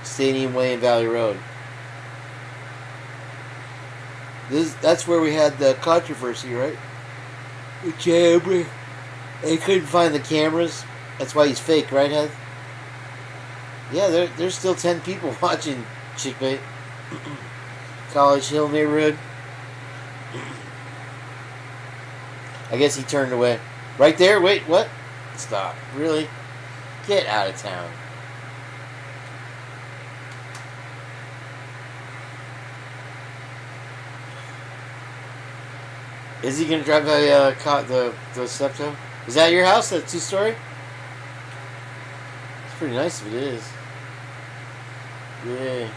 Stadium Way and Valley Road. That's where we had the controversy, right? The camera. They couldn't find the cameras. That's why he's fake, right, Heath? Yeah, there's still 10 people watching Chickbait. College Hill neighborhood. I guess he turned away. Right there? Wait, what? Stop. Really? Get out of town. Is he gonna drive by the Step-To? Is that your house? That 2-story? It's pretty nice if it is. Yeah.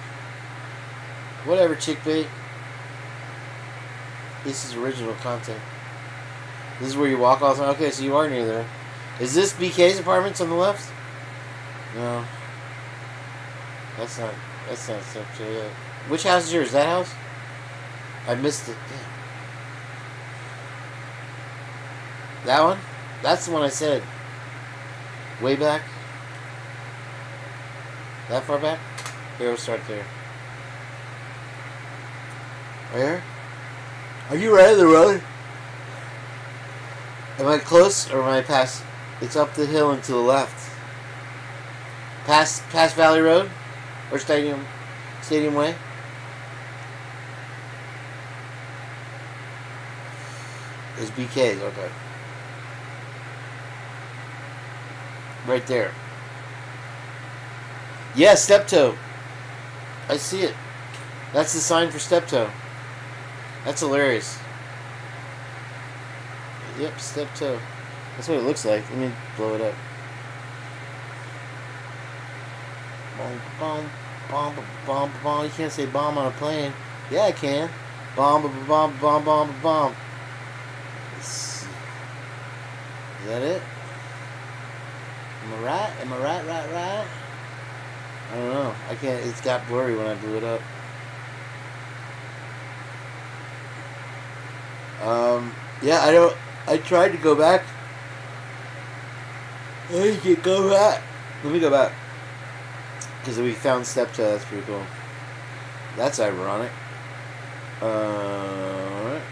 Whatever, chick bait. This is original content. This is where you walk all the time. Okay, so you are near there. Is this BK's apartments on the left? No. That's not Step-To yet. Which house is yours? That house? I missed it. Damn. That one? That's the one I said. Way back? That far back? Here, we'll start there. Where? Are you right on the road? Am I close or am I past? It's up the hill and to the left. Past Valley Road? Or Stadium Way? It's BK's, okay. Right there. Yeah, Step-To. I see it. That's the sign for Step-To. That's hilarious. Yep, Step-To. That's what it looks like. Let me blow it up. Bomb, bomb, bomb, bomb, bomb. You can't say bomb on a plane. Yeah, I can. Bomb, bomb, bomb, bomb, bomb. Let's see. Is that it? Am I right? Am I right? Right? I don't know. I can't. It's got blurry when I blew it up. Yeah, I don't. I tried to go back. I can't go back. Let me go back. Because we found Step-To. That's pretty cool. That's ironic. Alright.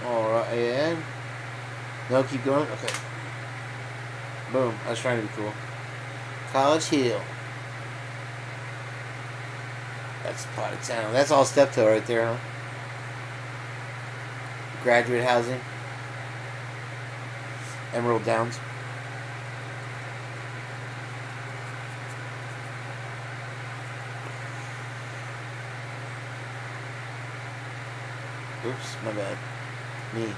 Alright. And. No, keep going. Okay. Boom. I was trying to be cool. College Hill. That's part of town. That's all Step-To right there, huh? Graduate housing. Emerald Downs. Oops, my bad. Me.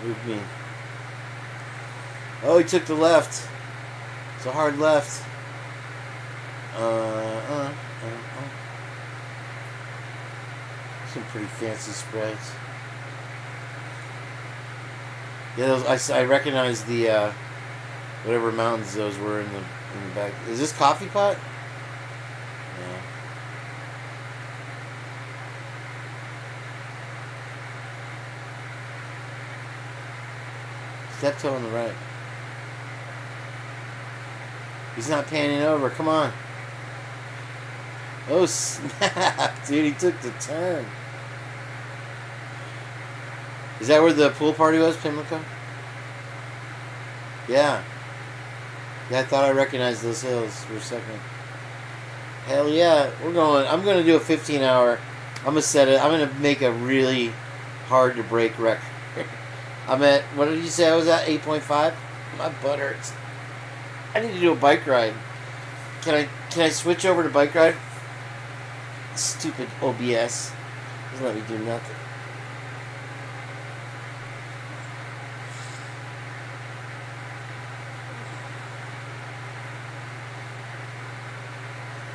Move me. Oh, he took the left. It's a hard left. Some pretty fancy spreads. Yeah, those, I recognize the whatever mountains those were in the back. Is this coffee pot? Yeah. Step-To on the right. He's not panning over. Come on. Oh, snap. Dude, he took the turn. Is that where the pool party was, Pimlico? Yeah. Yeah, I thought I recognized those hills for a second. Hell yeah. We're going. I'm going to do a 15-hour. I'm going to set it. I'm going to make a really hard to break record. I'm at, what did you say I was at? 8.5? My butt hurts. I need to do a bike ride. Can I switch over to bike ride? Stupid OBS. Doesn't let me do nothing.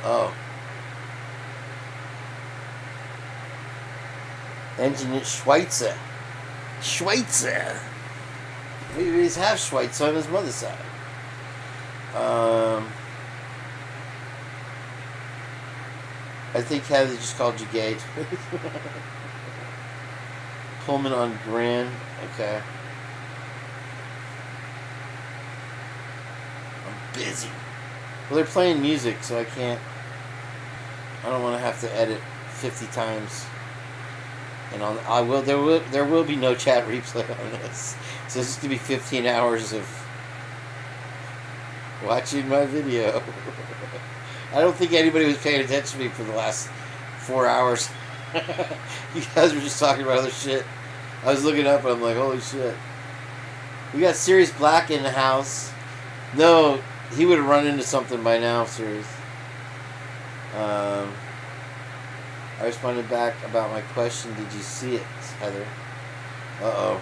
Oh. Engineer Schweitzer. Schweitzer. Maybe he's half Schweitzer on his mother's side. I think Heather just called you gay. Pullman on Grand. Okay. I'm busy. Well, they're playing music, so I can't. I don't want to have to edit 50 times. And there will be no chat replay on this. So this is going to be 15 hours of watching my video. I don't think anybody was paying attention to me for the last 4 hours. You guys were just talking about other shit. I was looking up and I'm like, holy shit. We got Sirius Black in the house. No, he would have run into something by now, Sirius. I responded back about my question. Did you see it, Heather? Uh-oh.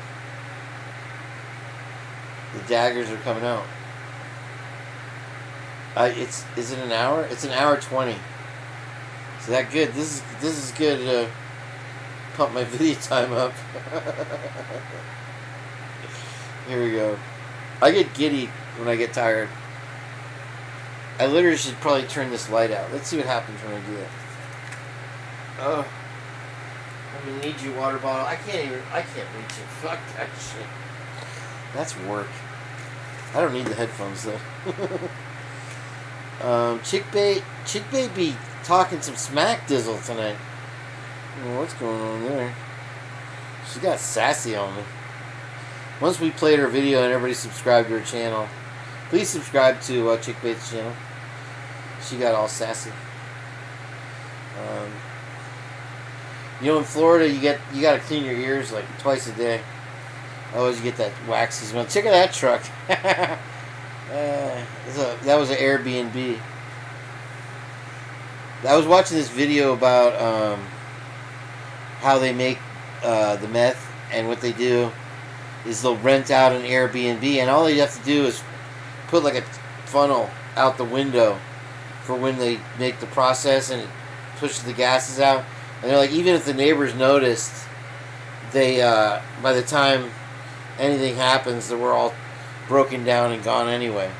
The daggers are coming out. Is it an hour? It's an hour 20. Is that good? This is good to pump my video time up. Here we go. I get giddy when I get tired. I literally should probably turn this light out. Let's see what happens when I do that. Oh, I'm gonna need your water bottle. I can't reach it. Fuck that shit. That's work. I don't need the headphones though. Chick Bait be talking some smack dizzle tonight. I don't know what's going on there. She got sassy on me. Once we played her video and everybody subscribed to her channel, please subscribe to Chick Bait's channel. She got all sassy. In Florida, you got to clean your ears like twice a day. Otherwise, you get that waxy smell. Check out that truck. That was an Airbnb. I was watching this video about how they make the meth, and what they do is they'll rent out an Airbnb, and all you have to do is put like a funnel out the window for when they make the process, and it pushes the gases out. And they're like, even if the neighbors noticed, they by the time anything happens, they were all broken down and gone anyway.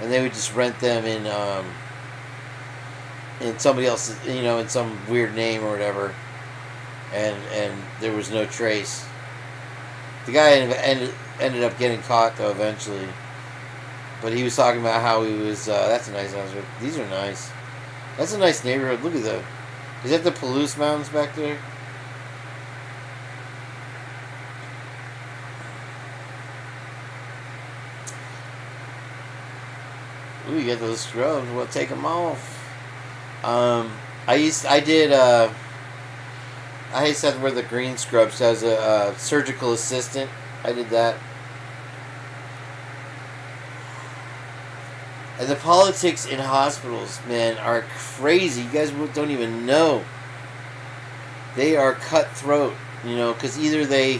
And they would just rent them in somebody else's, in some weird name or whatever, and there was no trace. The guy ended up getting caught though eventually, but he was talking about how he was. That's a nice house. These are nice. That's a nice neighborhood. Look at that. Is that the Palouse Mountains back there? Ooh, you got those scrubs. Well, take them off. I used to have to wear the green scrubs as a surgical assistant. I did that. And the politics in hospitals, man, are crazy. You guys don't even know. They are cutthroat, because either they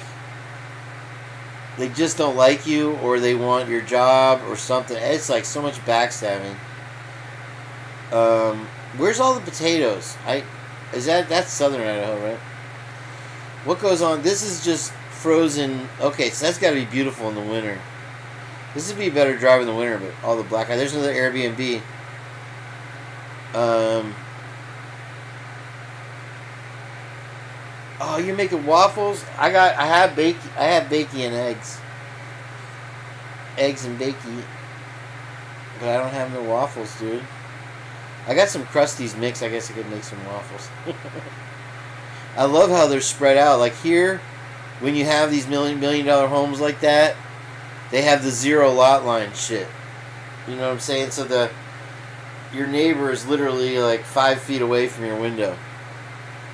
just don't like you, or they want your job, or something. It's like so much backstabbing. Where's all the potatoes? That's Southern Idaho, right? What goes on? This is just frozen. Okay, so that's got to be beautiful in the winter. This would be a better drive in the winter, but all the black eye. There's another Airbnb. Oh, you're making waffles? I have bakey and eggs. Eggs and bakey. But I don't have no waffles, dude. I got some Krusty's mix. I guess I could make some waffles. I love how they're spread out. Like here, when you have these $1 million homes like that, they have the zero lot line shit. You know what I'm saying? So your neighbor is literally like 5 feet away from your window.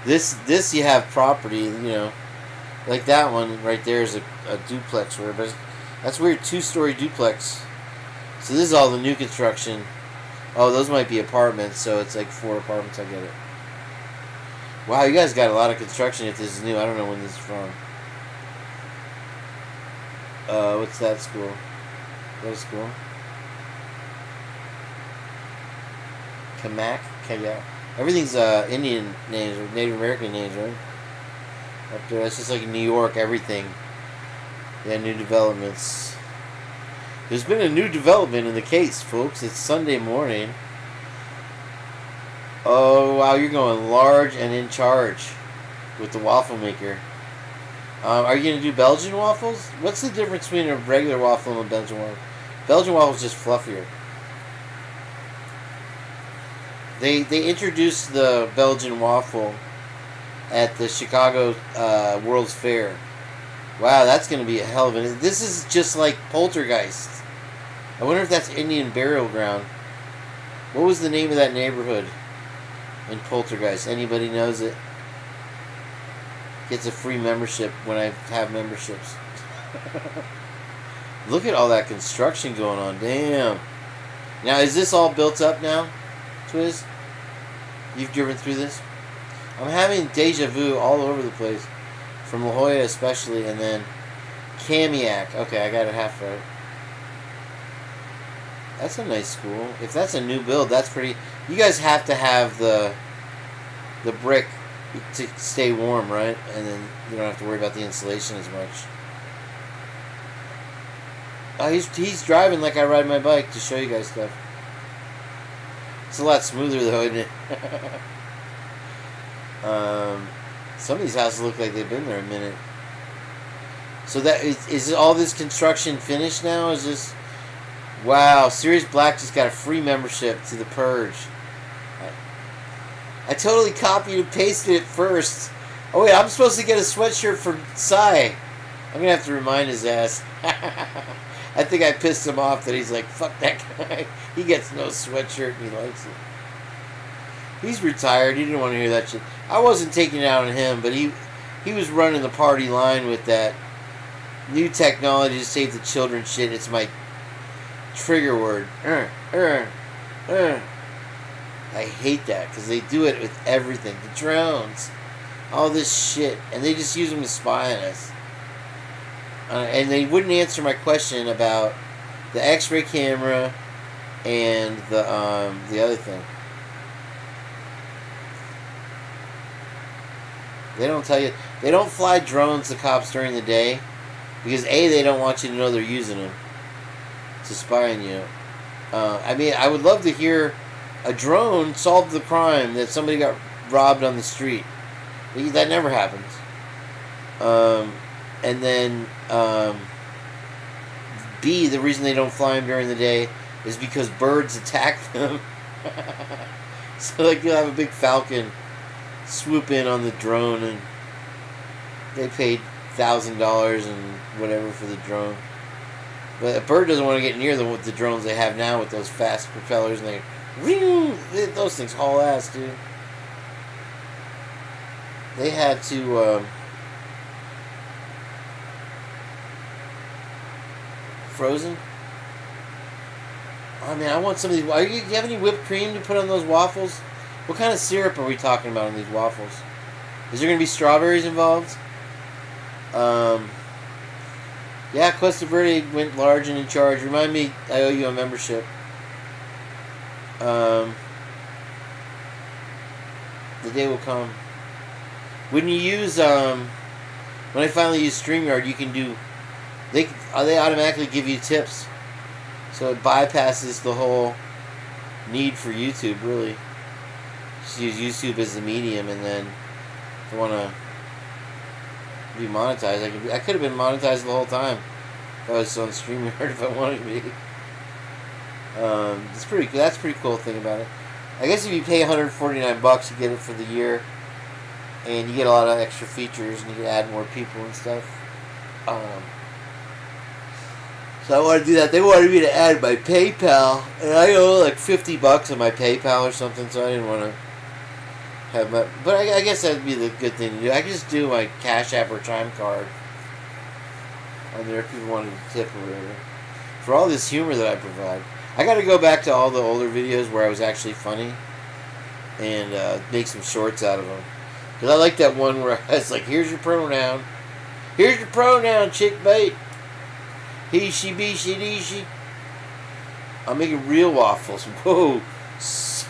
This you have property, like that one right there is a duplex. But that's weird, 2-story duplex. So this is all the new construction. Oh, those might be apartments, so it's like 4 apartments. I get it. Wow, you guys got a lot of construction if this is new. I don't know when this is from. What's that school? Is that a school? Kamak? Yeah. Everything's Indian names or Native American names, right? Up there, that's just like in New York, everything. Yeah, new developments. There's been a new development in the case, folks. It's Sunday morning. Oh, wow, you're going large and in charge with the waffle maker. Are you going to do Belgian waffles? What's the difference between a regular waffle and a Belgian waffle? Belgian waffle is just fluffier. They introduced the Belgian waffle at the Chicago World's Fair. Wow, that's going to be a hell of a... This is just like Poltergeist. I wonder if that's Indian Burial Ground. What was the name of that neighborhood in Poltergeist? Anybody knows it? Gets a free membership when I have memberships. Look at all that construction going on. Damn. Now, is this all built up now, Twiz? You've driven through this? I'm having deja vu all over the place. From La Jolla especially, and then Kamiak. Okay, I got it half right. That's a nice school. If that's a new build, that's pretty... You guys have to have the brick to stay warm, right? And then you don't have to worry about the insulation as much. Oh, he's driving like I ride my bike to show you guys stuff. It's a lot smoother though, isn't it? Some of these houses look like they've been there a minute. So that is all this construction finished now? Is this... Wow, Sirius Black just got a free membership to the Purge. I totally copied and pasted it first. Oh wait, I'm supposed to get a sweatshirt from Sai. I'm gonna have to remind his ass. I think I pissed him off that he's like, fuck that guy. He gets no sweatshirt and he likes it. He's retired. He didn't want to hear that shit. I wasn't taking it out on him, but he was running the party line with that new technology to save the children shit. It's my trigger word. I hate that because they do it with everything. The drones, all this shit, and they just use them to spy on us. And they wouldn't answer my question about the X-ray camera and the other thing. They don't tell you. They don't fly drones to cops during the day because A, they don't want you to know they're using them to spy on you. I mean, I would love to hear a drone solve the crime that somebody got robbed on the street. That never happens. And then B, the reason they don't fly them during the day is because birds attack them. So like you'll have a big falcon swoop in on the drone and they paid $1,000 and whatever for the drone. But a bird doesn't want to get near the drones they have now with those fast propellers and those things haul ass, dude. They had to Frozen? Oh man, I want some of these. Do you have any whipped cream to put on those waffles? What kind of syrup are we talking about on these waffles? Is there going to be strawberries involved? Yeah, Cuesta Verde went large and in charge. Remind me, I owe you a membership. The day will come. When you use, when I finally use StreamYard, you can do, they automatically give you tips. So it bypasses the whole need for YouTube, really. Just use YouTube as the medium, and then if I want to be monetized, I could have been monetized the whole time if I was on StreamYard if I wanted to be. That's a pretty cool thing about it. I guess if you pay $149, you get it for the year, and you get a lot of extra features, and you can add more people and stuff. So I want to do that. They wanted me to add my PayPal, and I owe like $50 on my PayPal or something, so I didn't want to have my... But I guess that would be the good thing to do. I can just do my Cash App or Chime card on there if people wanted to tip or whatever. For all this humor that I provide. I got to go back to all the older videos where I was actually funny and make some shorts out of them. Because I like that one where I was like, here's your pronoun. Here's your pronoun, chick bait. He, she, be, she, dee, she. I'm making real waffles. Whoa.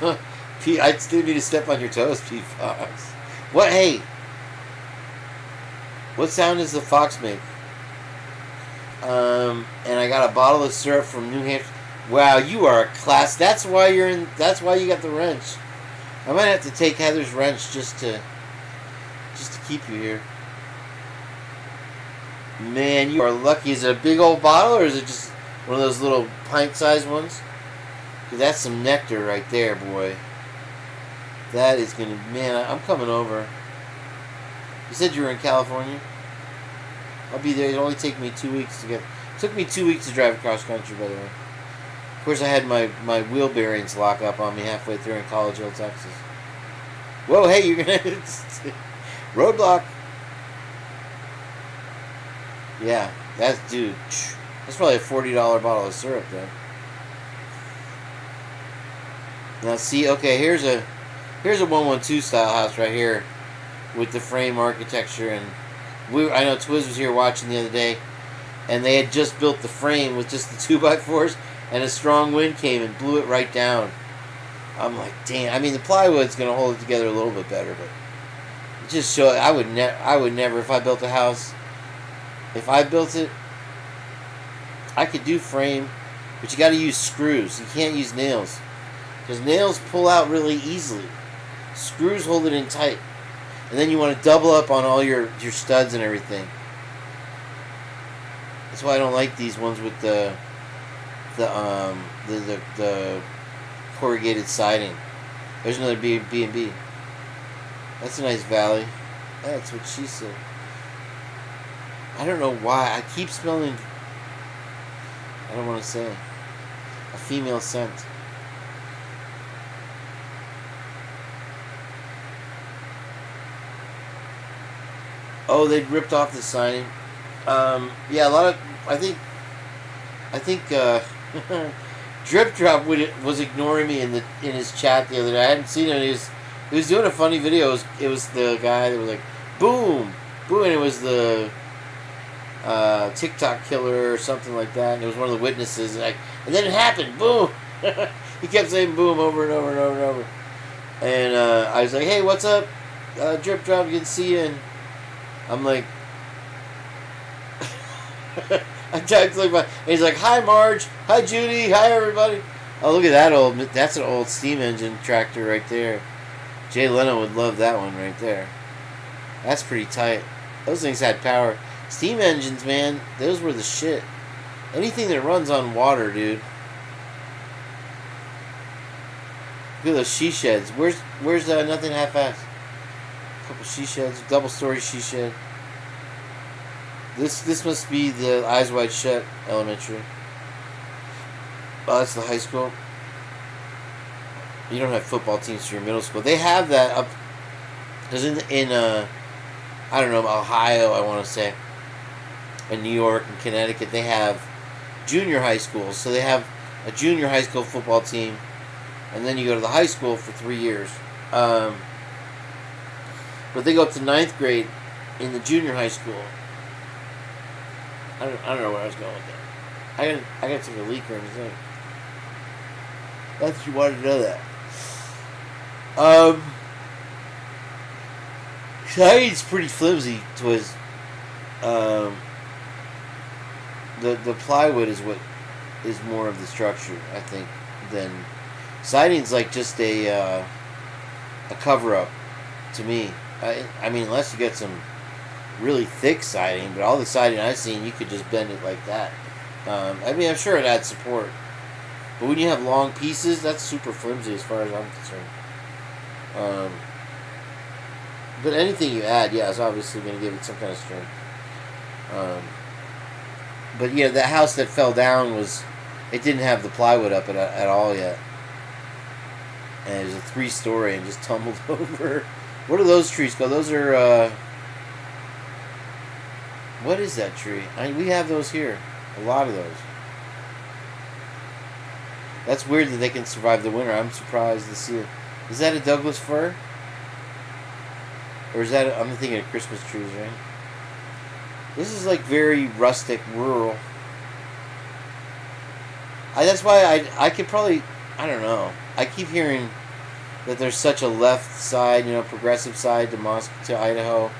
I still need to step on your toes, Pete Fox. What? Hey. What sound does the fox make? And I got a bottle of syrup from New Hampshire. Wow, you are a class. That's why you're in. That's why you got the wrench. I might have to take Heather's wrench just to keep you here. Man, you are lucky. Is it a big old bottle or is it just one of those little pint-sized ones? Dude, that's some nectar right there, boy. That is gonna... Man, I'm coming over. You said you were in California? I'll be there. It'll only take me 2 weeks to get... It took me 2 weeks to drive across country, by the way. Of course, I had my wheel bearings lock up on me halfway through in Collegeville, Texas. Whoa, hey, you're gonna... Roadblock. Yeah, that's... Dude. That's probably a $40 bottle of syrup, though. Now see, okay, here's a 112 style house right here with the frame architecture, and I know Twiz was here watching the other day, and they had just built the frame with just the 2x4s, and a strong wind came and blew it right down. I'm like, damn. I mean, the plywood's gonna hold it together a little bit better, but it just show. I would never if I built a house. If I built it, I could do frame, but you got to use screws. You can't use nails, because nails pull out really easily. Screws hold it in tight, and then you want to double up on all your studs and everything. That's why I don't like these ones with the corrugated siding. There's another B&B. That's a nice valley. That's what she said. I don't know why. I keep smelling, I don't want to say, a female scent. Oh, they ripped off the siding. Yeah, a lot of, I think Drip Drop was ignoring me in his chat the other day. I hadn't seen him. He was doing a funny video. It was the guy that was like, boom, boom, and it was the TikTok killer or something like that. And it was one of the witnesses. And then it happened, boom. He kept saying boom over and over and over and over. And I was like, hey, what's up? Drip Drop, good to see you. And I'm like, I typed like and he's like, hi Marge, hi Judy, hi everybody. Oh, look at that that's an old steam engine tractor right there. Jay Leno would love that one right there. That's pretty tight. Those things had power. Steam engines, man, those were the shit. Anything that runs on water, dude. Look at those she sheds. Where's Nothing Half-Assed? A couple she sheds, double-story she shed. This must be the Eyes Wide Shut elementary. Oh, that's the high school. You don't have football teams for your middle school. They have that up. Because in I don't know, Ohio, I want to say, in New York and Connecticut, they have junior high schools. So they have a junior high school football team, and then you go to the high school for 3 years. But they go up to 9th grade in the junior high school. I don't know where I was going with that. I got to take a leak or anything. That's you wanted to know that. Siding's pretty flimsy. Twiz. The plywood is what is more of the structure, I think, than siding's like just a cover up to me. I mean, unless you get some really thick siding, but all the siding I've seen, you could just bend it like that. I mean, I'm sure it adds support, but when you have long pieces, that's super flimsy as far as I'm concerned. But anything you add, yeah, is obviously going to give it some kind of strength. But yeah, the house that fell down it didn't have the plywood up at all yet, and it was a 3-story and just tumbled over. What are those trees called? Those are what is that tree? We have those here. A lot of those. That's weird that they can survive the winter. I'm surprised to see it. Is that a Douglas fir? Or is that... I'm thinking of Christmas trees, right? This is like very rustic, rural. That's why I could probably... I don't know. I keep hearing that there's such a left side, progressive side to Idaho.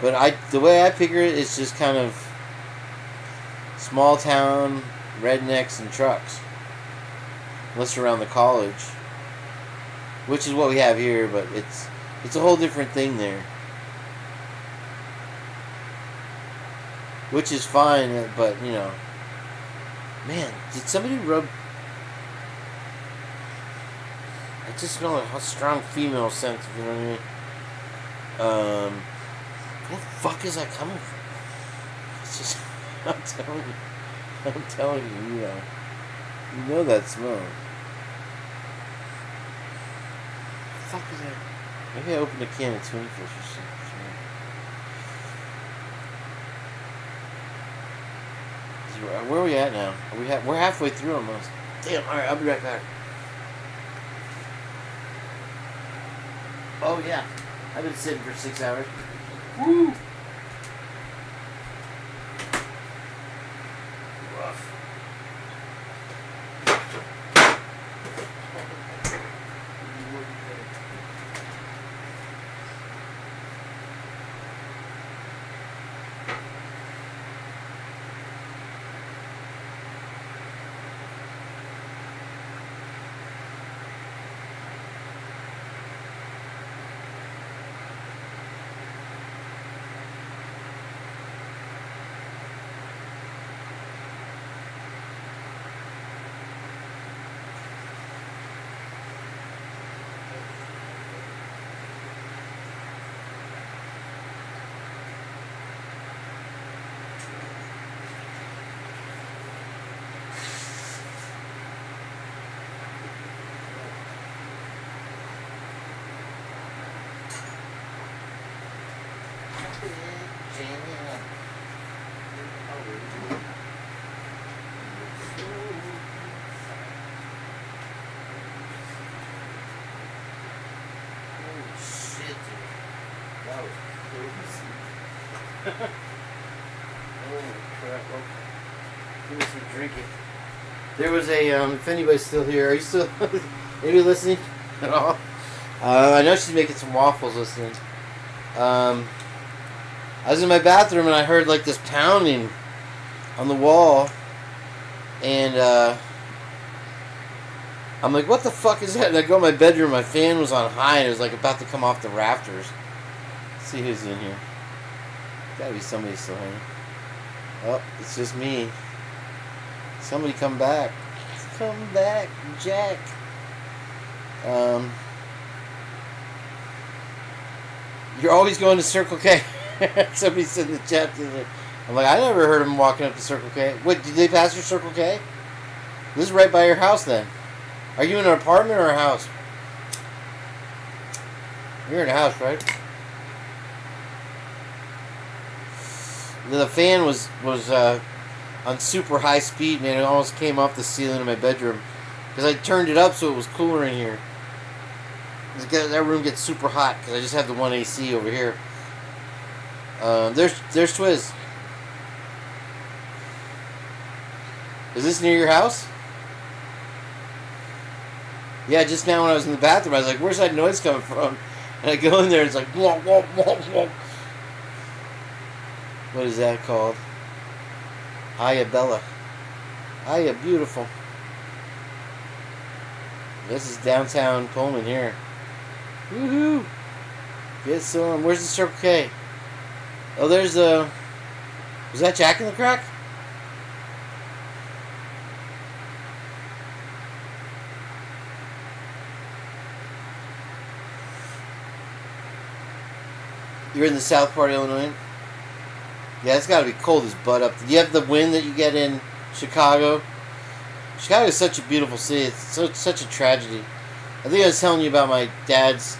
But the way I figure it is just kind of small town, rednecks, and trucks. Unless you're around the college. Which is what we have here, but it's a whole different thing there. Which is fine, but, man, did somebody rub... I just smell a strong female scent, if you know what I mean. Where the fuck is that coming from? It's just... I'm telling you, you know that smell. What the fuck is that? Maybe I opened a can of tuna fish or something. Is Where are we at now? We're halfway through almost. Damn. All right, I'll be right back. Oh yeah, I've been sitting for 6 hours. Woo! Rough. Give me some drinking. There was a, if anybody's still here, are you still, anybody listening at all? I know she's making some waffles listening. I was in my bathroom and I heard like this pounding on the wall. And I'm like, what the fuck is that? And I go in my bedroom, my fan was on high and it was like about to come off the rafters. Let's see who's in here. Gotta be somebody still here. Oh, it's just me. Somebody come back. Come back, Jack. You're always going to Circle K. Somebody said in the chat today. I'm like, I never heard him walking up to Circle K. Wait, did they pass your Circle K? This is right by your house then. Are you in an apartment or a house? You're in a house, right? The fan was on super high speed, man. It almost came off the ceiling of my bedroom because I turned it up so it was cooler in here. That room gets super hot because I just have the one AC over here. There's Twiz. Is this near your house? Yeah, just now when I was in the bathroom, I was like, where's that noise coming from? And I go in there, and it's like, whoa, whoa, whoa, whoa. What is that called? Aya Bella. Aya, beautiful. This is downtown Pullman here. Woohoo! Get some. Where's the Circle K? Oh, there's the... Was that Jack in the Crack? You're in the south part of Illinois? Yeah, it's got to be cold as butt up. Do you have the wind that you get in Chicago? Chicago is such a beautiful city. It's such a tragedy. I think I was telling you about my dad's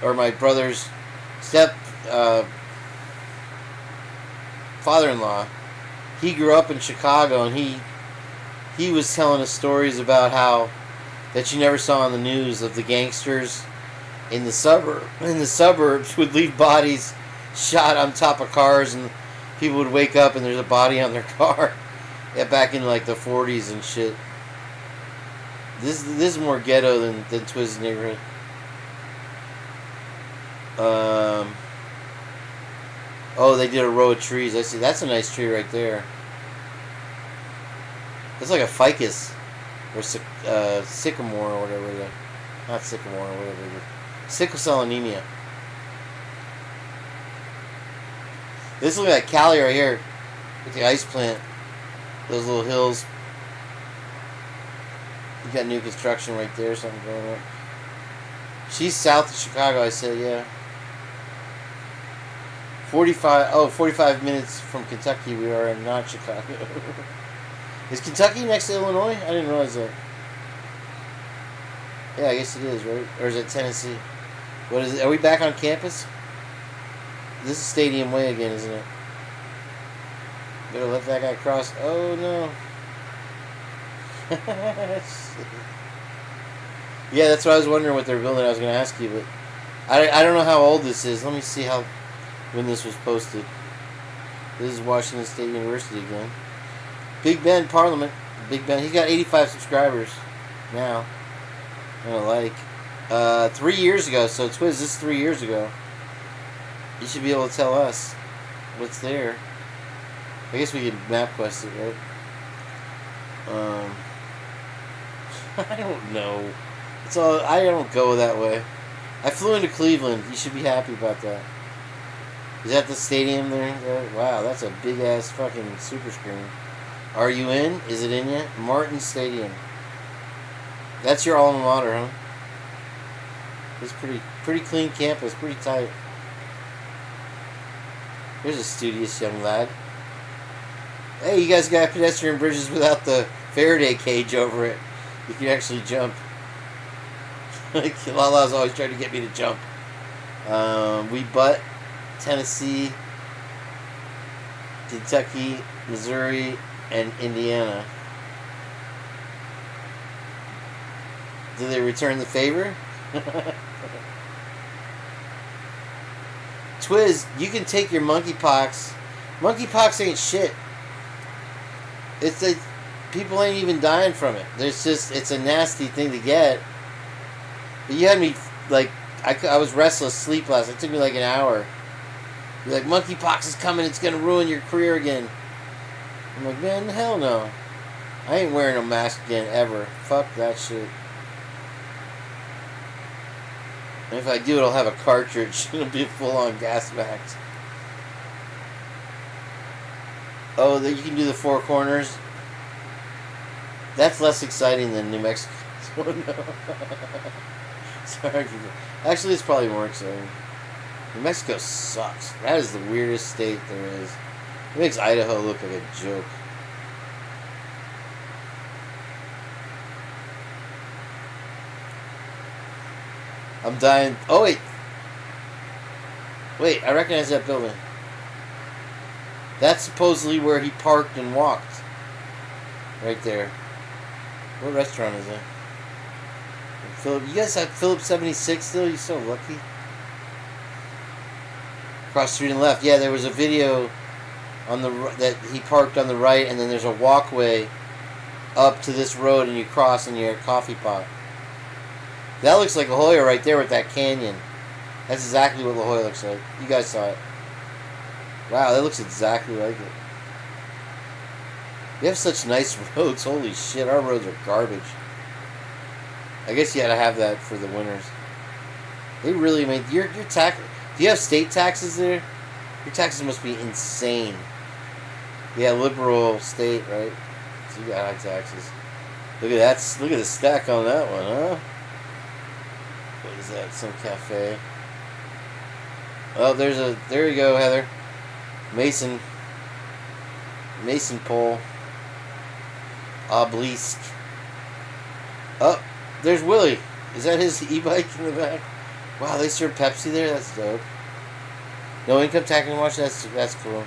or my brother's father-in-law. He grew up in Chicago, and he was telling us stories about how that you never saw on the news of the gangsters in the suburbs would leave bodies shot on top of cars, and people would wake up and there's a body on their car. Yeah, back in like the 40s and shit. This is more ghetto than Twiz's neighborhood. Oh, they did a row of trees. I see. That's a nice tree right there. It's like a ficus or sycamore or whatever. Not sycamore or whatever. Sickle cell anemia. This looks like Cali right here with the ice plant. Those little hills. You got new construction right there, something going up. She's south of Chicago, I said, yeah. 45 minutes from Kentucky we are, and not Chicago. Is Kentucky next to Illinois? I didn't realize that. Yeah, I guess it is, right? Or is it Tennessee? What is it? Are we back on campus? This is Stadium Way again, isn't it? Better let that guy cross. Oh no. Yeah, that's what I was wondering what they're building. I was going to ask you, but I don't know how old this is. Let me see when this was posted. This is Washington State University again. Big Ben Parliament. Big Ben. He's got 85 subscribers now. I don't like. 3 years ago. So Twiz, this is 3 years ago. You should be able to tell us what's there. I guess we could map quest it, right? I don't know. It's all. I don't go that way. I flew into Cleveland. You should be happy about that. Is that the stadium there? Wow, that's a big ass fucking super screen. Are you in? Is it in yet? Martin Stadium. That's your alma mater, huh? It's pretty clean campus, pretty tight. There's a studious young lad. Hey, you guys got pedestrian bridges without the Faraday cage over it. You can actually jump. Like, Lala's always trying to get me to jump. We butt Tennessee, Kentucky, Missouri, and Indiana. Do they return the favor? Twiz, you can take your monkeypox. Monkeypox ain't shit. It's like people ain't even dying from it. It's a nasty thing to get. But you had me like I was restless, sleepless. It took me like an hour. You're like, monkeypox is coming. It's gonna ruin your career again. I'm like, man, hell no. I ain't wearing a mask again ever. Fuck that shit. And if I do, it'll have a cartridge. It'll be a full-on gas mask. Oh, you can do the four corners. That's less exciting than New Mexico. Oh, no. Sorry. Actually, it's probably more exciting. New Mexico sucks. That is the weirdest state there is. It makes Idaho look like a joke. I'm dying. Oh, wait. Wait, I recognize that building. That's supposedly where he parked and walked. Right there. What restaurant is that? Philip, you guys have Philip 76 still? You're so lucky. Across the street and left. Yeah, there was a video on that he parked on the right, and then there's a walkway up to this road, and you cross, and you're at Coffee Pot. That looks like La Jolla right there with that canyon. That's exactly what La Jolla looks like. You guys saw it. Wow, that looks exactly like it. We have such nice roads. Holy shit, our roads are garbage. I guess you had to have that for the winters. They really made your tax. Do you have state taxes there? Your taxes must be insane. Yeah, liberal state, right? So you got high taxes. Look at that. Look at the stack on that one, huh? What is that? Some cafe. Oh, there you go, Heather. Mason pole. Obelisk. Oh, there's Willie. Is that his e-bike in the back? Wow, they serve Pepsi there? That's dope. No income tax and watch. That's cool.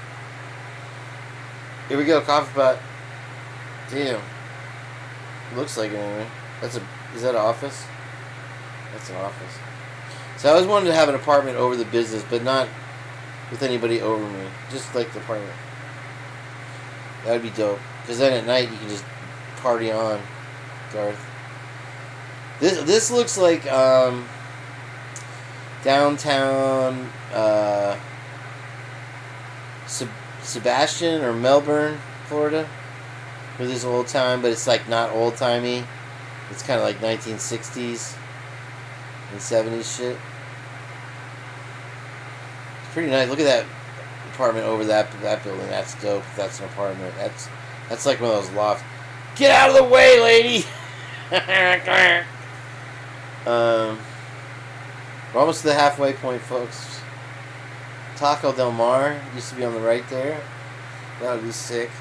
Here we go, Coffee Pot. Damn. Looks like it anyway. Is that an office? That's an office. So I always wanted to have an apartment over the business, but not with anybody over me. Just like the apartment. That would be dope. Because then at night you can just party on, Garth. This looks like downtown Sebastian or Melbourne, Florida. With this old time, but it's like not old timey. It's kind of like 1960s and 70s shit. It's pretty nice. Look at that apartment over that building. That's dope. If that's an apartment. That's like one of those lofts. Get out of the way, lady. We're almost to the halfway point, folks. Taco Del Mar used to be on the right there. That would be sick.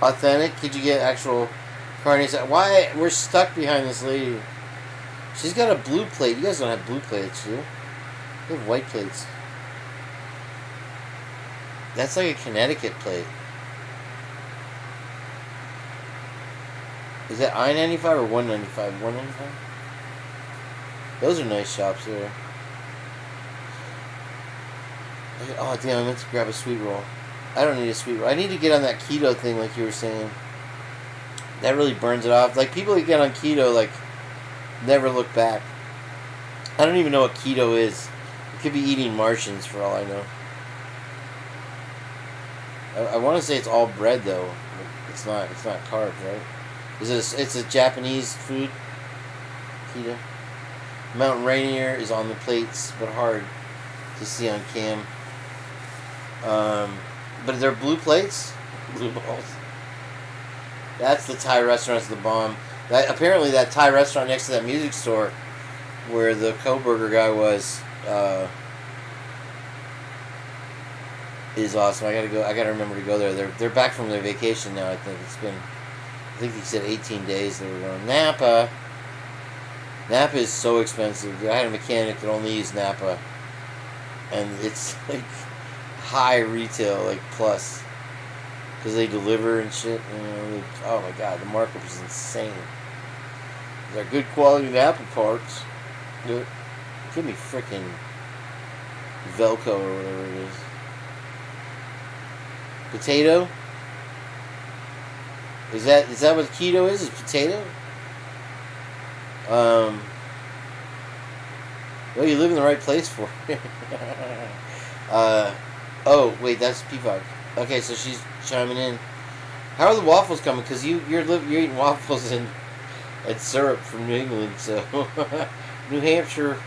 Authentic. Could you get actual carnies? Why we're stuck behind this lady? She's got a blue plate. You guys don't have blue plates, do you? You have white plates. That's like a Connecticut plate. Is that I-95 or 195? 195? Those are nice shops there. Oh, damn, I meant to grab a sweet roll. I don't need a sweet roll. I need to get on that keto thing like you were saying. That really burns it off. Like, people that get on keto, like, never look back. I don't even know what keto is. It could be eating Martians for all I know. I want to say it's all bread, though. It's not carbs, right? It's a Japanese food? Keto? Mountain Rainier is on the plates, but hard to see on cam. But they're blue plates? Blue balls. That's the Thai restaurant's the bomb. Apparently that Thai restaurant next to that music store where the Co-Burger guy was is awesome. I gotta remember to go there. They're back from their vacation now, I think. I think he said 18 days they were going. Napa is so expensive. I had a mechanic that only used Napa. And it's like high retail, like plus. Because they deliver and shit. And oh my god, the markup is insane. They're good quality Napa parts. Give me freaking Velcro or whatever it is. Potato? Is that what keto is? Is potato? Well, you live in the right place for it. Oh, wait, that's P5. Okay, so she's chiming in. How are the waffles coming? Because you're eating waffles and syrup from New England, so New Hampshire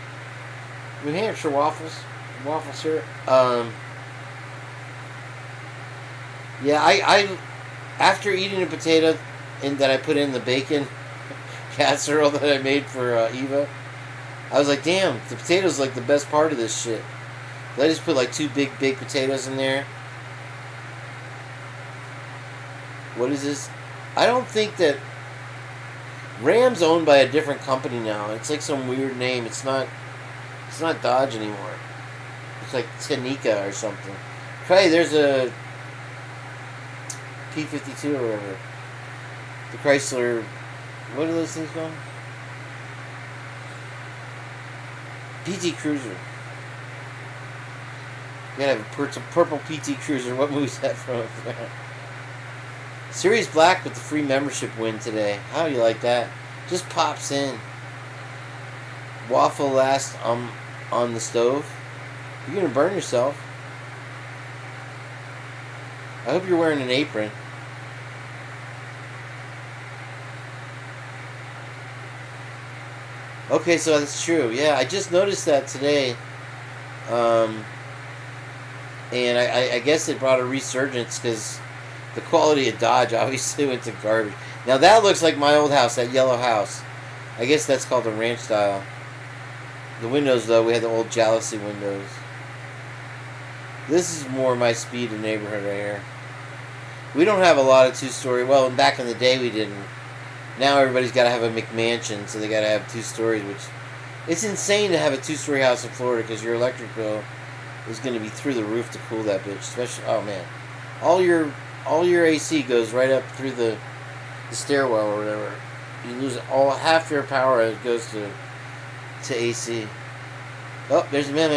waffles, waffle syrup. Yeah, I after eating a potato and that I put in the bacon casserole that I made for Eva, I was like, damn, the potato's like the best part of this shit. I just put like 2 big potatoes in there. What is this? I don't think that Ram's owned by a different company now. It's like some weird name. It's not Dodge anymore. It's like Tanika or something. Hey, there's a P-52 or whatever. The Chrysler. What are those things called? PT Cruiser. You gotta have a purple PT Cruiser. What movie's that from? Sirius Black with the free membership win today. How do you like that? Just pops in. Waffle last on the stove. You're gonna burn yourself. I hope you're wearing an apron. Okay, so that's true. Yeah, I just noticed that today. And I guess it brought a resurgence because the quality of Dodge obviously went to garbage. Now that looks like my old house, that yellow house. I guess that's called a ranch style. The windows, though, we had the old Jealousy windows. This is more my speed of neighborhood right here. We don't have a lot of 2-story. Well, back in the day we didn't. Now everybody's got to have a McMansion, so they got to have 2 stories, which it's insane to have a 2-story house in Florida because your electric bill is going to be through the roof to cool that bitch. Especially, oh man, all your AC goes right up through the stairwell or whatever. You lose half your power. It goes to AC. Oh, there's a man.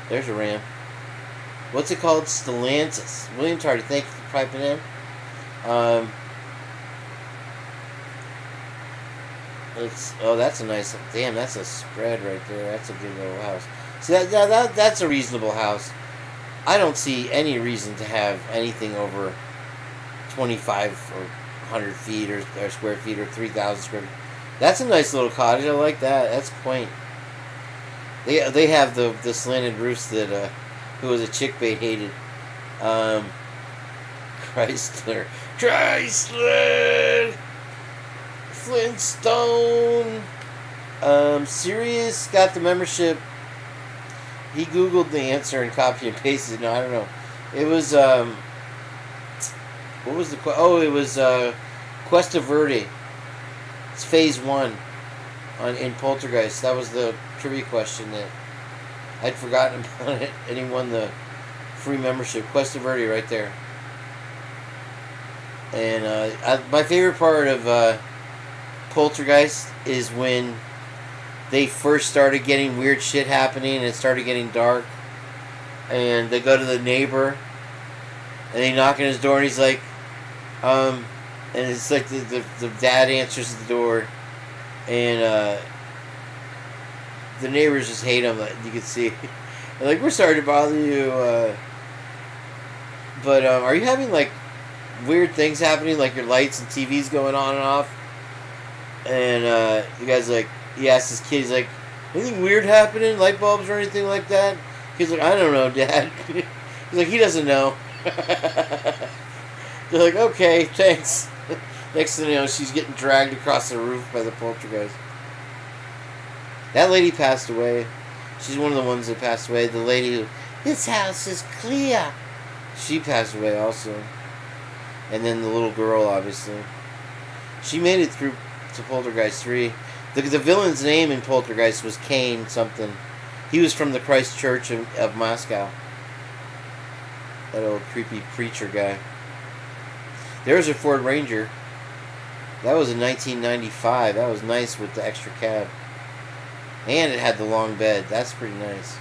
There's a Ram. What's it called? Stellantis. William Tardy, thank you for piping in. That's a nice. Damn, that's a spread right there. That's a good little house. See, that's a reasonable house. I don't see any reason to have anything over 25 or 100 feet or square feet or 3,000 square feet. That's a nice little cottage. I like that. That's quaint. They have the slanted roofs that who was a chick bait hated. Chrysler. Flintstone. Sirius got the membership. He Googled the answer and copy and pasted. No, I don't know. It was what was the it was Cuesta Verde. It's phase 1 in Poltergeist. That was the trivia question that I'd forgotten about it, and he won the free membership. Cuesta Verde right there. And my favorite part of Poltergeist is when they first started getting weird shit happening and it started getting dark. And they go to the neighbor and they knock on his door and he's like, and it's like the dad answers the door and the neighbors just hate him. You can see. They're like, we're sorry to bother you. But are you having like weird things happening, like your lights and TVs going on and off? And the guy's like, he asks his kid, he's like, anything weird happening, light bulbs or anything like that? He's like, I don't know, Dad. He's like, he doesn't know. They're like, okay, thanks. Next thing you know, she's getting dragged across the roof by the poltergeist. That lady passed away. She's one of the ones that passed away. The lady who, this house is clear. She passed away also. And then the little girl, obviously. She made it through to Poltergeist 3. The villain's name in Poltergeist was Kane something. He was from the Christ Church of Moscow. That old creepy preacher guy. There's a Ford Ranger. That was in 1995. That was nice with the extra cab. And it had the long bed. That's pretty nice.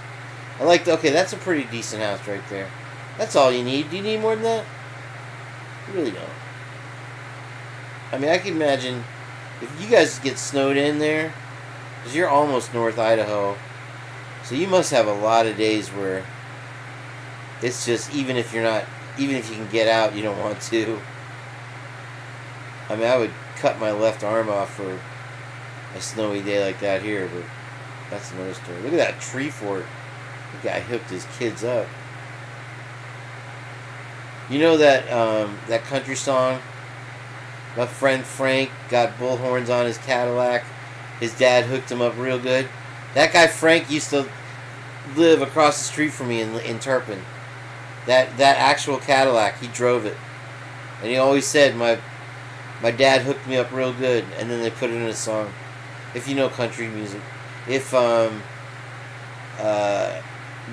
Okay, that's a pretty decent house right there. That's all you need. Do you need more than that? You really don't. I mean, I can imagine if you guys get snowed in there, because you're almost North Idaho, so you must have a lot of days where it's just, even if you can get out, you don't want to. I mean, I would cut my left arm off for a snowy day like that here, but that's another story. Look at that tree fort. The guy hooked his kids up. You know that that country song? My friend Frank got bullhorns on his Cadillac. His dad hooked him up real good. That guy Frank used to live across the street from me in Turpin. That actual Cadillac, he drove it. And he always said, my dad hooked me up real good. And then they put it in a song. If you know country music. If, not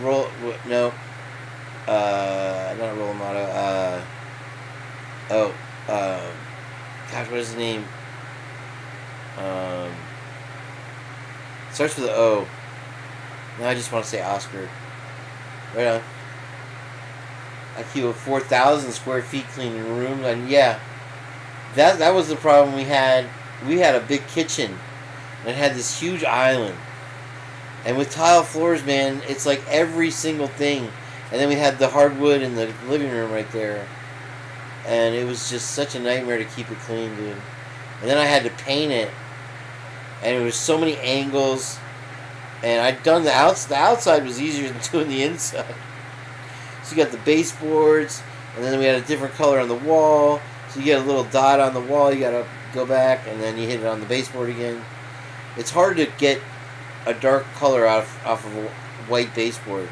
Roll Amato, gosh, what is his name? Starts with the O. Now I just want to say Oscar. Right on. I keep a 4,000 square feet cleaning room, and yeah, that was the problem we had. We had a big kitchen, and it had this huge island. And with tile floors, man, it's like every single thing. And then we had the hardwood in the living room right there. And it was just such a nightmare to keep it clean, dude. And then I had to paint it. And it was so many angles. And I'd done the outside. The outside was easier than doing the inside. So you got the baseboards. And then we had a different color on the wall. So you get a little dot on the wall. You got to go back. And then you hit it on the baseboard again. It's hard to get a dark color off of a white baseboard.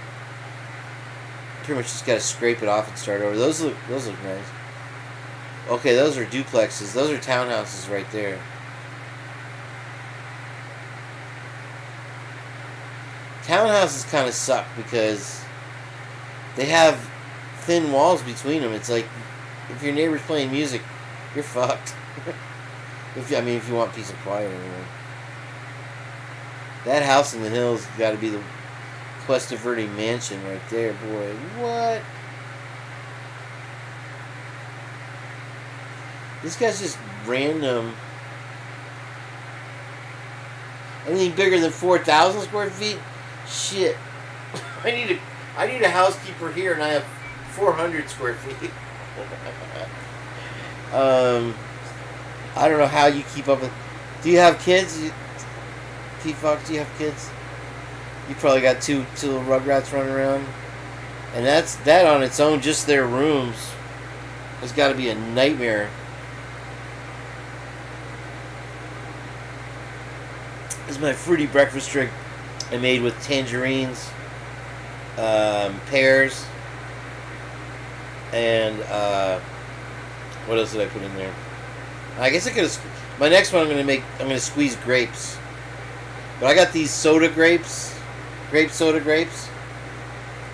Pretty much just got to scrape it off and start over. Those look nice. Okay, those are duplexes. Those are townhouses right there. Townhouses kind of suck because they have thin walls between them. It's like if your neighbor's playing music, you're fucked. if you want peace and quiet anyway. That house in the hills has got to be the Cuesta Verde mansion right there, boy. What? This guy's just random. Anything bigger than 4,000 square feet? Shit. I need a housekeeper here, and I have 400 square feet. I don't know how you keep up with. Do you have kids? P-Fox, do you have kids? You probably got two little rugrats running around. And that on its own, just their rooms, has got to be a nightmare. This is my fruity breakfast drink I made with tangerines, pears, and what else did I put in there? I guess I could have. My next one I'm gonna squeeze grapes. But I got these soda grapes, grape soda grapes,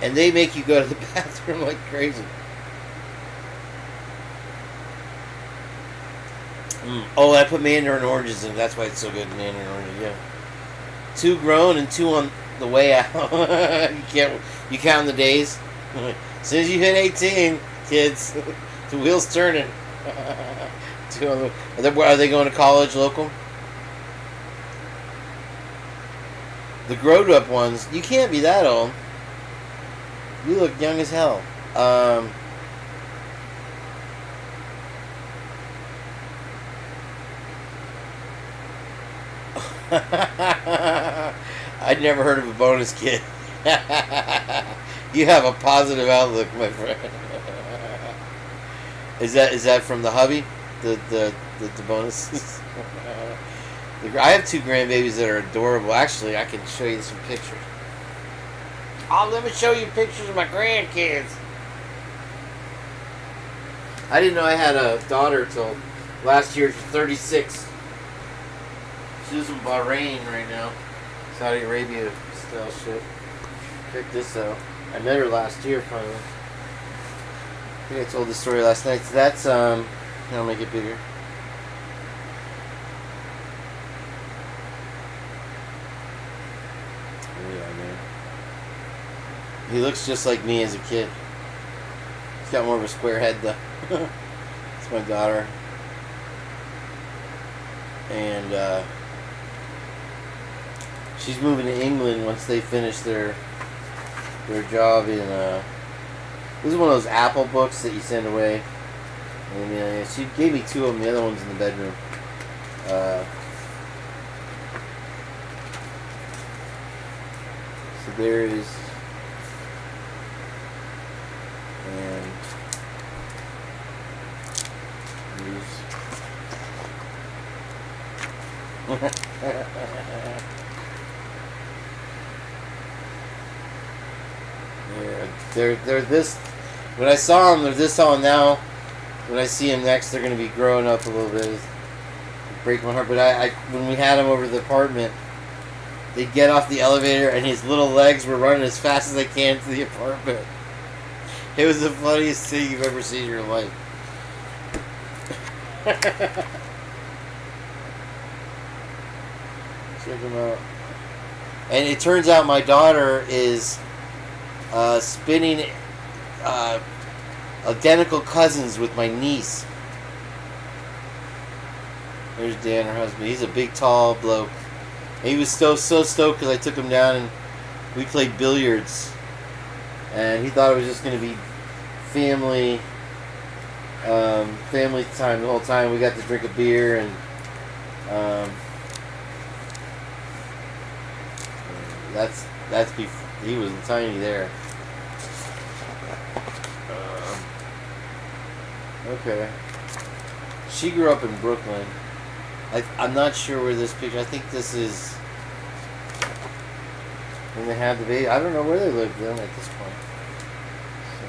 and they make you go to the bathroom like crazy. Oh, I put mandarin oranges in. That's why it's so good. Mandarin oranges, yeah. 2 grown and 2 on the way out. You count the days. As soon as you hit 18, kids, the wheel's turning. Are they going to college local? The growed up ones, you can't be that old. You look young as hell. I'd never heard of a bonus kid. You have a positive outlook, my friend. Is that from the hubby? The bonuses? I have 2 grandbabies that are adorable. Actually, I can show you some pictures. Oh, let me show you pictures of my grandkids. I didn't know I had a daughter till last year. She's 36. She's in Bahrain right now. Saudi Arabia style shit. Check this out. I met her last year finally. I think I told this story last night. So that's I'll make it bigger. Yeah, man. He looks just like me as a kid. He's got more of a square head though. It's my daughter. And she's moving to England once they finish their job in this is one of those Apple books that you send away. And she gave me 2 of them, the other one's in the bedroom. So there is, and yeah, they're this. When I saw them, they're this tall now. When I see them next, they're going to be growing up a little bit. It'd break my heart. But I when we had him over to the apartment, they'd get off the elevator and his little legs were running as fast as they can to the apartment. It was the funniest thing you've ever seen in your life. Check them out. And it turns out my daughter is spinning identical cousins with my niece. There's Dan, her husband. He's a big, tall bloke. And he was so stoked because I took him down and we played billiards. And he thought it was just going to be family time the whole time. We got to drink a beer and that's before he was tiny there. Okay. She grew up in Brooklyn. I'm not sure where this picture. I think this is when they had the baby. I don't know where they lived then at this point. So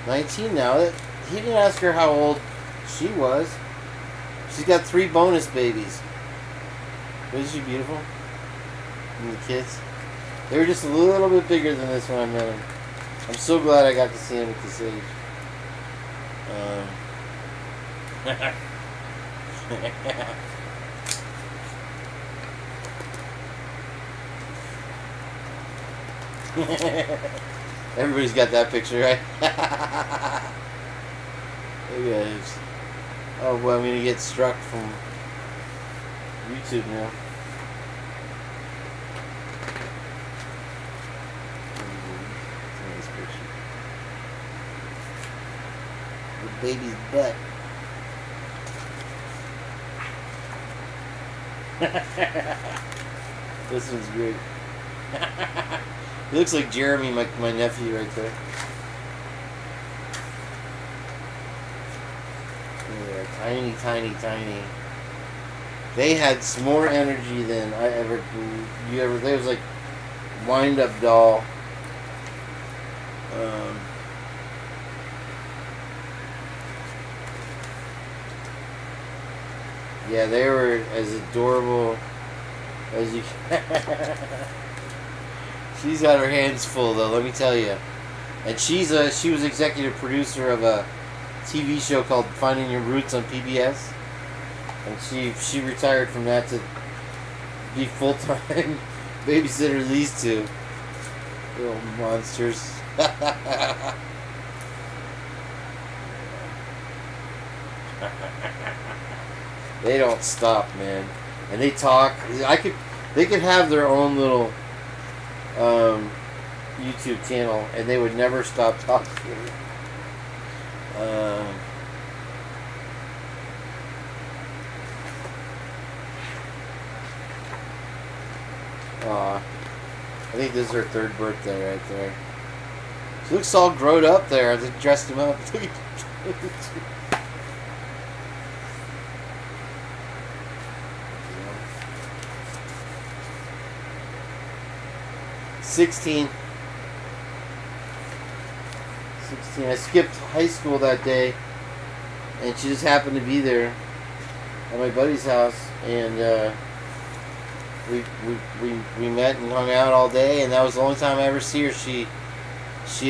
19 now. He didn't ask her how old she was. She's got 3 bonus babies. Isn't she beautiful? And the kids. They were just a little bit bigger than this when I met them. I'm so glad I got to see him at this age. Everybody's got that picture, right? Look at it. Oh, well, I'm going to get struck from YouTube now. Baby's butt. This one's great. He looks like Jeremy, my nephew, right there. Yeah, tiny, tiny, tiny. They had some more energy than I ever. There was like wind-up doll. Yeah, they were as adorable as you can. She's got her hands full, though, let me tell you. And she was executive producer of a TV show called Finding Your Roots on PBS, and she retired from that to be full-time babysitter to these two little monsters. They don't stop, man, and they talk. They could have their own little YouTube channel, and they would never stop talking. I think this is her third birthday right there. She looks all grown up there. They dressed him up. 16. I skipped high school that day, and she just happened to be there at my buddy's house, and we met and hung out all day, and that was the only time I ever see her. She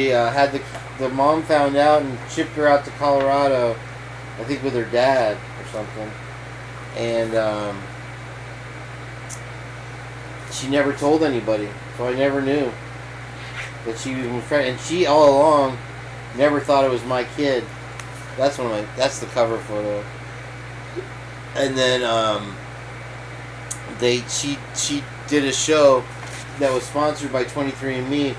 had the mom found out and shipped her out to Colorado, I think with her dad or something, and she never told anybody, so I never knew that she was pregnant. And she all along never thought it was my kid. That's the cover photo. And then she did a show that was sponsored by 23andMe,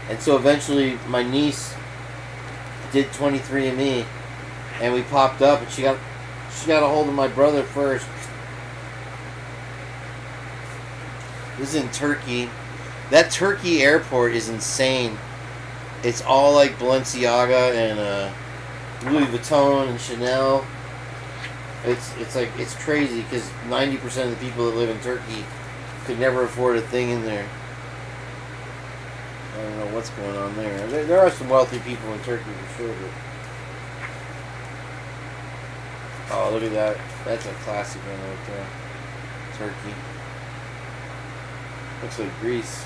and so eventually my niece did 23andMe, and we popped up, and she got a hold of my brother first. This is in Turkey. That Turkey airport is insane. It's all like Balenciaga and Louis Vuitton and Chanel. It's crazy because 90% of the people that live in Turkey could never afford a thing in there. I don't know what's going on there. There are some wealthy people in Turkey for sure, but oh, look at that. That's a classic one right there. Turkey. Looks like Greece.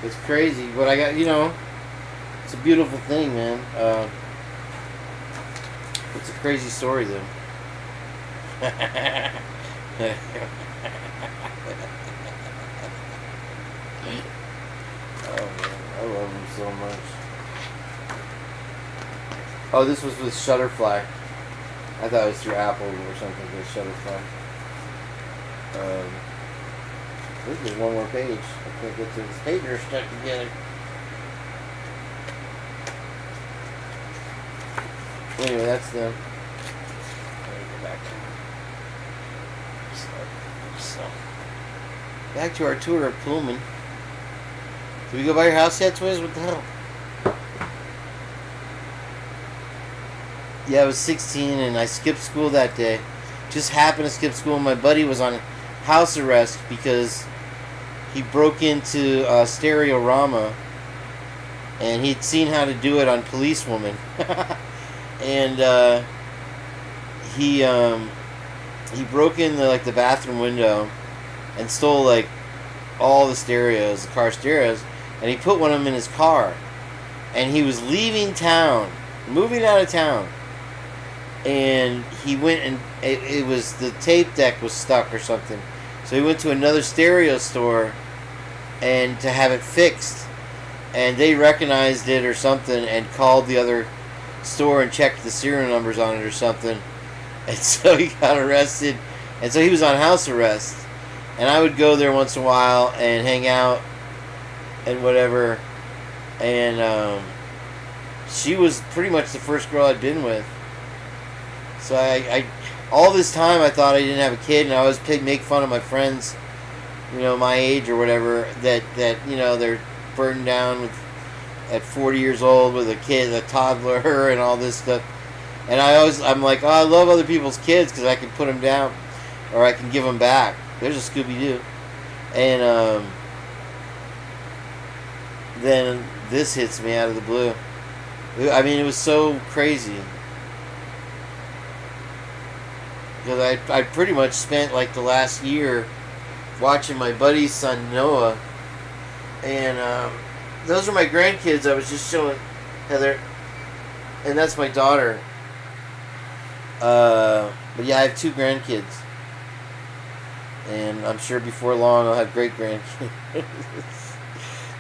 It's crazy, but I got, it's a beautiful thing, man. It's a crazy story, though. Oh, man, I love him so much. Oh, this was with Shutterfly. I thought it was through Apple or something with Shutterfly. I think there's one more page. I can't get to this. Pages are stuck together. Anyway, that's them. Go back to our tour of Pullman. Did we go by your house yet, Twiz? What the hell? Yeah, I was 16 and I skipped school that day. Just happened to skip school. My buddy was on house arrest because he broke into Stereorama and he'd seen how to do it on Policewoman. And he broke in the bathroom window and stole all the stereos, the car stereos, and he put one of them in his car. And he was leaving town, moving out of town. And he went and it was the tape deck was stuck or something. So he went to another stereo store and to have it fixed. And they recognized it or something and called the other store and checked the serial numbers on it or something. And so he got arrested. And so he was on house arrest. And I would go there once in a while and hang out and whatever. And she was pretty much the first girl I'd been with. So I all this time I thought I didn't have a kid, and I always make fun of my friends, my age or whatever, that they're burdened down at 40 years old with a kid, a toddler, and all this stuff. And I'm like, I love other people's kids because I can put them down, or I can give them back. There's a Scooby-Doo. And then this hits me out of the blue. I mean, it was so crazy. Because I pretty much spent the last year watching my buddy's son Noah And those are my grandkids. I was just showing Heather, and that's my daughter. But yeah, I have 2 grandkids, and I'm sure before long I'll have great grandkids.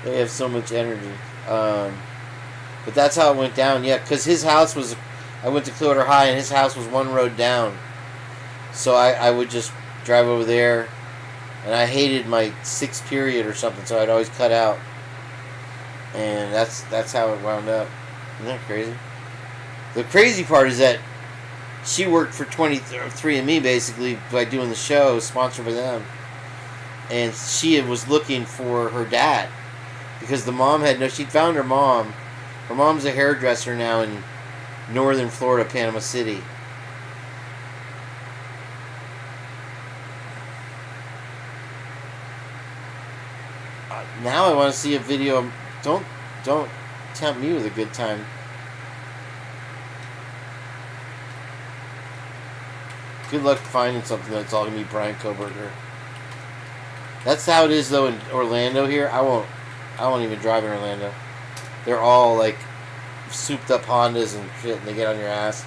They have so much energy. But that's how it went down. Yeah, because his house was, I went to Clearwater High, and his house was one road down. So I would just drive over there, and I hated my 6th period or something, so I'd always cut out. And that's how it wound up. Isn't that crazy? The crazy part is that she worked for 23andMe basically by doing the show, sponsored by them. And she was looking for her dad because the mom she'd found her mom. Her mom's a hairdresser now in northern Florida, Panama City. Now I want to see a video. Don't tempt me with a good time. Good luck finding something that's all gonna be Brian Koberger. That's how it is though in Orlando here. I won't even drive in Orlando. They're all like souped up Hondas and shit, and they get on your ass.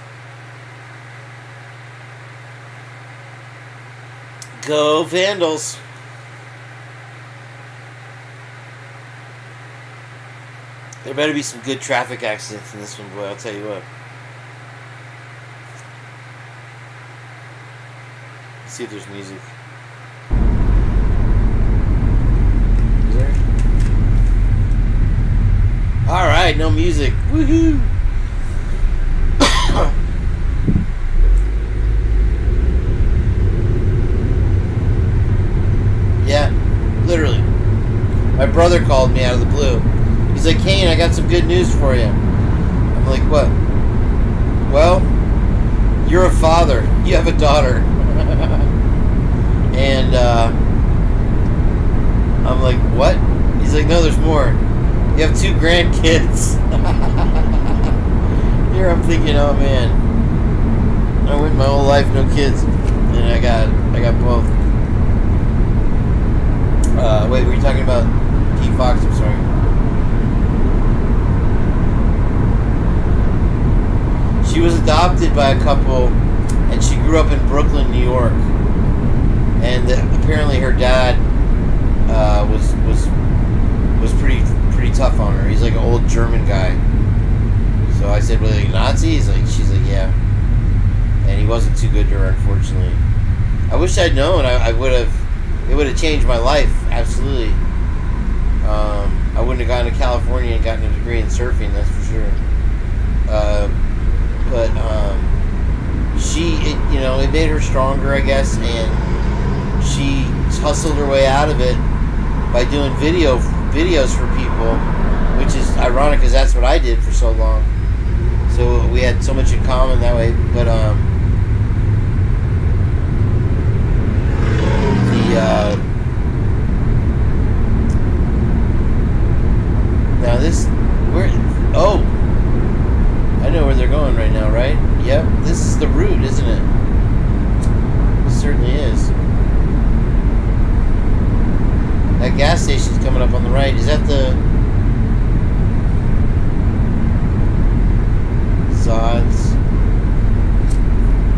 Go Vandals. There better be some good traffic accidents in this one, boy, I'll tell you what. Let's see if there's music. Is there? Alright, no music. Woohoo! Yeah, literally. My brother called me out of the blue. He's like, Kane, I got some good news for you. I'm like, what? Well, you're a father. You have a daughter. And I'm like, what? He's like, no, there's more. You have 2 grandkids. Here I'm thinking, oh man, I went my whole life no kids, and I got both. Wait, were you talking about P. Fox? I'm sorry. She was adopted by a couple, and she grew up in Brooklyn, New York. And apparently her dad was pretty tough on her. He's like an old German guy. So I said, "Well, like Nazi?" She's like, "Yeah." And he wasn't too good to her, unfortunately. I wish I'd known. I would have. It would have changed my life, absolutely. I wouldn't have gone to California and gotten a degree in surfing. That's for sure. But it made her stronger, I guess, and she hustled her way out of it by doing videos for people, which is ironic because that's what I did for so long. So we had so much in common that way. But now this I know where they're going right now, right? Yep, this is the route, isn't it? It certainly is. That gas station's coming up on the right. Is that the Zods?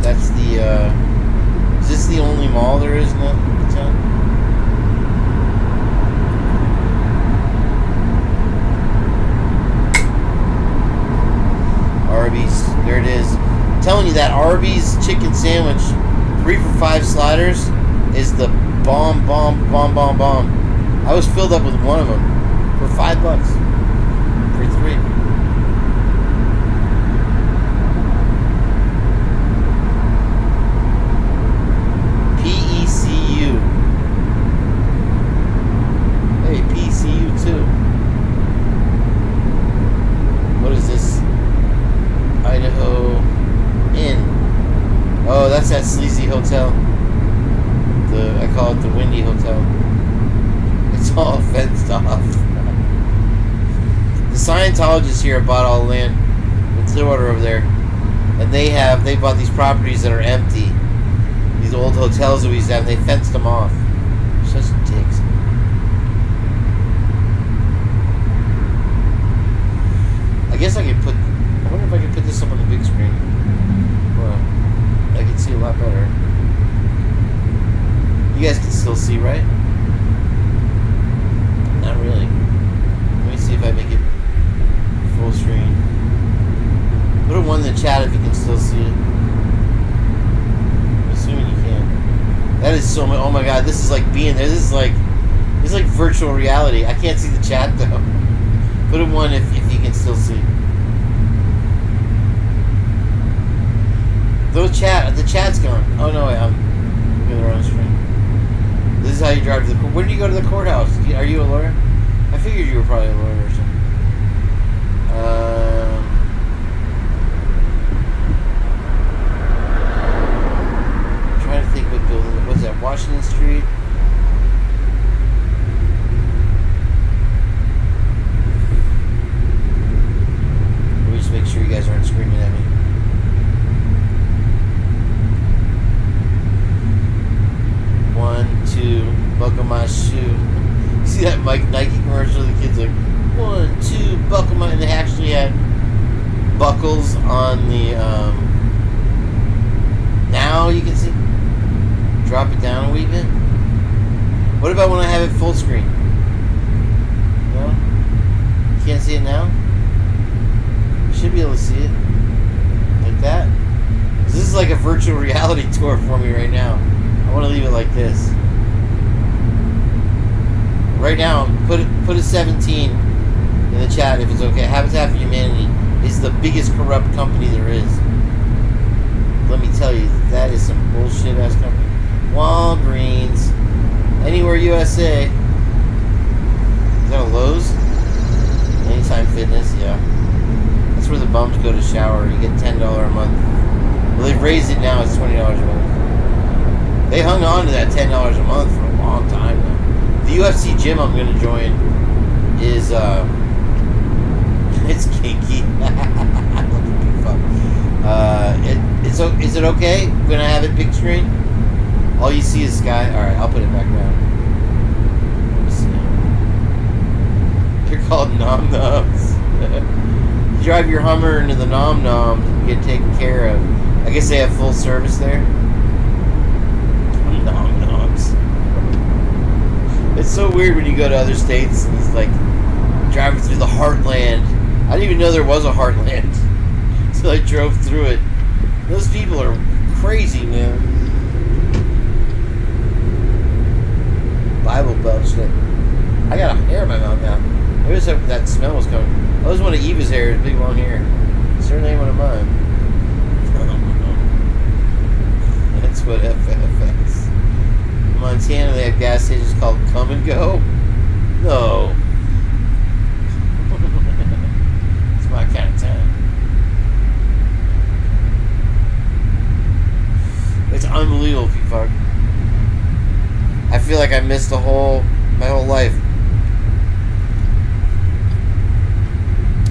That's the is this the only mall there is in the town? Arby's, there it is. I'm telling you, that Arby's chicken sandwich, 3 for $5 sliders, is the bomb. I was filled up with one of them for $5 for 3. PECU. Hey, PECU too. What is this? Idaho Inn. Oh, that's that sleazy hotel. I call it the Windy Hotel. It's all fenced off. The Scientologists here have bought all the land in Clearwater over there, and they bought these properties that are empty. These old hotels that we used to have, and they fenced them off. Such dicks. see, right? Not really. Let me see if I make it full screen. Put a 1 in the chat if you can still see it. I'm assuming you can. That is so much. Oh my god, this is like being there. This is like virtual reality. I can't see the chat though. Put a 1 if you can still see. The chat's gone. Oh no, wait, I'm in the wrong screen. This is how you drive to the court. When do you go to the courthouse? Are you a lawyer? I figured you were probably a lawyer or something. I'm trying to think what building. Was that Washington Street? Let me just make sure you guys aren't screaming at me. One, two, buckle my shoe. See that Nike commercial? The kid's like, 1, 2, buckle my. And they actually had buckles on the. Now you can see. Drop it down a wee bit. What about when I have it full screen? No? You can't see it now? You should be able to see it. Like that. This is like a virtual reality tour for me right now. I want to leave it like this. Right now, put a 17 in the chat if it's okay. Habitat for Humanity is the biggest corrupt company there is. Let me tell you, that is some bullshit ass company. Walgreens, Anywhere USA. Is that a Lowe's? Anytime Fitness, yeah. That's where the bums go to shower. You get $10 a month. Well, they've raised it now. It's $20 a month. They hung on to that $10 a month for a long time now. The UFC gym I'm going to join is, it's kinky. Is it okay when I have it big screen? All you see is sky? Alright, I'll put it back down. You're called nom-noms. You drive your Hummer into the nom-noms and get taken care of. I guess they have full service there. Nom-noms. It's so weird when you go to other states and it's like driving through the heartland. I didn't even know there was a heartland. So I drove through it. Those people are crazy, man. Bible Belt shit. I got a hair in my mouth now. I was hoping that smell was coming. That was one of Eva's hair, big long hair. Certainly ain't one of mine. That's what FFS. In Montana, they have gas stations called Come and Go. No. It's my kind of time. It's unbelievable, P-Fuck. I feel like I missed my whole life.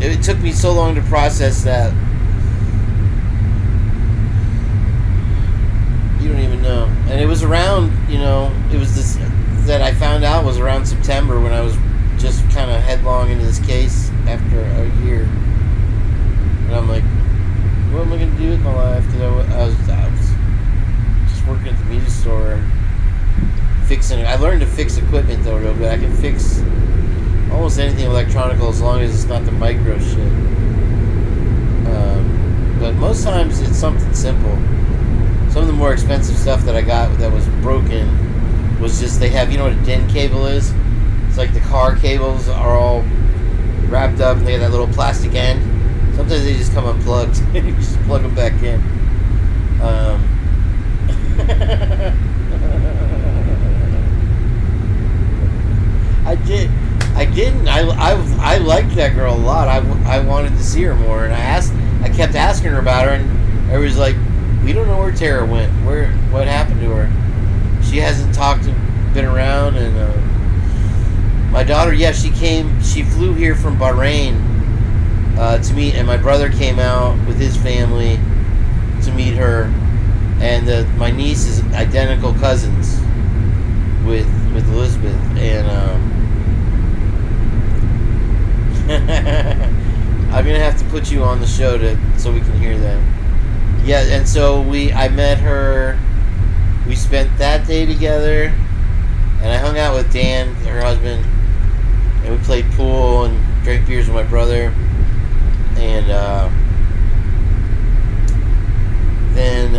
It took me so long to process that. You don't even know. And it was around, it was this that I found out was around September when I was just kind of headlong into this case after a year. And I'm like, what am I going to do with my life? Because I was just working at the music store and fixing it. I learned to fix equipment though, real good. I can fix almost anything electronical as long as it's not the micro shit. But most times it's something simple. Some of the more expensive stuff that I got that was broken was just they have, you know what a DIN cable is? It's like the car cables are all wrapped up and they have that little plastic end. Sometimes they just come unplugged and you just plug them back in. I liked that girl a lot. I wanted to see her more, and I kept asking her about her, and everybody's like, we don't know where Tara went. What happened to her? She hasn't been around, and my daughter, she flew here from Bahrain to meet, and my brother came out with his family to meet her, and my niece is identical cousins with Elizabeth, and I'm gonna have to put you on the show so we can hear that. Yeah, and so I met her. We spent that day together, And I hung out with Dan, her husband, and we played pool and drank beers with my brother. And then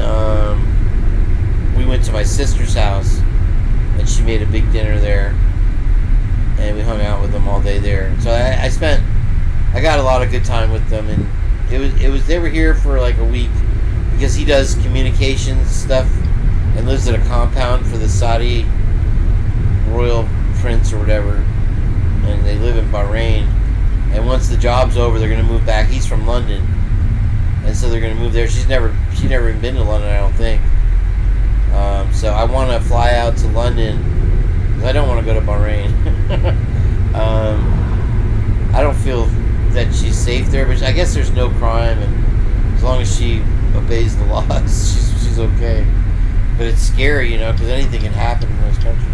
we went to my sister's house, and she made a big dinner there. And we hung out with them all day there. So I got a lot of good time with them, and they were here for like a week because he does communications stuff and lives at a compound for the Saudi royal prince or whatever, and they live in Bahrain. And once the job's over, they're going to move back. He's from London, and so they're going to move there. She's never even been to London, I don't think. So I want to fly out to London because I don't want to go to Bahrain. I don't feel that she's safe there, but I guess there's no crime, and as long as she obeys the laws, she's okay. But it's scary, you know, because anything can happen in those countries.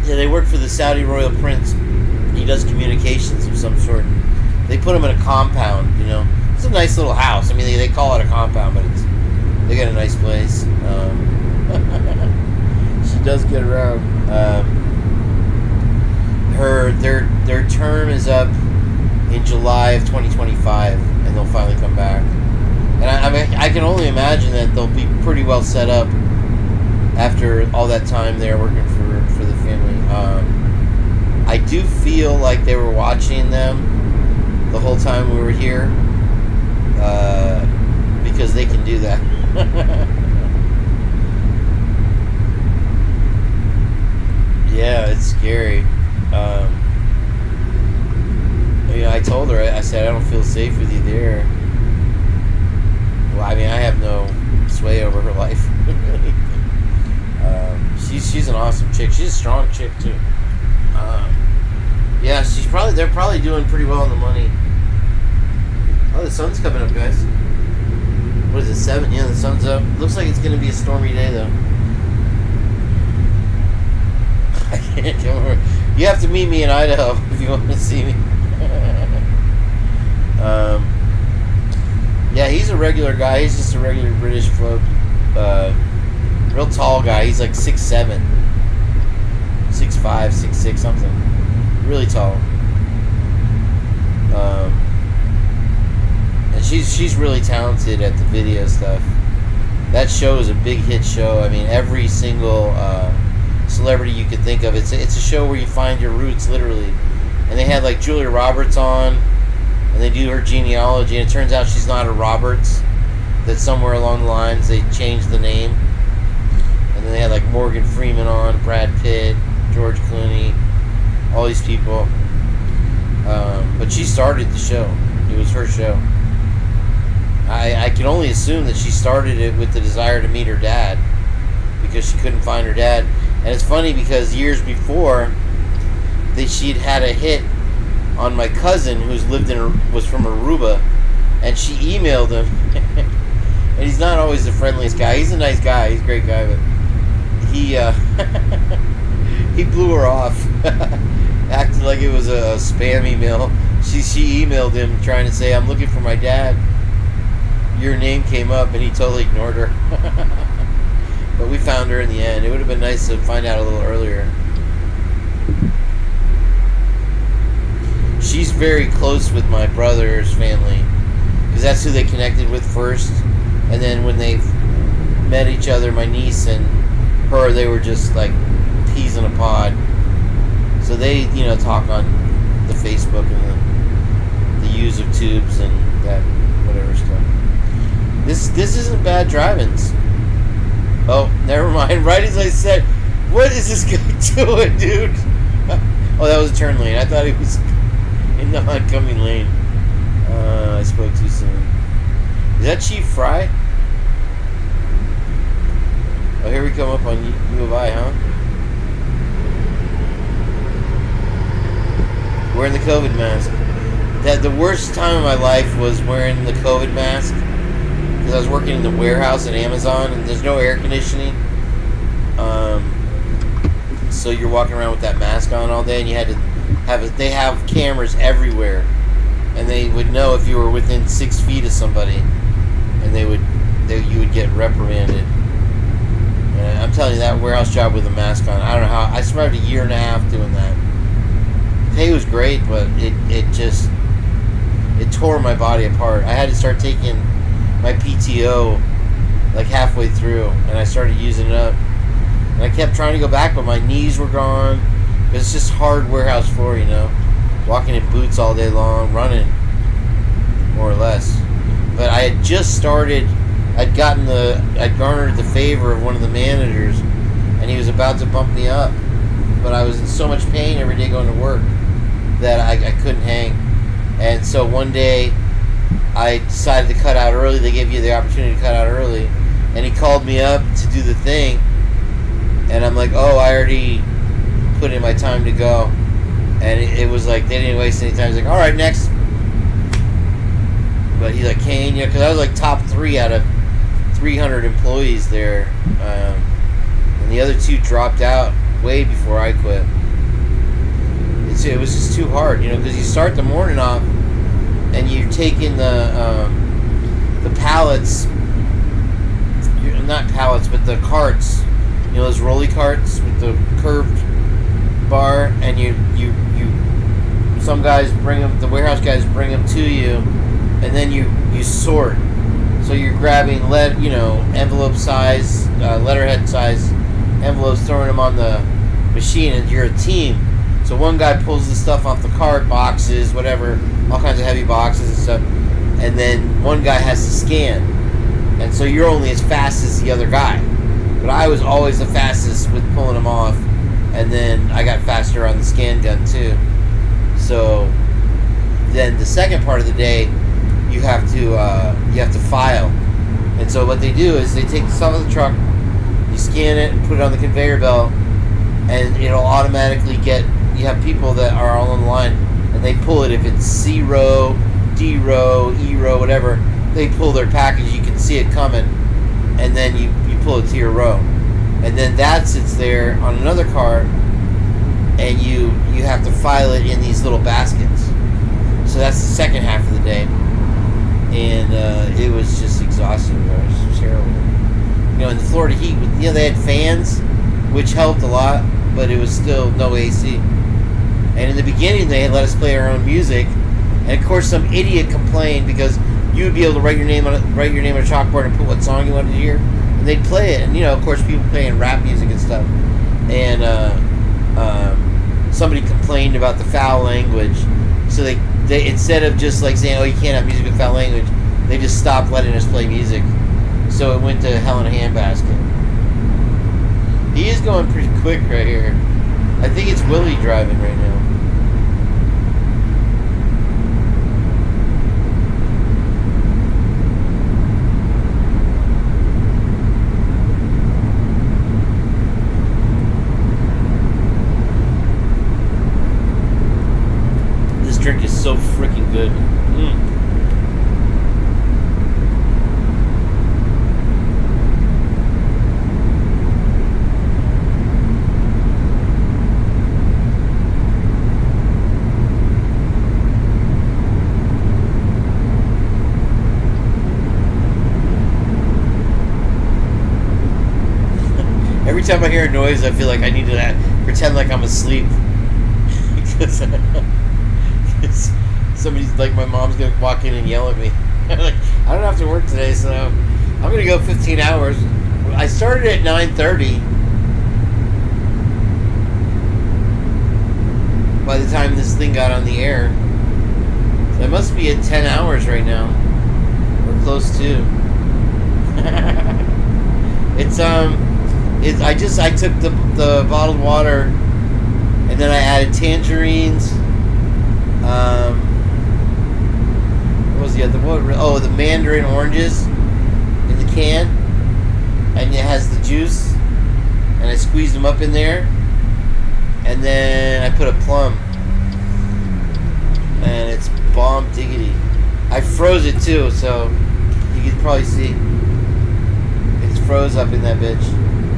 Yeah, they work for the Saudi royal prince. He does communications of some sort. They put him in a compound, you know. It's a nice little house. I mean, they call it a compound, but they got a nice place. She does get around. Their term is up in July of 2025, and they'll finally come back. And I mean, I can only imagine that they'll be pretty well set up after all that time there working for the family. I do feel like they were watching them the whole time we were here, because they can do that. Yeah, it's scary. I told her, I said, I don't feel safe with you there. Well, I mean, I have no sway over her life. She's an awesome chick. She's a strong chick too. Yeah, they're probably doing pretty well on the money. Oh, the sun's coming up, guys. What is it, 7? Yeah, the sun's up. Looks like it's going to be a stormy day, though. I can't come over. You have to meet me in Idaho if you want to see me. Yeah, he's a regular guy. He's just a regular British folk. Real tall guy. He's like 6'7", 6'5", 6'6", something. Really tall. And she's really talented at the video stuff. That show is a big hit show. I mean, every single celebrity you could think of. It's a show where you find your roots, literally. And they had like Julia Roberts on, and they do her genealogy, and it turns out she's not a Roberts. That somewhere along the lines they changed the name. And then they had like Morgan Freeman on, Brad Pitt, George Clooney, all these people. But she started the show. It was her show. I can only assume that she started it with the desire to meet her dad, because she couldn't find her dad. And it's funny because years before, she'd had a hit on my cousin who was from Aruba, and she emailed him. And he's not always the friendliest guy. He's a nice guy. He's a great guy, but he he blew her off. Acted like it was a spam email. She emailed him trying to say, "I'm looking for my dad. Your name came up," and he totally ignored her. But we found her in the end. It would have been nice to find out a little earlier. She's very close with my brother's family, because that's who they connected with first. And then when they met each other, my niece and her, they were just like peas in a pod. So they, talk on the Facebook and the use of tubes and that whatever stuff. This isn't bad driving-ins. Oh, never mind. Right as I said, what is this guy doing, dude? Oh, that was a turn lane. I thought he was in the oncoming lane. I spoke too soon. Is that Chief Fry? Oh, here we come up on U of I, huh? Wearing the COVID mask. The worst time of my life was wearing the COVID mask, because I was working in the warehouse at Amazon, and there's no air conditioning. So you're walking around with that mask on all day, and you had to they have cameras everywhere. and they would know if you were within 6 feet of somebody, and you would get reprimanded. And I'm telling you, that warehouse job with a mask on, I don't know how. I survived a year and a half doing that. The pay was great, but it tore my body apart. I had to start taking my PTO like halfway through, and I started using it up. And I kept trying to go back, but my knees were gone. It's just hard warehouse floor, you know. Walking in boots all day long, running, more or less. But I had just started. I'd garnered the favor of one of the managers, and he was about to bump me up. But I was in so much pain every day going to work that I couldn't hang. And so one day, I decided to cut out early. They gave you the opportunity to cut out early. And he called me up to do the thing. And I'm like, oh, I already put in my time to go. And it was like, they didn't waste any time. He's like, all right, next. But he's like, Kane, because I was like top 3 out of 300 employees there. And the other 2 dropped out way before I quit. It was just too hard, because you start the morning off and you're taking the pallets, not pallets, but the carts, those rolly carts with the curved bar, and some guys bring them, the warehouse guys bring them to you, and then you sort. So you're grabbing envelope size, letterhead size envelopes, throwing them on the machine, and you're a team. So one guy pulls the stuff off the cart, boxes, whatever, all kinds of heavy boxes and stuff, and then one guy has to scan. And so you're only as fast as the other guy. But I was always the fastest with pulling them off, and then I got faster on the scan gun too. So then the second part of the day, you have to file. And so what they do is they take the stuff off the truck, you scan it and put it on the conveyor belt, and it'll automatically get. You have people that are all on the line, and they pull it. If it's C row, D row, E row, whatever, they pull their package. You can see it coming, and then you pull it to your row, and then that sits there on another cart, and you have to file it in these little baskets. So that's the second half of the day, and it was just exhausting. It was terrible. In the Florida heat, they had fans, which helped a lot, but it was still no AC. And in the beginning, they had let us play our own music, and of course, some idiot complained because you would be able to write your name on a chalkboard and put what song you wanted to hear, and they'd play it. And of course, people playing rap music and stuff. And somebody complained about the foul language, so they instead of just like saying, "Oh, you can't have music with foul language," they just stopped letting us play music. So it went to hell in a handbasket. He is going pretty quick right here. I think it's Willie driving right now. This drink is so freaking good. Every time I hear a noise, I feel like I need to pretend like I'm asleep. Because somebody's like, my mom's going to walk in and yell at me. Like, I don't have to work today, so I'm going to go 15 hours. I started at 9:30. By the time this thing got on the air. So I must be at 10 hours right now. Or close to. I took the bottled water, and then I added tangerines. What was the other one? Oh, the mandarin oranges in the can, and it has the juice, and I squeezed them up in there, and then I put a plum, and it's bomb diggity. I froze it too, so you can probably see it's froze up in that bitch.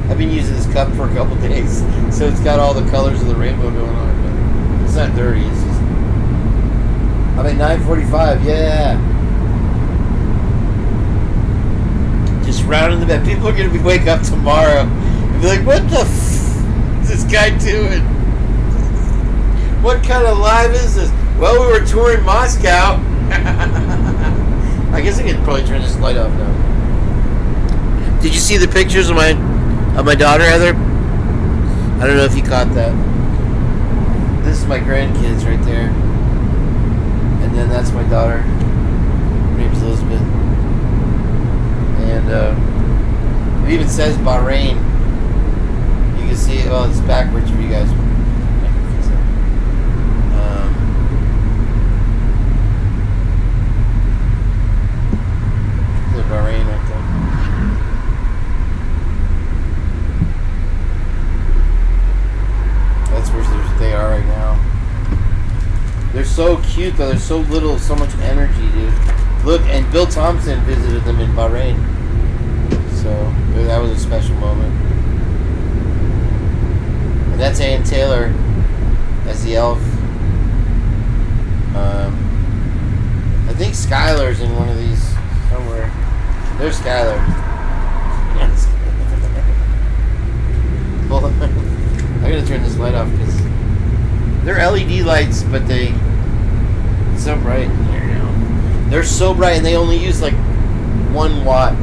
I've been using this cup for a couple days, so it's got all the colors of the rainbow going on, but it's not dirty. It's just I'm at 9:45. Yeah. Just rounding the bed. People are gonna wake up tomorrow and be like, "What the f is this guy doing? What kind of live is this?" Well, we were touring Moscow. I guess I could probably turn this light off now. Did you see the pictures of my daughter, Heather? I don't know if you caught that. This is my grandkids right there. And then that's my daughter. Her name's Elizabeth. And it even says Bahrain. You can see it. Well, it's backwards for you guys. Bahrain right there. That's where they are right now. They're so cute though. There's so little, so much energy, dude. Look, and Bill Thompson visited them in Bahrain. So that was a special moment. And that's Ann Taylor as the elf. I think Skylar's in one of these somewhere. There's Skylar. Hold on. I'm gonna turn this light off because they're LED lights, but it's so bright. They're so bright and they only use like 1 watt.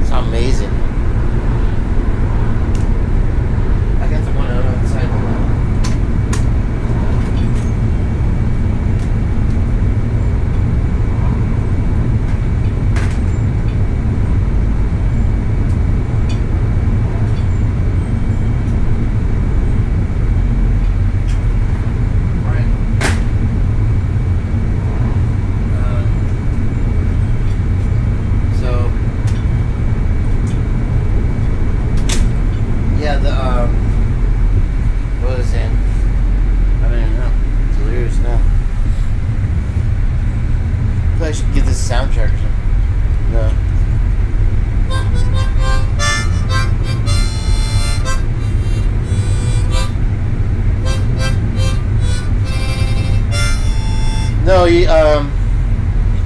It's amazing. I got the one outside the light.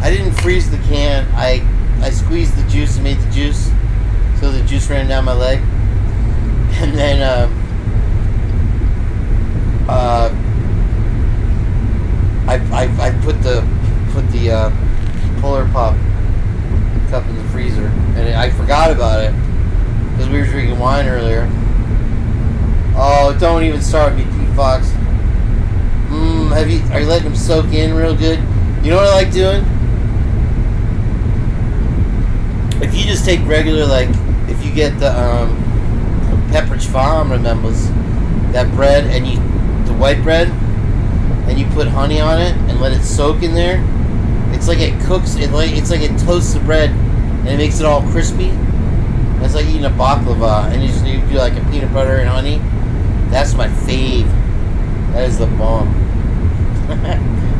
I didn't freeze the can. I squeezed the juice and made the juice, so the juice ran down my leg, and then I put the Polar Pop cup in the freezer, and I forgot about it because we were drinking wine earlier. Oh, don't even start me, Pete Fox. Are you letting them soak in real good? You know what I like doing? If you just take regular, like, if you get the Pepperidge Farm, remembers that bread, and the white bread, and you put honey on it and let it soak in there. It's like it cooks. It's like it toasts the bread and it makes it all crispy. It's like eating a baklava, and you do like a peanut butter and honey. That's my fave. That is the bomb.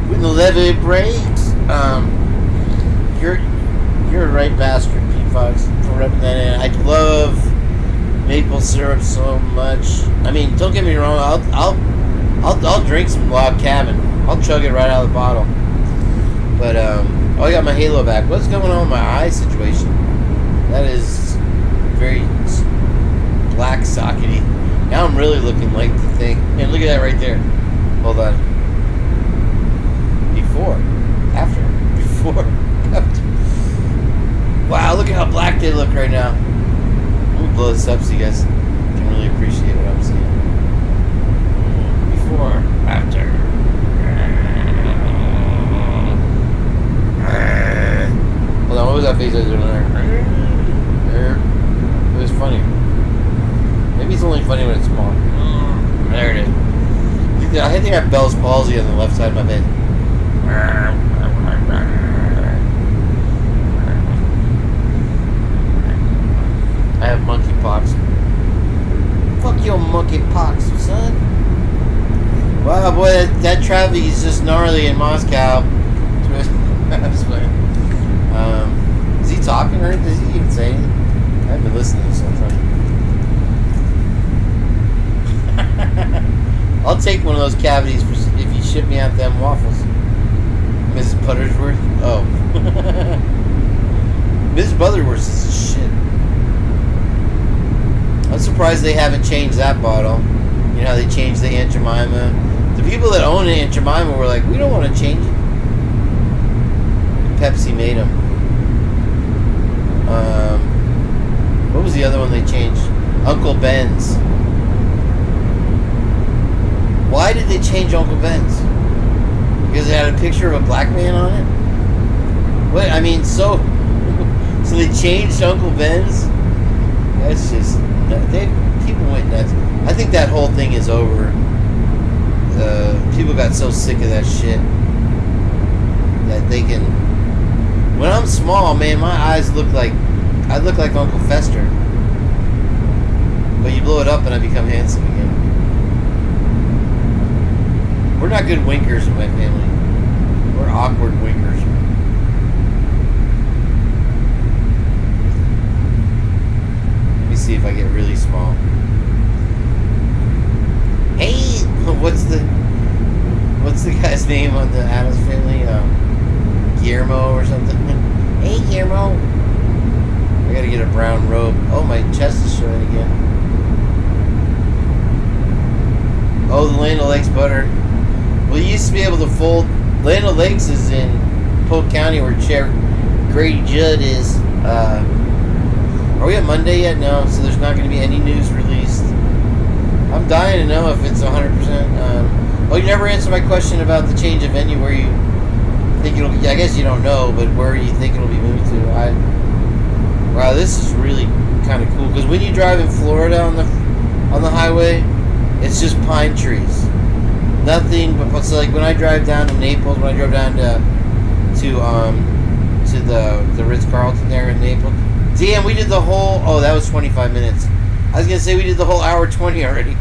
When the levee breaks, you're a right bastard, Pete Fox, for repping that in. I love maple syrup so much. I mean, don't get me wrong. I'll drink some Log Cabin. I'll chug it right out of the bottle. But I got my halo back. What's going on with my eye situation? That is very black sockety. Now I'm really looking like the thing. Man, look at that right there. Hold on. Before. After. Before. After. Wow, look at how black they look right now. I'm going to blow this up so you guys can really appreciate what I'm seeing. Before. After. Hold on, what was that face I was doing there? It was funny. Maybe it's only funny when it's small. There it is. I think I have Bell's palsy on the left side of my face. I have monkey pox. Fuck your monkey pox, son. Wow, boy, that traffic is just gnarly in Moscow. Is he talking or does he even say anything? I haven't been listening to this whole time. I'll take one of those cavities if you ship me out them waffles. Mrs. Buttersworth? Oh. Mrs. Butterworth is shit. I'm surprised they haven't changed that bottle. You know how they changed the Aunt Jemima? The people that own Aunt Jemima were like, we don't want to change it. Pepsi made them. What was the other one they changed? Uncle Ben's. Why did they change Uncle Ben's? Because it had a picture of a black man on it? What? I mean, so they changed Uncle Ben's? That's just... people went nuts. I think that whole thing is over. People got so sick of that shit that they can... When I'm small, man, my eyes look like... I look like Uncle Fester. But you blow it up and I become handsome again. We're not good winkers in my family. We're awkward winkers. Let me see if I get really small. Hey, what's the guy's name on the Addams Family? Guillermo or something. Hey, Guillermo. I gotta get a brown robe. Oh, my chest is showing again. Oh, the Land O'Lakes butter. Well, you used to be able to fold. Land O'Lakes is in Polk County where Chair Grady Judd is. Are we at Monday yet? No, so there's not going to be any news released. I'm dying to know if it's 100%. Oh, you never answered my question about the change of venue where you think it'll be. I guess you don't know, but where you think it'll be moved to. Wow, this is really kind of cool because when you drive in Florida on the highway, it's just pine trees. Nothing but so like when I drive down to Naples, when I drove down to the Ritz-Carlton there in Naples. Damn, we did the whole. Oh, that was 25 minutes. I was gonna say we did the whole hour 20 already.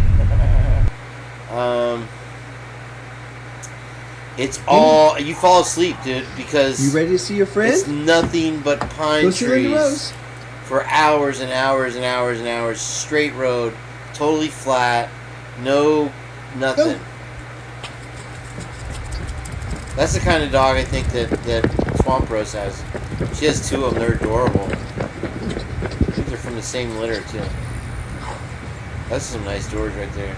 It's all you fall asleep, dude, because you ready to see your friend? It's nothing but pine trees for hours and hours and hours and hours. Straight road, totally flat, no nothing. That's the kind of dog I think that Swamp Rose has. She has two of them. They're adorable. I think they're from the same litter too. That's some nice doors right there.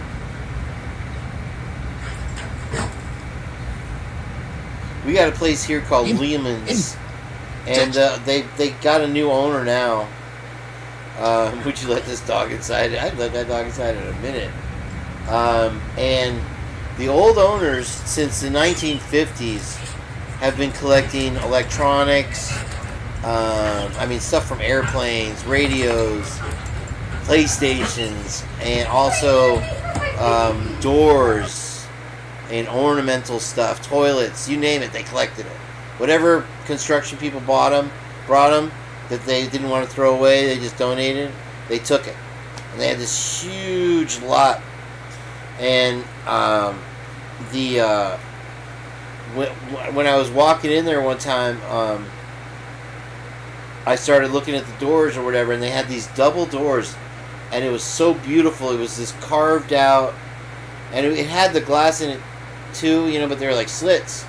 We got a place here called Lehman's, and they got a new owner now. Would you let this dog inside? I'd let that dog inside in a minute. And the old owners, since the 1950s, have been collecting electronics. I mean, stuff from airplanes, radios, PlayStations, and also doors and ornamental stuff, toilets, you name it, they collected it. Whatever construction people brought them that they didn't want to throw away, they just donated, they took it. And they had this huge lot. And when I was walking in there one time, I started looking at the doors or whatever, and they had these double doors, and it was so beautiful. It was this carved out, and it had the glass in it too, you know, but they were like slits.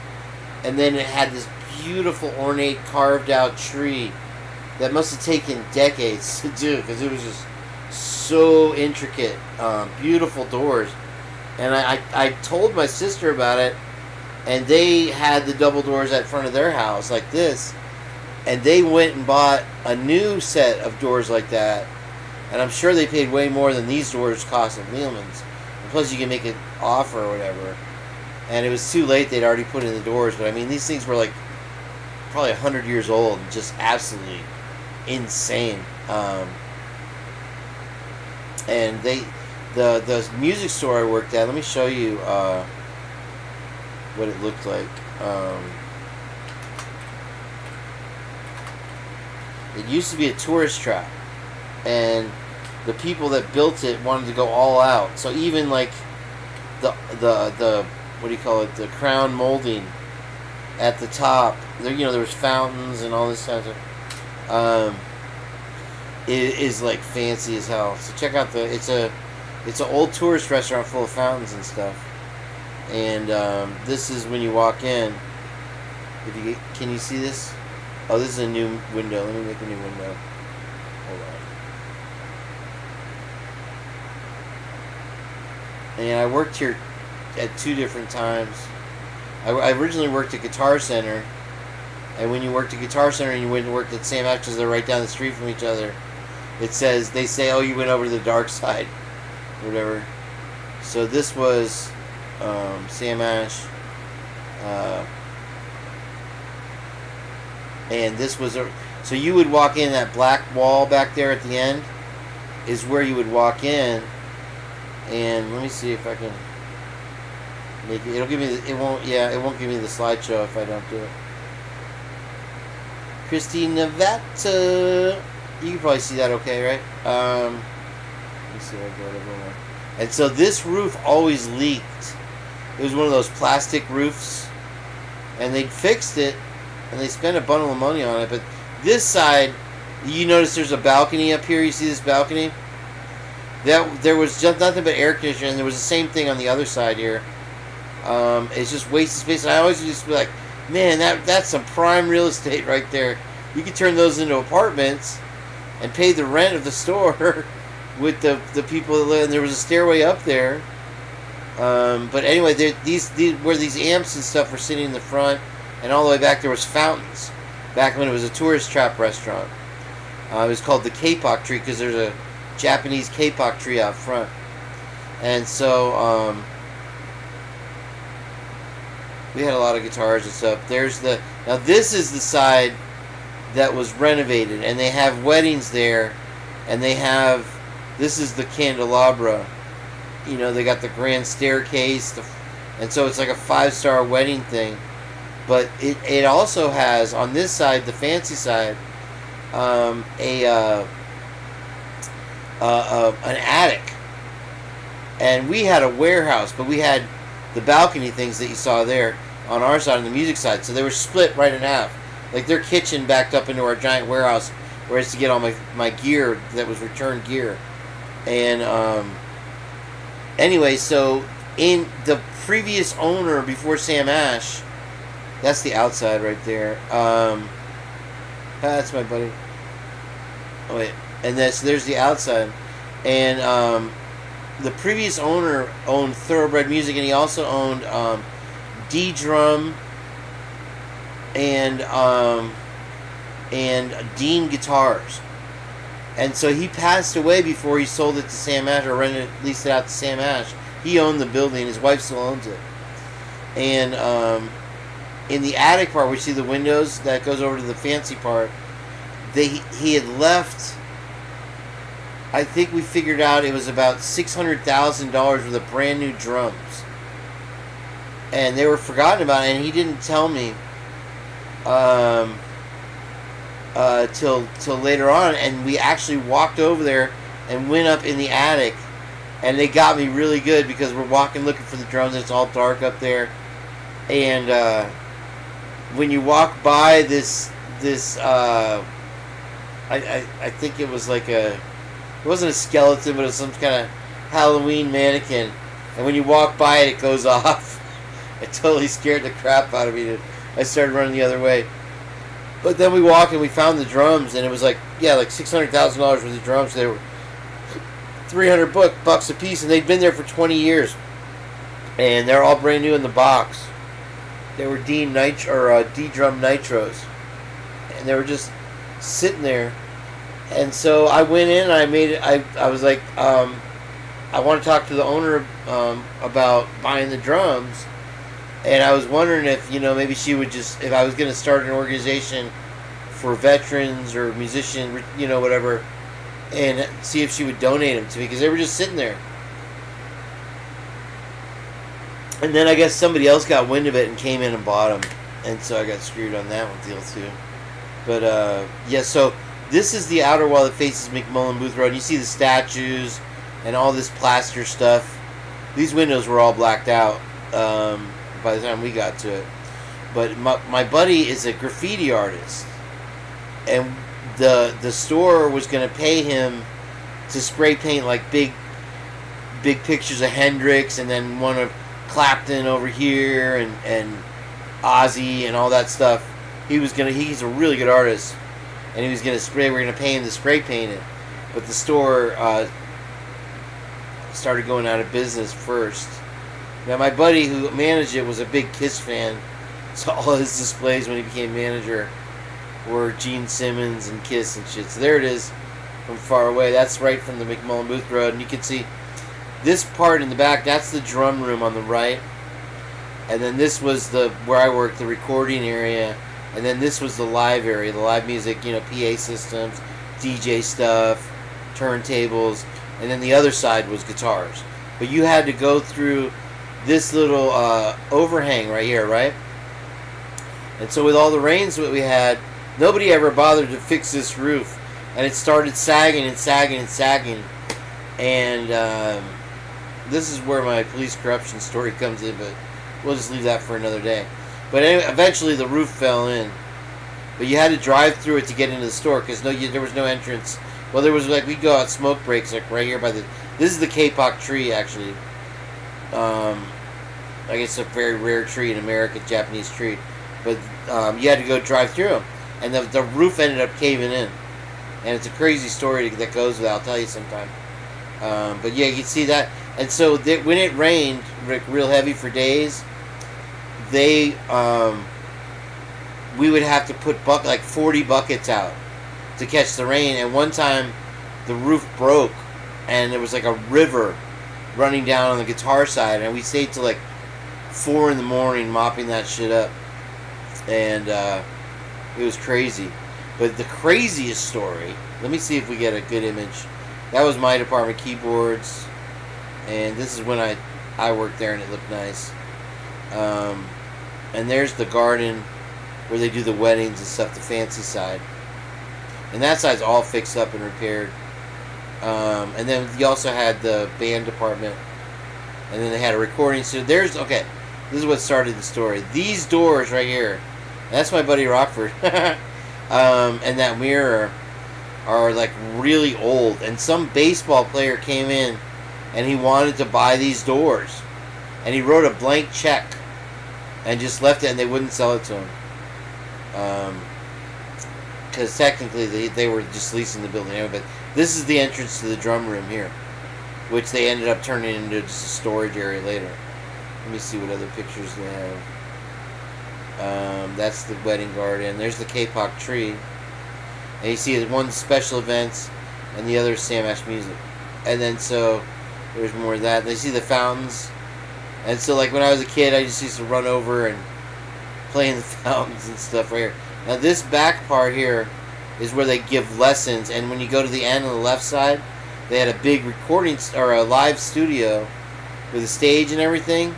And then it had this beautiful ornate carved out tree that must have taken decades to do because it was just so intricate, beautiful doors. And I told my sister about it, and they had the double doors at front of their house like this, and they went and bought a new set of doors like that, and I'm sure they paid way more than these doors cost at Lehman's. And plus you can make an offer or whatever. And it was too late, they'd already put in the doors, but I mean these things were like probably 100 years old and just absolutely insane. And the music store I worked at, let me show you what it looked like. It used to be a tourist trap, and the people that built it wanted to go all out. So even like the what do you call it? The crown molding at the top. There, you know, there was fountains and all this kind of stuff. It is like fancy as hell. So check out it's an old tourist restaurant full of fountains and stuff. And this is when you walk in. Can you see this? Oh, this is a new window. Let me make a new window. Hold on. And I worked here at 2 different times. I originally worked at Guitar Center, and when you worked at Guitar Center and you went and worked at Sam Ash, because they're right down the street from each other, they say, oh, you went over to the dark side, whatever. So this was Sam Ash, and this was so you would walk in, that black wall back there at the end is where you would walk in, and let me see if I can make it. It'll give me it won't give me the slideshow if I don't do it. Christine Navata, you can probably see that okay, right? Let me see if I go over. And so this roof always leaked. It was one of those plastic roofs, and they fixed it, and they spent a bundle of money on it. But this side, you notice there's a balcony up here. You see this balcony? There was just nothing but air conditioning, and there was the same thing on the other side here. It's just wasted space. And I always used to be like, man, that's some prime real estate right there. You could turn those into apartments and pay the rent of the store with the people that live. And there was a stairway up there. But anyway, these where these amps and stuff were sitting in the front, and all the way back there was fountains. Back when it was a tourist trap restaurant, it was called the Kapok Tree because there's a Japanese kapok tree out front. And so we had a lot of guitars and stuff. Now this is the side that was renovated, and they have weddings there, and this is the candelabra. You know, they got the grand staircase, and so it's like a 5-star wedding thing. But it also has, on this side, the fancy side, an attic. And we had a warehouse, but we had the balcony things that you saw there on our side, on the music side. So they were split right in half. Like their kitchen backed up into our giant warehouse where I used to get all my gear that was returned gear. And anyway, so in the previous owner before Sam Ash, that's the outside right there. That's my buddy. Oh wait, and there's the outside, and the previous owner owned Thoroughbred Music, and he also owned D-Drum and Dean Guitars. And so he passed away before he sold it to Sam Ash, or leased it out to Sam Ash. He owned the building. His wife still owns it. And in the attic part, we see the windows that goes over to the fancy part. He had left. I think we figured out it was about $600,000 worth of brand new drums, and they were forgotten about. And he didn't tell me till later on. And we actually walked over there and went up in the attic, and they got me really good because we're walking looking for the drums. And it's all dark up there, and when you walk by this I think it was like it wasn't a skeleton, but it was some kind of Halloween mannequin. And when you walk by it, it goes off. It totally scared the crap out of me. I started running the other way. But then we walked and we found the drums, and it was like $600,000 worth of drums. They were $300 a piece, and they'd been there for 20 years. And they're all brand new in the box. They were D-Drum Nitros. And they were just sitting there. And so I went in and I was like, I want to talk to the owner about buying the drums. And I was wondering if, maybe she would if I was going to start an organization for veterans or musicians, whatever, and see if she would donate them to me, because they were just sitting there. And then I guess somebody else got wind of it and came in and bought them. And so I got screwed on that one deal too. But, yeah, so this is the outer wall that faces McMullen Booth Road. You see the statues and all this plaster stuff. These windows were all blacked out by the time we got to it. But my buddy is a graffiti artist. And the store was going to pay him to spray paint like big pictures of Hendrix, and then one of Clapton over here, and Ozzy and all that stuff. He's a really good artist, and we're gonna pay him to spray paint it, but the store started going out of business first. Now my buddy who managed it was a big Kiss fan, so all his displays when he became manager were Gene Simmons and Kiss and shit. So there it is from far away. That's right from the McMullen Booth Road, and you can see this part in the back. That's the drum room on the right, and then this was where I worked, the recording area, and then this was the live area, the live music, PA systems, DJ stuff, turntables, and then the other side was guitars. But you had to go through this little overhang right here, right? And so with all the rains that we had, nobody ever bothered to fix this roof, and it started sagging and sagging and sagging. And this is where my police corruption story comes in, but we'll just leave that for another day. But anyway, eventually the roof fell in, but you had to drive through it to get into the store because there was no entrance. Well, there was we'd go out smoke breaks right here by this is the kapok tree actually. I guess a very rare tree in America, Japanese tree, but you had to go drive through them, and the roof ended up caving in, and it's a crazy story that goes with it. I'll tell you sometime. But yeah, you can see that, and so when it rained real heavy for days, we would have to put 40 buckets out to catch the rain, and one time the roof broke, and there was like a river running down on the guitar side, and we stayed till 4 in the morning mopping that shit up, and it was crazy. But the craziest story, let me see if we get a good image. That was my department, keyboards, and this is when I worked there, and it looked nice. And there's the garden where they do the weddings and stuff, the fancy side, and that side's all fixed up and repaired. And then you also had the band department, and then they had a recording studio. This is what started the story. These doors right here, that's my buddy Rockford, and that mirror are really old, and some baseball player came in and he wanted to buy these doors, and he wrote a blank check and just left it, and they wouldn't sell it to him because technically they were just leasing the building anyway. But this is the entrance to the drum room here, which they ended up turning into just a storage area later. Let me see what other pictures they have. That's the wedding garden. There's the K-pop tree. And you see one special events, and the other Sam Ash music. And then so there's more of that. And you see the fountains. And so when I was a kid, I just used to run over and play in the fountains and stuff right here. Now this back part here is where they give lessons, and when you go to the end on the left side, they had a big recording or a live studio with a stage and everything.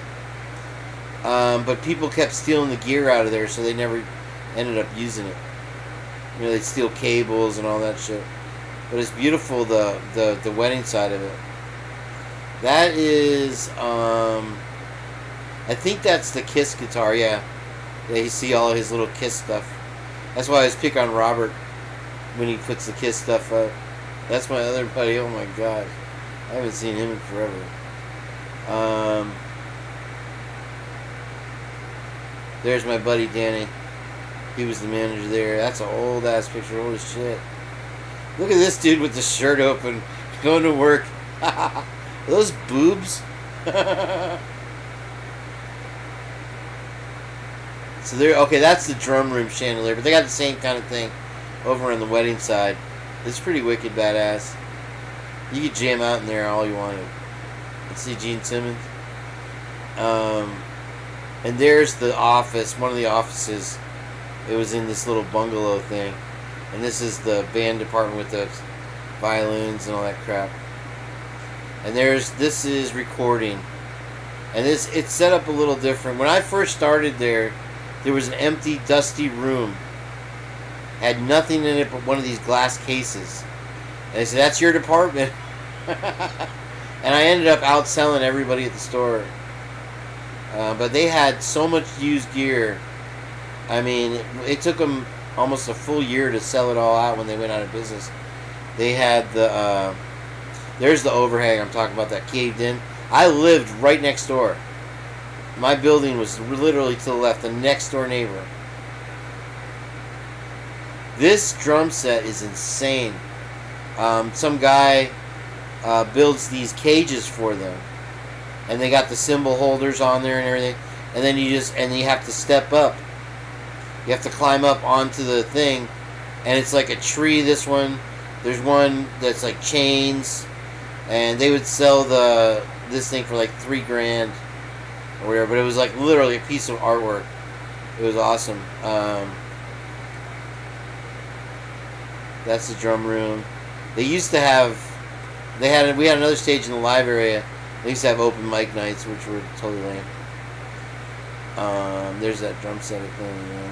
But people kept stealing the gear out of there, so they never ended up using it. They'd steal cables and all that shit. But it's beautiful, the wedding side of it. That is, I think that's the Kiss guitar, yeah. You see all his little Kiss stuff. That's why I always pick on Robert when he puts the Kiss stuff up. That's my other buddy. Oh my god, I haven't seen him in forever. There's my buddy Danny. He was the manager there. That's an old ass picture. Holy shit! Look at this dude with the shirt open, going to work. Are those boobs? So there. Okay, that's the drum room chandelier, but they got the same kind of thing over on the wedding side. It's pretty wicked badass. You could jam out in there all you wanted. Let's see Gene Simmons. And there's the office, one of the offices. It was in this little bungalow thing. And this is the band department with the violins and all that crap. And this is recording. And it's set up a little different. When I first started there was an empty, dusty room. Had nothing in it but one of these glass cases. And they said, that's your department. And I ended up outselling everybody at the store. But they had so much used gear. I mean, it took them almost a full year to sell it all out when they went out of business. They had there's the overhang I'm talking about that caved in. I lived right next door. My building was literally to the left, the next door neighbor. This drum set is insane. Some guy builds these cages for them, and they got the cymbal holders on there and everything. And then you have to step up. You have to climb up onto the thing, and it's like a tree. This one, there's one that's like chains, and they would sell this thing for like $3,000 or whatever. But it was like literally a piece of artwork. It was awesome. That's the drum room. They used to have, we had another stage in the live area. They used to have open mic nights, which were totally lame. There's that drum set thing.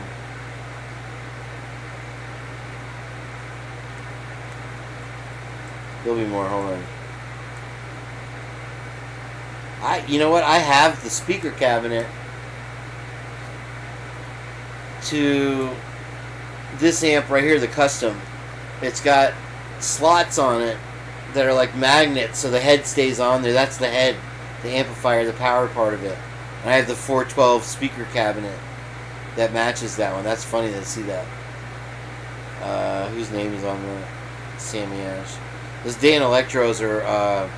There'll be more. Hold on. You know what? I have the speaker cabinet to this amp right here, the custom. It's got slots on it that are like magnets, so the head stays on there. That's the head, the amplifier, the power part of it. And I have the 412 speaker cabinet that matches that one. That's funny to see that. Whose name is on there? Sammy Ash. Those Dan Electros are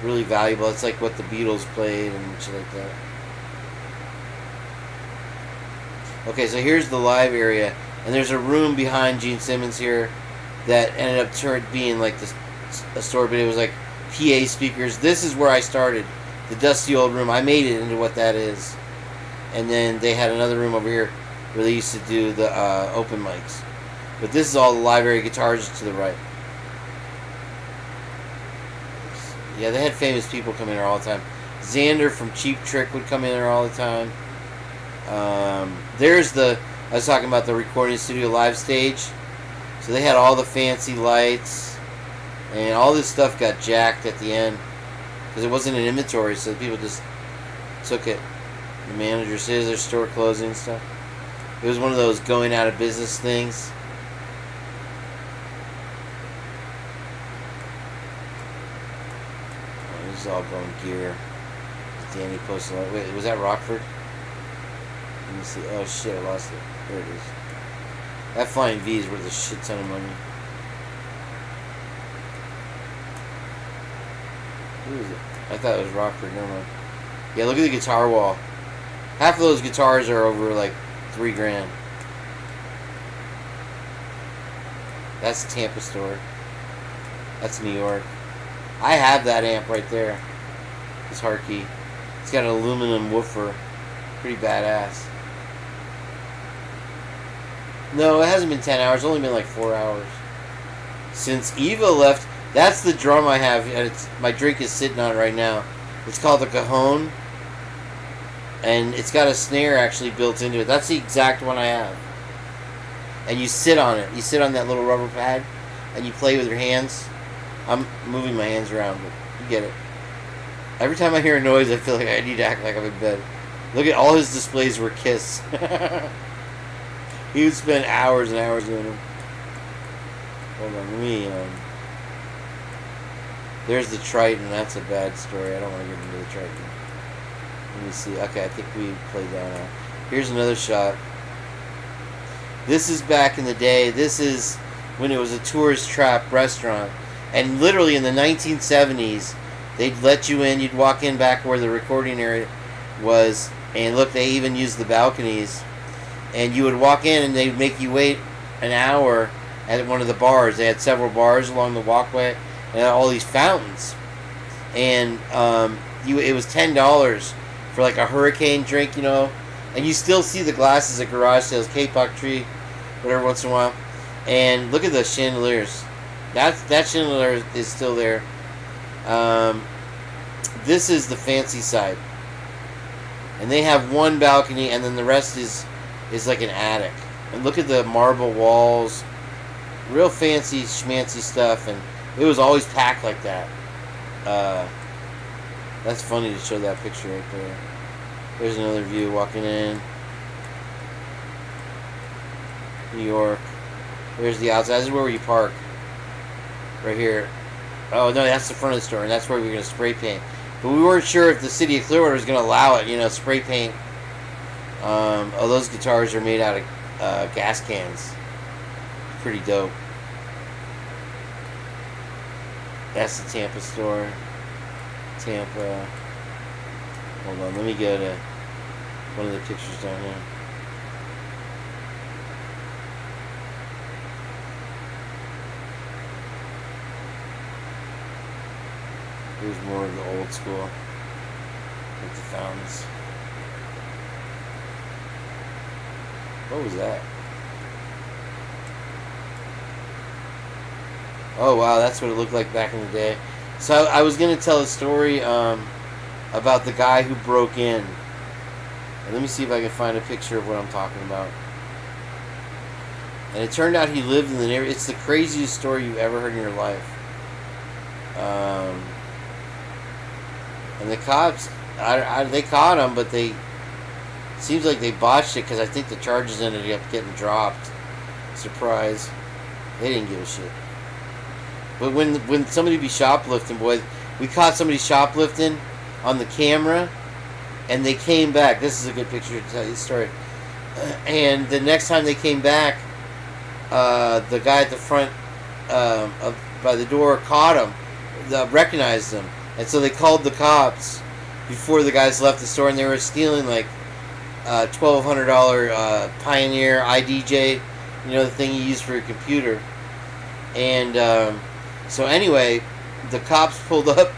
really valuable. It's like what the Beatles played and shit like that. Okay, so here's the live area, and there's a room behind Gene Simmons here that ended up being like a store, but it was like PA speakers. This is where I started, the dusty old room. I made it into what that is. And then they had another room over here where they used to do the open mics. But this is all the live area guitars to the right. Yeah, they had famous people come in there all the time. Xander from Cheap Trick would come in there all the time. I was talking about the recording studio live stage. So they had all the fancy lights, and all this stuff got jacked at the end because it wasn't in inventory, so people just took it. The manager says their store closing and stuff. It was one of those going out of business things. Oh, this is all going gear. Danny posted. Wait, was that Rockford? Let me see. Oh shit, I lost it. There it is. That Flying V is worth a shit ton of money. Who is it? I thought it was Rockford. Never mind. Yeah, look at the guitar wall. Half of those guitars are over like $3,000. That's Tampa store. That's New York. I have that amp right there. This Harkey. It's got an aluminum woofer. Pretty badass. No, it hasn't been 10 hours. It's only been like 4 hours. Since Eva left, that's the drum I have. And my drink is sitting on it right now. It's called the Cajon. And it's got a snare actually built into it. That's the exact one I have. And you sit on it. You sit on that little rubber pad. And you play with your hands. I'm moving my hands around, but you get it. Every time I hear a noise, I feel like I need to act like I'm in bed. Look at all his displays were Kiss. He would spend hours and hours doing them. Hold on, let me, there's the Triton. That's a bad story. I don't want to get into the Triton. Let me see. Okay, I think we played that out. Here's another shot. This is back in the day. This is when it was a tourist trap restaurant. And literally in the 1970s, they'd let you in. You'd walk in back where the recording area was. And look, they even used the balconies. And you would walk in and they'd make you wait an hour at one of the bars. They had several bars along the walkway and all these fountains. And it was $10 for like a hurricane drink, you know. And you still see the glasses at garage sales, K-Pop Tree, whatever, once in a while. And look at the chandeliers. That chandelier is still there. This is the fancy side. And they have one balcony and then the rest is like an attic. And look at the marble walls. Real fancy schmancy stuff, and it was always packed like that. That's funny to show that picture right there. There's another view walking in. New York. There's the outside. This is where you park. Right here. Oh no, that's the front of the store, and that's where we're gonna spray paint. But we weren't sure if the city of Clearwater was going to allow it, spray paint. Those guitars are made out of gas cans. Pretty dope. That's the Tampa store. Tampa. Hold on, let me go to one of the pictures down here. Here's more of the old school, like the fountains. What was that? Oh wow, that's what it looked like back in the day. So I was gonna tell a story about the guy who broke in. And let me see if I can find a picture of what I'm talking about. And it turned out he lived in the neighborhood. It's the craziest story you've ever heard in your life. And the cops, they caught him, but seems like they botched it because I think the charges ended up getting dropped. Surprise. They didn't give a shit. But when somebody be shoplifting, boys, we caught somebody shoplifting on the camera, and they came back. This is a good picture to tell you the story. And the next time they came back, the guy at the front by the door caught him, recognized him. And so they called the cops before the guys left the store, and they were stealing like $1,200 Pioneer IDJ, the thing you use for your computer. And so anyway, the cops pulled up,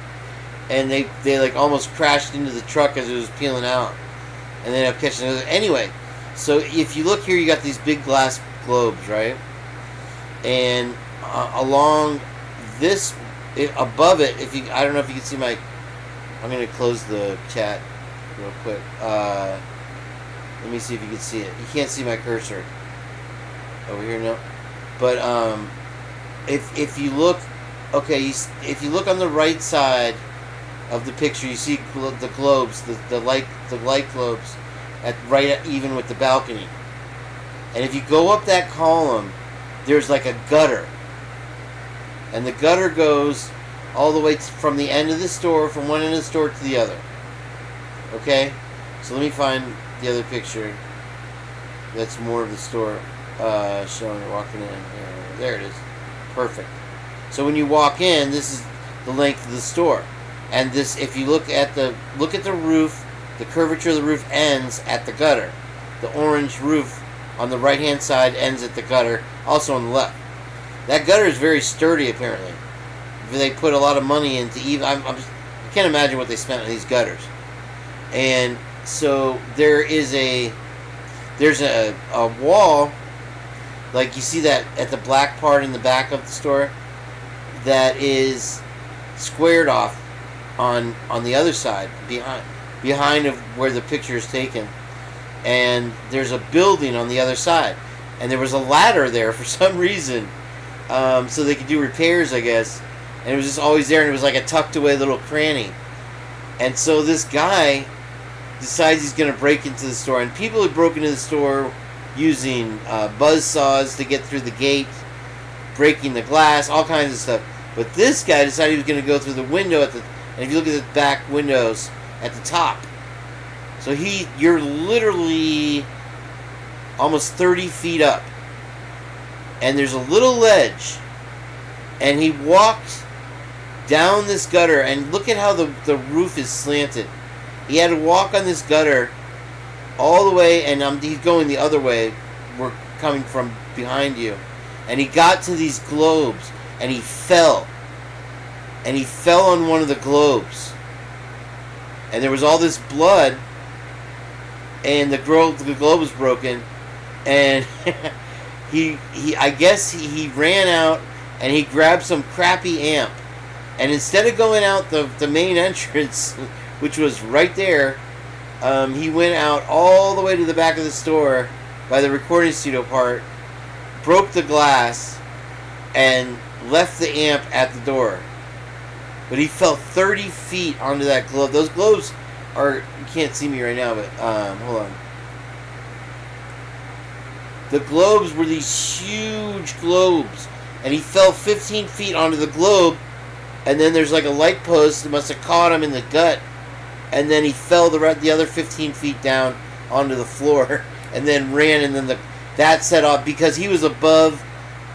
and they like almost crashed into the truck as it was peeling out, and they ended up catching it. Anyway, so if you look here, you got these big glass globes, right? And along this. Above it, I don't know if you can see I'm going to close the chat real quick. Let me see if you can see it. You can't see my cursor over here, no. But if you look, if you look on the right side of the picture, you see the globes, the light globes, right even with the balcony. And if you go up that column, there's like a gutter. And the gutter goes all the way from the end of the store, from one end of the store to the other. Okay? So let me find the other picture. That's more of the store showing it walking in. There it is. Perfect. So when you walk in, this is the length of the store. And this, if you look at the roof, the curvature of the roof ends at the gutter. The orange roof on the right-hand side ends at the gutter, also on the left. That gutter is very sturdy, apparently. They put a lot of money into I can't imagine what they spent on these gutters. And so there's a wall, like you see that at the black part in the back of the store, that is squared off on the other side, behind of where the picture is taken. And there's a building on the other side. And there was a ladder there for some reason. So they could do repairs, I guess. And it was just always there, and it was like a tucked away little cranny. And so this guy decides he's going to break into the store. And people had broken into the store using buzz saws to get through the gate, breaking the glass, all kinds of stuff. But this guy decided he was going to go through the window and if you look at the back windows at the top. So you're literally almost 30 feet up. And there's a little ledge, and he walked down this gutter, and look at how the roof is slanted. He had to walk on this gutter all the way, and he's going the other way. We're coming from behind you. And he got to these globes, and he fell. And he fell on one of the globes. And there was all this blood, and the globe was broken, and I guess he ran out and he grabbed some crappy amp, and instead of going out the main entrance, which was right there, he went out all the way to the back of the store by the recording studio part, broke the glass, and left the amp at the door. But he fell 30 feet onto that globe. Those globes you can't see me right now, but hold on. The globes were these huge globes, and he fell 15 feet onto the globe, and then there's like a light post that must have caught him in the gut, and then he fell the other 15 feet down onto the floor, and then ran, and then that set off because he was above.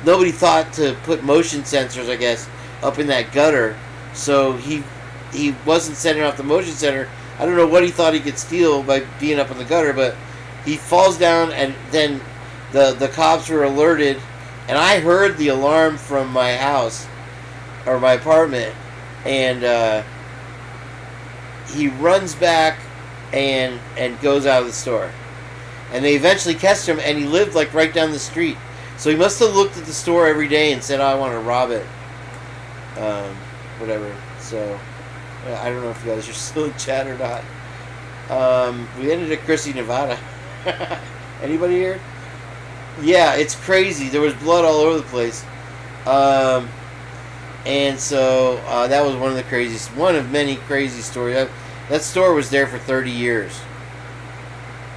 Nobody thought to put motion sensors, I guess, up in that gutter, so he wasn't setting off the motion sensor. I don't know what he thought he could steal by being up in the gutter, but he falls down, and then the cops were alerted, and I heard the alarm from my house or my apartment, and he runs back and goes out of the store, and they eventually catch him, and he lived like right down the street, so he must have looked at the store every day and said, "Oh, I want to rob it," whatever. So I don't know if you guys are still in chat or not. We ended at Chrissy, Nevada. Anybody here? Yeah, it's crazy. There was blood all over the place. And so that was one of many crazy stories. That store was there for 30 years.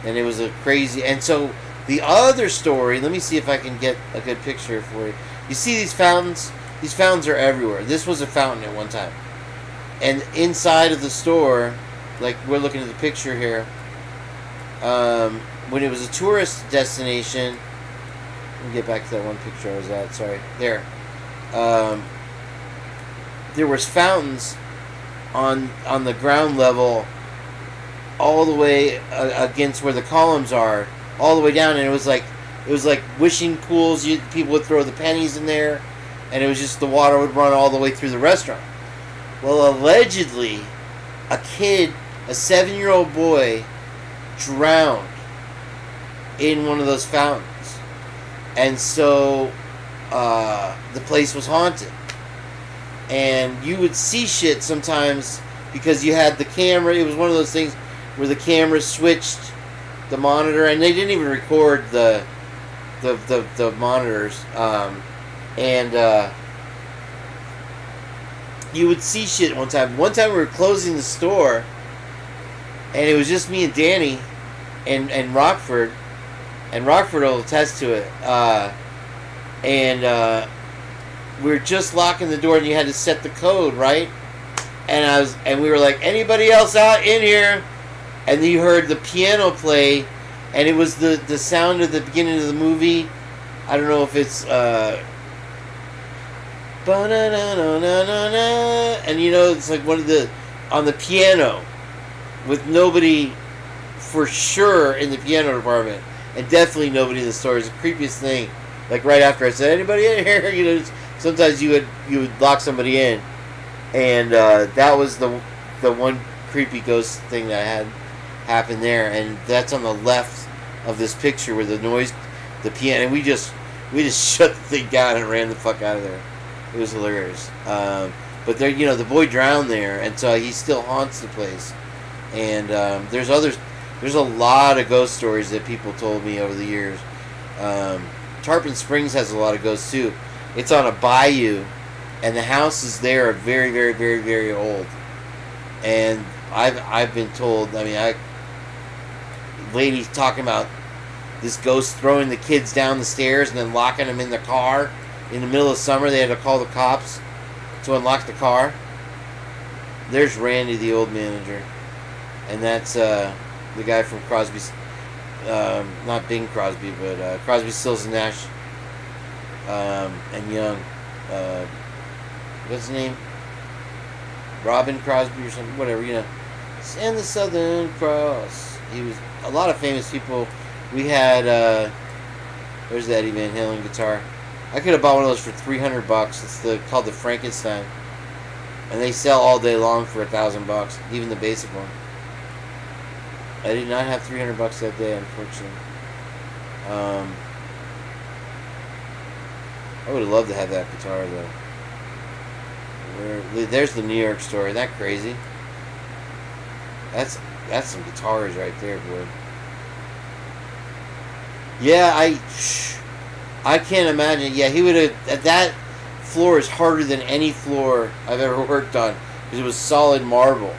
And it was a crazy... And so the other story, let me see if I can get a good picture for you. You see these fountains? These fountains are everywhere. This was a fountain at one time. And inside of the store, like we're looking at the picture here, when it was a tourist destination... Let me get back to that one picture I was at. Sorry. There. There was fountains on the ground level all the way against where the columns are, all the way down, and it was like wishing pools. People would throw the pennies in there, and it was just the water would run all the way through the restaurant. Well, allegedly, a 7-year-old boy, drowned in one of those fountains. And so the place was haunted. And you would see shit sometimes because you had the camera. It was one of those things where the camera switched the monitor, and they didn't even record the monitors. You would see shit one time. One time we were closing the store, and it was just me and Danny and Rockford. And Rockford will attest to it. We were just locking the door, and you had to set the code, right? And we were like, anybody else out in here? And then you heard the piano play, and it was the sound of the beginning of the movie. I don't know if it's and it's like one of the on the piano with nobody for sure in the piano department. And definitely nobody in the store. Is the creepiest thing. Like right after I said, anybody in here? Sometimes you would lock somebody in, and that was the one creepy ghost thing that had happened there. And that's on the left of this picture where the piano, and we just shut the thing down and ran the fuck out of there. It was hilarious. But there, the boy drowned there, and so he still haunts the place. And there's a lot of ghost stories that people told me over the years. Tarpon Springs has a lot of ghosts too. It's on a bayou, and the houses there are very, very, very, very old. And I've been told. Ladies talking about this ghost throwing the kids down the stairs and then locking them in the car. In the middle of summer, they had to call the cops to unlock the car. There's Randy, the old manager, and that's the guy from Crosby's, not Bing Crosby, but Crosby, Stills and Nash, and Young. What's his name? Robin Crosby or something, whatever, And the Southern Cross. He was a lot of famous people. We had, there's the Eddie Van Halen guitar. I could have bought one of those for $300. It's called the Frankenstein. And they sell all day long for $1,000, even the basic one. I did not have $300 that day, unfortunately. I would have loved to have that guitar, though. There's the New York story. Isn't that crazy? That's some guitars right there, boy. Yeah, I can't imagine. Yeah, he would have. That floor is harder than any floor I've ever worked on because it was solid marble.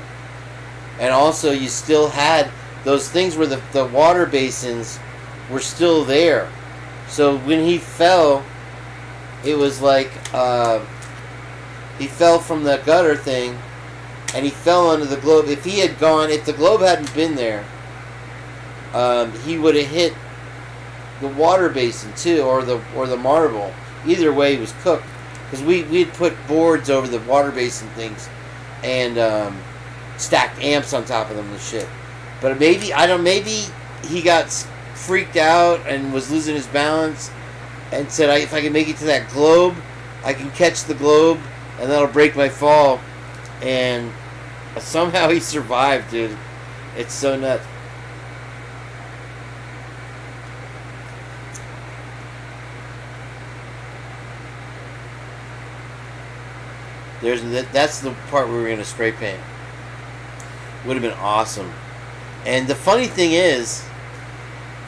And also, you still had those things where the water basins were still there. So when he fell, it was like he fell from the gutter thing, and he fell under the globe. If the globe hadn't been there, he would have hit the water basin too, or the marble. Either way, he was cooked, because we'd put boards over the water basin things, and stacked amps on top of them and shit. But maybe he got freaked out and was losing his balance, and said, if I can make it to that globe, I can catch the globe, and that'll break my fall. And somehow he survived, dude. It's so nuts. That's the part where we were going to spray paint. Would have been awesome. And the funny thing is,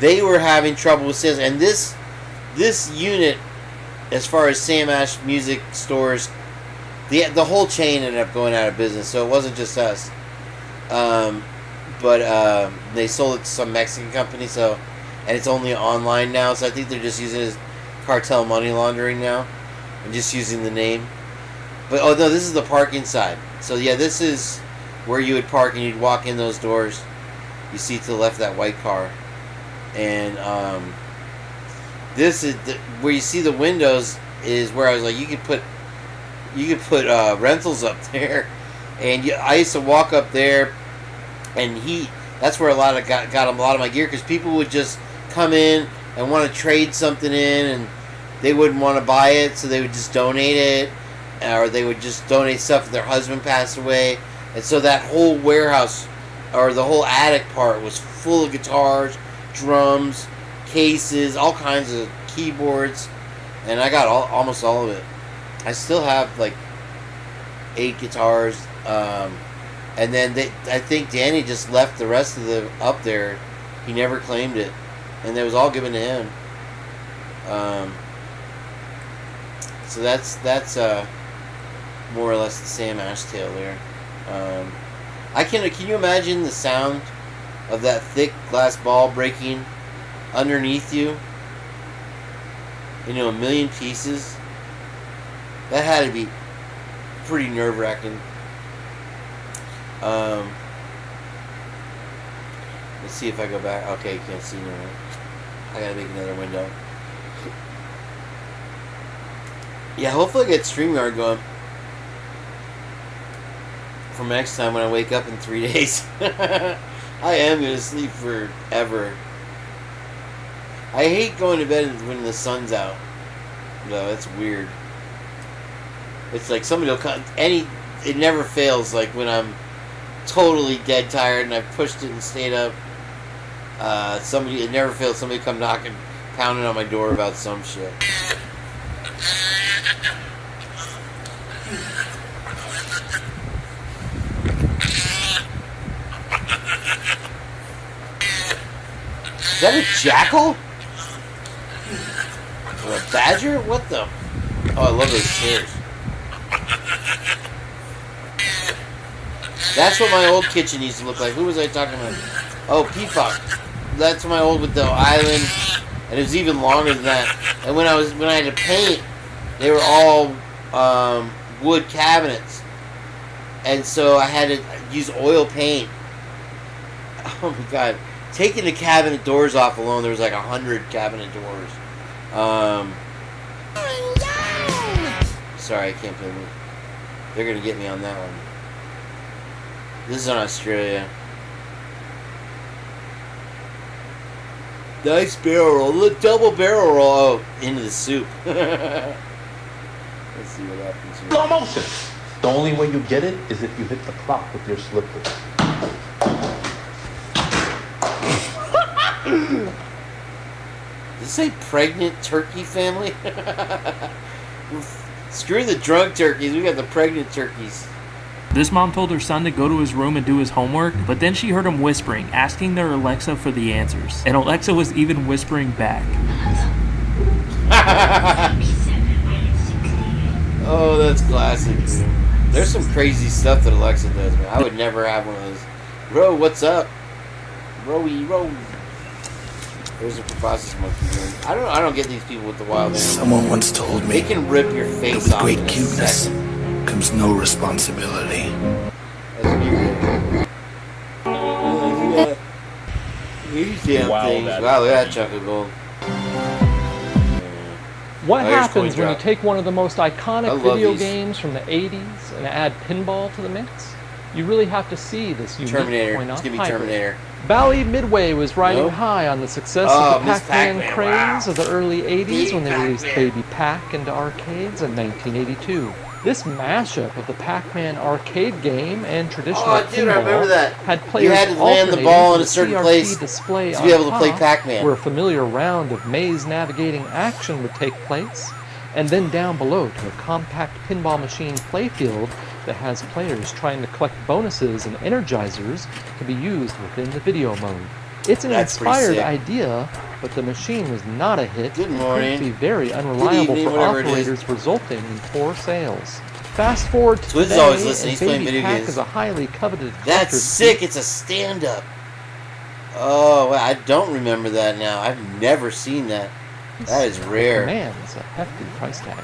they were having trouble with sales. And this unit, as far as Sam Ash music stores, the whole chain ended up going out of business. So it wasn't just us. But they sold it to some Mexican company. And it's only online now. So I think they're just using it as cartel money laundering now, and just using the name. But oh no, this is the parking side. So yeah, this is where you would park, and you'd walk in those doors. You see to the left that white car, and this is where you see the windows. Is where I was like, you could put rentals up there, and I used to walk up there, and that's where got a lot of my gear, because people would just come in and want to trade something in, and they wouldn't want to buy it, so they would just donate it. Or they would just donate stuff if their husband passed away. And so that whole warehouse, or the whole attic part, was full of guitars, drums, cases, all kinds of keyboards. And I got almost all of it. I still have like 8 guitars. And then I think Danny just left the rest of the up there. He never claimed it. And it was all given to him. So that's more or less the Sam Ash tale there. Can you imagine the sound of that thick glass ball breaking underneath you? A million pieces? That had to be pretty nerve-wracking. Let's see if I go back. Okay, you can't see anymore. I gotta make another window. Yeah, hopefully I get StreamYard going for next time when I wake up in 3 days. I am going to sleep forever. I hate going to bed when the sun's out. No, that's weird. It's like somebody will come. It never fails, like when I'm totally dead tired and I've pushed it and stayed up. It never fails. Somebody come knocking, pounding on my door about some shit. Is that a jackal? Or a badger? What the? Oh, I love those chairs. That's what my old kitchen used to look like. Who was I talking about? Oh, Peacock. That's my old with the island, and it was even longer than that. And when I had to paint, they were all wood cabinets, and so I had to use oil paint. Oh my god. Taking the cabinet doors off alone, there was like 100 cabinet doors. Sorry, I can't play it. They're going to get me on that one. This is on Australia. Nice barrel roll. Look, double barrel roll. Oh, into the soup. Let's see what happens here. Slow motion. The only way you get it is if you hit the clock with your slippers. Does it say pregnant turkey family? Screw the drunk turkeys, we got the pregnant turkeys. This mom told her son to go to his room and do his homework, but then she heard him whispering, asking their Alexa for the answers. And Alexa was even whispering back. Oh, that's classic, dude. There's some crazy stuff that Alexa does, man. I would never have one of those. Bro, what's up? Rowie, row. There's a proboscis monkey here. I don't get these people with the wild animals. Someone once told me they can rip your face off great in a cuteness second. comes no responsibility. These damn things. Wow, look at that chunk of gold. What Oh, here's happens coin when you drop. take one of the most I iconic love video these. games from the 80s and add pinball to the mix? You really have to see this unique Terminator. coin-op It's gonna be hybrid. Terminator. Bally Midway was riding Nope. high on the success Oh, of the Miss Pac-Man Pac-Man, craze wow. of the early 80s Baby when they released Pac-Man. Baby Pac into arcades in 1982. This mashup of the Pac-Man arcade game and traditional Oh, dude, I remember pinball that. had You players had to land the alternating ball in from a certain the place CRT display to be on able to play top, Pac-Man. where a familiar round of maze navigating action would take place, and then down below to a compact pinball machine playfield that has players trying to collect bonuses and energizers to be used within the video mode. It's an That's pretty inspired sick. idea, but the machine was not a hit. Good and morning. proved to be very unreliable evening, for whatever it is. operators, resulting in poor sales. Fast forward to Twiz is today, always listening. and He's playing Baby video Pac games. is a highly coveted That's collector's sick. It's a stand-up. Oh, wow, I don't remember that now. I've never seen that. That is rare. Commands a hefty price tag.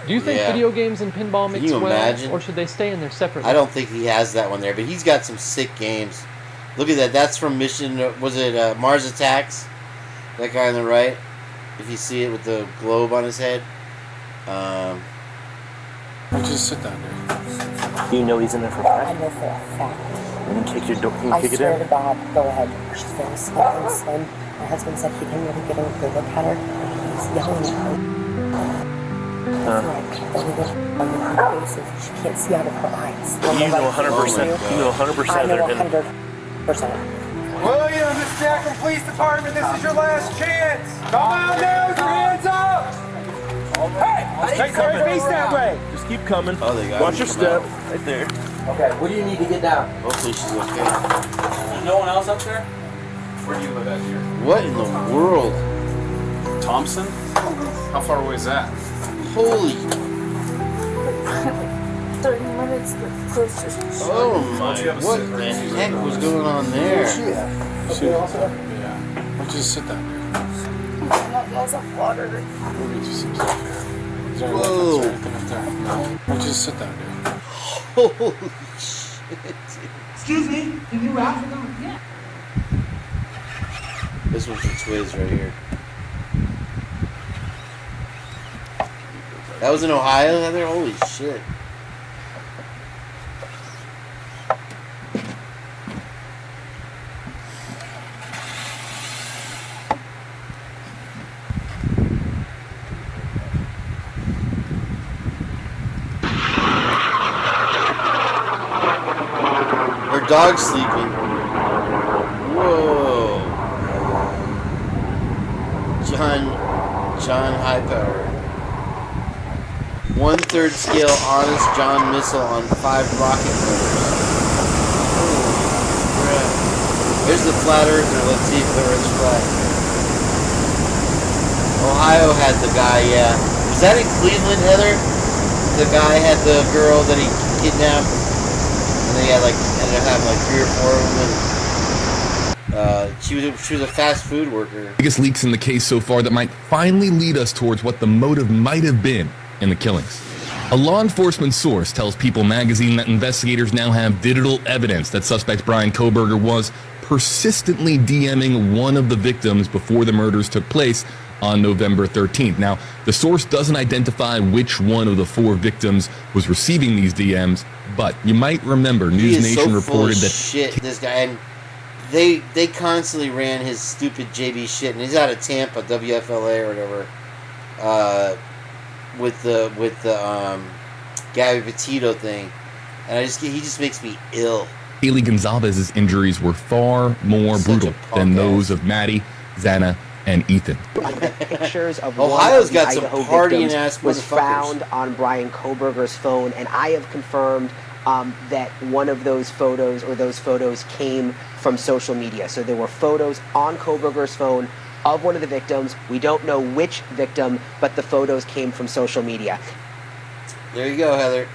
Do you think Yeah. video games and pinball Can mix you well, imagine? or should they stay in their separate? I don't think he has that one there, but he's got some sick games. Look at that. That's from Mission. Was it Mars Attacks? That guy on the right. If you see it with the globe on his head. Just sit down there. You know he's in there for a I fact? know for a fact. Can you kick your door? Can you I kick it swear in? to God, go ahead. She's very small and slim. My husband said he didn't really get a good look at her. He's yelling at her. Huh. The little on her face is she can't see out of her eyes. You know 100%. You know 100% I know they're in. 100%. William, it's Jackson Police Department. This is your last chance. Come on down, your hands up. Hey, Keep sorry, coming. face that way. Just keep coming. Oh, they got Watch him. your Come step. out. Right there. Okay, what do you need to get down? Hopefully she's okay. No one else up there? Where do you live at here? What in the world? Thompson? How far away is that? Holy. 30 minutes, but close to. Oh my. What the heck was going on there? She also? Yeah. Why don't you just sit down here? That guy's a water. We'll get you some stuff here. Is there Whoa. anything up there? No. Why don't you just sit down here? Holy shit. Excuse me, can you rap for them? Yeah. This one's for Twiz right here. That was in Ohio, Heather? Holy shit. Her dog's sleeping. Whoa. John Highpower. 1/3 scale Honest John missile on 5 rocket motors. Holy crap. There's the flat earther. Let's see if the earth's flat. Ohio had the guy, yeah. Was that in Cleveland, Heather? The guy had the girl that he kidnapped. And they had ended up having 3 or 4 of them. And, she was a fast food worker. Biggest leaks in the case so far that might finally lead us towards what the motive might have been in the killings. A law enforcement source tells People magazine that investigators now have digital evidence that suspect Brian Kohberger was persistently DMing one of the victims before the murders took place on November 13th. Now, the source doesn't identify which one of the 4 victims was receiving these DMs, but you might remember He News is Nation so full reported of that shit, this guy, and they constantly ran his stupid JB shit, and he's out of Tampa, WFLA or whatever, with the Gabby Petito thing, and he just makes me ill. Haley Gonzalez's injuries were far more brutal than those of Maddie, Xana, and Ethan. Pictures of Ohio's one got of the some Idaho partying victims ass was motherfuckers. found on Brian Kohberger's phone, and I have confirmed that one of those photos came from social media. So there were photos on Kohberger's phone of one of the victims. We don't know which victim, but the photos came from social media. There you go, Heather.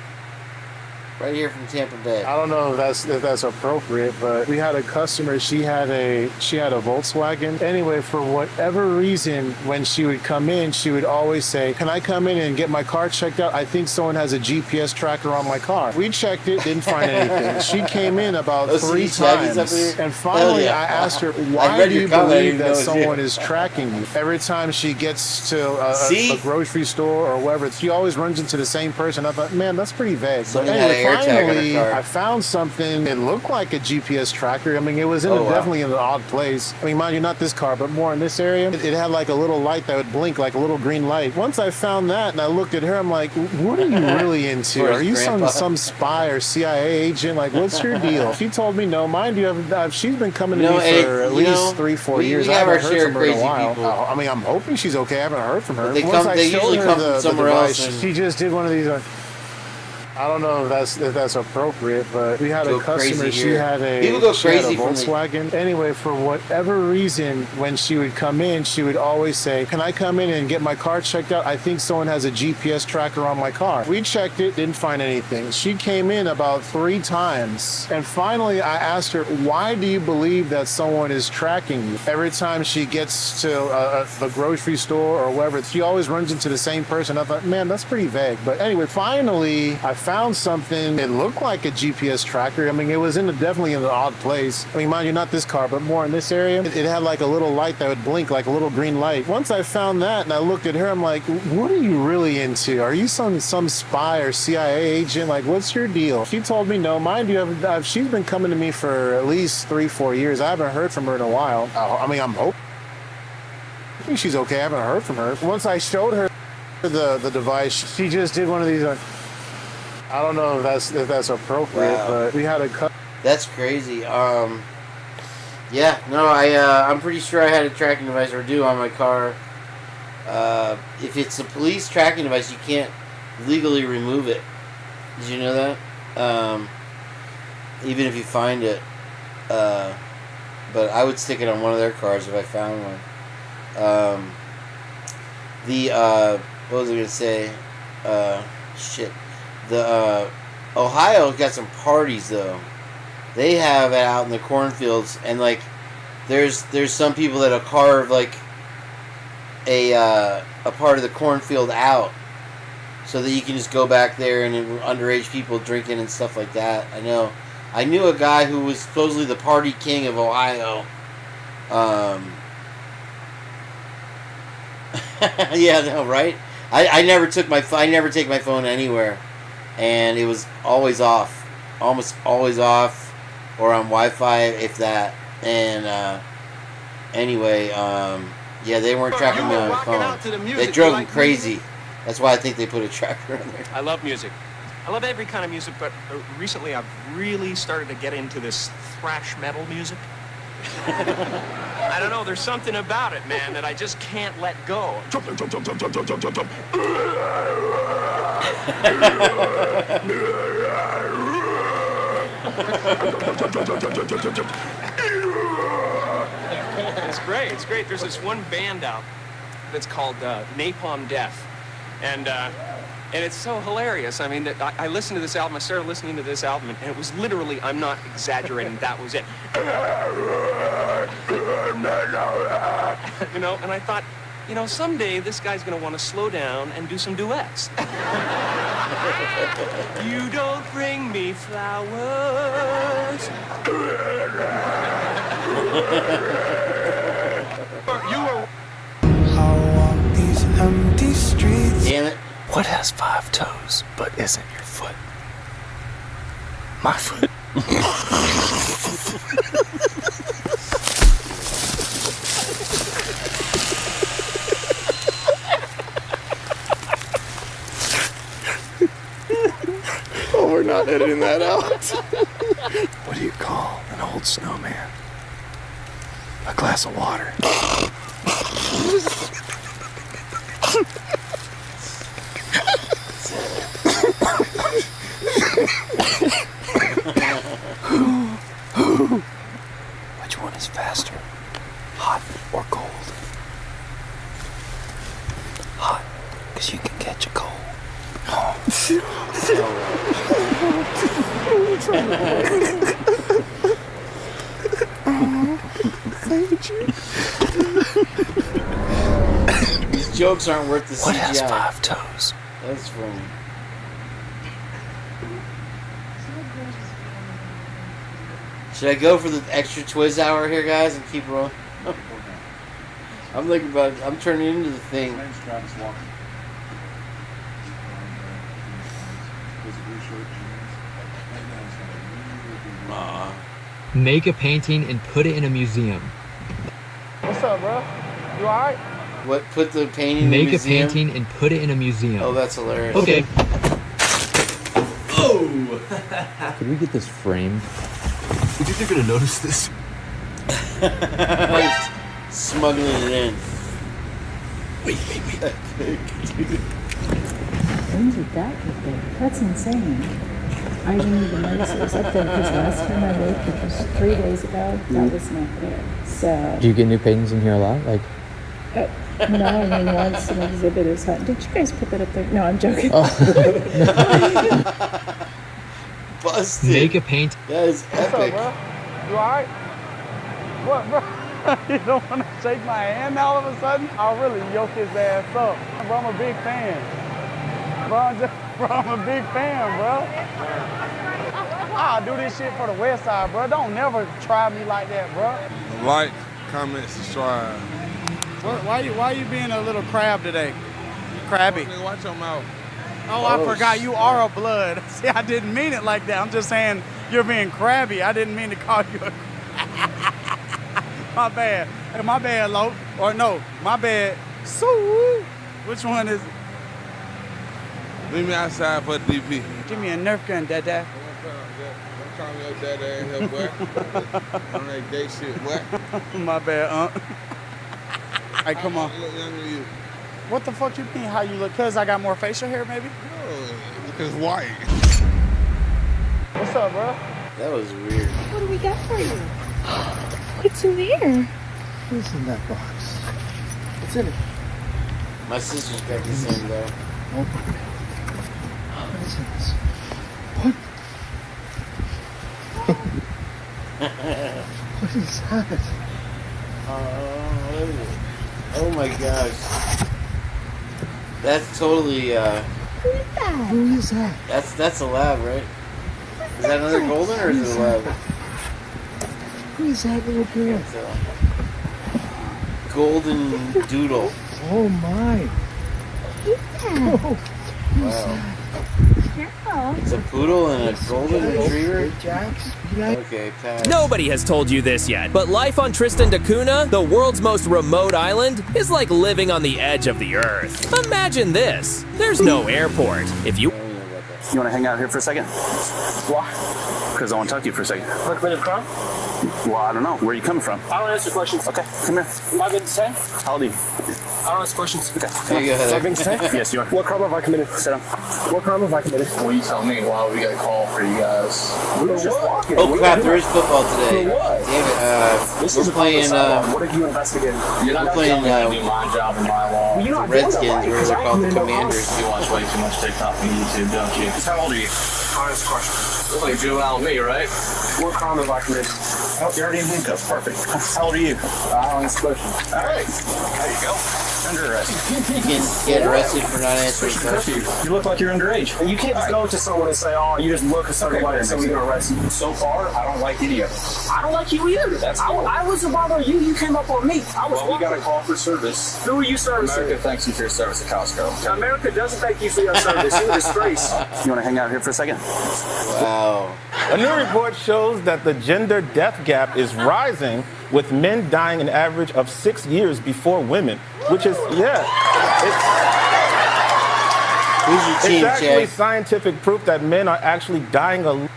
right here from Tampa Bay. I don't know if that's appropriate, but we had a customer. She had a Volkswagen. Anyway, for whatever reason, when she would come in, she would always say, "Can I come in and get my car checked out? I think someone has a GPS tracker on my car." We checked it, didn't find anything. She came in about 3 times, and finally I asked her, "Why do you believe that someone is tracking you?" Every time she gets to a grocery store or wherever, she always runs into the same person. I thought, man, that's pretty vague. But anyway, finally, I found something. It looked like a GPS tracker. I mean, it was definitely in an odd place. I mean, mind you, not this car, but more in this area. It had like a little light that would blink, like a little green light. Once I found that and I looked at her, I'm like, what are you really into? Are you some spy or CIA agent? Like, what's your deal? She told me no. Mind you, she's been coming to me for at least 3-4 years. I haven't heard from her in a while. I mean, I'm hoping she's okay. I haven't heard from her. They usually come from somewhere else. She just did one of these. I don't know if that's appropriate, but we had a customer. She had a Volkswagen. Anyway, for whatever reason, when she would come in, she would always say, "Can I come in and get my car checked out? I think someone has a GPS tracker on my car." We checked it, didn't find anything. She came in about 3 times, and finally I asked her, "Why do you believe that someone is tracking you?" Every time she gets to the grocery store or wherever, she always runs into the same person. I thought, man, that's pretty vague. But anyway, finally I found something. It looked like a GPS tracker. I mean, it was definitely in an odd place. I mean, mind you, not this car, but more in this area. It had like a little light that would blink, like a little green light. Once I found that and I looked at her, I'm like, what are you really into? Are you some spy or CIA agent? Like, what's your deal? She told me no. Mind you, she's been coming to me for at least 3-4 years. I haven't heard from her in a while. I mean, I'm hoping she's okay. I haven't heard from her. Once I showed her the device, she just did one of these. I don't know if that's appropriate, but we had a cut. That's crazy. Yeah, no, I'm pretty sure I had a tracking device, or do, on my car. If it's a police tracking device, you can't legally remove it. Did you know that? Even if you find it. But I would stick it on one of their cars if I found one. What was I going to say? Shit. Ohio got some parties though. They have it out in the cornfields, and like, there's some people that'll carve like a part of the cornfield out, so that you can just go back there and underage people drinking and stuff like that. I knew a guy who was supposedly the party king of Ohio. Yeah, no, right? I never take my phone anywhere. And it was always off, almost always off, or on Wi-Fi, if that. And anyway, yeah, they weren't tracking me on my phone. They drove them crazy. That's why I think they put a tracker on there. I love music. I love every kind of music, but recently I've really started to get into this thrash metal music. I don't know, there's something about it, man, that I just can't let go. Jump. It's great. There's this one band out that's called Napalm Death, and it's so hilarious. I mean, I listened to this album. I started listening to this album, and it was literally, I'm not exaggerating, that was it. You know, and I thought, you know, someday this guy's going to want to slow down and do some duets. You don't bring me flowers. I'll walk these empty streets. Damn it. What has 5 toes but isn't your foot? My foot. Oh, we're not editing that out. What do you call an old snowman? A glass of water. Which one is faster? Hot or cold? Hot, because you can catch a cold. These jokes aren't worth the CGI. What has 5 toes? That's funny. Should I go for the extra Twiz hour here, guys, and keep rolling? I'm thinking about. I'm turning into the thing. Make a painting and put it in a museum. What's up, bro? You alright? What? Put the painting Make in the museum? a painting and put it in a museum. Oh, that's hilarious. Okay. Oh! Could we get this framed? You think they're gonna notice this? Smuggling it in. Wait. When's your dad get there? That's insane. I didn't even notice it was up there because last time I looked, which was 3 days ago, that was not there. So. Do you get new paintings in here a lot? Like. No, I mean once an exhibit is hot. Did you guys put that up there? No, I'm joking. Busted. Make a paint. That is epic. What's up, bro? You alright? What, bro? You don't want to shake my hand all of a sudden? I'll really yoke his ass up. Bro, I'm a big fan. Bro, I'm a big fan, bro. I'll do this shit for the West Side, bro. Don't never try me like that, bro. Like, comment, subscribe. Why you being a little crab today? Crabby. Watch your mouth. Oh, I forgot you are a blood. See, I didn't mean it like that. I'm just saying you're being crabby. I didn't mean to call you a My bad. Hey, my bad, Lo. Or no, my bad. Sue. Which one is it? Leave me outside for the DP. Give me a Nerf gun, Dada. Don't call me your dada in here, boy. On that gay shit, boy. My bad, Hey, come on. I look younger than you. What the fuck you mean how you look? Cause I got more facial hair, maybe? No, because white. What's up, bro? That was weird. What do we got for you? What's in there? What's in that box? What's in it? My sister's got the same though. What is this? What? What is that? Oh my gosh. That's totally Who is that? That's a lab, right? Is that another golden or is it a lab? Who is that little girl? It's a golden doodle. Oh my. Wow. It's a poodle and a golden retriever? Okay, pass. Nobody has told you this yet, but life on Tristan da Cunha, the world's most remote island, is like living on the edge of the earth. Imagine this. There's no airport. If you want to hang out here for a second? Why? Because I want to talk to you for a second. Recommended crime? Well, I don't know. Where are you coming from? I don't answer questions. Okay, come here. Am I being insane? How old are you? I don't answer questions. Okay. There you go, Is Heather. that being insane? Yes, you are. What crime have I committed? Sit down. What crime have I committed? Well, you tell me why we got a call for you guys. We were just walking. Oh crap, there is football today. For what? Damn it. This We're is a playing, what are you investigating? You're not we're playing, going to do my job and my law. Well, you're not the Redskins, doing that, where they're right? called the You know, Commanders. You watch way too much TikTok and YouTube, don't you? How old are you? Honest question. Look like Joe Al and me, right? What crime have I committed? Oh, you're already in handcuffs. Perfect. How old are you? I don't answer questions. All right. There you go. Under arrest. You can get arrested for not answering questions. You look like you're underage. You can't just go to someone and say, oh, you just look a certain way and so we're going to arrest you. So far, I don't like any of them. I don't like you either. I wasn't bothering you. You came up on me. I was Well, we got a call for service. Who are you servicing? America thanks you for your service at Costco. America doesn't thank you for your service. You're a disgrace. You want to hang out here for a second? Wow. A new report shows that the gender death gap is rising, with men dying an average of 6 years before women, which is, Who's your team, it's actually Jay? scientific proof that men are actually dying a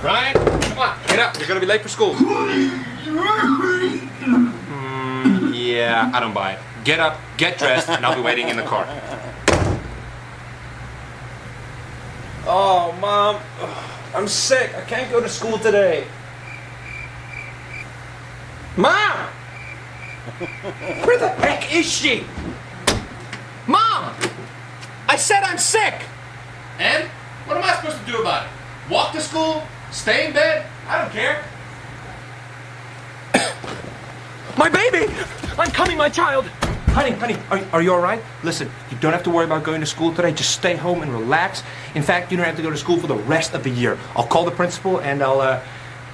Ryan, come on, get up. You're gonna be late for school. Yeah, I don't buy it. Get up, get dressed, and I'll be waiting in the car. Oh, Mom, I'm sick. I can't go to school today. Mom! Where the heck is she? Mom! I said I'm sick! And? What am I supposed to do about it? Walk to school? Stay in bed? I don't care. My baby! I'm coming, my child! Honey, are you alright? Listen, you don't have to worry about going to school today. Just stay home and relax. In fact, you don't have to go to school for the rest of the year. I'll call the principal and I'll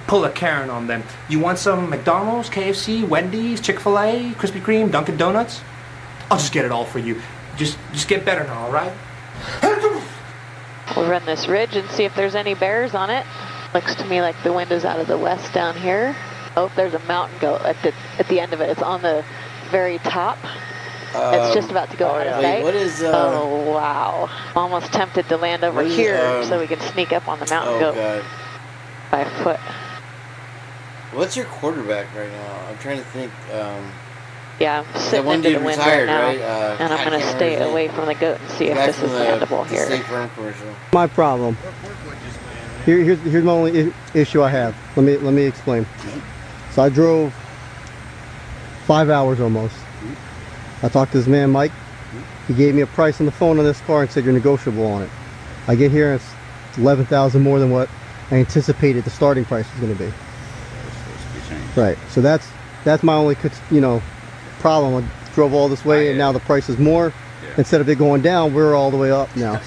pull a Karen on them. You want some McDonald's, KFC, Wendy's, Chick-fil-A, Krispy Kreme, Dunkin' Donuts? I'll just get it all for you. Just get better now, alright? We'll run this ridge and see if there's any bears on it. Looks to me like the wind is out of the west down here. Oh, there's a mountain goat at the end of it. It's on the very top. It's just about to go out of sight. What is, oh, wow. I'm almost tempted to land over here so we can sneak up on the mountain goat. God. By foot. What's your quarterback right now? I'm trying to think. Yeah, I'm sitting into the wind right now, right? and I'm going to stay away from the goat and see if this is landable here. State Farm commercial. My problem. Here's my only issue I have. Let me explain. So I drove 5 hours almost. I talked to this man, Mike. He gave me a price on the phone on this car and said you're negotiable on it. I get here and it's $11,000 more than what I anticipated the starting price was going to be. Right. So that's my only problem. I drove all this way and now the price is more. Yeah. Instead of it going down, we're all the way up now.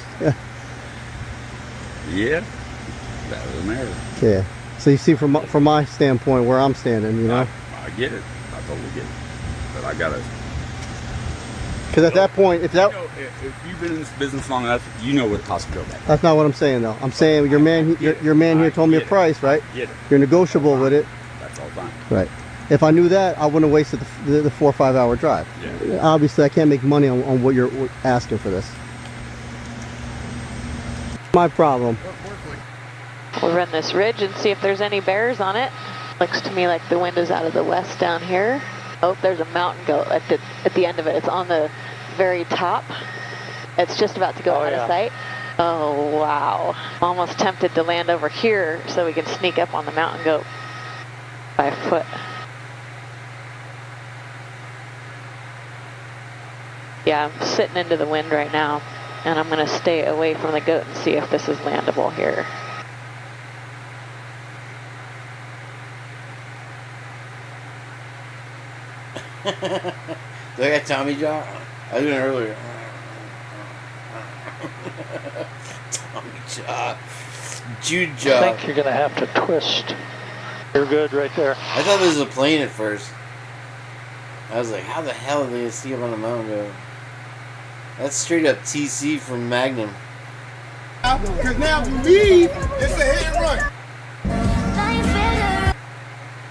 Yeah. That doesn't matter. Yeah. So you see from my standpoint where I'm standing, you know. I get it. I totally get it. But I gotta. Because at that point, if you've been in this business long enough, you know what it costs to go back. That's not what I'm saying though. I'm saying your man here told me a price, right? Get it. You're negotiable with it. That's all fine. Right. If I knew that, I wouldn't have wasted the 4 or 5 hour drive. Yeah. Obviously, I can't make money on what you're asking for this. My problem. We'll run this ridge and see if there's any bears on it. Looks to me like the wind is out of the west down here. Oh, there's a mountain goat at the end of it. It's on the very top. It's just about to go out of sight. Oh, wow. I'm almost tempted to land over here so we can sneak up on the mountain goat by foot. Yeah, I'm sitting into the wind right now, and I'm going to stay away from the goat and see if this is landable here. Do I got Tommy Jaw? I was doing it earlier. Tommy Jaw. Jude Jaw. I think you're going to have to twist. You're good right there. I thought this was a plane at first. I was like, how the hell are they going to see him on a mountain goat? That's straight up TC from Magnum. Because now we leave, it's a hit and run.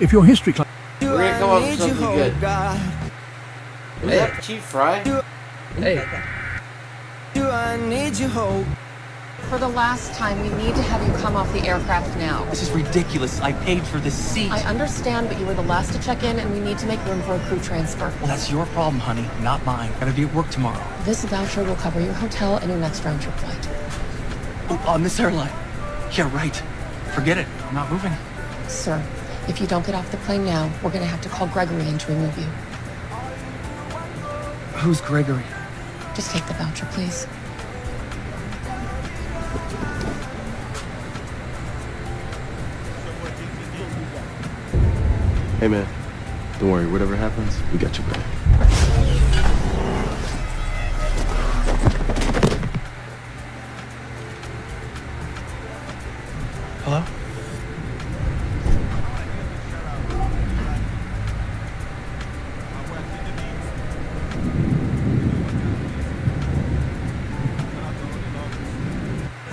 If your history class. We're going to come up with something good. Is that Chief Fry? Hey. Do I need you hope? For the last time, we need to have you come off the aircraft now. This is ridiculous. I paid for this seat. I understand, but you were the last to check in, and we need to make room for a crew transfer. Well, that's your problem, honey, not mine. Gotta be at work tomorrow. This voucher will cover your hotel and your next round trip flight. Oh, on this airline? Yeah, right. Forget it. I'm not moving. Sir, if you don't get off the plane now, we're gonna have to call Gregory in to remove you. Who's Gregory? Just take the voucher, please. Hey man, don't worry, whatever happens, we got you back. Hello?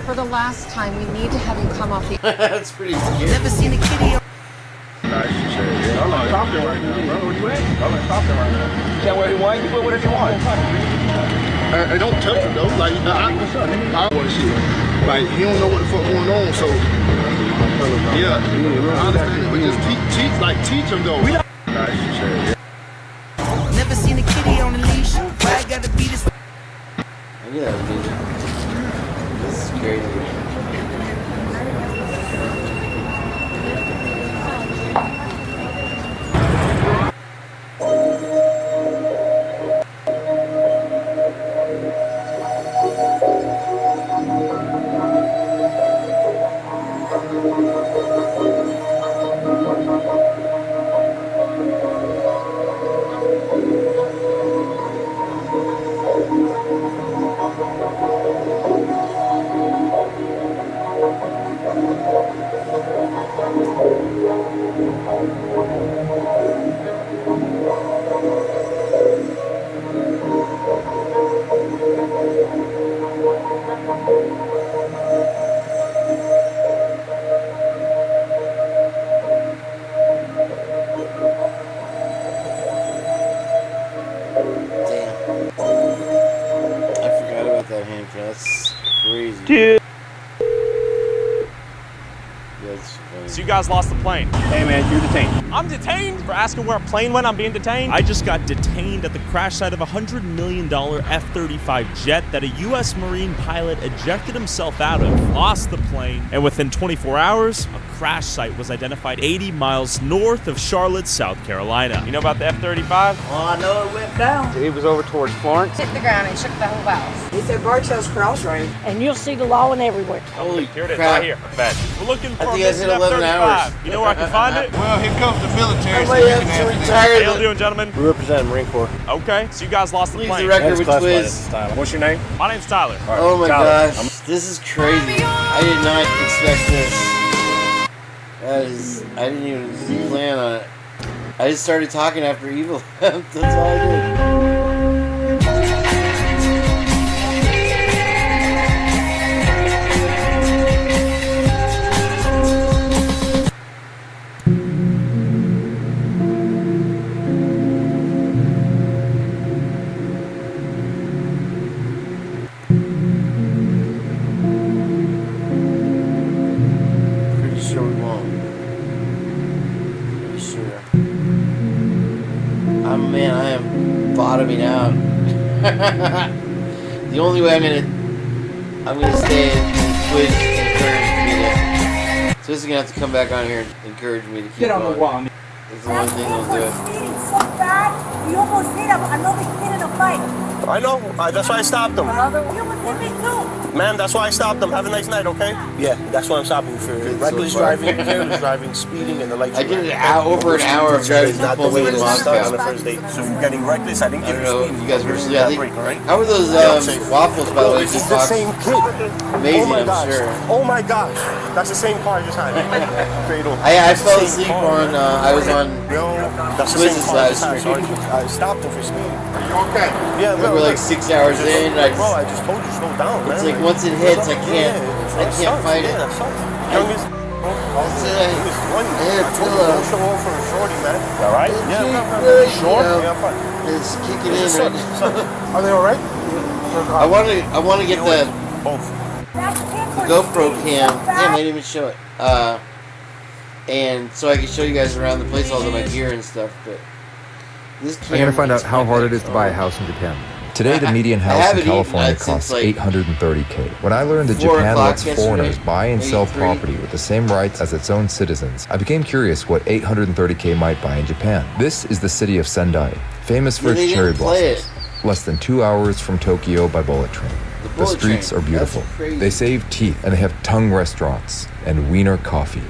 For the last time, we need to have you come off the... That's pretty scary. Never seen a kitty... I'm like Compton right now, bro. Where you at? I'm like Compton right now. Can't wear wine, you put whatever you want. I don't touch him though. Like I want to see. Like he don't know what the fuck going on, so yeah. I understand, but just teach him though. Never seen a kitty on a leash. Why I gotta be this? Yeah, this is crazy. That's crazy. Dude. So you guys lost the plane. Hey man, you're detained. I'm detained? For asking where a plane went, I'm being detained? I just got detained at the crash site of a $100 million F-35 jet that a U.S. Marine pilot ejected himself out of, lost the plane, and within 24 hours, a crash site was identified 80 miles north of Charlotte, South Carolina. You know about the F-35? Oh, I know it went down. It was over towards Florence. Hit the ground and shook the whole house. It's at Bartell's Crossroads. And you'll see the law in everywhere. Holy Here it is, crap. right here. Bed. We're looking for I a think I missing hit 11 F-35. hours. You know where I can find it? Well, here comes the military. I might have to retire. How you doing, gentlemen? We represent Marine Corps. Okay, so you guys lost the Leave plane. the record with Twiz. What's your name? My name's Tyler. Right, Oh my Tyler. gosh, this is crazy. I did not expect this. I didn't even plan on it. I just started talking after Eva left. That's all I did. Pretty sure we won't. Pretty sure. Man, I am bottoming out. The only way I'm gonna stay is Twitch encouraging me to. So this is gonna have to come back on here and encourage me to keep Get on the going. wall. That's the one thing that'll do it. So bad, you almost hit another kid in a fight. I know. That's why I stopped them. You almost hit me too. Ma'am, that's why I stopped them. Have a nice night, okay? Yeah, that's why I'm stopping you for reckless driving, careless driving, speeding, and the lights. I did over an hour of driving not from the way Pullman it to was done on the Moscow. first date. So you're getting reckless. I didn't I give don't know you if speed. you guys were Give me yeah, that they, break, all right? how were those waffles, by the way? This Just is the same kid. amazing, Oh my I'm gosh. sure. Oh my gosh. That's the same car I just had. Cradle. I fell asleep on, I was on That's the same Twiz's car I last just had. stream. I stopped him for speeding. Okay. Yeah, We were like 6 hours in. Bro, I just told you slow down, man. It's like once it hits, I can't fight it. Yeah, that sucks. Youngest. Don't show off for a shorty, man. All right? Yeah, Short? Yeah, I'm fine. It's kicking in right now. Are they all right? I want to get the GoPro cam. Damn, I didn't even show it. And so I can show you guys around the place all of my gear and stuff. But this I'm going to find out how hard it is to buy a house in Japan. Today, the median house in California costs $830K. When I learned that Japan lets foreigners buy and sell property with the same rights as its own citizens, I became curious what $830K might buy in Japan. This is the city of Sendai, famous for its cherry blossoms. Less than 2 hours from Tokyo by bullet train. The streets are beautiful. They save teeth, and they have tongue restaurants and wiener coffee.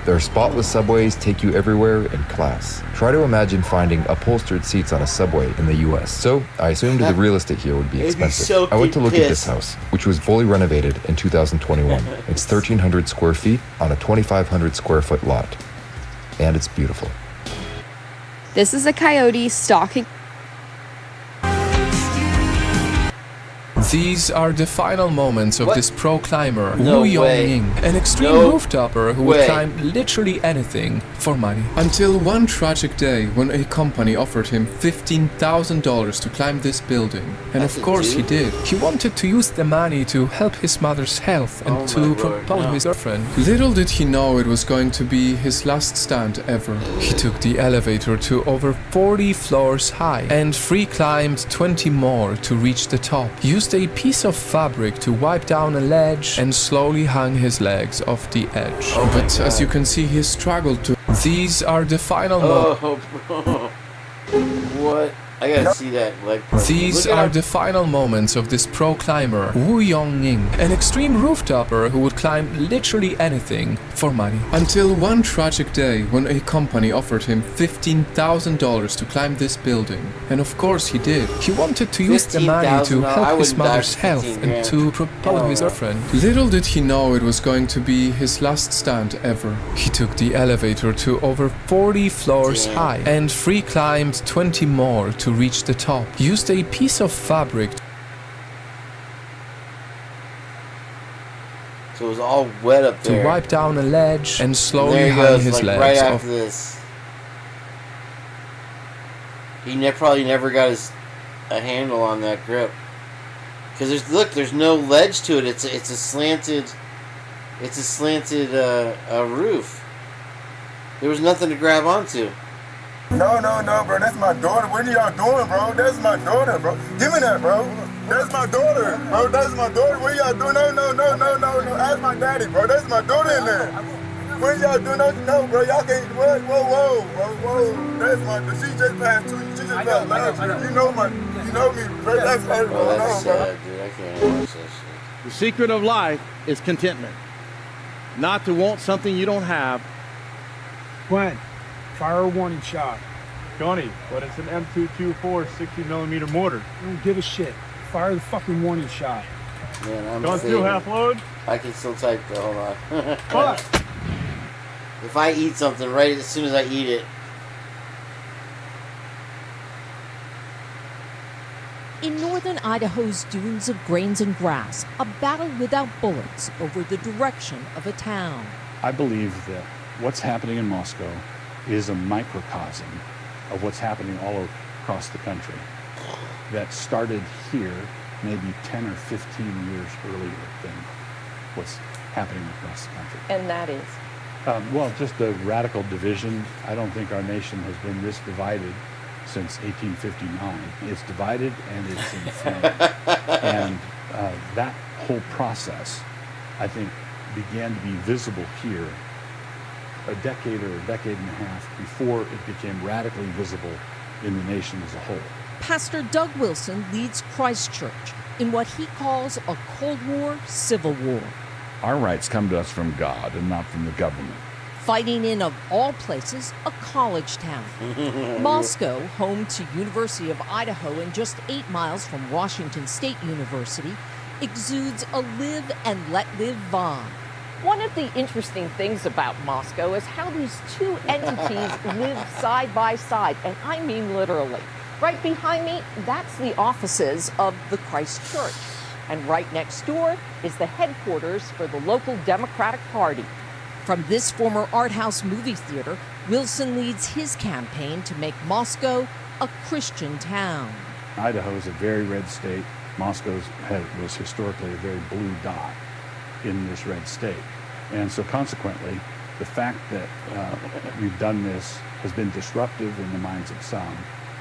Their spotless subways take you everywhere in class. Try to imagine finding upholstered seats on a subway in the US. So I assumed the real estate here would be expensive. I went to look at this house, which was fully renovated in 2021. It's 1,300 square feet on a 2,500 square foot lot. And it's beautiful. This is a coyote stalking. These are the final moments of this pro climber, No Wu way. Yongying, an extreme No rooftopper who way. would climb literally anything for money. Until one tragic day when a company offered him $15,000 to climb this building. And That's of a course he dude? did. He wanted to use the money to help his mother's health and Oh to my Lord, propose no. his girlfriend. Little did he know it was going to be his last stand ever. He took the elevator to over 40 floors high and free climbed 20 more to reach the top. Used a piece of fabric to wipe down a ledge and slowly hung his legs off the edge. Oh my But as God. you can see, he struggled to. These are the final moments. Oh, bro. What I gotta see that leg part. These are the final moments of this pro climber, Wu Yongning, an extreme rooftopper who would climb literally anything for money. Until one tragic day when a company offered him $15,000 to climb this building. And of course he did. He wanted to use the money to help his mother's health and to propel his girlfriend. Little did he know it was going to be his last stand ever. He took the elevator to over 40 floors high and free climbed 20 more to reach the top. Used a piece of fabric. So it was all wet up there. To wipe down a ledge and slowly hang his legs right off. after this. He probably never got a handle on that grip. Because there's no ledge to it. It's a slanted roof. There was nothing to grab onto. No, bro. That's my daughter. What are y'all doing, bro? That's my daughter, bro. Give me that, bro. That's my daughter, bro. That's my daughter. What are y'all doing? No. Ask my daddy, bro. That's my daughter in there. What are y'all doing? No, bro. Y'all can't. Whoa. That's my. She just passed two. She just passed last year. You know me, bro. That's her, bro. That's sad, dude. I can't watch that shit. The secret of life is contentment. Not to want something you don't have. Gwen, fire a warning shot. Johnny, but it's an M224 60mm mortar. I don't give a shit. Fire the fucking warning shot. Man, I'm Going through half load? I can still type though, hold on. Fuck! If I eat something right as soon as I eat it. In northern Idaho's dunes of grains and grass, a battle without bullets over the direction of a town. I believe that what's happening in Moscow is a microcosm of what's happening all across the country. That started here maybe 10 or 15 years earlier than what's happening across the country. And that is? Well, just the radical division. I don't think our nation has been this divided since 1859. It's divided and it's inflamed. And that whole process, I think, began to be visible here a decade or a decade and a half before it became radically visible in the nation as a whole. Pastor Doug Wilson leads Christ Church in what he calls a Cold War civil war. Our rights come to us from God and not from the government. Fighting in, of all places, a college town. Moscow, home to University of Idaho and just 8 miles from Washington State University, exudes a live and let live vibe. One of the interesting things about Moscow is how these two entities live side by side, and I mean literally. Right behind me, that's the offices of the Christ Church. And right next door is the headquarters for the local Democratic Party. From this former art house movie theater, Wilson leads his campaign to make Moscow a Christian town. Idaho is a very red state. Moscow was historically a very blue dot in this red state. And so consequently, the fact that we've done this has been disruptive in the minds of some.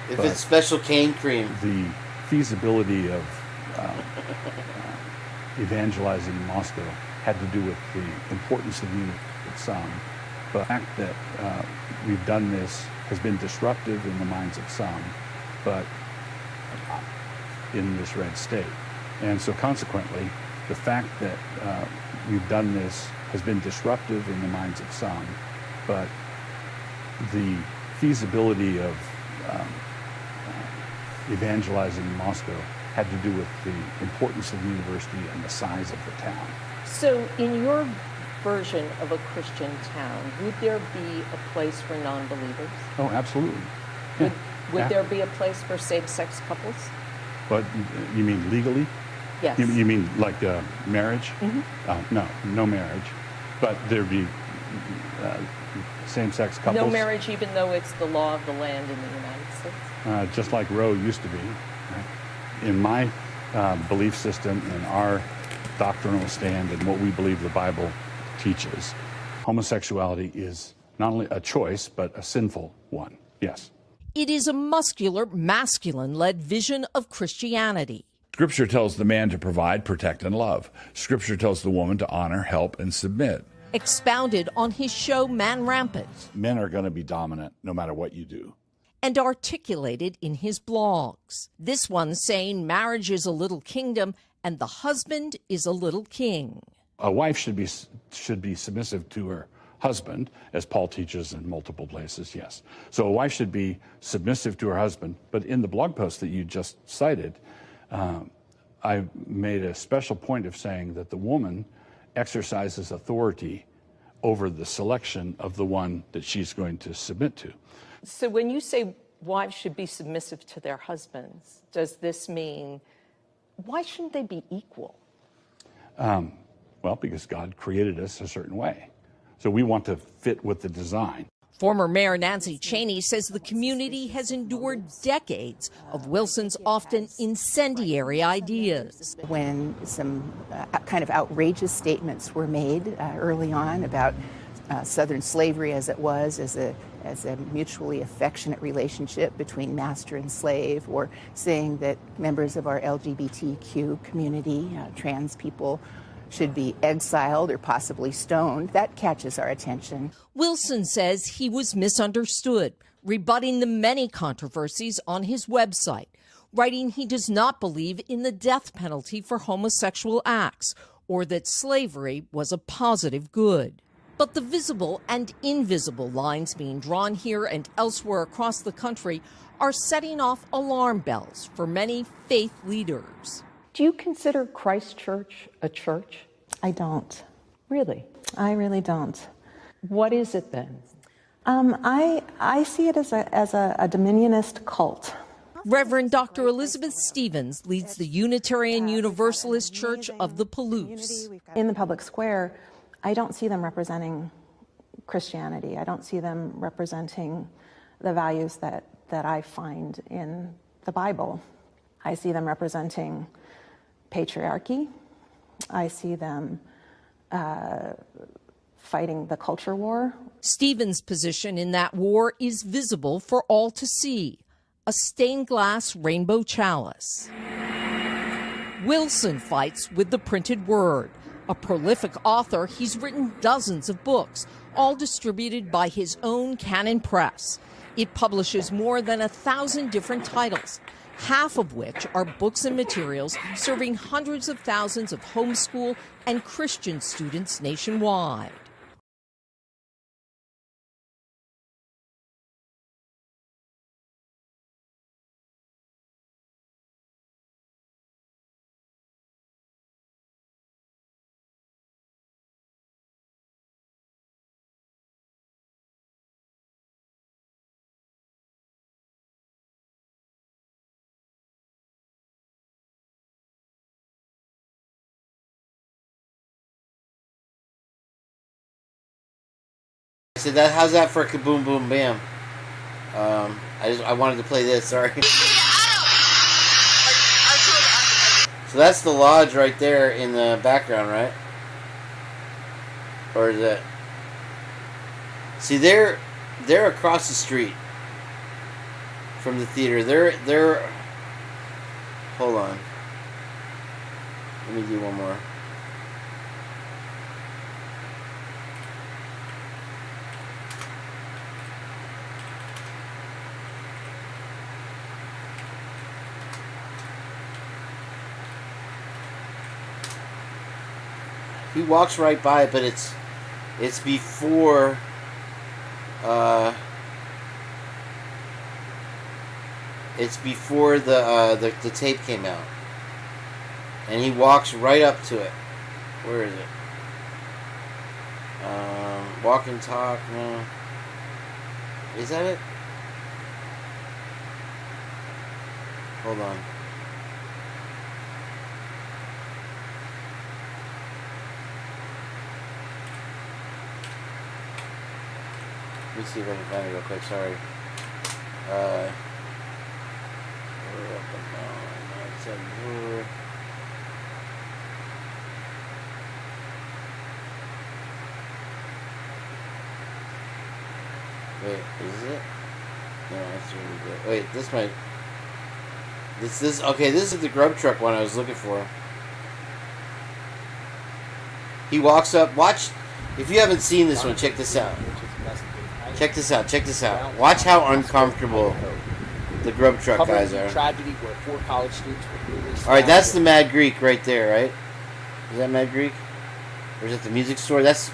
If it's special cane cream. The feasibility of evangelizing in Moscow had to do with the importance of unity with some. But the fact that we've done this has been disruptive in the minds of some, but in this red state. And so consequently, the fact that we've done this has been disruptive in the minds of some, but the feasibility of evangelizing in Moscow had to do with the importance of the university and the size of the town. So in your version of a Christian town, would there be a place for non-believers? Oh, absolutely. Would there be a place for same-sex couples? But you mean legally? Yes. You mean like marriage? Mm-hmm. No marriage. But there'd be same-sex couples. No marriage, even though it's the law of the land in the United States? Just like Roe used to be. Right? In my belief system, in our doctrinal stand, and what we believe the Bible teaches, homosexuality is not only a choice, but a sinful one. Yes. It is a muscular, masculine-led vision of Christianity. Scripture tells the man to provide, protect, and love. Scripture tells the woman to honor, help, and submit. Expounded on his show Man Rampant. Men are going to be dominant no matter what you do. and articulated in his blogs. This one saying marriage is a little kingdom and the husband is a little king. A wife should be submissive to her husband, as Paul teaches in multiple places, yes. So a wife should be submissive to her husband, but in the blog post that you just cited, I made a special point of saying that the woman exercises authority over the selection of the one that she's going to submit to. So when you say wives should be submissive to their husbands, does this mean, why shouldn't they be equal? Well, because God created us a certain way. So we want to fit with the design. Former Mayor Nancy Cheney says the community has endured decades of Wilson's often incendiary ideas. When some kind of outrageous statements were made early on about Southern slavery as it was, as a mutually affectionate relationship between master and slave, or saying that members of our LGBTQ community, trans people, should be exiled or possibly stoned, that catches our attention. Wilson says he was misunderstood, rebutting the many controversies on his website, writing he does not believe in the death penalty for homosexual acts or that slavery was a positive good. But the visible and invisible lines being drawn here and elsewhere across the country are setting off alarm bells for many faith leaders. Do you consider Christ Church a church? I don't. Really? I really don't. What is it then? I see it as a dominionist cult. Reverend Dr. Elizabeth Stevens leads the Unitarian Universalist Church of the Palouse. In the public square, I don't see them representing Christianity. I don't see them representing the values that I find in the Bible. I see them representing patriarchy. I see them fighting the culture war. Stevens' position in that war is visible for all to see, a stained glass rainbow chalice. Wilson fights with the printed word. A prolific author, he's written dozens of books, all distributed by his own Canon Press. It publishes more than 1,000 different titles, half of which are books and materials serving hundreds of thousands of homeschool and Christian students nationwide. I said, how's that for a kaboom boom bam? I wanted to play this, sorry. So that's the lodge right there in the background, right? Or is that? See, they're across the street from the theater. They're hold on. Let me do one more. He walks right by it, but it's before the tape came out, and he walks right up to it. Where is it? Walk and talk. No, is that it? Hold on. Let me see if I can find it real quick, sorry. Wait, is it? No, that's really good. Wait, this might... Okay, this is the grub truck one I was looking for. He walks up, watch... If you haven't seen this one, check this out. Check this out. Check this out. Watch how uncomfortable the grub truck guys are. Tragedy where 4 college students were brutally All right, that's the Mad Greek right there, right? Is that Mad Greek? Or is it the music store? That's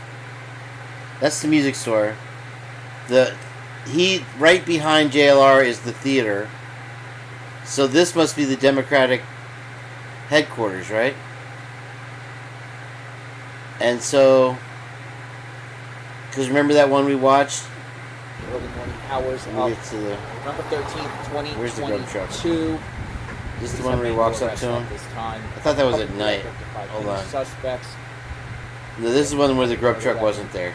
the music store. Right behind JLR is the theater. So this must be the Democratic headquarters, right? And so, because remember that one we watched? Early morning hours of November 13th, 2022. Where's the grub truck? This is the one where he walks up to him? I thought that was at night. Hold on. Suspects. No, this is one where the grub truck wasn't there.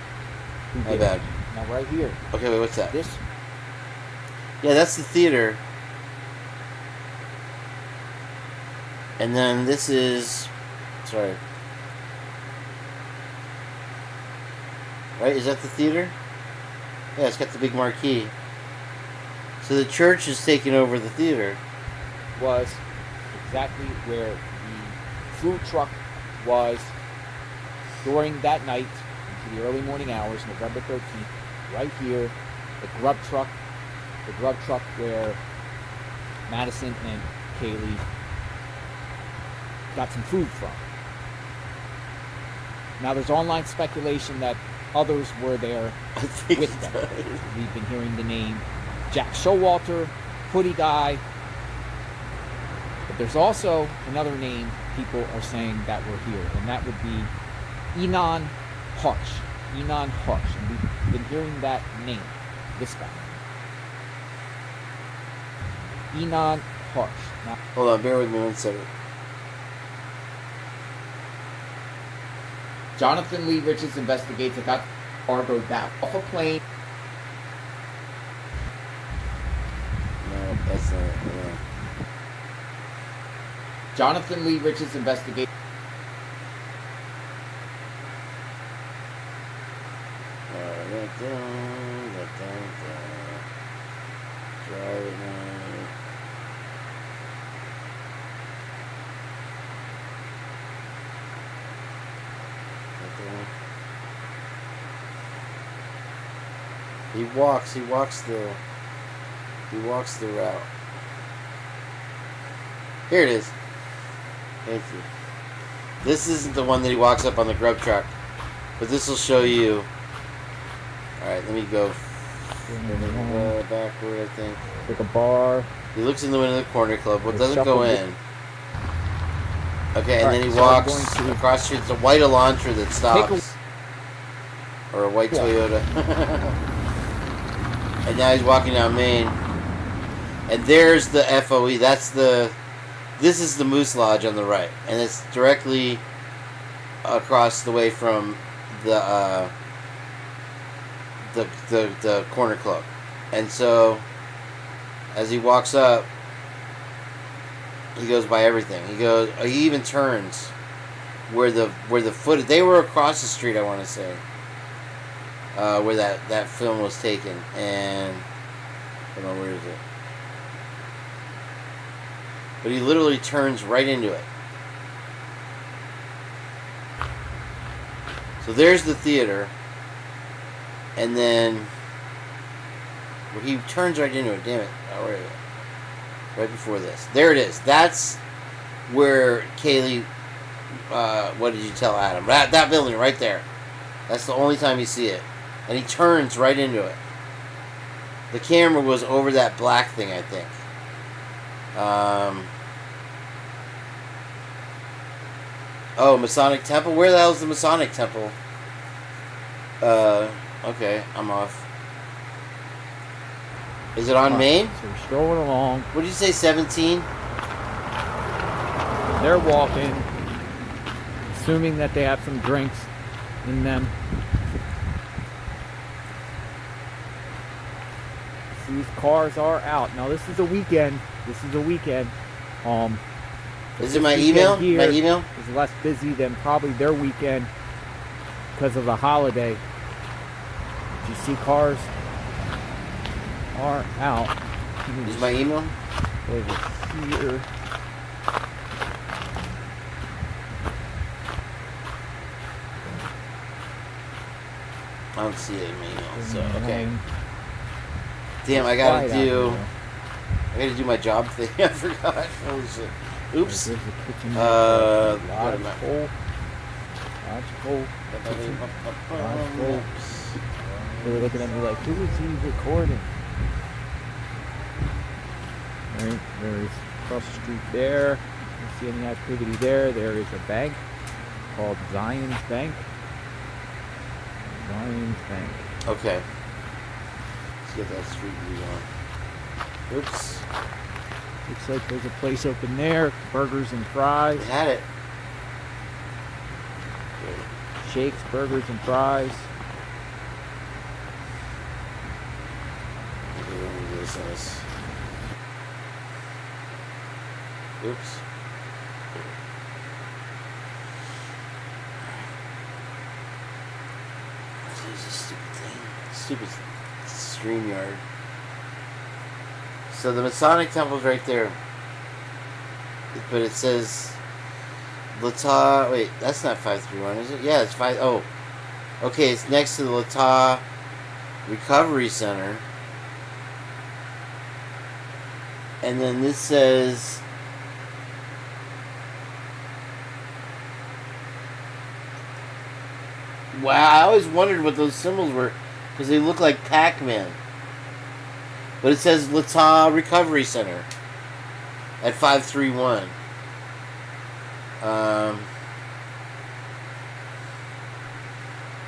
My bad. Now right here. Okay, wait, what's that? This? Yeah, that's the theater. And then this is... Sorry. Right, is that the theater? Yeah, it's got the big marquee. So the church is taking over the theater. Was exactly where the food truck was during that night into the early morning hours, November 13th. Right here, the grub truck where Madison and Kaylee got some food from. Now there's online speculation that others were there with them. We've been hearing the name Jack Showalter, Hoodie Guy. But there's also another name people are saying that were here, and that would be Enon Harsh. Enon Harsh. And we've been hearing that name. This guy. Enon Harsh. Now, hold on, bear with me 1 second. Jonathan Lee Richards investigates a cargo down off a plane. No, that's not it. Yeah. Jonathan Lee Richards investigates. He walks the route. Here it is. Thank you. This isn't the one that he walks up on the grub truck, but this will show you. Alright, let me go backward, I think. Like a bar. He looks in the window of the corner club, but doesn't go in. Okay, and then he walks across the street. It's a white Elantra that stops. Or a white Toyota. And now he's walking down Main. And there's the FOE. This is the Moose Lodge on the right. And it's directly across the way from the corner club. And so as he walks up, he goes by everything. He even turns where the footage, they were across the street, I want to say. Where that film was taken, and I don't know, where is it? But he literally turns right into it. So there's the theater, and then he turns right into it. Damn it! Oh, where is it? Right before this. There it is. That's where Kaylee. What did you tell Adam? That building right there. That's the only time you see it. And he turns right into it. The camera was over that black thing, I think. Oh, Masonic Temple? Where the hell is the Masonic Temple? Okay, I'm off. Is it on Main? So we're strolling along. What did you say, 17? They're walking, assuming that they have some drinks in them. These cars are out. Now this is a weekend. Is it my email? My email is less busy than probably their weekend because of the holiday. You see cars are out. Is my email over here? I don't see it in my email, so okay. Damn, I gotta do my job thing. I forgot. Holy shit. Oops. What am I? Logical. They were looking at me like, who is he recording? Alright, there's across the street there. You see any activity there? There is a bank called Zion's Bank. Zion's Bank. Okay. Let's get that street view on. Oops. Looks like there's a place open there. Burgers and fries. They had it. Shakes, burgers, and fries. Oops. This is a stupid thing. Stupid StreamYard. So the Masonic Temple's right there. But it says Latah. Wait, that's not 531, is it? Yeah, it's 5. Oh. Okay, it's next to the Latah Recovery Center. And then this says wow, I always wondered what those symbols were because they look like Pac-Man. But it says Latah Recovery Center at 531.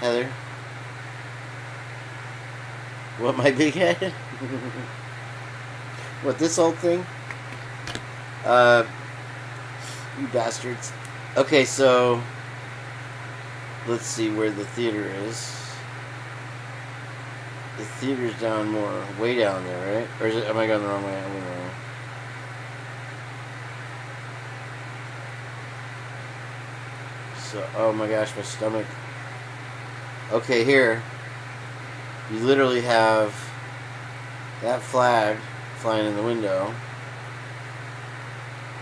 Heather? What, my big head? What, this old thing? You bastards. Okay, so let's see where the theater is. The theater's down more, way down there, right? Or is it, am I going the wrong way? I'm going the wrong way. So, oh my gosh, my stomach. Okay, here. You literally have that flag flying in the window.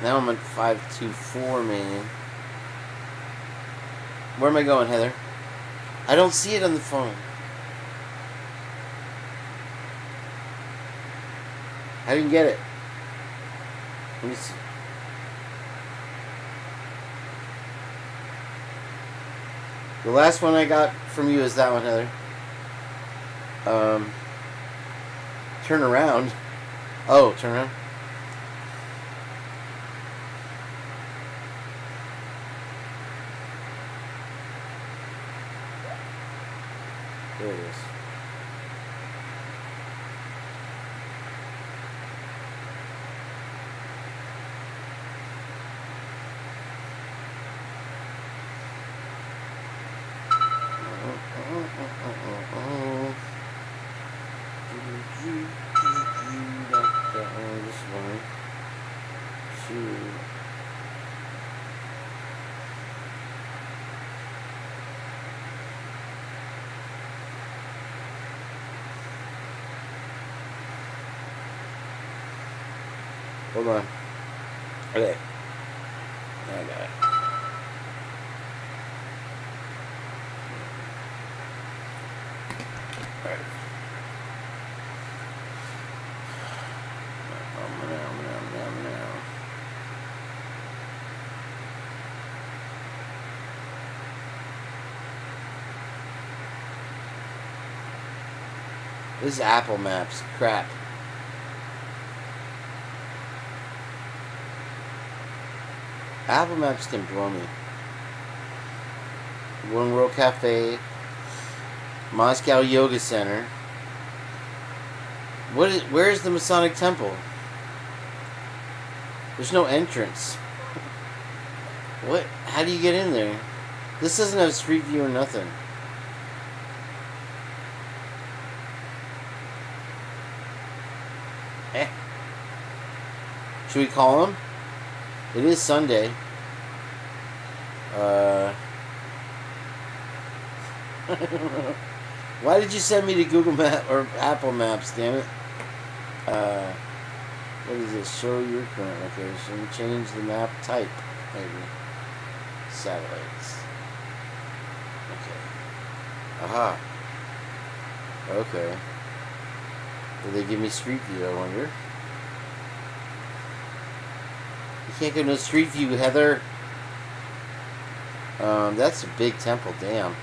Now I'm at 524, man. Where am I going, Heather? I don't see it on the phone. I didn't get it. Let me see. The last one I got from you is that one, Heather. Turn around. Oh, turn around. There it is. Hold on. Okay. I got it. Alright. Now. This is Apple Maps. Crap. Apple Maps can blow me. One World Cafe, Moscow Yoga Center. Where is the Masonic Temple? There's no entrance. What? How do you get in there? This doesn't have street view or nothing. Should we call him? It is Sunday. Why did you send me to Google Maps or Apple Maps, damn it? What is it? Show your current location. Change the map type, maybe. Satellites. Okay. Aha. Okay. Will they give me Street View, I wonder? You can't go no Street View, Heather. That's a big temple, damn.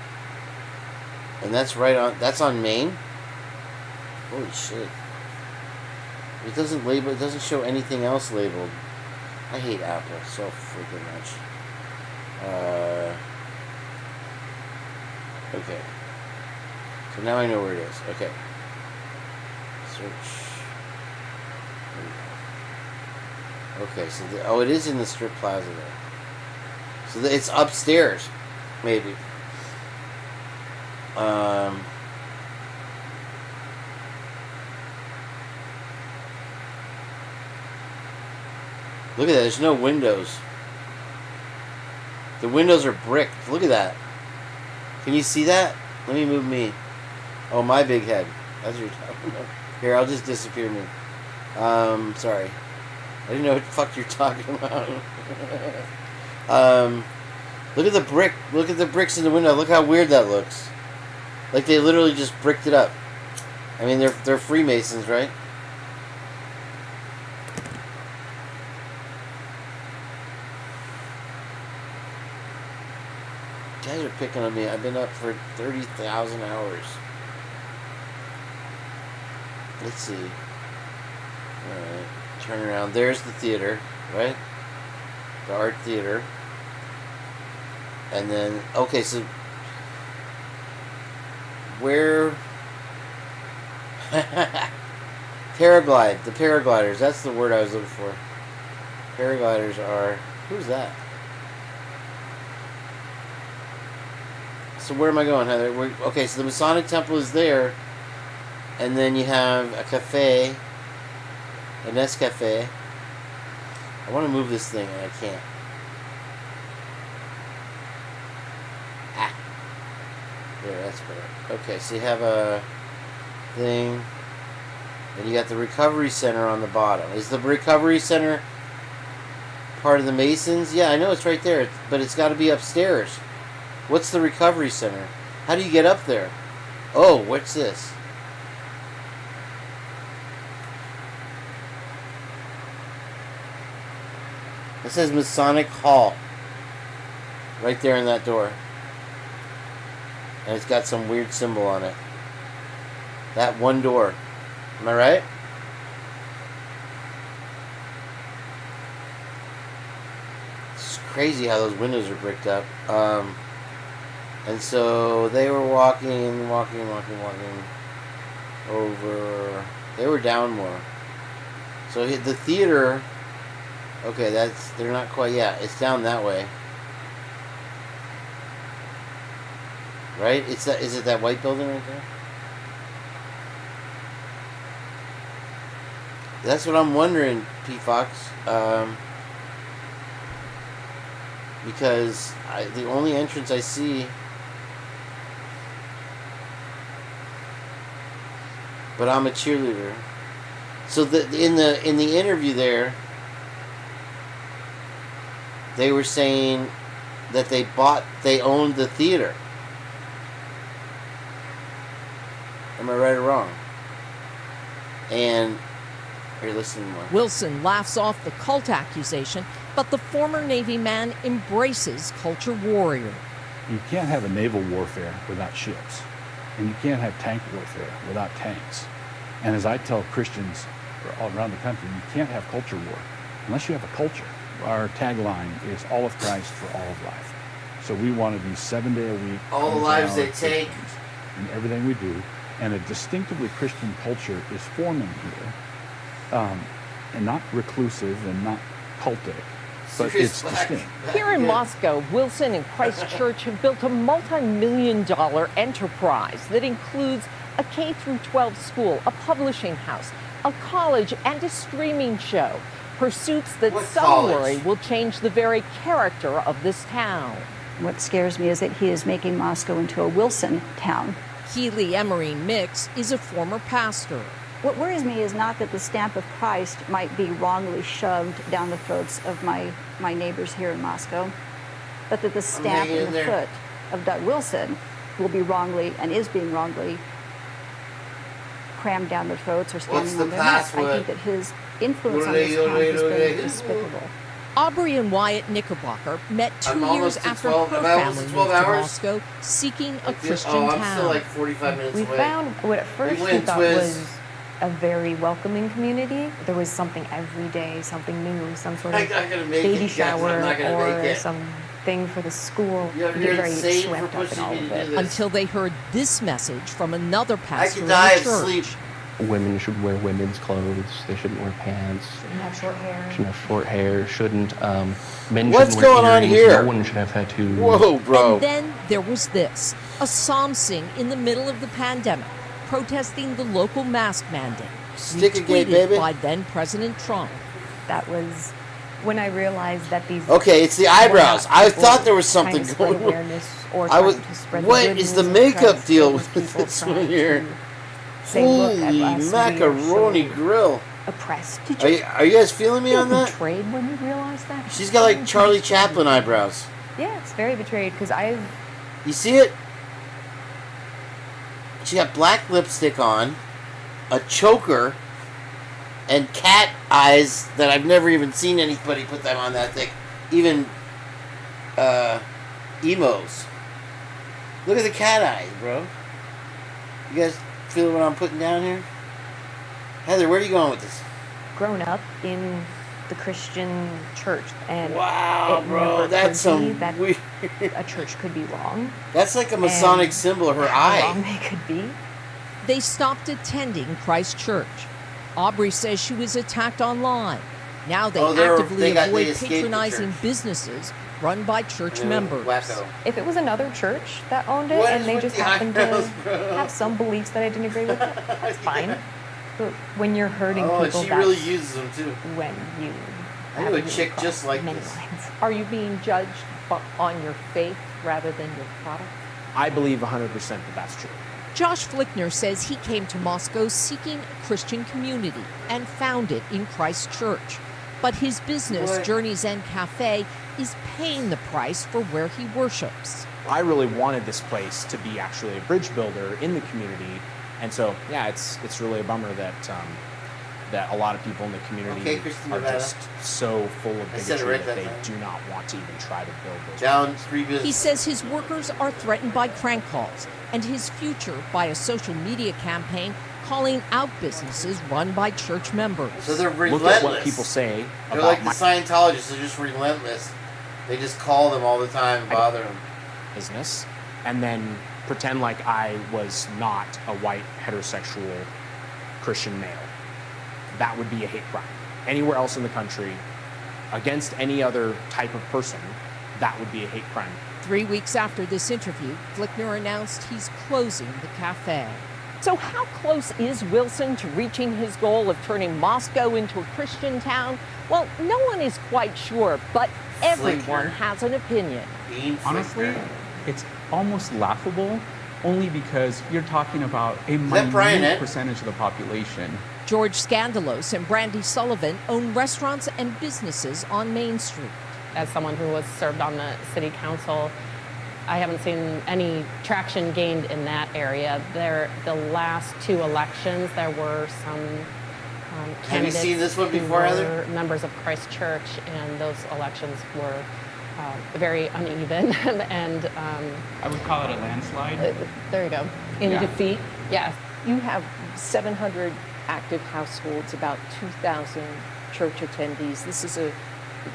And that's that's on Main? Holy shit. It doesn't label, it doesn't show anything else labeled. I hate Apple so freaking much. Okay. So now I know where it is. Okay. Search. Okay, so oh, it is in the strip plaza there. So it's upstairs, maybe. Look at that. There's no windows. The windows are brick. Look at that. Can you see that? Let me move me. Oh, my big head. That's what you're talking about. Here, I'll just disappear me. Sorry. I didn't know what the fuck you're talking about. Look at the brick. Look at the bricks in the window. Look how weird that looks. Like they literally just bricked it up. I mean, they're Freemasons, right? You guys are picking on me. I've been up for 30,000 hours. Let's see. Alright. Turn around. There's the theater, right? The art theater. And then, okay, so where paraglide, the paragliders, that's the word I was looking for. Paragliders are, who's that? So where am I going, Heather? Okay, so the Masonic Temple is there, and then you have a cafe, a Nescafe. I want to move this thing, and I can't. There, that's better. Okay, so you have a thing, and you got the Recovery Center on the bottom. Is the Recovery Center part of the Masons? Yeah, I know it's right there, but it's got to be upstairs. What's the Recovery Center? How do you get up there? Oh, what's this? It says Masonic Hall. Right there in that door. And it's got some weird symbol on it. That one door. Am I right? It's crazy how those windows are bricked up. And so they were walking over. They were down more. So the theater. Okay, they're not quite. Yeah, it's down that way. Right? Is it that white building right there? That's what I'm wondering, P. Fox. Because the only entrance I see, but I'm a cheerleader. So in the interview there, they were saying that they owned the theater. Am I right or wrong? And here, listen more. Wilson laughs off the cult accusation, but the former Navy man embraces culture warrior. You can't have a naval warfare without ships, and you can't have tank warfare without tanks. And as I tell Christians all around the country, you can't have culture war unless you have a culture. Our tagline is all of Christ for all of life. So we want to be 7 day a week. All the lives they take. In everything we do. And a distinctively Christian culture is forming here. And not reclusive and not cultic, but it's distinct. Here in Moscow, Wilson and Christ Church have built a multi-million-dollar enterprise that includes a K-12 school, a publishing house, a college, and a streaming show. Pursuits that some worry will change the very character of this town. What scares me is that he is making Moscow into a Wilson town. Healy Emery Mix is a former pastor. What worries me is not that the stamp of Christ might be wrongly shoved down the throats of my neighbors here in Moscow, but that the stamp in the foot of Doug Wilson will be wrongly and is being wrongly crammed down their throats or What's standing the on their necks. I password? think that his influence on this town has been despicable. Aubrey and Wyatt Knickerbocker met 2 I'm years almost to after 12 her am I almost family to moved 12 to hours? Moscow seeking a Like this? Christian Oh, I'm town. still like 45 minutes We away. found what at first You we win, thought Twiz. was a very welcoming community. There was something every day, something new, some sort of I gotta make baby it, guys. I'm shower not gonna or make it. something for the school. You're You get very insane for swept up in pushing all me of to do it. this. Until they heard this message from another pastor in die the of church. sleep. Women should wear women's clothes. They shouldn't wear pants. Shouldn't have short hair. Shouldn't have short hair. Shouldn't men What's shouldn't wear going on earrings. here? No one should have tattoos. Whoa, bro. And then there was this, a psalm sing in the middle of the pandemic, protesting the local mask mandate. Stick a gay, retweeted baby. by then President Trump. That was when I realized that these. Okay, it's the eyebrows. I thought there was something going on. Awareness or I was. trying to spread the What good is the news of makeup Christ deal over with people this trying one here? to say, look at Holy us, we are macaroni so grill. Oppressed. Are you guys feeling me on that? Betrayed when you realize that? She's got like Charlie Chaplin eyebrows. Yeah, it's very betrayed because I've. You see it? She got black lipstick on, a choker, and cat eyes that I've never even seen anybody put them on that thick. Even emos. Look at the cat eyes, bro. You guys feel what I'm putting down here? Heather, where are you going with this? Grown up in the Christian church, and wow, it bro, never that's occurred to me some that weird. A church could be wrong. That's like a Masonic and symbol of her how eye. wrong they could be. They stopped attending Christ Church. Aubrey says she was attacked online. Now they actively avoid patronizing businesses run by church members. If it was another church that owned it What and is they with just the happened to eyebrows, bro? have some beliefs that I didn't agree with, that's fine. But when you're hurting Oh, and people, she that's really uses them too. when you. I knew a have chick crossed just like many this. lines. Are you being judged on your faith rather than your product? I believe 100% that that's true. Josh Flickner says he came to Moscow seeking a Christian community and found it in Christ Church. But his business, Journey's End Cafe, is paying the price for where he worships. I really wanted this place to be actually a bridge builder in the community, and so yeah, it's really a bummer that that a lot of people in the community are just so full of bigotry that they do not want to even try to build those. Down 3 business. He says his workers are threatened by crank calls and his future by a social media campaign calling out businesses run by church members. So they're relentless. Look at what people say They're about like the Scientologists. They're just relentless. They just call them all the time and bother them. business, and then pretend like I was not a white heterosexual Christian male. That would be a hate crime. Anywhere else in the country, against any other type of person, that would be a hate crime. 3 weeks after this interview, Flickner announced he's closing the cafe. So how close is Wilson to reaching his goal of turning Moscow into a Christian town? Well, no one is quite sure, but everyone has an opinion. Honestly, it's almost laughable, only because you're talking about a minute percentage of the population. George Scandalos and Brandy Sullivan own restaurants and businesses on Main Street. As someone who was served on the city council, I haven't seen any traction gained in that area. The last 2 elections, there were some candidates Have you seen this one before, who Heather? were members of Christ Church, and those elections were very uneven. And I would call it a landslide. there you go. In Yeah. defeat, yes. You have 700 active households, about 2,000 church attendees. This is a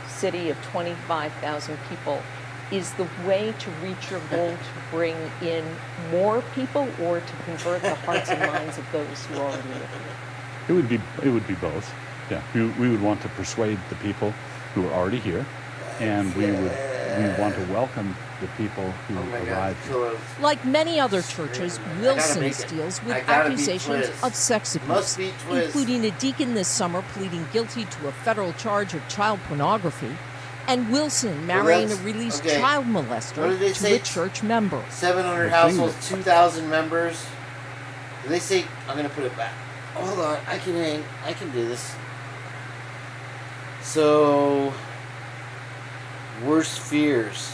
city of 25,000 people. Is the way to reach your goal to bring in more people or to convert the hearts and minds of those who already live here? It would be both. Yeah, we would want to persuade the people who are already here, and we want to welcome the people who arrive here. Like many other churches, Wilson's deals with accusations of sex abuse, including a deacon this summer pleading guilty to a federal charge of child pornography, and Wilson marrying a released child molester to a church member. 700 households, 2,000 members. Did they say, I'm going to put it back. Hold on, I can do this. So, worst fears.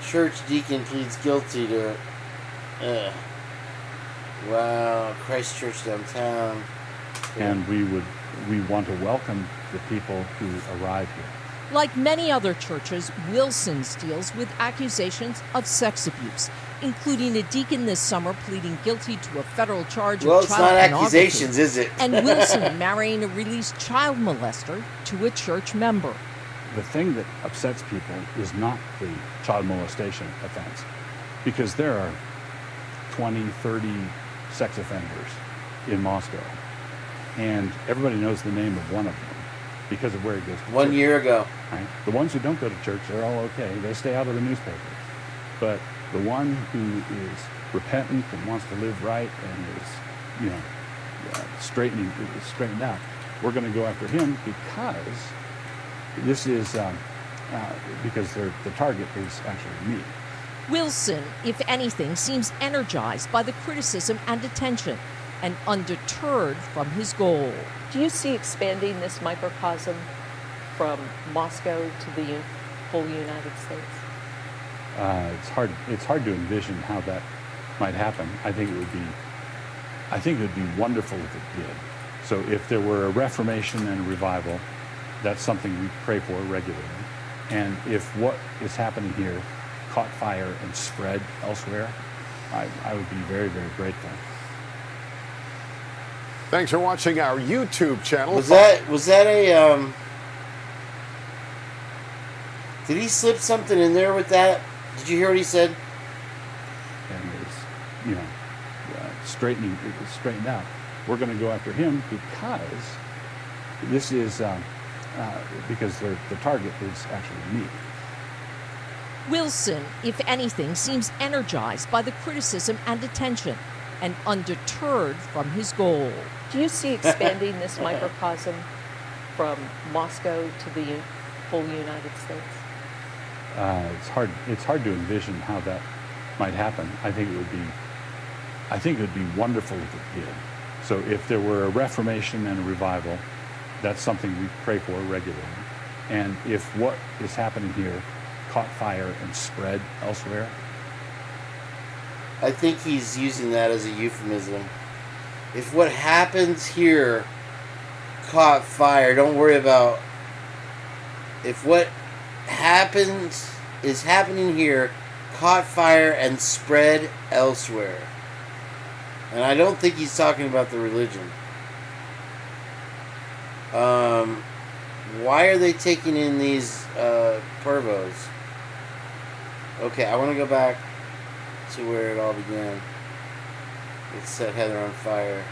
Church deacon pleads guilty to Wow, Christ Church downtown. And we want to welcome the people who arrive here. Like many other churches, Wilson's deals with accusations of sex abuse, including a deacon this summer pleading guilty to a federal charge Well, of it's child not pornography, accusations, is it? and Wilson marrying a released child molester to a church member. The thing that upsets people is not the child molestation offense, because there are 20, 30 sex offenders in Moscow, and everybody knows the name of one of them because of where he goes to 1 church. year ago. Right? The ones who don't go to church, they're all okay. They stay out of the newspapers. But the one who is repentant and wants to live right and is, straightened out, we're going to go after him because this is because the target is actually me. Wilson, if anything, seems energized by the criticism and attention, and undeterred from his goal. Do you see expanding this microcosm from Moscow to the whole United States? It's hard to envision how that might happen. I think it would be wonderful if it did. So if there were a reformation and a revival, that's something we pray for regularly. And if what is happening here caught fire and spread elsewhere, I would be very, very grateful. Thanks for watching our YouTube channel. Was that a did he slip something in there with that? Did you hear what he said? And it's, straightened out. We're going to go after him because this is because the target is actually me. Wilson, if anything, seems energized by the criticism and attention, and undeterred from his goal. Do you see expanding this microcosm from Moscow to the whole United States? It's hard to envision how that might happen. I think it would be wonderful if it did. So if there were a reformation and a revival, that's something we pray for regularly. And if what is happening here caught fire and spread elsewhere, I think he's using that as a euphemism. If what happens here caught fire, don't worry about. If what is happening here caught fire and spread elsewhere. And I don't think he's talking about the religion. Why are they taking in these pervos? Okay, I want to go back to where it all began. It set Heather on fire.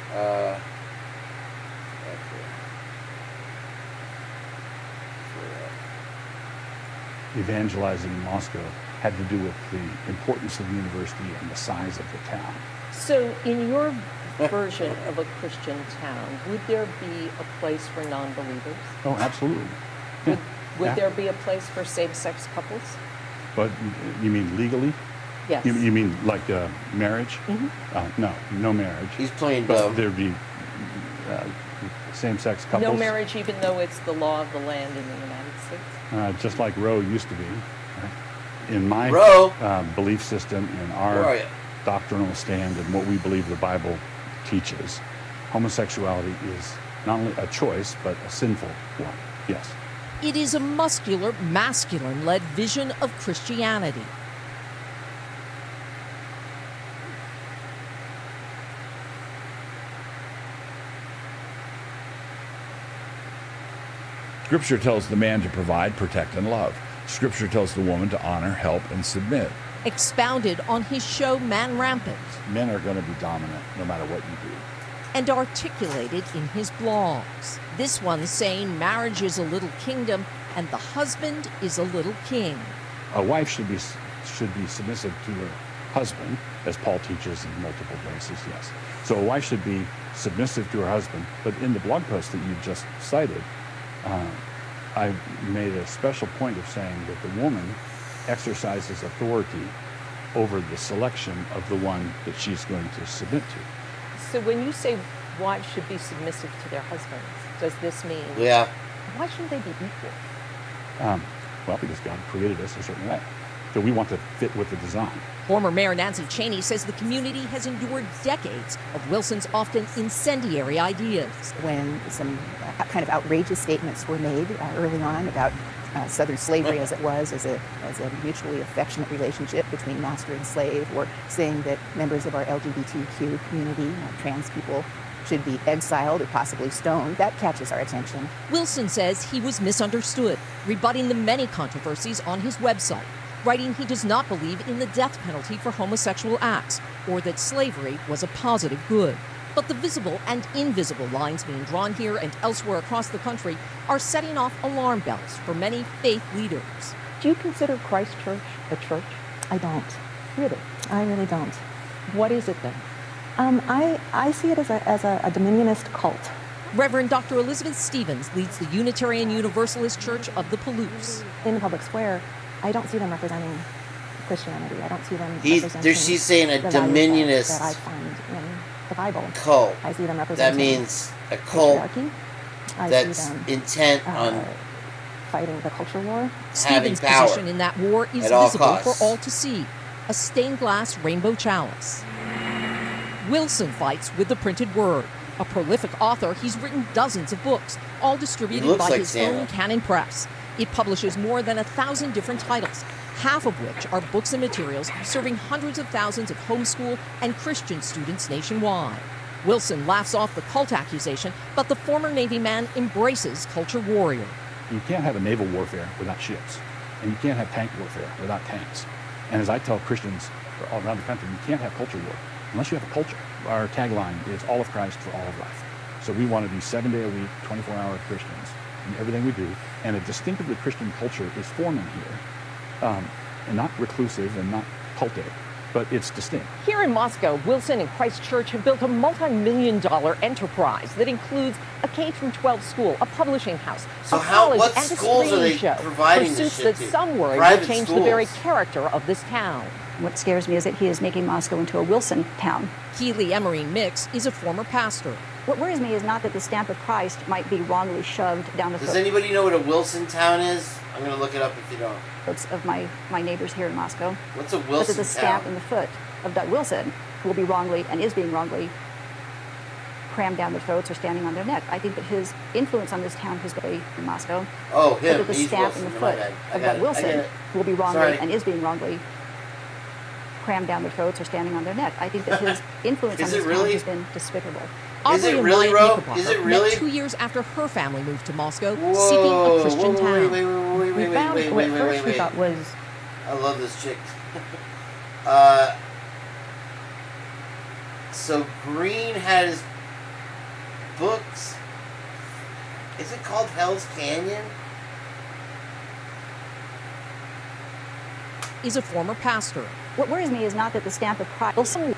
evangelizing in Moscow had to do with the importance of the university and the size of the town. So in your version of a Christian town, would there be a place for non-believers? Oh, absolutely. Would there be a place for same-sex couples? But you mean legally? Yes. You mean like marriage? Mm-hmm. No marriage. He's playing but dumb. There'd be same-sex couples. No marriage, even though it's the law of the land in the United States? Just like Roe used to be. In my belief system, in our doctrinal stand, and what we believe the Bible teaches, homosexuality is not only a choice, but a sinful one. Yes. It is a muscular, masculine-led vision of Christianity. Scripture tells the man to provide, protect, and love. Scripture tells the woman to honor, help, and submit. Expounded on his show Man Rampant. Men are going to be dominant no matter what you do. And articulated in his blogs. This one saying marriage is a little kingdom and the husband is a little king. A wife should be submissive to her husband, as Paul teaches in multiple places, yes. So a wife should be submissive to her husband, but in the blog post that you just cited, I made a special point of saying that the woman exercises authority over the selection of the one that she's going to submit to. So when you say wives should be submissive to their husbands, does this mean... Yeah. Why shouldn't they be equal? Well, because God created us a certain way. So we want to fit with the design. Former Mayor Nancy Cheney says the community has endured decades of Wilson's often incendiary ideas. When some kind of outrageous statements were made early on about Southern slavery as it was, as a mutually affectionate relationship between master and slave, or saying that members of our LGBTQ community, trans people, should be exiled or possibly stoned, that catches our attention. Wilson says he was misunderstood, rebutting the many controversies on his website, writing he does not believe in the death penalty for homosexual acts, or that slavery was a positive good. But the visible and invisible lines being drawn here and elsewhere across the country are setting off alarm bells for many faith leaders. Do you consider Christ Church a church? I don't. Really? I really don't. What is it then? I see it as a dominionist cult. Reverend Dr. Elizabeth Stevens leads the Unitarian Universalist Church of the Palouse. In the public square, I don't see them representing Christianity. I don't see them representing She's saying a the values dominionist that I find in the Bible. Cult. I see them representing That means a cult patriarchy. I that's see them, intent on fighting the culture war. Stevens' power position in that war is at all visible costs. for all to see. A stained glass rainbow chalice. Wilson fights with the printed word. A prolific author, he's written dozens of books, all distributed by like his Santa. own Canon Press. It publishes more than 1,000 different titles, half of which are books and materials serving hundreds of thousands of homeschool and Christian students nationwide. Wilson laughs off the cult accusation, but the former Navy man embraces culture warrior. You can't have a naval warfare without ships, and you can't have tank warfare without tanks. And as I tell Christians all around the country, you can't have culture war unless you have a culture. Our tagline is all of Christ for all of life. So we want to be 7-day-a-week, 24-hour Christians in everything we do, and a distinctively Christian culture is forming here, and not reclusive and not cultic, but it's distinct. Here in Moscow, Wilson and Christ Church have built a multi-million-dollar enterprise that includes a K-12 school, a publishing house, a college, what and a schools are screening they show. providing this Pursuits shit that to? some worry will Private change the very schools. character of this town. What scares me is that he is making Moscow into a Wilson town. Keeley Emery Mix is a former pastor. What worries me is not that the stamp of Christ might be wrongly shoved down the Does throat anybody know what a Wilson town is? I'm going to look it up if you don't. of my neighbors here in Moscow. What's a But that Wilson the stamp town? in the foot of Doug Wilson will be wrongly and is being wrongly crammed down their throats or standing on their neck. I think that his influence on this town has been in Moscow. Oh, But him. that the He's stamp Wilson. in the My foot bad. I of got Doug it. I Wilson get it. will be wrongly Sorry. and is being wrongly crammed down their throats or standing on their neck. I think that his influence on Is this it really? town has been despicable. Is it Aubrey and really, Wyatt Ro? Knickerbocker Is it really? met 2 years after her family moved to Moscow, Whoa, seeking a Christian whoa, town. wait. thought was I love this chick. So Green had his books. Is it called Hell's Canyon? Is a former pastor. What worries me is not that the stamp of Christ Wilson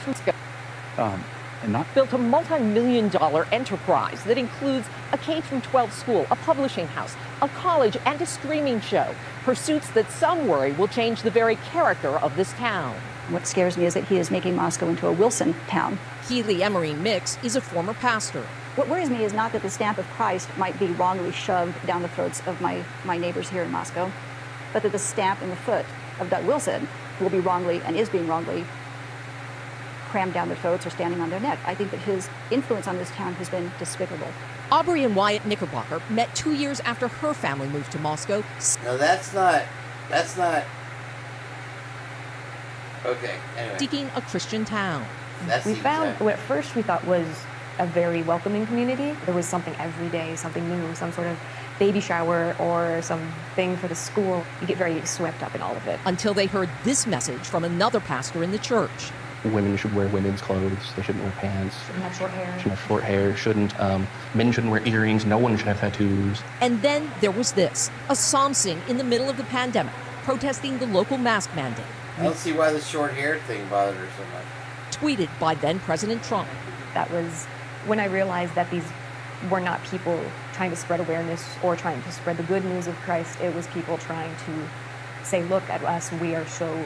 And not built a multi-million-dollar enterprise that includes a K-12 school, a publishing house, a college, and a streaming show. Pursuits that some worry will change the very character of this town. What scares me is that he is making Moscow into a Wilson town. Keeley Emery Mix is a former pastor. What worries me is not that the stamp of Christ might be wrongly shoved down the throats of my neighbors here in Moscow, but that the stamp in the foot of Doug Wilson will be wrongly and is being wrongly crammed down their throats or standing on their neck. I think that his influence on this town has been despicable. Aubrey and Wyatt Knickerbocker met 2 years after her family moved to Moscow. No, that's not. Okay, anyway. Seeking a Christian town. That's we the found exact- what at first we thought was a very welcoming community. There was something every day, something new, some sort of baby shower or something for the school. You get very swept up in all of it. Until they heard this message from another pastor in the church. Women should wear women's clothes. They shouldn't wear pants. Shouldn't have short hair. Shouldn't have short hair. Men shouldn't wear earrings. No one should have tattoos. And then there was this, a psalm sing in the middle of the pandemic, protesting the local mask mandate. I don't see why the short hair thing bothered her so much. Tweeted by then President Trump. That was when I realized that these were not people trying to spread awareness or trying to spread the good news of Christ. It was people trying to say, look at us, we are so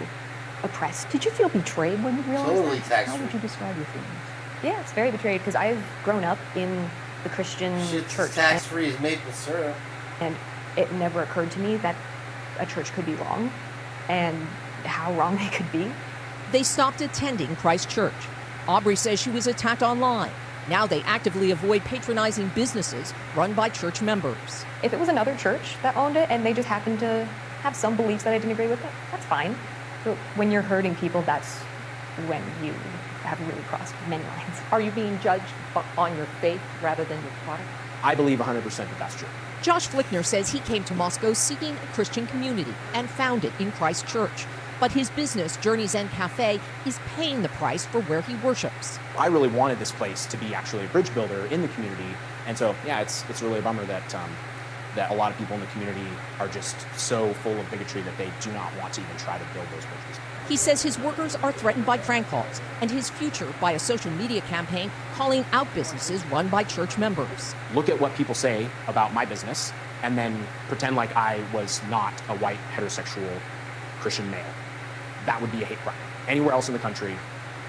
oppressed. Did you feel betrayed when you realized Totally that? tax-free. How would you describe your feelings? Yeah, it's very betrayed because I've grown up in the Christian Shit's church. tax-free as maple syrup. And it never occurred to me that a church could be wrong. And how wrong they could be. They stopped attending Christ Church. Aubrey says she was attacked online. Now they actively avoid patronizing businesses run by church members. If it was another church that owned it and they just happened to have some beliefs that I didn't agree with, that's fine. But when you're hurting people, that's when you have really crossed many lines. Are you being judged on your faith rather than your product? I believe 100% that that's true. Josh Flickner says he came to Moscow seeking a Christian community and found it in Christ Church. But his business, Journey's End Cafe, is paying the price for where he worships. I really wanted this place to be actually a bridge builder in the community. And so, yeah, it's really a bummer that that a lot of people in the community are just so full of bigotry that they do not want to even try to build those bridges. He says his workers are threatened by prank calls and his future by a social media campaign calling out businesses run by church members. Look at what people say about my business and then pretend like I was not a white heterosexual Christian male. That would be a hate crime. Anywhere else in the country,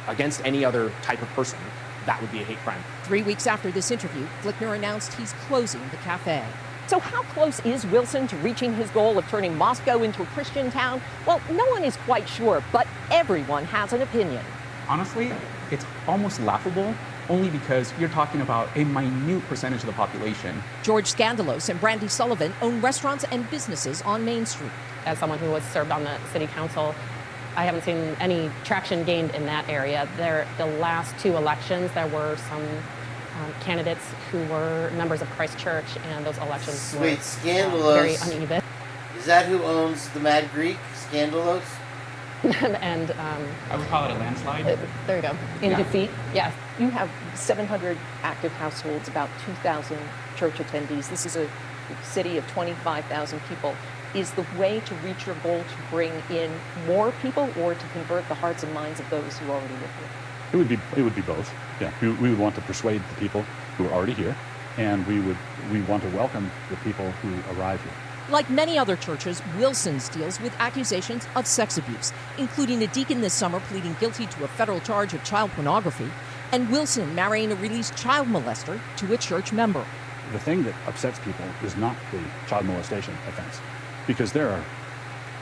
against any other type of person, that would be a hate crime. 3 weeks after this interview, Flickner announced he's closing the cafe. So how close is Wilson to reaching his goal of turning Moscow into a Christian town? Well, no one is quite sure, but everyone has an opinion. Honestly, it's almost laughable, only because you're talking about a minute percentage of the population. George Scandalos and Brandy Sullivan own restaurants and businesses on Main Street. As someone who was served on the city council, I haven't seen any traction gained in that area. The last 2 elections, there were some candidates who were members of Christ Church, and those elections were very uneven. Is that who owns the Mad Greek, Scandalos? And I would call it a landslide. There you go. In defeat? Yes. You have 700 active households, about 2,000 church attendees. This is a city of 25,000 people. Is the way to reach your goal to bring in more people or to convert the hearts and minds of those who already live here? It would be both. Yeah, we would want to persuade the people who are already here, and we want to welcome the people who arrive here. Like many other churches, Wilson's deals with accusations of sex abuse, including a deacon this summer pleading guilty to a federal charge of child pornography, and Wilson marrying a released child molester to a church member. The thing that upsets people is not the child molestation offense, because there are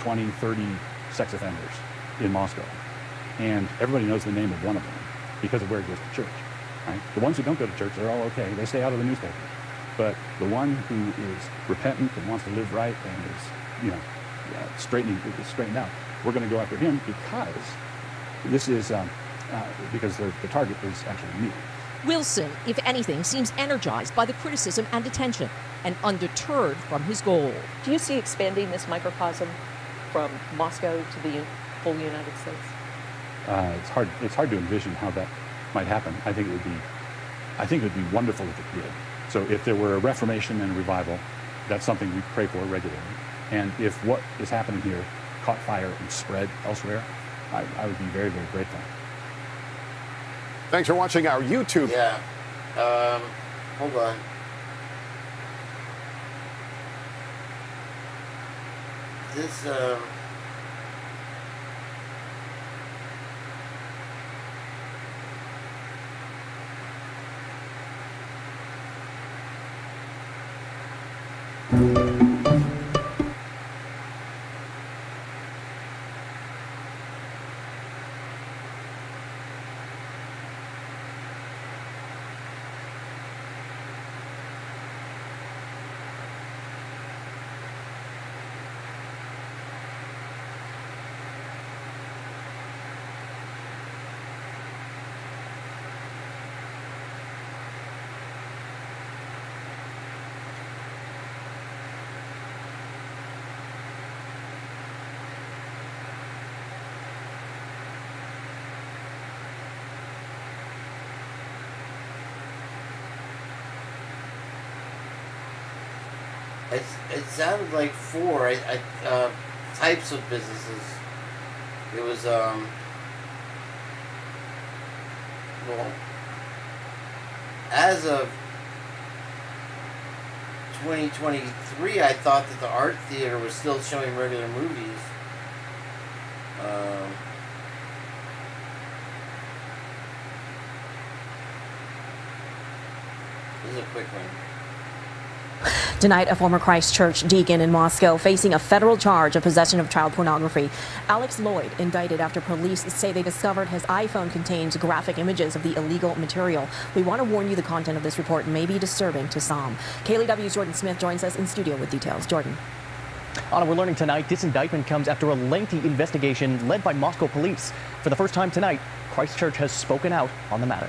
20, 30 sex offenders in Moscow, and everybody knows the name of one of them because of where he goes to church. Right? The ones who don't go to church, they're all okay. They stay out of the newspaper. But the one who is repentant and wants to live right and is, straightened out, we're going to go after him because this is because the target is actually me. Wilson, if anything, seems energized by the criticism and attention and undeterred from his goal. Do you see expanding this microcosm from Moscow to the full United States? It's hard to envision how that might happen. I think it would be wonderful if it did. So if there were a reformation and a revival, that's something we pray for regularly. And if what is happening here caught fire and spread elsewhere, I would be very, very grateful. Thanks for watching our YouTube. Yeah. Hold on. This, It sounded like 4 types of businesses. It was well, as of 2023, I thought that the art theater was still showing regular movies. This is a quick one. Tonight, a former Christ Church deacon in Moscow facing a federal charge of possession of child pornography. Alex Lloyd indicted after police say they discovered his iPhone contains graphic images of the illegal material. We want to warn you the content of this report may be disturbing to some. KLEW's Jordan Smith joins us in studio with details. Jordan. Anna, we're learning tonight this indictment comes after a lengthy investigation led by Moscow police. For the first time tonight, Christ Church has spoken out on the matter.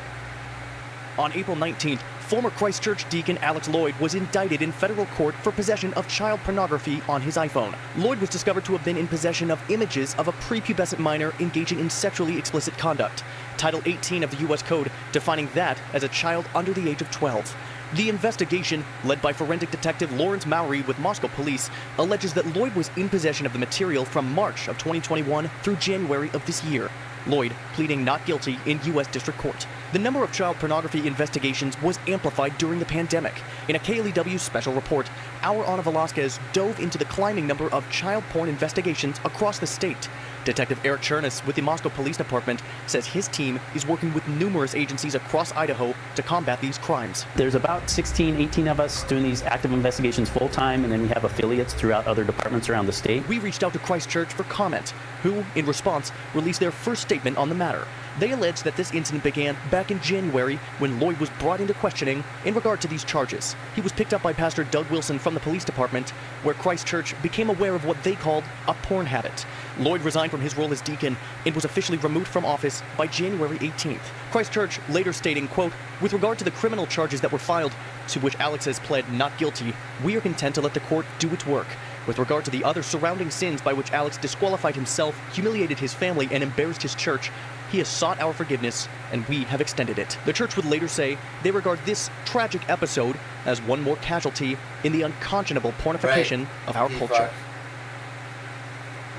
On April 19th, former Christ Church deacon Alex Lloyd was indicted in federal court for possession of child pornography on his iPhone. Lloyd was discovered to have been in possession of images of a prepubescent minor engaging in sexually explicit conduct. Title 18 of the U.S. Code defining that as a child under the age of 12. The investigation, led by forensic detective Lawrence Mowry with Moscow police, alleges that Lloyd was in possession of the material from March of 2021 through January of this year. Lloyd pleading not guilty in U.S. District Court. The number of child pornography investigations was amplified during the pandemic. In a KLEW special report, our Ana Velasquez dove into the climbing number of child porn investigations across the state. Detective Eric Chernis with the Moscow Police Department says his team is working with numerous agencies across Idaho to combat these crimes. There's about 16, 18 of us doing these active investigations full-time, and then we have affiliates throughout other departments around the state. We reached out to Christ Church for comment, who, in response, released their first statement on the matter. They allege that this incident began back in January when Lloyd was brought into questioning in regard to these charges. He was picked up by Pastor Doug Wilson from the police department, where Christ Church became aware of what they called a porn habit. Lloyd resigned from his role as deacon and was officially removed from office by January 18th. Christ Church later stating, quote, "With regard to the criminal charges that were filed, to which Alex has pled not guilty, we are content to let the court do its work. With regard to the other surrounding sins by which Alex disqualified himself, humiliated his family, and embarrassed his church, he has sought our forgiveness, and we have extended it." The church would later say they regard this tragic episode as one more casualty in the unconscionable pornification of our culture.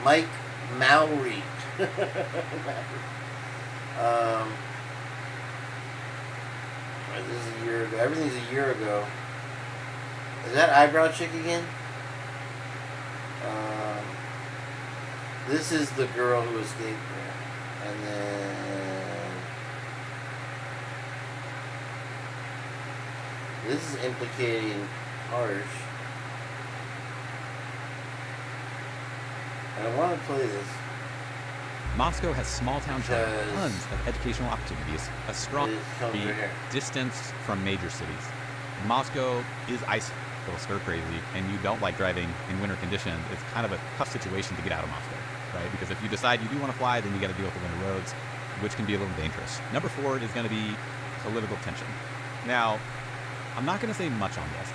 Mike Mowry. This is a year ago. Everything's a year ago. Is that eyebrow chick again? This is the girl who escaped there. And then this is implicating Purge. And I want to play this. Moscow has small town charm, tons of educational opportunities, a strong distance from major cities. Moscow is ice stir crazy, and you don't like driving in winter conditions. It's kind of a tough situation to get out of Moscow, right? Because if you decide you do want to fly, then you got to deal with the winter roads, which can be a little dangerous. Number 4 is going to be political tension. Now, I'm not going to say much on this,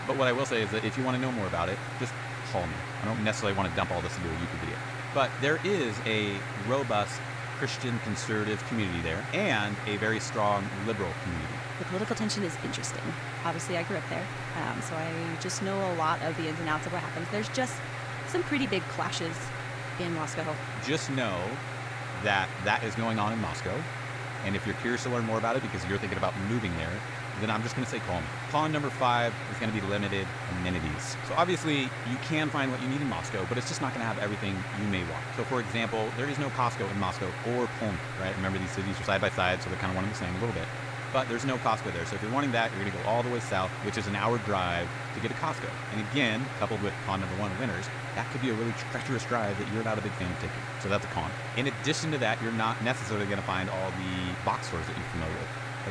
but what I will say is that if you want to know more about it, just call me. I don't necessarily want to dump all this into a YouTube video. But there is a robust Christian conservative community there and a very strong liberal community. The political tension is interesting. Obviously, I grew up there, so I just know a lot of the ins and outs of what happens. There's just some pretty big clashes in Moscow. Just know that that is going on in Moscow. And if you're curious to learn more about it because you're thinking about moving there, then I'm just going to say call me. Con number 5 is going to be limited amenities. So obviously you can find what you need in Moscow, but it's just not going to have everything you may want. So for example, there is no Costco in Moscow or Poland, right? Remember, these cities are side by side, so they're kind of one and the same a little bit. But there's no Costco there. So if you're wanting that, you're going to go all the way south, which is an hour drive to get a Costco. And again, coupled with con number 1, winters, that could be a really treacherous drive that you're not a big fan of taking. So that's a con. In addition to that, you're not necessarily going to find all the box stores that you're familiar with.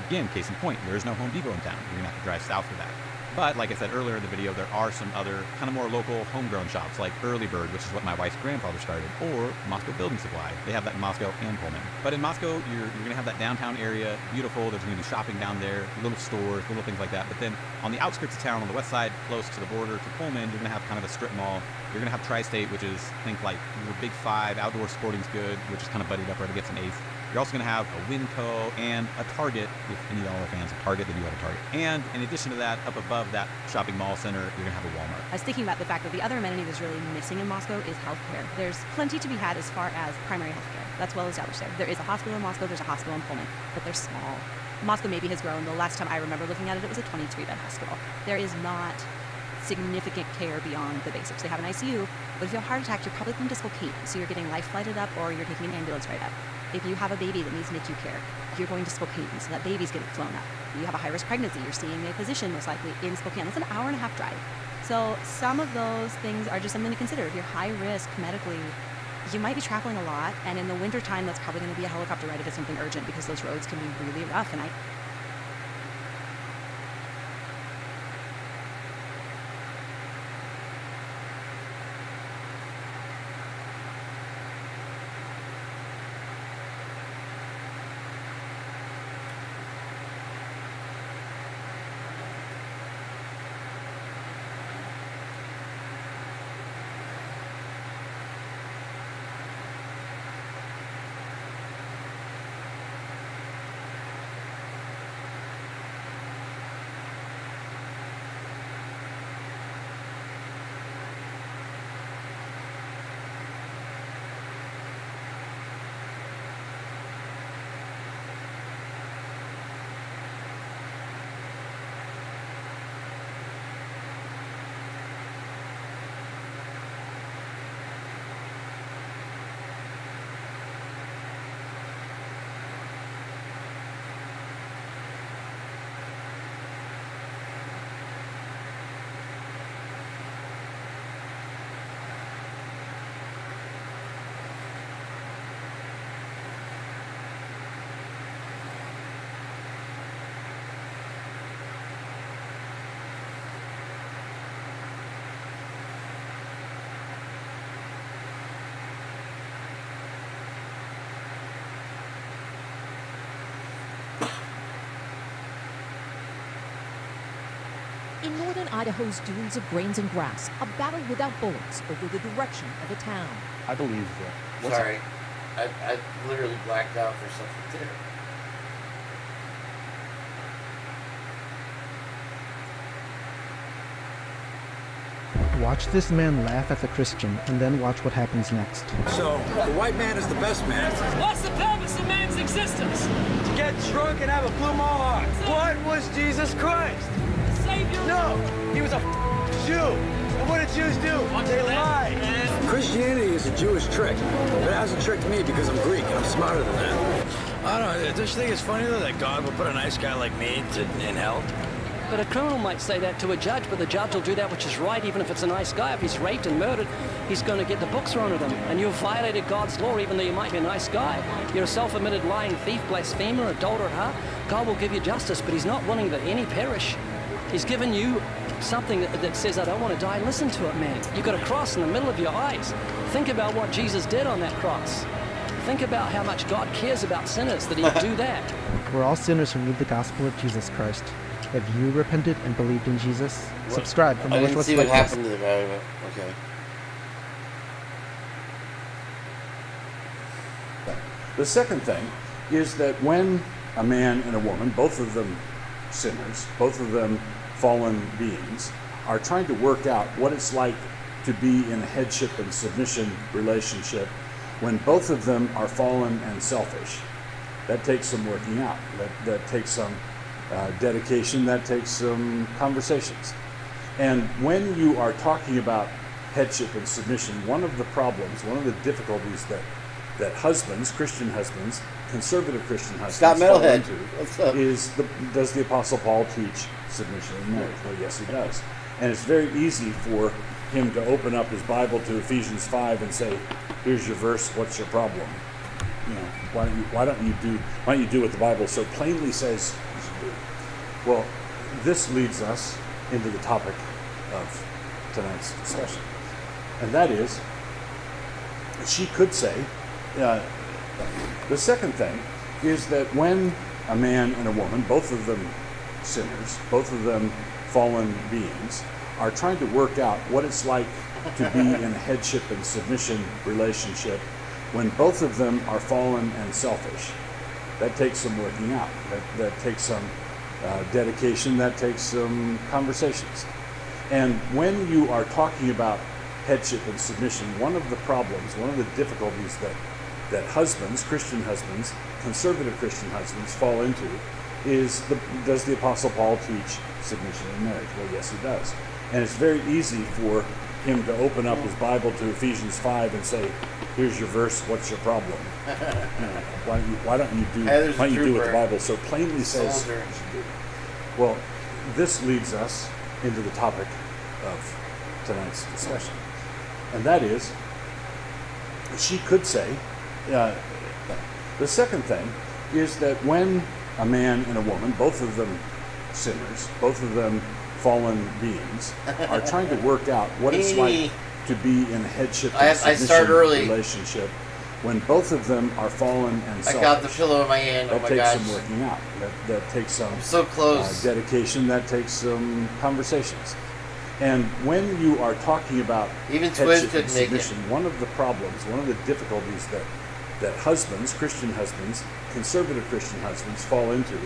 Again, case in point, there is no Home Depot in town. You're going to have to drive south for that. But like I said earlier in the video, there are some other kind of more local homegrown shops like Early Bird, which is what my wife's grandfather started, or Moscow Building Supply. They have that in Moscow and Pullman. But in Moscow, you're going to have that downtown area, beautiful. There's going to be shopping down there, little stores, little things like that. But then on the outskirts of town, on the west side, close to the border to Pullman, you're going to have kind of a strip mall. You're going to have Tri-State, which is, think like your Big 5, Outdoor Sporting's Good, which is kind of buddied up right against an Ace. You're also going to have a Winco and a Target. If any dollar fans of Target, then you have a Target. And in addition to that, up above that shopping mall center, you're going to have a Walmart. I was thinking about the fact that the other amenity that's really missing in Moscow is healthcare. There's plenty to be had as far as primary healthcare. That's well established there. There is a hospital in Moscow, there's a hospital in Pullman, but they're small. Moscow maybe has grown. The last time I remember looking at it, it was a 23-bed hospital. There is not significant care beyond the basics. They have an ICU, but if you have a heart attack, you're probably going to dislocate. So you're getting life flighted up or you're taking an ambulance right up. If you have a baby that needs NICU care, you're going to Spokane, so that baby's getting flown up. You have a high-risk pregnancy. You're seeing a physician most likely in Spokane. That's an hour and a half drive. So some of those things are just something to consider. If you're high risk medically, you might be traveling a lot, and in the wintertime, that's probably going to be a helicopter ride if it's something urgent, because those roads can be really rough. And In northern Idaho's dunes of grains and grass, a battle without bullets over the direction of a town. I believe that. Sorry. I literally blacked out for something there. Watch this man laugh at the Christian, and then watch what happens next. So, the white man is the best man. What's the purpose of man's existence? To get drunk and have a blue mohawk. What was Jesus Christ? Savior? No, he was a Jew. And what did Jews do? They lied. Christianity is a Jewish trick, but it hasn't tricked me because I'm Greek and I'm smarter than that. I don't know, don't you think it's funny though that God would put a nice guy like me in hell? But a criminal might say that to a judge, but the judge will do that which is right, even if it's a nice guy. If he's raped and murdered, he's going to get the book thrown at him. And you've violated God's law, even though you might be a nice guy. You're a self-admitted lying thief, blasphemer, adulterer, huh? God will give you justice, but he's not willing that any perish. He's given you something that says, I don't want to die. Listen to it, man. You've got a cross in the middle of your eyes. Think about what Jesus did on that cross. Think about how much God cares about sinners, that he'd do that. We're all sinners who need the gospel of Jesus Christ. Have you repented and believed in Jesus? Subscribe for more. I didn't see what happened to the guy, but okay. The second thing is that when a man and a woman, both of them sinners, both of them fallen beings, are trying to work out what it's like to be in a headship and submission relationship when both of them are fallen and selfish, that takes some working out. That takes some dedication, that takes some conversations. And when you are talking about headship and submission, one of the problems, one of the difficulties that husbands, Christian husbands, conservative Christian husbands fall into is, does the Apostle Paul teach submission in marriage? Well, yes, he does. And it's very easy for him to open up his Bible to Ephesians 5 and say, here's your verse, what's your problem? You know, why don't you do what the Bible so plainly says you should do? Well, this leads us into the topic of tonight's discussion. And that is, she could say, the second thing is that when a man and a woman, both of them sinners, both of them fallen beings, are trying to work out what it's like to be in a headship and submission relationship when both of them are fallen and selfish, that takes some working out. That takes some dedication, that takes some conversations. And when you are talking about headship and submission, one of the problems, one of the difficulties that husbands, Christian husbands, conservative Christian husbands fall into is, does the Apostle Paul teach submission in marriage? Well, yes, he does. And it's very easy for him to open up his Bible to Ephesians 5 and say, here's your verse, what's your problem? Why don't you do what the Bible so plainly says you should do? Well, this leads us into the topic of tonight's discussion. And that is, she could say, the second thing is that when a man and a woman, both of them sinners, both of them fallen beings, are trying to work out what it's like to be in a headship and submission relationship, when both of them are fallen and selfish. I got the pillow in my hand. That Oh my takes gosh. some working out. That takes some so close. Dedication. That takes some conversations. And when you are talking about even headship Twiz and couldn't make it. submission, one of the problems, one of the difficulties that husbands, Christian husbands, conservative Christian husbands fall into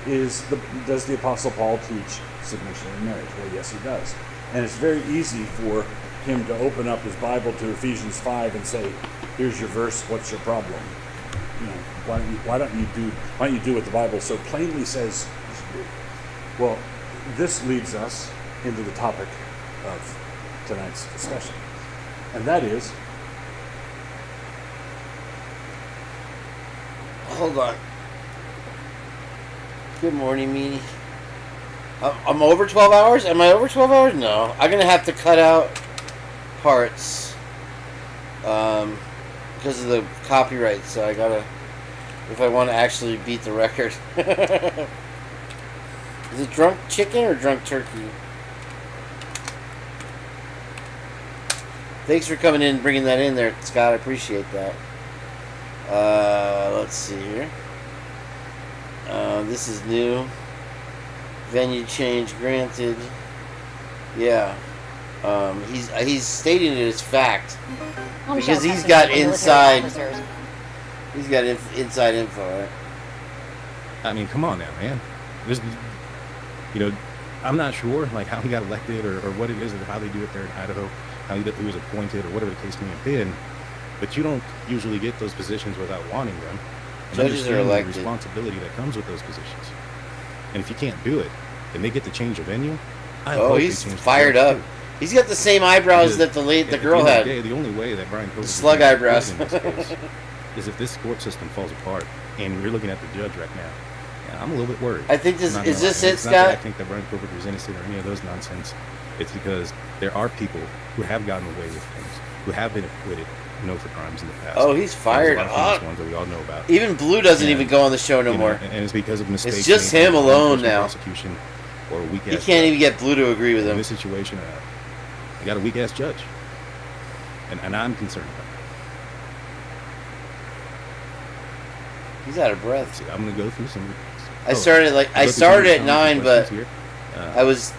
is, does the Apostle Paul teach submission in marriage? Well, yes, he does. And it's very easy for him to open up his Bible to Ephesians 5 and say, here's your verse, what's your problem? You know, why don't you do what the Bible so plainly says you should do? Well, this leads us into the topic of tonight's discussion. And that is, hold on. Good morning, Meanie. I'm over 12 hours? Am I over 12 hours? No. I'm going to have to cut out parts because of the copyright, so I gotta, if I want to actually beat the record. Is it drunk chicken or drunk turkey? Thanks for coming in and bringing that in there, Scott. I appreciate that. Let's see here. This is new. Venue change granted. Yeah. He's stating it as fact because he's got inside. He's got inside info, right? I mean, come on now, man. This, you know, I'm not sure like how he got elected or what it is or how they do it there in Idaho, how he was appointed or whatever the case may have been. But you don't usually get those positions without wanting them. And Judges are understand elected. the responsibility that comes with those positions. And if you can't do it, and they get to change a venue, I Oh, hope they he's change the fired judge, up. too. He's got the same eyebrows Because that the at the girl end of had. the day, the only way that Brian Koch is slug gonna eyebrows. win in this case is if this court system falls apart, and you're looking at the judge right now. And I'm a little bit worried. I think this I'm not is gonna this lie. it, It's not that I Scott? think that Brian Koch was innocent or any of those nonsense. It's because there are people who have gotten away with things, who have been acquitted, for crimes in the past. Oh, he's And fired there's a lot of up. famous ones that we all know about. Even Blue doesn't And, even go on the show no more. And it's because of mistakes. It's just made him by alone law now. Prosecution or a weak He can't even get Blue to agree with him. In this situation, you got a weak ass judge, and I'm concerned about it. He's out of breath. See, I'm gonna go through some. I started at 9, but I was